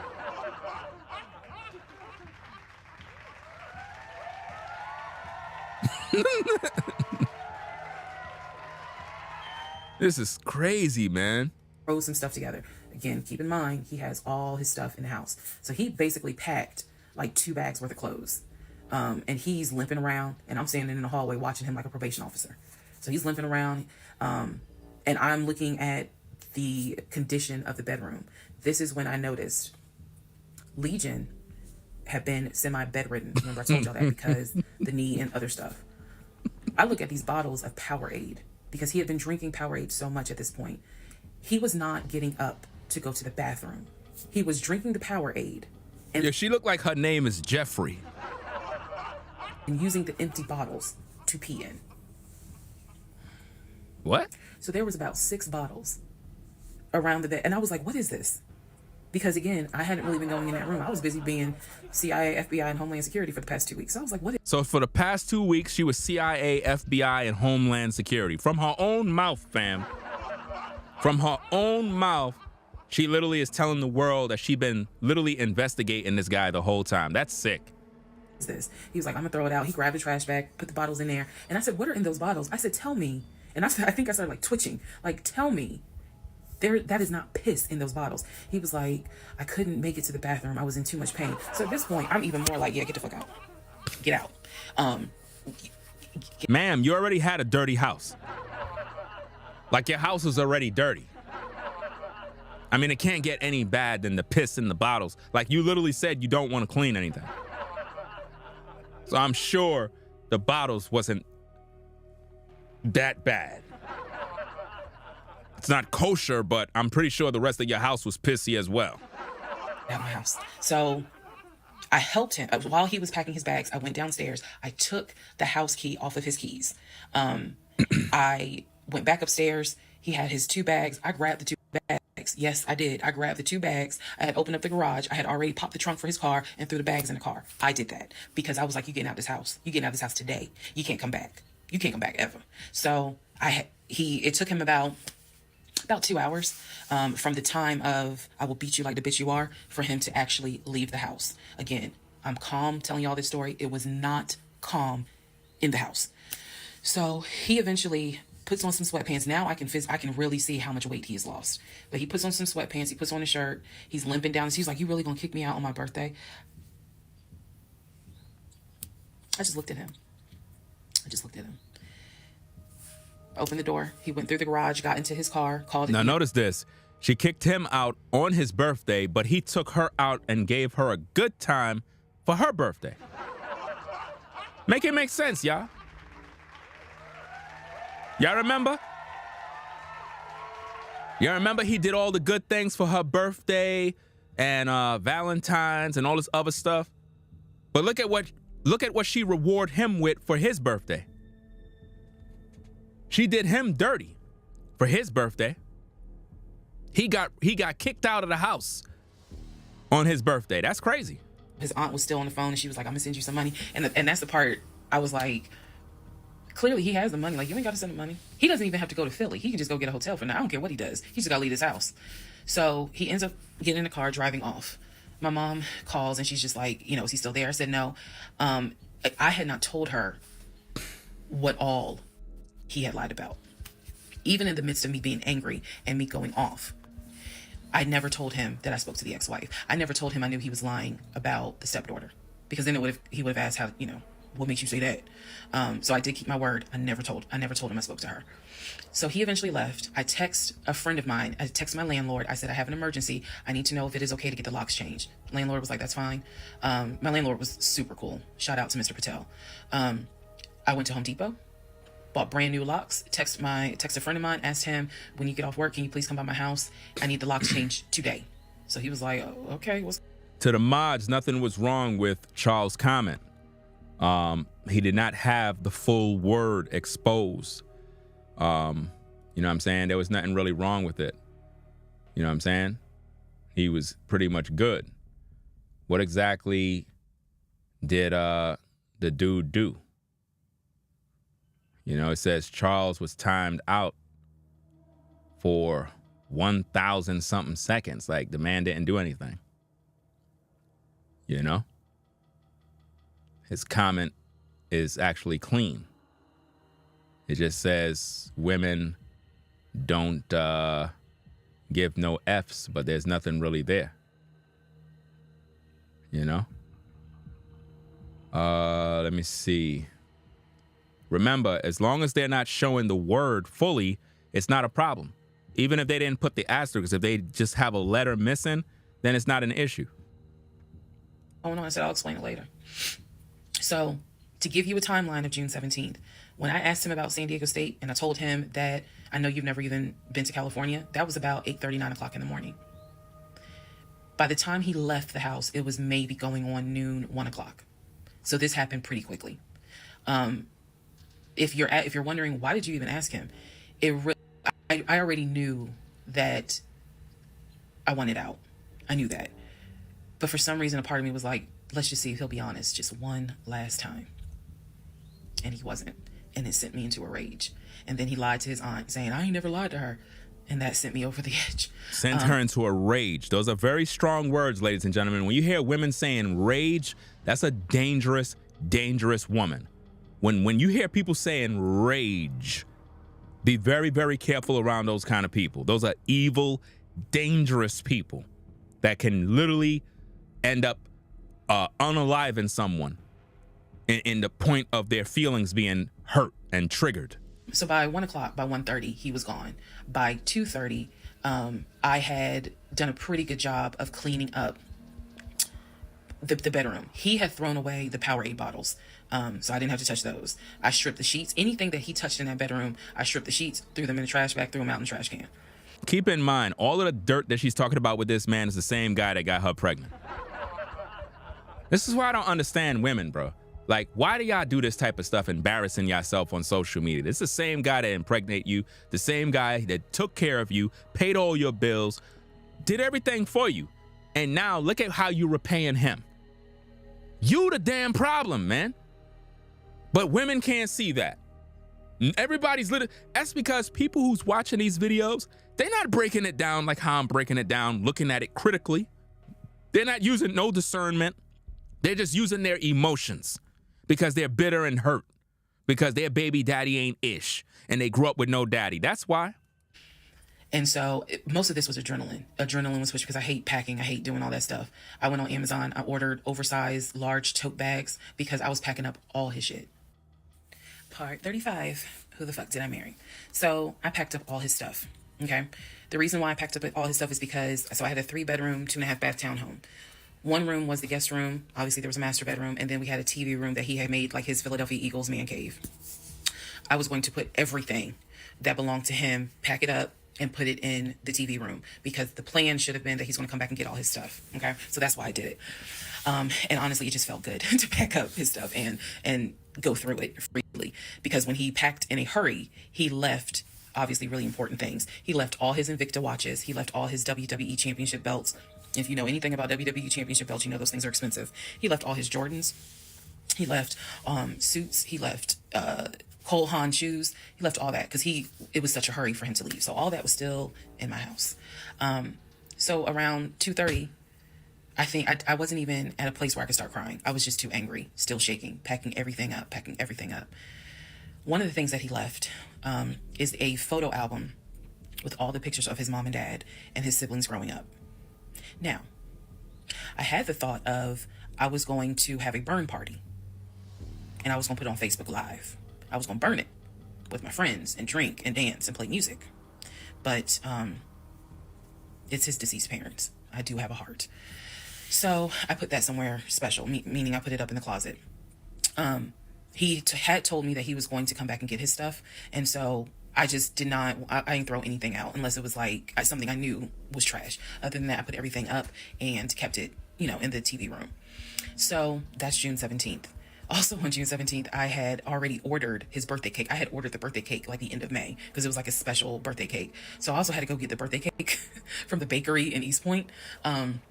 This is crazy, man. Throw some stuff together. Again, keep in mind, he has all his stuff in the house. So he basically packed like 2 bags worth of clothes. And he's limping around, and I'm standing in the hallway watching him like a probation officer. So he's limping around, and I'm looking at the condition of the bedroom. This is when I noticed Legion had been semi-bedridden. Remember I told y'all that because the knee and other stuff. I look at these bottles of Powerade because he had been drinking Powerade so much at this point. He was not getting up to go to the bathroom. He was drinking the Powerade. And yeah, she looked like her name is Jeffrey. And using the empty bottles to pee in. What? So there was about 6 bottles around the bed. And I was like, what is this? Because again, I hadn't really been going in that room. I was busy being CIA, FBI, and Homeland Security for the past 2 weeks. So I was like, what is So for the past 2 weeks, she was CIA, FBI, and Homeland Security. From her own mouth, fam. From her own mouth, she literally is telling the world that she been literally investigating this guy the whole time. That's sick. this? He was like, I'm gonna throw it out. He grabbed the trash bag, put the bottles in there. And I said, what are in those bottles? I said, tell me. And I think I started like twitching. Like, tell me. That is not piss in those bottles. He was like, I couldn't make it to the bathroom. I was in too much pain. So at this point, I'm even more like, yeah, get the fuck out. Get out. Ma'am, you already had a dirty house. Like, your house was already dirty. I mean, it can't get any bad than the piss in the bottles. Like, you literally said you don't want to clean anything. So I'm sure the bottles wasn't that bad. It's not kosher, but I'm pretty sure the rest of your house was pissy as well. At my house. So I helped him. While he was packing his bags, I went downstairs. I took the house key off of his keys. I went back upstairs. He had his 2 bags. I grabbed the 2 bags. Yes, I did. I grabbed the 2 bags. I had opened up the garage. I had already popped the trunk for his car and threw the bags in the car. I did that because I was like, you getting out of this house. You getting out of this house today. You can't come back. You can't come back ever. So it took him about 2 hours from the time of I will beat you like the bitch you are for him to actually leave the house. Again, I'm calm telling y'all this story. It was not calm in the house. So he eventually puts on some sweatpants. Now I can really see how much weight he has lost. But he puts on some sweatpants. He puts on a shirt. He's limping down. He's like, you really gonna kick me out on my birthday? I just looked at him. Opened the door. He went through the garage, got into his car, called it. Now notice this. She kicked him out on his birthday, but he took her out and gave her a good time for her birthday. Make it make sense, y'all. Y'all remember? Y'all remember he did all the good things for her birthday and Valentine's and all this other stuff? But look at what she rewarded him with for his birthday. She did him dirty for his birthday. He got kicked out of the house on his birthday. That's crazy. His aunt was still on the phone and she was like, I'm gonna send you some money. And that's the part I was like, clearly he has the money. Like, you ain't got to send him money. He doesn't even have to go to Philly. He can just go get a hotel for now. I don't care what he does. He just got to leave his house. So he ends up getting in the car, driving off. My mom calls and she's just like, is he still there? I said, no. I had not told her what all he had lied about. Even in the midst of me being angry and me going off, I never told him that I spoke to the ex-wife. I never told him I knew he was lying about the stepdaughter, because then he would have asked how, what makes you say that? So I did keep my word. I never told him I spoke to her. So he eventually left. I text a friend of mine. I text my landlord. I said, I have an emergency. I need to know if it is okay to get the locks changed. Landlord was like, that's fine. My landlord was super cool. Shout out to Mr. Patel. I went to Home Depot. bought brand new locks, text a friend of mine, asked him, when you get off work, can you please come by my house? I need the locks changed today. So he was like, oh, okay. To the mods, nothing was wrong with Charles' comment. He did not have the full word exposed. You know what I'm saying? There was nothing really wrong with it. You know what I'm saying? He was pretty much good. What exactly did the dude do? You know, it says Charles was timed out for 1,000 something seconds. Like, the man didn't do anything. You know? His comment is actually clean. It just says women don't give no F's, but there's nothing really there. You know? Let me see. Remember, as long as they're not showing the word fully, it's not a problem. Even if they didn't put the asterisk, if they just have a letter missing, then it's not an issue. Oh no, I said I'll explain it later. So, to give you a timeline of June 17th, when I asked him about San Diego State and I told him that I know you've never even been to California, that was about 8:30, 9 o'clock in the morning. By the time he left the house, it was maybe going on noon, 1 o'clock. So this happened pretty quickly. If you're wondering, why did you even ask him? I already knew that I wanted out. I knew that. But for some reason, a part of me was like, let's just see if he'll be honest just one last time. And he wasn't. And it sent me into a rage. And then he lied to his aunt, saying, I ain't never lied to her. And that sent me over the edge. Sent her into a rage. Those are very strong words, ladies and gentlemen. When you hear women saying rage, that's a dangerous, dangerous woman. When you hear people saying rage, be very, very careful around those kind of people. Those are evil, dangerous people that can literally end up unaliving someone in the point of their feelings being hurt and triggered. So by 1 o'clock, by 1:30, he was gone. By 2:30, I had done a pretty good job of cleaning up the bedroom. He had thrown away the Powerade bottles, so I didn't have to touch those. I stripped the sheets. Anything that he touched in that bedroom, I stripped the sheets, threw them in the trash bag, threw them out in the trash can. Keep in mind, all of the dirt that she's talking about with this man is the same guy that got her pregnant. This is why I don't understand women, bro. Like, why do y'all do this type of stuff, embarrassing yourself on social media? This is the same guy that impregnated you, the same guy that took care of you, paid all your bills, did everything for you. And now look at how you're repaying him. You the damn problem, man. But women can't see that. Everybody's that's because people who's watching these videos, they're not breaking it down like how I'm breaking it down, looking at it critically. They're not using no discernment. They're just using their emotions because they're bitter and hurt because their baby daddy ain't ish and they grew up with no daddy. That's why. And so most of this was adrenaline. Adrenaline was pushed because I hate packing. I hate doing all that stuff. I went on Amazon. I ordered oversized, large tote bags because I was packing up all his shit. Part 35. Who the fuck did I marry? So I packed up all his stuff. Okay. The reason why I packed up all his stuff is because, so I had a 3-bedroom, 2.5 bath townhome. One room was the guest room. Obviously, there was a master bedroom. And then we had a TV room that he had made like his Philadelphia Eagles man cave. I was going to put everything that belonged to him, pack it up, and put it in the TV room because the plan should have been that he's going to come back and get all his stuff. Okay. So that's why I did it. And honestly, it just felt good to pack up his stuff and go through it freely because when he packed in a hurry, he left obviously really important things. He left all his Invicta watches. He left all his WWE championship belts. If you know anything about WWE championship belts, you know those things are expensive. He left all his Jordans. He left suits. He left Cole Haan shoes. He left all that because it was such a hurry for him to leave. So all that was still in my house. So around 2:30, I think I wasn't even at a place where I could start crying. I was just too angry, still shaking, packing everything up. One of the things that he left is a photo album with all the pictures of his mom and dad and his siblings growing up. Now, I had the thought of I was going to have a burn party and I was going to put it on Facebook Live. I was going to burn it with my friends and drink and dance and play music. But it's his deceased parents. I do have a heart. So I put that somewhere special, meaning I put it up in the closet. He had told me that he was going to come back and get his stuff. And so I just did not, I didn't throw anything out unless it was like something I knew was trash. Other than that, I put everything up and kept it, in the TV room. So that's June 17th. Also on June 17th, I had already ordered his birthday cake. I had ordered the birthday cake like the end of May because it was like a special birthday cake. So I also had to go get the birthday cake from the bakery in East Point. And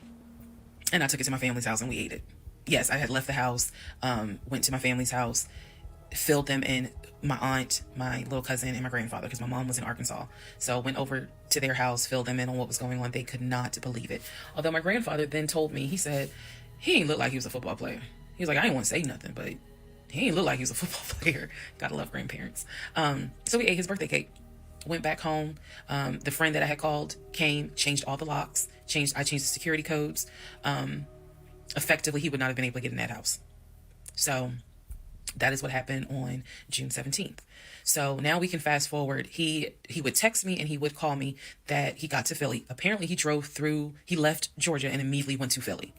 I took it to my family's house and we ate it. Yes, I had left the house, went to my family's house, filled them in, my aunt, my little cousin, and my grandfather, because my mom was in Arkansas. So went over to their house, filled them in on what was going on. They could not believe it. Although my grandfather then told me, he said, he ain't look like he was a football player. He was like, I didn't want to say nothing, but he ain't look like he was a football player. Gotta love grandparents. So we ate his birthday cake, went back home. The friend that I had called came, changed all the locks, I changed the security codes. Effectively, he would not have been able to get in that house. So that is what happened on June 17th. So now we can fast forward. He would text me and he would call me that he got to Philly. Apparently he left Georgia and immediately went to Philly.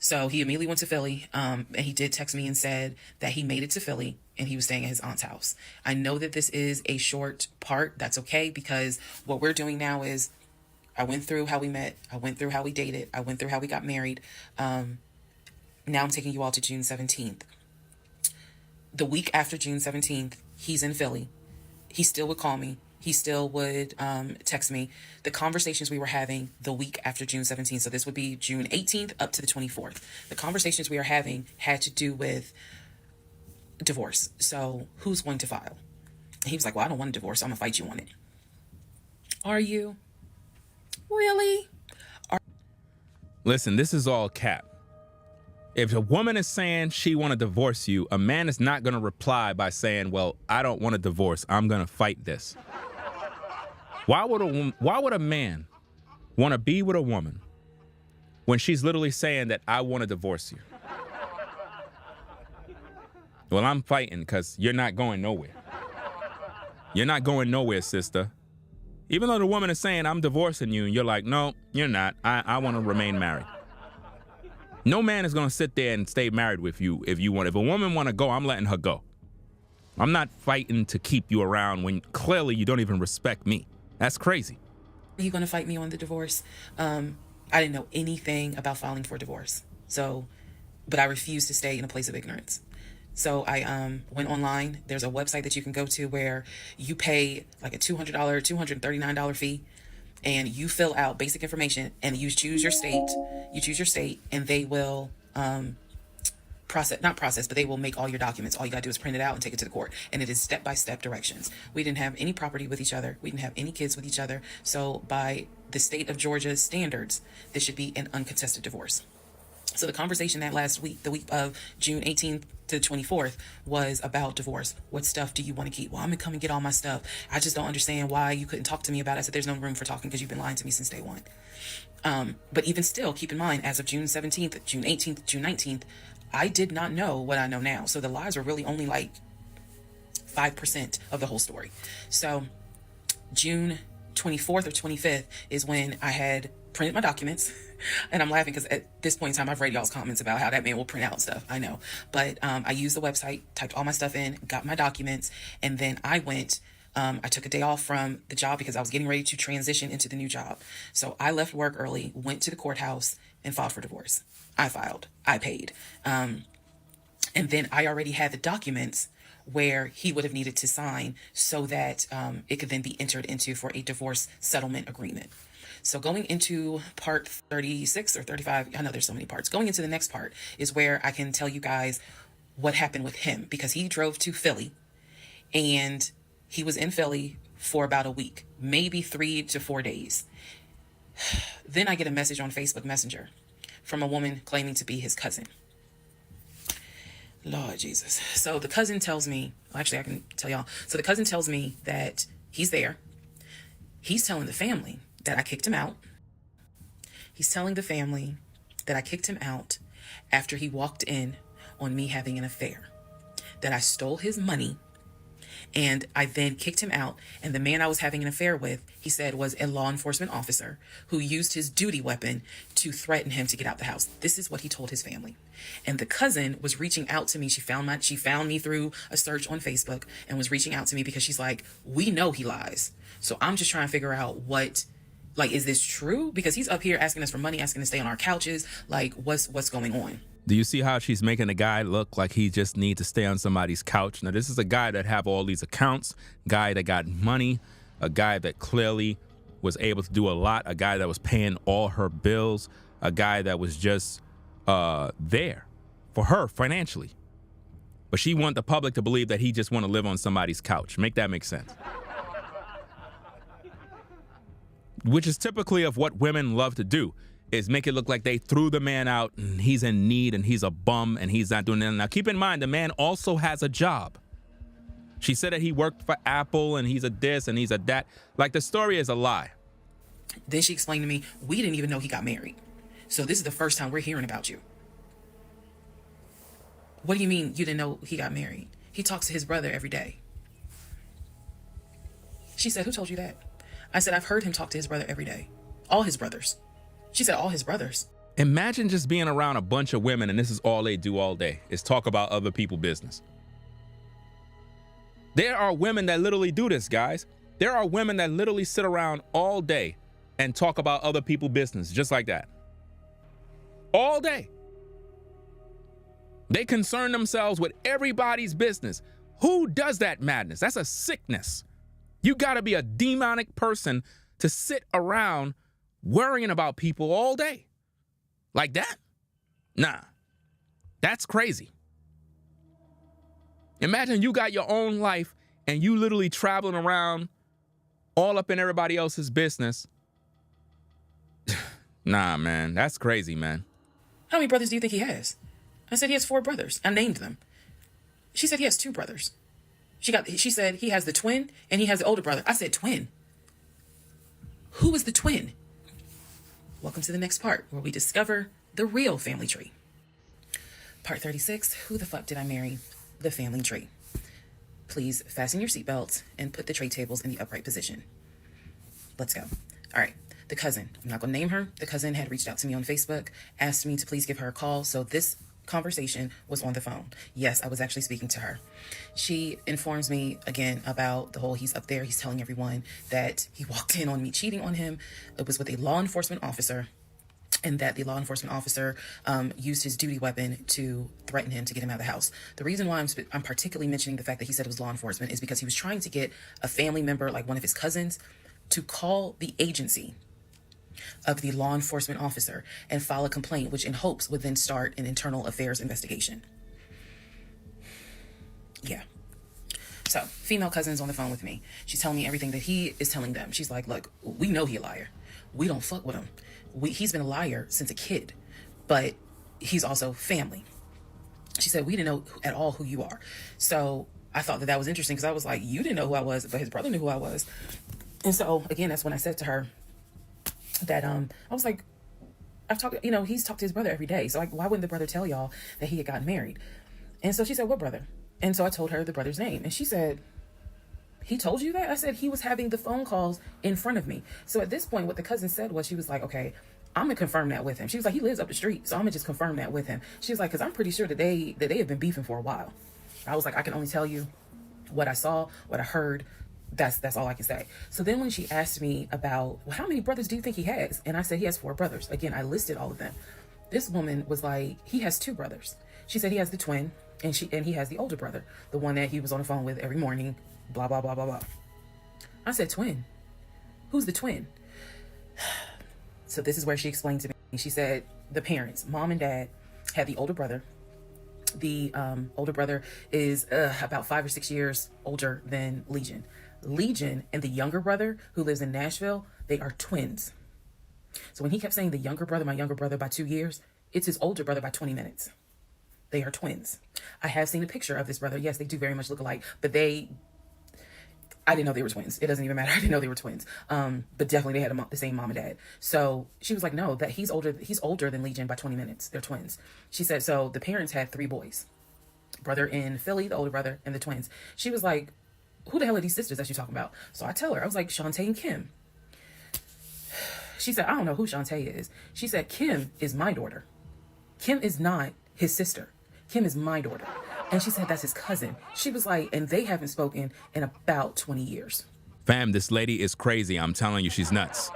So he immediately went to Philly, and he did text me and said that he made it to Philly and he was staying at his aunt's house. I know that this is a short part. That's okay, because what we're doing now is I went through how we met. I went through how we dated. I went through how we got married. Now I'm taking you all to June 17th. The week after June 17th, he's in Philly. He still would call me. He still would text me. The conversations we were having the week after June 17th, so this would be June 18th up to the 24th. The conversations we were having had to do with divorce. So who's going to file? He was like, well, I don't want a divorce. So I'm going to fight you on it. Are you? Really? Listen, this is all cap. If a woman is saying she want to divorce you, a man is not going to reply by saying, well, I don't want a divorce. I'm going to fight this. Why would a man want to be with a woman when she's literally saying that I want to divorce you? Well, I'm fighting because you're not going nowhere. You're not going nowhere, sister. Even though the woman is saying I'm divorcing you and you're like, no, you're not. I want to remain married. No man is going to sit there and stay married with you if you want. If a woman want to go, I'm letting her go. I'm not fighting to keep you around when clearly you don't even respect me. That's crazy. Are you going to fight me on the divorce? I didn't know anything about filing for divorce. But I refused to stay in a place of ignorance. So I went online. There's a website that you can go to where you pay like a $239 fee. And you fill out basic information and you choose your state. And they will not process, but they will make all your documents. All you gotta do is print it out and take it to the court. And it is step-by-step directions. We didn't have any property with each other. We didn't have any kids with each other. So by the state of Georgia's standards, this should be an uncontested divorce. So the conversation that last week, the week of June 18th to the 24th, was about divorce. What stuff do you want to keep? Well, I'm going to come and get all my stuff. I just don't understand why you couldn't talk to me about it. I said, there's no room for talking because you've been lying to me since day one. But even still, keep in mind, as of June 17th, June 18th, June 19th, I did not know what I know now. So the lies were really only like 5% of the whole story. So June 24th or 25th is when I had printed my documents. And I'm laughing because at this point in time, I've read y'all's comments about how that man will print out stuff. I know. But I used the website, typed all my stuff in, got my documents, and then I went. I took a day off from the job because I was getting ready to transition into the new job. So I left work early, went to the courthouse, and filed for divorce. I filed. I paid. And then I already had the documents where he would have needed to sign so that it could then be entered into for a divorce settlement agreement. So going into part 36 or 35, I know there's so many parts. Going into the next part is where I can tell you guys what happened with him, because he drove to Philly and he was in Philly for about a week, maybe 3 to 4 days. Then I get a message on Facebook Messenger from a woman claiming to be his cousin. Lord Jesus. So the cousin tells me, actually I can tell y'all. So the cousin tells me that he's there. He's telling the family that I kicked him out. He's telling the family that I kicked him out after he walked in on me having an affair, that I stole his money, And I then kicked him out. And the man I was having an affair with, he said, was a law enforcement officer who used his duty weapon to threaten him to get out the house. This is what he told his family. And the cousin was reaching out to me. She found me through a search on Facebook and was reaching out to me because she's like, we know he lies. So I'm just trying to figure out is this true? Because he's up here asking us for money, asking to stay on our couches. Like, what's going on? Do you see how she's making the guy look like he just needs to stay on somebody's couch? Now, this is a guy that have all these accounts, guy that got money, a guy that clearly was able to do a lot, a guy that was paying all her bills, a guy that was just there for her financially. But she want the public to believe that he just want to live on somebody's couch. Make that make sense. Which is typically of what women love to do, is make it look like they threw the man out and he's in need and he's a bum and he's not doing that. Now, keep in mind, the man also has a job. She said that he worked for Apple and he's a this and he's a that. Like, the story is a lie. Then she explained to me, we didn't even know he got married. So this is the first time we're hearing about you. What do you mean you didn't know he got married? He talks to his brother every day. She said, who told you that? I said, I've heard him talk to his brother every day. All his brothers. She said, all his brothers. Imagine just being around a bunch of women and this is all they do all day, is talk about other people's business. There are women that literally do this, guys. There are women that literally sit around all day and talk about other people's business, just like that. All day. They concern themselves with everybody's business. Who does that madness? That's a sickness. You got to be a demonic person to sit around worrying about people all day. Like that? Nah. That's crazy. Imagine you got your own life and you literally traveling around all up in everybody else's business. Nah, man. That's crazy, man. How many brothers do you think he has? I said he has 4 brothers. I named them. She said he has 2 brothers. She said he has the twin and he has the older brother. I said twin. Who is the twin? Welcome to the next part where we discover the real family tree. Part 36, who the fuck did I marry? The family tree. Please fasten your seatbelts and put the tray tables in the upright position. Let's go. All right. The cousin, I'm not going to name her. The cousin had reached out to me on Facebook, asked me to please give her a call. So this conversation was on the phone. Yes, I was actually speaking to her. She informs me again about the whole he's up there. He's telling everyone that he walked in on me cheating on him. It was with a law enforcement officer, and that the law enforcement officer used his duty weapon to threaten him to get him out of the house. The reason why I'm particularly mentioning the fact that he said it was law enforcement is because he was trying to get a family member, like one of his cousins, to call the agency of the law enforcement officer and file a complaint, which in hopes would then start an internal affairs investigation. Yeah. So, female cousin's on the phone with me. She's telling me everything that he is telling them. She's like, look, we know he a liar. We don't fuck with him. He's been a liar since a kid, but he's also family. She said, we didn't know at all who you are. So I thought that was interesting because I was like, you didn't know who I was, but his brother knew who I was. And so, again, that's when I said to her that, I was like, he's talked to his brother every day. So why wouldn't the brother tell y'all that he had gotten married? And so she said, what brother? And so I told her the brother's name. And she said, he told you that? I said, he was having the phone calls in front of me. So at this point, what the cousin said was, she was like, okay, I'm going to confirm that with him. She was like, he lives up the street, so I'm going to just confirm that with him. She was like, because I'm pretty sure that they have been beefing for a while. I was like, I can only tell you what I saw, what I heard. That's all I can say. So then when she asked me about, well, how many brothers do you think he has? And I said, he has 4 brothers. Again, I listed all of them. This woman was like, he has 2 brothers. She said he has the twin and he has the older brother, the one that he was on the phone with every morning, blah, blah, blah, blah, blah. I said, twin? Who's the twin? So this is where she explained to me. She said the parents, mom and dad, had the older brother. The older brother is about 5 or 6 years older than Legion. Legion and the younger brother who lives in Nashville, they are twins. So when he kept saying my younger brother by 2 years, it's his older brother by 20 minutes. They are twins. I have seen a picture of this brother. Yes, they do very much look alike, but I didn't know they were twins. It doesn't even matter. I didn't know they were twins. But definitely they had the same mom and dad. So she was like, no, that he's older than Legion by 20 minutes. They're twins. She said, so the parents had 3 boys, brother in Philly, the older brother, and the twins. She was like, who the hell are these sisters that you're talking about? So I tell her, I was like, Shantae and Kim. She said, I don't know who Shantae is. She said, Kim is my daughter. Kim is not his sister. Kim is my daughter. And she said, that's his cousin. She was like, and they haven't spoken in about 20 years. Fam, this lady is crazy. I'm telling you, she's nuts.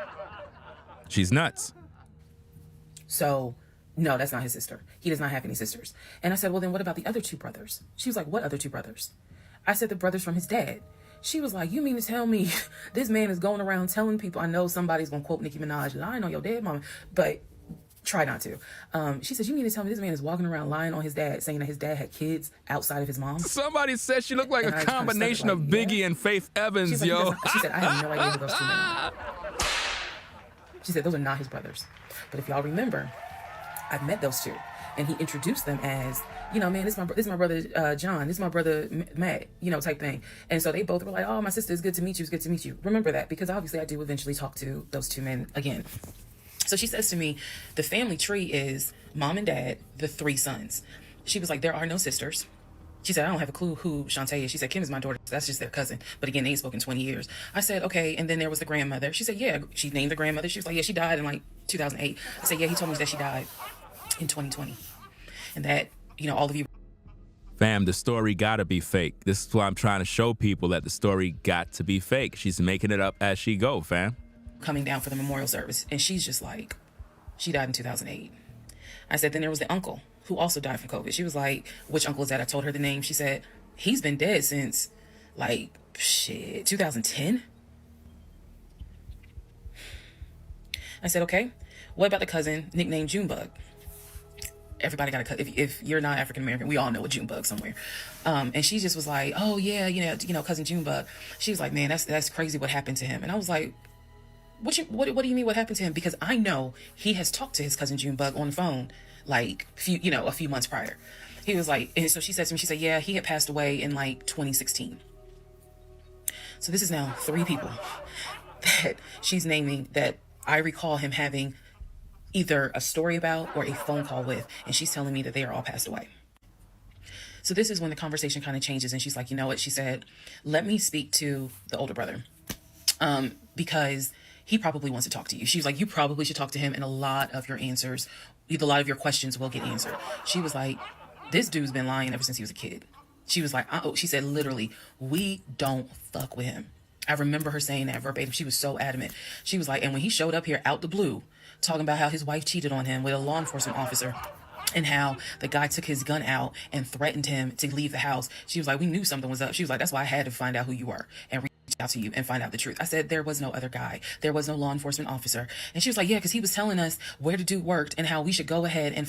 She's nuts. So, no, that's not his sister. He does not have any sisters. And I said, well, then what about the other two brothers? She was like, what other two brothers? I said, the brothers from his dad. She was like, you mean to tell me this man is going around telling people, I know somebody's going to quote Nicki Minaj, lying on your dead mama, but try not to. She said, you mean to tell me this man is walking around lying on his dad, saying that his dad had kids outside of his mom? Somebody said she looked like And a I just kinda combination stuck of like, Biggie yeah. and Faith Evans, She's like, yo. she said, I have no idea who those two men are. She said, those are not his brothers. But if y'all remember, I've met those two. And he introduced them as, you know, man, this is my brother John, this is my brother Matt, you know, type thing. And so they both were like, oh, my sister, it's good to meet you, it's good to meet you. Remember that, because obviously I do eventually talk to those two men again. So she says to me, the family tree is mom and dad, the three sons. She was like, there are no sisters. She said, I don't have a clue who Shantae is. She said, Kim is my daughter. That's just their cousin. But again, they ain't spoken 20 years. I said, okay. And then there was the grandmother. She said, yeah. She named the grandmother. She was like, yeah, she died in like 2008. I said, yeah, he told me that she died in 2020. And that, you know, all of you. Fam, the story gotta be fake. This is why I'm trying to show people that the story got to be fake. She's making it up as she go, fam. Coming down for the memorial service. And she's just like, she died in 2008. I said, then there was the uncle who also died from COVID. She was like, which uncle is that? I told her the name. She said, he's been dead since like, shit, 2010. I said, okay, what about the cousin nicknamed Junebug? Everybody got a cousin. If you're not African American, we all know a Junebug somewhere. And she just was like, oh yeah, you know, cousin Junebug. She was like, man, that's crazy what happened to him. And I was like, what do you mean what happened to him? Because I know he has talked to his cousin Junebug on the phone like a few months prior. He was like, and so she said to me, she said, yeah, he had passed away in like 2016. So this is now 3 people that she's naming that I recall him having either a story about or a phone call with, and she's telling me that they are all passed away. So this is when the conversation kind of changes, and she's like, you know what? She said, let me speak to the older brother, because he probably wants to talk to you. She was like, you probably should talk to him, and a lot of your questions will get answered. She was like, this dude's been lying ever since he was a kid. She was like, she said, literally, we don't fuck with him. I remember her saying that verbatim. She was so adamant. She was like, and when he showed up here out the blue, talking about how his wife cheated on him with a law enforcement officer and how the guy took his gun out and threatened him to leave the house. She was like, we knew something was up. She was like, that's why I had to find out who you were and reach out to you and find out the truth. I said, there was no other guy. There was no law enforcement officer. And she was like, yeah, because he was telling us where the dude worked and how we should go ahead and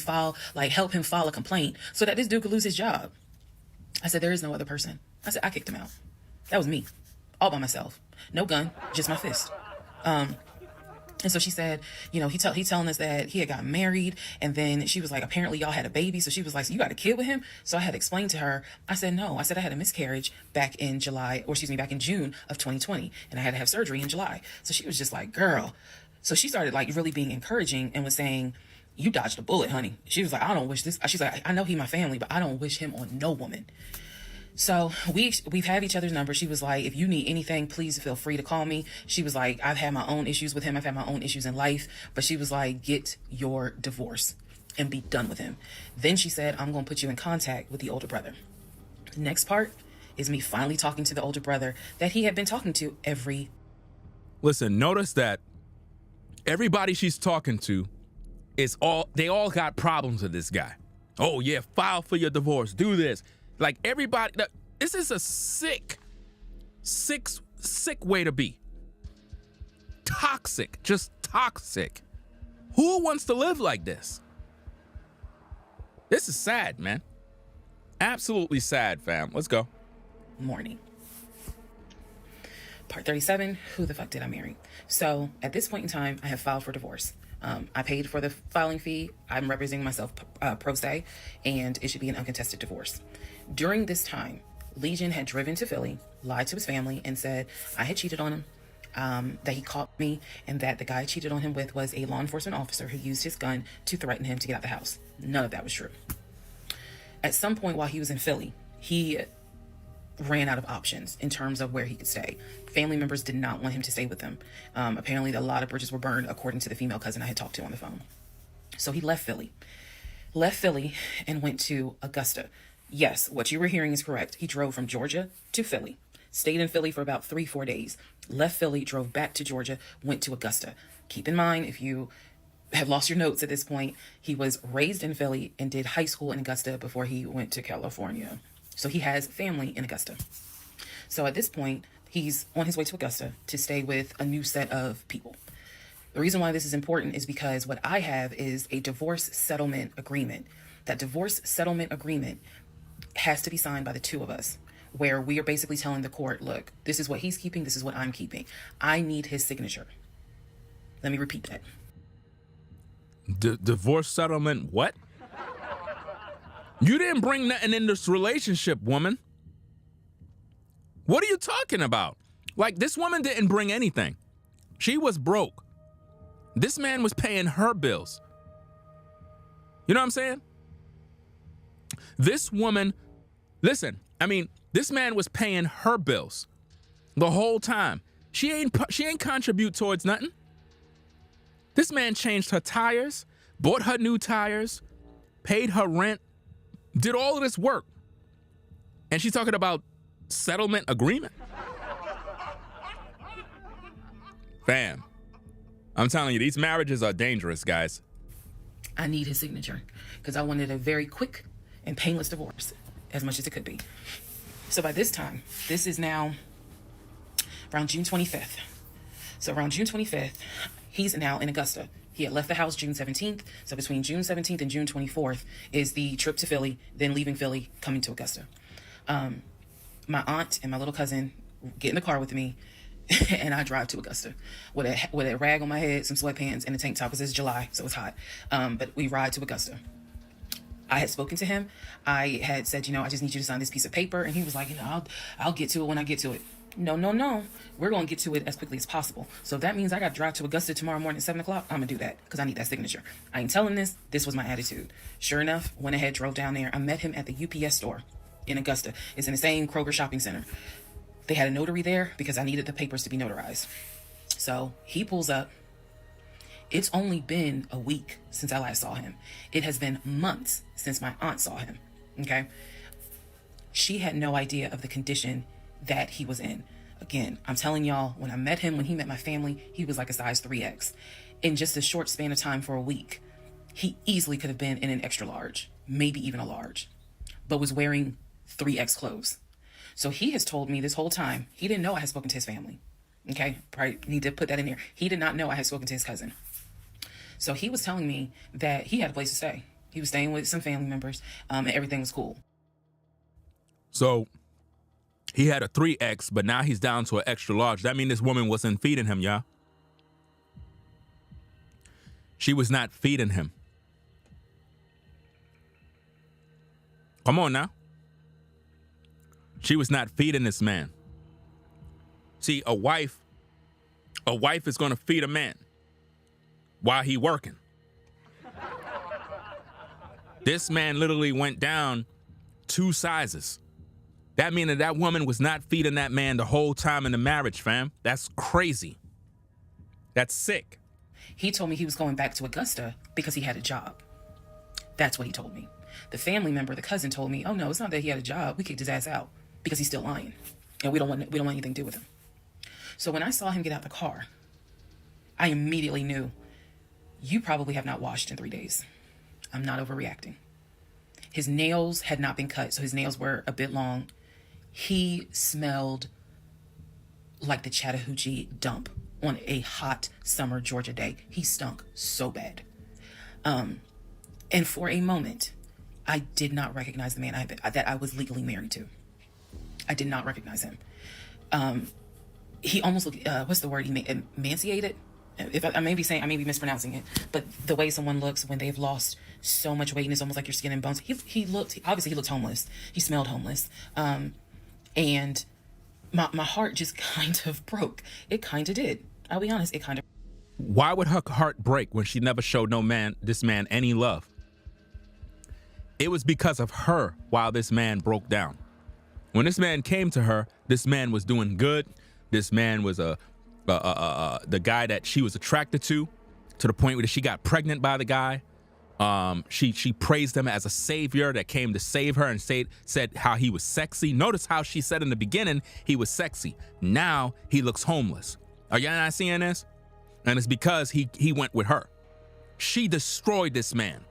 help him file a complaint so that this dude could lose his job. I said, there is no other person. I said, I kicked him out. That was me, all by myself. No gun, just my fist. And so she said, you know, he telling us that he had gotten married, and then she was like, apparently y'all had a baby. So she was like, so you got a kid with him? So I had explained to her, I said, no. I said I had a miscarriage back in June of 2020, and I had to have surgery in July. So she was just like, girl. So she started like really being encouraging and was saying, you dodged a bullet, honey. She was like, I don't wish this. She's like, I know he my family, but I don't wish him on no woman. So we've had each other's number. She was like, if you need anything, please feel free to call me. She was like, I've had my own issues with him. I've had my own issues in life. But she was like, get your divorce and be done with him. Then she said, I'm going to put you in contact with the older brother. The next part is me finally talking to the older brother that he had been talking to every. Listen, notice that everybody she's talking to they all got problems with this guy. Oh yeah, file for your divorce. Do this. Like everybody, this is a sick way to be. Toxic, just toxic. Who wants to live like this? This is sad, man. Absolutely sad, fam. Let's go. Morning. Part 37, who the fuck did I marry? So at this point in time, I have filed for divorce. I paid for the filing fee. I'm representing myself pro se, and it should be an uncontested divorce. During this time, Legion had driven to Philly, lied to his family, and said I had cheated on him, that he caught me, and that the guy I cheated on him with was a law enforcement officer who used his gun to threaten him to get out the house. None of that was true. At some point while he was in Philly, he ran out of options in terms of where he could stay. Family members did not want him to stay with them. Apparently, a lot of bridges were burned, according to the female cousin I had talked to on the phone. So he left Philly and went to Augusta. Yes, what you were hearing is correct. He drove from Georgia to Philly, stayed in Philly for about 3-4 days, left Philly, drove back to Georgia, went to Augusta. Keep in mind, if you have lost your notes at this point, he was raised in Philly and did high school in Augusta before he went to California. So he has family in Augusta. So at this point, he's on his way to Augusta to stay with a new set of people. The reason why this is important is because what I have is a divorce settlement agreement. That divorce settlement agreement has to be signed by the two of us, where we are basically telling the court, look, this is what he's keeping, this is what I'm keeping. I need his signature. Let me repeat that. Divorce settlement, what? You didn't bring nothing in this relationship, woman. What are you talking about? Like, this woman didn't bring anything. She was broke. This man was paying her bills. You know what I'm saying? This woman, listen, this man was paying her bills the whole time. She ain't contribute towards nothing. This man changed her tires, bought her new tires, paid her rent, did all of this work. And she's talking about settlement agreement? Fam, I'm telling you, these marriages are dangerous, guys. I need his signature because I wanted a very quick and painless divorce, as much as it could be. So by this time, this is now around June 25th. So around June 25th, he's now in Augusta. He had left the house June 17th. So between June 17th and June 24th is the trip to Philly, then leaving Philly, coming to Augusta. My aunt and my little cousin get in the car with me, and I drive to Augusta with a rag on my head, some sweatpants, and a tank top because it's July, so it's hot. But we ride to Augusta. I had spoken to him. I had said, I just need you to sign this piece of paper. And he was like, I'll get to it when I get to it. No. We're going to get to it as quickly as possible. So if that means I got to drive to Augusta tomorrow morning at 7 o'clock, I'm going to do that because I need that signature. I ain't telling this. This was my attitude. Sure enough, went ahead, drove down there. I met him at the UPS store in Augusta. It's in the same Kroger shopping center. They had a notary there because I needed the papers to be notarized. So he pulls up. It's only been a week since I last saw him. It has been months since my aunt saw him. Okay. She had no idea of the condition that he was in. Again, I'm telling y'all, when I met him, when he met my family, he was like a size 3X. In just a short span of time for a week, he easily could have been in an extra large, maybe even a large, but was wearing 3X clothes. So he has told me this whole time, he didn't know I had spoken to his family. Okay, probably need to put that in there. He did not know I had spoken to his cousin. So he was telling me that he had a place to stay. He was staying with some family members, and everything was cool. So he had a 3X, but now he's down to an extra large. That means this woman wasn't feeding him, y'all. She was not feeding him. Come on now. She was not feeding this man. See, a wife is going to feed a man while he working. This man literally went down 2 sizes. That means that woman was not feeding that man the whole time in the marriage, fam. That's crazy. That's sick. He told me he was going back to Augusta because he had a job. That's what he told me. The family member, the cousin, told me, oh no, it's not that he had a job. We kicked his ass out because he's still lying. And we don't want anything to do with him. So when I saw him get out the car, I immediately knew, you probably have not washed in 3 days. I'm not overreacting. His nails had not been cut, so his nails were a bit long. He smelled like the Chattahoochee dump on a hot summer Georgia day. He stunk so bad. And for a moment, I did not recognize the man that I was legally married to. I did not recognize him. He almost looked, what's the word? Emaciated? I may be mispronouncing it, but the way someone looks when they've lost so much weight and it's almost like your skin and bones. He looked homeless. He smelled homeless. And my heart just kind of broke. It kind of did. I'll be honest, it kind of. Why would her heart break when she never showed this man any love? It was because of her while this man broke down. When this man came to her, this man was doing good. This man was the guy that she was attracted to the point where she got pregnant by the guy. She praised him as a savior that came to save her and said how he was sexy. Notice how she said in the beginning he was sexy. Now he looks homeless. Are y'all not seeing this? And it's because he went with her. She destroyed this man.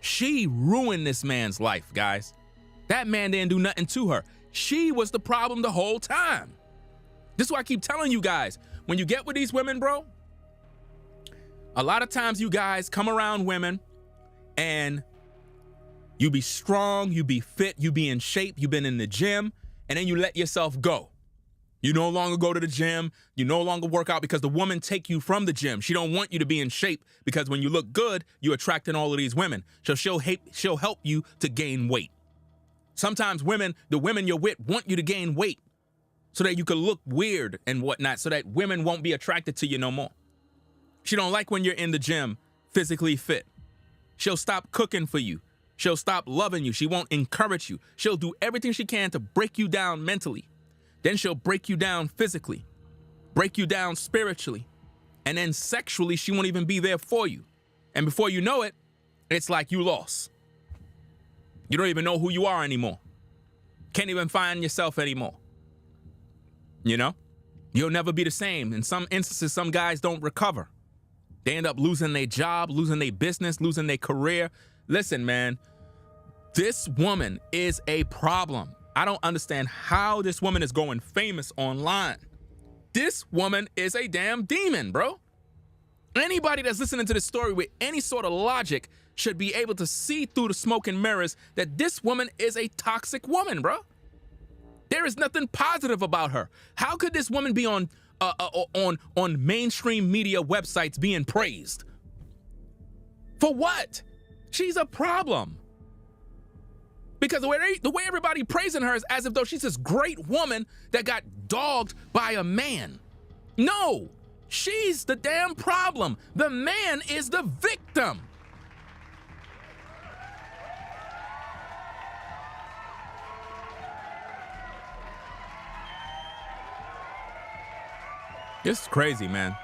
She ruined this man's life, guys. That man didn't do nothing to her. She was the problem the whole time. This is why I keep telling you guys, when you get with these women, bro, a lot of times you guys come around women and you be strong, you be fit, you be in shape, you've been in the gym, and then you let yourself go. You no longer go to the gym, you no longer work out because the woman take you from the gym. She don't want you to be in shape because when you look good, you're attracting all of these women. So she'll help you to gain weight. Sometimes the women you're with want you to gain weight so that you can look weird and whatnot, so that women won't be attracted to you no more. She don't like when you're in the gym, physically fit. She'll stop cooking for you. She'll stop loving you. She won't encourage you. She'll do everything she can to break you down mentally. Then she'll break you down physically, break you down spiritually, and then sexually, she won't even be there for you. And before you know it, it's like you lost. You don't even know who you are anymore. Can't even find yourself anymore. You know? You'll never be the same. In some instances, some guys don't recover. They end up losing their job, losing their business, losing their career. Listen, man, this woman is a problem. I don't understand how this woman is going famous online. This woman is a damn demon, bro. Anybody that's listening to this story with any sort of logic should be able to see through the smoke and mirrors that this woman is a toxic woman, bro. There is nothing positive about her. How could this woman be on mainstream media websites being praised? For what? She's a problem. Because the way everybody praising her is as if though she's this great woman that got dogged by a man. No, she's the damn problem. The man is the victim. This is crazy, man.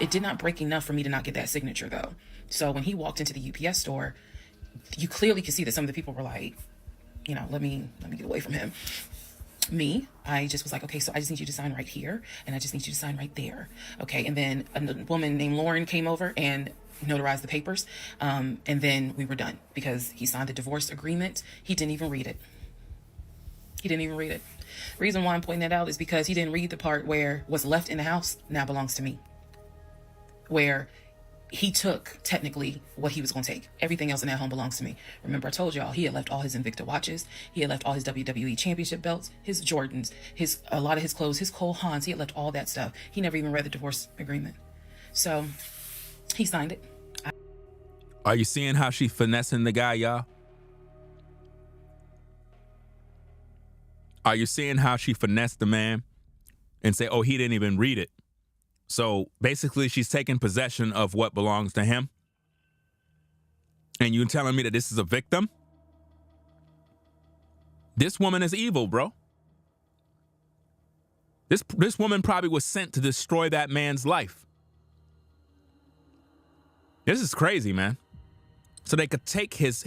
It did not break enough for me to not get that signature, though. So when he walked into the UPS store, you clearly could see that some of the people were like, you know, let me get away from him. Me, I just was like, okay, so I just need you to sign right here, and I just need you to sign right there. Okay, and then a woman named Lauren came over and notarized the papers, and then we were done because he signed the divorce agreement. He didn't even read it. The reason why I'm pointing that out is because he didn't read the part where what's left in the house now belongs to me. Where he took technically what he was going to take. Everything else in that home belongs to me. Remember, I told y'all he had left all his Invicta watches. He had left all his WWE championship belts, his Jordans, a lot of his clothes, his Cole Haans. He had left all that stuff. He never even read the divorce agreement. So he signed it. Are you seeing how she finessing the guy, y'all? Are you seeing how she finessed the man and say, oh, he didn't even read it? So basically, she's taking possession of what belongs to him. And you telling me that this is a victim? This woman is evil, bro. This woman probably was sent to destroy that man's life. This is crazy, man. So they could take his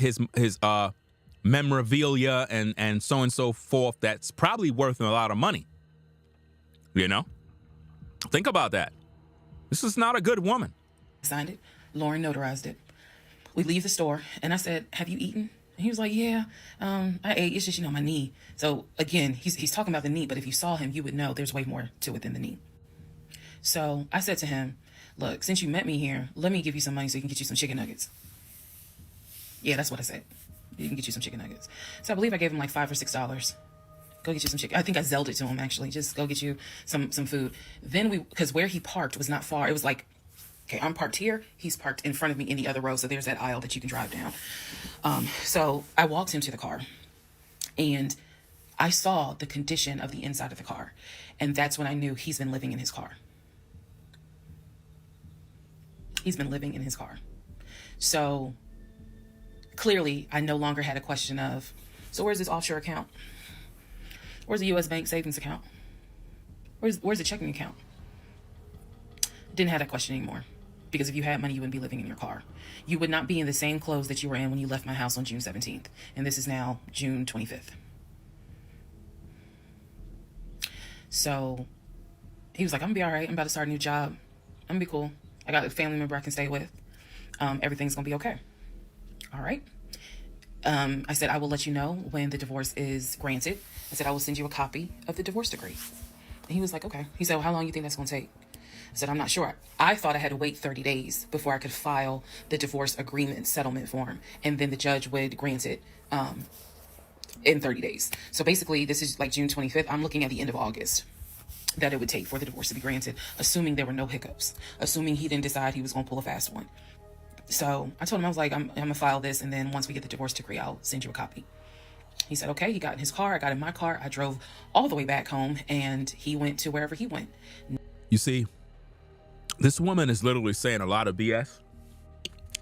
memorabilia and so forth that's probably worth a lot of money. You know? Think about that. This is not a good woman. Signed it. Lauren notarized it. We leave the store, and I said, have you eaten? And he was like, yeah, I ate. It's just, my knee. So again, he's talking about the knee, but if you saw him, you would know there's way more to it than the knee. So I said to him, look, since you met me here, let me give you some money so you can get you some chicken nuggets. Yeah, that's what I said. You can get you some chicken nuggets. So I believe I gave him like $5 or $6. Go get you some chicken. I think I Zelled it to him, actually. Just go get you some food. Then because where he parked was not far. It was like, okay, I'm parked here. He's parked in front of me in the other row. So there's that aisle that you can drive down. So I walked him to the car, and I saw the condition of the inside of the car. And that's when I knew he's been living in his car. He's been living in his car. So clearly, I no longer had a question of, So where's this offshore account? Where's the U.S. bank savings account? Where's the checking account? Didn't have that question anymore. Because if you had money, you wouldn't be living in your car. You would not be in the same clothes that you were in when you left my house on June 17th. And this is now June 25th. So he was like, I'm gonna be all right. I'm about to start a new job. I'm gonna be cool. I got a family member I can stay with. Everything's gonna be okay. All right. I said, I will let you know when the divorce is granted. I said, I will send you a copy of the divorce decree. And he was like, okay. He said, well, how long do you think that's gonna take? I said, I'm not sure. I thought I had to wait 30 days before I could file the divorce agreement settlement form. And then the judge would grant it in 30 days. So basically, this is like June 25th. I'm looking at the end of August that it would take for the divorce to be granted, assuming there were no hiccups, assuming he didn't decide he was going to pull a fast one. So I told him, I was like, I'm going to file this. And then once we get the divorce decree, I'll send you a copy. He said, okay. He got in his car. I got in my car. I drove all the way back home, and he went to wherever he went. You see, this woman is literally saying a lot of BS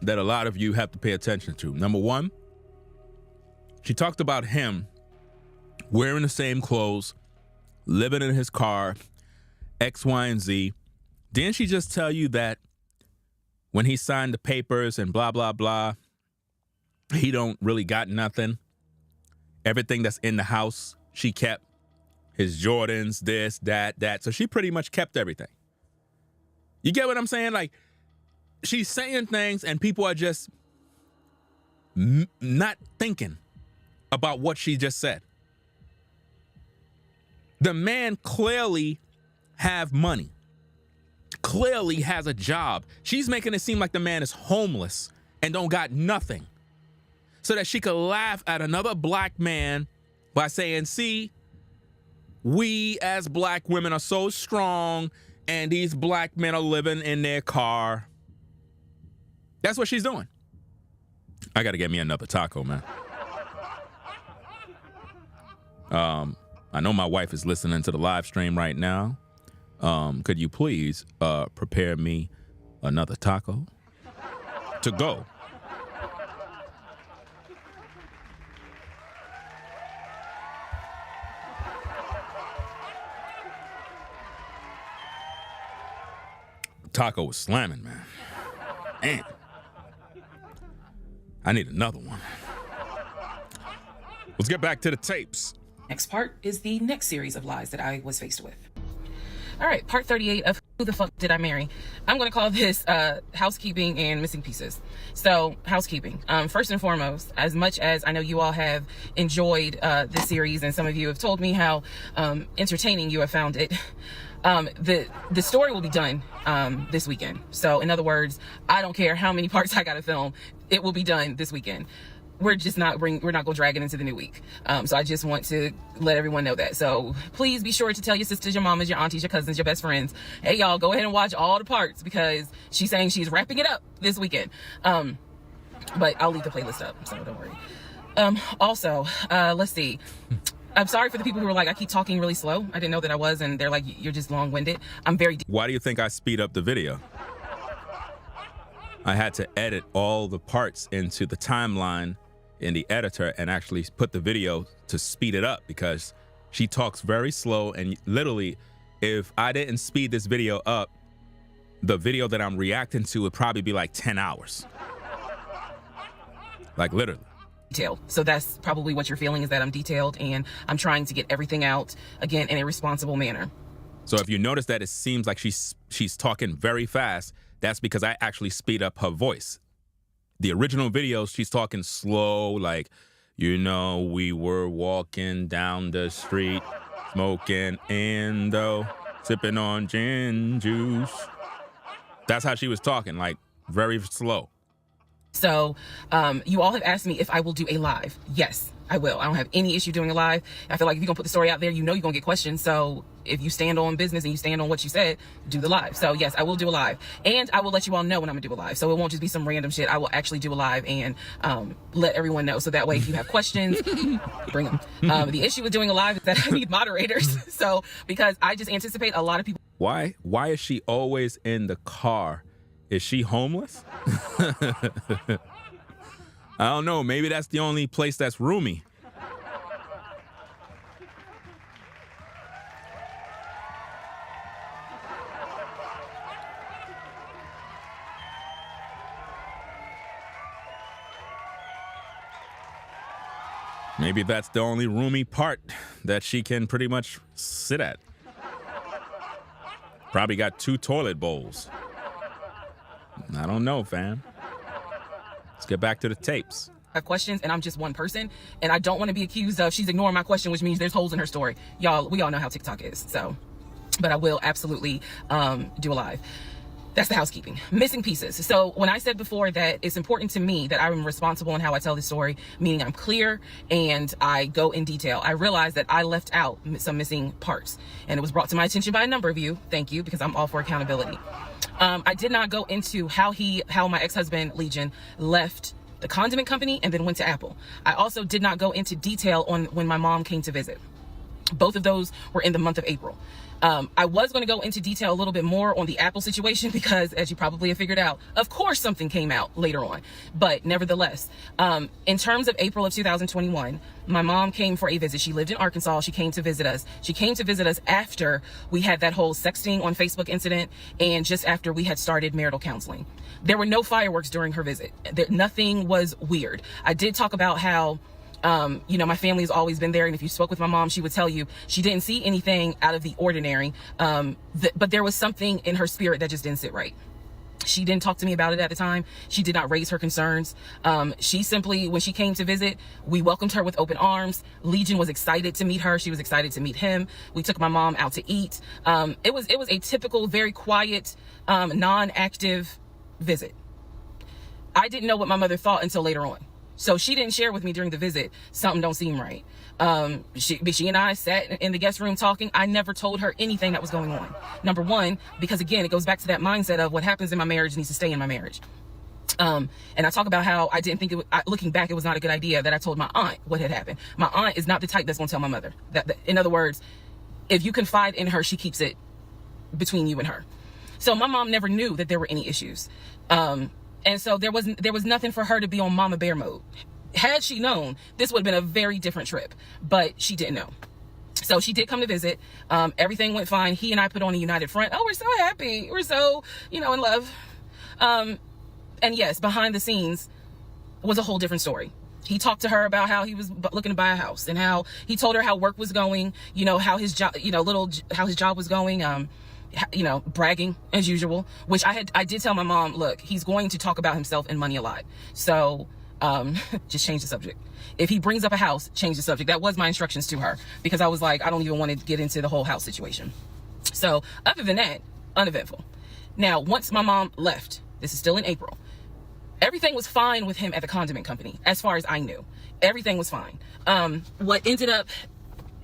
that a lot of you have to pay attention to. Number one, she talked about him wearing the same clothes, living in his car, X, Y, and Z. Didn't she just tell you that when he signed the papers and blah, blah, blah, he don't really got nothing? Everything that's in the house, she kept. His Jordans, this, that. So she pretty much kept everything. You get what I'm saying? Like, she's saying things and people are just not thinking about what she just said. The man clearly have money, clearly has a job. She's making it seem like the man is homeless and don't got nothing, so that she could laugh at another black man by saying, see, we as black women are so strong and these black men are living in their car. That's what she's doing. I got to get me another taco, man. I know my wife is listening to the live stream right now. Could you please prepare me another taco to go? Taco was slamming, man. Damn. I need another one. Let's get back to the tapes. Next part is the next series of lies that I was faced with. All right, part 38 of Who the Fuck Did I Marry? I'm going to call this housekeeping and missing pieces. So, housekeeping. First and foremost, as much as I know you all have enjoyed this series, and some of you have told me how entertaining you have found it, the story will be done this weekend. So, in other words, I don't care how many parts I got to film, it will be done this weekend. We're not going to drag it into the new week. So I just want to let everyone know that. So please be sure to tell your sisters, your mamas, your aunties, your cousins, your best friends, hey, y'all, go ahead and watch all the parts, because she's saying she's wrapping it up this weekend. But I'll leave the playlist up, so don't worry. Also, let's see. I'm sorry for the people who were like, I keep talking really slow. I didn't know that I was, and they're like, you're just long-winded. I'm very... Why do you think I speed up the video? I had to edit all the parts into the timeline in the editor and actually put the video to speed it up, because she talks very slow. And literally, if I didn't speed this video up, the video that I'm reacting to would probably be like 10 hours. Like, literally. Detailed. So that's probably what you're feeling, is that I'm detailed and I'm trying to get everything out, again, in a responsible manner. So if you notice that it seems like she's talking very fast, that's because I actually speed up her voice. The original videos, she's talking slow, like, you know, we were walking down the street, smoking Indo, sipping on gin juice. That's how she was talking, like, very slow. So you all have asked me if I will do a live. Yes, I will. I don't have any issue doing a live. I feel like if you're going to put the story out there, you know you're going to get questions. So if you stand on business and you stand on what you said, do the live. So yes, I will do a live. And I will let you all know when I'm going to do a live. So it won't just be some random shit. I will actually do a live and let everyone know. So that way, if you have questions, bring them. The issue with doing a live is that I need moderators. So because I just anticipate a lot of people. Why is she always in the car? Is she homeless? I don't know. Maybe that's the only place that's roomy. Maybe that's the only roomy part that she can pretty much sit at. Probably got 2 toilet bowls. I don't know, fam. Let's get back to the tapes. I have questions, and I'm just one person, and I don't want to be accused of she's ignoring my question, which means there's holes in her story. Y'all, we all know how TikTok is, so. But I will absolutely do a live. That's the housekeeping. Missing pieces. So when I said before that it's important to me that I'm responsible in how I tell the story, meaning I'm clear and I go in detail, I realized that I left out some missing parts. And it was brought to my attention by a number of you. Thank you, because I'm all for accountability. I did not go into how my ex-husband, Legion, left the condiment company and then went to Apple. I also did not go into detail on when my mom came to visit. Both of those were in the month of April. I was going to go into detail a little bit more on the Apple situation because, as you probably have figured out, of course something came out later on. But nevertheless, in terms of April of 2021, my mom came for a visit. She lived in Arkansas. She came to visit us. She came to visit us after we had that whole sexting on Facebook incident and just after we had started marital counseling. There were no fireworks during her visit. Nothing was weird. I did talk about how my family has always been there. And if you spoke with my mom, she would tell you she didn't see anything out of the ordinary. But there was something in her spirit that just didn't sit right. She didn't talk to me about it at the time. She did not raise her concerns. She simply, when she came to visit, we welcomed her with open arms. Legion was excited to meet her. She was excited to meet him. We took my mom out to eat. It was a typical, very quiet, non-active visit. I didn't know what my mother thought until later on. So she didn't share with me during the visit, something don't seem right. She and I sat in the guest room talking. I never told her anything that was going on. Number one, because again, it goes back to that mindset of what happens in my marriage needs to stay in my marriage. And I talk about how I didn't think looking back, it was not a good idea that I told my aunt what had happened. My aunt is not the type that's going to tell my mother. In other words, if you confide in her, she keeps it between you and her. So my mom never knew that there were any issues. And so there was nothing for her to be on mama bear mode. Had she known, this would have been a very different trip, but she didn't know. So she did come to visit. Everything went fine. He and I put on a united front. Oh, we're so happy. We're so, in love. And yes, behind the scenes was a whole different story. He talked to her about how he was looking to buy a house and how he told her how work was going, how his job, how his job was going. Bragging as usual, which I did tell my mom, look, he's going to talk about himself and money a lot. So, just change the subject. If he brings up a house, change the subject. That was my instructions to her because I was like, I don't even want to get into the whole house situation. So other than that, uneventful. Now, once my mom left, this is still in April, everything was fine with him at the condiment company. As far as I knew, everything was fine. What ended up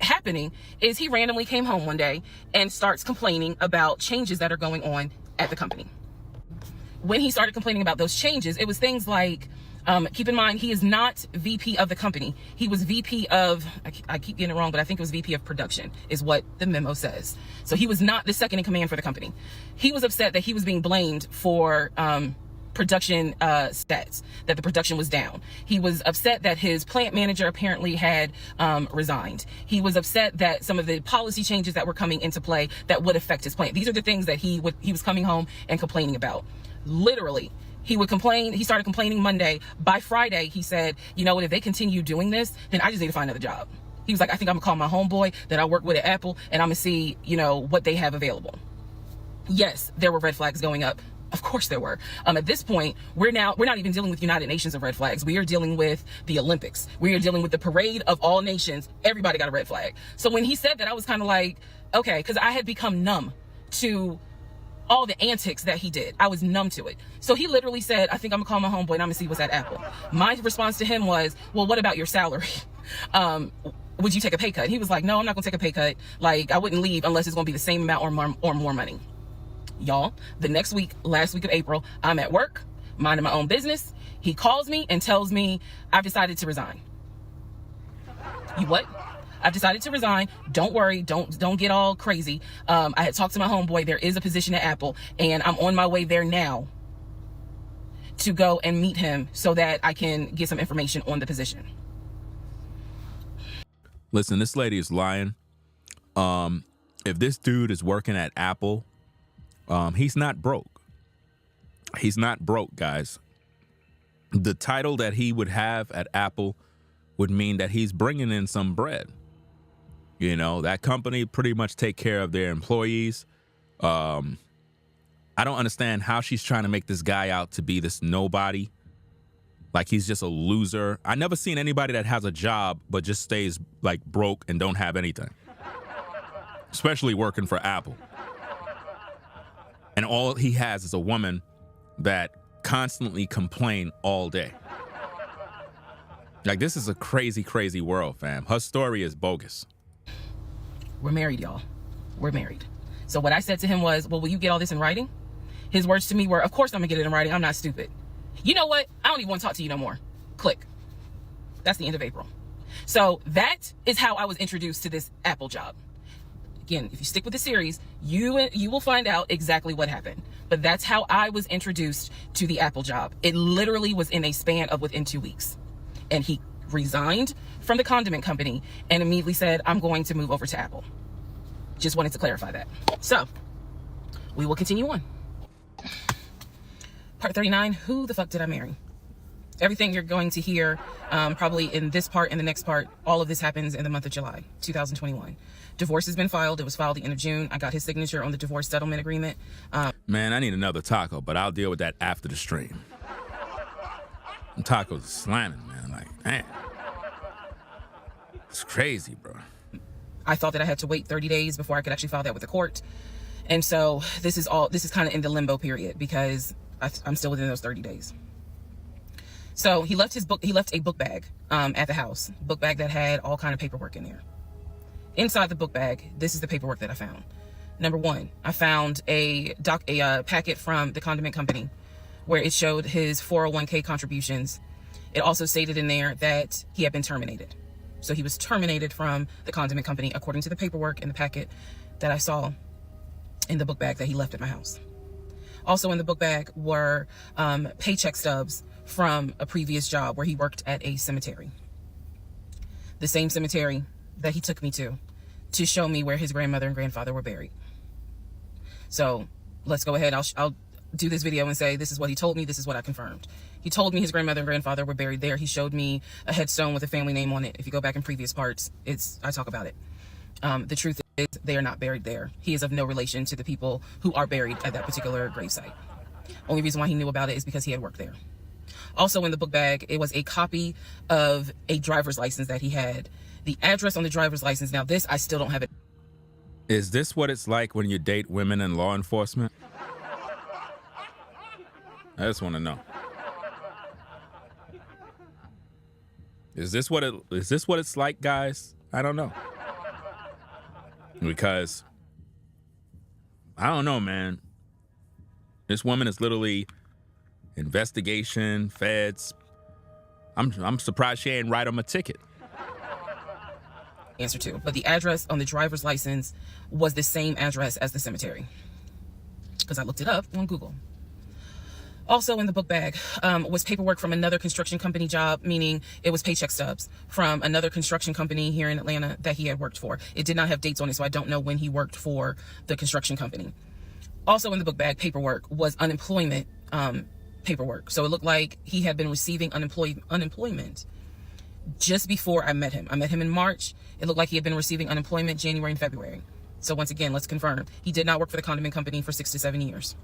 happening is he randomly came home one day and starts complaining about changes that are going on at the company. When he started complaining about those changes, it was things like, keep in mind, he is not VP of the company. He was VP of, I keep getting it wrong, but I think it was VP of production is what the memo says. So he was not the second in command for the company. He was upset that he was being blamed for production stats, that the production was down. He was upset that his plant manager apparently had resigned. He was upset that some of the policy changes that were coming into play that would affect his plant. These are the things that he was coming home and complaining about. Literally, he would complain. He started complaining Monday. By Friday, he said, you know what, if they continue doing this, then I just need to find another job. He was like, I think I'm gonna call my homeboy that I work with at Apple and I'm gonna see, what they have available. Yes, there were red flags going up. Of course there were. At this point, we're not even dealing with United Nations of red flags. We are dealing with the Olympics. We are dealing with the parade of all nations. Everybody got a red flag. So when he said that, I was kind of like, okay, because I had become numb to all the antics that he did. I was numb to it. So he literally said, I think I'm gonna call my homeboy and I'm gonna see what's at Apple. My response to him was, well, what about your salary? Would you take a pay cut? He was like, no, I'm not gonna take a pay cut. Like, I wouldn't leave unless it's gonna be the same amount or more money. Y'all, the next week, last week of April, I'm at work, minding my own business. He calls me and tells me, I've decided to resign. You what? I've decided to resign. Don't worry. Don't get all crazy. I had talked to my homeboy. There is a position at Apple and I'm on my way there now to go and meet him so that I can get some information on the position. Listen, this lady is lying. If this dude is working at Apple, he's not broke. He's not broke, guys. The title that he would have at Apple would mean that he's bringing in some bread. You know, that company pretty much take care of their employees. I don't understand how she's trying to make this guy out to be this nobody. Like he's just a loser. I never seen anybody that has a job but just stays like broke and don't have anything. Especially working for Apple. And all he has is a woman that constantly complain all day. Like this is a crazy, crazy world, fam. Her story is bogus. We're married, y'all. We're married. So what I said to him was, well, will you get all this in writing? His words to me were, of course I'm gonna get it in writing. I'm not stupid. You know what? I don't even want to talk to you no more. Click. That's the end of April. So that is how I was introduced to this Apple job. Again, if you stick with the series, you will find out exactly what happened. But that's how I was introduced to the Apple job. It literally was in a span of within 2 weeks. And he resigned from the condiment company and immediately said, I'm going to move over to Apple. Just wanted to clarify that. So we will continue on. Part 39, who the fuck did I marry? Everything you're going to hear, probably in this part and the next part, all of this happens in the month of July, 2021. Divorce has been filed. It was filed the end of June. I got his signature on the divorce settlement agreement. Man, I need another taco, but I'll deal with that after the stream. Tacos slamming, man. Like, man. It's crazy, bro. I thought that I had to wait 30 days before I could actually file that with the court. And so this is kind of in the limbo period because I'm still within those 30 days. So he left a book bag at the house, book bag that had all kind of paperwork in there. Inside the book bag, this is the paperwork that I found. Number one, I found a packet from the condiment company where it showed his 401k contributions. It also stated in there that he had been terminated. So he was terminated from the condiment company according to the paperwork in the packet that I saw in the book bag that he left at my house. Also in the book bag were paycheck stubs from a previous job where he worked at a cemetery. The same cemetery that he took me to show me where his grandmother and grandfather were buried. So let's go ahead. I'll do this video and say, this is what he told me. This is what I confirmed. He told me his grandmother and grandfather were buried there. He showed me a headstone with a family name on it. If you go back in previous parts, I talk about it. The truth is they are not buried there. He is of no relation to the people who are buried at that particular gravesite. Only reason why he knew about it is because he had worked there. Also in the book bag, it was a copy of a driver's license that he had. The address on the driver's license, now this, I still don't have it. Is this what it's like when you date women in law enforcement? I just want to know. Is this what it's like, guys? I don't know. Because I don't know, man. This woman is literally investigation, feds. I'm surprised she ain't write him a ticket. Answer to, but the address on the driver's license was the same address as the cemetery because I looked it up on Google. Also in the book bag was paperwork from another construction company job, meaning it was paycheck stubs from another construction company here in Atlanta that he had worked for. It did not have dates on it, so I don't know when he worked for the construction company. Also in the book bag paperwork was unemployment paperwork. So it looked like he had been receiving unemployment just before I met him. I met him in March. It looked like he had been receiving unemployment January and February. So once again, let's confirm. He did not work for the condiment company for 6 to 7 years.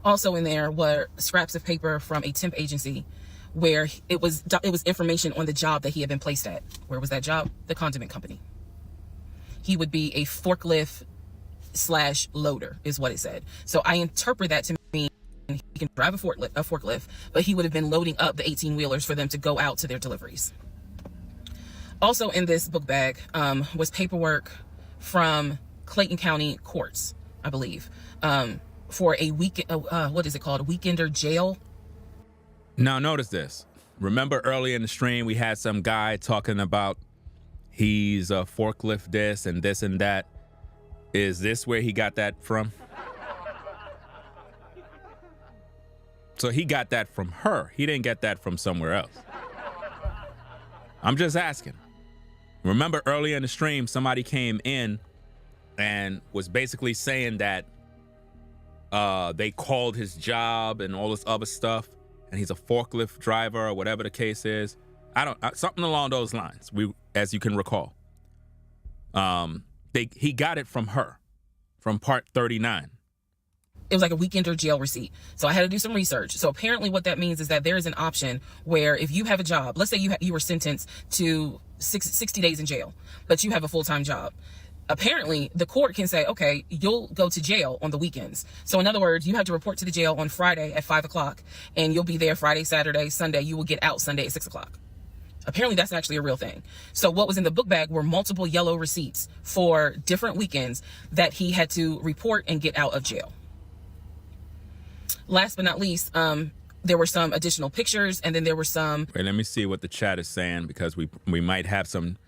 Also in there were scraps of paper from a temp agency where it was information on the job that he had been placed at. Where was that job? The condiment company. He would be a forklift/loader is what it said. So I interpret that to mean he can drive a forklift, but he would have been loading up the 18-wheelers for them to go out to their deliveries. Also in this book bag was paperwork from Clayton County courts, I believe, for a what is it called? Weekender jail. Now notice this. Remember earlier in the stream, we had some guy talking about he's a forklift this and that. Is this where he got that from? So he got that from her. He didn't get that from somewhere else. I'm just asking. Remember earlier in the stream, somebody came in and was basically saying that they called his job and all this other stuff, and he's a forklift driver or whatever the case is. Something along those lines. As you can recall, he got it from her, from Part 39. It was like a weekend or jail receipt. So I had to do some research. So apparently what that means is that there is an option where if you have a job, let's say you were sentenced to 60 days in jail, but you have a full-time job. Apparently the court can say, okay, you'll go to jail on the weekends. So in other words, you have to report to the jail on Friday at 5 o'clock and you'll be there Friday, Saturday, Sunday. You will get out Sunday at 6 o'clock. Apparently that's actually a real thing. So what was in the book bag were multiple yellow receipts for different weekends that he had to report and get out of jail. Last but not least, there were some additional pictures, and then there were some... Wait, let me see what the chat is saying, because we might have some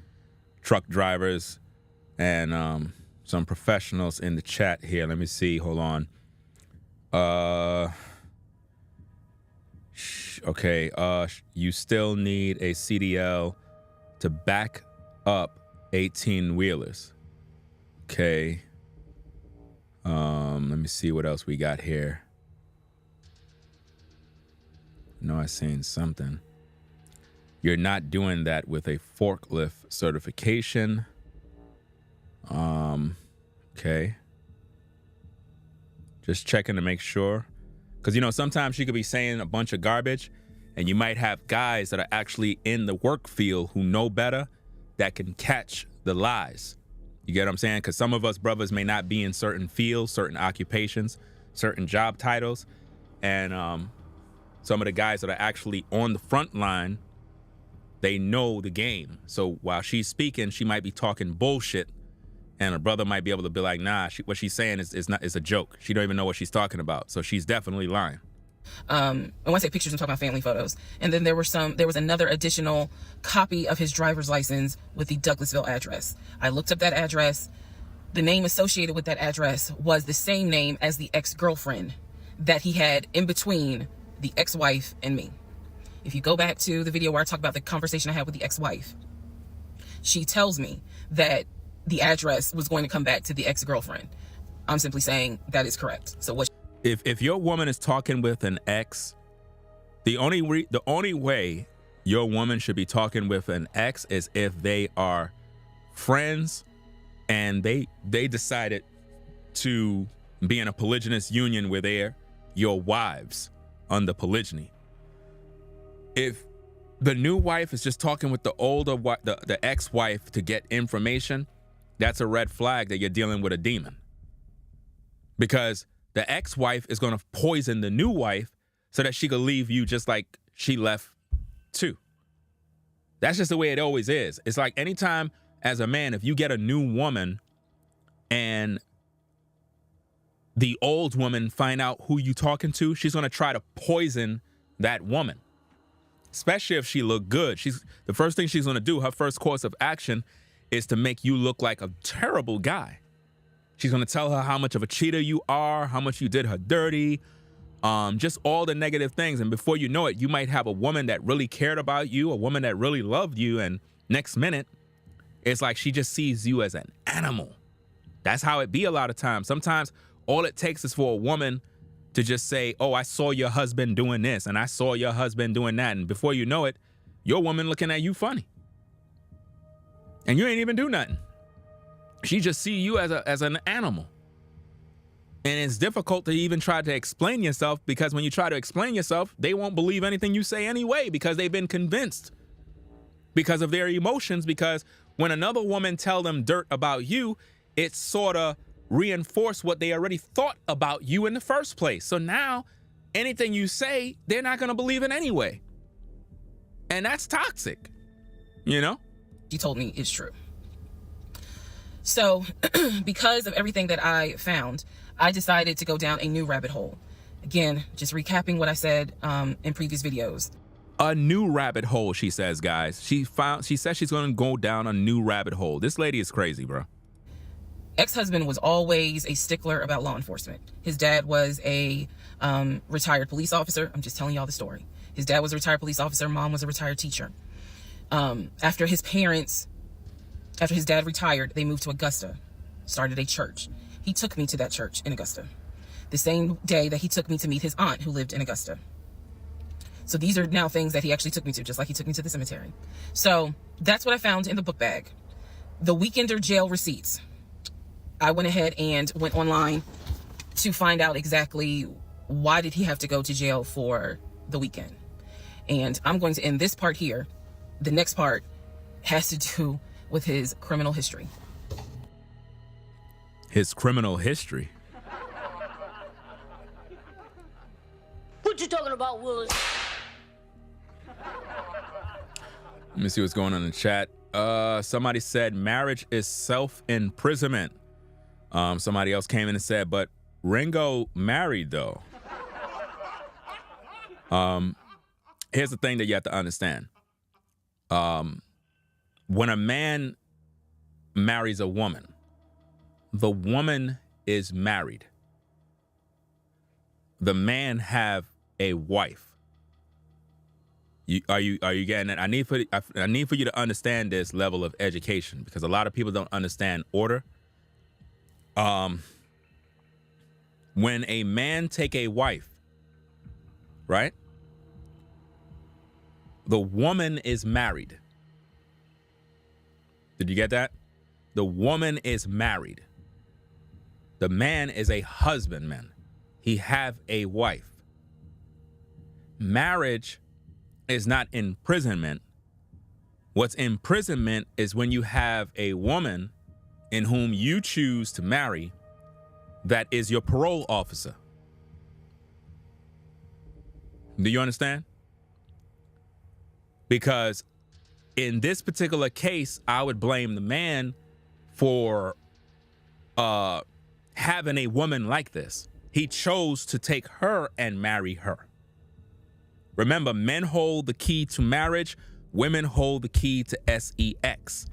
truck drivers and some professionals in the chat here. Let me see. Hold on. Okay. You still need a CDL to back up 18-wheelers. Okay. Let me see what else we got here. No, I seen something. You're not doing that with a forklift certification. Okay. Just checking to make sure. Because, sometimes she could be saying a bunch of garbage, and you might have guys that are actually in the work field who know better that can catch the lies. You get what I'm saying? Because some of us brothers may not be in certain fields, certain occupations, certain job titles. And some of the guys that are actually on the front line, they know the game. So while she's speaking, she might be talking bullshit, and a brother might be able to be like, nah, what she's saying is a joke. She don't even know what she's talking about. So she's definitely lying. And when I say pictures, I'm talking about family photos. And then there was another additional copy of his driver's license with the Douglasville address. I looked up that address. The name associated with that address was the same name as the ex-girlfriend that he had in between the ex-wife and me. If you go back to the video where I talk about the conversation I had with the ex-wife, she tells me that the address was going to come back to the ex-girlfriend. I'm simply saying that is correct. So what? If your woman is talking with an ex, the only way your woman should be talking with an ex is if they are friends and they decided to be in a polygynous union where they're your wives under polygyny. If the new wife is just talking with the older the ex-wife to get information, that's a red flag that you're dealing with a demon. Because the ex-wife is going to poison the new wife so that she could leave you just like she left too. That's just the way it always is. It's like anytime as a man, if you get a new woman and the old woman find out who you talking to, she's going to try to poison that woman. Especially if she look good. The first thing she's going to do, her first course of action is to make you look like a terrible guy. She's going to tell her how much of a cheater you are, how much you did her dirty, just all the negative things. And before you know it, you might have a woman that really cared about you, a woman that really loved you. And next minute, it's like she just sees you as an animal. That's how it be a lot of times. Sometimes all it takes is for a woman to just say, oh, I saw your husband doing this and I saw your husband doing that. And before you know it, your woman looking at you funny. And you ain't even do nothing. She just see you as an animal. And it's difficult to even try to explain yourself, because when you try to explain yourself, they won't believe anything you say anyway, because they've been convinced because of their emotions. Because when another woman tell them dirt about you, it sort of reinforce what they already thought about you in the first place. So now anything you say, they're not going to believe it anyway. And that's toxic, you know? She told me is true. So because of everything that I found, I decided to go down a new rabbit hole. Again, just recapping what I said in previous videos. A new rabbit hole, she says, guys. She says she's going to go down a new rabbit hole. This lady is crazy, bro. Ex-husband was always a stickler about law enforcement. His dad was a retired police officer. I'm just telling y'all the story. His dad was a retired police officer. Mom was a retired teacher. After his dad retired, they moved to Augusta, started a church. He took me to that church in Augusta, the same day that he took me to meet his aunt who lived in Augusta. So these are now things that he actually took me to, just like he took me to the cemetery. So that's what I found in the book bag. The Weekender jail receipts. I went ahead and went online to find out exactly why did he have to go to jail for the weekend. And I'm going to end this part here. The next part has to do with his criminal history. His criminal history? What you talking about, Willis? Let me see what's going on in the chat. Somebody said marriage is self-imprisonment. Somebody else came in and said, but Ringo married though. Here's the thing that you have to understand. When a man marries a woman, the woman is married. The man have a wife. Are you getting it? I need for you to understand this level of education, because a lot of people don't understand order. When a man take a wife, right? The woman is married. Did you get that? The woman is married. The man is a husbandman. He have a wife. Marriage is not imprisonment. What's imprisonment is when you have a woman in whom you choose to marry that is your parole officer. Do you understand? Because in this particular case, I would blame the man for having a woman like this. He chose to take her and marry her. Remember, men hold the key to marriage, women hold the key to sex.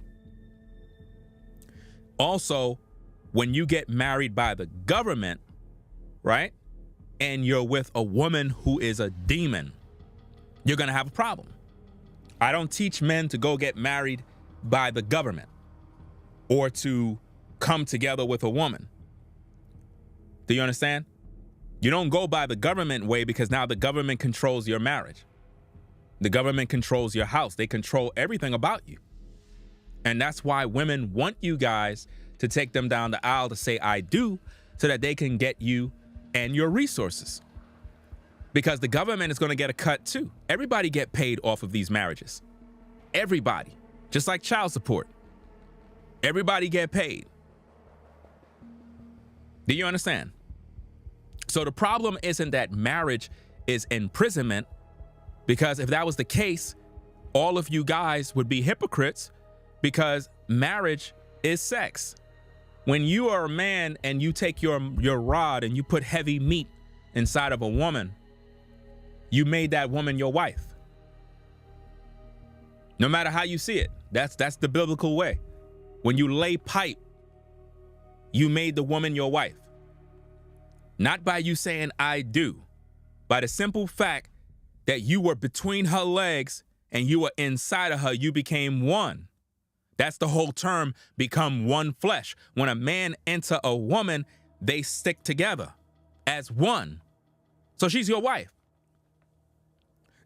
Also, when you get married by the government, right, and you're with a woman who is a demon, you're gonna have a problem. I don't teach men to go get married by the government or to come together with a woman. Do you understand? You don't go by the government way, because now the government controls your marriage. The government controls your house. They control everything about you. And that's why women want you guys to take them down the aisle to say, I do, so that they can get you and your resources. Because the government is going to get a cut too. Everybody get paid off of these marriages. Everybody. Just like child support. Everybody get paid. Do you understand? So the problem isn't that marriage is imprisonment, because if that was the case, all of you guys would be hypocrites, because marriage is sex. When you are a man and you take your rod and you put heavy meat inside of a woman, you made that woman your wife. No matter how you see it, that's the biblical way. When you lay pipe, you made the woman your wife. Not by you saying, I do, by the simple fact that you were between her legs and you were inside of her, you became one. That's the whole term, become one flesh. When a man enter a woman, they stick together as one. So she's your wife.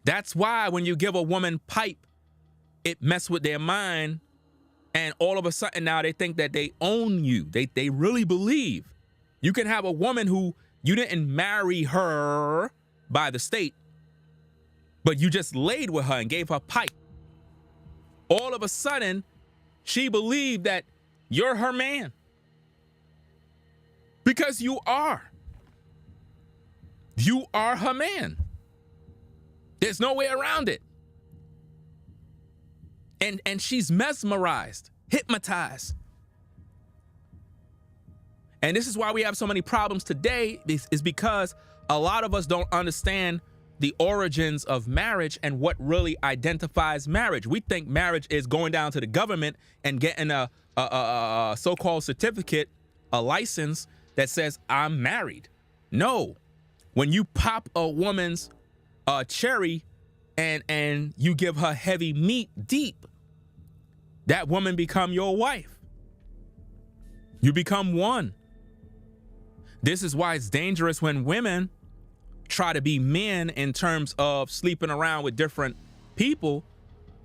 That's why when you give a woman pipe, it messes with their mind, and all of a sudden now they think that they own you. They really believe. You can have a woman who you didn't marry her by the state, but you just laid with her and gave her pipe. All of a sudden, she believed that you're her man. Because you are. You are her man. There's no way around it. And she's mesmerized, hypnotized. And this is why we have so many problems today, is because a lot of us don't understand the origins of marriage and what really identifies marriage. We think marriage is going down to the government and getting a so-called certificate, a license that says I'm married. No. When you pop a woman's cherry and you give her heavy meat deep, that woman become your wife. You become one. This is why it's dangerous when women try to be men in terms of sleeping around with different people,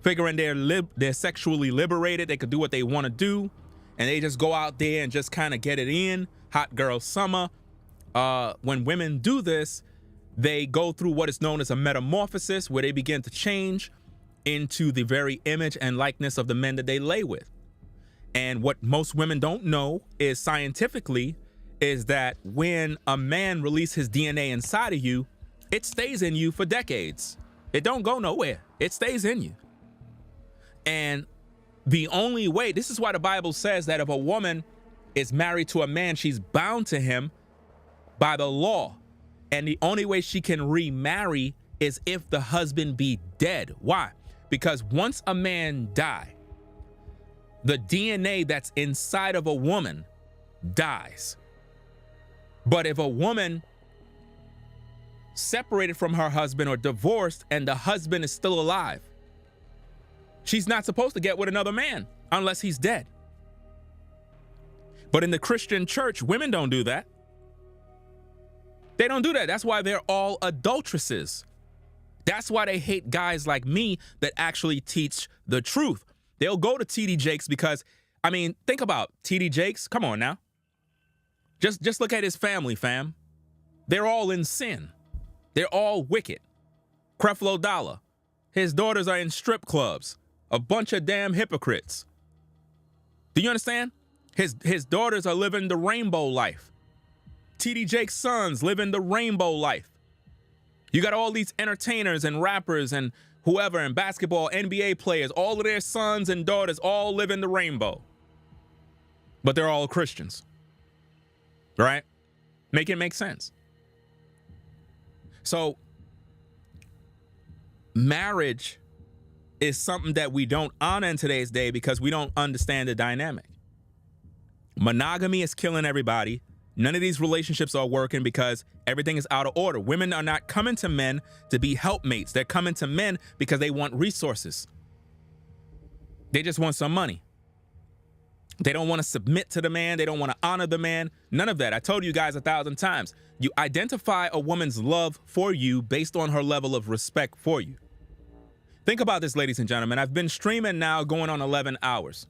figuring they're sexually liberated, they could do what they want to do, and they just go out there and just kind of get it in. Hot girl summer. When women do this, they go through what is known as a metamorphosis, where they begin to change into the very image and likeness of the men that they lay with. And what most women don't know is scientifically is that when a man releases his DNA inside of you, it stays in you for decades. It don't go nowhere. It stays in you. And the only way, this is why the Bible says that if a woman is married to a man, she's bound to him by the law. And the only way she can remarry is if the husband be dead. Why? Because once a man die, the DNA that's inside of a woman dies. But if a woman separated from her husband or divorced and the husband is still alive, she's not supposed to get with another man unless he's dead. But in the Christian church, women don't do that. They don't do that. That's why they're all adulteresses. That's why they hate guys like me that actually teach the truth. They'll go to TD Jakes because, I mean, think about TD Jakes. Come on now. Just look at his family, fam. They're all in sin. They're all wicked. Creflo Dollar. His daughters are in strip clubs. A bunch of damn hypocrites. Do you understand? His daughters are living the rainbow life. TD Jake's sons living the rainbow life. You got all these entertainers and rappers and whoever and basketball, NBA players, all of their sons and daughters all live in the rainbow. But they're all Christians. Right? Make it make sense. So, marriage is something that we don't honor in today's day because we don't understand the dynamic. Monogamy is killing everybody. None of these relationships are working because everything is out of order. Women are not coming to men to be helpmates. They're coming to men because they want resources. They just want some money. They don't want to submit to the man. They don't want to honor the man. None of that. I told you guys 1,000 times. You identify a woman's love for you based on her level of respect for you. Think about this, ladies and gentlemen. I've been streaming now going on 11 hours.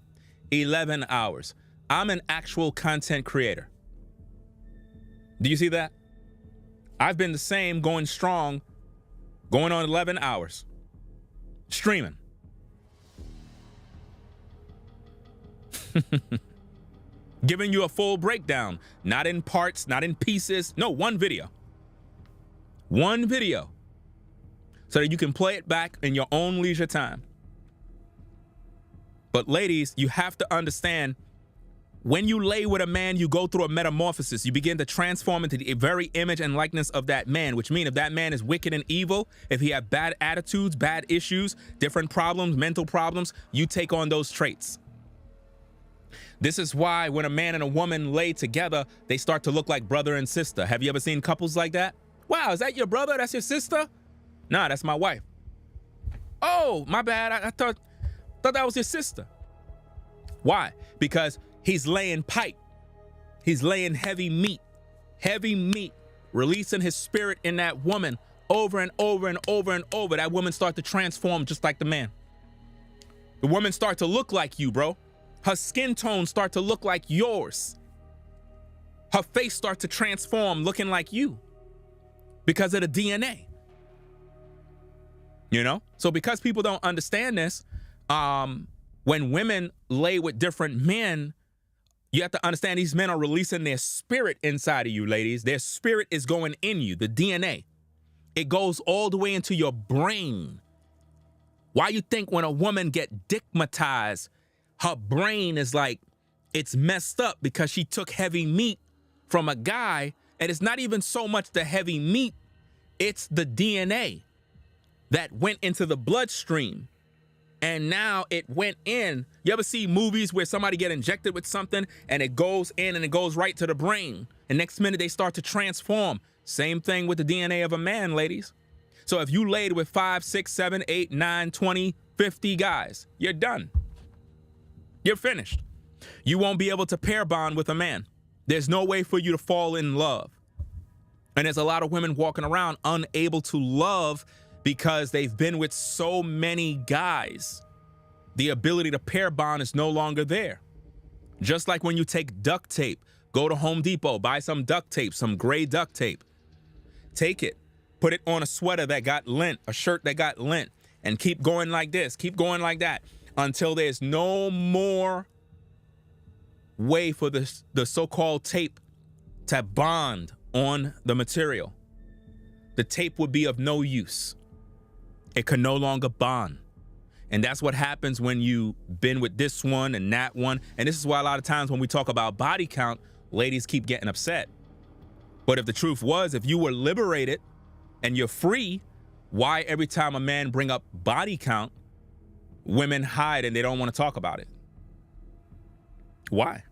11 hours. I'm an actual content creator. Do you see that? I've been the same, going strong, going on 11 hours. Streaming. Giving you a full breakdown, not in parts, not in pieces. No, one video. One video. So that you can play it back in your own leisure time. But ladies, you have to understand, when you lay with a man, you go through a metamorphosis. You begin to transform into the very image and likeness of that man, which means if that man is wicked and evil, if he has bad attitudes, bad issues, different problems, mental problems, you take on those traits. This is why when a man and a woman lay together, they start to look like brother and sister. Have you ever seen couples like that? Wow, is that your brother? That's your sister? Nah, that's my wife. Oh, my bad. I thought that was your sister. Why? Because he's laying pipe. He's laying heavy meat, releasing his spirit in that woman over and over and over and over. That woman start to transform just like the man. The woman start to look like you, bro. Her skin tone start to look like yours. Her face start to transform looking like you because of the DNA. You know? So because people don't understand this, when women lay with different men, you have to understand these men are releasing their spirit inside of you, ladies. Their spirit is going in you, the DNA. It goes all the way into your brain. Why you think when a woman get dickmatized, her brain is like, it's messed up because she took heavy meat from a guy, and it's not even so much the heavy meat, it's the DNA that went into the bloodstream. And now it went in. You ever see movies where somebody get injected with something and it goes in and it goes right to the brain, and next minute they start to transform? Same thing with the DNA of a man, ladies. So if you laid with 5, 6, 7, 8, 9, 20, 50 guys, you're done. You're finished. You won't be able to pair bond with a man. There's no way for you to fall in love. And there's a lot of women walking around unable to love because they've been with so many guys. The ability to pair bond is no longer there. Just like when you take duct tape, go to Home Depot, buy some duct tape, some gray duct tape. Take it, put it on a sweater that got lint, a shirt that got lint, and keep going like this, keep going like that until there's no more way for the so-called tape to bond on the material. The tape would be of no use. It can no longer bond. And that's what happens when you've been with this one and that one. And this is why a lot of times when we talk about body count, ladies keep getting upset. But if the truth was, if you were liberated and you're free, why every time a man bring up body count, women hide and they don't want to talk about it? Why?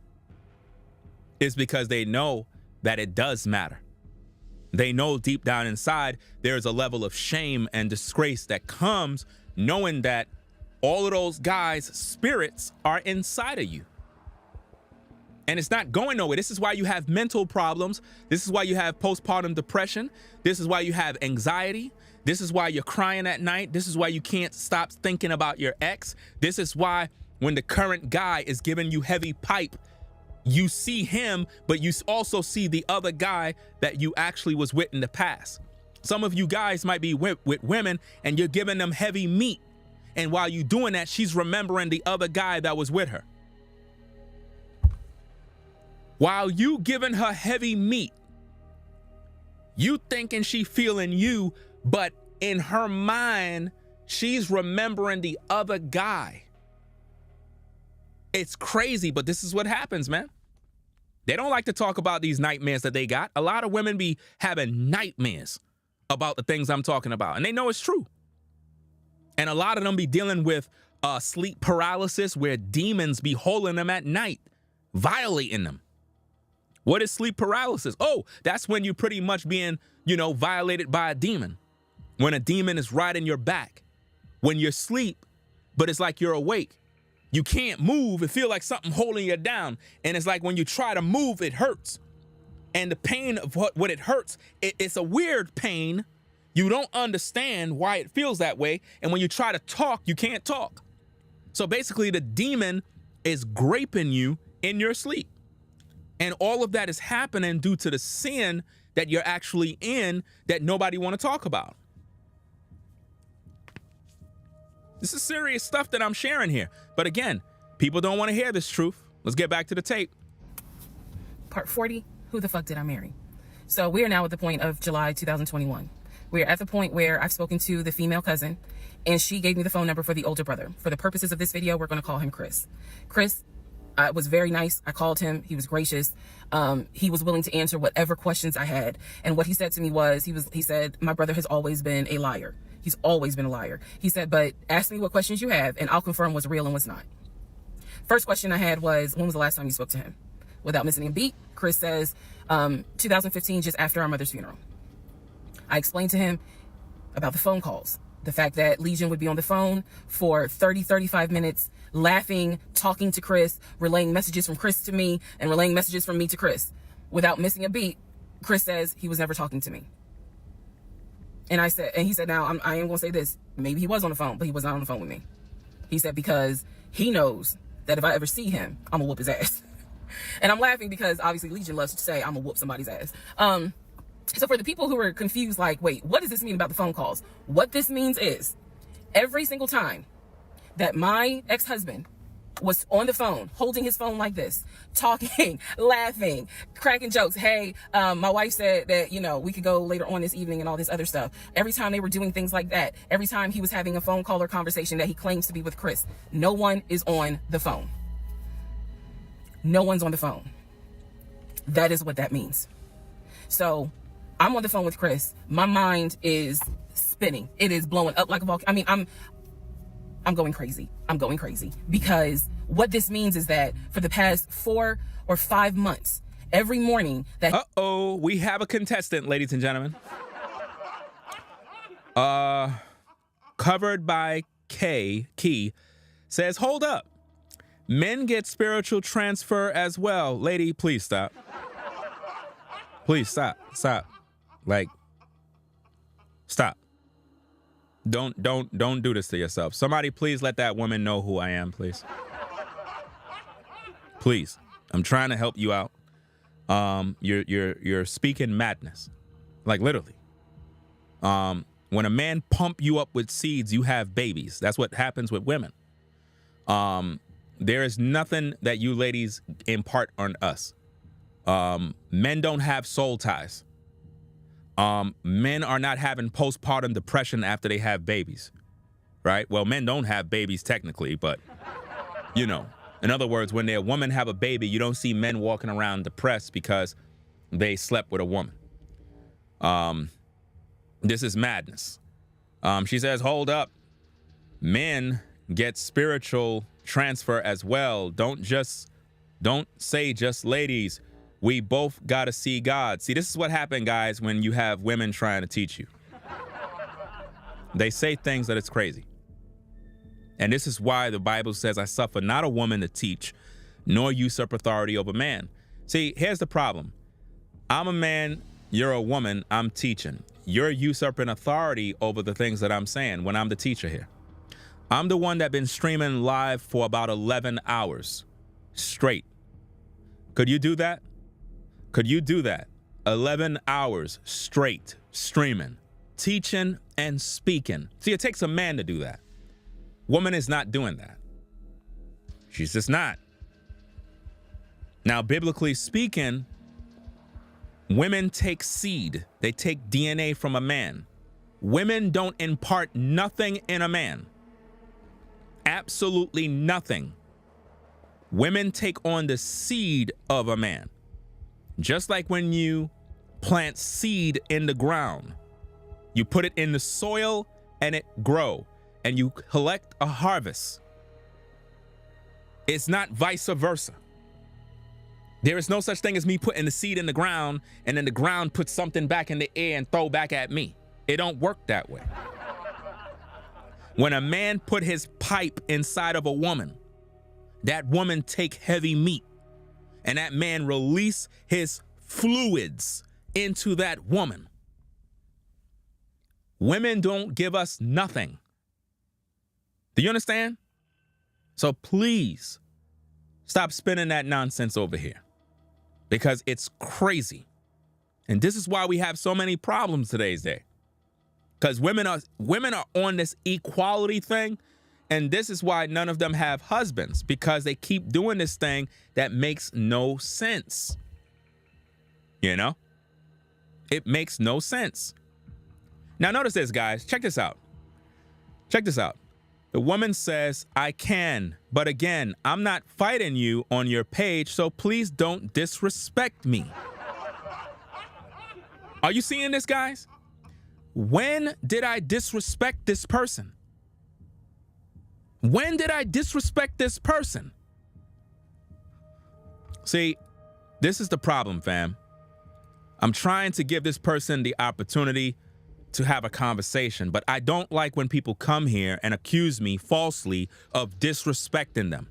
It's because they know that it does matter. They know deep down inside there's a level of shame and disgrace that comes knowing that all of those guys' spirits are inside of you. And it's not going nowhere. This is why you have mental problems. This is why you have postpartum depression. This is why you have anxiety. This is why you're crying at night. This is why you can't stop thinking about your ex. This is why when the current guy is giving you heavy pipe, you see him, but you also see the other guy that you actually was with in the past. Some of you guys might be with women and you're giving them heavy meat. And while you're doing that, she's remembering the other guy that was with her. While you giving her heavy meat, you thinking she feeling you, but in her mind, she's remembering the other guy. It's crazy, but this is what happens, man. They don't like to talk about these nightmares that they got. A lot of women be having nightmares about the things I'm talking about, and they know it's true. And a lot of them be dealing with sleep paralysis where demons be holding them at night, violating them. What is sleep paralysis? Oh, that's when you're pretty much being, violated by a demon. When a demon is riding your back. When you're asleep, but it's like you're awake. You can't move. It feels like something holding you down. And it's like when you try to move, it hurts. And the pain of what it hurts, it's a weird pain. You don't understand why it feels that way. And when you try to talk, you can't talk. So basically the demon is graping you in your sleep. And all of that is happening due to the sin that you're actually in that nobody want to talk about. This is serious stuff that I'm sharing here. But again, people don't want to hear this truth. Let's get back to the tape. Part 40, who the fuck did I marry? So we are now at the point of July 2021. We're at the point where I've spoken to the female cousin, and she gave me the phone number for the older brother. For the purposes of this video, we're going to call him Chris. Chris was very nice. I called him. He was gracious. He was willing to answer whatever questions I had. And what he said to me was, he said, my brother has always been a liar. He's always been a liar. He said, but ask me what questions you have, and I'll confirm what's real and what's not. First question I had was, when was the last time you spoke to him? Without missing a beat, Chris says, 2015, just after our mother's funeral. I explained to him about the phone calls, the fact that Legion would be on the phone for 30, 35 minutes, laughing, talking to Chris, relaying messages from Chris to me, and relaying messages from me to Chris. Without missing a beat, Chris says he was never talking to me. And he said, now I am going to say this. Maybe he was on the phone, but he was not on the phone with me. He said, because he knows that if I ever see him, I'm going to whoop his ass. And I'm laughing because obviously Legion loves to say I'm going to whoop somebody's ass. So for the people who are confused, like, wait, what does this mean about the phone calls? What this means is every single time that my ex-husband was on the phone, holding his phone like this, talking, laughing, cracking jokes. Hey, my wife said that, we could go later on this evening and all this other stuff. Every time they were doing things like that, every time he was having a phone call or conversation that he claims to be with Chris, no one is on the phone. No one's on the phone. That is what that means. So I'm on the phone with Chris. My mind is spinning. It is blowing up like a volcano. I mean, I'm going crazy. I'm going crazy because what this means is that for the past 4 or 5 months, every morning that... Uh-oh, we have a contestant, ladies and gentlemen. Covered by Key says, hold up. Men get spiritual transfer as well. Lady, please stop. Please stop. Like, stop. Don't do this to yourself. Somebody please let that woman know who I am, please. Please. I'm trying to help you out. You're speaking madness. Like, literally. When a man pump you up with seeds, you have babies. That's what happens with women. There is nothing that you ladies impart on us. Men don't have soul ties. Men are not having postpartum depression after they have babies, right? Well, men don't have babies technically, but, you know, in other words, when a woman have a baby, you don't see men walking around depressed because they slept with a woman. This is madness. She says, hold up. Men get spiritual transfer as well. Don't say just ladies. We both got to see God. See, this is what happened, guys, when you have women trying to teach you. They say things that it's crazy. And this is why the Bible says, I suffer not a woman to teach, nor usurp authority over man. See, here's the problem. I'm a man, you're a woman, I'm teaching. You're usurping authority over the things that I'm saying when I'm the teacher here. I'm the one that's been streaming live for about 11 hours straight. Could you do that? Could you do that? 11 hours straight streaming, teaching and speaking. See, it takes a man to do that. Woman is not doing that. She's just not. Now, biblically speaking, women take seed. They take DNA from a man. Women don't impart nothing in a man. Absolutely nothing. Women take on the seed of a man. Just like when you plant seed in the ground, you put it in the soil and it grow and you collect a harvest. It's not vice versa. There is no such thing as me putting the seed in the ground and then the ground puts something back in the air and throw back at me. It don't work that way. When a man put his pipe inside of a woman, that woman take heavy meat and that man release his fluids into that woman. Women don't give us nothing. Do you understand? So please stop spinning that nonsense over here because it's crazy. And this is why we have so many problems today's day. Because women are on this equality thing. And this is why none of them have husbands, because they keep doing this thing that makes no sense. You know? It makes no sense. Now notice this, guys. Check this out. Check this out. The woman says, I can, but again, I'm not fighting you on your page, so please don't disrespect me. Are you seeing this, guys? When did I disrespect this person? When did I disrespect this person? See, this is the problem, fam. I'm trying to give this person the opportunity to have a conversation, but I don't like when people come here and accuse me falsely of disrespecting them.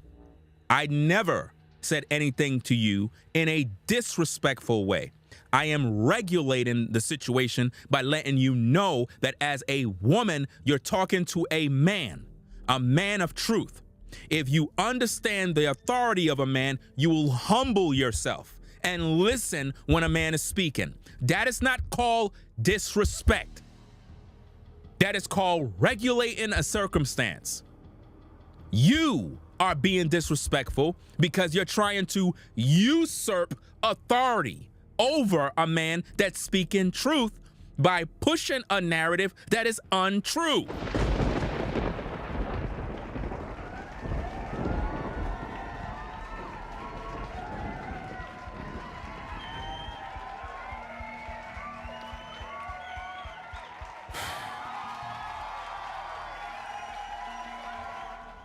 I never said anything to you in a disrespectful way. I am regulating the situation by letting you know that as a woman, you're talking to a man of truth. If you understand the authority of a man, you will humble yourself and listen when a man is speaking. That is not called disrespect. That is called regulating a circumstance. You are being disrespectful because you're trying to usurp authority over a man that's speaking truth by pushing a narrative that is untrue.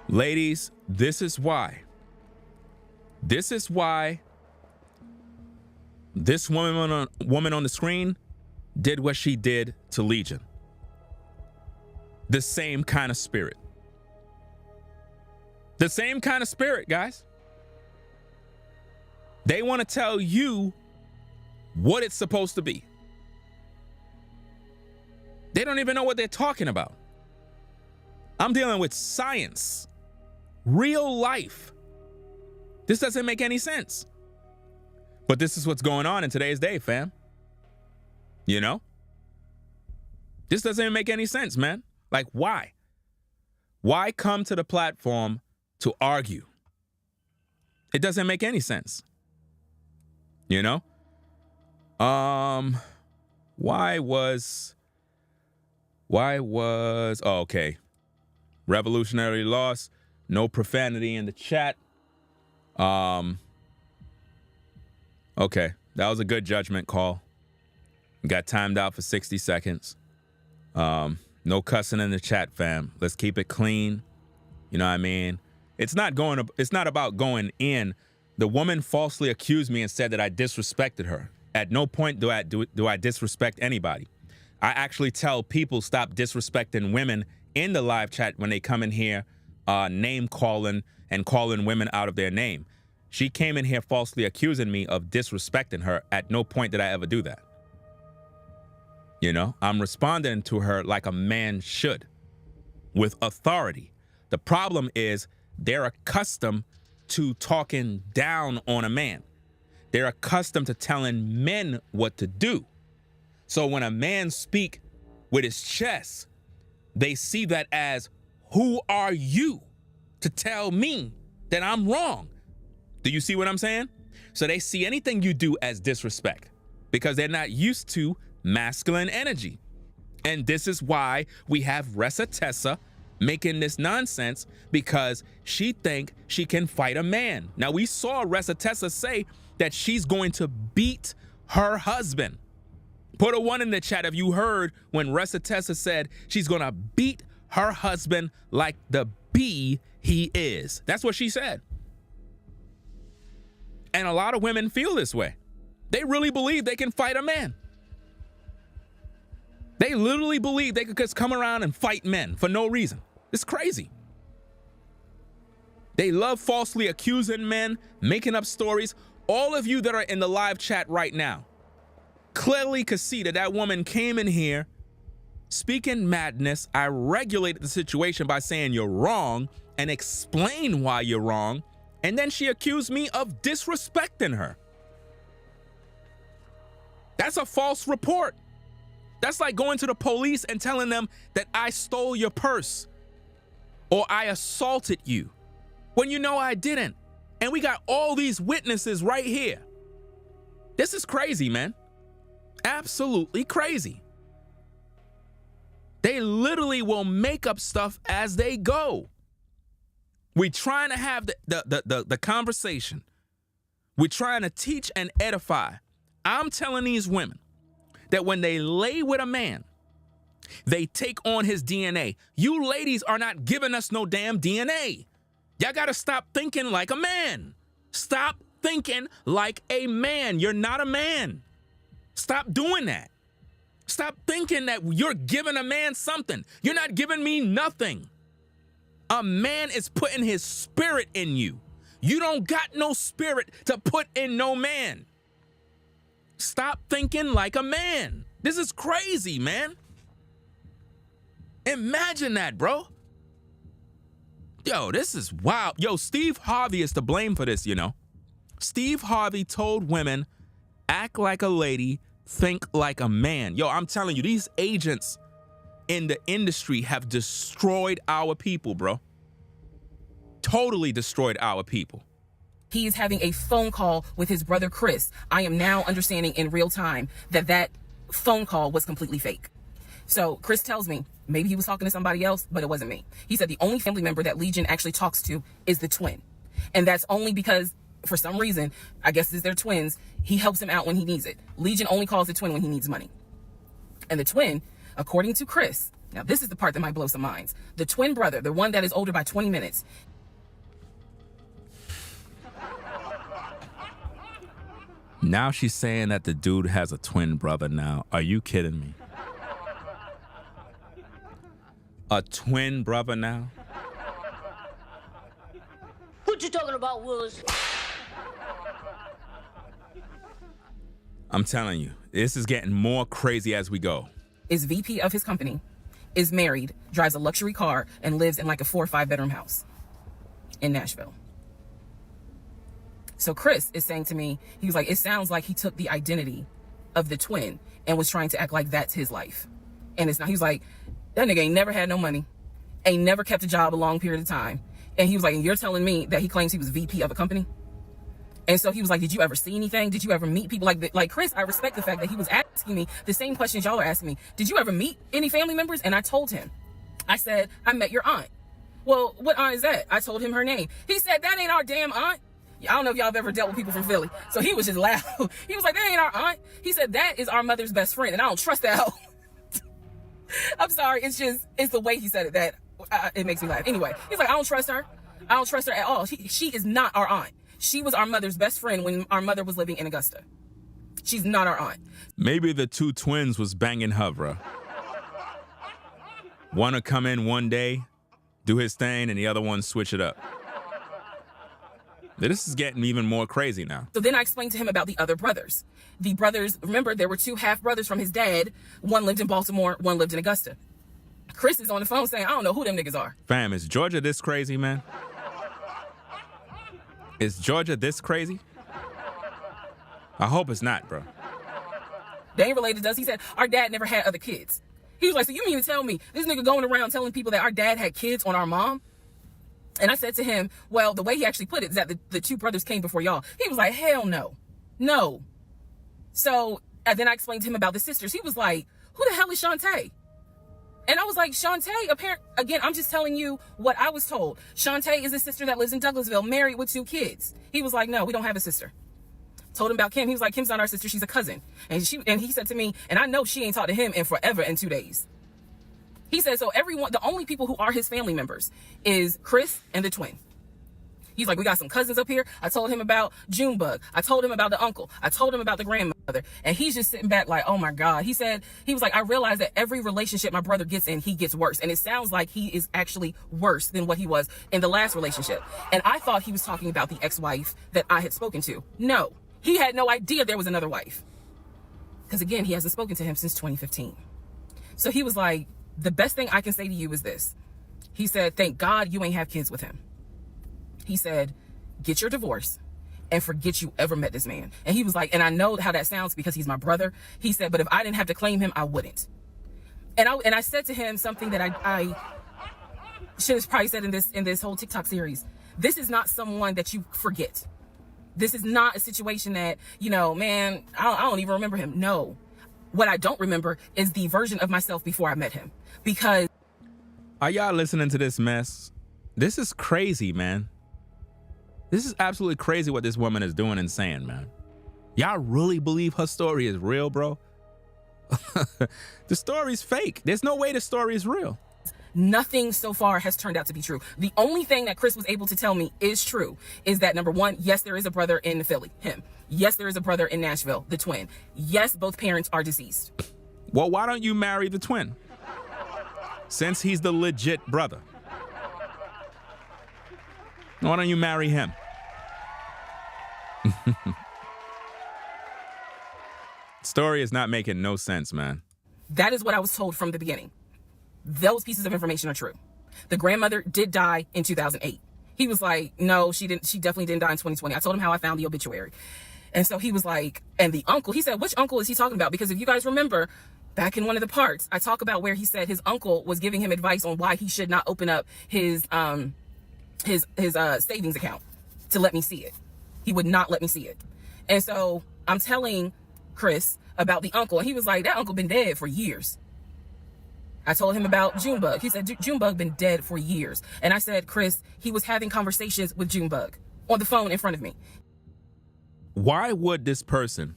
Ladies, this is why this woman on the screen did what she did to Legion. The same kind of spirit. The same kind of spirit, guys. They want to tell you what it's supposed to be. They don't even know what they're talking about. I'm dealing with science, real life. This doesn't make any sense. But this is what's going on in today's day, fam. You know? This doesn't make any sense, man. Like, why? Why come to the platform to argue? It doesn't make any sense. You know? Why was, oh, okay. Revolutionary loss, no profanity in the chat. Okay, that was a good judgment call. Got timed out for 60 seconds. No cussing in the chat, fam. Let's keep it clean. You know what I mean? It's not about going in. The woman falsely accused me and said that I disrespected her. At no point do I disrespect anybody. I actually tell people stop disrespecting women in the live chat when they come in here, name calling and calling women out of their name. She came in here falsely accusing me of disrespecting her. At no point did I ever do that. You know, I'm responding to her like a man should, with authority. The problem is they're accustomed to talking down on a man. They're accustomed to telling men what to do. So when a man speaks with his chest, they see that as, who are you to tell me that I'm wrong? Do you see what I'm saying? So they see anything you do as disrespect because they're not used to masculine energy. And this is why we have Reesa Teesa making this nonsense, because she think she can fight a man. Now, we saw Reesa Teesa say that she's going to beat her husband. Put a 1 in the chat if you heard when Reesa Teesa said she's going to beat her husband like the bee he is. That's what she said. And a lot of women feel this way. They really believe they can fight a man. They literally believe they could just come around and fight men for no reason. It's crazy. They love falsely accusing men, making up stories. All of you that are in the live chat right now clearly could see that that woman came in here speaking madness. I regulated the situation by saying you're wrong and explain why you're wrong. And then she accused me of disrespecting her. That's a false report. That's like going to the police and telling them that I stole your purse or I assaulted you when you know I didn't. And we got all these witnesses right here. This is crazy, man. Absolutely crazy. They literally will make up stuff as they go. We're trying to have the conversation. We're trying to teach and edify. I'm telling these women that when they lay with a man, they take on his DNA. You ladies are not giving us no damn DNA. Y'all gotta stop thinking like a man. Stop thinking like a man. You're not a man. Stop doing that. Stop thinking that you're giving a man something. You're not giving me nothing. A man is putting his spirit in you. You don't got no spirit to put in no man. Stop thinking like a man. This is crazy, man. Imagine that, bro. Yo, this is wild. Yo, Steve Harvey is to blame for this, you know. Steve Harvey told women, act like a lady, think like a man. Yo, I'm telling you, these agents in the industry have destroyed our people, bro. Totally destroyed our people. He's having a phone call with his brother Chris. I am now understanding in real time that that phone call was completely fake. So Chris tells me maybe he was talking to somebody else, but it wasn't me. He said the only family member that Legion actually talks to is the twin. And that's only because, for some reason, I guess it's their twins, he helps him out when he needs it. Legion only calls the twin when he needs money. And the twin, according to Chris, now this is the part that might blow some minds. The twin brother, the one that is older by 20 minutes, now she's saying that the dude has a twin brother now. Are you kidding me? A twin brother now? What you talking about, Willis? I'm telling you, this is getting more crazy as we go. is VP of his company, is married, drives a luxury car, and lives in like a 4 or 5 bedroom house in Nashville. So Chris is saying to me, he was like, it sounds like he took the identity of the twin and was trying to act like that's his life. And it's not. He was like, that nigga ain't never had no money, ain't never kept a job a long period of time. And he was like, and you're telling me that he claims he was VP of a company? And so he was like, did you ever see anything? Did you ever meet people? Like Chris, I respect the fact that he was asking me the same questions y'all are asking me. Did you ever meet any family members? And I told him, I said, I met your aunt. Well, what aunt is that? I told him her name. He said, that ain't our damn aunt. I don't know if y'all have ever dealt with people from Philly. So he was just loud. He was like, that ain't our aunt. He said, that is our mother's best friend. And I don't trust that hoe. I'm sorry. It's the way he said it that it makes me laugh. Anyway, he's like, I don't trust her. I don't trust her at all. She is not our aunt. She was our mother's best friend when our mother was living in Augusta. She's not our aunt. Maybe the two twins was banging her, bro. One would come in one day, do his thing, and the other one switch it up. This is getting even more crazy now. So then I explained to him about the other brothers. The brothers, remember, there were 2 half brothers from his dad. One lived in Baltimore, one lived in Augusta. Chris is on the phone saying, I don't know who them niggas are. Fam, is Georgia this crazy, man? Is Georgia this crazy? I hope it's not, bro. They ain't related to us. He said, our dad never had other kids. He was like, so you mean to tell me this nigga going around telling people that our dad had kids on our mom? And I said to him, well, the way he actually put it is that the 2 brothers came before y'all. He was like, hell no. No. So and then I explained to him about the sisters. He was like, who the hell is Shantae? And I was like, Shantae, again, I'm just telling you what I was told. Shantae is a sister that lives in Douglasville, married with 2 kids. He was like, no, we don't have a sister. Told him about Kim. He was like, Kim's not our sister. She's a cousin. And he said to me, and I know she ain't talked to him in forever in 2 days. He said, so the only people who are his family members is Chris and the twin. He's like, we got some cousins up here. I told him about Junebug. I told him about the uncle. I told him about the grandmother. And he's just sitting back like, oh my God. He was like, I realize that every relationship my brother gets in, he gets worse. And it sounds like he is actually worse than what he was in the last relationship. And I thought he was talking about the ex-wife that I had spoken to. No, he had no idea there was another wife. Because again, he hasn't spoken to him since 2015. So he was like, the best thing I can say to you is this. He said, thank God you ain't have kids with him. He said, get your divorce and forget you ever met this man. And he was like, and I know how that sounds because he's my brother. He said, but if I didn't have to claim him, I wouldn't. And I said to him something that I should have probably said in this whole TikTok series. This is not someone that you forget. This is not a situation that, man, I don't even remember him. No. What I don't remember is the version of myself before I met him. Because... Are y'all listening to this mess? This is crazy, man. This is absolutely crazy what this woman is doing and saying, man. Y'all really believe her story is real, bro? The story's fake. There's no way the story is real. Nothing so far has turned out to be true. The only thing that Chris was able to tell me is true is that, number one, yes, there is a brother in Philly, him. Yes, there is a brother in Nashville, the twin. Yes, both parents are deceased. Well, why don't you marry the twin? Since he's the legit brother. Why don't you marry him? Story is not making no sense, man. That is what I was told from the beginning. Those pieces of information are true. The grandmother did die in 2008. He was like, no, she didn't. She definitely didn't die in 2020. I told him how I found the obituary. And so he was like, and the uncle, he said, which uncle is he talking about? Because if you guys remember, back in one of the parts, I talk about where he said his uncle was giving him advice on why he should not open up his savings account to let me see it. He would not let me see it. And so I'm telling Chris about the uncle, and he was like, that uncle been dead for years. I told him about Junebug. He said, Junebug been dead for years. And I said, Chris, he was having conversations with Junebug on the phone in front of me. Why would this person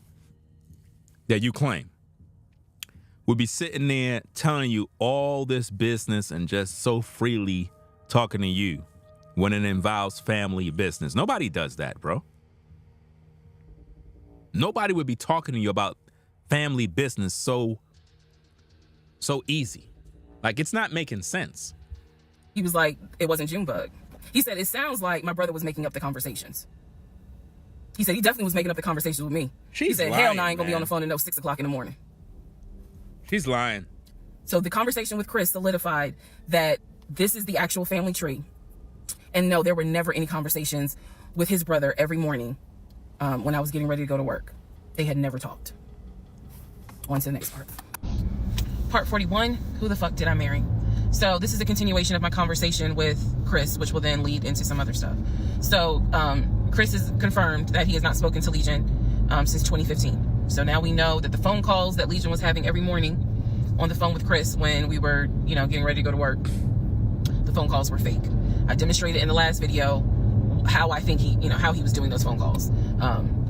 that you claim would be sitting there telling you all this business and just so freely talking to you when it involves family business? Nobody does that, bro. Nobody would be talking to you about family business so easy. Like, it's not making sense. He was like, it wasn't Junebug. He said, it sounds like my brother was making up the conversations. He said he definitely was making up the conversations with me. He said, lying, hell no, I ain't gonna be man. on the phone at 6 o'clock in the morning. She's lying. So the conversation with Chris solidified that this is the actual family tree. And no, there were never any conversations with his brother every morning when I was getting ready to go to work. They had never talked. On to the next part. Part 41, who the fuck did I marry? So this is a continuation of my conversation with Chris, which will then lead into some other stuff. So Chris has confirmed that he has not spoken to Legion since 2015. So now we know that the phone calls that Legion was having every morning on the phone with Chris when we were, getting ready to go to work, the phone calls were fake. I demonstrated in the last video how I think how he was doing those phone calls,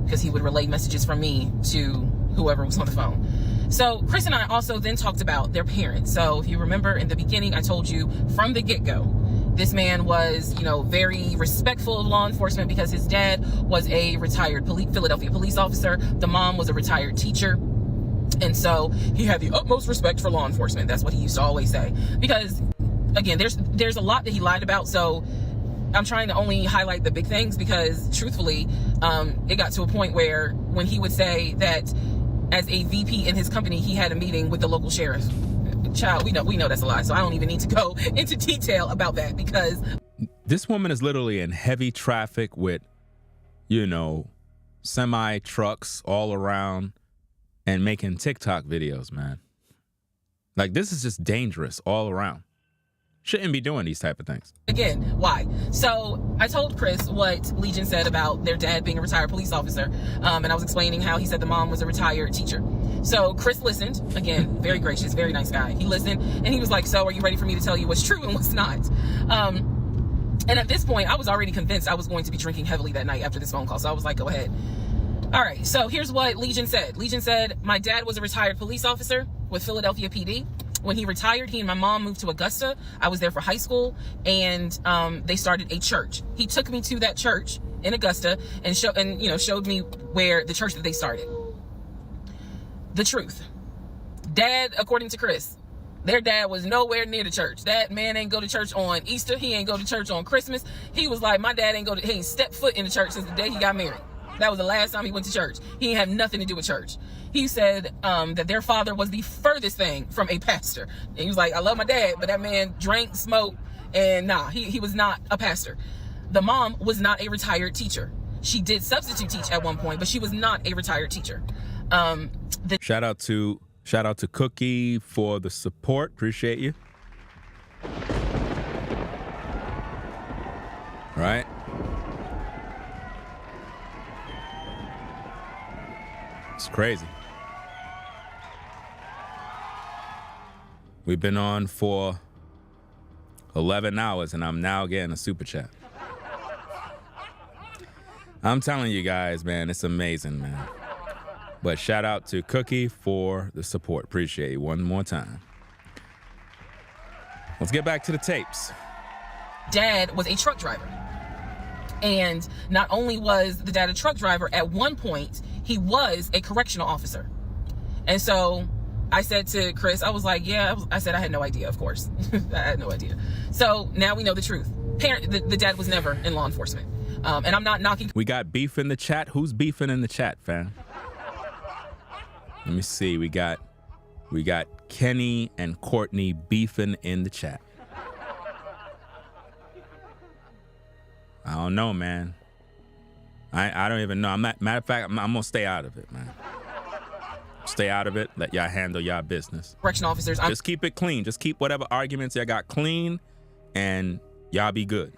because he would relay messages from me to whoever was on the phone. So Chris and I also then talked about their parents. So if you remember in the beginning, I told you from the get-go, this man was, very respectful of law enforcement because his dad was a retired Philadelphia police officer. The mom was a retired teacher. And so he had the utmost respect for law enforcement. That's what he used to always say. Because, again, there's a lot that he lied about. So I'm trying to only highlight the big things because, truthfully, it got to a point where when he would say that as a VP in his company, he had a meeting with the local sheriff. Child, we know that's a lie. So I don't even need to go into detail about that because this woman is literally in heavy traffic with, semi trucks all around and making TikTok videos, man. Like, this is just dangerous all around. Shouldn't be doing these type of things. Again, why? So I told Chris what Legion said about their dad being a retired police officer. And I was explaining how he said the mom was a retired teacher. So Chris listened. Again, very gracious, very nice guy. He listened and he was like, so are you ready for me to tell you what's true and what's not? And at this point, I was already convinced I was going to be drinking heavily that night after this phone call. So I was like, go ahead. All right, so here's what Legion said. Legion said, my dad was a retired police officer with Philadelphia PD. When he retired, he and my mom moved to Augusta. I was there for high school, and they started a church. He took me to that church in Augusta and showed me where the church that they started. The truth. Dad, according to Chris, their dad was nowhere near the church. That man ain't go to church on Easter. He ain't go to church on Christmas. He was like, my dad he ain't stepped foot in the church since the day he got married. That was the last time he went to church. He didn't have nothing to do with church. He said that their father was the furthest thing from a pastor. And he was like, I love my dad, but that man drank, smoked, and he was not a pastor. The mom was not a retired teacher. She did substitute teach at one point, but she was not a retired teacher. Shout out to Cookie for the support. Appreciate you. Right? It's crazy. We've been on for 11 hours and I'm now getting a super chat. I'm telling you guys, man, it's amazing, man. But shout out to Cookie for the support. Appreciate you one more time. Let's get back to the tapes. Dad was a truck driver. And not only was the dad a truck driver, at one point, he was a correctional officer. And so I said to Chris, I was like, I said I had no idea, of course. I had no idea. So now we know the truth. The dad was never in law enforcement. And I'm not knocking. We got beef in the chat. Who's beefing in the chat, fam? Let me see. We got Kenny and Courtney beefing in the chat. I don't know, man. I don't even know. Matter of fact, I'm gonna stay out of it, man. Stay out of it. Let y'all handle y'all business. Correction officers. Just keep it clean. Just keep whatever arguments y'all got clean, and y'all be good.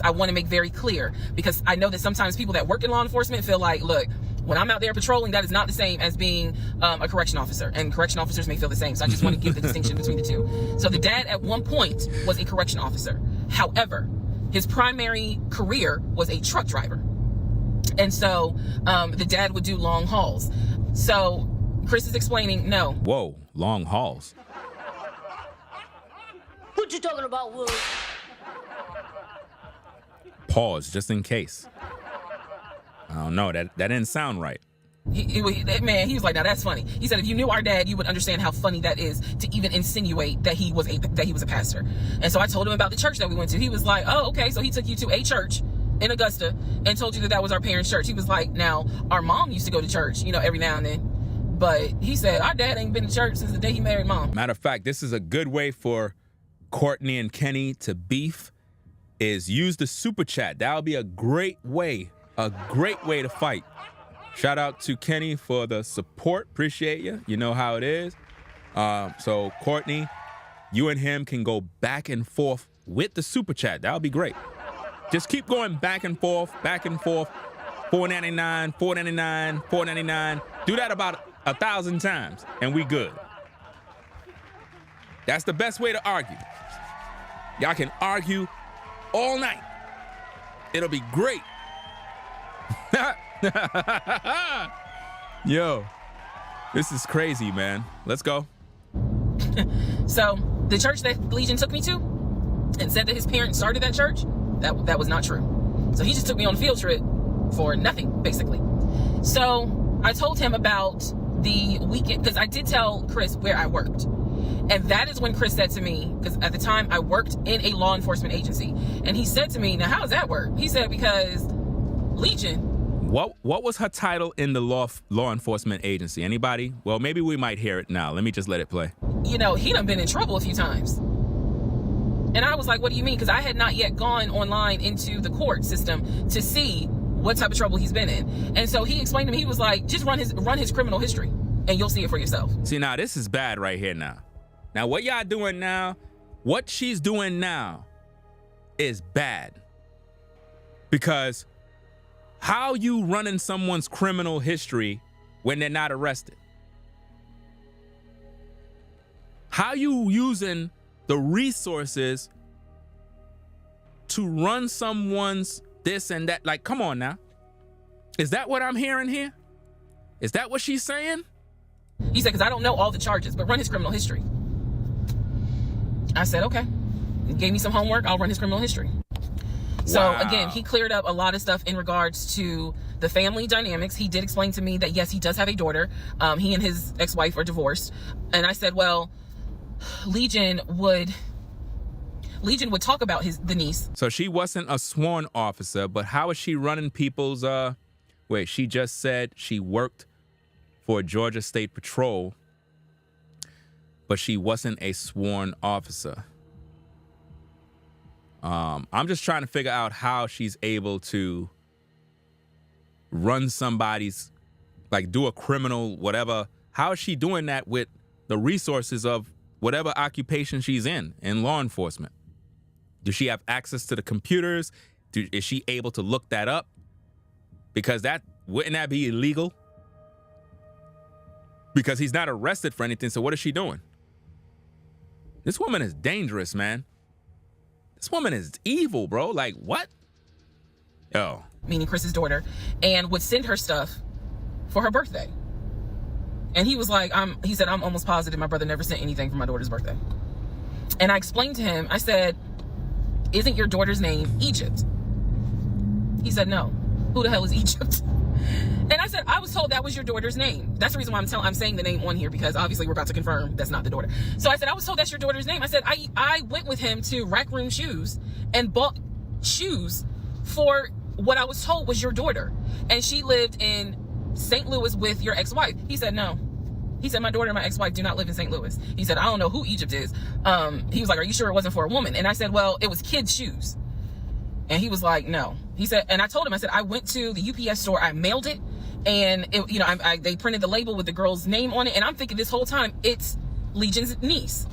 I want to make very clear, because I know that sometimes people that work in law enforcement feel like, look, when I'm out there patrolling, that is not the same as being a correction officer, and correction officers may feel the same. So I just want to give the distinction between the two. So the dad at one point was a correction officer. However, his primary career was a truck driver. And so the dad would do long hauls. So Chris is explaining, no. Whoa, long hauls. What you talking about, Will? Pause, just in case. I don't know, that didn't sound right. He was like, now that's funny. He said, if you knew our dad, you would understand how funny that is to even insinuate that he was a pastor. And so I told him about the church that we went to. He was like, oh, okay. So he took you to a church in Augusta and told you that was our parents' church. He was like, now our mom used to go to church, every now and then. But he said, our dad ain't been to church since the day he married mom. Matter of fact, this is a good way for Courtney and Kenny to beef, is use the super chat. That'll be a great way to fight. Shout out to Kenny for the support. Appreciate you. You know how it is. So Courtney, you and him can go back and forth with the super chat. That'll be great. Just keep going back and forth, $4.99, $4.99, $4.99. Do that about 1,000 times, and we good. That's the best way to argue. Y'all can argue all night. It'll be great. Yo, this is crazy, man. Let's go. So the church that Legion took me to and said that his parents started that church, that was not true. So he just took me on a field trip for nothing, basically. So I told him about the weekend, because I did tell Chris where I worked. And that is when Chris said to me, because at the time I worked in a law enforcement agency, and he said to me, now how does that work? He said, because Legion. What was her title in the law enforcement agency? Anybody? Well, maybe we might hear it now. Let me just let it play. You know, he done been in trouble a few times. And I was like, what do you mean? Because I had not yet gone online into the court system to see what type of trouble he's been in. And so he explained to me, he was like, just run his criminal history and you'll see it for yourself. See, now this is bad right here now. Now what y'all doing now, what she's doing now is bad. Because how you running someone's criminal history when they're not arrested? How you using the resources to run someone's this and that? Like, come on now. Is that what I'm hearing here? Is that what she's saying? He said, because I don't know all the charges, but run his criminal history. I said, okay. He gave me some homework. I'll run his criminal history. So Wow. again, he cleared up a lot of stuff in regards to the family dynamics. He did explain to me that, yes, he does have a daughter. He and his ex-wife are divorced. And I said, well, Legion would talk about the niece. So she wasn't a sworn officer, but how is she running people's, wait, she just said she worked for Georgia State Patrol, but she wasn't a sworn officer. I'm just trying to figure out how she's able to run somebody's, like, do a criminal, whatever. How is she doing that with the resources of whatever occupation she's in law enforcement? Does she have access to the computers? Is she able to look that up? Because wouldn't that be illegal? Because he's not arrested for anything, so what is she doing? This woman is dangerous, man. This woman is evil, bro. Like, what? Yo. Meaning Chris's daughter, and would send her stuff for her birthday. And he was like, he said, I'm almost positive my brother never sent anything for my daughter's birthday. And I explained to him, I said, isn't your daughter's name Egypt? He said, no. Who the hell is Egypt? And I said, I was told that was your daughter's name. That's the reason why I'm saying the name on here, because obviously we're about to confirm that's not the daughter. So I said, I was told that's your daughter's name. I said, I went with him to Rack Room Shoes and bought shoes for what I was told was your daughter. And she lived in St. Louis with your ex-wife. He said, no. He said, my daughter and my ex-wife do not live in St. Louis. He said, I don't know who Egypt is. He was like, are you sure it wasn't for a woman? And I said, well, it was kids' shoes. And he was like, no. He said, and I told him, I said, I went to the UPS store, I mailed it, and it, you know, they printed the label with the girl's name on it, and I'm thinking this whole time it's Legion's niece.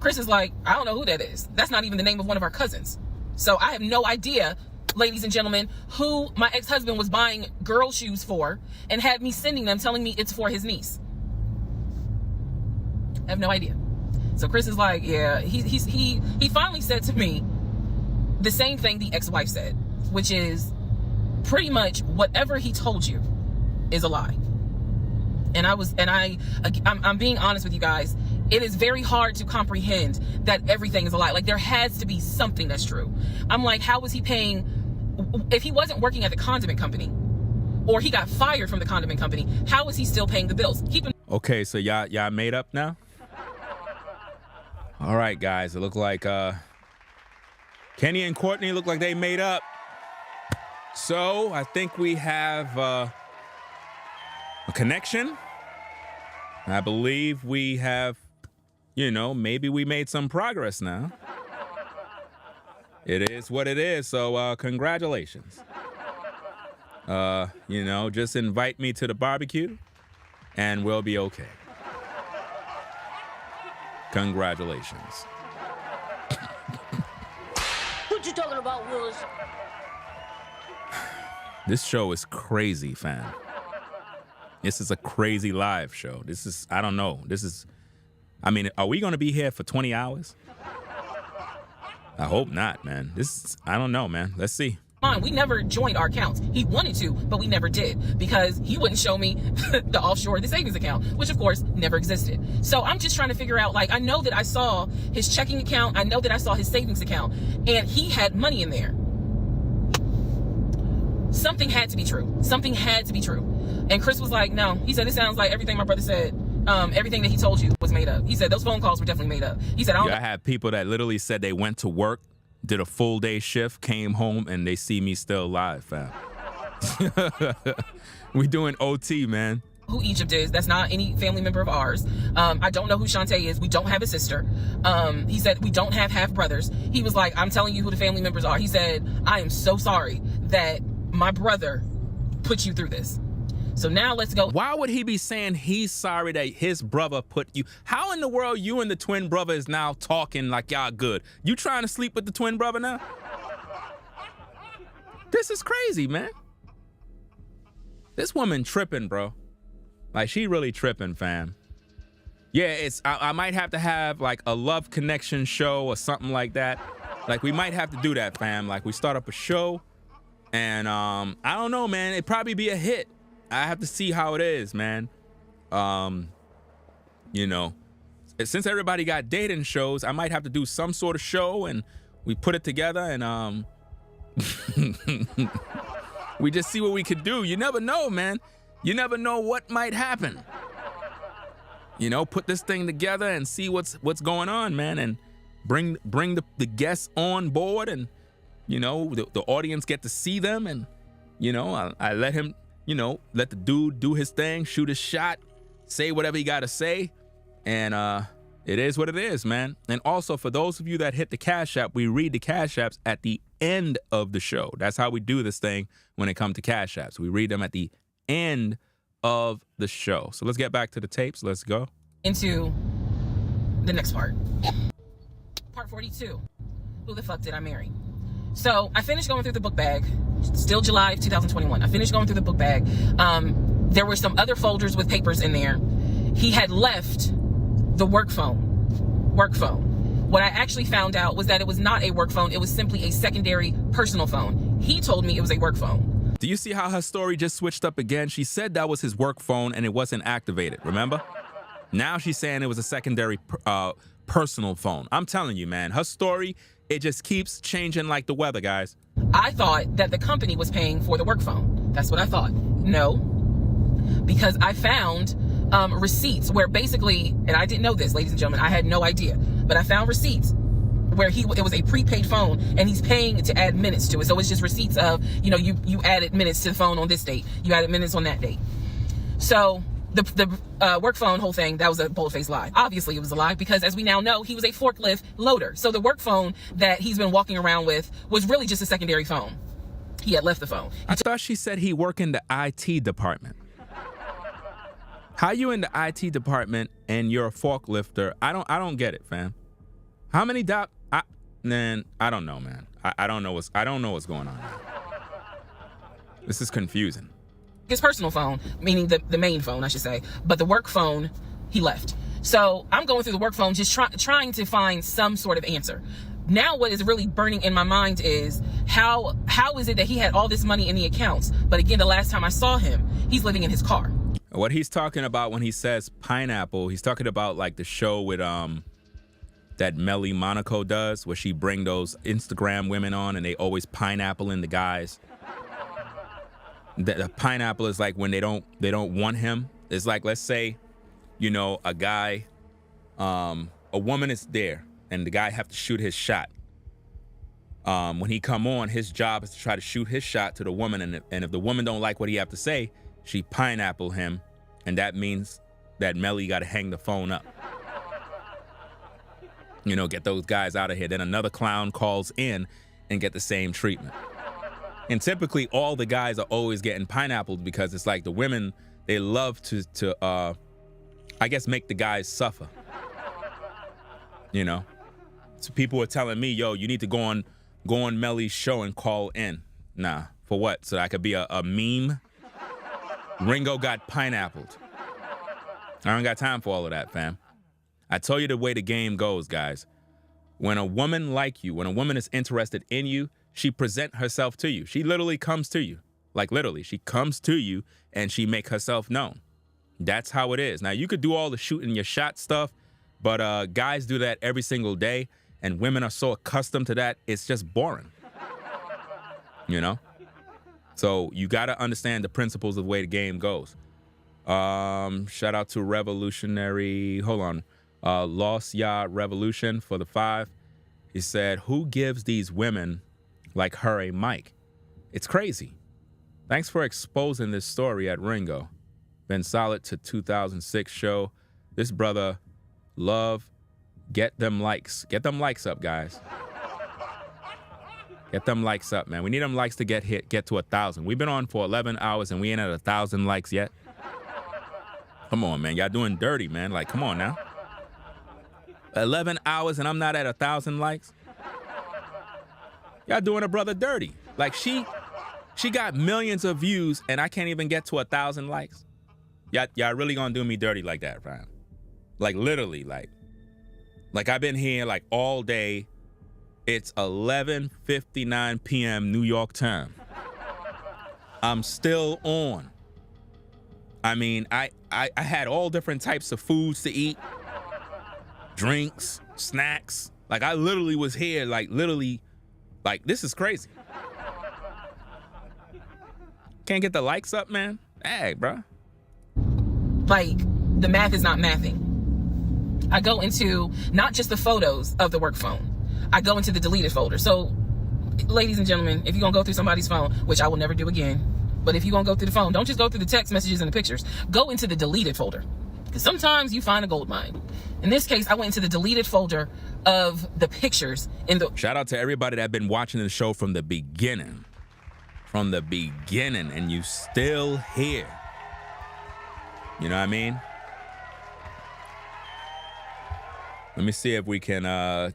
Chris is like, I don't know who that is. That's not even the name of one of our cousins. So I have no idea, ladies and gentlemen, who my ex-husband was buying girl shoes for and had me sending them, telling me it's for his niece. I have no idea. So Chris is like, yeah, he finally said to me the same thing the ex-wife said, which is pretty much whatever he told you is a lie. And I'm being honest with you guys. It is very hard to comprehend that everything is a lie. Like, there has to be something that's true. I'm like, how was he paying? If he wasn't working at the condiment company, or he got fired from the condiment company, how was he still paying the bills? Okay, so y'all made up now? All right, guys, it looked like Kenny and Courtney look like they made up. So I think we have a connection. I believe we have, maybe we made some progress now. It is what it is, so congratulations. Just invite me to the barbecue and we'll be okay. Congratulations. What you talking about, Willis? This show is crazy, fam. This is a crazy live show. I don't know. Are we going to be here for 20 hours? I hope not, man. I don't know, man. Let's see. We never joined our accounts. He wanted to, but we never did because he wouldn't show me the offshore, the savings account, which of course never existed. So I'm just trying to figure out, I know that I saw his checking account. I know that I saw his savings account and he had money in there. Something had to be true. Something had to be true. And Chris was like, no. He said, it sounds like everything my brother said. Everything that he told you was made up. He said, those phone calls were definitely made up. He said, I had people that literally said they went to work, did a full day shift, came home, and they see me still alive, fam. We doing OT, man. Who Egypt is. That's not any family member of ours. I don't know who Shantae is. We don't have a sister. He said, we don't have half brothers. He was like, I'm telling you who the family members are. He said, I am so sorry that my brother put you through this. So now let's go. Why would he be saying he's sorry that his brother put you? How in the world you and the twin brother is now talking like y'all good? You trying to sleep with the twin brother now? This is crazy, man. This woman tripping, bro. Like, she really tripping, fam. Yeah, I might have to have like a love connection show or something like that. Like, we might have to do that, fam. Like, we start up a show and I don't know, man. It'd probably be a hit. I have to see how it is, man. Since everybody got dating shows, I might have to do some sort of show and we put it together and we just see what we could do. You never know, man. You never know what might happen. Put this thing together and see what's going on, man, and bring the guests on board and the audience get to see them and I let him let the dude do his thing, shoot his shot, say whatever he got to say. And it is what it is, man. And also, for those of you that hit the Cash App, we read the Cash Apps at the end of the show. That's how we do this thing when it comes to Cash Apps. We read them at the end of the show. So let's get back to the tapes. Let's go. Into the next part. Part 42. Who the fuck did I marry? So I finished going through the book bag. Still July of 2021. I finished going through the book bag. There were some other folders with papers in there. He had left the work phone. What I actually found out was that it was not a work phone. It was simply a secondary personal phone. He told me it was a work phone. Do you see how her story just switched up again? She said that was his work phone and it wasn't activated, remember? Now she's saying it was a secondary personal phone. I'm telling you, man, her story, it just keeps changing like the weather, guys. I thought that the company was paying for the work phone. That's what I thought. No, because I found receipts where basically, and I didn't know this, ladies and gentlemen, I had no idea, but I found receipts where it was a prepaid phone and he's paying to add minutes to it. So it's just receipts of, you added minutes to the phone on this date, you added minutes on that date. So the work phone whole thing, that was a bold-faced lie. Obviously it was a lie because, as we now know, he was a forklift loader. So the work phone that he's been walking around with was really just a secondary phone. He had left the phone. I thought she said he worked in the IT department. How you in the IT department and you're a forklifter? I don't get it, fam. How many I don't know, man. I don't know what's going on. This is confusing. His personal phone, meaning the main phone, I should say, but the work phone, he left. So I'm going through the work phone, just trying to find some sort of answer. Now what is really burning in my mind is how is it that he had all this money in the accounts, but again, the last time I saw him, he's living in his car. What he's talking about when he says pineapple, he's talking about like the show with that Melly Monaco does, where she bring those Instagram women on and they always pineapple in the guys. The pineapple is like when they don't want him. It's like, let's say, a guy, a woman is there and the guy have to shoot his shot. When he come on, his job is to try to shoot his shot to the woman, and if the woman don't like what he have to say, she pineapple him, and that means that Melly got to hang the phone up. You know, get those guys out of here. Then another clown calls in and get the same treatment. And typically all the guys are always getting pineappled because it's like the women, they love to I guess make the guys suffer. You know? So people were telling me, yo, you need to go on Melly's show and call in. Nah, for what? So I could be a meme? Ringo got pineappled. I don't got time for all of that, fam. I tell you the way the game goes, guys. When a woman like you, when a woman is interested in you, she present herself to you. She literally comes to you. Like literally, she comes to you and she make herself known. That's how it is. Now, you could do all the shooting your shot stuff, but guys do that every single day, and women are so accustomed to that, it's just boring. You know? So you got to understand the principles of the way the game goes. Shout out to Revolutionary. Hold on. Lost Ya Revolution for the 5. He said, who gives these women like her a mic? It's crazy. Thanks for exposing this story at Ringo. Been solid to 2006 show. This brother, love, get them likes. Get them likes up, guys. Get them likes up, man. We need them likes to get to 1,000. We've been on for 11 hours and we ain't at 1,000 likes yet. Come on, man. Y'all doing dirty, man. Like, come on now. 11 hours and I'm not at 1,000 likes. Y'all doing a brother dirty. Like she got millions of views and I can't even get to 1,000 likes. Y'all really gonna do me dirty like that, fam? Like literally, like I've been here like all day. It's 11:59 p.m. New York time. I'm still on. I mean, I had all different types of foods to eat. Drinks, snacks. Like I literally was here, like this is crazy. Can't get the likes up, man? Hey, bro. Like, the math is not mathing. I go into not just the photos of the work phone. I go into the deleted folder. So, ladies and gentlemen, if you're going to go through somebody's phone, which I will never do again, but if you're going to go through the phone, don't just go through the text messages and the pictures. Go into the deleted folder. Because sometimes you find a gold mine. In this case, I went into the deleted folder of the pictures in the... Shout out to everybody that been watching the show from the beginning. From the beginning, and you still here. You know what I mean? Let me see if we can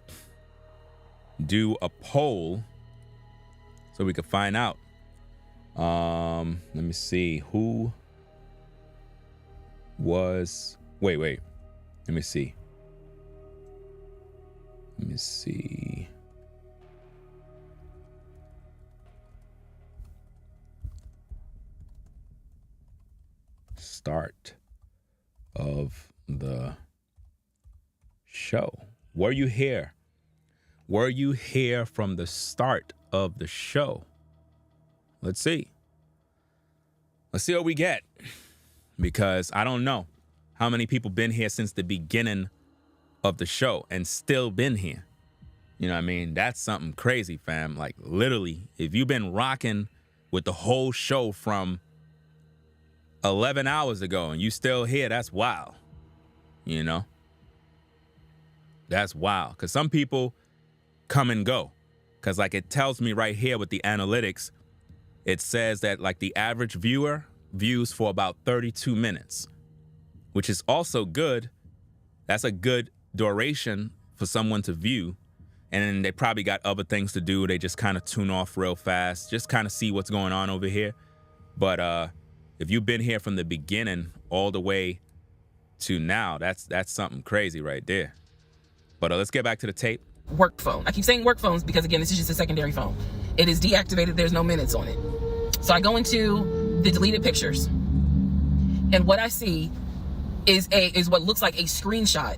do a poll so we can find out. Let me see who was. Wait. Let me see. Start of the show. Were you here? Were you here from the start of the show? Let's see. Let's see what we get. Because I don't know how many people been here since the beginning of the show and still been here. You know what I mean? That's something crazy, fam. Like literally, if you've been rocking with the whole show from 11 hours ago and you still here, that's wild. You know? That's wild. Because some people come and go. Because like it tells me right here with the analytics, it says that like the average viewer views for about 32 minutes, which is also good. That's a good duration for someone to view. And then they probably got other things to do. They just kind of tune off real fast, just kind of see what's going on over here. But if you've been here from the beginning all the way to now, that's something crazy right there. But let's get back to the tape. Work phone. I keep saying work phones because, again, this is just a secondary phone. It is deactivated. There's no minutes on it. So I go into the deleted pictures, and what I see is what looks like a screenshot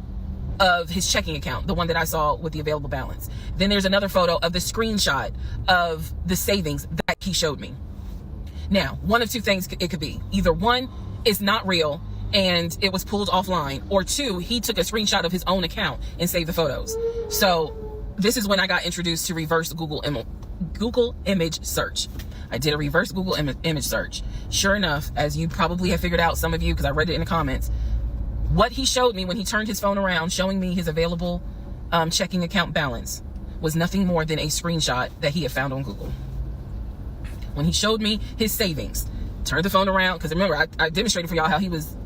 of his checking account, the one that I saw with the available balance. Then there's another photo of the screenshot of the savings that he showed me. Now, one of two things it could be. Either one, it's not real and it was pulled offline, or two, he took a screenshot of his own account and saved the photos. So this is when I got introduced to reverse Google image search. I did a reverse Google image search. Sure enough, as you probably have figured out, some of you, because I read it in the comments, What he showed me when he turned his phone around, showing me his available checking account balance, was nothing more than a screenshot that he had found on Google. When he showed me his savings, turned the phone around, because remember, I demonstrated for y'all how he was,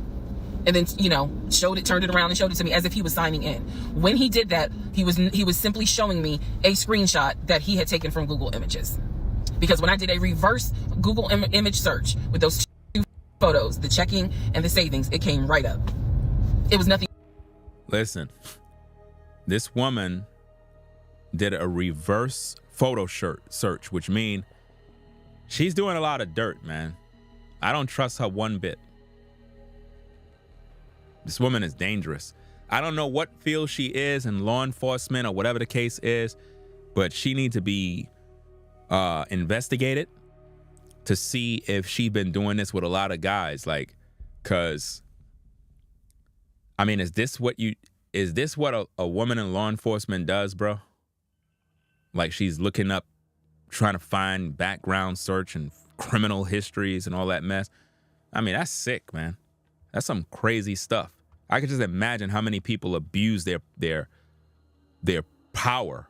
and then, you know, turned it around and showed it to me as if he was signing in. When he did that, he was simply showing me a screenshot that he had taken from Google Images. Because when I did a reverse Google image search with those two photos, the checking and the savings, it came right up. It was nothing. Listen, this woman did a reverse photo search, which means she's doing a lot of dirt, man. I don't trust her one bit. This woman is dangerous. I don't know what field she is in law enforcement or whatever the case is, but she needs to be investigated to see if she's been doing this with a lot of guys. Like, cause I mean, is this what a woman in law enforcement does, bro? Like, she's looking up, trying to find background search and criminal histories and all that mess. I mean, that's sick, man. That's some crazy stuff. I could just imagine how many people abuse their power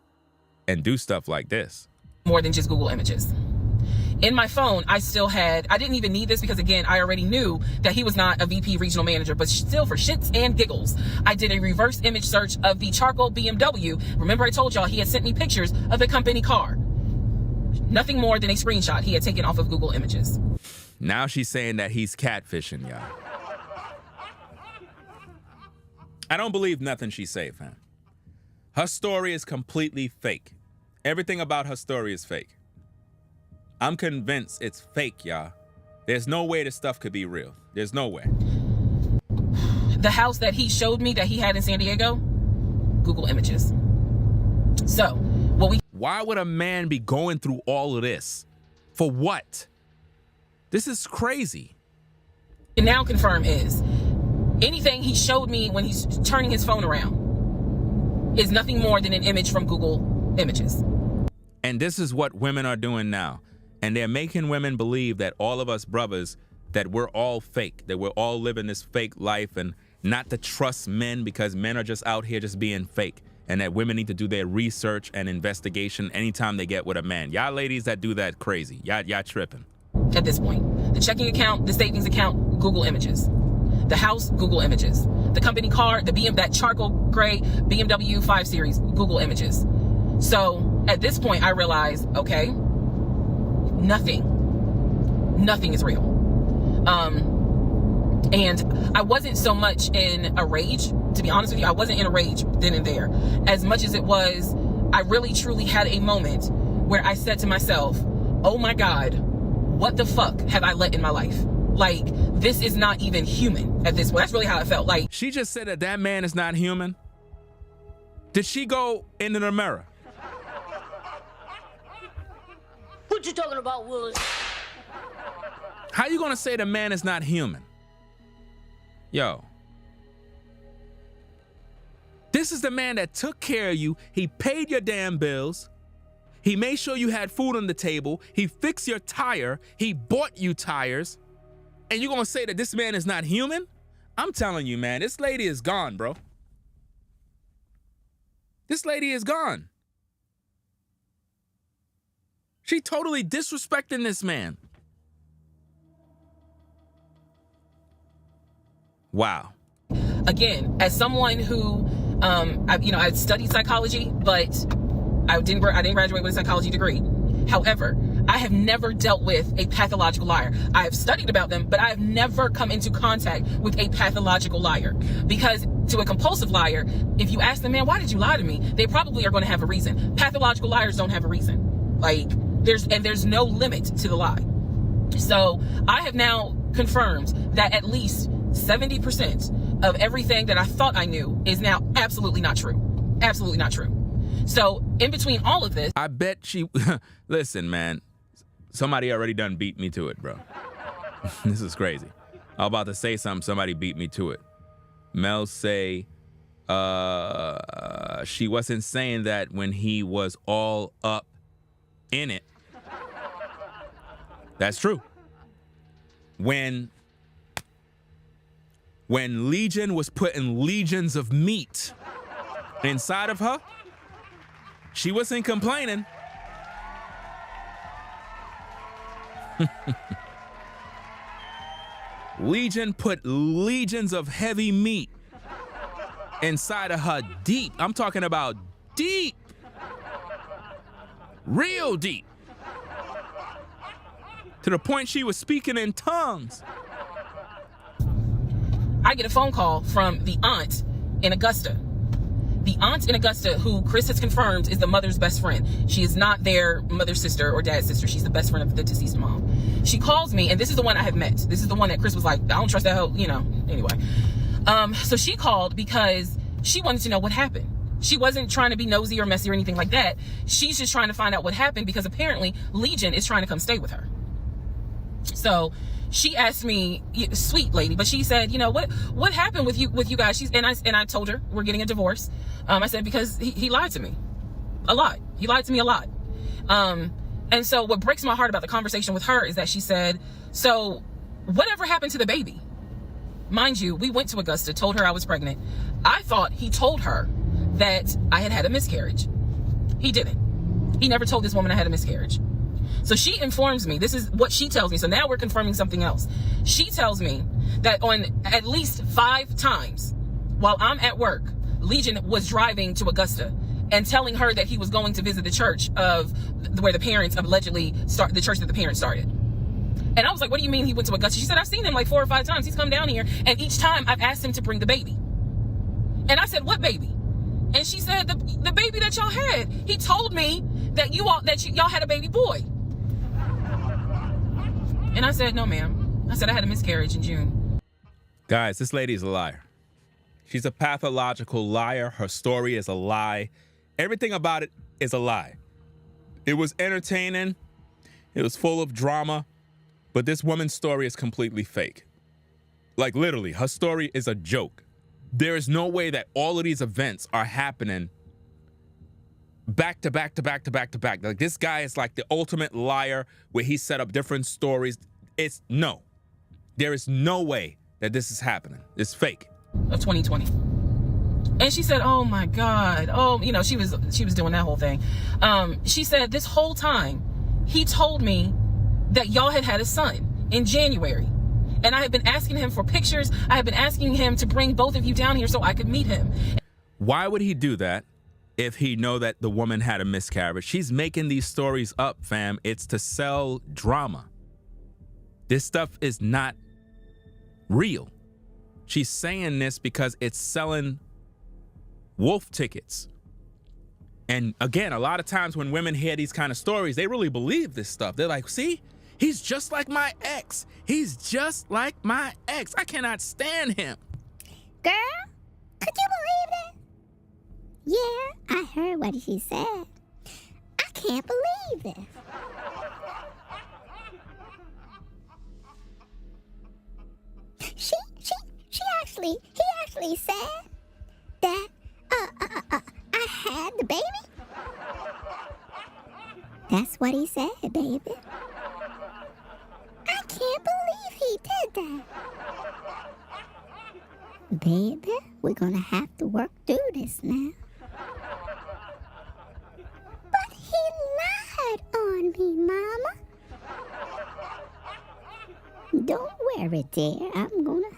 and do stuff like this. More than just Google Images. In my phone, I didn't even need this because, again, I already knew that he was not a VP regional manager, but still, for shits and giggles, I did a reverse image search of the charcoal BMW. Remember, I told y'all he had sent me pictures of the company car. Nothing more than a screenshot he had taken off of Google Images. Now she's saying that he's catfishing, y'all. I don't believe nothing she say, fam. Her story is completely fake. Everything about her story is fake. I'm convinced it's fake, y'all. There's no way this stuff could be real. There's no way. The house that he showed me that he had in San Diego, Google Images. So, why would a man be going through all of this? For what? This is crazy. Can now confirm is anything he showed me when he's turning his phone around is nothing more than an image from Google Images. And this is what women are doing now. And they're making women believe that all of us brothers, that we're all fake, that we're all living this fake life, and not to trust men because men are just out here just being fake, and that women need to do their research and investigation anytime they get with a man. Y'all ladies that do that crazy. Y'all tripping. At this point, the checking account, the savings account, Google Images. The house, Google Images. The company car, that charcoal gray BMW 5 Series, Google Images. So at this point, I realized, okay, nothing is real. And I wasn't so much in a rage, to be honest with you. I wasn't in a rage then and there, as much as it was, I really truly had a moment where I said to myself, oh my God, what the fuck have I let in my life? Like, this is not even human at this point. That's really how I felt. Like, she just said that man is not human. Did she go into the mirror? What you talking about, Willis? How you gonna say the man is not human? Yo. This is the man that took care of you. He paid your damn bills. He made sure you had food on the table. He fixed your tire. He bought you tires. And you gonna say that this man is not human? I'm telling you, man, this lady is gone, bro. This lady is gone. She totally disrespecting this man. Wow. Again, as someone who, I studied psychology, but I didn't graduate with a psychology degree. However, I have never dealt with a pathological liar. I have studied about them, but I have never come into contact with a pathological liar. Because to a compulsive liar, if you ask them, man, why did you lie to me? They probably are going to have a reason. Pathological liars don't have a reason. Like, there's no limit to the lie. So I have now confirmed that at least 70% of everything that I thought I knew is now absolutely not true. Absolutely not true. So in between all of this, I bet she, listen, man, somebody already done beat me to it, bro. This is crazy. I was about to say something, somebody beat me to it. Mel say, she wasn't saying that when he was all up in it. That's true. When when Legion was putting legions of meat inside of her, she wasn't complaining. Legion put legions of heavy meat inside of her deep. I'm talking about deep. Real deep. To the point she was speaking in tongues. I get a phone call from the aunt in Augusta. The aunt in Augusta, who Chris has confirmed is the mother's best friend. She is not their mother's sister or dad's sister. She's the best friend of the deceased mom. She calls me, and this is the one I have met. This is the one that Chris was like, I don't trust that hoe, anyway. So she called because she wanted to know what happened. She wasn't trying to be nosy or messy or anything like that. She's just trying to find out what happened because apparently Legion is trying to come stay with her. So she asked me, sweet lady, but she said, what happened with you guys? And I told her we're getting a divorce. I said, because he lied to me a lot. He lied to me a lot. And so what breaks my heart about the conversation with her is that she said, so whatever happened to the baby? Mind you, we went to Augusta, told her I was pregnant. I thought he told her that I had a miscarriage. He didn't. He never told this woman I had a miscarriage. So she informs me, this is what she tells me. So now we're confirming something else. She tells me that on at least 5 times while I'm at work, Legion was driving to Augusta and telling her that he was going to visit the church of where the parents allegedly the church that the parents started. And I was like, what do you mean he went to Augusta? She said, I've seen him like 4 or 5 times. He's come down here, and each time I've asked him to bring the baby. And I said, what baby? And she said, the baby that y'all had. He told me that y'all had a baby boy. And I said, no, ma'am. I said I had a miscarriage in June. Guys, this lady is a liar. She's a pathological liar. Her story is a lie. Everything about it is a lie. It was entertaining. It was full of drama. But this woman's story is completely fake. Like literally, her story is a joke. There is no way that all of these events are happening back to back to back to back to back. Like this guy is like the ultimate liar where he set up different stories. There is no way that this is happening. It's fake. Of 2020. And she said, oh my God. Oh, she was doing that whole thing. She said this whole time he told me that y'all had a son in January. And I have been asking him for pictures. I have been asking him to bring both of you down here so I could meet him. Why would he do that if he know that the woman had a miscarriage? She's making these stories up, fam. It's to sell drama. This stuff is not real. She's saying this because it's selling wolf tickets. And again, a lot of times when women hear these kind of stories, they really believe this stuff. They're like, see, he's just like my ex. He's just like my ex. I cannot stand him. Girl, could you believe it? Yeah, I heard what she said. I can't believe it. He actually said that I had the baby. That's what he said, baby. I can't believe he did that. Baby, we're gonna have to work through this now. But he lied on me, Mama. Don't worry, dear. I'm gonna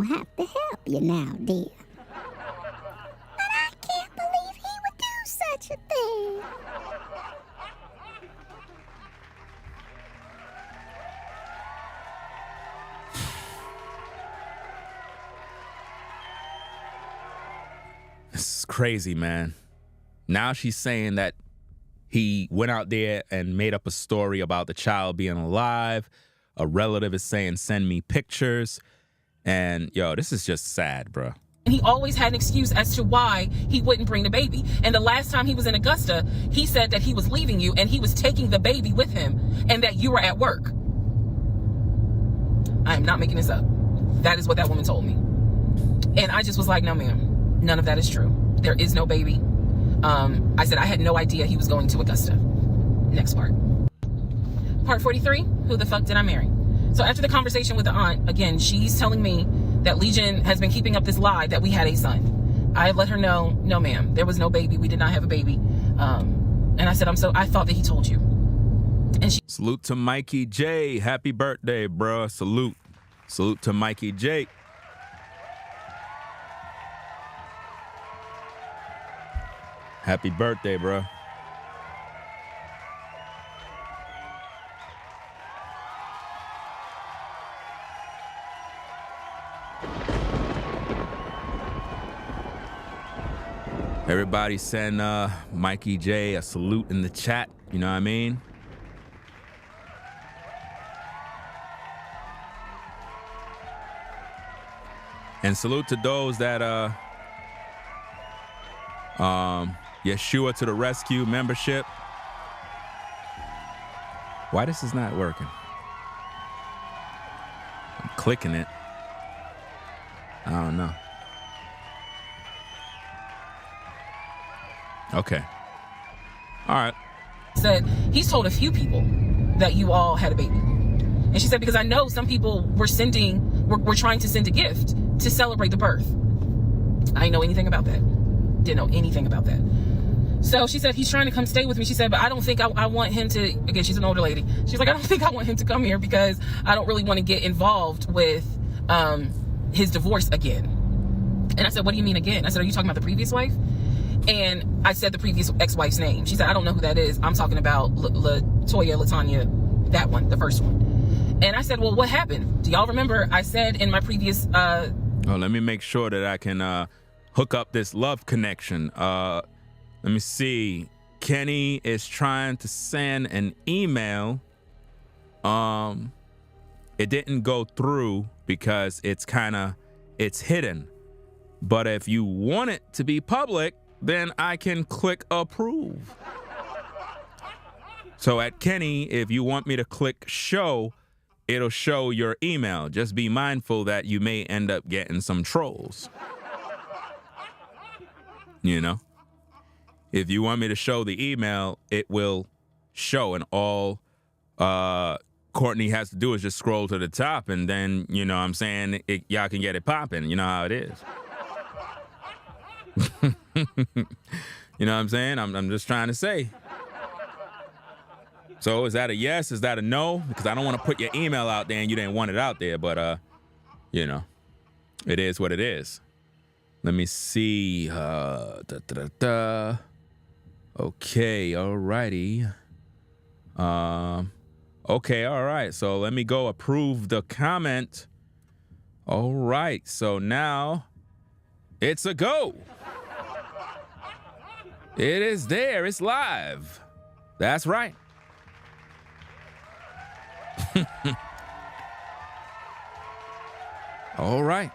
have to help you now, dear. But I can't believe he would do such a thing. This is crazy, man. Now she's saying that he went out there and made up a story about the child being alive. A relative is saying, send me pictures. And yo, this is just sad, bro. And he always had an excuse as to why he wouldn't bring the baby. And the last time he was in Augusta, he said that he was leaving you and he was taking the baby with him and that you were at work. I am not making this up. That is what that woman told me. And I just was like, no, ma'am, none of that is true. There is no baby. I said I had no idea he was going to Augusta. Next part. Part 43, who the fuck did I marry? So after the conversation with the aunt, again, she's telling me that Legion has been keeping up this lie that we had a son. I let her know, no ma'am, there was no baby. We did not have a baby. And I said, I thought that he told you. And she Salute to Mikey J. Happy birthday, bruh. Salute. Salute to Mikey J. Happy birthday, bruh. Everybody send Mikey J a salute in the chat. You know what I mean? And salute to those that Yeshua to the Rescue membership. Why this is not working? I'm clicking it. I don't know. Okay. All right. said, he's told a few people that you all had a baby. And she said, because I know some people were trying to send a gift to celebrate the birth. I didn't know anything about that. Didn't know anything about that. So she said, he's trying to come stay with me. She said, but I don't think I want him to, again, she's an older lady. She's like, I don't think I want him to come here because I don't really want to get involved with his divorce again. And I said, what do you mean again? I said, are you talking about the previous wife? And I said the previous ex-wife's name. She said, I don't know who that is. I'm talking about Latanya, that one, the first one. And I said, well, what happened? Do y'all remember I said in my previous... let me make sure that I can hook up this love connection. Let me see. Kenny is trying to send an email. It didn't go through because it's hidden. But if you want it to be public, then I can click approve. So at Kenny, if you want me to click show, it'll show your email. Just be mindful that you may end up getting some trolls. You know? If you want me to show the email, it will show, and all Courtney has to do is just scroll to the top, and then, you know what I'm saying, y'all can get it popping. You know how it is. You know what I'm saying? I'm just trying to say. So is that a yes? Is that a no? Because I don't want to put your email out there and you didn't want it out there, but you know, it is what it is. Let me see. Okay, alrighty. Okay, all right. So let me go approve the comment. All right. So now it's a go. It is there. It's live. That's right. All right.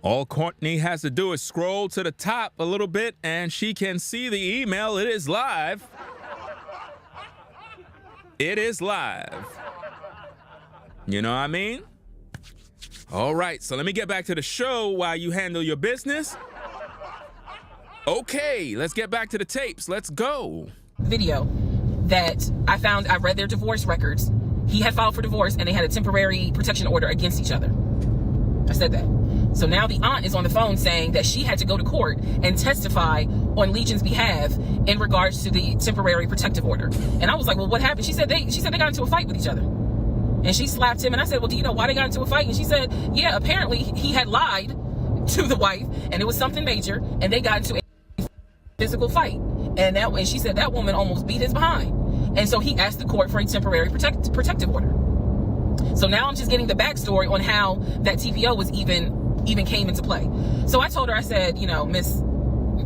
All Courtney has to do is scroll to the top a little bit and she can see the email. It is live. It is live. You know what I mean? All right, so let me get back to the show while you handle your business. Okay, let's get back to the tapes. Let's go. Video that I found, I read their divorce records. He had filed for divorce and they had a temporary protection order against each other. I said that. So now the aunt is on the phone saying that she had to go to court and testify on Legion's behalf in regards to the temporary protective order. And I was like, well, what happened? She said they got into a fight with each other. And she slapped him. And I said, well, do you know why they got into a fight? And she said, yeah, apparently he had lied to the wife and it was something major and they got into a physical fight. And she said that woman almost beat his behind. And so he asked the court for a temporary protective order. So now I'm just getting the backstory on how that TPO was even came into play. So I told her, I said, you know, Miss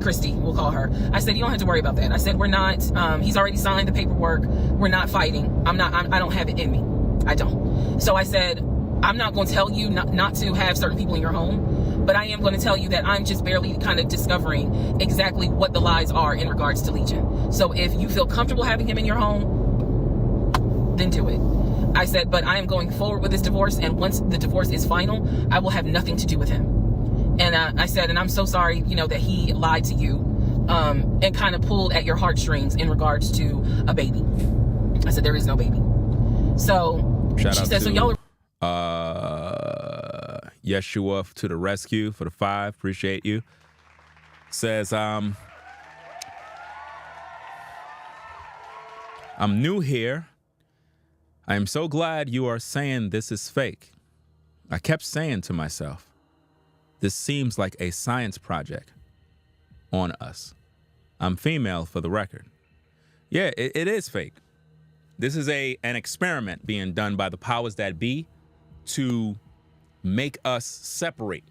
Christy, we'll call her. I said, you don't have to worry about that. I said, we're not, he's already signed the paperwork. We're not fighting. I don't have it in me. I don't. So I said, I'm not going to tell you not to have certain people in your home, but I am going to tell you that I'm just barely kind of discovering exactly what the lies are in regards to Legion. So if you feel comfortable having him in your home, then do it. I said, but I am going forward with this divorce, and once the divorce is final, I will have nothing to do with him. And I said, and I'm so sorry, you know, that he lied to you and kind of pulled at your heartstrings in regards to a baby. I said, there is no baby. So she said, so y'all are... Yeshua to the rescue for the 5. Appreciate you. Says, I'm new here. I am so glad you are saying this is fake. I kept saying to myself, this seems like a science project on us. I'm female for the record. Yeah, it is fake. This is an experiment being done by the powers that be to make us separate.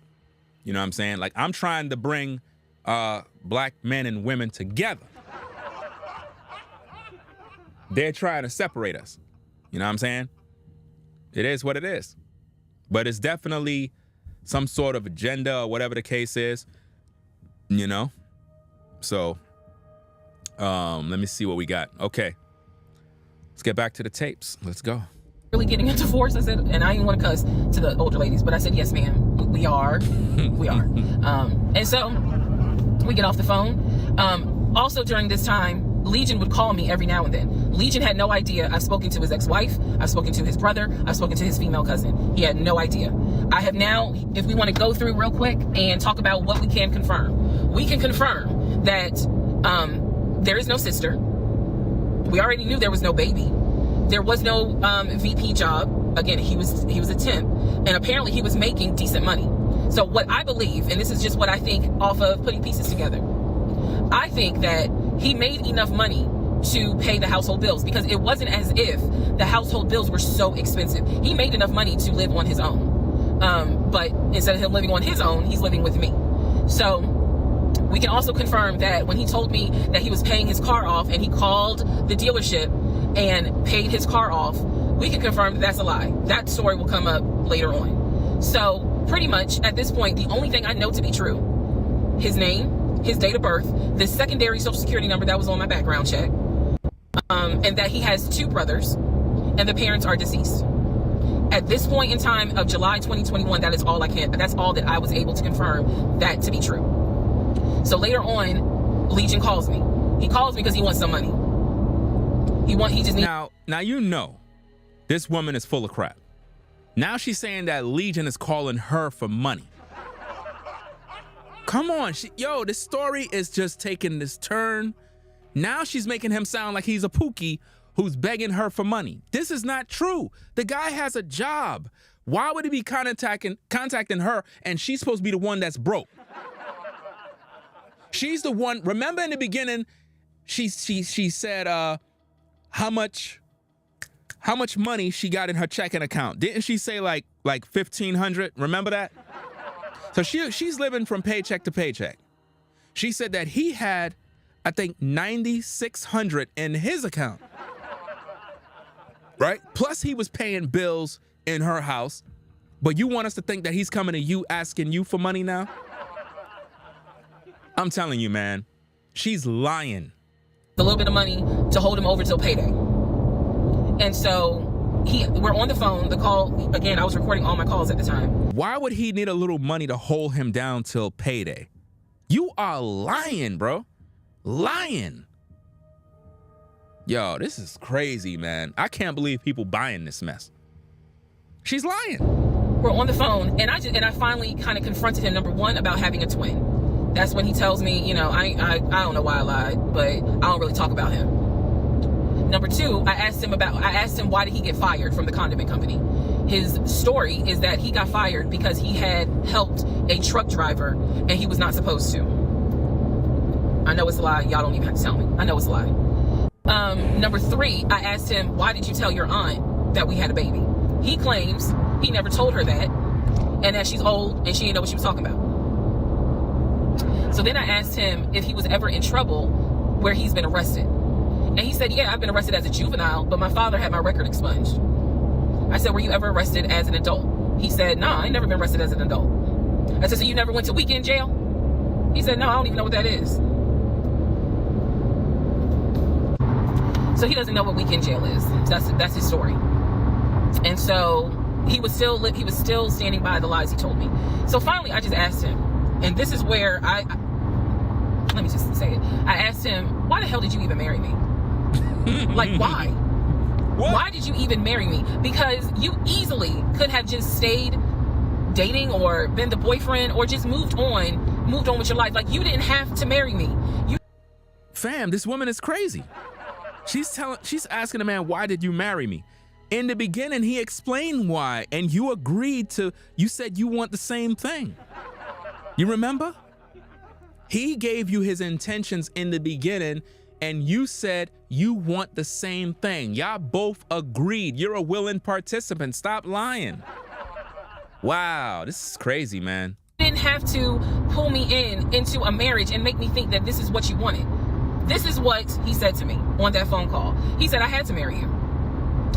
You know what I'm saying? Like, I'm trying to bring black men and women together. They're trying to separate us. You know what I'm saying? It is what it is. But it's definitely some sort of agenda or whatever the case is, you know? So, let me see what we got. Okay. Let's get back to the tapes. Let's go. Really getting a divorce? I said, and I didn't want to cuss to the older ladies, but I said, yes, ma'am, we are. We are. And so we get off the phone. Also during this time, Legion would call me every now and then. Legion had no idea. I've spoken to his ex-wife. I've spoken to his brother. I've spoken to his female cousin. He had no idea. I have now, if we want to go through real quick and talk about what we can confirm. We can confirm that there is no sister. We already knew there was no baby. There was no VP job. Again, he was a temp. And apparently he was making decent money. So what I believe, and this is just what I think off of putting pieces together, I think that he made enough money to pay the household bills, because it wasn't as if the household bills were so expensive. He made enough money to live on his own. But instead of him living on his own, he's living with me. So we can also confirm that when he told me that he was paying his car off and he called the dealership and paid his car off, we can confirm that that's a lie. That story will come up later on. So pretty much at this point, the only thing I know to be true, his name, his date of birth, the secondary social security number that was on my background check, and that he has 2 brothers and the parents are deceased. At this point in time of July 2021, that's all that I was able to confirm that to be true. So later on, Legion calls me. He calls me because he wants some money. He just needs. Now you know, this woman is full of crap. Now she's saying that Legion is calling her for money. Come on, this story is just taking this turn. Now she's making him sound like he's a pookie who's begging her for money. This is not true. The guy has a job. Why would he be contacting her and she's supposed to be the one that's broke? She's the one. Remember in the beginning, she said how much money she got in her checking account. Didn't she say like $1,500? Remember that? So she's living from paycheck to paycheck. She said that he had, I think, $9,600 in his account. Right? Plus he was paying bills in her house. But you want us to think that he's coming to you asking you for money now? I'm telling you, man, she's lying. A little bit of money to hold him over till payday. And so we're on the phone. The call, again, I was recording all my calls at the time. Why would he need a little money to hold him down till payday? You are lying, bro. Lying. Yo, this is crazy, man. I can't believe people buying this mess. She's lying. We're on the phone, and I finally kind of confronted him, number one, about having a twin. That's when he tells me, I don't know why I lied, but I don't really talk about him. Number two, I asked him why did he get fired from the condiment company. His story is that he got fired because he had helped a truck driver and he was not supposed to. I know it's a lie. Y'all don't even have to tell me. I know it's a lie. Number three, I asked him, why did you tell your aunt that we had a baby? He claims he never told her that and that she's old and she didn't know what she was talking about. So then I asked him if he was ever in trouble where he's been arrested. And he said, yeah, I've been arrested as a juvenile, but my father had my record expunged. I said, were you ever arrested as an adult? He said, nah, I ain't never been arrested as an adult. I said, so you never went to weekend jail? He said, no, I don't even know what that is. So he doesn't know what weekend jail is. That's his story. And so he was still standing by the lies he told me. So finally, I just asked him, and this is where let me just say it. I asked him, why the hell did you even marry me? Like, why? What? Why did you even marry me? Because you easily could have just stayed dating or been the boyfriend or just moved on with your life. Like, you didn't have to marry me. Fam, this woman is crazy. She's asking the man, why did you marry me? In the beginning, he explained why, and you agreed to, you said you want the same thing. You remember? He gave you his intentions in the beginning, and you said you want the same thing. Y'all both agreed. You're a willing participant. Stop lying. Wow, this is crazy, man. You didn't have to pull me into a marriage and make me think that this is what you wanted. This is what he said to me on that phone call. He said, I had to marry you.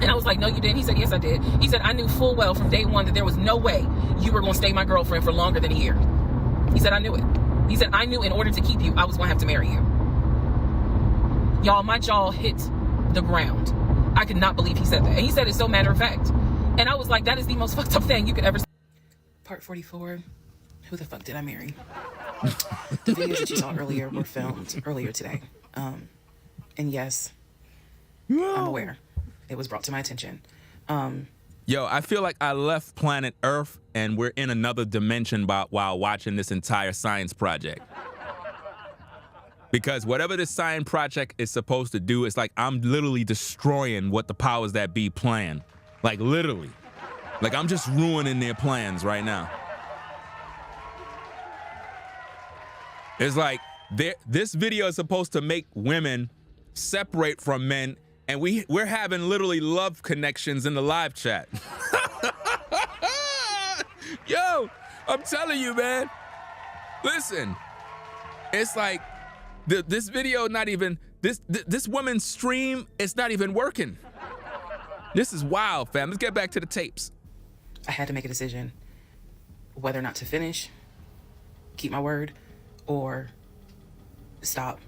And I was like, no, you didn't. He said, yes, I did. He said, I knew full well from day one that there was no way you were going to stay my girlfriend for longer than a year. He said, I knew it. He said, I knew in order to keep you, I was going to have to marry you. Y'all, my jaw hit the ground. I could not believe he said that. And he said it so matter of fact. And I was like, that is the most fucked up thing you could ever say. Part 44, who the fuck did I marry? The videos that you saw earlier were filmed earlier today. And yes, I'm aware. It was brought to my attention. Yo, I feel like I left planet Earth and we're in another dimension while watching this entire science project. Because whatever this science project is supposed to do, it's like I'm literally destroying what the powers that be plan. Like, literally. Like, I'm just ruining their plans right now. It's like this video is supposed to make women separate from men, and we're having literally love connections in the live chat. Yo, I'm telling you, man. Listen, it's like this video not even this woman's stream. It's not even working. This is wild, fam. Let's get back to the tapes. I had to make a decision whether or not to finish, keep my word, or stop,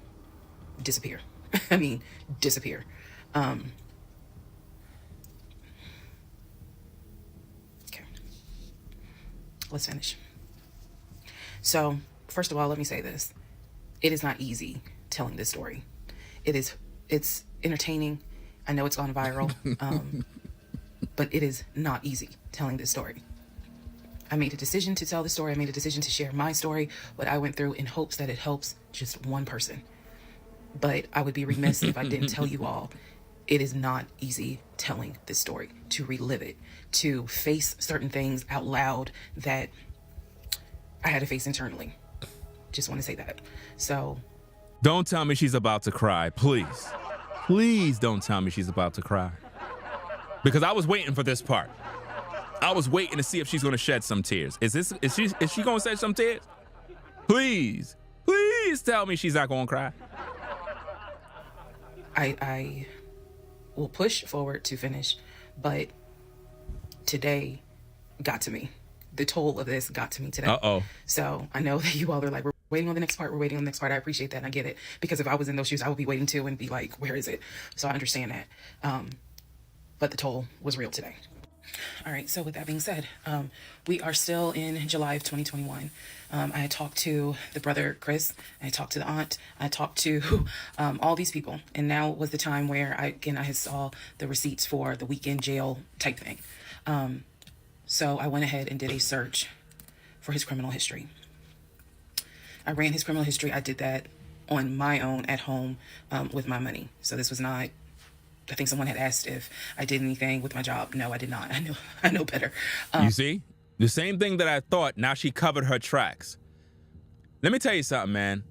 disappear. I mean, disappear. Okay. Let's finish. So, first of all, let me say this. It is not easy telling this story. It's entertaining. I know it's gone viral. But it is not easy telling this story. I made a decision to tell the story. I made a decision to share my story, what I went through, in hopes that it helps just one person. But I would be remiss if I didn't tell you all, it is not easy telling this story, to relive it, to face certain things out loud that I had to face internally. Just want to say that. So. Don't tell me she's about to cry, please. Please don't tell me she's about to cry. Because I was waiting for this part. I was waiting to see if she's gonna shed some tears. Is she gonna shed some tears? Please tell me she's not gonna cry. I will push forward to finish, but today got to me. The toll of this got to me today. Uh-oh. So I know that you all are like, we're waiting on the next part. We're waiting on the next part. I appreciate that and I get it. Because if I was in those shoes, I would be waiting too and be like, where is it? So I understand that. But the toll was real today. All right, so with that being said, we are still in July of 2021. I had talked to the brother, Chris. I talked to the aunt. I talked to all these people. And now was the time where I had saw the receipts for the weekend jail type thing. So I went ahead and did a search for his criminal history. I ran his criminal history. I did that on my own at home with my money. So this was not... I think someone had asked if I did anything with my job. No, I did not. I know better. You see? The same thing that I thought, now she covered her tracks. Let me tell you something, man.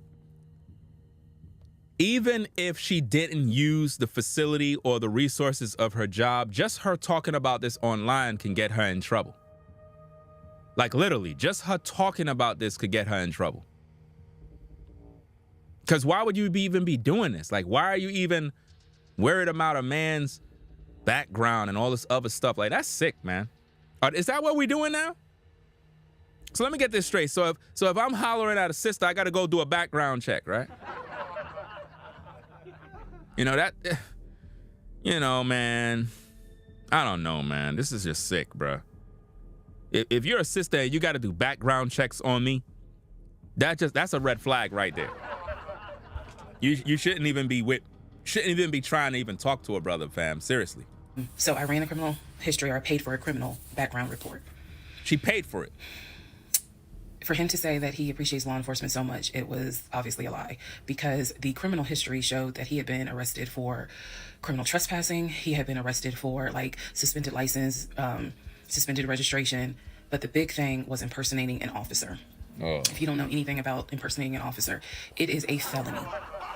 Even if she didn't use the facility or the resources of her job, just her talking about this online can get her in trouble. Like, literally, just her talking about this could get her in trouble. Because why would you even be doing this? Like, why are you even worried about a man's background and all this other stuff? Like, that's sick, man. Is that what we're doing now? So let me get this straight. So if I'm hollering at a sister, I got to go do a background check, right? You know, that, you know, man, I don't know, man. This is just sick, bro. If you're a sister and you got to do background checks on me, that's a red flag right there. You shouldn't even be trying to even talk to a brother, fam. Seriously. So I ran a criminal history, or I paid for a criminal background report. She paid for it. For him to say that he appreciates law enforcement so much, it was obviously a lie, because the criminal history showed that he had been arrested for criminal trespassing. He had been arrested for like suspended license, suspended registration. But the big thing was impersonating an officer. Oh. If you don't know anything about impersonating an officer, it is a felony.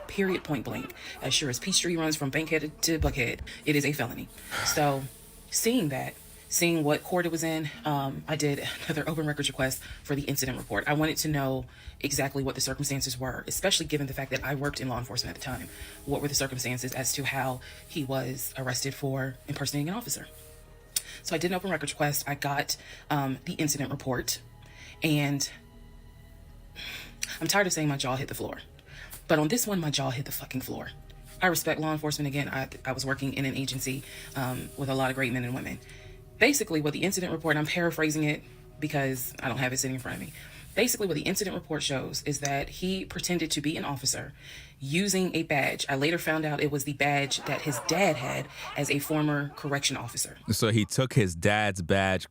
Period, point blank. As sure as Peachtree runs from Bankhead to Buckhead, it is a felony. So seeing that, seeing what court it was in, I did another open records request for the incident report. I wanted to know exactly what the circumstances were, especially given the fact that I worked in law enforcement at the time. What were the circumstances as to how he was arrested for impersonating an officer? So I did an open records request. I got the incident report, and I'm tired of saying my jaw hit the floor. But on this one, my jaw hit the fucking floor. I respect law enforcement. Again, I was working in an agency with a lot of great men and women. Basically, what the incident report, I'm paraphrasing it because I don't have it sitting in front of me. Basically, what the incident report shows is that he pretended to be an officer using a badge. I later found out it was the badge that his dad had as a former correction officer. So he took his dad's badge.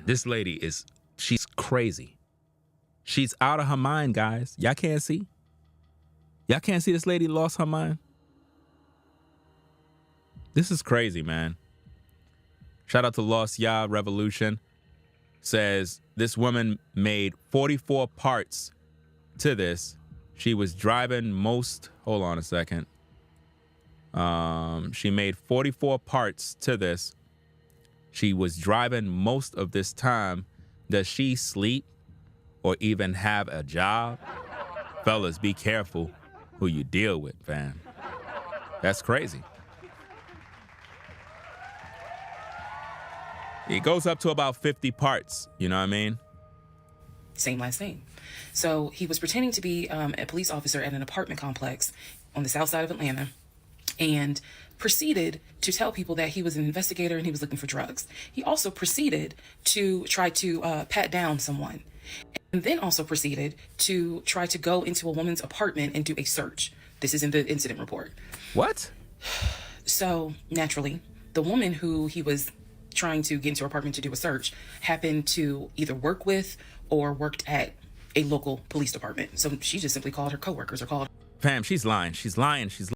This lady she's crazy. She's out of her mind, guys. Y'all can't see? Y'all can't see this lady lost her mind? This is crazy, man. Shout out to Lost Ya Revolution. Says this woman made 44 parts to this. She was driving hold on a second. She made 44 parts to this. She was driving most of this time. Does she sleep or even have a job? Fellas, be careful who you deal with, fam. That's crazy. It goes up to about 50 parts. You know what I mean? Same last name. So he was pretending to be a police officer at an apartment complex on the south side of Atlanta, and proceeded to tell people that he was an investigator and he was looking for drugs. He also proceeded to try to pat down someone, and then also proceeded to try to go into a woman's apartment and do a search. This is in the incident report. What? So naturally, the woman who he was trying to get into her apartment to do a search happened to either work with or worked at a local police department. So she just simply called her coworkers or called. Fam, she's lying. She's lying. She's